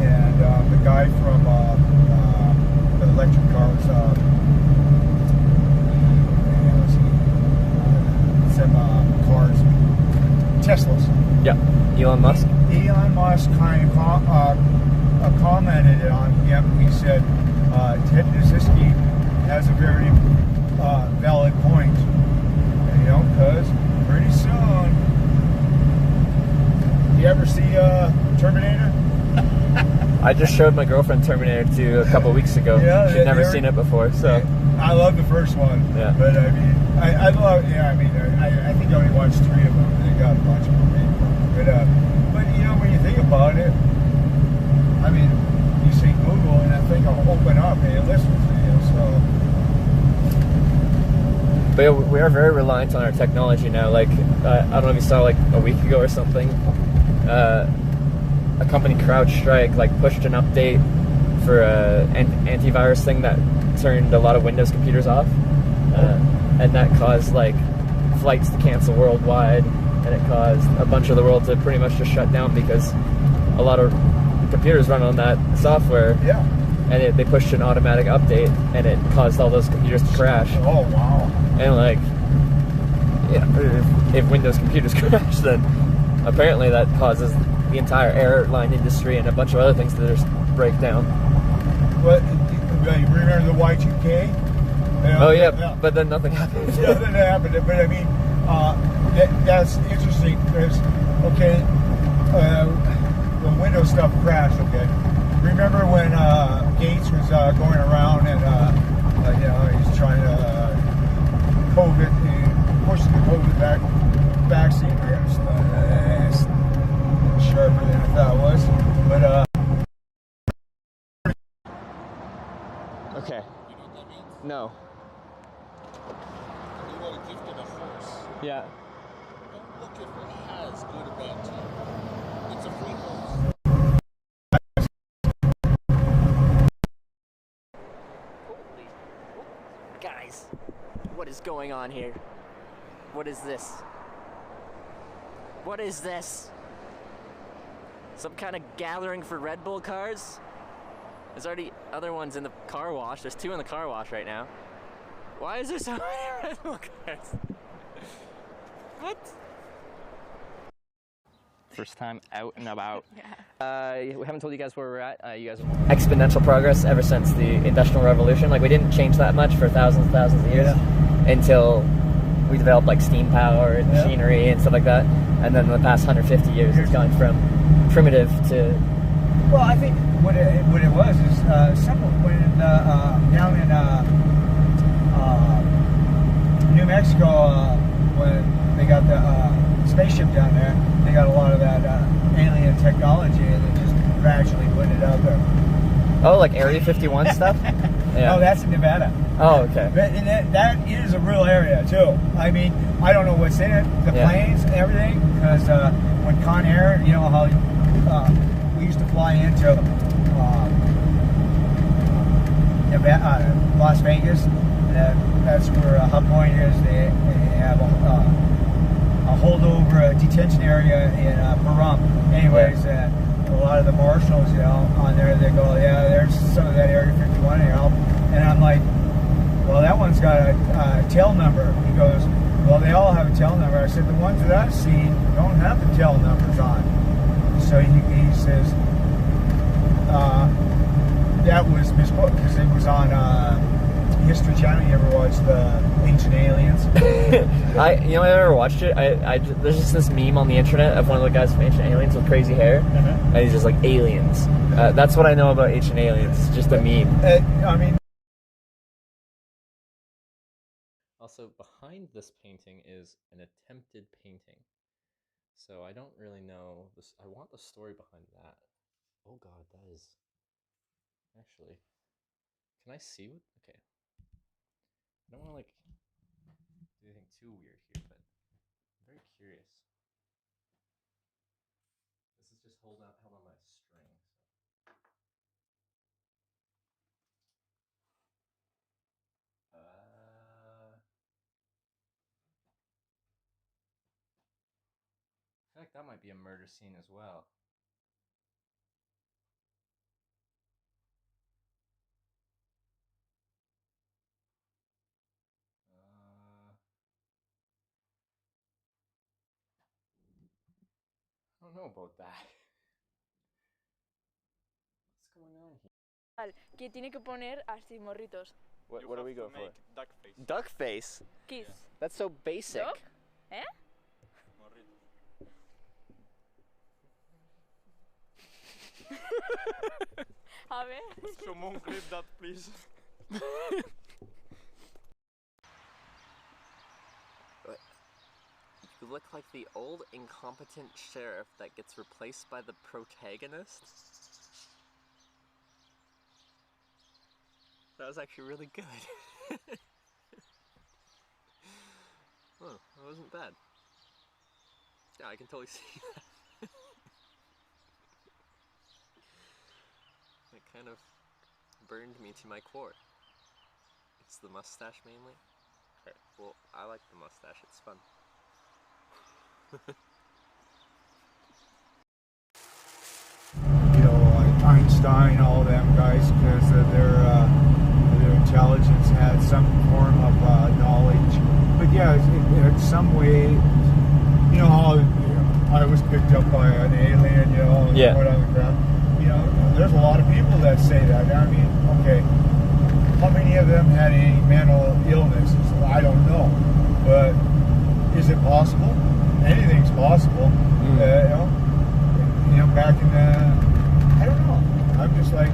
And the guy from the electric cars, some cars, Teslas. Yeah. Elon Musk. Elon Musk kind of commented on him. He said, Ted Kaczynski has a very valid point. You know, because pretty soon, you ever see Terminator? I just showed my girlfriend Terminator 2 a couple weeks ago. Yeah, she'd never seen it before, so. I love the first one. Yeah. But I mean, I love, I think I only watched 3 of them. They got a bunch of them. But you know, when you think about it, I mean, you say Google and that thing will open up and it listens to you, so. But yeah, we are very reliant on our technology now. Like, I don't know if you saw, like, a week ago or something, a company, CrowdStrike, like, pushed an update for an antivirus thing that turned a lot of Windows computers off. And that caused, like, flights to cancel worldwide, and it caused a bunch of the world to pretty much just shut down because a lot of computers run on that software. Yeah. And they pushed an automatic update, and it caused all those computers to crash. Oh, wow. And, like, yeah, if Windows computers crash, then apparently that causes the entire airline industry and a bunch of other things to just break down. But you remember the Y2K? Oh, yeah, but then nothing happened. Nothing happened. But I mean, that's interesting because, okay, when Windows stuff crashed, okay. Remember when Gates was going around and, you know, he's trying to push the COVID vaccine. It's sharper than I thought it was. But, okay. You know what that means? No. You want a gift of a horse. Yeah. Don't look if it has good or bad teeth. It's a free horse. Guys, what is going on here? What is this? What is this? Some kind of gathering for Red Bull cars? There's already other ones in the car wash. There's 2 in the car wash right now. Why is there so many Red Bull cars? What? First time out and about. Yeah. We haven't told you guys where we're at. You guys exponential progress ever since the Industrial Revolution. Like, we didn't change that much for thousands and thousands of years until we developed, like, steam power and machinery and stuff like that. And then in the past 150 years, it's gone from primitive to... Well, I think what it was is when down in New Mexico, when they got the spaceship down there, they got a lot of that alien technology, and they just gradually put it out there. Oh, like Area 51 stuff? Yeah. Oh, that's in Nevada. Oh, okay. But that is a real area too. I mean, I don't know what's in it, the planes and everything, because when Con Air, you know how we used to fly into Las Vegas. That's where Hub Point is. They have a holdover detention area in Pahrump. Anyways, a lot of the marshals, you know, on there, they go, yeah, there's some of that Area 51, you know. And I'm like, well, that one's got a tail number. He goes, well, they all have a tail number. I said, the ones that I've seen don't have the tail numbers on. So he says, that was misquoted because it was on History Channel? You ever watched Ancient Aliens? I never watched it. There's just this meme on the internet of one of the guys from Ancient Aliens with crazy hair, and he's just like aliens. That's what I know about Ancient Aliens. It's just a meme. I mean. Also, behind this painting is an attempted painting. So I don't really know this. I want the story behind that. Oh God, that is actually. Can I see what? Okay. I don't want to like do anything too weird here, but I'm very curious. This is just held on my string. So. I feel like that might be a murder scene as well. I don't know about that. What's going on here? Que tiene que poner así morritos. What do we go for? Duck face. Duck face? Kiss. That's so basic. Duck? Eh? A ver. Someone clip that, please. You look like the old incompetent sheriff that gets replaced by the protagonist. That was actually really good. Oh, that wasn't bad. Yeah, I can totally see that. It kind of burned me to my core. It's the mustache mainly. Okay, well, I like the mustache, it's fun. You know, like Einstein, all them guys, because their intelligence had some form of knowledge. But yeah, in some way, you know how I was picked up by an alien, you know, and put on the ground. You know, there's a lot of people that say that. I mean, okay, how many of them had any mental illnesses? I don't know, but is it possible? Anything's possible. You know, back in I don't know. I'm just like.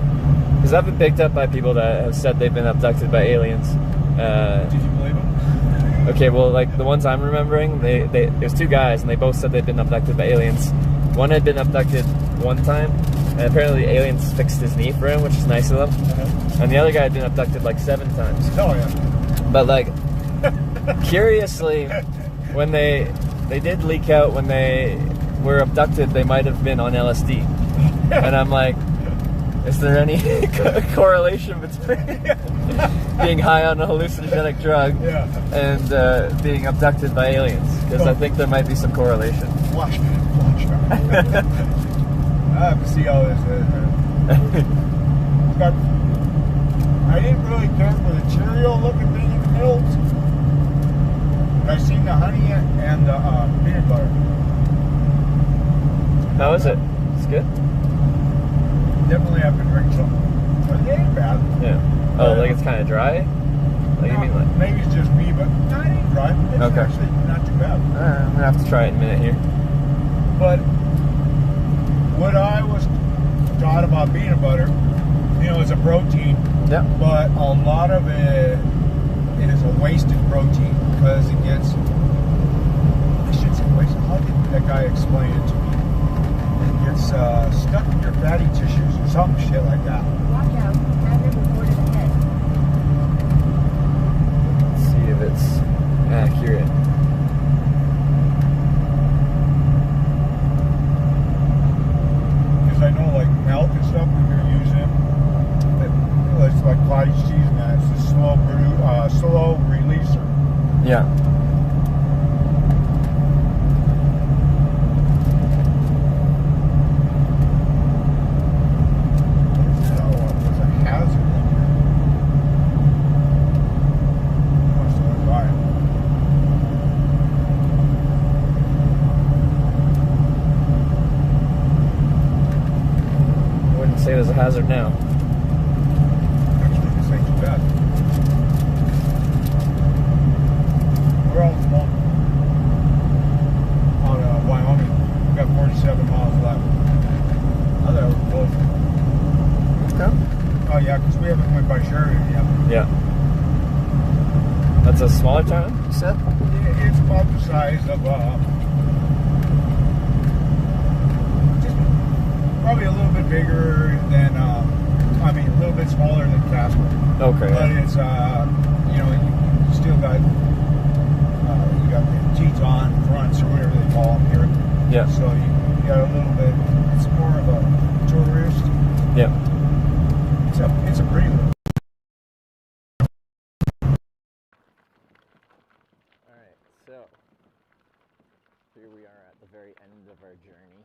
Because I've been picked up by people that have said they've been abducted by aliens. Did you believe them? Okay, well, like the ones I'm remembering, it was two guys, and they both said they'd been abducted by aliens. One had been abducted one time, and apparently the aliens fixed his knee for him, which is nice of them. And the other guy had been abducted like 7 times. Oh yeah. But like, curiously, when they did leak out when they were abducted, they might have been on LSD. And I'm like, is there any correlation between being high on a hallucinogenic drug and being abducted by aliens? Because I think there might be some correlation. Watch me. I have to see how this is. I didn't really care for the Cheerio looking thing in the middle. I seen the honey and the peanut butter. How is it? It's good? Definitely have to drink some. But it ain't bad. Yeah. Oh, like it's kind of dry? Like you mean like? Maybe it's just me, but no, it ain't dry. It's actually not too bad. I'm going to have to try it in a minute here. But what I was taught about peanut butter, you know, it's a protein. Yeah. But a lot of it is a wasted protein because it gets, I shouldn't say wasted, how did that guy explain it to me? It gets stuck in your fatty tissues or some shit like that. Watch out, have it recorded ahead. Let's see if it's accurate. Because I know like milk and stuff when you're using it's like cottage cheese and that. It's a slow releaser. Yeah. There's a hazard in here. Must have went by. I wouldn't say there's a hazard now. Actually, this ain't too bad. miles left. Oh, that was close. Okay. Oh yeah, because we haven't went by Sheridan yet. Yeah. That's a smaller town, you said? Yeah, it's about the size of just probably a little bit bigger than I mean a little bit smaller than Casper. Okay. But it's you know, you still got you got the Teton fronts or whatever they call them here. Yeah. So you got a little bit. It's more of a tourist. Yeah. It's a pretty little. Alright, so here we are at the very end of our journey.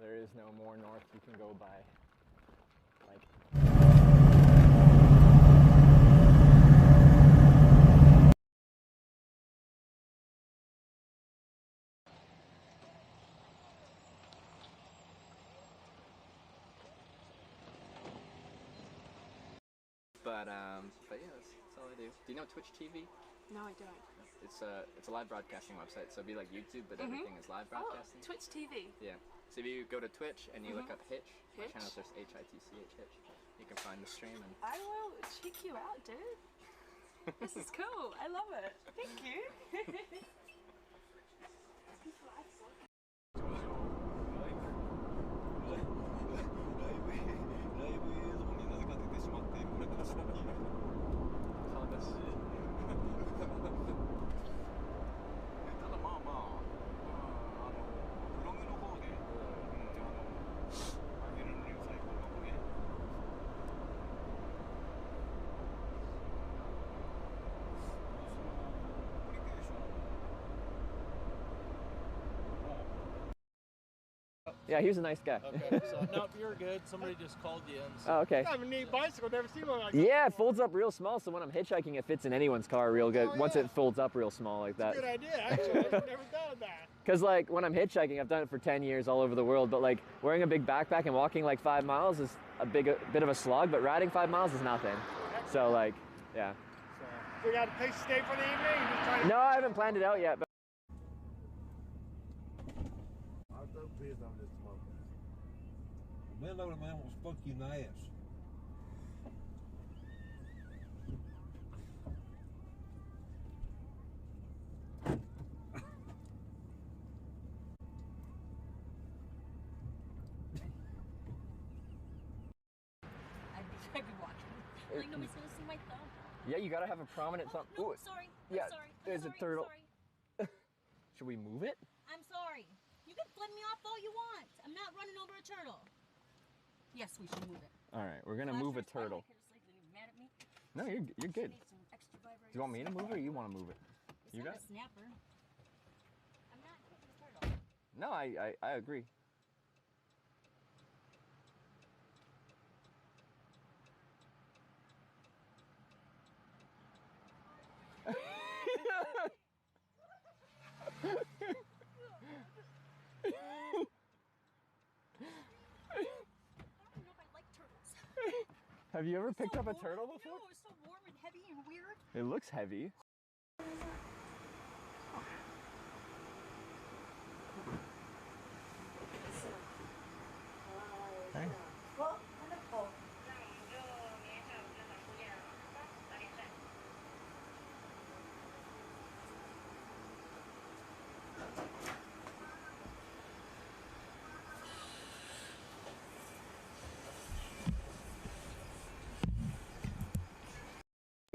There is no more north you can go by. Like, but yeah, that's all I do. Do you know Twitch TV? No, I don't. It's a live broadcasting website, so it'd be like YouTube, but everything is live broadcasting. Oh, Twitch TV. Yeah. So if you go to Twitch and you look up Hitch, my Hitch? channel's just Hitch, you can find the stream and I will check you out, dude. This is cool. I love it. Thank you. yeah, he was a nice guy. Okay, so no, you're good. Somebody just called you in. So. Oh, okay. I have a neat bicycle. Never seen one like that. Yeah, it folds up real small, so when I'm hitchhiking, it fits in anyone's car real good. Oh, Once yeah. it folds up real small like that. Good idea, actually. I've never done that. Because like when I'm hitchhiking, I've done it for 10 years all over the world, but like wearing a big backpack and walking like 5 miles is a bit of a slog, but riding 5 miles is nothing. So like, yeah. So we got a place to stay for the evening? Just trying to... No, I haven't planned it out yet, but Man, load of man will fuck you in the ass. I'd be watching. Like nobody's gonna see my thumb. yeah, you gotta have a prominent thumb. No, Ooh, I'm sorry. yeah, I'm sorry. there's a turtle. Should we move it? I'm sorry. You can flip me off all you want. I'm not running over a turtle. Yes, we should move it. All right, we're gonna move a turtle. Mad at me? No, you're good. Make some extra Do you want me to move it or you want to move it? It's You not got a it? snapper. I'm not hitting the turtle. No, I agree. Have you ever picked up a turtle before? No, it's so warm and heavy and weird. It looks heavy. Hey. Wonderful.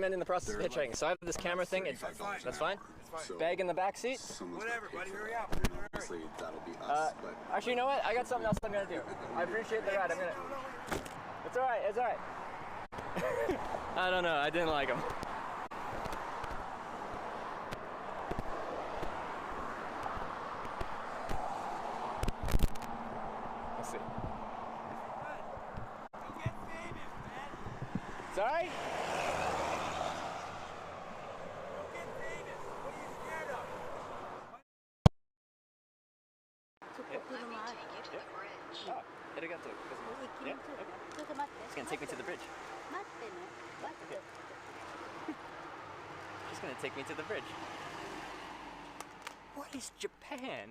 I'm in the process of hitchhiking, so I have this camera thing. That's fine. Bag in the back seat. Whatever, buddy, hurry up. Obviously, that'll be us, but... Actually, you know what? I got something else I'm gonna do. I appreciate the ride. I'm gonna. It's all right. It's all right. I don't know. I didn't like him. Let's see. It's all right. It's gonna take me to the bridge. She's gonna take me to the bridge. What is Japan?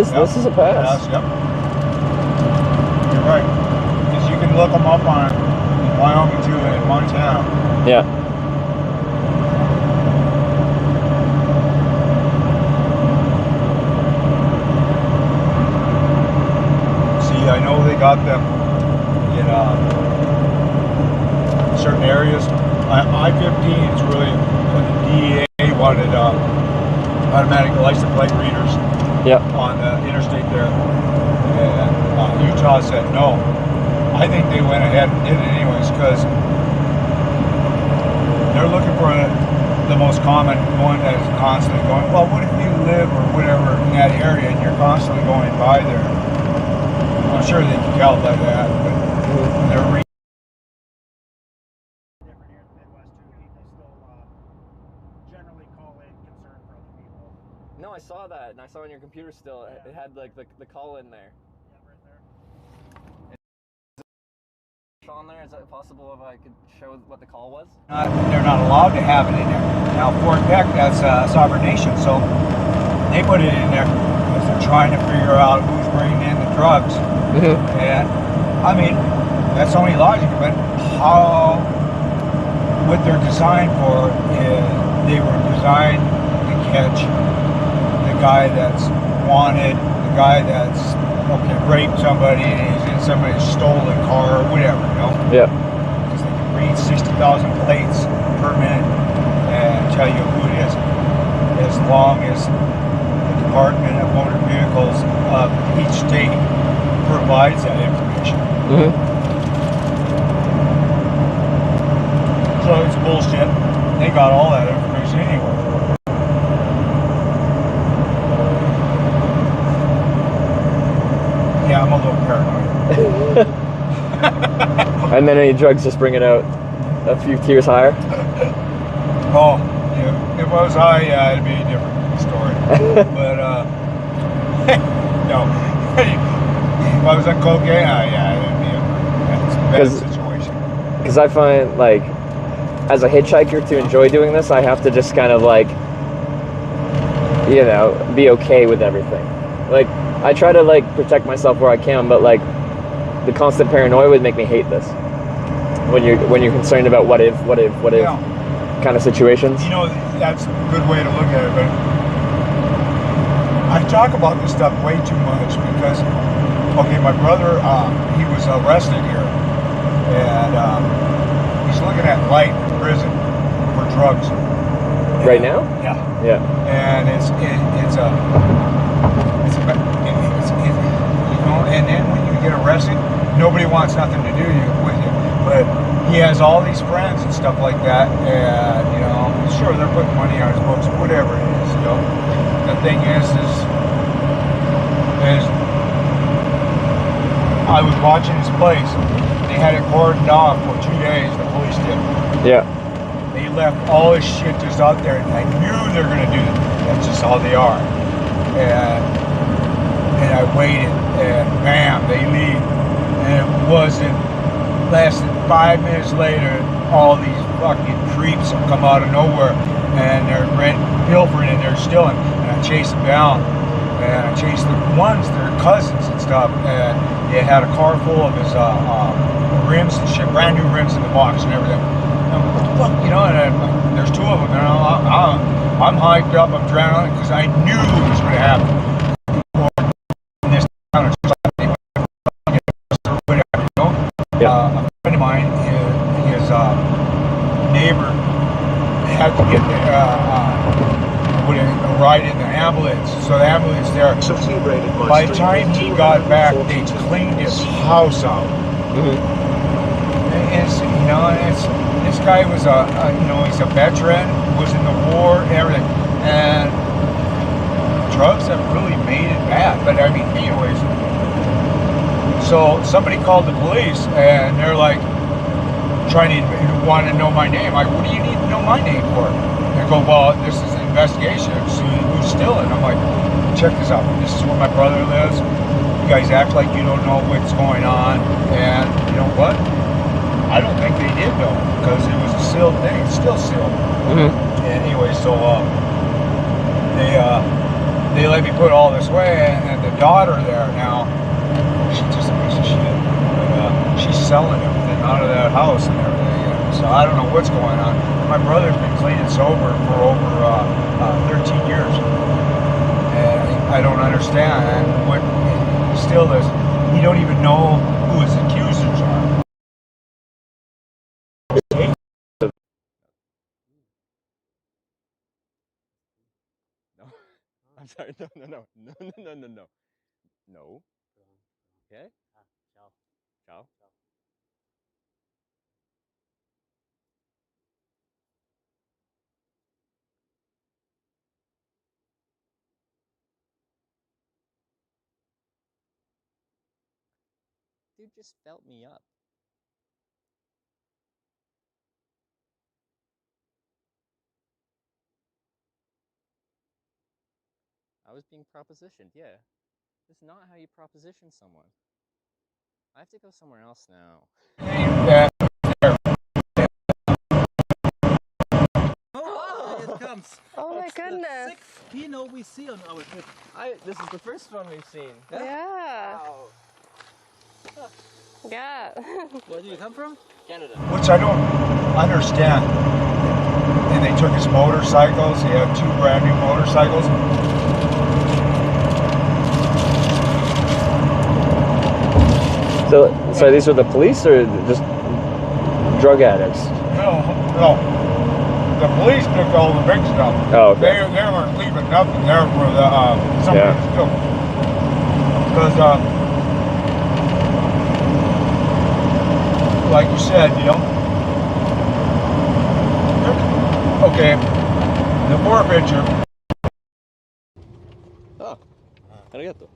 is. This is a pass. Yep. You're right. Because you can look them up on Wyoming too and Montana. Yeah. See, I know they got them in certain areas. I-15 is really when the DEA wanted automatic license plate readers on the interstate there, and Utah said no. I think they went ahead and did it anyways because they're looking for the most common one that is constantly going. Well, what if you live or whatever in that area and you're constantly going by there? I'm sure they can tell by that, but they're No, I saw that, and I saw on your computer still. It had like the call in there. On there, is it possible if I could show what the call was? They're not allowed to have it in there. Now, Fort Peck, that's a sovereign nation, so they put it in there because they're trying to figure out who's bringing in the drugs. And I mean, that's only logical, but what they're designed for is they were designed to catch the guy that's wanted, the guy that's raped somebody and he's in somebody's stolen car or whatever, you know? Yeah. Because they can read 60,000 plates per minute and tell you who it is. As long as the Department of Motor Vehicles of each state provides that information. So it's bullshit. They got all that information anyway. Yeah, I'm a little paranoid. And then any drugs just bring it out a few tiers higher? Oh, yeah. If I was high, yeah, it'd be a different story. But, no. If I was on cocaine, yeah, it'd be a bad situation. Because I find, like, as a hitchhiker, to enjoy doing this, I have to just kind of, like, you know, be okay with everything. Like, I try to, like, protect myself where I can, but, like, the constant paranoia would make me hate this. When you're concerned about what if kind of situations. You know, that's a good way to look at it, but I talk about this stuff way too much because, okay, my brother, he was arrested here, and he's looking at life in prison for drugs. Right now? Yeah. Yeah. And it's you know, and then when you get arrested, nobody wants nothing to do with you. But he has all these friends and stuff like that, and you know, sure they're putting money on his books, whatever it is. You know, the thing is I was watching his place. They had it cordoned off for 2 days. The police did. Yeah. They left all his shit just out there, and I knew they were gonna do that. That's just how they are. And I waited, and bam, they leave. And it wasn't less than 5 minutes later, all these fucking creeps have come out of nowhere, and they're pilfering and they're stealing. And I chased them down, and I chased the ones, their cousins and stuff, and they had a car full of his rims and shit, brand new rims in the box and everything. And what the fuck, you know? And there's 2 of them, and I'm hyped up, I'm adrenaline, because I knew it was going to happen. A friend of mine, his neighbor had to get a ride in the ambulance, so the ambulance there. By the time he got back, they cleaned his house out. It's, you know, this guy was you know, he's a veteran, was in the war, everything, and drugs have really made it bad. But I mean, anyways. So somebody called the police, and they're like trying to want to know my name. Like, what do you need to know my name for? They go, well, this is an investigation. So who's stealing? I'm like, check this out. This is where my brother lives. You guys act like you don't know what's going on, and you know what? I don't think they did know because it was a sealed thing. It's still sealed. And anyway, so they they let me put all this away, and the daughter there now, she's just a piece of shit. But, she's selling everything out of that house and everything. And so I don't know what's going on. My brother's been clean and sober for over 13 years. And I don't understand. And what still doesn't, he don't even know who his accusers are. I'm sorry. No. No. Okay. Ciao. Ciao. Dude just felt me up. I was being propositioned, yeah. That's not how you proposition someone. I have to go somewhere else now. Oh, it comes. Oh my That's the goodness. sixth Kino we see on our trip. This is the first one we've seen. Yeah. Wow. Yeah. Where do you come from? Canada. Which I don't understand. And they took his motorcycles. He had 2 brand new motorcycles. So these were the police or just drug addicts? No. The police took all the big stuff. Oh, okay. They weren't leaving nothing there for the somebody to steal. Because like you said, you know. Okay, the forfeiture. Oh, arigato.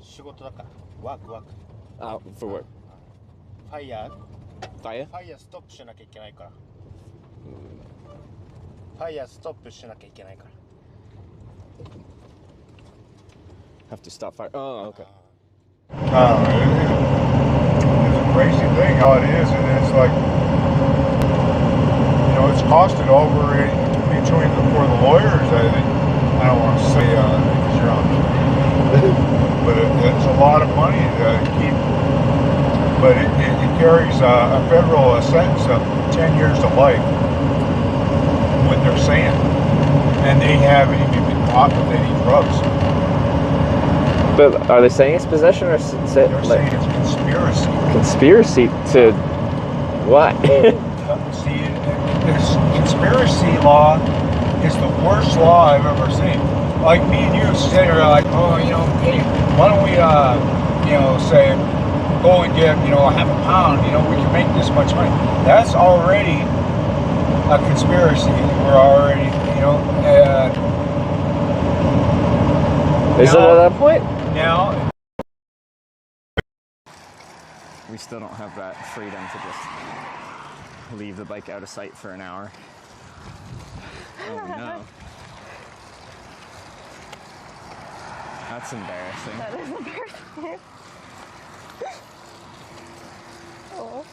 仕事だから、ワーク。For work. ファイヤー Fire? ファイヤーストップしなきゃいけないから。ファイヤーストップしなきゃいけないから。Have to stop fire. Oh, okay. It's a crazy thing how it is, and it's like, you know, it's costed over for the lawyers. I don't want to say because you're on. But it's a lot of money to keep. But it carries a federal sentence of 10 years to life. What they're saying, and they haven't even been caught with any drugs. But are they saying it's possession or they're saying it's conspiracy? Conspiracy to what? See, this conspiracy law is the worst law I've ever seen. Like me and you sit here like, oh, you know, hey, why don't we, you know, say, go and get, you know, half a pound, you know, we can make this much money. That's already a conspiracy. We're already, you know, is it at that point? Now, we still don't have that freedom to just leave the bike out of sight for an hour. Oh no. That's embarrassing. That is embarrassing. Oh.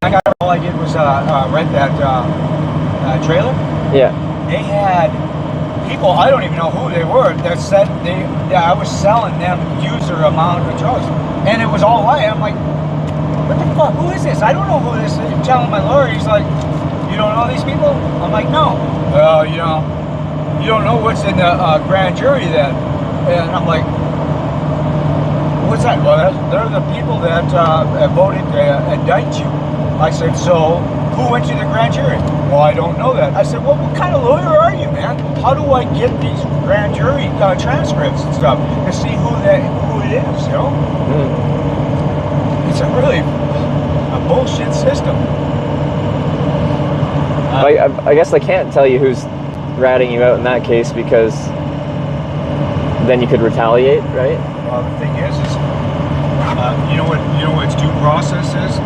I got all I did was rent that trailer. Yeah. They had people, I don't even know who they were, that said I was selling them user amount of drugs. And it was all white. I'm like, what the fuck? Who is this? I don't know who this is. I'm telling my lawyer, he's like, you don't know these people? I'm like, no. Well, you know, you don't know what's in the grand jury then. And I'm like, what's that? Well, they're the people that voted to indict you. I said, so who went to the grand jury? Well, I don't know that. I said, well, what kind of lawyer are you, man? How do I get these grand jury transcripts and stuff to see who it is, you know? It's a really a bullshit system. I guess I can't tell you who's ratting you out in that case because then you could retaliate, right? Well, the thing is you know what due process is? Do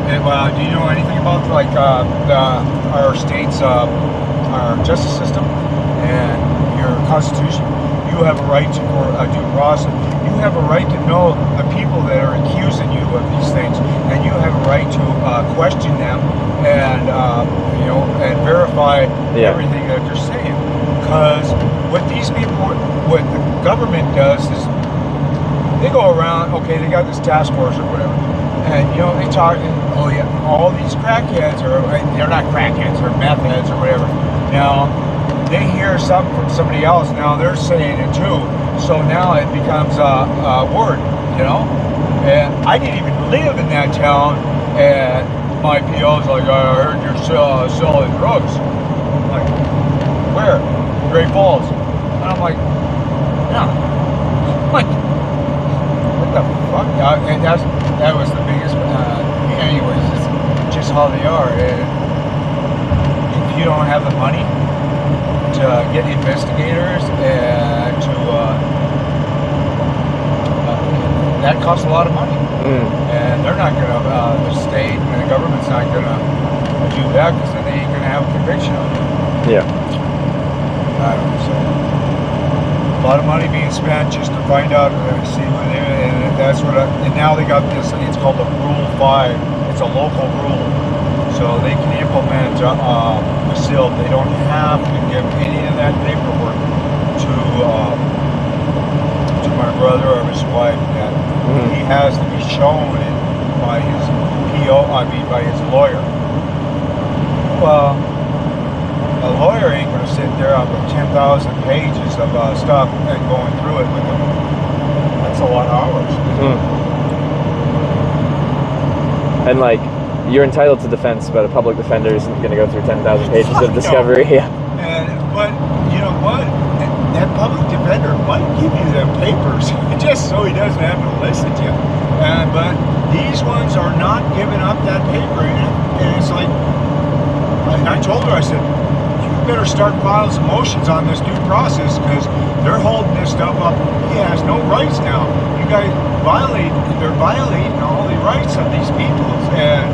you know anything about like our state's our justice system and your constitution? You have a right to due process. You have a right to know the people that are accusing you of these things, and you have a right to question them and you know, and verify everything that they're saying. Because what these people, what the government does is they go around. Okay, they got this task force or whatever, and you know they talk. Oh yeah, all these crackheads, or they're not crackheads, they're meth heads or whatever. Now they hear something from somebody else. Now they're saying it too. So now it becomes a word, you know. And I didn't even live in that town, and my PO's like, I heard you're selling drugs. I'm like, where? Great Falls. And I'm like, yeah. I'm like, what the fuck? And that was the biggest, anyways, it's just how they are. And if you don't have the money to get investigators and to, that costs a lot of money. And they're not going to, the state and the government's not going to do that, because then they ain't going to have a conviction on it. Yeah. I don't know, so a lot of money being spent just to find out and see what they, and that's what and now they got this, it's called the Rule 5. It's a local rule. So they can implement a seal. They don't have to give any of that paperwork to my brother or his wife. That he has to be shown it by his PO, by his lawyer. Well, a lawyer ain't going to sit there with 10,000 pages of stuff and going through it with them. That's a lot of hours. And like, you're entitled to defense, but a public defender isn't going to go through 10,000 pages of discovery. No. But you know what? That public defender might give you them papers just so he doesn't have to listen to you. But these ones are not giving up that paper, and it's like, and I told her, I said, you better start filing some motions on this due process, because they're holding this stuff up. He has no rights now. You guys they're violating all the rights of these people. And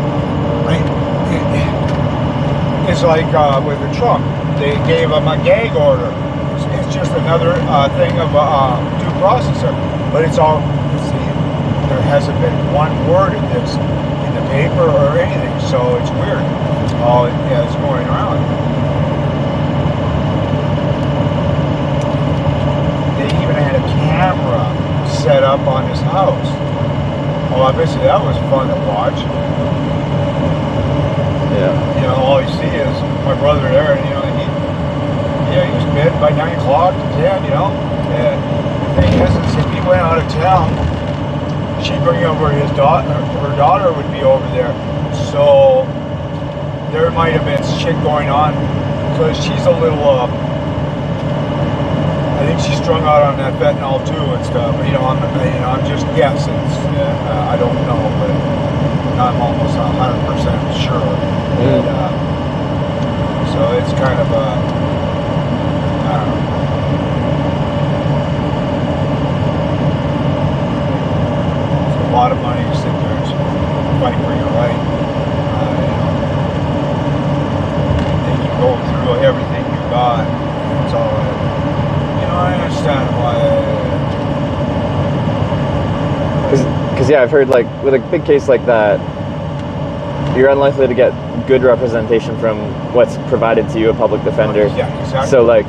it's like with the Trump, they gave him a gag order. It's just another thing of due process. But it's all, see, there hasn't been one word of this in the paper or anything, so it's weird. All is going around. They even had a camera set up on his house. Well, obviously that was fun to watch. Yeah. You know, all you see is my brother there, and he was bed by 9 o'clock to 10, you know. And the thing is if he went out of town, she'd bring over his daughter. Her daughter would be over there, so there might have been shit going on, because she's a little. I think she's strung out on that fentanyl too and stuff. You know, I'm just guessing. I don't know, but I'm almost 100% sure. And, so it's kind of I don't know. It's a lot of money to sit there and fight for your right. Then you go through everything you got. It's all. I understand why. Because yeah, I've heard like with a big case like that, you're unlikely to get good representation from what's provided to you, a public defender. Yeah, exactly. So like,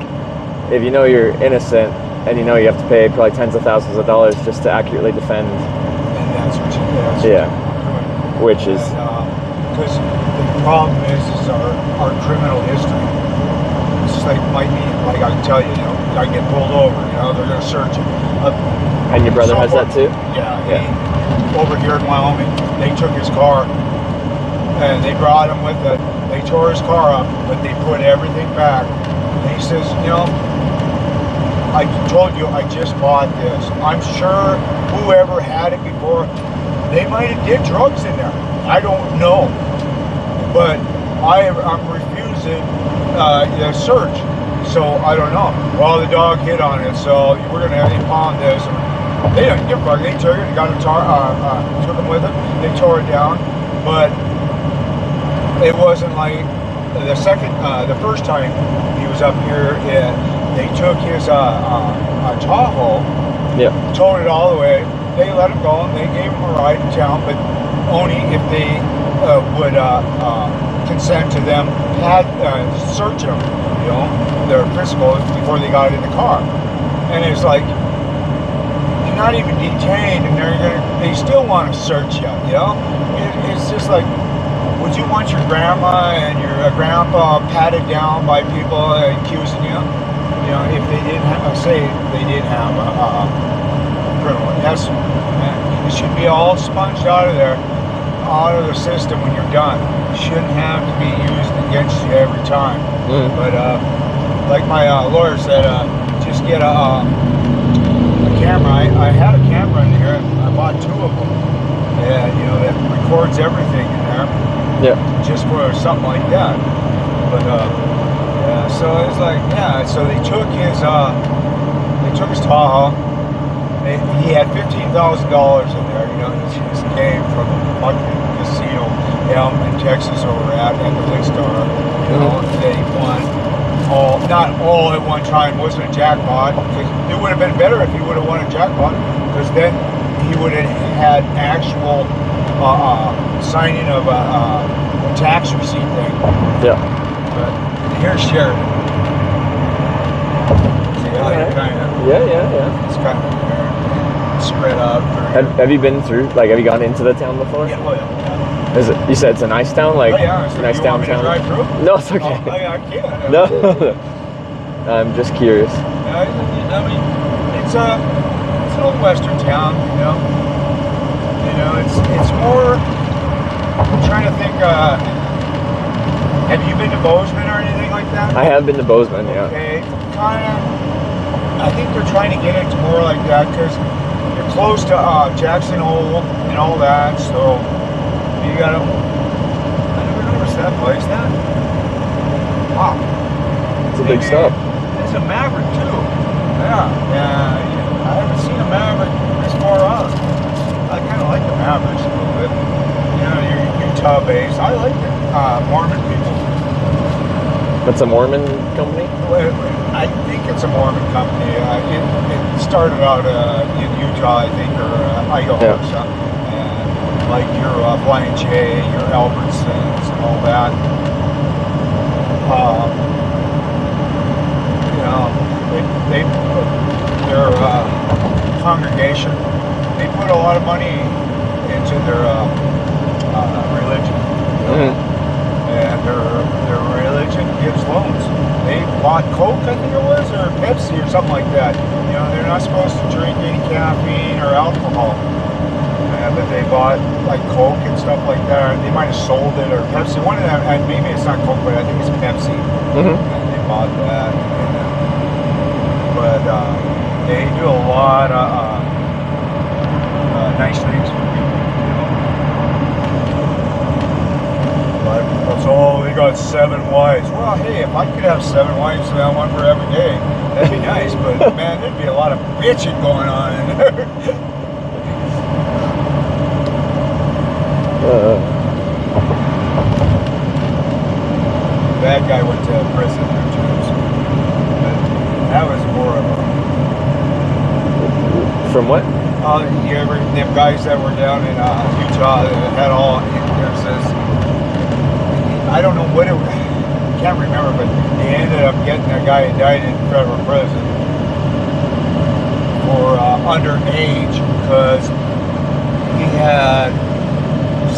if you know you're innocent and you know you have to pay probably tens of thousands of dollars just to accurately defend. And that's what you're doing. Which is. Because the problem is our criminal history. It's like might be like I can tell you, I get pulled over, they're gonna search you. And your brother has that too? Yeah. Over here in Wyoming, they took his car and they brought him with it. They tore his car up, but they put everything back. And he says, I told you I just bought this. I'm sure whoever had it before, they might have did drugs in there. I don't know, but I'm refusing the search. So I don't know. Well, the dog hit on it, so we're gonna have to impound this. They didn't give a fuck. They took it, got took him with it. They tore it down, but it wasn't like the first time he was up here. They took his Tahoe, towed it all the way. They let him go, and they gave him a ride in town. But only if they would consent to them search them, you know, their physicals before they got in the car. And it's like, you're not even detained, and they still want to search you, you know? It's just like, would you want your grandma and your grandpa patted down by people accusing you? You know, if they didn't have, say they did have a criminal. Yes, it should be all sponged out of there, out of the system when you're done. It shouldn't have to be used against you every time. But like my lawyer said, just get a camera. I had a camera in here. I bought 2 of them. And, you know, that records everything in there. Yeah. Just for something like that. But, yeah, so it's like, yeah, so they took his Tahoe. He had $15,000 in there, you know, he just came from a fucking casino down in Texas over at the Lake Star. You know, they won not all at one time, wasn't a jackpot. It would have been better if he would have won a jackpot, because then he would have had actual signing of a tax receipt thing. Yeah. But here's Sheridan. See how you're kind of... Yeah. It's kind of spread out. Have you been through, like, have you gone into the town before? Yeah, oh yeah. Is it, you said it's a nice town? Like, So nice you want me to downtown? drive through? No, it's okay. Oh, I can't. No. I'm just curious. I mean, it's an old western town, you know. You know, it's more. I'm trying to think. Have you been to Bozeman or anything like that? I have been to Bozeman, yeah. Okay, kind of. I think they're trying to get it to more like that because you're close to Jackson Hole and all that. So you gotta. I never noticed that place. That. Wow. It's a big stop. It's a Maverick too. Yeah. I haven't seen a Maverick this far out. I kind of like the Mavericks a little bit. You know, your Utah base. I like it. Mormon people. That's a Mormon company? I think it's a Mormon company. It started out in Utah, I think, or Idaho or something. And like your Flying J, your Albertsons, and all that. You know, they their congregation, they put a lot of money into their religion. And their religion gives loans. They bought Coke, I think it was, or Pepsi or something like that. You know, they're not supposed to drink any caffeine or alcohol. But they bought like Coke and stuff like that. They might have sold it, or Pepsi. One of them, and maybe it's not Coke, but I think it's Pepsi. And they bought that. But they do a lot of nice things for people. So they got 7 wives. Well, hey, if I could have 7 wives, one for every day, that'd be nice. But man, there'd be a lot of bitching going on in there. That guy went to prison there too. So that was more of a... From what? You ever them guys that were down in Utah that had all there's this. I don't know what it was. I can't remember, but they ended up getting a guy indicted in federal prison for underage because he had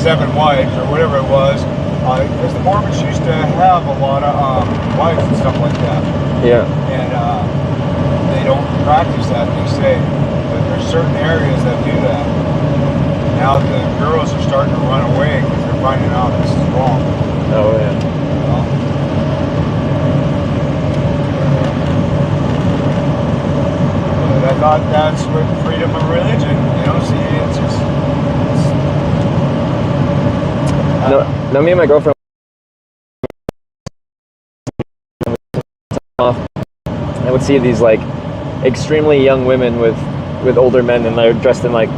7 wives or whatever it was. Because the Mormons used to have a lot of wives and stuff like that. Yeah. And they don't practice that, they say. But there's certain areas that do that. Now the girls are starting to run away because they're finding out this is wrong. Oh, yeah. But I thought that's what freedom of religion, you know, see, it's just... No, me and my girlfriend I would see these like extremely young women with older men, and they're dressed in like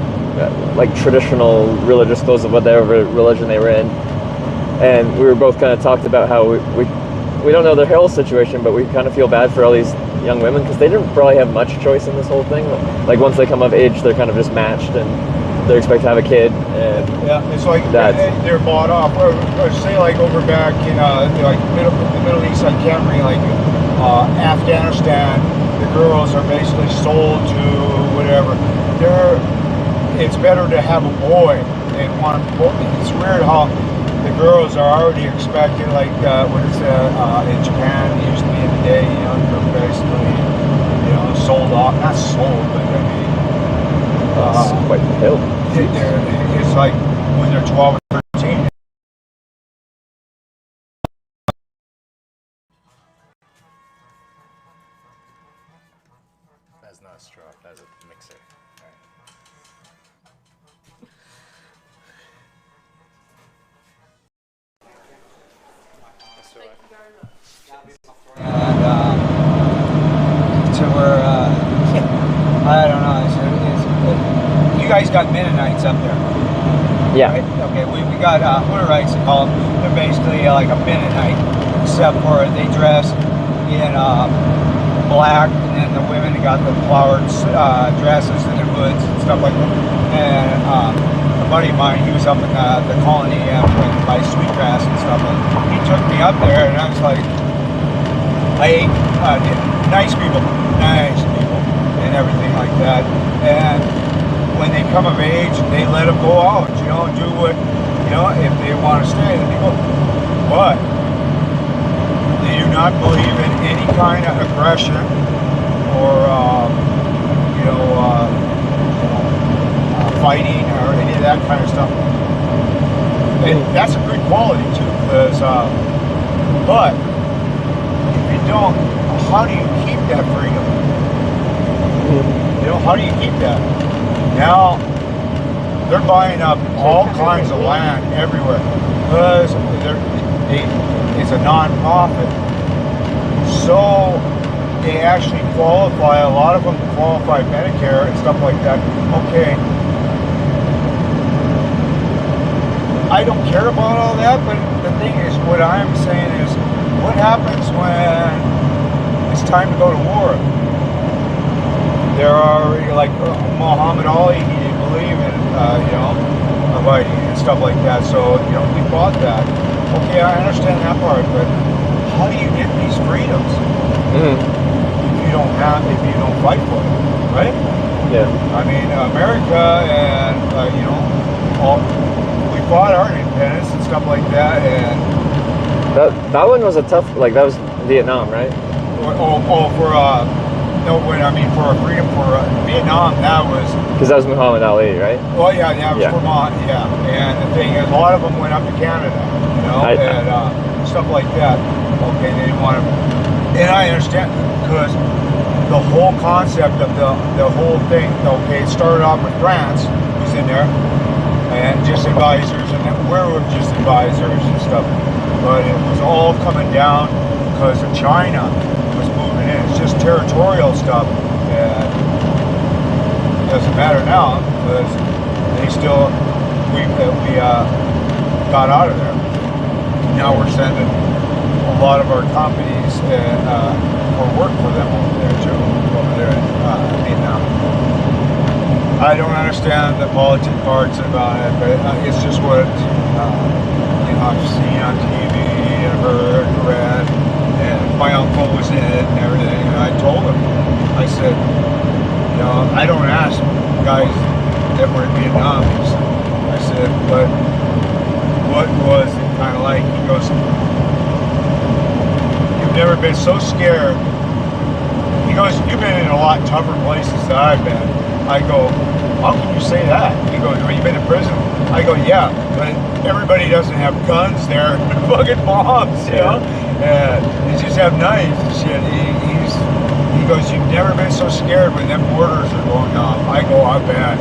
traditional religious clothes of whatever religion they were in. And we were both kind of talked about how we don't know their health situation, but we kind of feel bad for all these young women because they didn't probably have much choice in this whole thing. Like once they come of age, they're kind of just matched, and they're expected to have a kid. And yeah, it's like they're bought off. Or say like over back in like the Middle East, like Cameroon, like Afghanistan, the girls are basically sold to whatever. It's better to have a boy than one boy. It's weird how the girls are already expected, like what is in Japan, it used to be in the day, you know, they're basically, you know, sold off, not sold, but I mean, that's quite the hill. It's like when they're 12 or 13. That's not a straw, that's a mixer. And to where I don't know. You guys got Mennonites up there. Yeah. Right? Okay. We got Hutterites called. They're basically like a Mennonite, except for they dress in black, and then the women got the flowered dresses and the hoods and stuff like that. And a buddy of mine, he was up in the colony by Sweetgrass and stuff. And he took me up there, and I was like, nice people, and everything like that. And when they come of age, they let them go out, you know, do what, you know, if they want to stay. Then they go, but they do not believe in any kind of aggression or, you know, fighting or any of that kind of stuff. And that's a good quality too, because, but if you don't, how do you keep that freedom? You know, how do you keep that? Now, they're buying up all kinds of land everywhere because it's a non-profit. So they actually qualify, a lot of them qualify Medicare and stuff like that. Okay. I don't care about all that, but the thing is, what I'm saying is, what happens when it's time to go to war? There are, like, Muhammad Ali, he didn't believe in, you know, fighting and stuff like that. So, you know, we fought that. Okay, I understand that part, but how do you get these freedoms if you don't fight for them, right? Yeah. I mean, America and, you know, we fought our independence and stuff like that, and that one was a tough, like, that was Vietnam, right? No, when I mean for a freedom for Vietnam, that was because that was Muhammad Ali, right? Well, yeah, that was Vermont, yeah. And the thing is, a lot of them went up to Canada, you know, and stuff like that. Okay, they didn't want to, and I understand because the whole concept of the whole thing. Okay, it started off with France, who's in there, and just advisors, and then we were just advisors and stuff. But it was all coming down because of China. It's just territorial stuff, and it doesn't matter now because we got out of there. Now we're sending a lot of our companies for work for them over there too, over there in Vietnam. I don't understand the politics parts about it, but it's just what you know, I've seen on TV and heard and read. And my uncle was in it and everything, and I told him, I said, you know, I don't ask guys that were in Vietnam. I said, but what was it kind of like? He goes, you've never been so scared. He goes, you've been in a lot tougher places than I've been. I go, how can you say that? He goes, well, you've been in prison. I go, yeah, but everybody doesn't have guns there, fucking bombs, you know? And they just have knives and shit. He goes, you've never been so scared when them borders are going off. I go, I bet.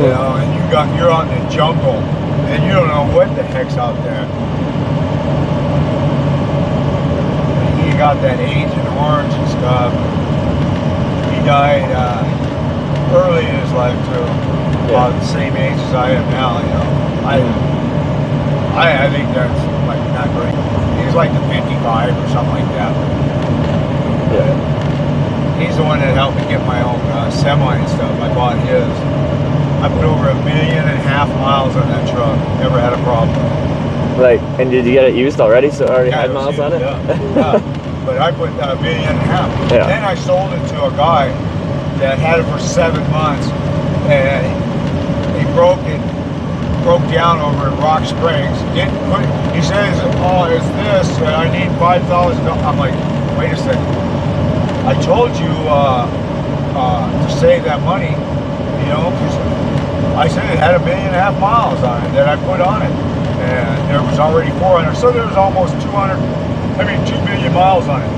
You know, and you're out in the jungle and you don't know what the heck's out there. He got that Agent Orange and stuff. He died early in his life too. About the same age as I am now, you know. I think that's like not great. He's like the 55 or something like that. Yeah. He's the one that helped me get my own semi and stuff. I bought his. I put over 1.5 million miles on that truck. Never had a problem. Like, and did you get it used already? So it already had miles on it? Yeah. But I put 1.5 million. Yeah. Then I sold it to a guy that had it for 7 months, and he broke down over in Rock Springs. He says, "Oh, it's this. I need $5,000." I'm like, wait a second. I told you to save that money, you know, because I said it had 1.5 million miles on it that I put on it, and there was already 400, so there was almost 2 million miles on it.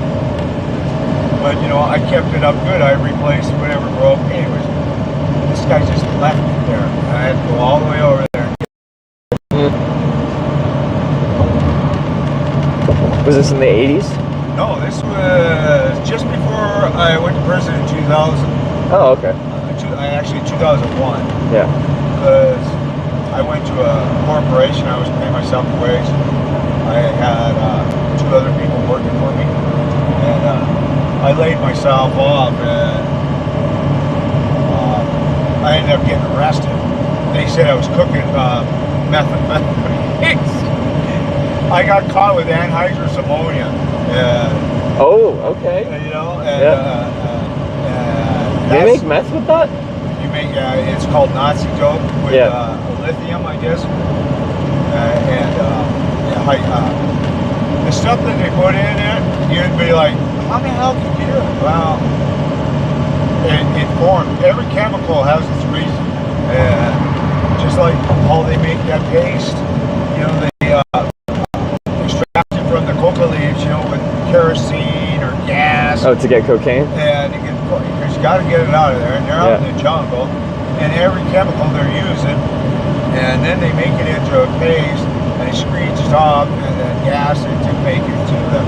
But you know, I kept it up good. I replaced whatever broke. Anyways, this guy just left it there, and I had to go all the way over there. Was this in the 80s? No, this was just before I went to prison in 2000. Oh, okay. Actually, 2001. Yeah. Because I went to a corporation. I was paying myself a wage. I had 2 other people working for me, and I laid myself off, and I ended up getting arrested. They said I was cooking methamphetamine. I got caught with anhydrous ammonia. Oh, okay. You know, they make meth with that? You make it's called Nazi dope with lithium, I guess. The stuff that they put in it, you'd be like, how the hell can you do it? Well, it formed. Every chemical has its reason, and just like how they make that paste, you know, they extract it from the coca leaves, you know, with kerosene or gas. Oh, to get cocaine? And because you got to get it out of there, and they're out in the jungle, and every chemical they're using, and then they make it into a paste, and it screeches off, and then gas it to make it to the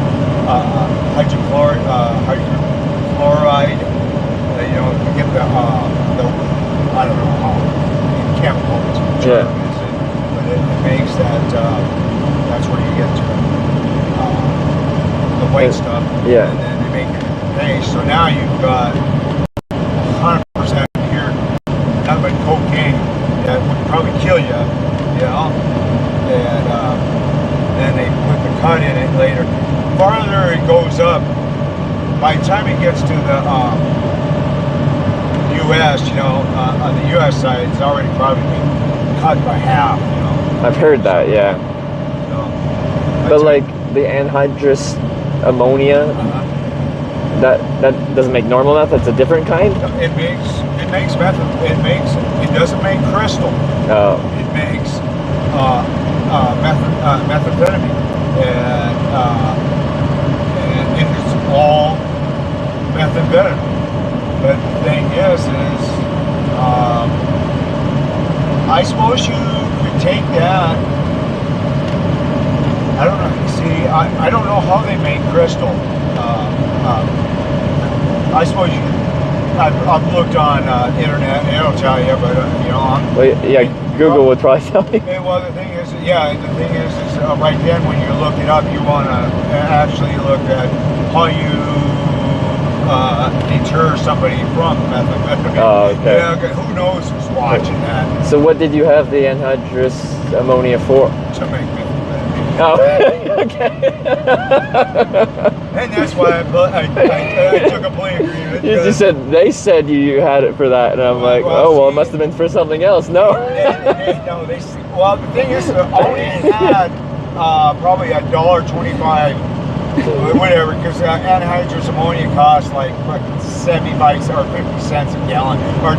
hydrochloride, you know, to get the I don't know how chemical term is it, but it makes that, that's where you get to the white stuff, yeah. And then they make it into paste. So now you've got 100% pure, nothing but cocaine that would probably kill you, you know, and then they put the cut in it later. Farther it goes up, by the time it gets to the U.S., you know, on the U.S. side, it's already probably been cut by half, you know. I've heard that, yeah. You know, but like the anhydrous ammonia, that doesn't make normal meth. That's a different kind. It makes meth. It doesn't make crystal. Oh. It makes methamphetamine, and it's all methamphetamine. But the thing is I suppose you could take that. I don't know. See, I don't know how they make crystal. I suppose you. I've looked on internet, and it'll tell you, but you know. Google would probably tell you. Well, the thing is right then when you look it up, you want to actually look at how you deter somebody from methamphetamine. Oh, okay. Yeah, who knows who's watching that? So what did you have the anhydrous ammonia for? To make methamphetamine. Oh, okay. And that's why I took a plea agreement. You just said, they said you had it for that, and I'm like, well, it must have been for something else. No. Well, the thing is, I only had probably $1.25, whatever, because anhydrous ammonia costs like 75 or 50 cents a gallon, or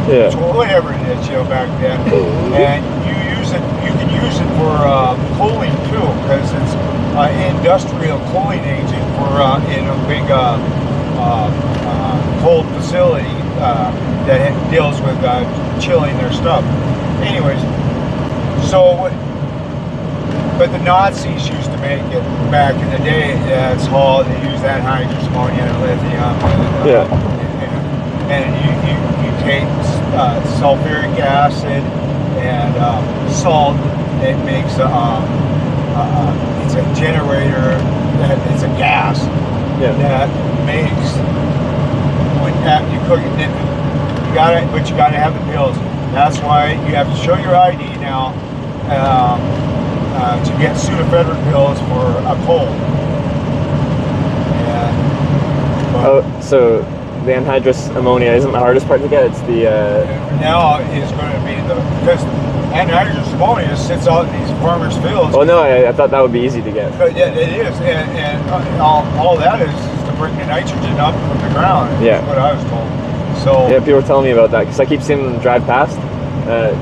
whatever it is, you know, back then. And you can use it for cooling too, because it's an industrial cooling agent for in a big cold facility that deals with chilling their stuff. Anyways, so, but the Nazis used to make it back in the day. That's how they used anhydrous ammonia and lithium. And you take sulfuric acid and salt. It makes it's a generator. It's a gas that makes when you cook it. But you gotta have the pills. That's why you have to show your ID now to get pseudoephedrine pills for a cold. Oh, so the anhydrous ammonia isn't the hardest part to get. It's the now is going to be because anhydrous ammonia sits out in these farmers' fields. Oh no, I thought that would be easy to get. But yeah, it is, and all that is to bring the nitrogen up from the ground. Yeah, is what I was told. So yeah, people were telling me about that because I keep seeing them drive past,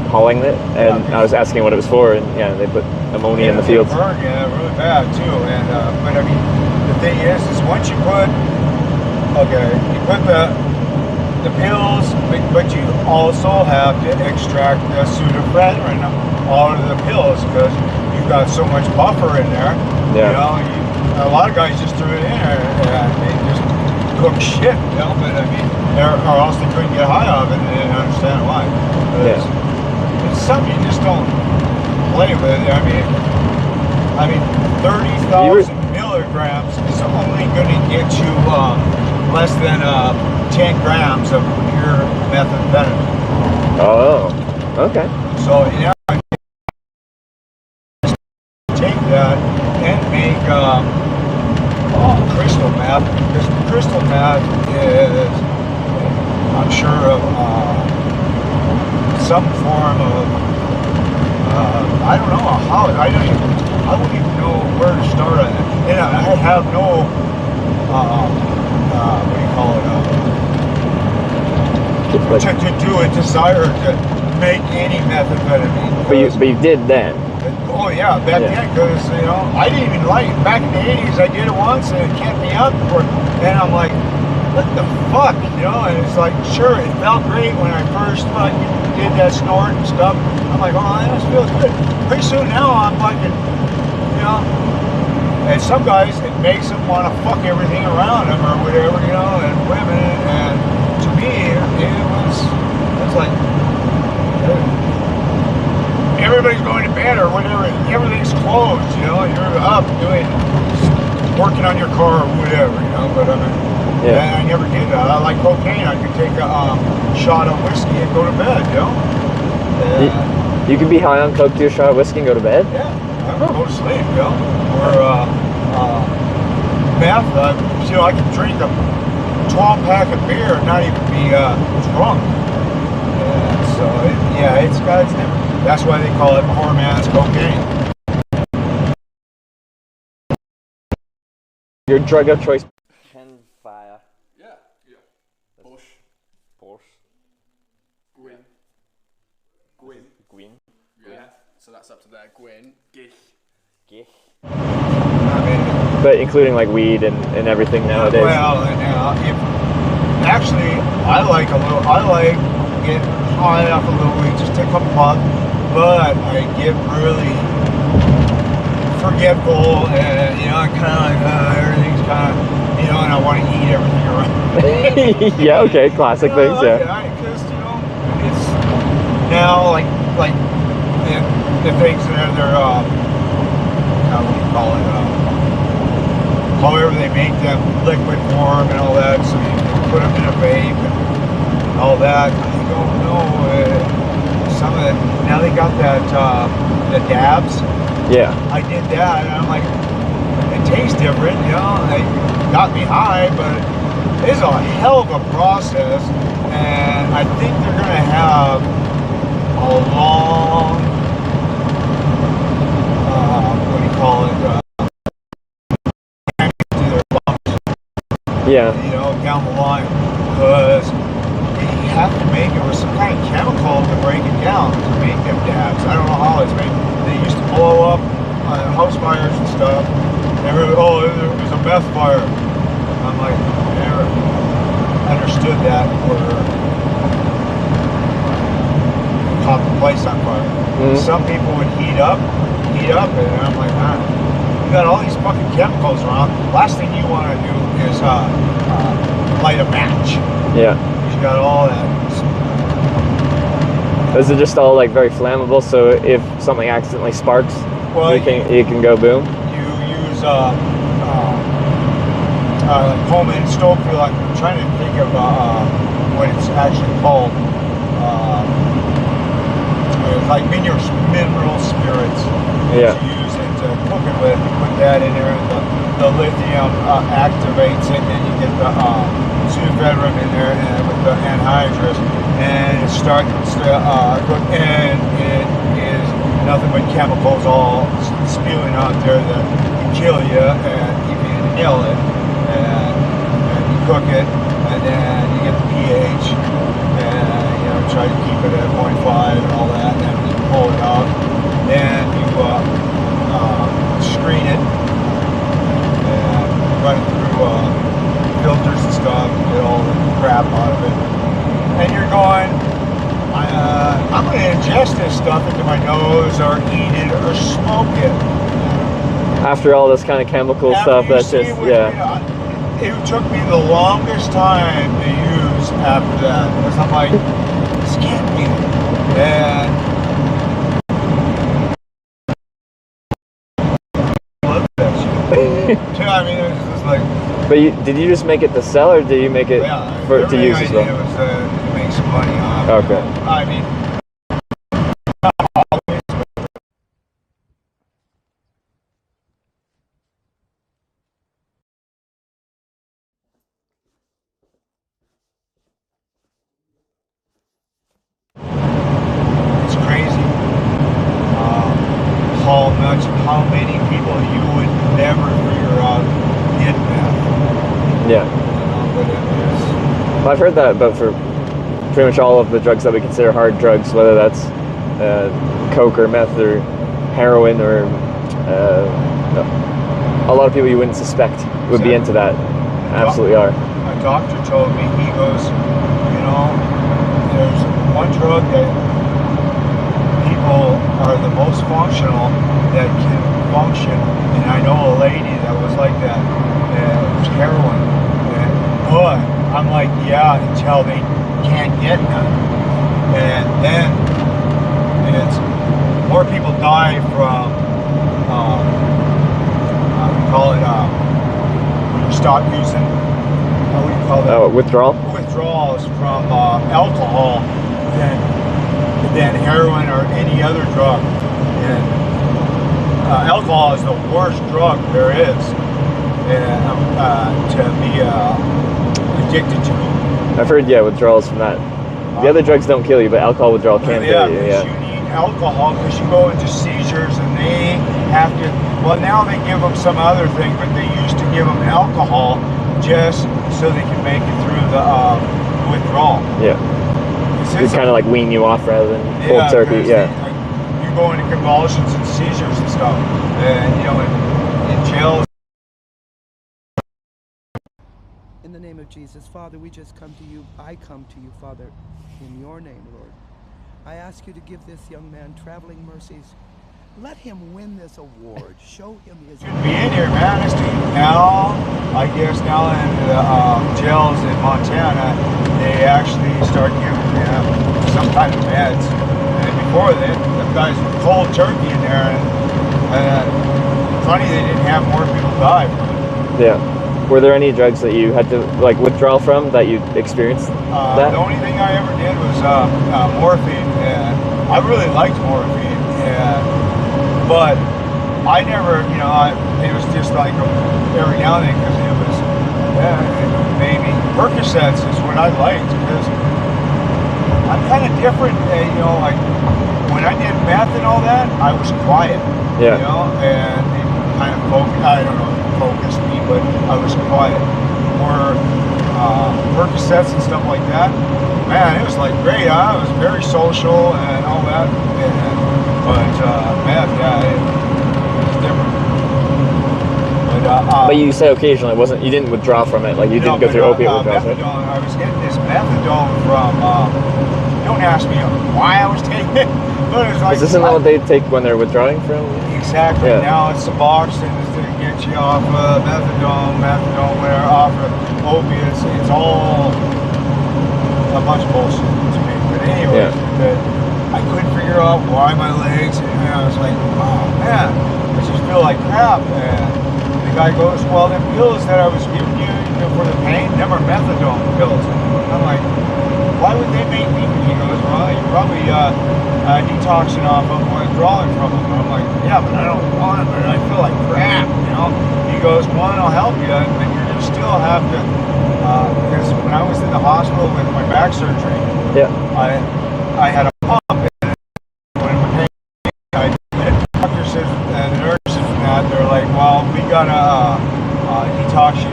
hauling it, and I was asking what it was for, and yeah, they put ammonia in the fields. Burn, yeah, really bad too. And but I mean, the thing is once you put you put the pills, but you also have to extract the pseudoephedrine out of the pills because you've got so much buffer in there. Yeah. You know, a lot of guys just threw it in there and they just cook shit. You know, but I mean, or else they couldn't get high off it and they didn't understand why. It's something you just don't play with. I mean, 30,000 milligrams is only going to get you less than 10 grams of pure methamphetamine. Oh, okay. So you know, take that and make crystal meth, because crystal meth is, I'm sure, of some form of I don't know how. I wouldn't even know where to start on it. And I have no what do you call it? To do a desire to make any methamphetamine. But you did then. Oh yeah, back then, because you know I didn't even like it. Back in the '80s. I did it once and it kept me up for. And I'm like, what the fuck, you know? And it's like, sure, it felt great when I first did that snort and stuff. I'm like, oh, this feels good. Pretty soon now I'm fucking, you know. And some guys, it makes them want to fuck everything around them or whatever, you know, and women. And to me, it was like, everybody's going to bed or whatever. Everything's closed, you know. You're up working on your car or whatever, you know. But I mean, I never did that. I like cocaine. I could take a shot of whiskey and go to bed, you know. You can be high on coke, do a shot of whiskey, and go to bed? Yeah, I would go to sleep, you know. Or meth, you know, I could drink a 12-pack of beer and not even be drunk. So, it's got its different. That's why they call it poor man's cocaine. Your drug of choice. Fire. Yeah. Bush. Gwyn. Yeah. So that's up to there. Gwyn. Gich. But including like weed and everything nowadays. Well, actually, I like getting high off a little weed, just take a puff, but I get really forgetful and, you know, I'm kind of like, everything's kind of, you know, and I want to eat everything around. Yeah, okay, classic things, yeah. Because, you know, it's now like the things that they're, how do you call it, however they make them liquid form and all that, so you can put them in a vape and all that. I don't know, some of it, now they got that, the dabs. Yeah. I did that and I'm like, it tastes different, you know, it got me high, but it's a hell of a process, and I think they're going to have a long, what do you call it, yeah, you know, down the line, because you have to make it with some kind of chemical to break it down to make them dabs. I don't know how it's made. They used to blow up house fires and stuff. Everybody, oh, it was a meth fire. I'm like, I never understood that, or caught the place on fire. Mm-hmm. Some people would heat up, and I'm like, man, you got all these fucking chemicals around. Last thing you want to do is light a match. Yeah. You got all that. Is it just all like very flammable? So if something accidentally sparks, well, you can go boom. You use Coleman stove fuel. I'm trying to think of what it's actually called. It's like mineral spirits. Yeah. You use it to cook it with. You put that in there, and the lithium activates it, and you get the pseudoephedrine in there, and with the anhydrous, and it starts to cook, and it is nothing but chemicals all spewing out there that can kill you, and you can inhale it, and you cook it, and then you get the pH, and you know, try to keep it at 0.5 and all that, and then you pull it out, and you screen it, and run it through filters and stuff, get all the crap out of it, and you're going, I'm going to ingest this stuff into my nose, or eat it, or smoke it. After all this kind of chemical stuff, that's just, yeah. It took me the longest time to use after that, because I'm like, this can't be. And I love that shit. I mean, it was just like. But did you just make it to sell, or did you make it to use as well? Everything I did was to make some money off. Okay. I mean. It's crazy how many people you would never figure out did meth. Yeah. Well, I've heard that about for pretty much all of the drugs that we consider hard drugs, whether that's coke or meth or heroin or a lot of people you wouldn't suspect would be into that absolutely are. My doctor told me, he goes, you know, there's one drug that people are the most functional that can function, and I know a lady that was like that, and it was heroin, but I'm like, yeah, until they can't get none, and then it's more people die from call it when you stop using, what do you call that? Withdrawals from alcohol than heroin or any other drug. And alcohol is the worst drug there is to be addicted to. I've heard, withdrawals from that. The other drugs don't kill you, but alcohol withdrawal can kill you. Yeah, you need alcohol because you go into seizures and they have to, well, now they give them some other thing, but they used to give them alcohol just so they can make it through the withdrawal. Yeah. It's kind of like wean you off rather than cold turkey. Yeah. You go into convulsions and seizures and stuff, and you know, in jail. In the name of Jesus, Father, we just come to you. I come to you, Father, in your name, Lord. I ask you to give this young man traveling mercies. Let him win this award. Show him his. Be in here, man. Now, I guess now in the jails in Montana, they actually start giving him some kind of meds. And before that, the guys were cold turkey in there, and funny they didn't have more people die from it. Yeah. Were there any drugs that you had to withdraw from that you experienced? The only thing I ever did was morphine, and I really liked morphine, but I never, it was just like every now and then because it was, maybe Percocets is what I liked because I'm kind of different, like when I did meth and all that, I was quiet, and it kind of focused me, but I was quiet. Or Percocets and stuff like that, man, it was like great. I was very social and all that, but meth, it was different. But you said occasionally, you didn't withdraw from it, you didn't go through opiate withdrawals, right? I was getting this methadone from, don't ask me why I was taking it, but it was like... Is this what they take when they're withdrawing from? Exactly. Yeah. Now it's Suboxone to get you off methadone, whatever, off of opiates. It's all a bunch of bullshit to me. But anyways, I couldn't figure out why my legs, and I was like, oh man, I just feel like crap. And the guy goes, well, the pills that I was giving you, for the pain, them are methadone pills. And I'm like, why would they make me? He goes, well, you're probably detoxing off of withdrawing from them. And I'm like, yeah, but I don't want it, but I feel like crap, you know? He goes, one, I'll help you, but you're going to still have to, because when I was in the hospital with my back surgery, I had a pump, and when the doctor says, and the nurses and that, they're like, well, we got to detox you,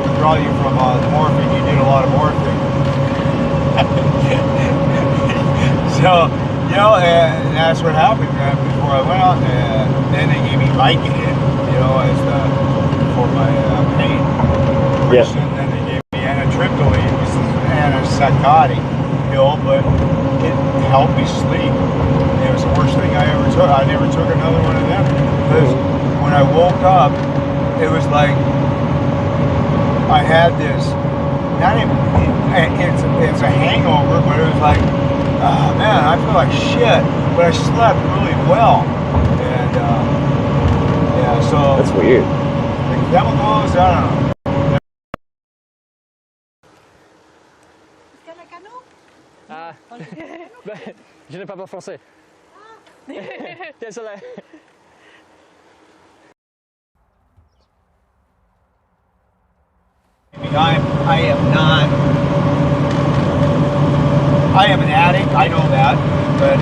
withdraw you from the morphine. You need a lot of morphine. So, you know, and that's what happened before I went out, and then they gave me Vicodin, you know, as for my pain. And then they gave me anatriptyline, which is an antipsychotic pill, but it helped me sleep. It was the worst thing I ever took. I never took another one of them, because when I woke up, it was like I had this, not even, it's a hangover, but it was like, oh man, I feel like shit, but I slept really well. And yeah, so that's weird. The chemicals, I don't know. Je ne parle pas français. Désolé. I am an addict, I know that, but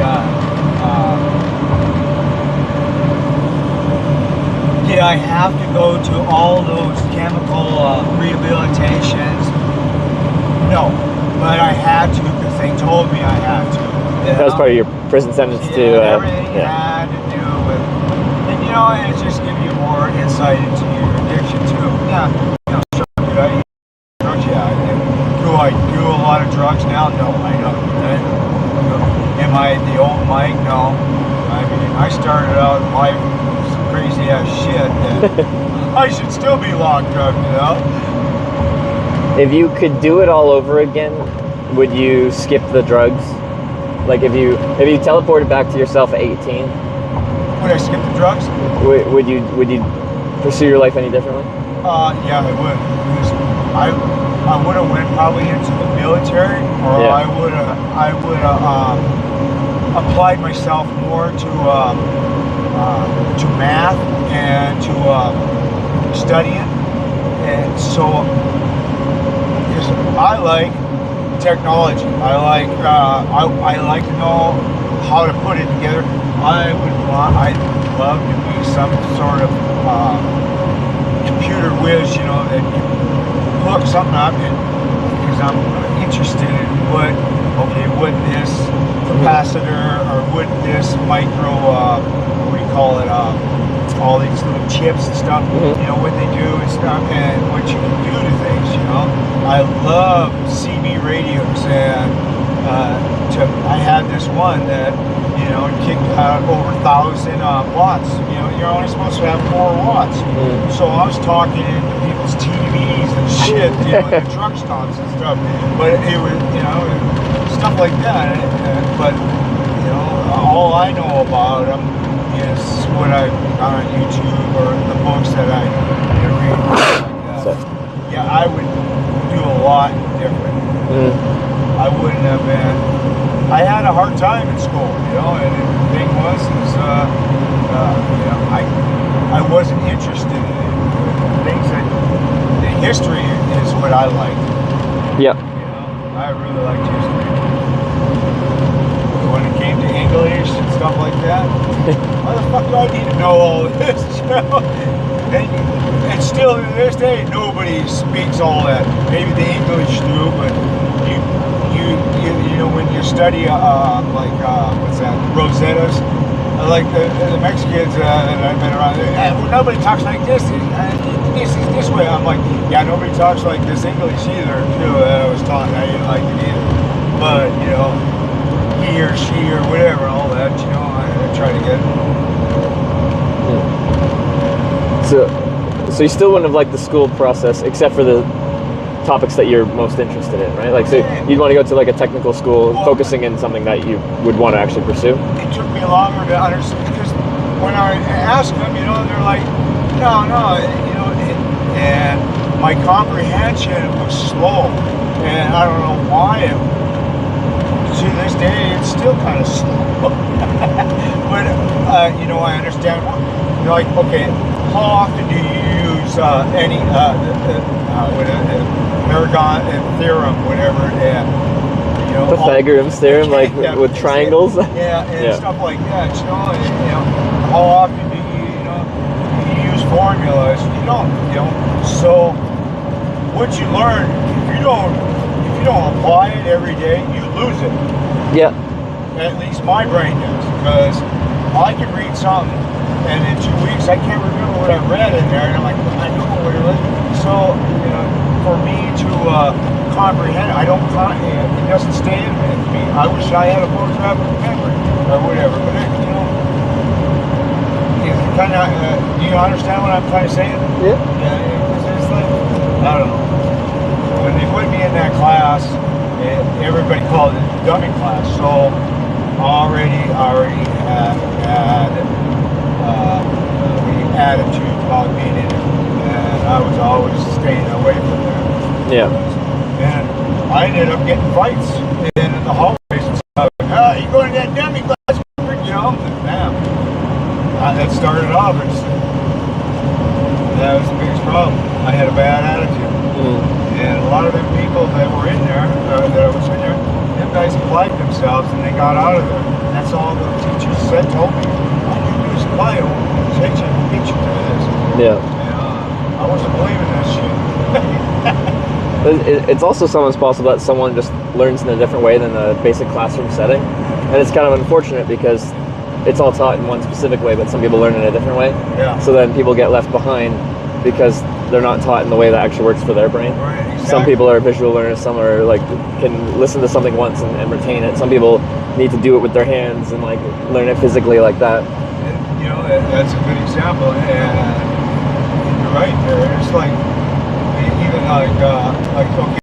did I have to go to all those chemical rehabilitations? No, but I had to because they told me I had to. That was part of your prison sentence too. Everything had to do with, and you know, it just gives you more insight into your addiction too. Yeah, you know, sure, did I eat drugs? Yeah, I did. Do I do a lot of drugs now? No, I don't. Am I the old Mike? No. I mean, I started out in life with some crazy ass shit that I should still be locked up, you know? If you could do it all over again, would you skip the drugs? Like if you teleported back to yourself at 18, would I skip the drugs? Would you pursue your life any differently? Yeah, I would. Because I would have went probably into the military, or I would have applied myself more to math and to studying, and so because I like technology, I like to know how to put it together. I'd love to be some sort of computer whiz, you know, that can hook something up, because I'm interested in would this capacitor, or would this micro, what do you call it, all these little chips and stuff, you know, what they do and stuff, and what you can do to things, you know. I love CB radios, and I had this one that, you know, kicked out over 1,000 watts. You know, you're only supposed to have 4 watts. So I was talking into people's TVs and shit, you know, in the truck stops and stuff. But it was, you know, stuff like that. But, you know, all I know about them is what I got on YouTube or the books that I read. Like that. Yeah, I would do a lot different. I wouldn't have been. I had a hard time in school, you know, and the thing was, you know, I wasn't interested in things that, the history is what I like. Yeah. You know, I really liked history. When it came to English and stuff like that, why the fuck do I need to know all this? And still to this day, nobody speaks all that. Maybe the English do, but you know, when you study like what's that, Rosettas, like the Mexicans that I've been around, well, nobody talks like this. This is this way. I'm like, yeah, nobody talks like this English either. Too. I was taught I didn't like it either. But you know, he or she or whatever, all that. You know, I try to get. So you still wouldn't have liked the school process, except for the topics that you're most interested in, right? Like, so you'd want to go to like a technical school, focusing in something that you would want to actually pursue? It took me longer to understand, because when I asked them, you know, they're like, no, you know, and my comprehension was slow, and I don't know why this day, it's still kind of slow. But, you know, I understand. Like, okay, how often do you use any Paragon theorem, whatever? You know, Pythagorean's theorem, like with triangles. Yeah, and stuff like that. You know, how often do you use formulas? You don't. So what you learn, if you don't apply it every day, you lose it. Yeah. At least my brain does, because I can read something, and in 2 weeks I can't remember what I read in there, and I'm like, I know what it was. So, you know, for me to comprehend it, it doesn't stay in me. I wish I had a photographic memory or whatever, but you know, kind of. Do you understand what I'm trying to say? Yeah. Yeah, because it's like, I don't know. When they put me in that class, everybody called it dummy class. So already had the attitude about being in it, and I was always staying away from there. Yeah. And I ended up getting fights in the hallways and stuff. You going to that dummy class? You know, bam. That started off. That was the biggest problem. I had a bad attitude. And a lot of them people that were in there, that I was in there, them guys applied themselves and they got out of there. And that's all the teachers told me. All you do is apply it. Get you through this. Yeah. And I wasn't believing that shit. It's also sometimes possible that someone just learns in a different way than the basic classroom setting. And it's kind of unfortunate because it's all taught in one specific way, but some people learn in a different way. Yeah. So then people get left behind because they're not taught in the way that actually works for their brain. Right, exactly. Some people are visual learners, some are like can listen to something once and retain it. Some people need to do it with their hands and like learn it physically like that. And, you know, that's a good example. And you're right there. It's like even like okay,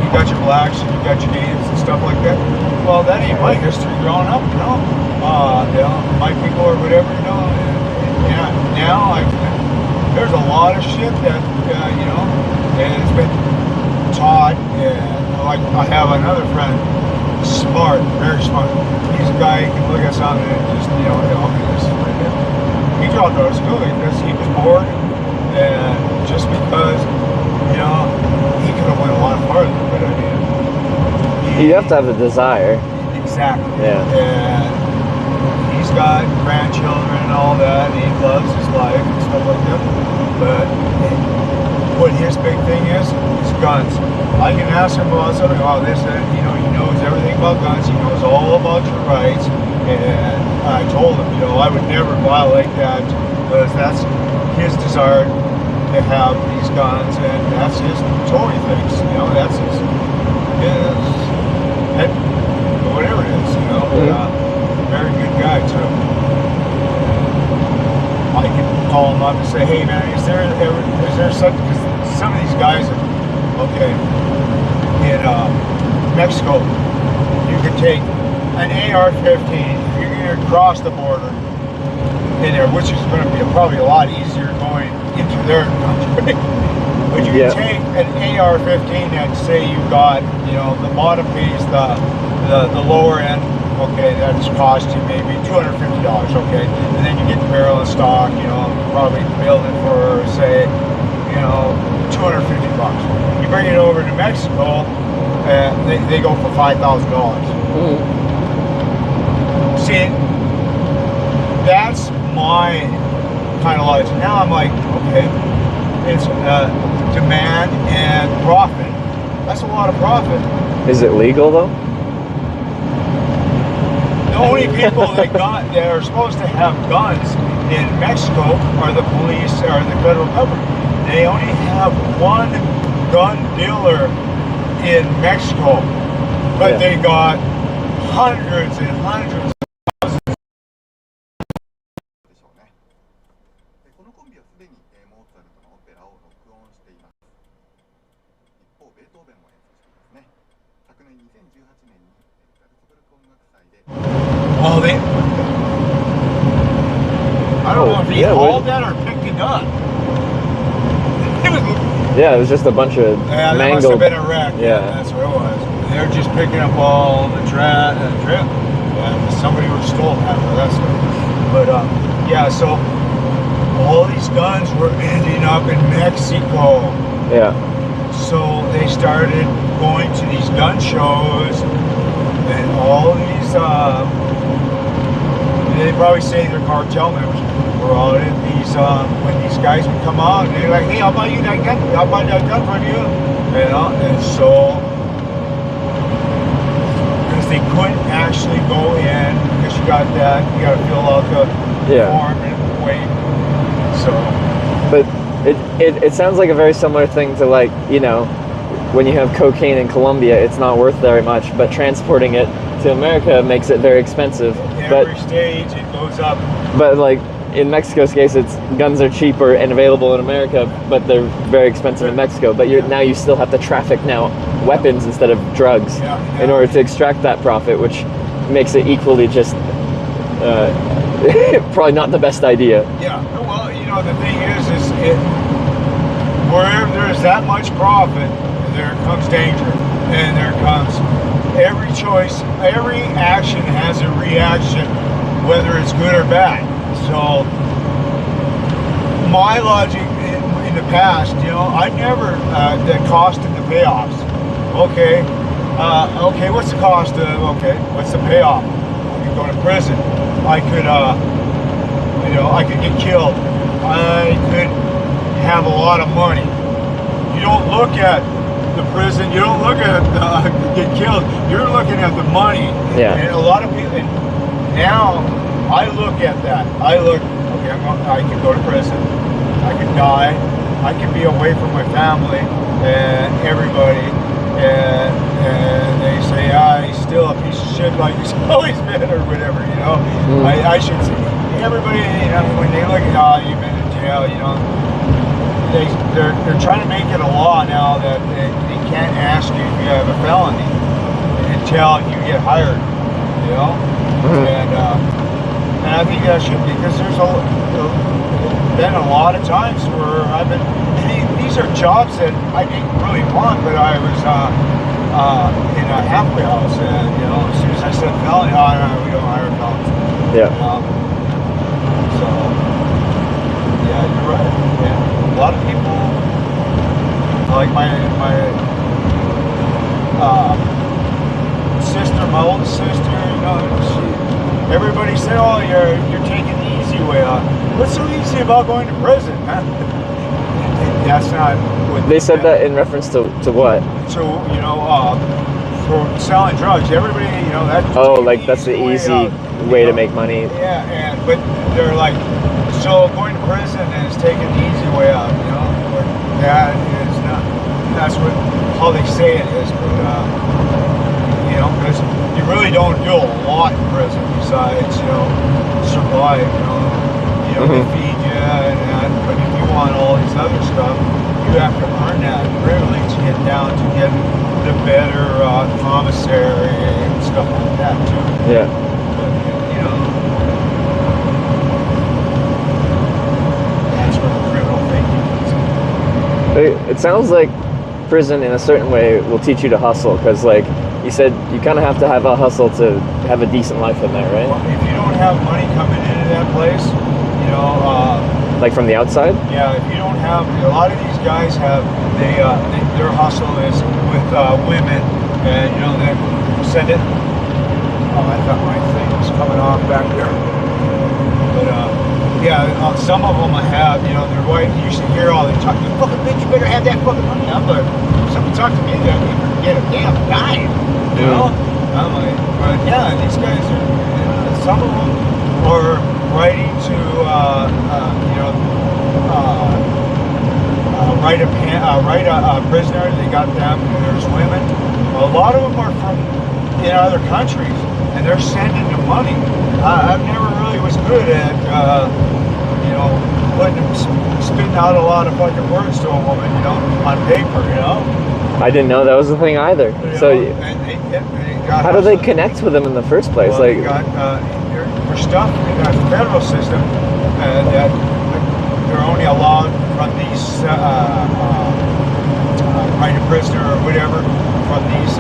you got your blacks and you got your natives and stuff like that. Well, that ain't my history growing up, you know. My people or whatever, you know. And now there's a lot of shit that you know, and it's been taught. And like I have another friend, smart, very smart. He's a guy who can look at something and just he dropped out of school because he was bored, and just because you know he could have went a lot farther, but I mean, You have to have a desire. Exactly. Yeah. And he's got grandchildren and all that, and he loves his life and stuff like that. But what his big thing is guns. I can ask him about something, this, you know, he knows everything about guns, he knows all about your rights, and I told him, you know, I would never violate that, because that's his desire to have these guns, and that's his toy things, you know, that's his whatever it is, you know, but very good guy too. I can call him up and say, hey man, is there such, because some of these guys are, okay, in Mexico, you could take an AR-15, if you're going to cross the border in there, which is going to be probably a lot easier going into their country. But you can take an AR-15 and say you got, you know, the bottom piece, the lower end, okay, that's cost you maybe $250, okay, and then you get the barrel of stock, you know, probably build it for, say, you know, $250. You bring it over to Mexico, and they go for $5,000. See, that's my kind of logic. Now I'm like, okay, it's demand and profit. That's a lot of profit. Is it legal though? The only people that are supposed to have guns in Mexico are the police or the federal government. They only have one gun dealer in Mexico, but they got hundreds and hundreds of thousands. このコンビはすでにモーツァルトのオペラを録音しています。一方、ベートーベンも演奏していますね。昨年2018年にザルツブルク音楽祭で Oh, I don't know if he called that or picked it up. Yeah, it was just a bunch of that mangled. must have been a wreck. Yeah. That's what it was. they're just picking up all the trail. Yeah, somebody would have stolen half of that stuff. But yeah, so all these guns were ending up in Mexico. Yeah. So they started going to these gun shows, and all these, they probably say they're cartel members, were all in these, when these guys would come out, and they're like, hey, I'll buy you that gun, I'll buy that gun from you. And so, because they couldn't actually go in, because you got to fill out the form and wait. So. But it sounds like a very similar thing to, like, you know, when you have cocaine in Colombia, it's not worth very much, but transporting it to America makes it very expensive. Every stage it goes up. But like in Mexico's case, it's guns are cheaper and available in America, but they're very expensive in Mexico. But now you still have to traffic weapons instead of drugs in order to extract that profit, which makes it equally just probably not the best idea. Yeah. Well, you know, the thing is wherever there's that much profit, there comes danger, and there comes every choice, every action has a reaction, whether it's good or bad. So my logic in the past, you know, I never the cost and the payoffs. Okay, what's the cost of? Okay, what's the payoff? I could go to prison. I could, you know, I could get killed. I could have a lot of money. You don't look at the prison, you don't look at get killed, you're looking at the money. Yeah. And a lot of people, and now I look at that. I look, okay, I can go to prison, I can die, I can be away from my family and everybody, and they say, he's still a piece of shit like he's always been, or whatever, you know. I should say, everybody, you know, when they look at, you've been in jail, you know, they're trying to make it a law now that they can't ask you if you have a felony until you get hired, you know. And I think that should be, because there's been a lot of times where I've been, these are jobs that I didn't really want, but I was in a halfway house, and you know, as soon as I said felony, no, we don't hire felons. Yeah. So yeah, you're right. Yeah. A lot of people, like my sister, my oldest sister, you know, everybody said, oh, you're taking the easy way out. What's so easy about going to prison, huh? That's not what they said. That in reference to what? So, you know, for selling drugs, everybody, you know, that's that's the easy way to make money. Yeah, but they're like, so going to prison is taking the easy way out, you know. But that is not. That's how they say it is, but you know, because you really don't do a lot in prison besides, you know, survive. You know, they feed you and that. But if you want all these other stuff, you have to earn that privilege to get down to get the better commissary and stuff like that too. Yeah. But, you know. It sounds like prison in a certain way will teach you to hustle, because like you said, you kind of have to have a hustle to have a decent life in there, right? Well, if you don't have money coming into that place, you know, like from the outside? Yeah, if you don't have, a lot of these guys have, their hustle is with women, and you know, they send it. Oh, I thought my thing was coming off back there. But yeah, some of them have, you know, their wife, you should hear all the talk, you fucking bitch, you better have that fucking money. I'm like, somebody talk to me, that you better get a damn dime, you know? I'm like, but yeah, these guys are, you know, some of them are writing to, you know, write a prisoner, they got them, there's women. A lot of them are from, in other countries, and they're sending them money. I've never really was good at, you know, spitting out a lot of fucking words to a woman, you know, on paper, you know. I didn't know that was a thing either. You So, know, and they got how do they connect with them in the first place? Well, like, they got, for stuff in the federal system, that they're only allowed from these, right a prisoner or whatever, from these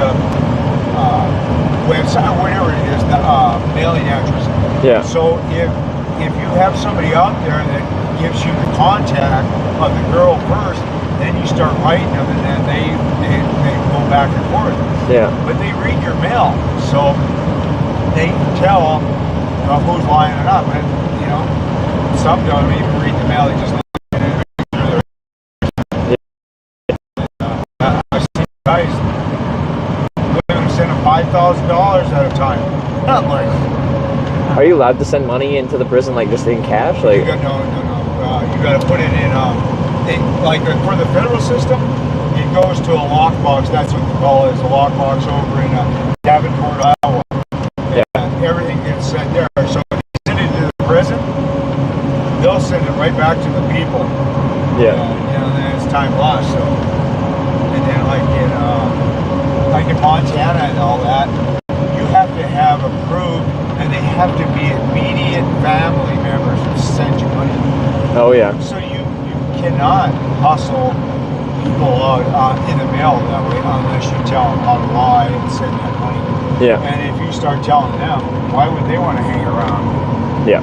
website, whatever it is, the mailing address. Yeah. So if you have somebody out there that gives you the contact of the girl first, then you start writing them, and then they go back and forth. Yeah. But they read your mail, so they can tell who's lining it up. And you know, some don't even read the mail; they just look at it. I've seen guys women send them $5,000 at a time. Not like. Are you allowed to send money into the prison, like just in cash? Like No. You got to put it in. For the federal system, it goes to a lockbox. That's what they call it. It's a lockbox over in Davenport, Iowa. Yeah. And everything gets sent there. So if you send it to the prison, they'll send it right back to the people. Yeah. And then it's time lost. So, and then like in Montana and all that, you have to have approved, and they have to be immediate family members who send you money. Oh yeah. So you cannot hustle people out in the mail that way unless you tell them how to lie and send that money. Yeah. And if you start telling them, why would they want to hang around? Yeah.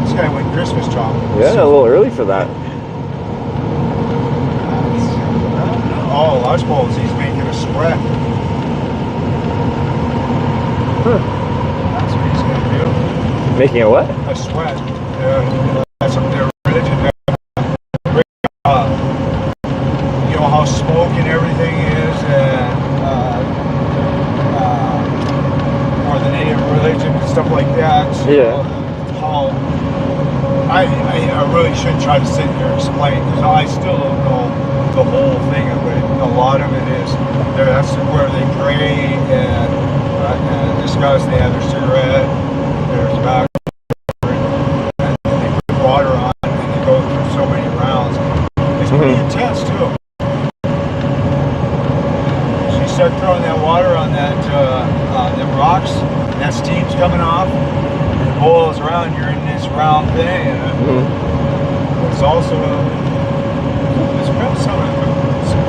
This guy went Christmas shopping. Yeah, a little early for that. Oh, Lush Bowls, he's making a sweat. Huh. That's what he's going to do. Making a what? A sweat. That's their religion. You know how smoke and everything is, and or the native religion and stuff like that. So Yeah. How I really should try to sit here and explain, because I still don't know the whole thing of it. A lot of it is that's where they pray and discuss. They have their cigarette, their tobacco. Water on, and they go through so many rounds. It's pretty intense too. So you start throwing that water on them rocks, and that steam's coming off, and it boils around. You're in this round thing, and it's also it's been some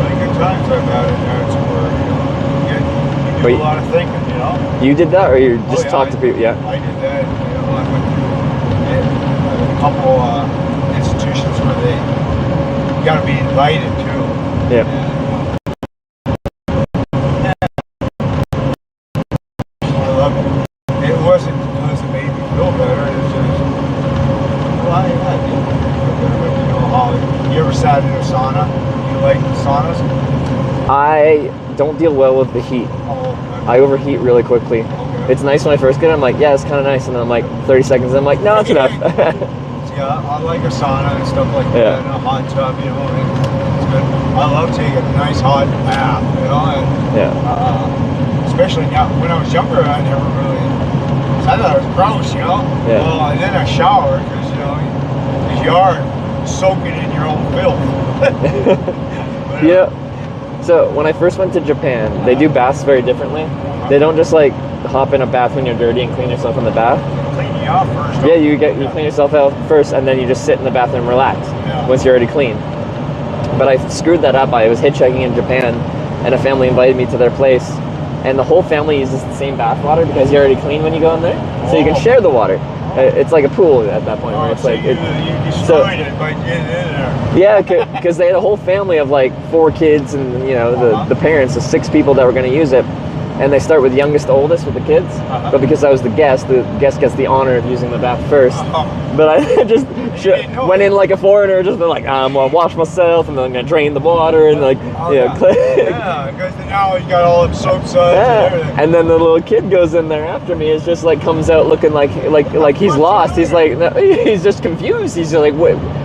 really good times I've had in there. It's where you do a lot of thinking, you know. You did that, or you just talked to people? Yeah. I did that. You know, I went through a couple institutions where they got to be invited too. Yeah. I love it. It wasn't because it made me feel better. It was just, well, I did feel better. But you know how you ever sat in a sauna? You like saunas? I don't deal well with the heat. I overheat really quickly. It's nice when I first get it. I'm like, yeah, it's kind of nice, and then I'm like 30 seconds. I'm like, no, it's enough. Yeah, I like a sauna and stuff like that, and a hot tub, you know. It's good. I love taking a nice hot bath, you know. And, especially now, when I was younger, I never really. I thought it was gross, you know. Yeah. Well, and then I shower because you know, you are soaking in your own filth. Yeah. So when I first went to Japan, they do baths very differently. They don't just like hop in a bath when you're dirty and clean yourself in the bath. Clean you off first. Yeah, you clean yourself out first, and then you just sit in the bathroom and relax once you're already clean. But I screwed that up. I was hitchhiking in Japan, and a family invited me to their place, and the whole family uses the same bath water because you're already clean when you go in there, so you can share the water. It's like a pool at that point. Where it's so like you destroyed it by getting in there. Yeah, because they had a whole family of like 4 kids, and you know the parents, the 6 people that were going to use it, and they start with youngest to oldest with the kids. But because I was the guest gets the honor of using the bath first. But I just went in like a foreigner, just been like, I'm gonna wash myself, and then I'm gonna drain the water, and like Yeah, because now you got all them soap suds and everything. and then the little kid goes in there after me. It's just like comes out looking like he's lost. He's like he's just confused. He's just like,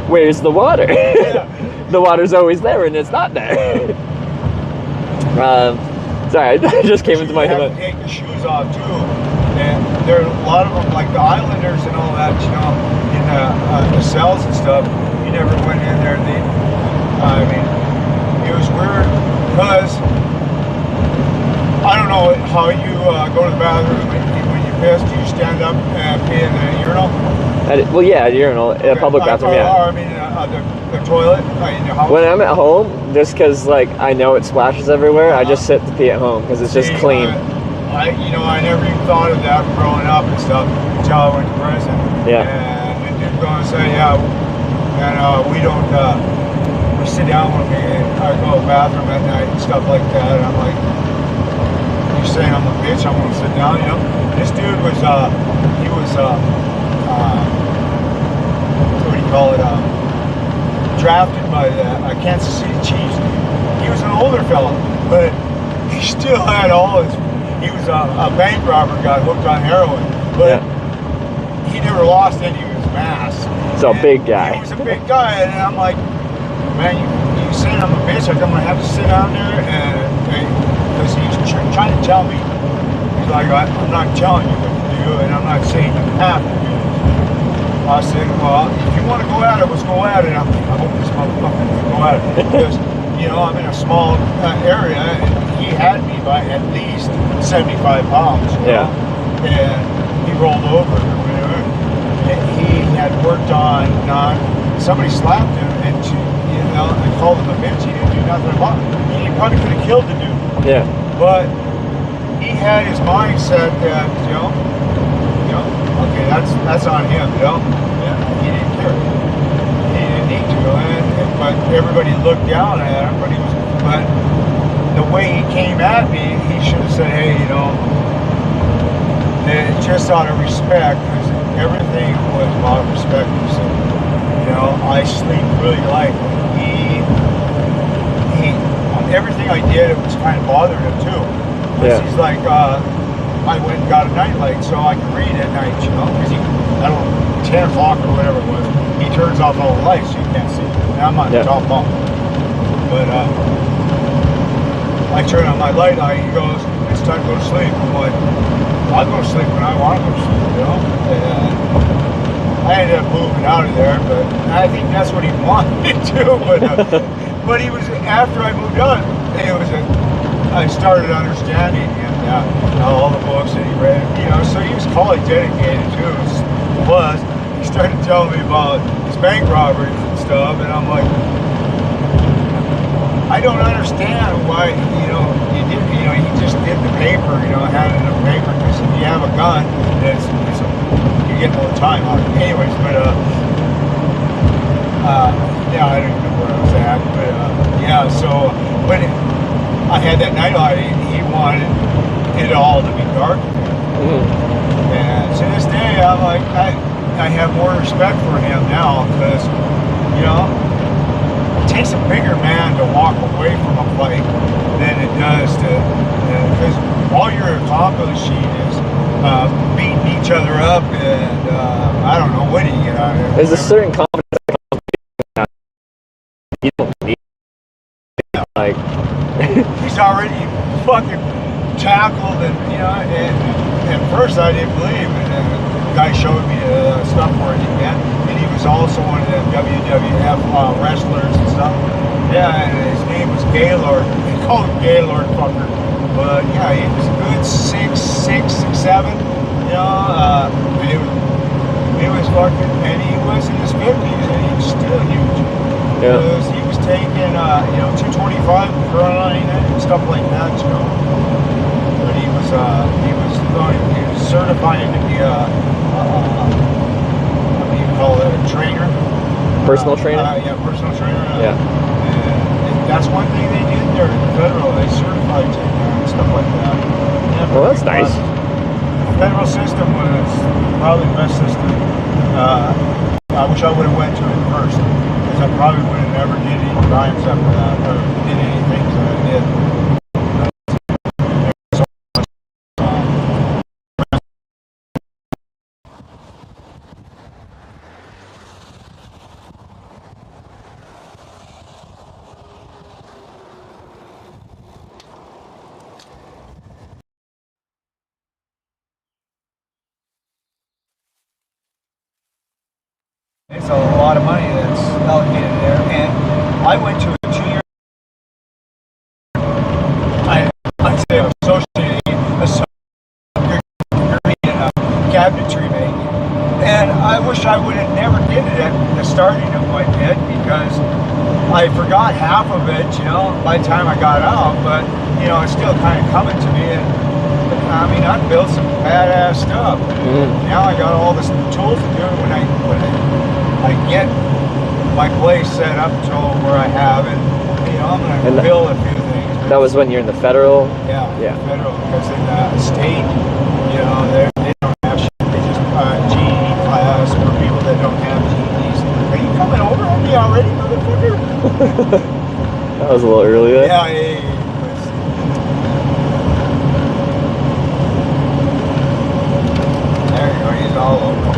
where's the water? The water's always there, and it's not there. Sorry, I just came into my head. You have to take the shoes off too, and there are a lot of them, like the Islanders and all that. You know, in the cells and stuff. You never went in there. I mean, it was weird because I don't know how you go to the bathroom when you piss. Do you stand up and pee in the urinal? Well, yeah, urinal, a public bathroom, yeah. Or, I mean, the toilet in your house? When I'm at home, just because like I know it splashes everywhere, I just sit to pee at home because it's just clean. I never even thought of that growing up and stuff until I went to prison. Yeah. And they're going to say, yeah, and we don't, we sit down when I go to the bathroom at night and stuff like that. And I'm like, you're saying I'm a bitch, I'm going to sit down, you know? This dude was, he was, what do you call it, drafted by the Kansas City Chiefs. He was an older fellow, but he still had all his, he was a bank robber, got hooked on heroin, but he never lost any of his mass. So a big guy. He was a big guy, and I'm like, man, you saying I'm a bitch, I'm going to have to sit down there, and because he's trying to tell me, he's like, I'm not telling you what to do, and I'm not saying you have to do it. I said, well, if you want to go at it, let's go at it. I hope this motherfucker can go at it. Because, I'm in a small area, and he had me by at least 75 pounds. You know? And he rolled over or whatever. And he had worked on, somebody slapped him, and and called him a bitch. He didn't do nothing about it. He probably could have killed the dude. Yeah. But he had his mindset that, okay, that's on him, Yeah, he didn't care. He didn't need to, but everybody looked down at him. But the way he came at me, he should have said, hey, just out of respect, because everything was about respect. So, I sleep really light. Everything I did, it was kind of bothering him too. Because he's like, I went and got a nightlight so I could read at night, because I don't know, 10 o'clock or whatever it was, he turns off all the lights so you can't see. And I'm on the top bunk. But I turn on my light, he goes, it's time to go to sleep. I'm like, I'll go to sleep when I want to go to sleep, And I ended up moving out of there, but I think that's what he wanted to. But he was, after I moved on, I started understanding him, all the books that he read, so he was college dedicated too, he started telling me about his bank robberies and stuff, and I'm like, I don't understand why, he just did the paper, handed him paper, because if you have a gun, you get more time on it. Anyways, but, I don't even know where I was at, but, so, when I had that nightlight, he wanted it all to be dark. And to this day, I'm like, I have more respect for him now, because, it takes a bigger man to walk away from a fight than it does to, because all you're accomplishing is beating each other up, and I don't know, what do you get out of it? There's a certain confidence that comes you don't need like he's already fucking tackled, and at first I didn't believe it. And the guy showed me stuff where he went, and he was also one of the WWF wrestlers and stuff. Yeah, and his name was Gaylord. They called him Gaylord, fucker. But yeah, he was a good 6'7". He was fucking, and he was in his 50s, and he was still huge. Yeah. Because he was taking, 225 Carolina and stuff like that, But he was certifying to be what do you call it, a trainer? Personal trainer? Yeah, personal trainer. Yeah. And that's one thing they did there at the federal. They certified to and stuff like that. Yeah, well, that's nice. The federal system was probably the best system. I wish I would have went to it first, because I probably would have never did any crimes after that, or did any things that I did. It's a lot of money that's allocated there, and I went to a 2-year. I'd say associate degree in cabinetry making, and I I wish I would have never did it at the starting of my bid because I forgot half of it, you know, by the time I got out, but, you know, it's still kind of coming to me. And I mean, I built some badass stuff. Now I got all the tools to do it when I get my place set up to where I have it. You know, I'm going to build a few things. That was when you're in the federal? Yeah, federal, because in the state, you know, they don't have shit. They just GED class for people that don't have GEDs. Are you coming over on me already, motherfucker? That was a little early there. Yeah. There you go, he's all over.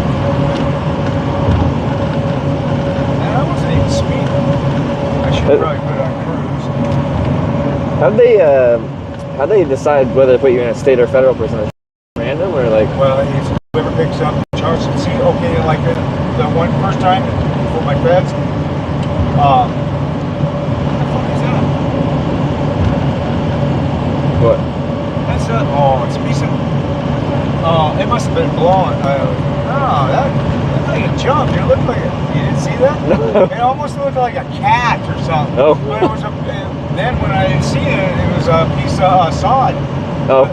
And I wasn't even speeding. I should probably put it on cruise. How'd they decide whether to put you in a state or federal prison? Random or like? Well, it's whoever picks up the charge. See, okay, like the one first time for my feds. What the fuck is that? What? That's not. Oh, it's a piece of. Oh, it must have been blown. Oh, that looked like a jump. It looked like you didn't see that? No. It almost looked like a cat or something. Oh. But it was then when I didn't see it, it was a piece of sod. Oh.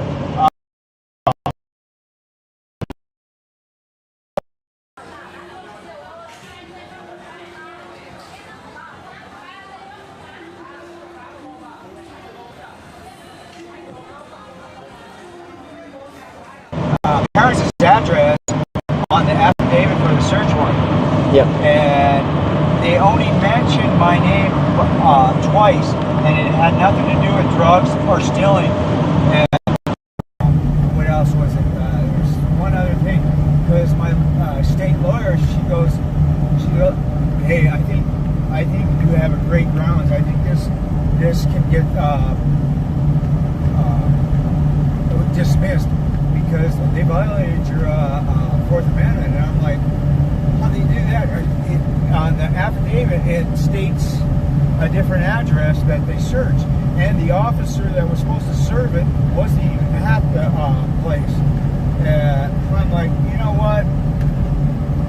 Parents' address on the affidavit for the search warrant. Yeah. And they only mentioned my name twice, and it had nothing to do with drugs or stealing. And what else was it? There's one other thing, because my state lawyer, she goes, hey, I think you have a great grounds. I think this can get dismissed because they violated your Fourth Amendment. And I'm like, how do you do that? On the affidavit, it states a different address that they searched, and the officer that was supposed to serve it wasn't even at the place. And I'm like, you know what?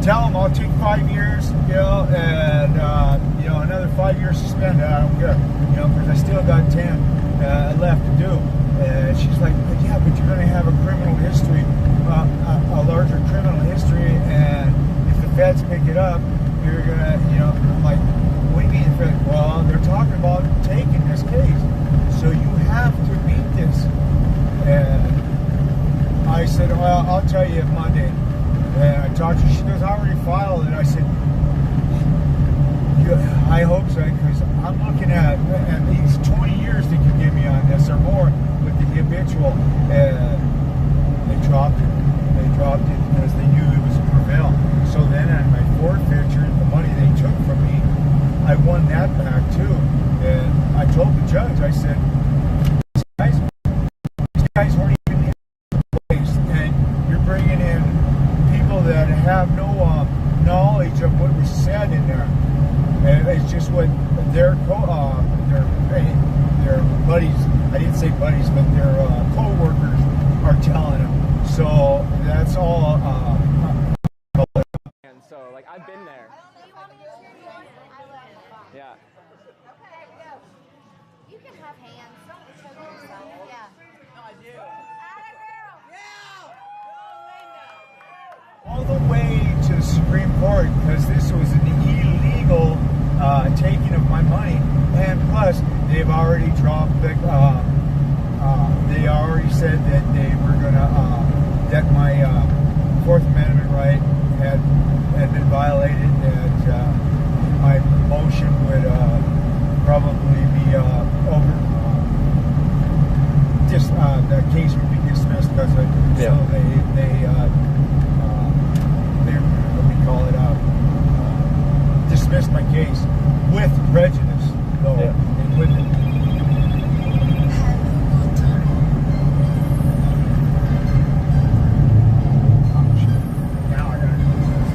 Tell them I'll take 5 years, you know, and you know, another 5 years suspended. I don't care, you know, because I still got 10 left to do. And she's like, yeah, but you're going to have a criminal history, a larger criminal history, and if the feds pick it up, you're going to, you know, I'm like, what do you mean? Well, they're talking about taking this case, so you have to beat this. And I said, well, I'll tell you Monday. And I talked to her, she goes, I already filed it. I said, I hope so, because I'm looking at least 20 years they could give me on this or more with the habitual. And they dropped it. They dropped it because they knew it was a prevail. So then on my forfeiture, the money they took from me, I won that back too. And I told the judge, I said, these guys weren't even in the place, and you're bringing in people that have no knowledge of what was said in there. And it's just what their buddies, I didn't say buddies, but their co-workers are telling them. So that's all. And so, like, I've been there. Yeah. Okay, go. You can have hands. Don't choke yourself. Yeah. No, I do. All the way to the Supreme Court, because this was an illegal taking of my money, and plus they've already dropped the. They already said that they were gonna that my Fourth Amendment right had been violated. That my motion would probably be over. Just the case would be dismissed because of it. Yeah. So they what we call it dismissed my case with prejudice, though. Yeah. They couldn't. Now I gotta do this.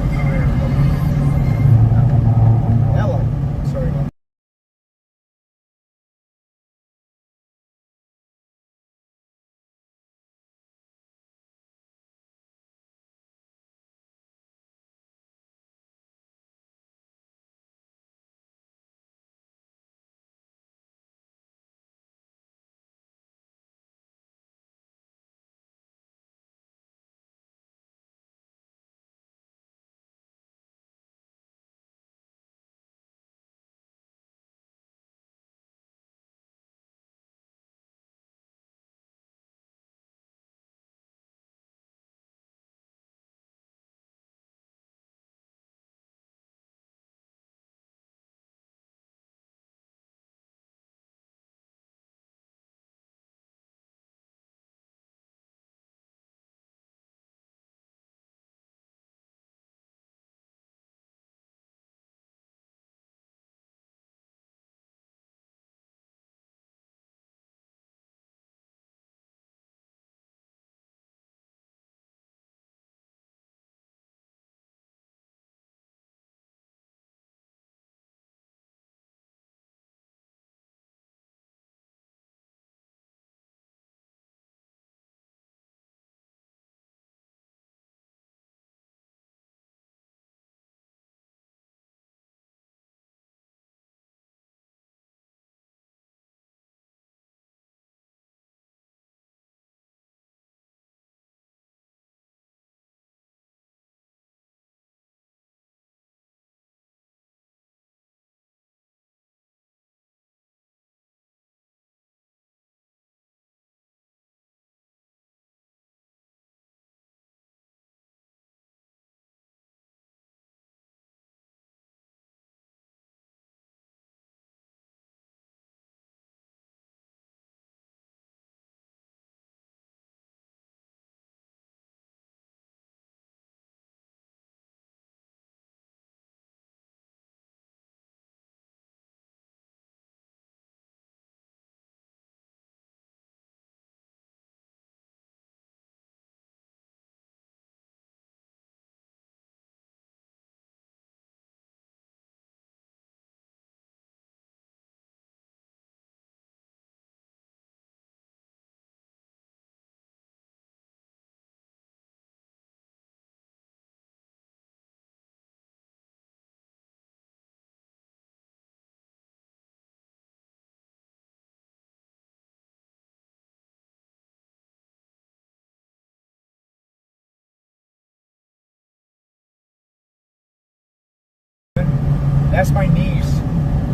That's my niece.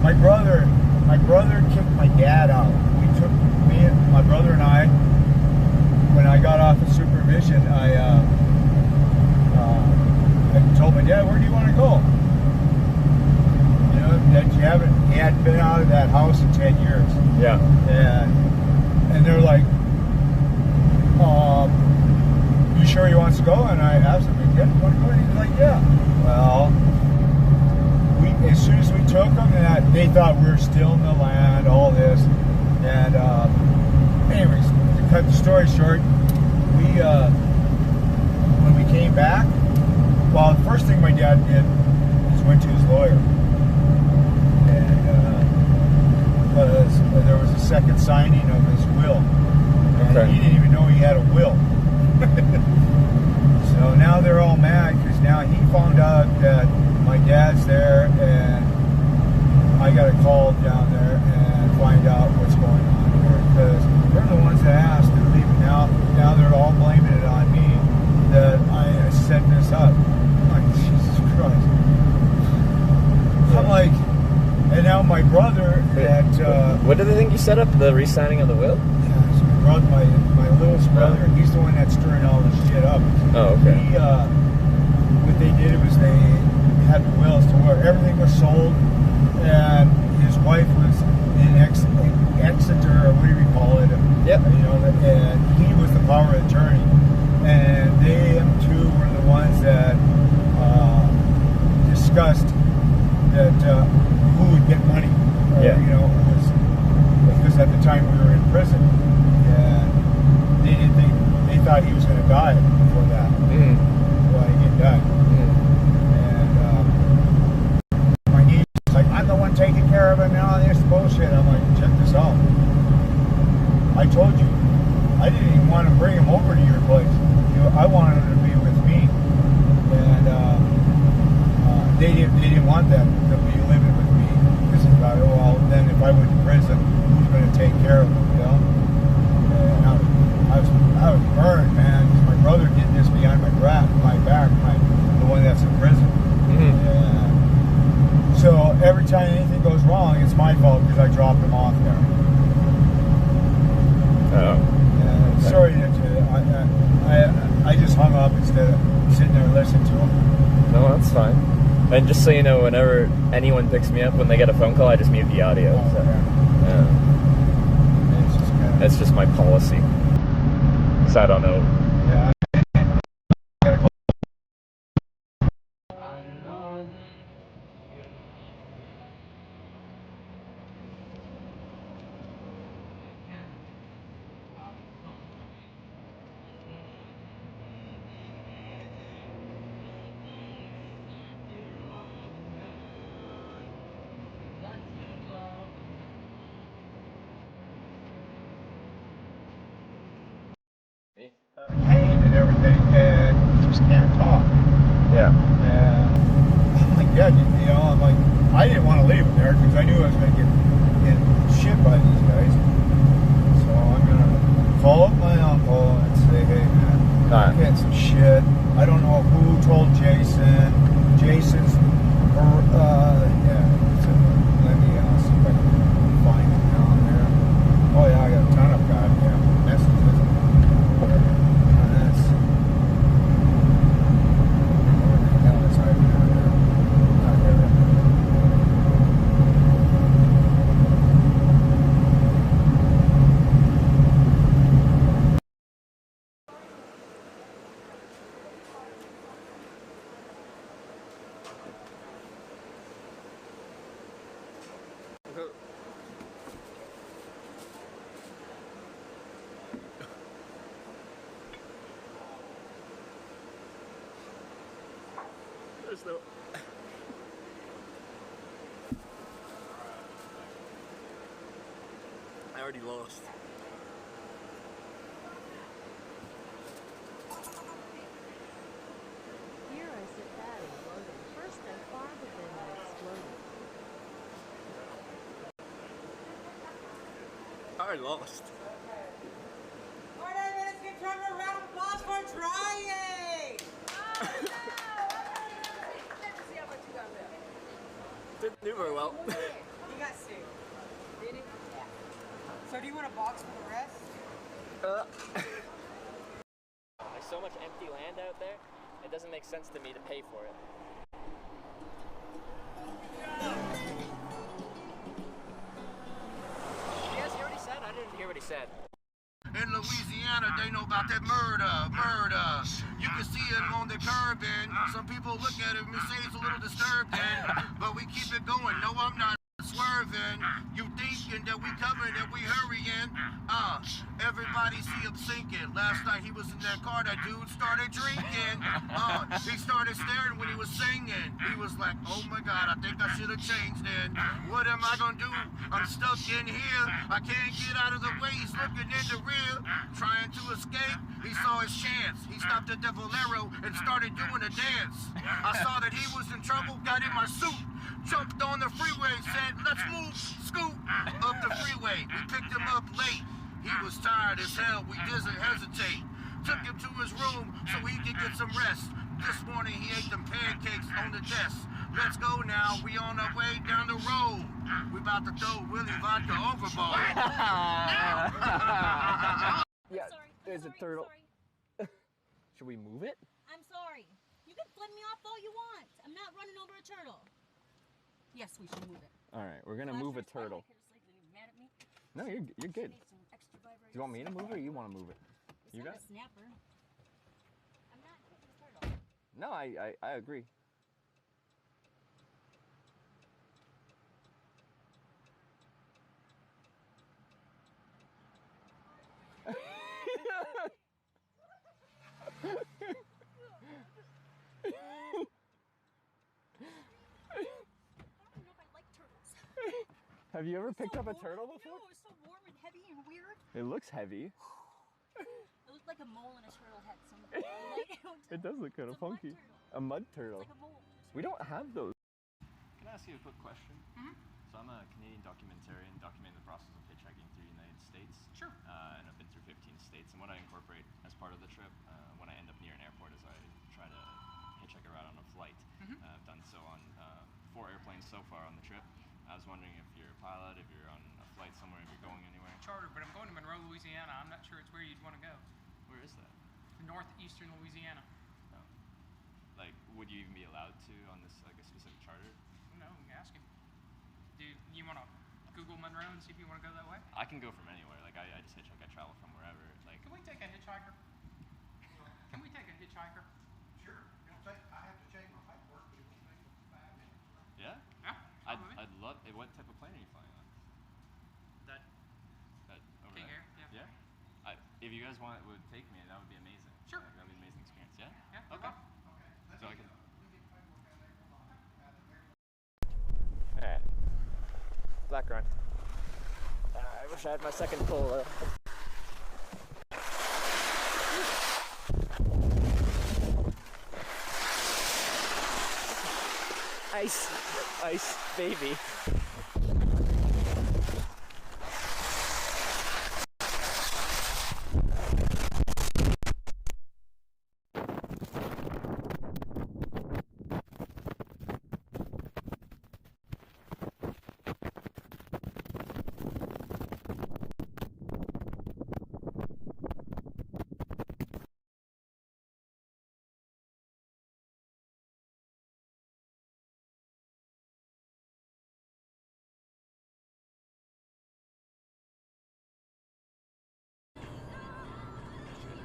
My brother kicked my dad out. My brother and I, when I got off of supervision, I told my dad, where do you want to go? You know, that he hadn't been out of that house in 10 years. Yeah. And they're like, you sure he wants to go? And I asked him, yeah, you want to go? And he's like, yeah. Well, as soon as we took them, they thought we were still in the land, all this. And anyways, to cut the story short, when we came back, well, the first thing my dad did is went to his lawyer. And there was a second signing of his will. And he didn't even know he had a will. So now they're all mad because now he found out that my dad's there, and I got to call down there and find out what's going on here, because they're the ones that asked to leave it. Now they're all blaming it on me that I set this up. I'm like, Jesus Christ. I'm like, and now my brother what do they think you set up? The re-signing of the will? Yeah, my littlest brother, he's the one that's stirring all this shit up. Oh, okay. What they did was they had the wills to where everything was sold, and his wife was in Exeter, or whatever you call it. Yep. You know, and he was the power of attorney, and they two were the ones that discussed that who would get money. You know, because at the time we were in prison, and they thought he was going to die before that. Well, he didn't die. My niece was like, I'm the one taking care of him and all this bullshit. I'm like, check this out. I told you, I didn't even want to bring him over to your place. You know, I wanted him to be with me. And they didn't want that to be living with me. Because they thought, oh, well, then if I went to prison, who's going to take care of him, you know? And I was burned, man, because my brother did this behind my back, the one that's in prison. And so every time anything goes wrong, it's my fault because I dropped him off there. Sorry that I just hung up instead of sitting there listening to him. No, that's fine. And just so you know, whenever anyone picks me up, when they get a phone call, I just mute the audio. So, it's just my policy. So I don't know. Yeah. And everything, and just can't talk. Yeah. And I'm like, yeah, you know, I'm like, I didn't want to leave him there because I knew I was going to get shit by these guys. So I'm going to call up my uncle and say, hey, man, I'm getting some shit. I don't know who told Jason. Jason's, yeah. So let me see if I can find him down there. Oh, yeah, I got a ton of goddamn messages. There's no... I already lost. Here I sit bad and floating. First and far, but then I exploded. I already lost. 40 minutes, get turned around. Round of applause for trying. Didn't do very well. He got sick. Did he? Yeah. So do you want a box for the rest? There's so much empty land out there, it doesn't make sense to me to pay for it. Yes, he already said? I didn't hear what he said. In Louisiana, they know about that murder. You can see it on the curb, and some people look at it and say it's a little disturbing, but we keep it going. No, I'm not swerving. You thinking that we coming, that we hurrying. Everybody see him sinking. Last night he was in that car, that dude started drinking. He started staring when he was singing. He was like, oh my God, I think I should have changed it. What am I gonna do? I'm stuck in here. I can't get out of the way. He's looking in the rear, trying to escape. He saw his chance. He stopped at the Valero and started doing a dance. I saw that he was in trouble, got in my suit, jumped on the freeway, said, let's move, scoot up the freeway. We picked him up late. He was tired as hell, we didn't hesitate. Took him to his room so he could get some rest. This morning he ate them pancakes on the desk. Let's go now, we on our way down the road. We about to throw Willy Vodka overboard. Yeah, there's a turtle. Should we move it? I'm sorry. You can flip me off all you want. I'm not running over a turtle. Yes, we should move it. All right, we're gonna move a turtle. No, you're good. Do you want me to move it or you want to move it? You got it? Snapper. I'm not hitting the turtle. No, I agree. Have you ever picked up a turtle before? No, it's so warm and heavy and weird. It looks heavy. It looked like a mole in a turtle head. It does look kind of funky. A mud turtle. It's like a mole. We don't have those. Can I ask you a quick question? So I'm a Canadian documentarian documenting the process of hitchhiking through the United States. Sure. And I've been through 15 states. And what I incorporate as part of the trip, when I end up near an airport, is I try to hitchhike a ride on a flight. I've done so on 4 airplanes so far on the trip. I was wondering if you're a pilot, if you're on a flight somewhere, if you're going anywhere. Charter, but I'm going to Monroe, Louisiana. I'm not sure it's where you'd want to go. Where is that? Northeastern Louisiana. Oh. Like, would you even be allowed to on this, like, a specific charter? No, ask him. Do you want to Google Monroe and see if you want to go that way? I can go from anywhere. Like, I just hitchhike. I travel from wherever. Like, can we take a hitchhiker? Can we take a hitchhiker? Sure. I have to change my paperwork, but it will take 5 minutes. Yeah? Yeah. I'd love it. What type of plane are you flying on? That Over King there? Air, yeah. If you guys would take me, that would be amazing. Sure. Like, that would be an amazing experience. Yeah? Yeah. Okay. So I can. Alright. Background. I wish I had my second pull. Ice, baby.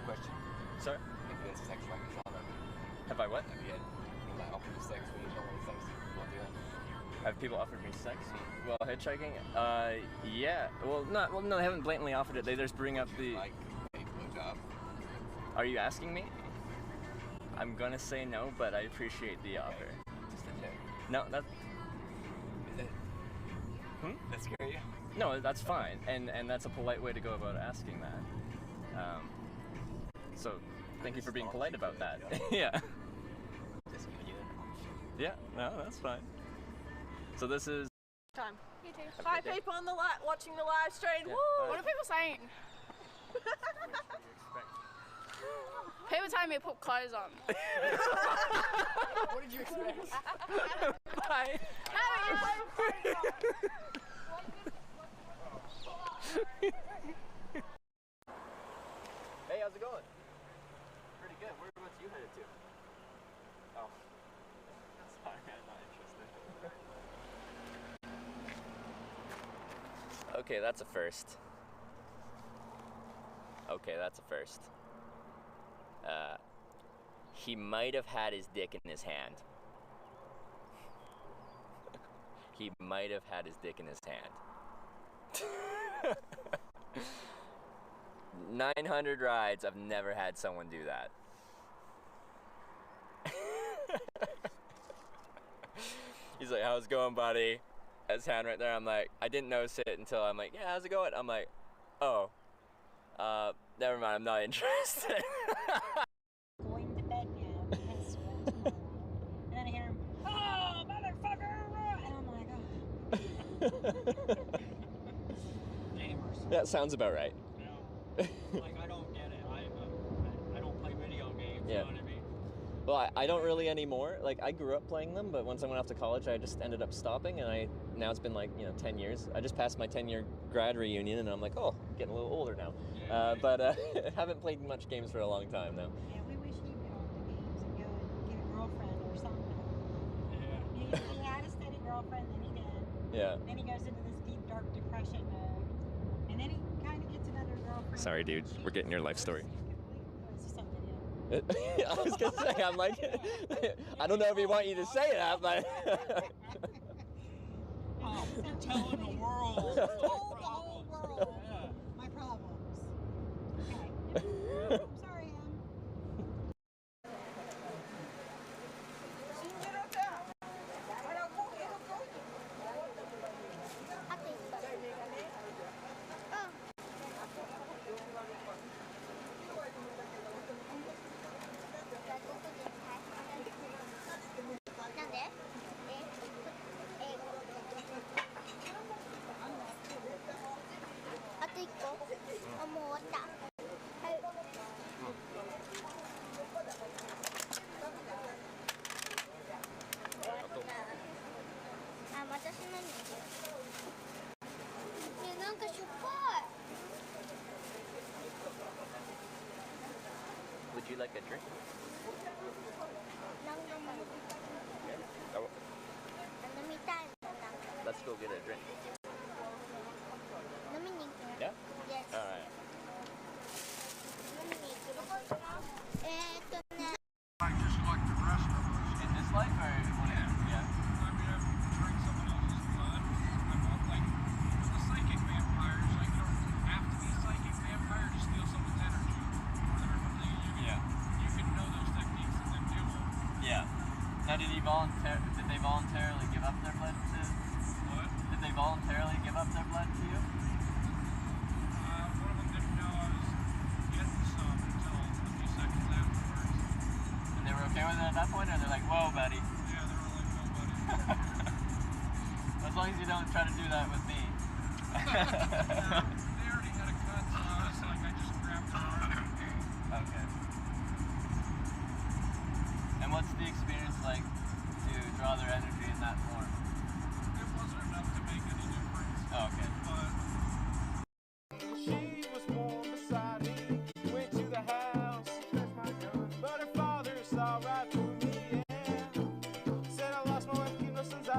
Question. Sorry? Have you had sex like a father? Have I what? Have you had like offered you sex when you don't want sex? You want to do that? Have people offered me sex? Well, hitchhiking? Yeah. Well, no, they haven't blatantly offered it. They just bring up the... Like a blowjob. Are you asking me? I'm gonna say no, but I appreciate the offer. Just a joke. No, that... Is that... That scare you? No, that's fine. And that's a polite way to go about asking that. So, thank you for being polite about that. Yeah. Just giving you that. Yeah, no, that's fine. So this is... Time. You too. Hi people on the watching the live stream. Yeah, Woo! What are people saying? People telling me to put clothes on. What did you expect? Bye. No, Okay, that's a first. Okay, that's a first. He might have had his dick in his hand. He might have had his dick in his hand. 900 rides, I've never had someone do that. He's like, how's it going, buddy? His hand right there. I'm like, I didn't notice it until I'm like, yeah, how's it going? I'm like, oh, never mind, I'm not interested. Going to bed now because tomorrow. And then I hear him, oh, motherfucker! And I'm like, oh. That sounds about right. Like, I don't get it. I don't play video games, Yeah. you know what I mean? Well, I don't really anymore. Like, I grew up playing them, but once I went off to college, I just ended up stopping, and now it's been like, 10 years. I just passed my 10-year grad reunion, and I'm like, oh, getting a little older now. But haven't played much games for a long time now. Yeah, we wish you'd get off the games and go and get a girlfriend or something. Yeah. He had a steady girlfriend, then he did. Yeah. Then he goes into this deep, dark depression mode. And then he kind of gets another girlfriend. Sorry, dude. We're getting your life story. It's just something, I was gonna say, I'm like, I don't know if you want you to say that, but. Oh, you're telling the world. The whole world. My problems. Okay. Sorry, Em. Would you like a drink? Let's go get a drink. Yeah? Yes. All right. I just like the rest of us. In this life or whatever? Yeah. I mean, I've drank someone else's blood. I'm not like the psychic vampires. Like, you don't have to be a psychic vampire to steal someone's energy. You can know those techniques and then do them. Yeah. Now, did they voluntarily give up their blood to? What? Did they voluntarily give up their blood to you? One of them didn't know I was getting some until a few seconds afterwards. And they were okay with it at that point, or they're like, whoa, buddy? Yeah, they were like, no, buddy. As long as you don't try to do that with me. They already had a cut, so I was like, I just grabbed it. Okay. And what's the experience like to draw their energy in that form? It wasn't enough to make any difference. Oh, okay. She was warm beside me, went to the house, but her father saw right through me, yeah. Said I lost my wife, keep no sons, I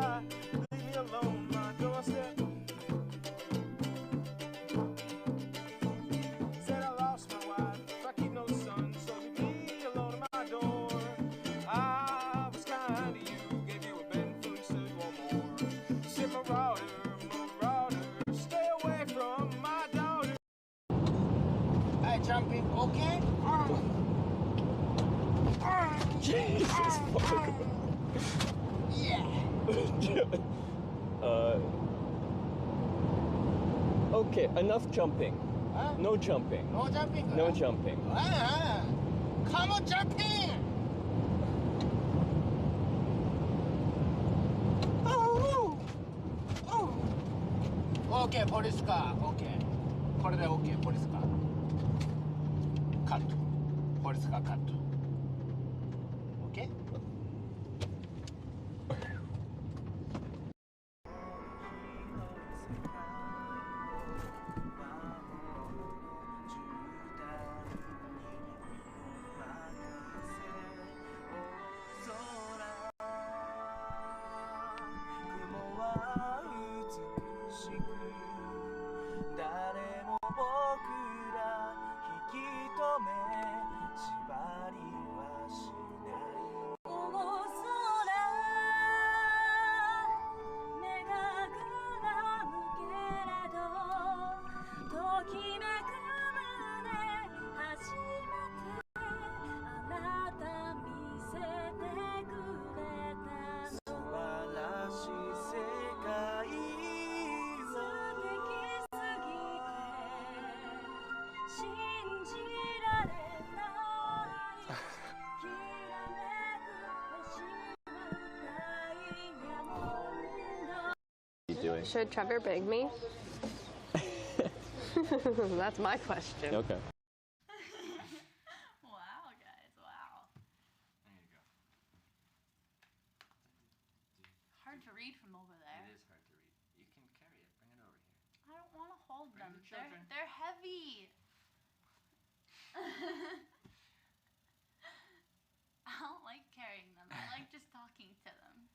leave me alone, my doorstep. Said I lost my wife, I keep no sons, so leave me alone at my door. I was kind to you, gave you a bed food, said you want more. Said marauder, stay away from my daughter. Hey, jumping, okay? Jesus fuck. Yeah. Okay, enough jumping. Huh? No jumping. No jumping? No jumping. Come on, jumping! Okay, police car. Okay. これで OK、ポリスカー。カット。ポリスカーカット。OK？ doing? Should Trevor beg me? That's my question. Okay. Wow, guys, wow. There you go. Hard to read from over there. It is hard to read. You can carry it. Bring it over here. I don't want to hold Bring them. the children. They're heavy. I don't like carrying them. I like just talking to them.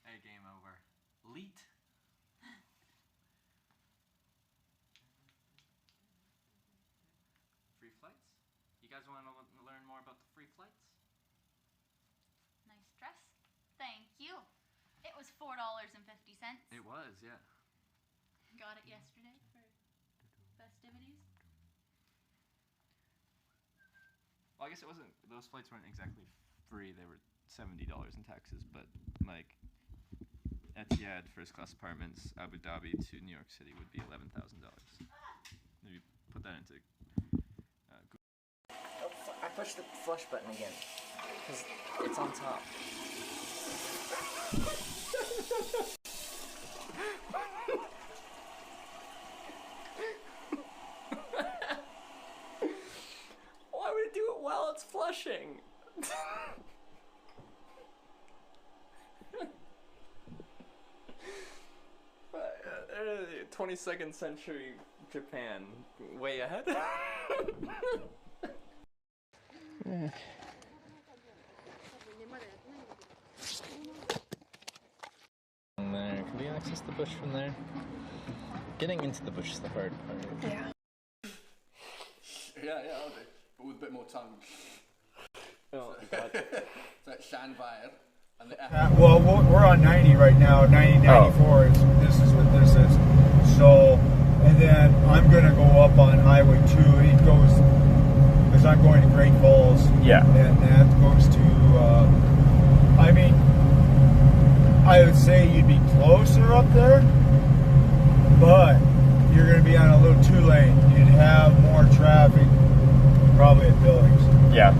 Hey, game over. Leet. Free flights? You guys want to learn more about the free flights? Nice dress. Thank you. It was $4.50. It was, yeah. Got it yesterday for festivities. Well, I guess it wasn't. Those flights weren't exactly free. They were $70 in taxes, but like Etihad first class apartments, Abu Dhabi to New York City would be $11,000. Maybe put that into. I pushed the flush button again because it's on top. Why would it do it while it's flushing? 22nd century Japan, way ahead. From there, can we access the bush from there? Getting into the bush is the hard part. Yeah. Yeah, I'll do. But with a bit more tongue. Oh, God. So it's Shanfire. And the Well, we're on 90 right now. 90, 94 is this is what this is. So, and then I'm gonna go up on Highway 2. It goes because I'm going to Great Falls. Yeah. And that goes to. I mean, I would say you'd be closer up there, but you're gonna be on a little 2-lane. You'd have more traffic, probably at Billings. Yeah.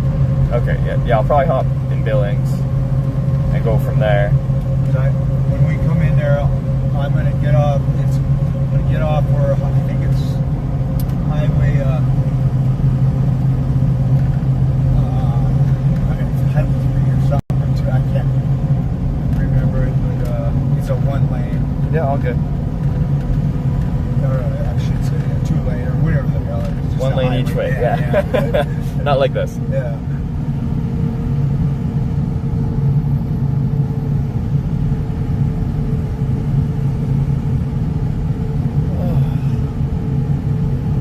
Okay. Yeah. I'll probably hop in Billings and go from there. When we come in there, I'm gonna get off. I'm gonna get off where I think it's Highway. Highway 3 or something. I can't remember it, but it's a 1-lane. Yeah, all good. Or I should say a 2-lane or whatever the hell it is. Just 1 lane highway. each way. Yeah. Not like this. Yeah.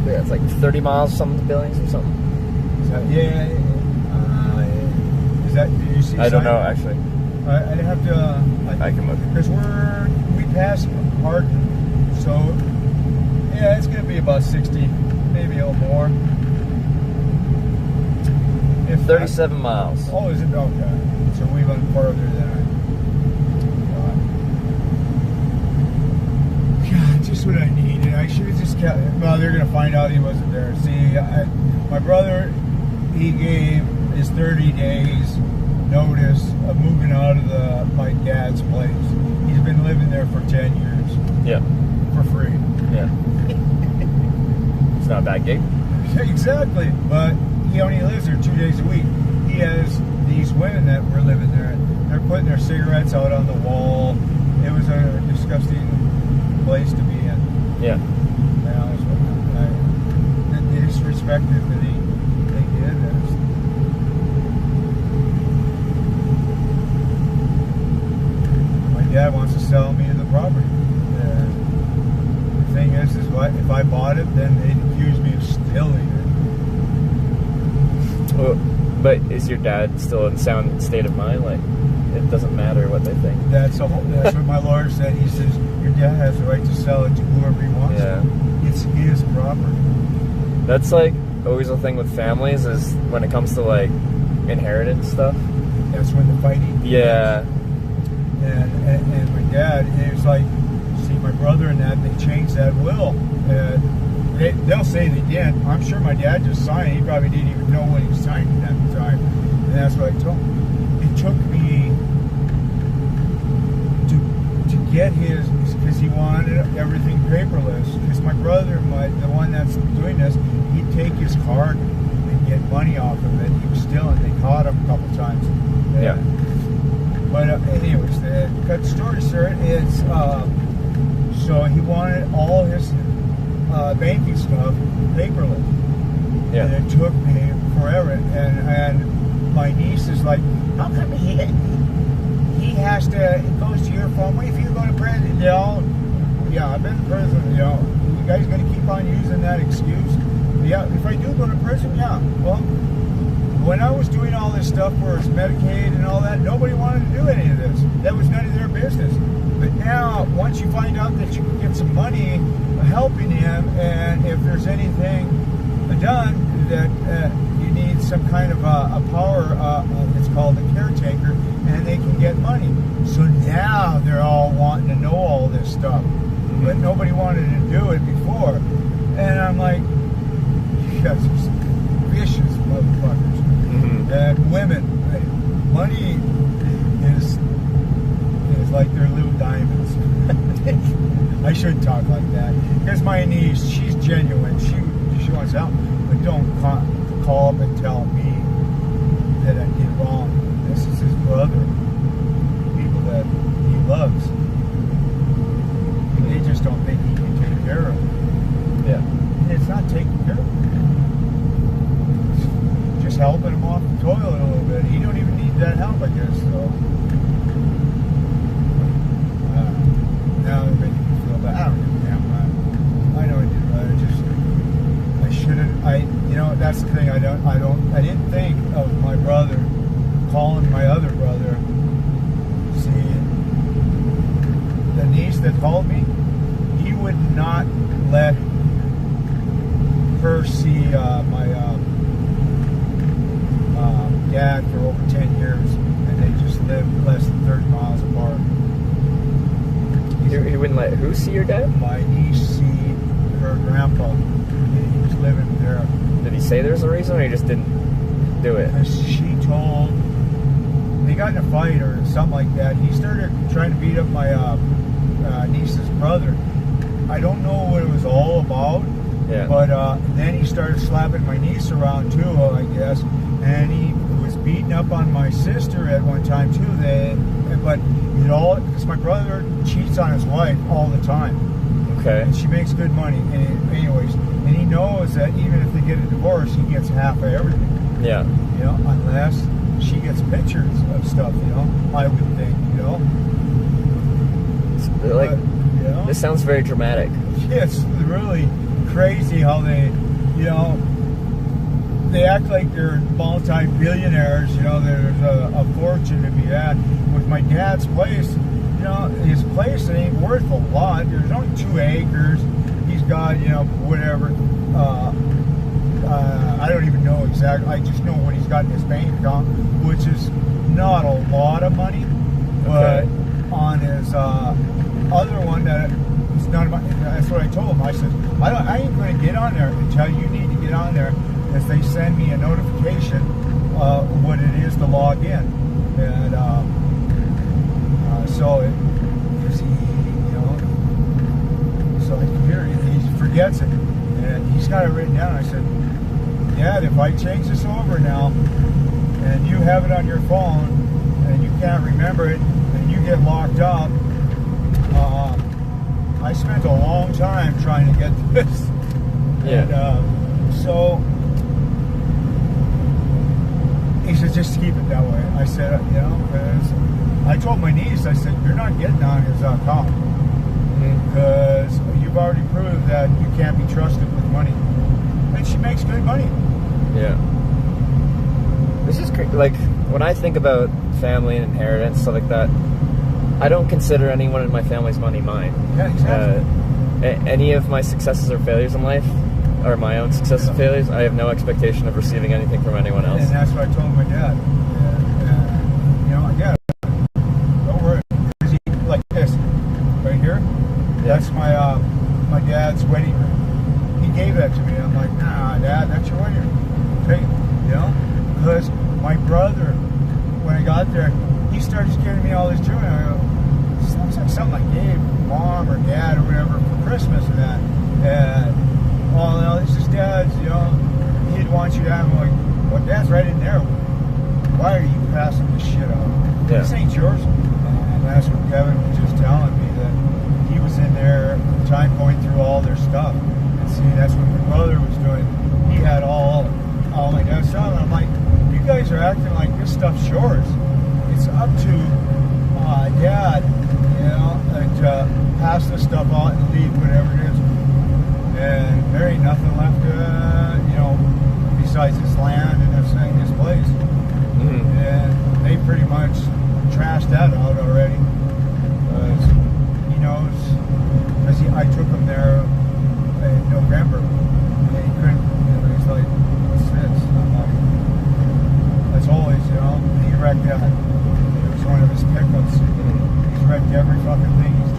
Yeah, it's like 30 miles something to Billings or something. Is that, is that, do you see? I don't know actually. I'd have to. I can look. Because we passed Hardin, so yeah, it's gonna be about 60, maybe a little more. If 37 miles. Oh, is it? Okay. So we went farther than God, just what I needed. I should have just kept. Well, they're gonna find out he wasn't there. See, my brother, he gave his 30 days notice of moving out of my dad's place. He's been living there for 10 years. Yeah. For free. Yeah. It's not a bad gig. Exactly, but he only lives there 2 days a week. He has these women that were living there. They're putting their cigarettes out on the wall. It was a disgusting place to be in. Yeah. The disrespect that they did. My dad wants to sell me the property. The thing is what if I bought it, then they'd accuse me of stealing it. Well, but is your dad still in sound state of mind? Like, it doesn't matter what they think. That's what my lawyer said. He says your dad has the right to sell it to whoever he wants. Yeah. It's his property. That's like always the thing with families is when it comes to like inheritance stuff. That's when the fighting. Yeah. And my dad, it was like, see, my brother and that, they changed that will. They'll say they did. I'm sure my dad just signed it. He probably didn't even know what he signed at the time. And that's what I told him. It took me to get his because he wanted everything paperless. Because my brother, the one that's doing this, he'd take his card and get money off of it. He was stealing. They caught him a couple times. Yeah. But anyways, the cut story short is, so he wanted all his banking stuff paperless. Yeah. And it took me forever. And my niece is like, how come he has to, it goes to your phone? Wait, if you go to prison, yeah, I've been in prison, you guys going to keep on using that excuse? Yeah, if I do go to prison, yeah. Well, when I was doing all this stuff where it's Medicaid and all that, nobody wanted to do any of this. That was none of their business. But now, once you find out that you can get some money helping him, and if there's anything done that you need some kind of a power, it's called a caretaker, and they can get money. So now they're all wanting to know all this stuff. But nobody wanted to do it before. And I'm like, you guys are some vicious motherfuckers. And women, money is like their little diamonds. I shouldn't talk like that. Here's my niece. She's genuine. She wants out, but don't call up and tell me that I did wrong. This is his brother. People that he loves. They just don't think he can take care of them. Yeah. And it's not taking care of them. Just helping him off the toilet a little bit. He don't even need that help, I guess. So now they're making me feel bad. I don't give a damn. I know I did right. I shouldn't. That's the thing. I didn't think of my brother calling my other brother. See, the niece that called me, he would not let her see my dad for over 10 years, and they just lived less than 30 miles apart. He wouldn't let who see your dad? My niece see her grandpa, and he was living there. Did he say there's a reason, or he just didn't do it? She told, they got in a fight or something like that. He started trying to beat up my niece's brother. I don't know what it was all about, but then he started slapping my niece around too, I guess, and he was beating up on my sister at one time too. But it all, because my brother cheats on his wife all the time. Okay. And she makes good money. And anyways, and he knows that even if they get a divorce, he gets half of everything. Yeah. Unless she gets pictures of stuff, I would think, This sounds very dramatic. It's really crazy how they, they act like they're multi-billionaires, there's a fortune to be had. With my dad's place, his place ain't worth a lot. There's only 2 acres. He's got, whatever, I don't even know exactly. I just know what he's got in his bank account, which is not a lot of money. But on his other one, it's not about, that's what I told him. I said, I ain't going to get on there until you need to get on there, because they send me a notification what it is to log in. And so it, so I can hear it. He forgets it, and he's got it written down. I said, Dad, if I change this over now, and you have it on your phone, and you can't remember it, and you get locked up, I spent a long time trying to get this. Yeah. And so he said, just keep it that way. I said, because I told my niece, I said, you're not getting on his account, because you've already proved that you can't be trusted with money. And she makes good money. Yeah. This is like, when I think about family and inheritance, stuff like that, I don't consider anyone in my family's money mine. Yeah, exactly. Any of my successes or failures in life, or my own successes and failures, I have no expectation of receiving anything from anyone else. And that's what I told my dad. Yeah, don't worry. Like this, right here. Yeah. That's my dad's wedding ring. He gave that to me. I'm like, nah, Dad, that's your wedding ring. Take it, because my brother, when I got there, he started giving me all this jewelry. I go, sounds like something I gave Mom or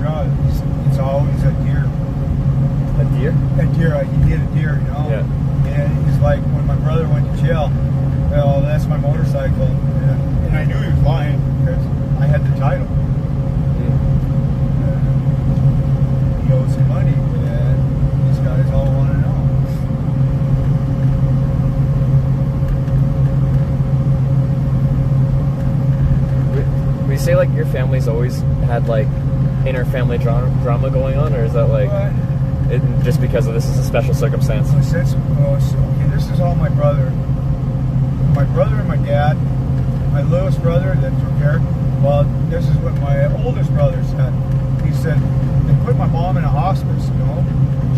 God, it's always a deer. A deer? A deer. He hit a deer, you know. Yeah. And he's like, when my brother went to jail, well, that's my motorcycle, and I knew he was lying because I had the title. He owes him money, and these guys all want to know. You say like your family's always had like inter-family drama going on, or is that like just because of this is a special circumstance? Okay, this is all my brother. My brother and my dad, my littlest brother that took care. Well, this is what my oldest brother said. He said they put my mom in a hospice. You know,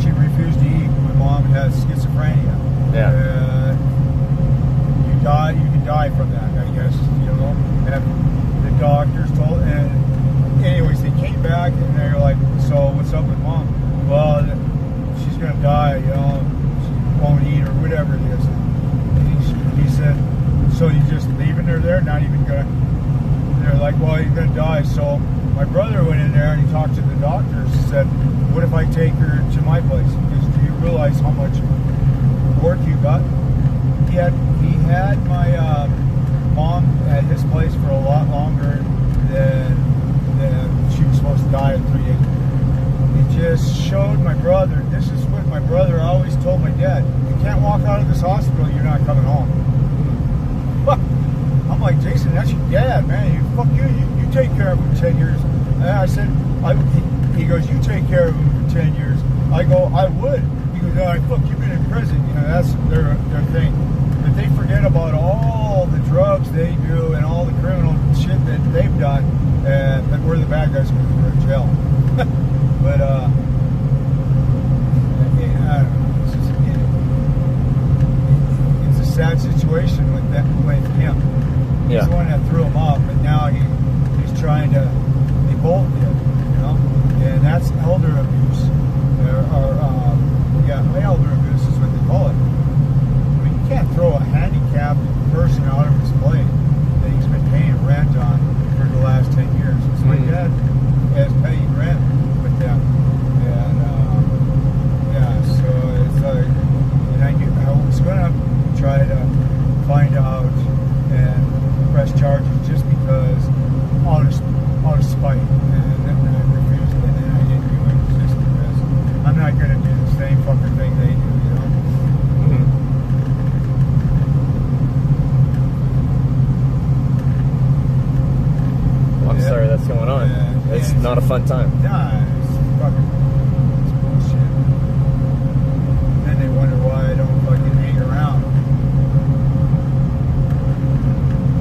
she refused to eat. My mom has schizophrenia. Yeah. You can die from that, I guess. You know, and the doctors told. And anyways, they came back and they were like, "So what's up with mom?" Well, she's gonna die. You know, she won't eat or whatever it is. And he said, "So you just leaving her there? Not even gonna?" They're like, "Well, you're gonna die." So my brother went in there and he talked to the doctors. He said, "What if I take her to my place? Because do you realize how much work you got?" He had my mom at his place for a lot longer than she was supposed to die in 3 days. It just showed my brother. This is what my brother always told my dad: "You can't walk out of this hospital. You're not coming home." I'm like, "Jason, that's your dad, man. Fuck you. You take care of him for 10 years." And I said, he goes, "You take care of him for 10 years." I go, "I would." He goes, "All right, fuck, you've been in prison." You know, that's their thing. But they forget about all the drugs they do and all the criminal shit that they've done. But we're the bad guys because we're in jail. But, I don't know. It's a sad situation with him. He's the one that threw him up, but now he's trying to, they both did, you know? And that's elder abuse. Elder abuse is what they call it. I mean, you can't throw a handicapped person out of his place that he's been paying rent on for the last 10 years. So my dad has paid rent with them. And, so it's like, and I was going to try to find out and press charges just because out of spite. And then I refused it, and then I didn't do it just because I'm not going to do the same fucking thing they do, you know? Well, I'm sorry that's going on. It's not a fun time. Nah, it's bullshit. Then they wonder why I don't fucking hang around.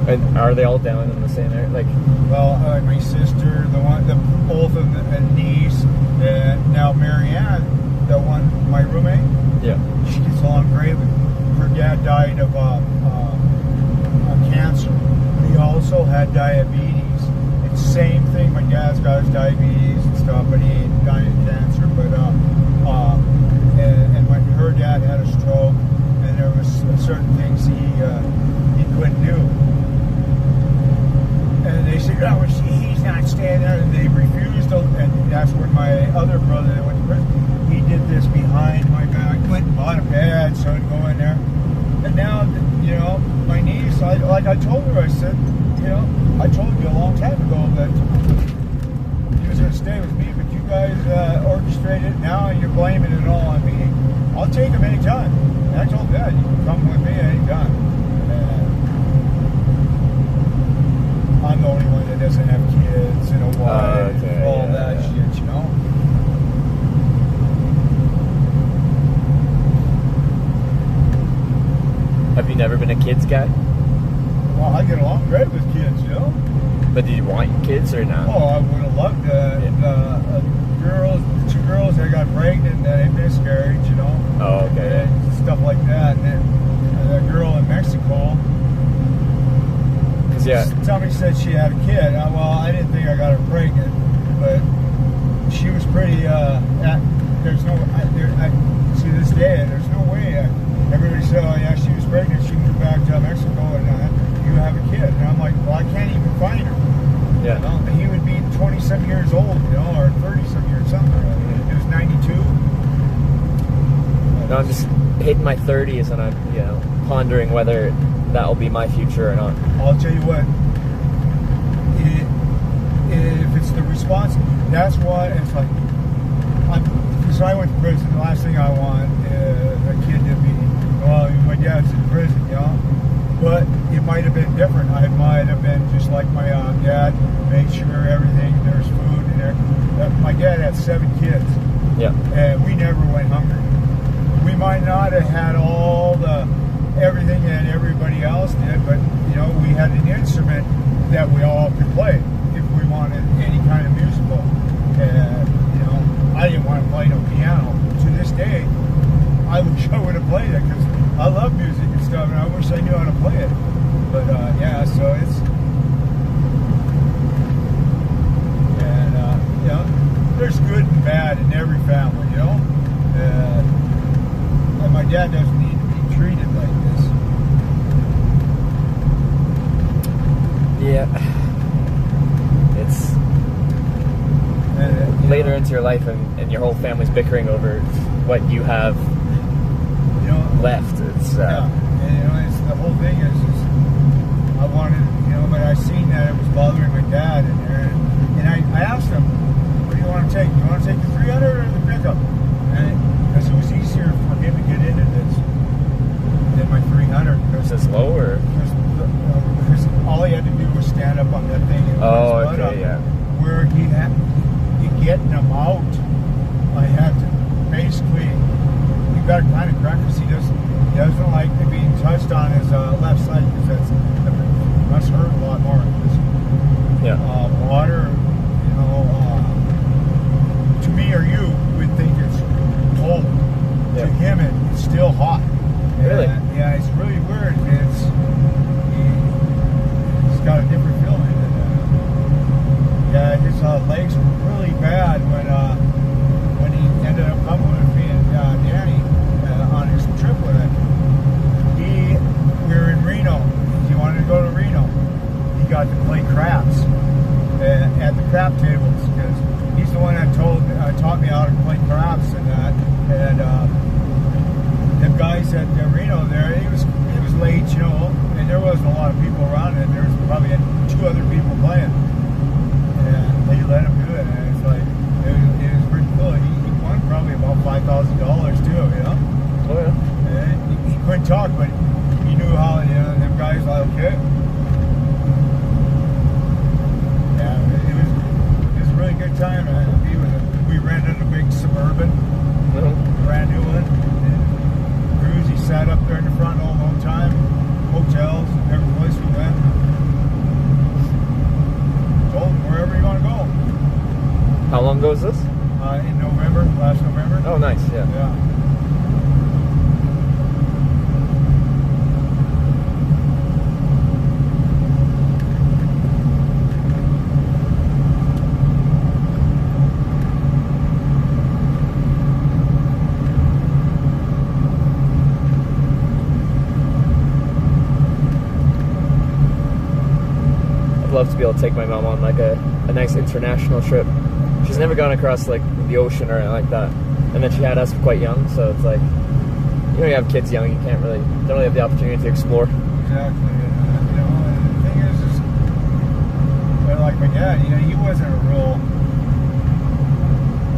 And are they all down in the same area? Like, well, my sister, both of them, a niece, and now Marianne, my roommate. Yeah. She gets along great with. Her dad died of cancer. He also had diabetes. It's the same thing. My dad's got his diabetes and stuff, but he died of cancer. But her dad had a stroke, and there was certain things he couldn't do. And they said, "Oh, he's not staying there." And they refused to, and that's where my other brother that went to prison, he did this behind my back, went and bought a bed so he'd go in there. And now, you know, my niece, I told her, I said, you know, I told you a long time ago that he was going to stay with me, but you guys orchestrated it now and you're blaming it all on me. I'll take him anytime. And I told Dad, you can come with me anytime. I'm the only one that doesn't have kids and a wife and all that shit, you know? have you never been a kids guy? Well, I get along great with kids, you know? But did you want kids or not? Oh, I would have loved the two girls that got pregnant that had miscarriage, you know? Oh, okay. And stuff like that. And then the girl in Mexico, somebody said she had a kid. Well, I didn't think I got her pregnant, but she was pretty, see this day, there's no way. Everybody said, "Oh yeah, she was pregnant, she moved back to Mexico and you have a kid." And I'm like, well, I can't even find her. Yeah. You know? And he would be 27 years old, you know, or 30 I'm just hitting my 30s and I'm, you know, pondering whether that will be my future or not. I'll tell you what, if it's the response, that's what it's like. So I went to prison. The last thing I want is a kid to be, well, my dad's in prison, you know. But it might have been different. I might have been just like my dad, made sure everything, there's food and everything. My dad had 7 kids. Yeah. And we never went hungry. We might not have had all the everything that everybody else did, but you know, we had an instrument that we all could play if we wanted any kind of musical. And you know, I didn't want to play no piano. To this day, I wish I would have played it because I love music and stuff, and I wish I knew how to play it. But yeah, so it's and you know, there's good and bad in every family, you know. And my dad doesn't need to be treated like this. Yeah. It's later into your life and your whole family's bickering over what you have, you know, left. It's yeah, and you know, it's the whole thing is I wanted, you know, but I seen that it was bothering my dad in there, and I asked him, what do you want to take? You want to take the 300 or the pickup? And because it was easier for him to get into this than my 300. Because it's lower. Because all he had to do was stand up on that thing and put his butt up. Yeah. Where he had getting him out, I had to basically, you got to kind of crack because he doesn't like to be touched on his left side because it must hurt a lot more. Yeah. Water, you know, to me or you would think it's cold. Yeah. To him, it's still hot. Really? Yeah, it's really weird. He's got a different feeling. Yeah, his legs were really bad when he ended up coming with me and Danny on his trip with it. We were in Reno. He wanted to go to Reno. He got to play craps at the crap tables because he's the one that taught me how to play craps and that. And the guys at Reno there, it was late, you know, and there wasn't a lot of people around, and there was probably 2 other people playing. And they let him do it, and it's like, it was pretty cool. He won probably about $5,000 too, you know? Oh, yeah. And he couldn't talk, but he knew how, you know, them guys like, okay. Yeah, it was a really good time to be with him. We rented a big Suburban, brand new one. And Cruz, he sat up there in the front all the whole time. Hotels, every place we went. Told him wherever you want to go. How long ago is this? In November, last November. Oh, nice, yeah. Yeah. I'd love to be able to take my mom on like a nice international trip. She's never gone across like the ocean or anything like that. And then she had us quite young, so it's like, you know, you have kids young, you don't really have the opportunity to explore. Exactly. You know, and the thing is like my dad, you know, he wasn't a real,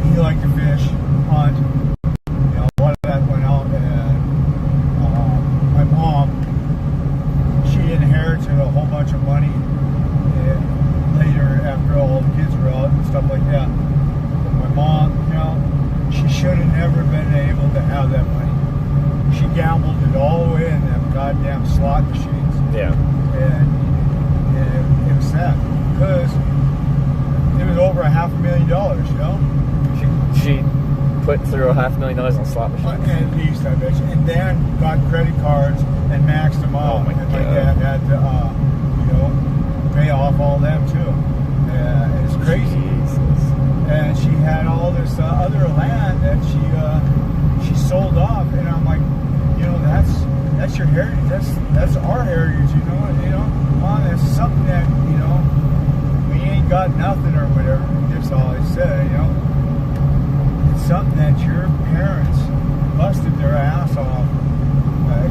he liked to fish, hunt, you know, a lot of that went out, and my mom, she inherited a whole bunch of money later after all the kids were out and stuff like that. But my mom, you know, she should have never been able to have that money. She gambled it all away in them goddamn slot machines. Yeah. And it was sad because it was over $500,000, you know. She put through $500,000 on slot machines. At least, I bet you. And then got credit cards and maxed them out. Oh my and my God. dad had to, you know, pay off all them too. It's crazy. Jesus. And she had all this other land that she sold off, and I'm like, you know, that's your heritage. That's our heritage, you know. You know, Mom, that's something that, you know, we ain't got nothing or whatever. That's all I said, you know. It's something that your parents busted their ass off.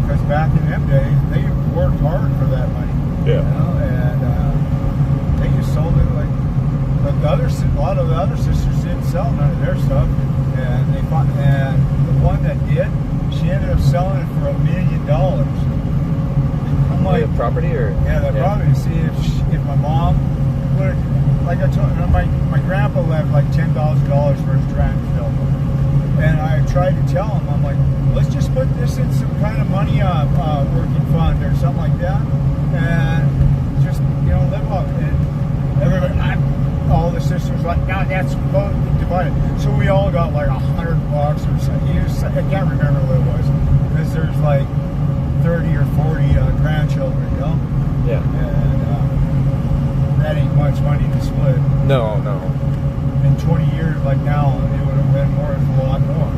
Because back in them days, they worked hard for that money. Yeah. You know, and they just sold it like. But a lot of the other sisters didn't sell none of their stuff, and the one that did, she ended up selling it for $1 million. I'm like, the property or property. See, if my mom would, like I told you, my grandpa left like $10,000 for his transmill, and I tried to tell him, I'm like, let's just put this in some kind of money working fund or something like that, and just live off it. And everybody, all the sisters like, no, that's divided. So we all got like $100 or something. I can't remember what it was, because there's like 30 or 40 grandchildren, Yeah. And that ain't much money to split. No. In 20 years, like now, it would have been a lot more.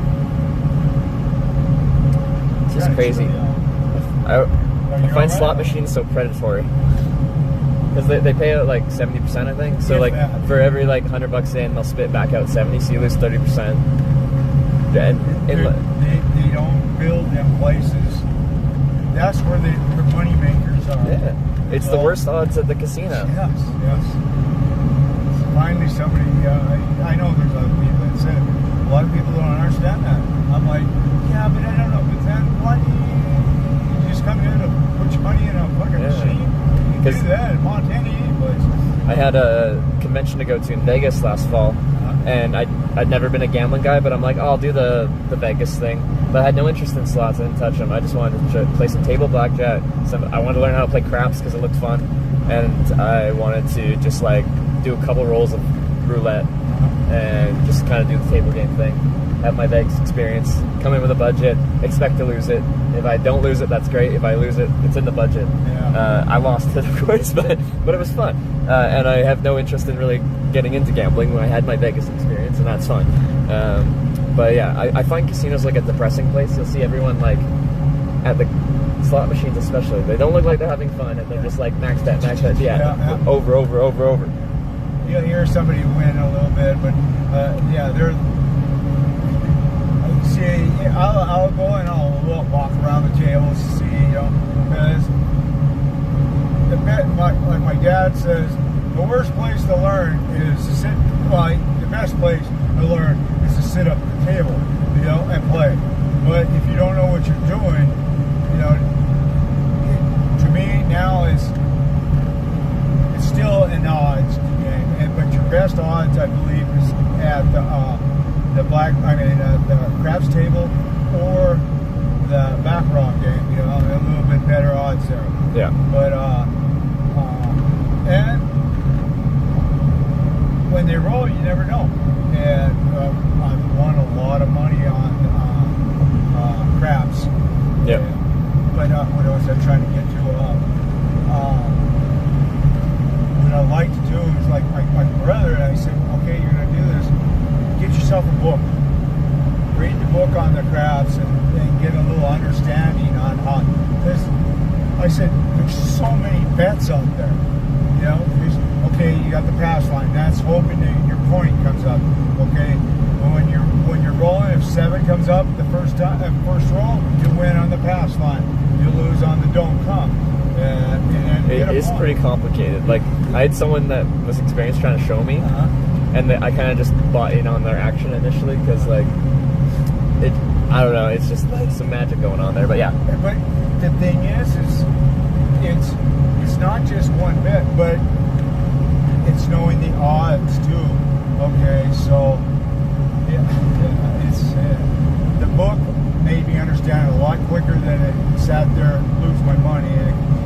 It's just crazy. I find slot machines so predatory. Because they pay out like 70%, I think. So like for every like $100 in, they'll spit back out 70, so you lose 30%. They don't build them places. That's where the money makers are. Yeah, it's the worst odds at the casino. Yes. Finally, somebody. I know there's other people that said it. A lot of people don't understand that. I'm like, yeah, but I don't know. But then why do you just come here to put your money in a fucking machine? You can do that in Montana, any place. I had a convention to go to in Vegas last fall, and I'd never been a gambling guy, but I'm like, oh, I'll do the Vegas thing. But I had no interest in slots. I didn't touch them. I just wanted to play some table blackjack. I wanted to learn how to play craps because it looked fun, and I wanted to just like do a couple rolls of roulette and just kind of do the table game thing. Have my Vegas experience, come in with a budget, expect to lose it. If I don't lose it, that's great. If I lose it, it's in the budget. Yeah. I lost it, of course, but it was fun. And I have no interest in really getting into gambling when I had my Vegas experience, and that's fun. But yeah, I find casinos like a depressing place. You'll see everyone like at the slot machines especially. They don't look like they're having fun, and they're just like max bet, yeah. Over. You'll hear somebody win a little bit, but they're. See, I'll go and I'll walk around the tables to see, because my dad says the worst place to learn is to sit. Well, the best place to learn is to sit up at the table, and play. But if you don't know what you're doing, to me now it's still an odds game. But your best odds, I believe, is at the craps table or the baccarat game. A little bit better odds there. Yeah. But and when they roll, you never know. And I've won a lot of money on craps. Yeah. But what else I'm trying to get to? What I like to do is like my brother and I said, okay, you're gonna do this. Get yourself a book. Read the book on the craps and get a little understanding on how. Because I said there's so many bets out there. Okay, you got the pass line. That's hoping that your point comes up. Okay, when you're rolling, if 7 comes up the first roll, you win on the pass line. You lose on the don't come. It is pretty complicated. Like I had someone that was experienced trying to show me, and I kind of just bought in on their action initially because I don't know, it's just like some magic going on there. But yeah. But the thing is it's not just one bet, but it's knowing the odds too. Okay, so it's the book made me understand it a lot quicker than it sat there and lose my money,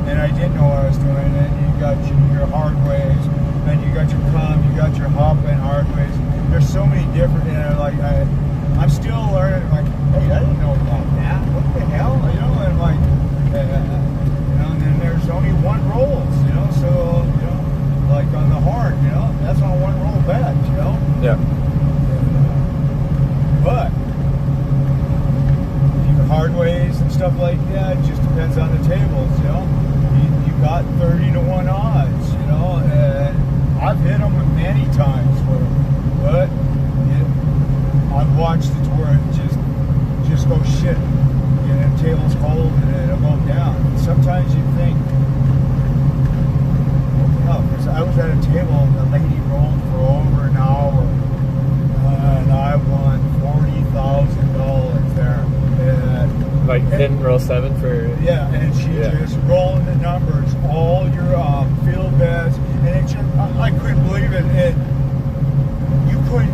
and I didn't know what I was doing. And you got your hard ways, then you got your come, you got your hop and hard ways. There's so many different, I'm still learning. Like, hey, I didn't know about that. What the hell, And like, and then there's only one roll, so like on the horn, that's on one roll bet, Yeah. But hard ways and stuff like that, it just depends on the tables, You got 30-1 odds, and I've hit them many times, but I've watched it where it just goes shit. And the table's cold and it'll go down. And sometimes you think, because I was at a table and the lady rolled for over an hour, and I won $40,000 there. And didn't roll 7 for... Yeah, and she just rolling the numbers, all your field bets, and it just, I couldn't believe it. You couldn't,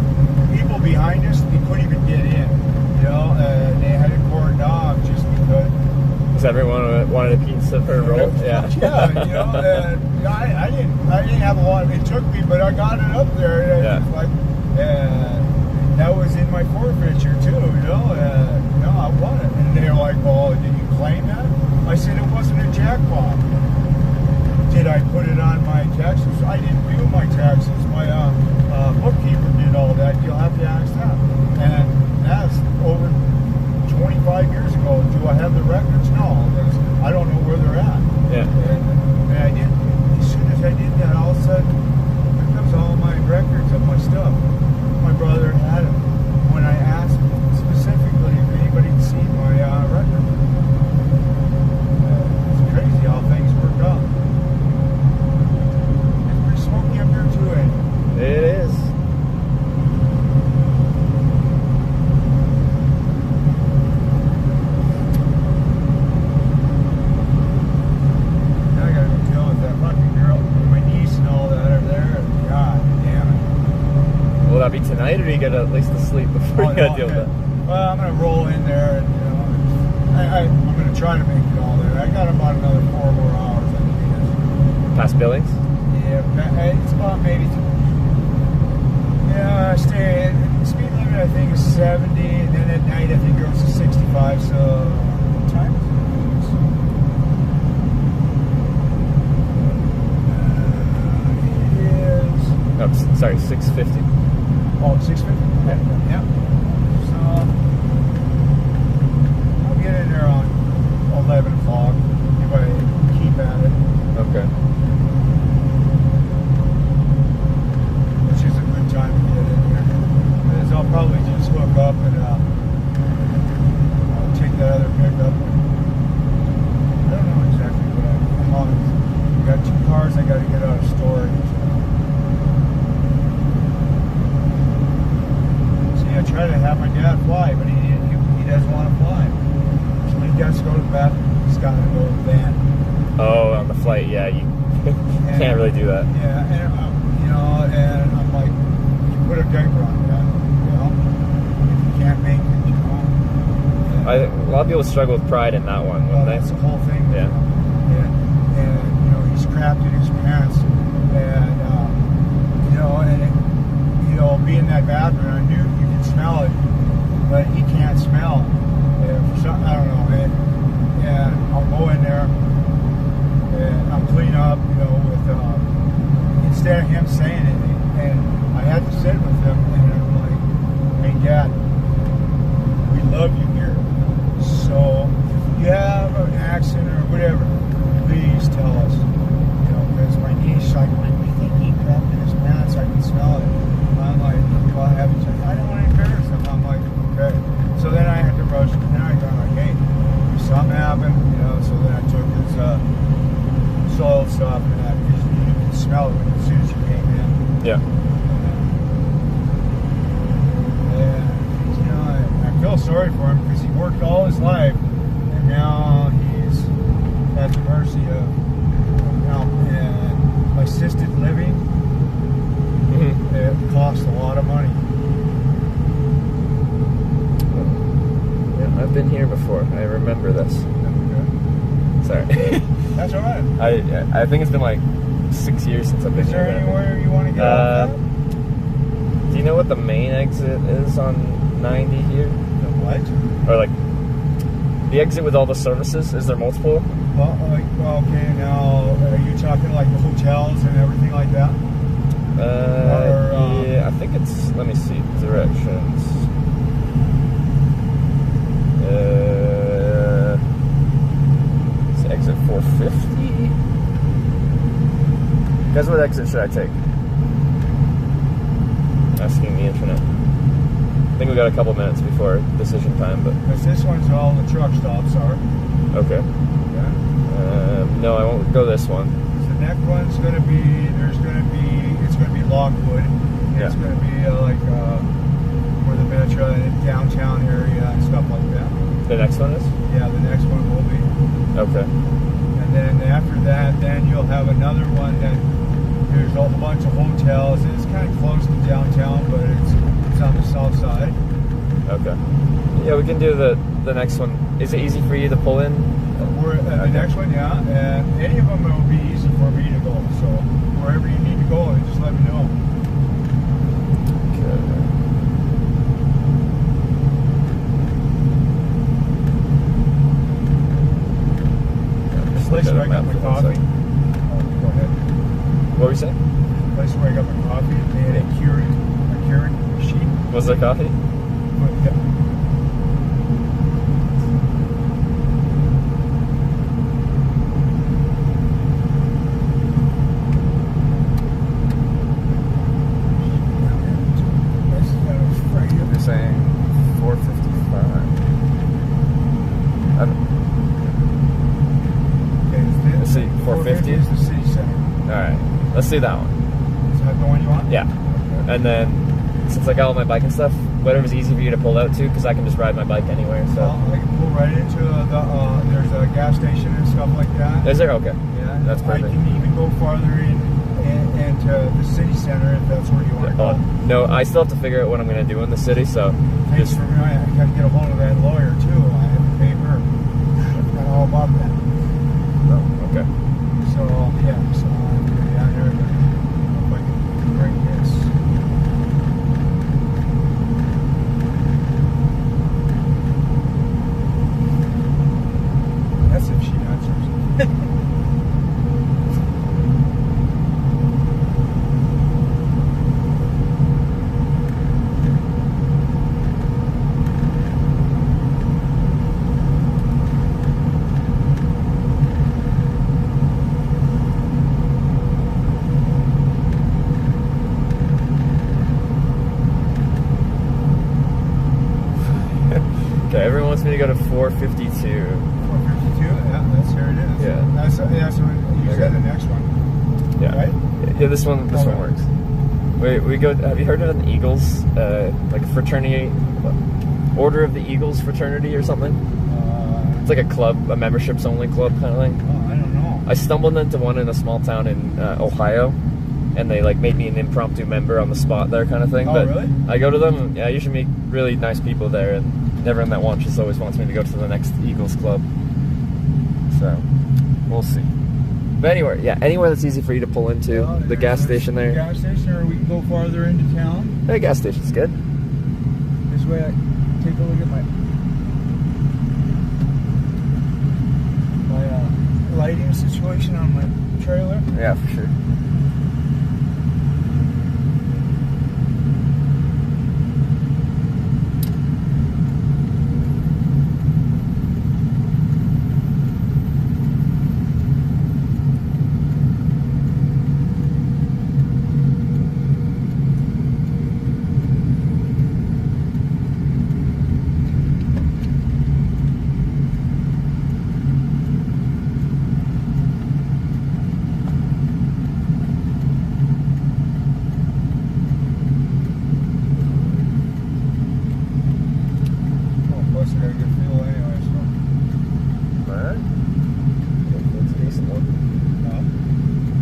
people behind us, they couldn't even get in, you know, and they had it cordoned off just because. Because everyone wanted a piece of her roll? Yeah. Yeah, you know, and I didn't have a lot of, it took me, but I got it up there, and that was in my forfeiture too, you know, I won it. And they were like, well, did you claim that? I said, it wasn't a jackpot. Did I put it on my taxes? I didn't do my taxes. My bookkeeper did all that. You'll have to ask that. And that's over 25 years ago. Do I have the records? No. I don't know where they're at. Yeah. And I did, as soon as I did that, all of a sudden, here comes all my records of my stuff. My brother had them. When I asked specifically if anybody had seen my record, it's crazy how things work out. It's pretty smoky up here too, Eddie. It is. Now I gotta go deal with that fucking girl, my niece and all that are there. God damn it. Will that be tonight, or do you get at least to sleep before you gotta deal with that? Well, I'm gonna roll in there, and you know, I'm gonna try to make it all there. I got about another 4 more hours. I think. Past Billings? Yeah, it's about maybe. Yeah, I stay. Speed limit I think is 70, and then at night I think it goes to 65. So what time is it? Oh, sorry, 6:50. Oh, 6:50? Yeah. So, I'll get in there on 11 o'clock if I keep at it. Okay. Which is a good time to get in there. Because I'll probably just hook up and I'll take that other pickup. I don't know exactly what I'm on. I got 2 cars I got to get out of storage. I try to have my dad fly, but he doesn't want to fly. So when he has to go to the bathroom, he's got to go to the van. Oh, on the flight, yeah, you can't really do that. Yeah, and you know, and I'm like, you put a diaper on that, you know, if you can't make it, you know. A lot of people struggle with pride in that one. Well, that's the whole thing. Yeah. And you know, he's crapped in his pants, and you know, and you know, be in that bathroom, I knew you could smell it, but he can't smell. For some, I don't know, and I'll go in there, and I'll clean up, you know, with, instead of him saying anything, and I had to sit with him, and I'm like, hey, Dad, we love you here, so if you have an accident or whatever, please tell us, you know, because my niece, like, I think he crapped in his pants, I can smell it. I'm like, well, I haven't checked. I don't want to embarrass him. I'm like, okay. So then I had to rush. And then I got like, hey, something happened, you know. So then I took his soil stuff and that, because you can smell it as soon as you came in. Yeah. And you know, I feel sorry for him because he worked all his life, and now he's at the mercy of assisted living. It costs a lot of money. Yeah, I've been here before. I remember this. Okay. Sorry. That's all right. I think it's been like 6 years since I've been here. Is there anywhere you want to get off at? Do you know what the main exit is on 90 here? The what? Or like the exit with all the services? Is there multiple? Well, okay. Now, are you talking like the hotels and everything like that? Yeah, I think it's, let me see, directions. It's exit 450. Guys, what exit should I take? Asking the internet. I think we got a couple minutes before decision time, but... Because this one's all the truck stops are. Okay. Yeah. No, I won't go this one. So the next one's going to be, it's going to be Lockwood. Yeah. It's going to be where the Metro and downtown area and stuff like that. The next one is? Yeah, the next one will be. Okay. And then after that, then you'll have another one that there's a whole bunch of hotels. It's kind of close to downtown, but it's on the south side. Okay. Yeah, we can do the next one. Is it easy for you to pull in? The next one, yeah. And any of them will be easy for me to go. So wherever you need to go, just let me know. Place where I got my coffee. Oh, go ahead. What were you saying? Place where I got my coffee. They had a Keurig machine. Was there coffee? They're saying 4:55. I don't. Let's see, 450 is the city center. Alright, let's see that one. Is that the one you want? Yeah. Okay. And then, since I got all my bike and stuff, whatever's easy for you to pull out to, because I can just ride my bike anywhere. So I can pull right into there's a gas station and stuff like that. Is there? Okay. Yeah. That's perfect. I can even go farther into the city center if that's where you want to go. No, I still have to figure out what I'm going to do in the city, so... Thanks for me. I got to get a hold of that lawyer, too. I have to pay her. I forgot all about that. Oh, okay. So, yeah, so I'm going to be down here if I can bring this. That's if she answers. Everyone wants me to go to 452. 452? Yeah, that's here it is. Yeah. That's what you said the next one. Yeah. Right? Yeah, this one works. Wait, we go. Have you heard of an Eagles, like a fraternity, Order of the Eagles fraternity or something? It's like a club, a memberships only club kind of thing. Oh, I don't know. I stumbled into one in a small town in Ohio, and they like made me an impromptu member on the spot there kind of thing. Oh, but really? I go to them, and I usually meet really nice people there, and everyone that wants just always wants me to go to the next Eagles club. So, we'll see. But anyway, yeah, anywhere that's easy for you to pull into. The gas station there. The gas station, or we can go farther into town. The gas station's good. This way I take a look at my lighting situation on my trailer. Yeah, for sure.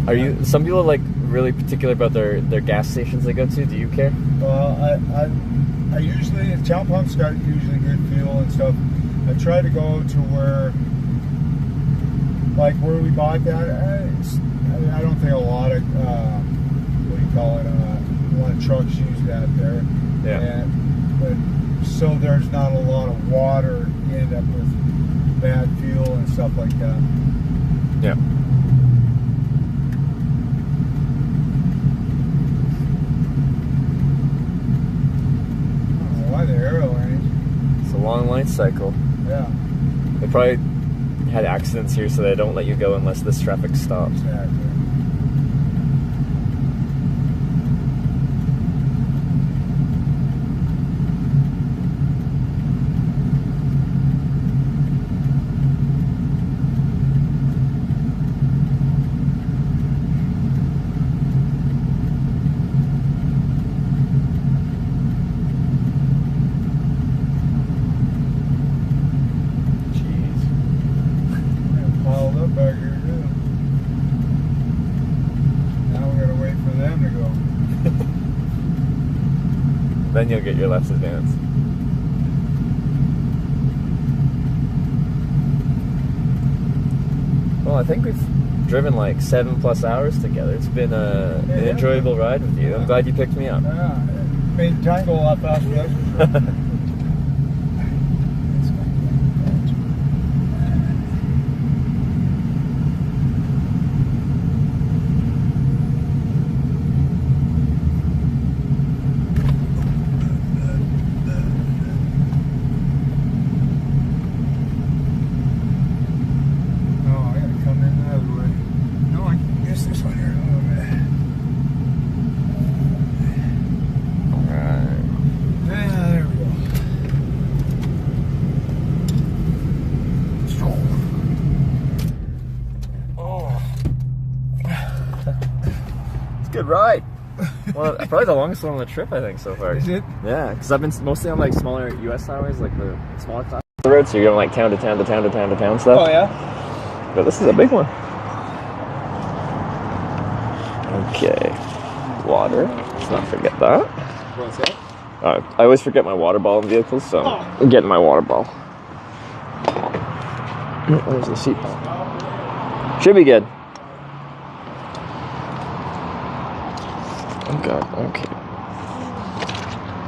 Are you? Some people are like really particular about their gas stations they go to. Do you care? Well, I usually town pumps got usually good fuel and stuff. I try to go to where, like where we bought that. I don't think a lot of what do you call it? A lot of trucks use that there. Yeah. But so there's not a lot of water. You end up with bad fuel and stuff like that. Yeah. Why the arrow range? It's a long light cycle. Yeah. They probably had accidents here, so they don't let you go unless this traffic stops. Exactly. Then you'll get your lefts advanced. Well, I think we've driven like 7+ hours together. It's been an enjoyable ride with you. I'm glad you picked me up. Yeah, it made time go a lot faster, that's for sure. Good ride. Well, probably the longest one on the trip, I think, so far. Is it? Yeah, because I've been mostly on like smaller U.S. highways, like the smaller class roads, so you're going like town to town to town to town to town stuff. Oh, yeah? But this is a big one. Okay. Water. Let's not forget that. What's that? I always forget my water ball in vehicles, so I'm getting my water ball. Where's the seat belt? Should be good. Oh god, okay.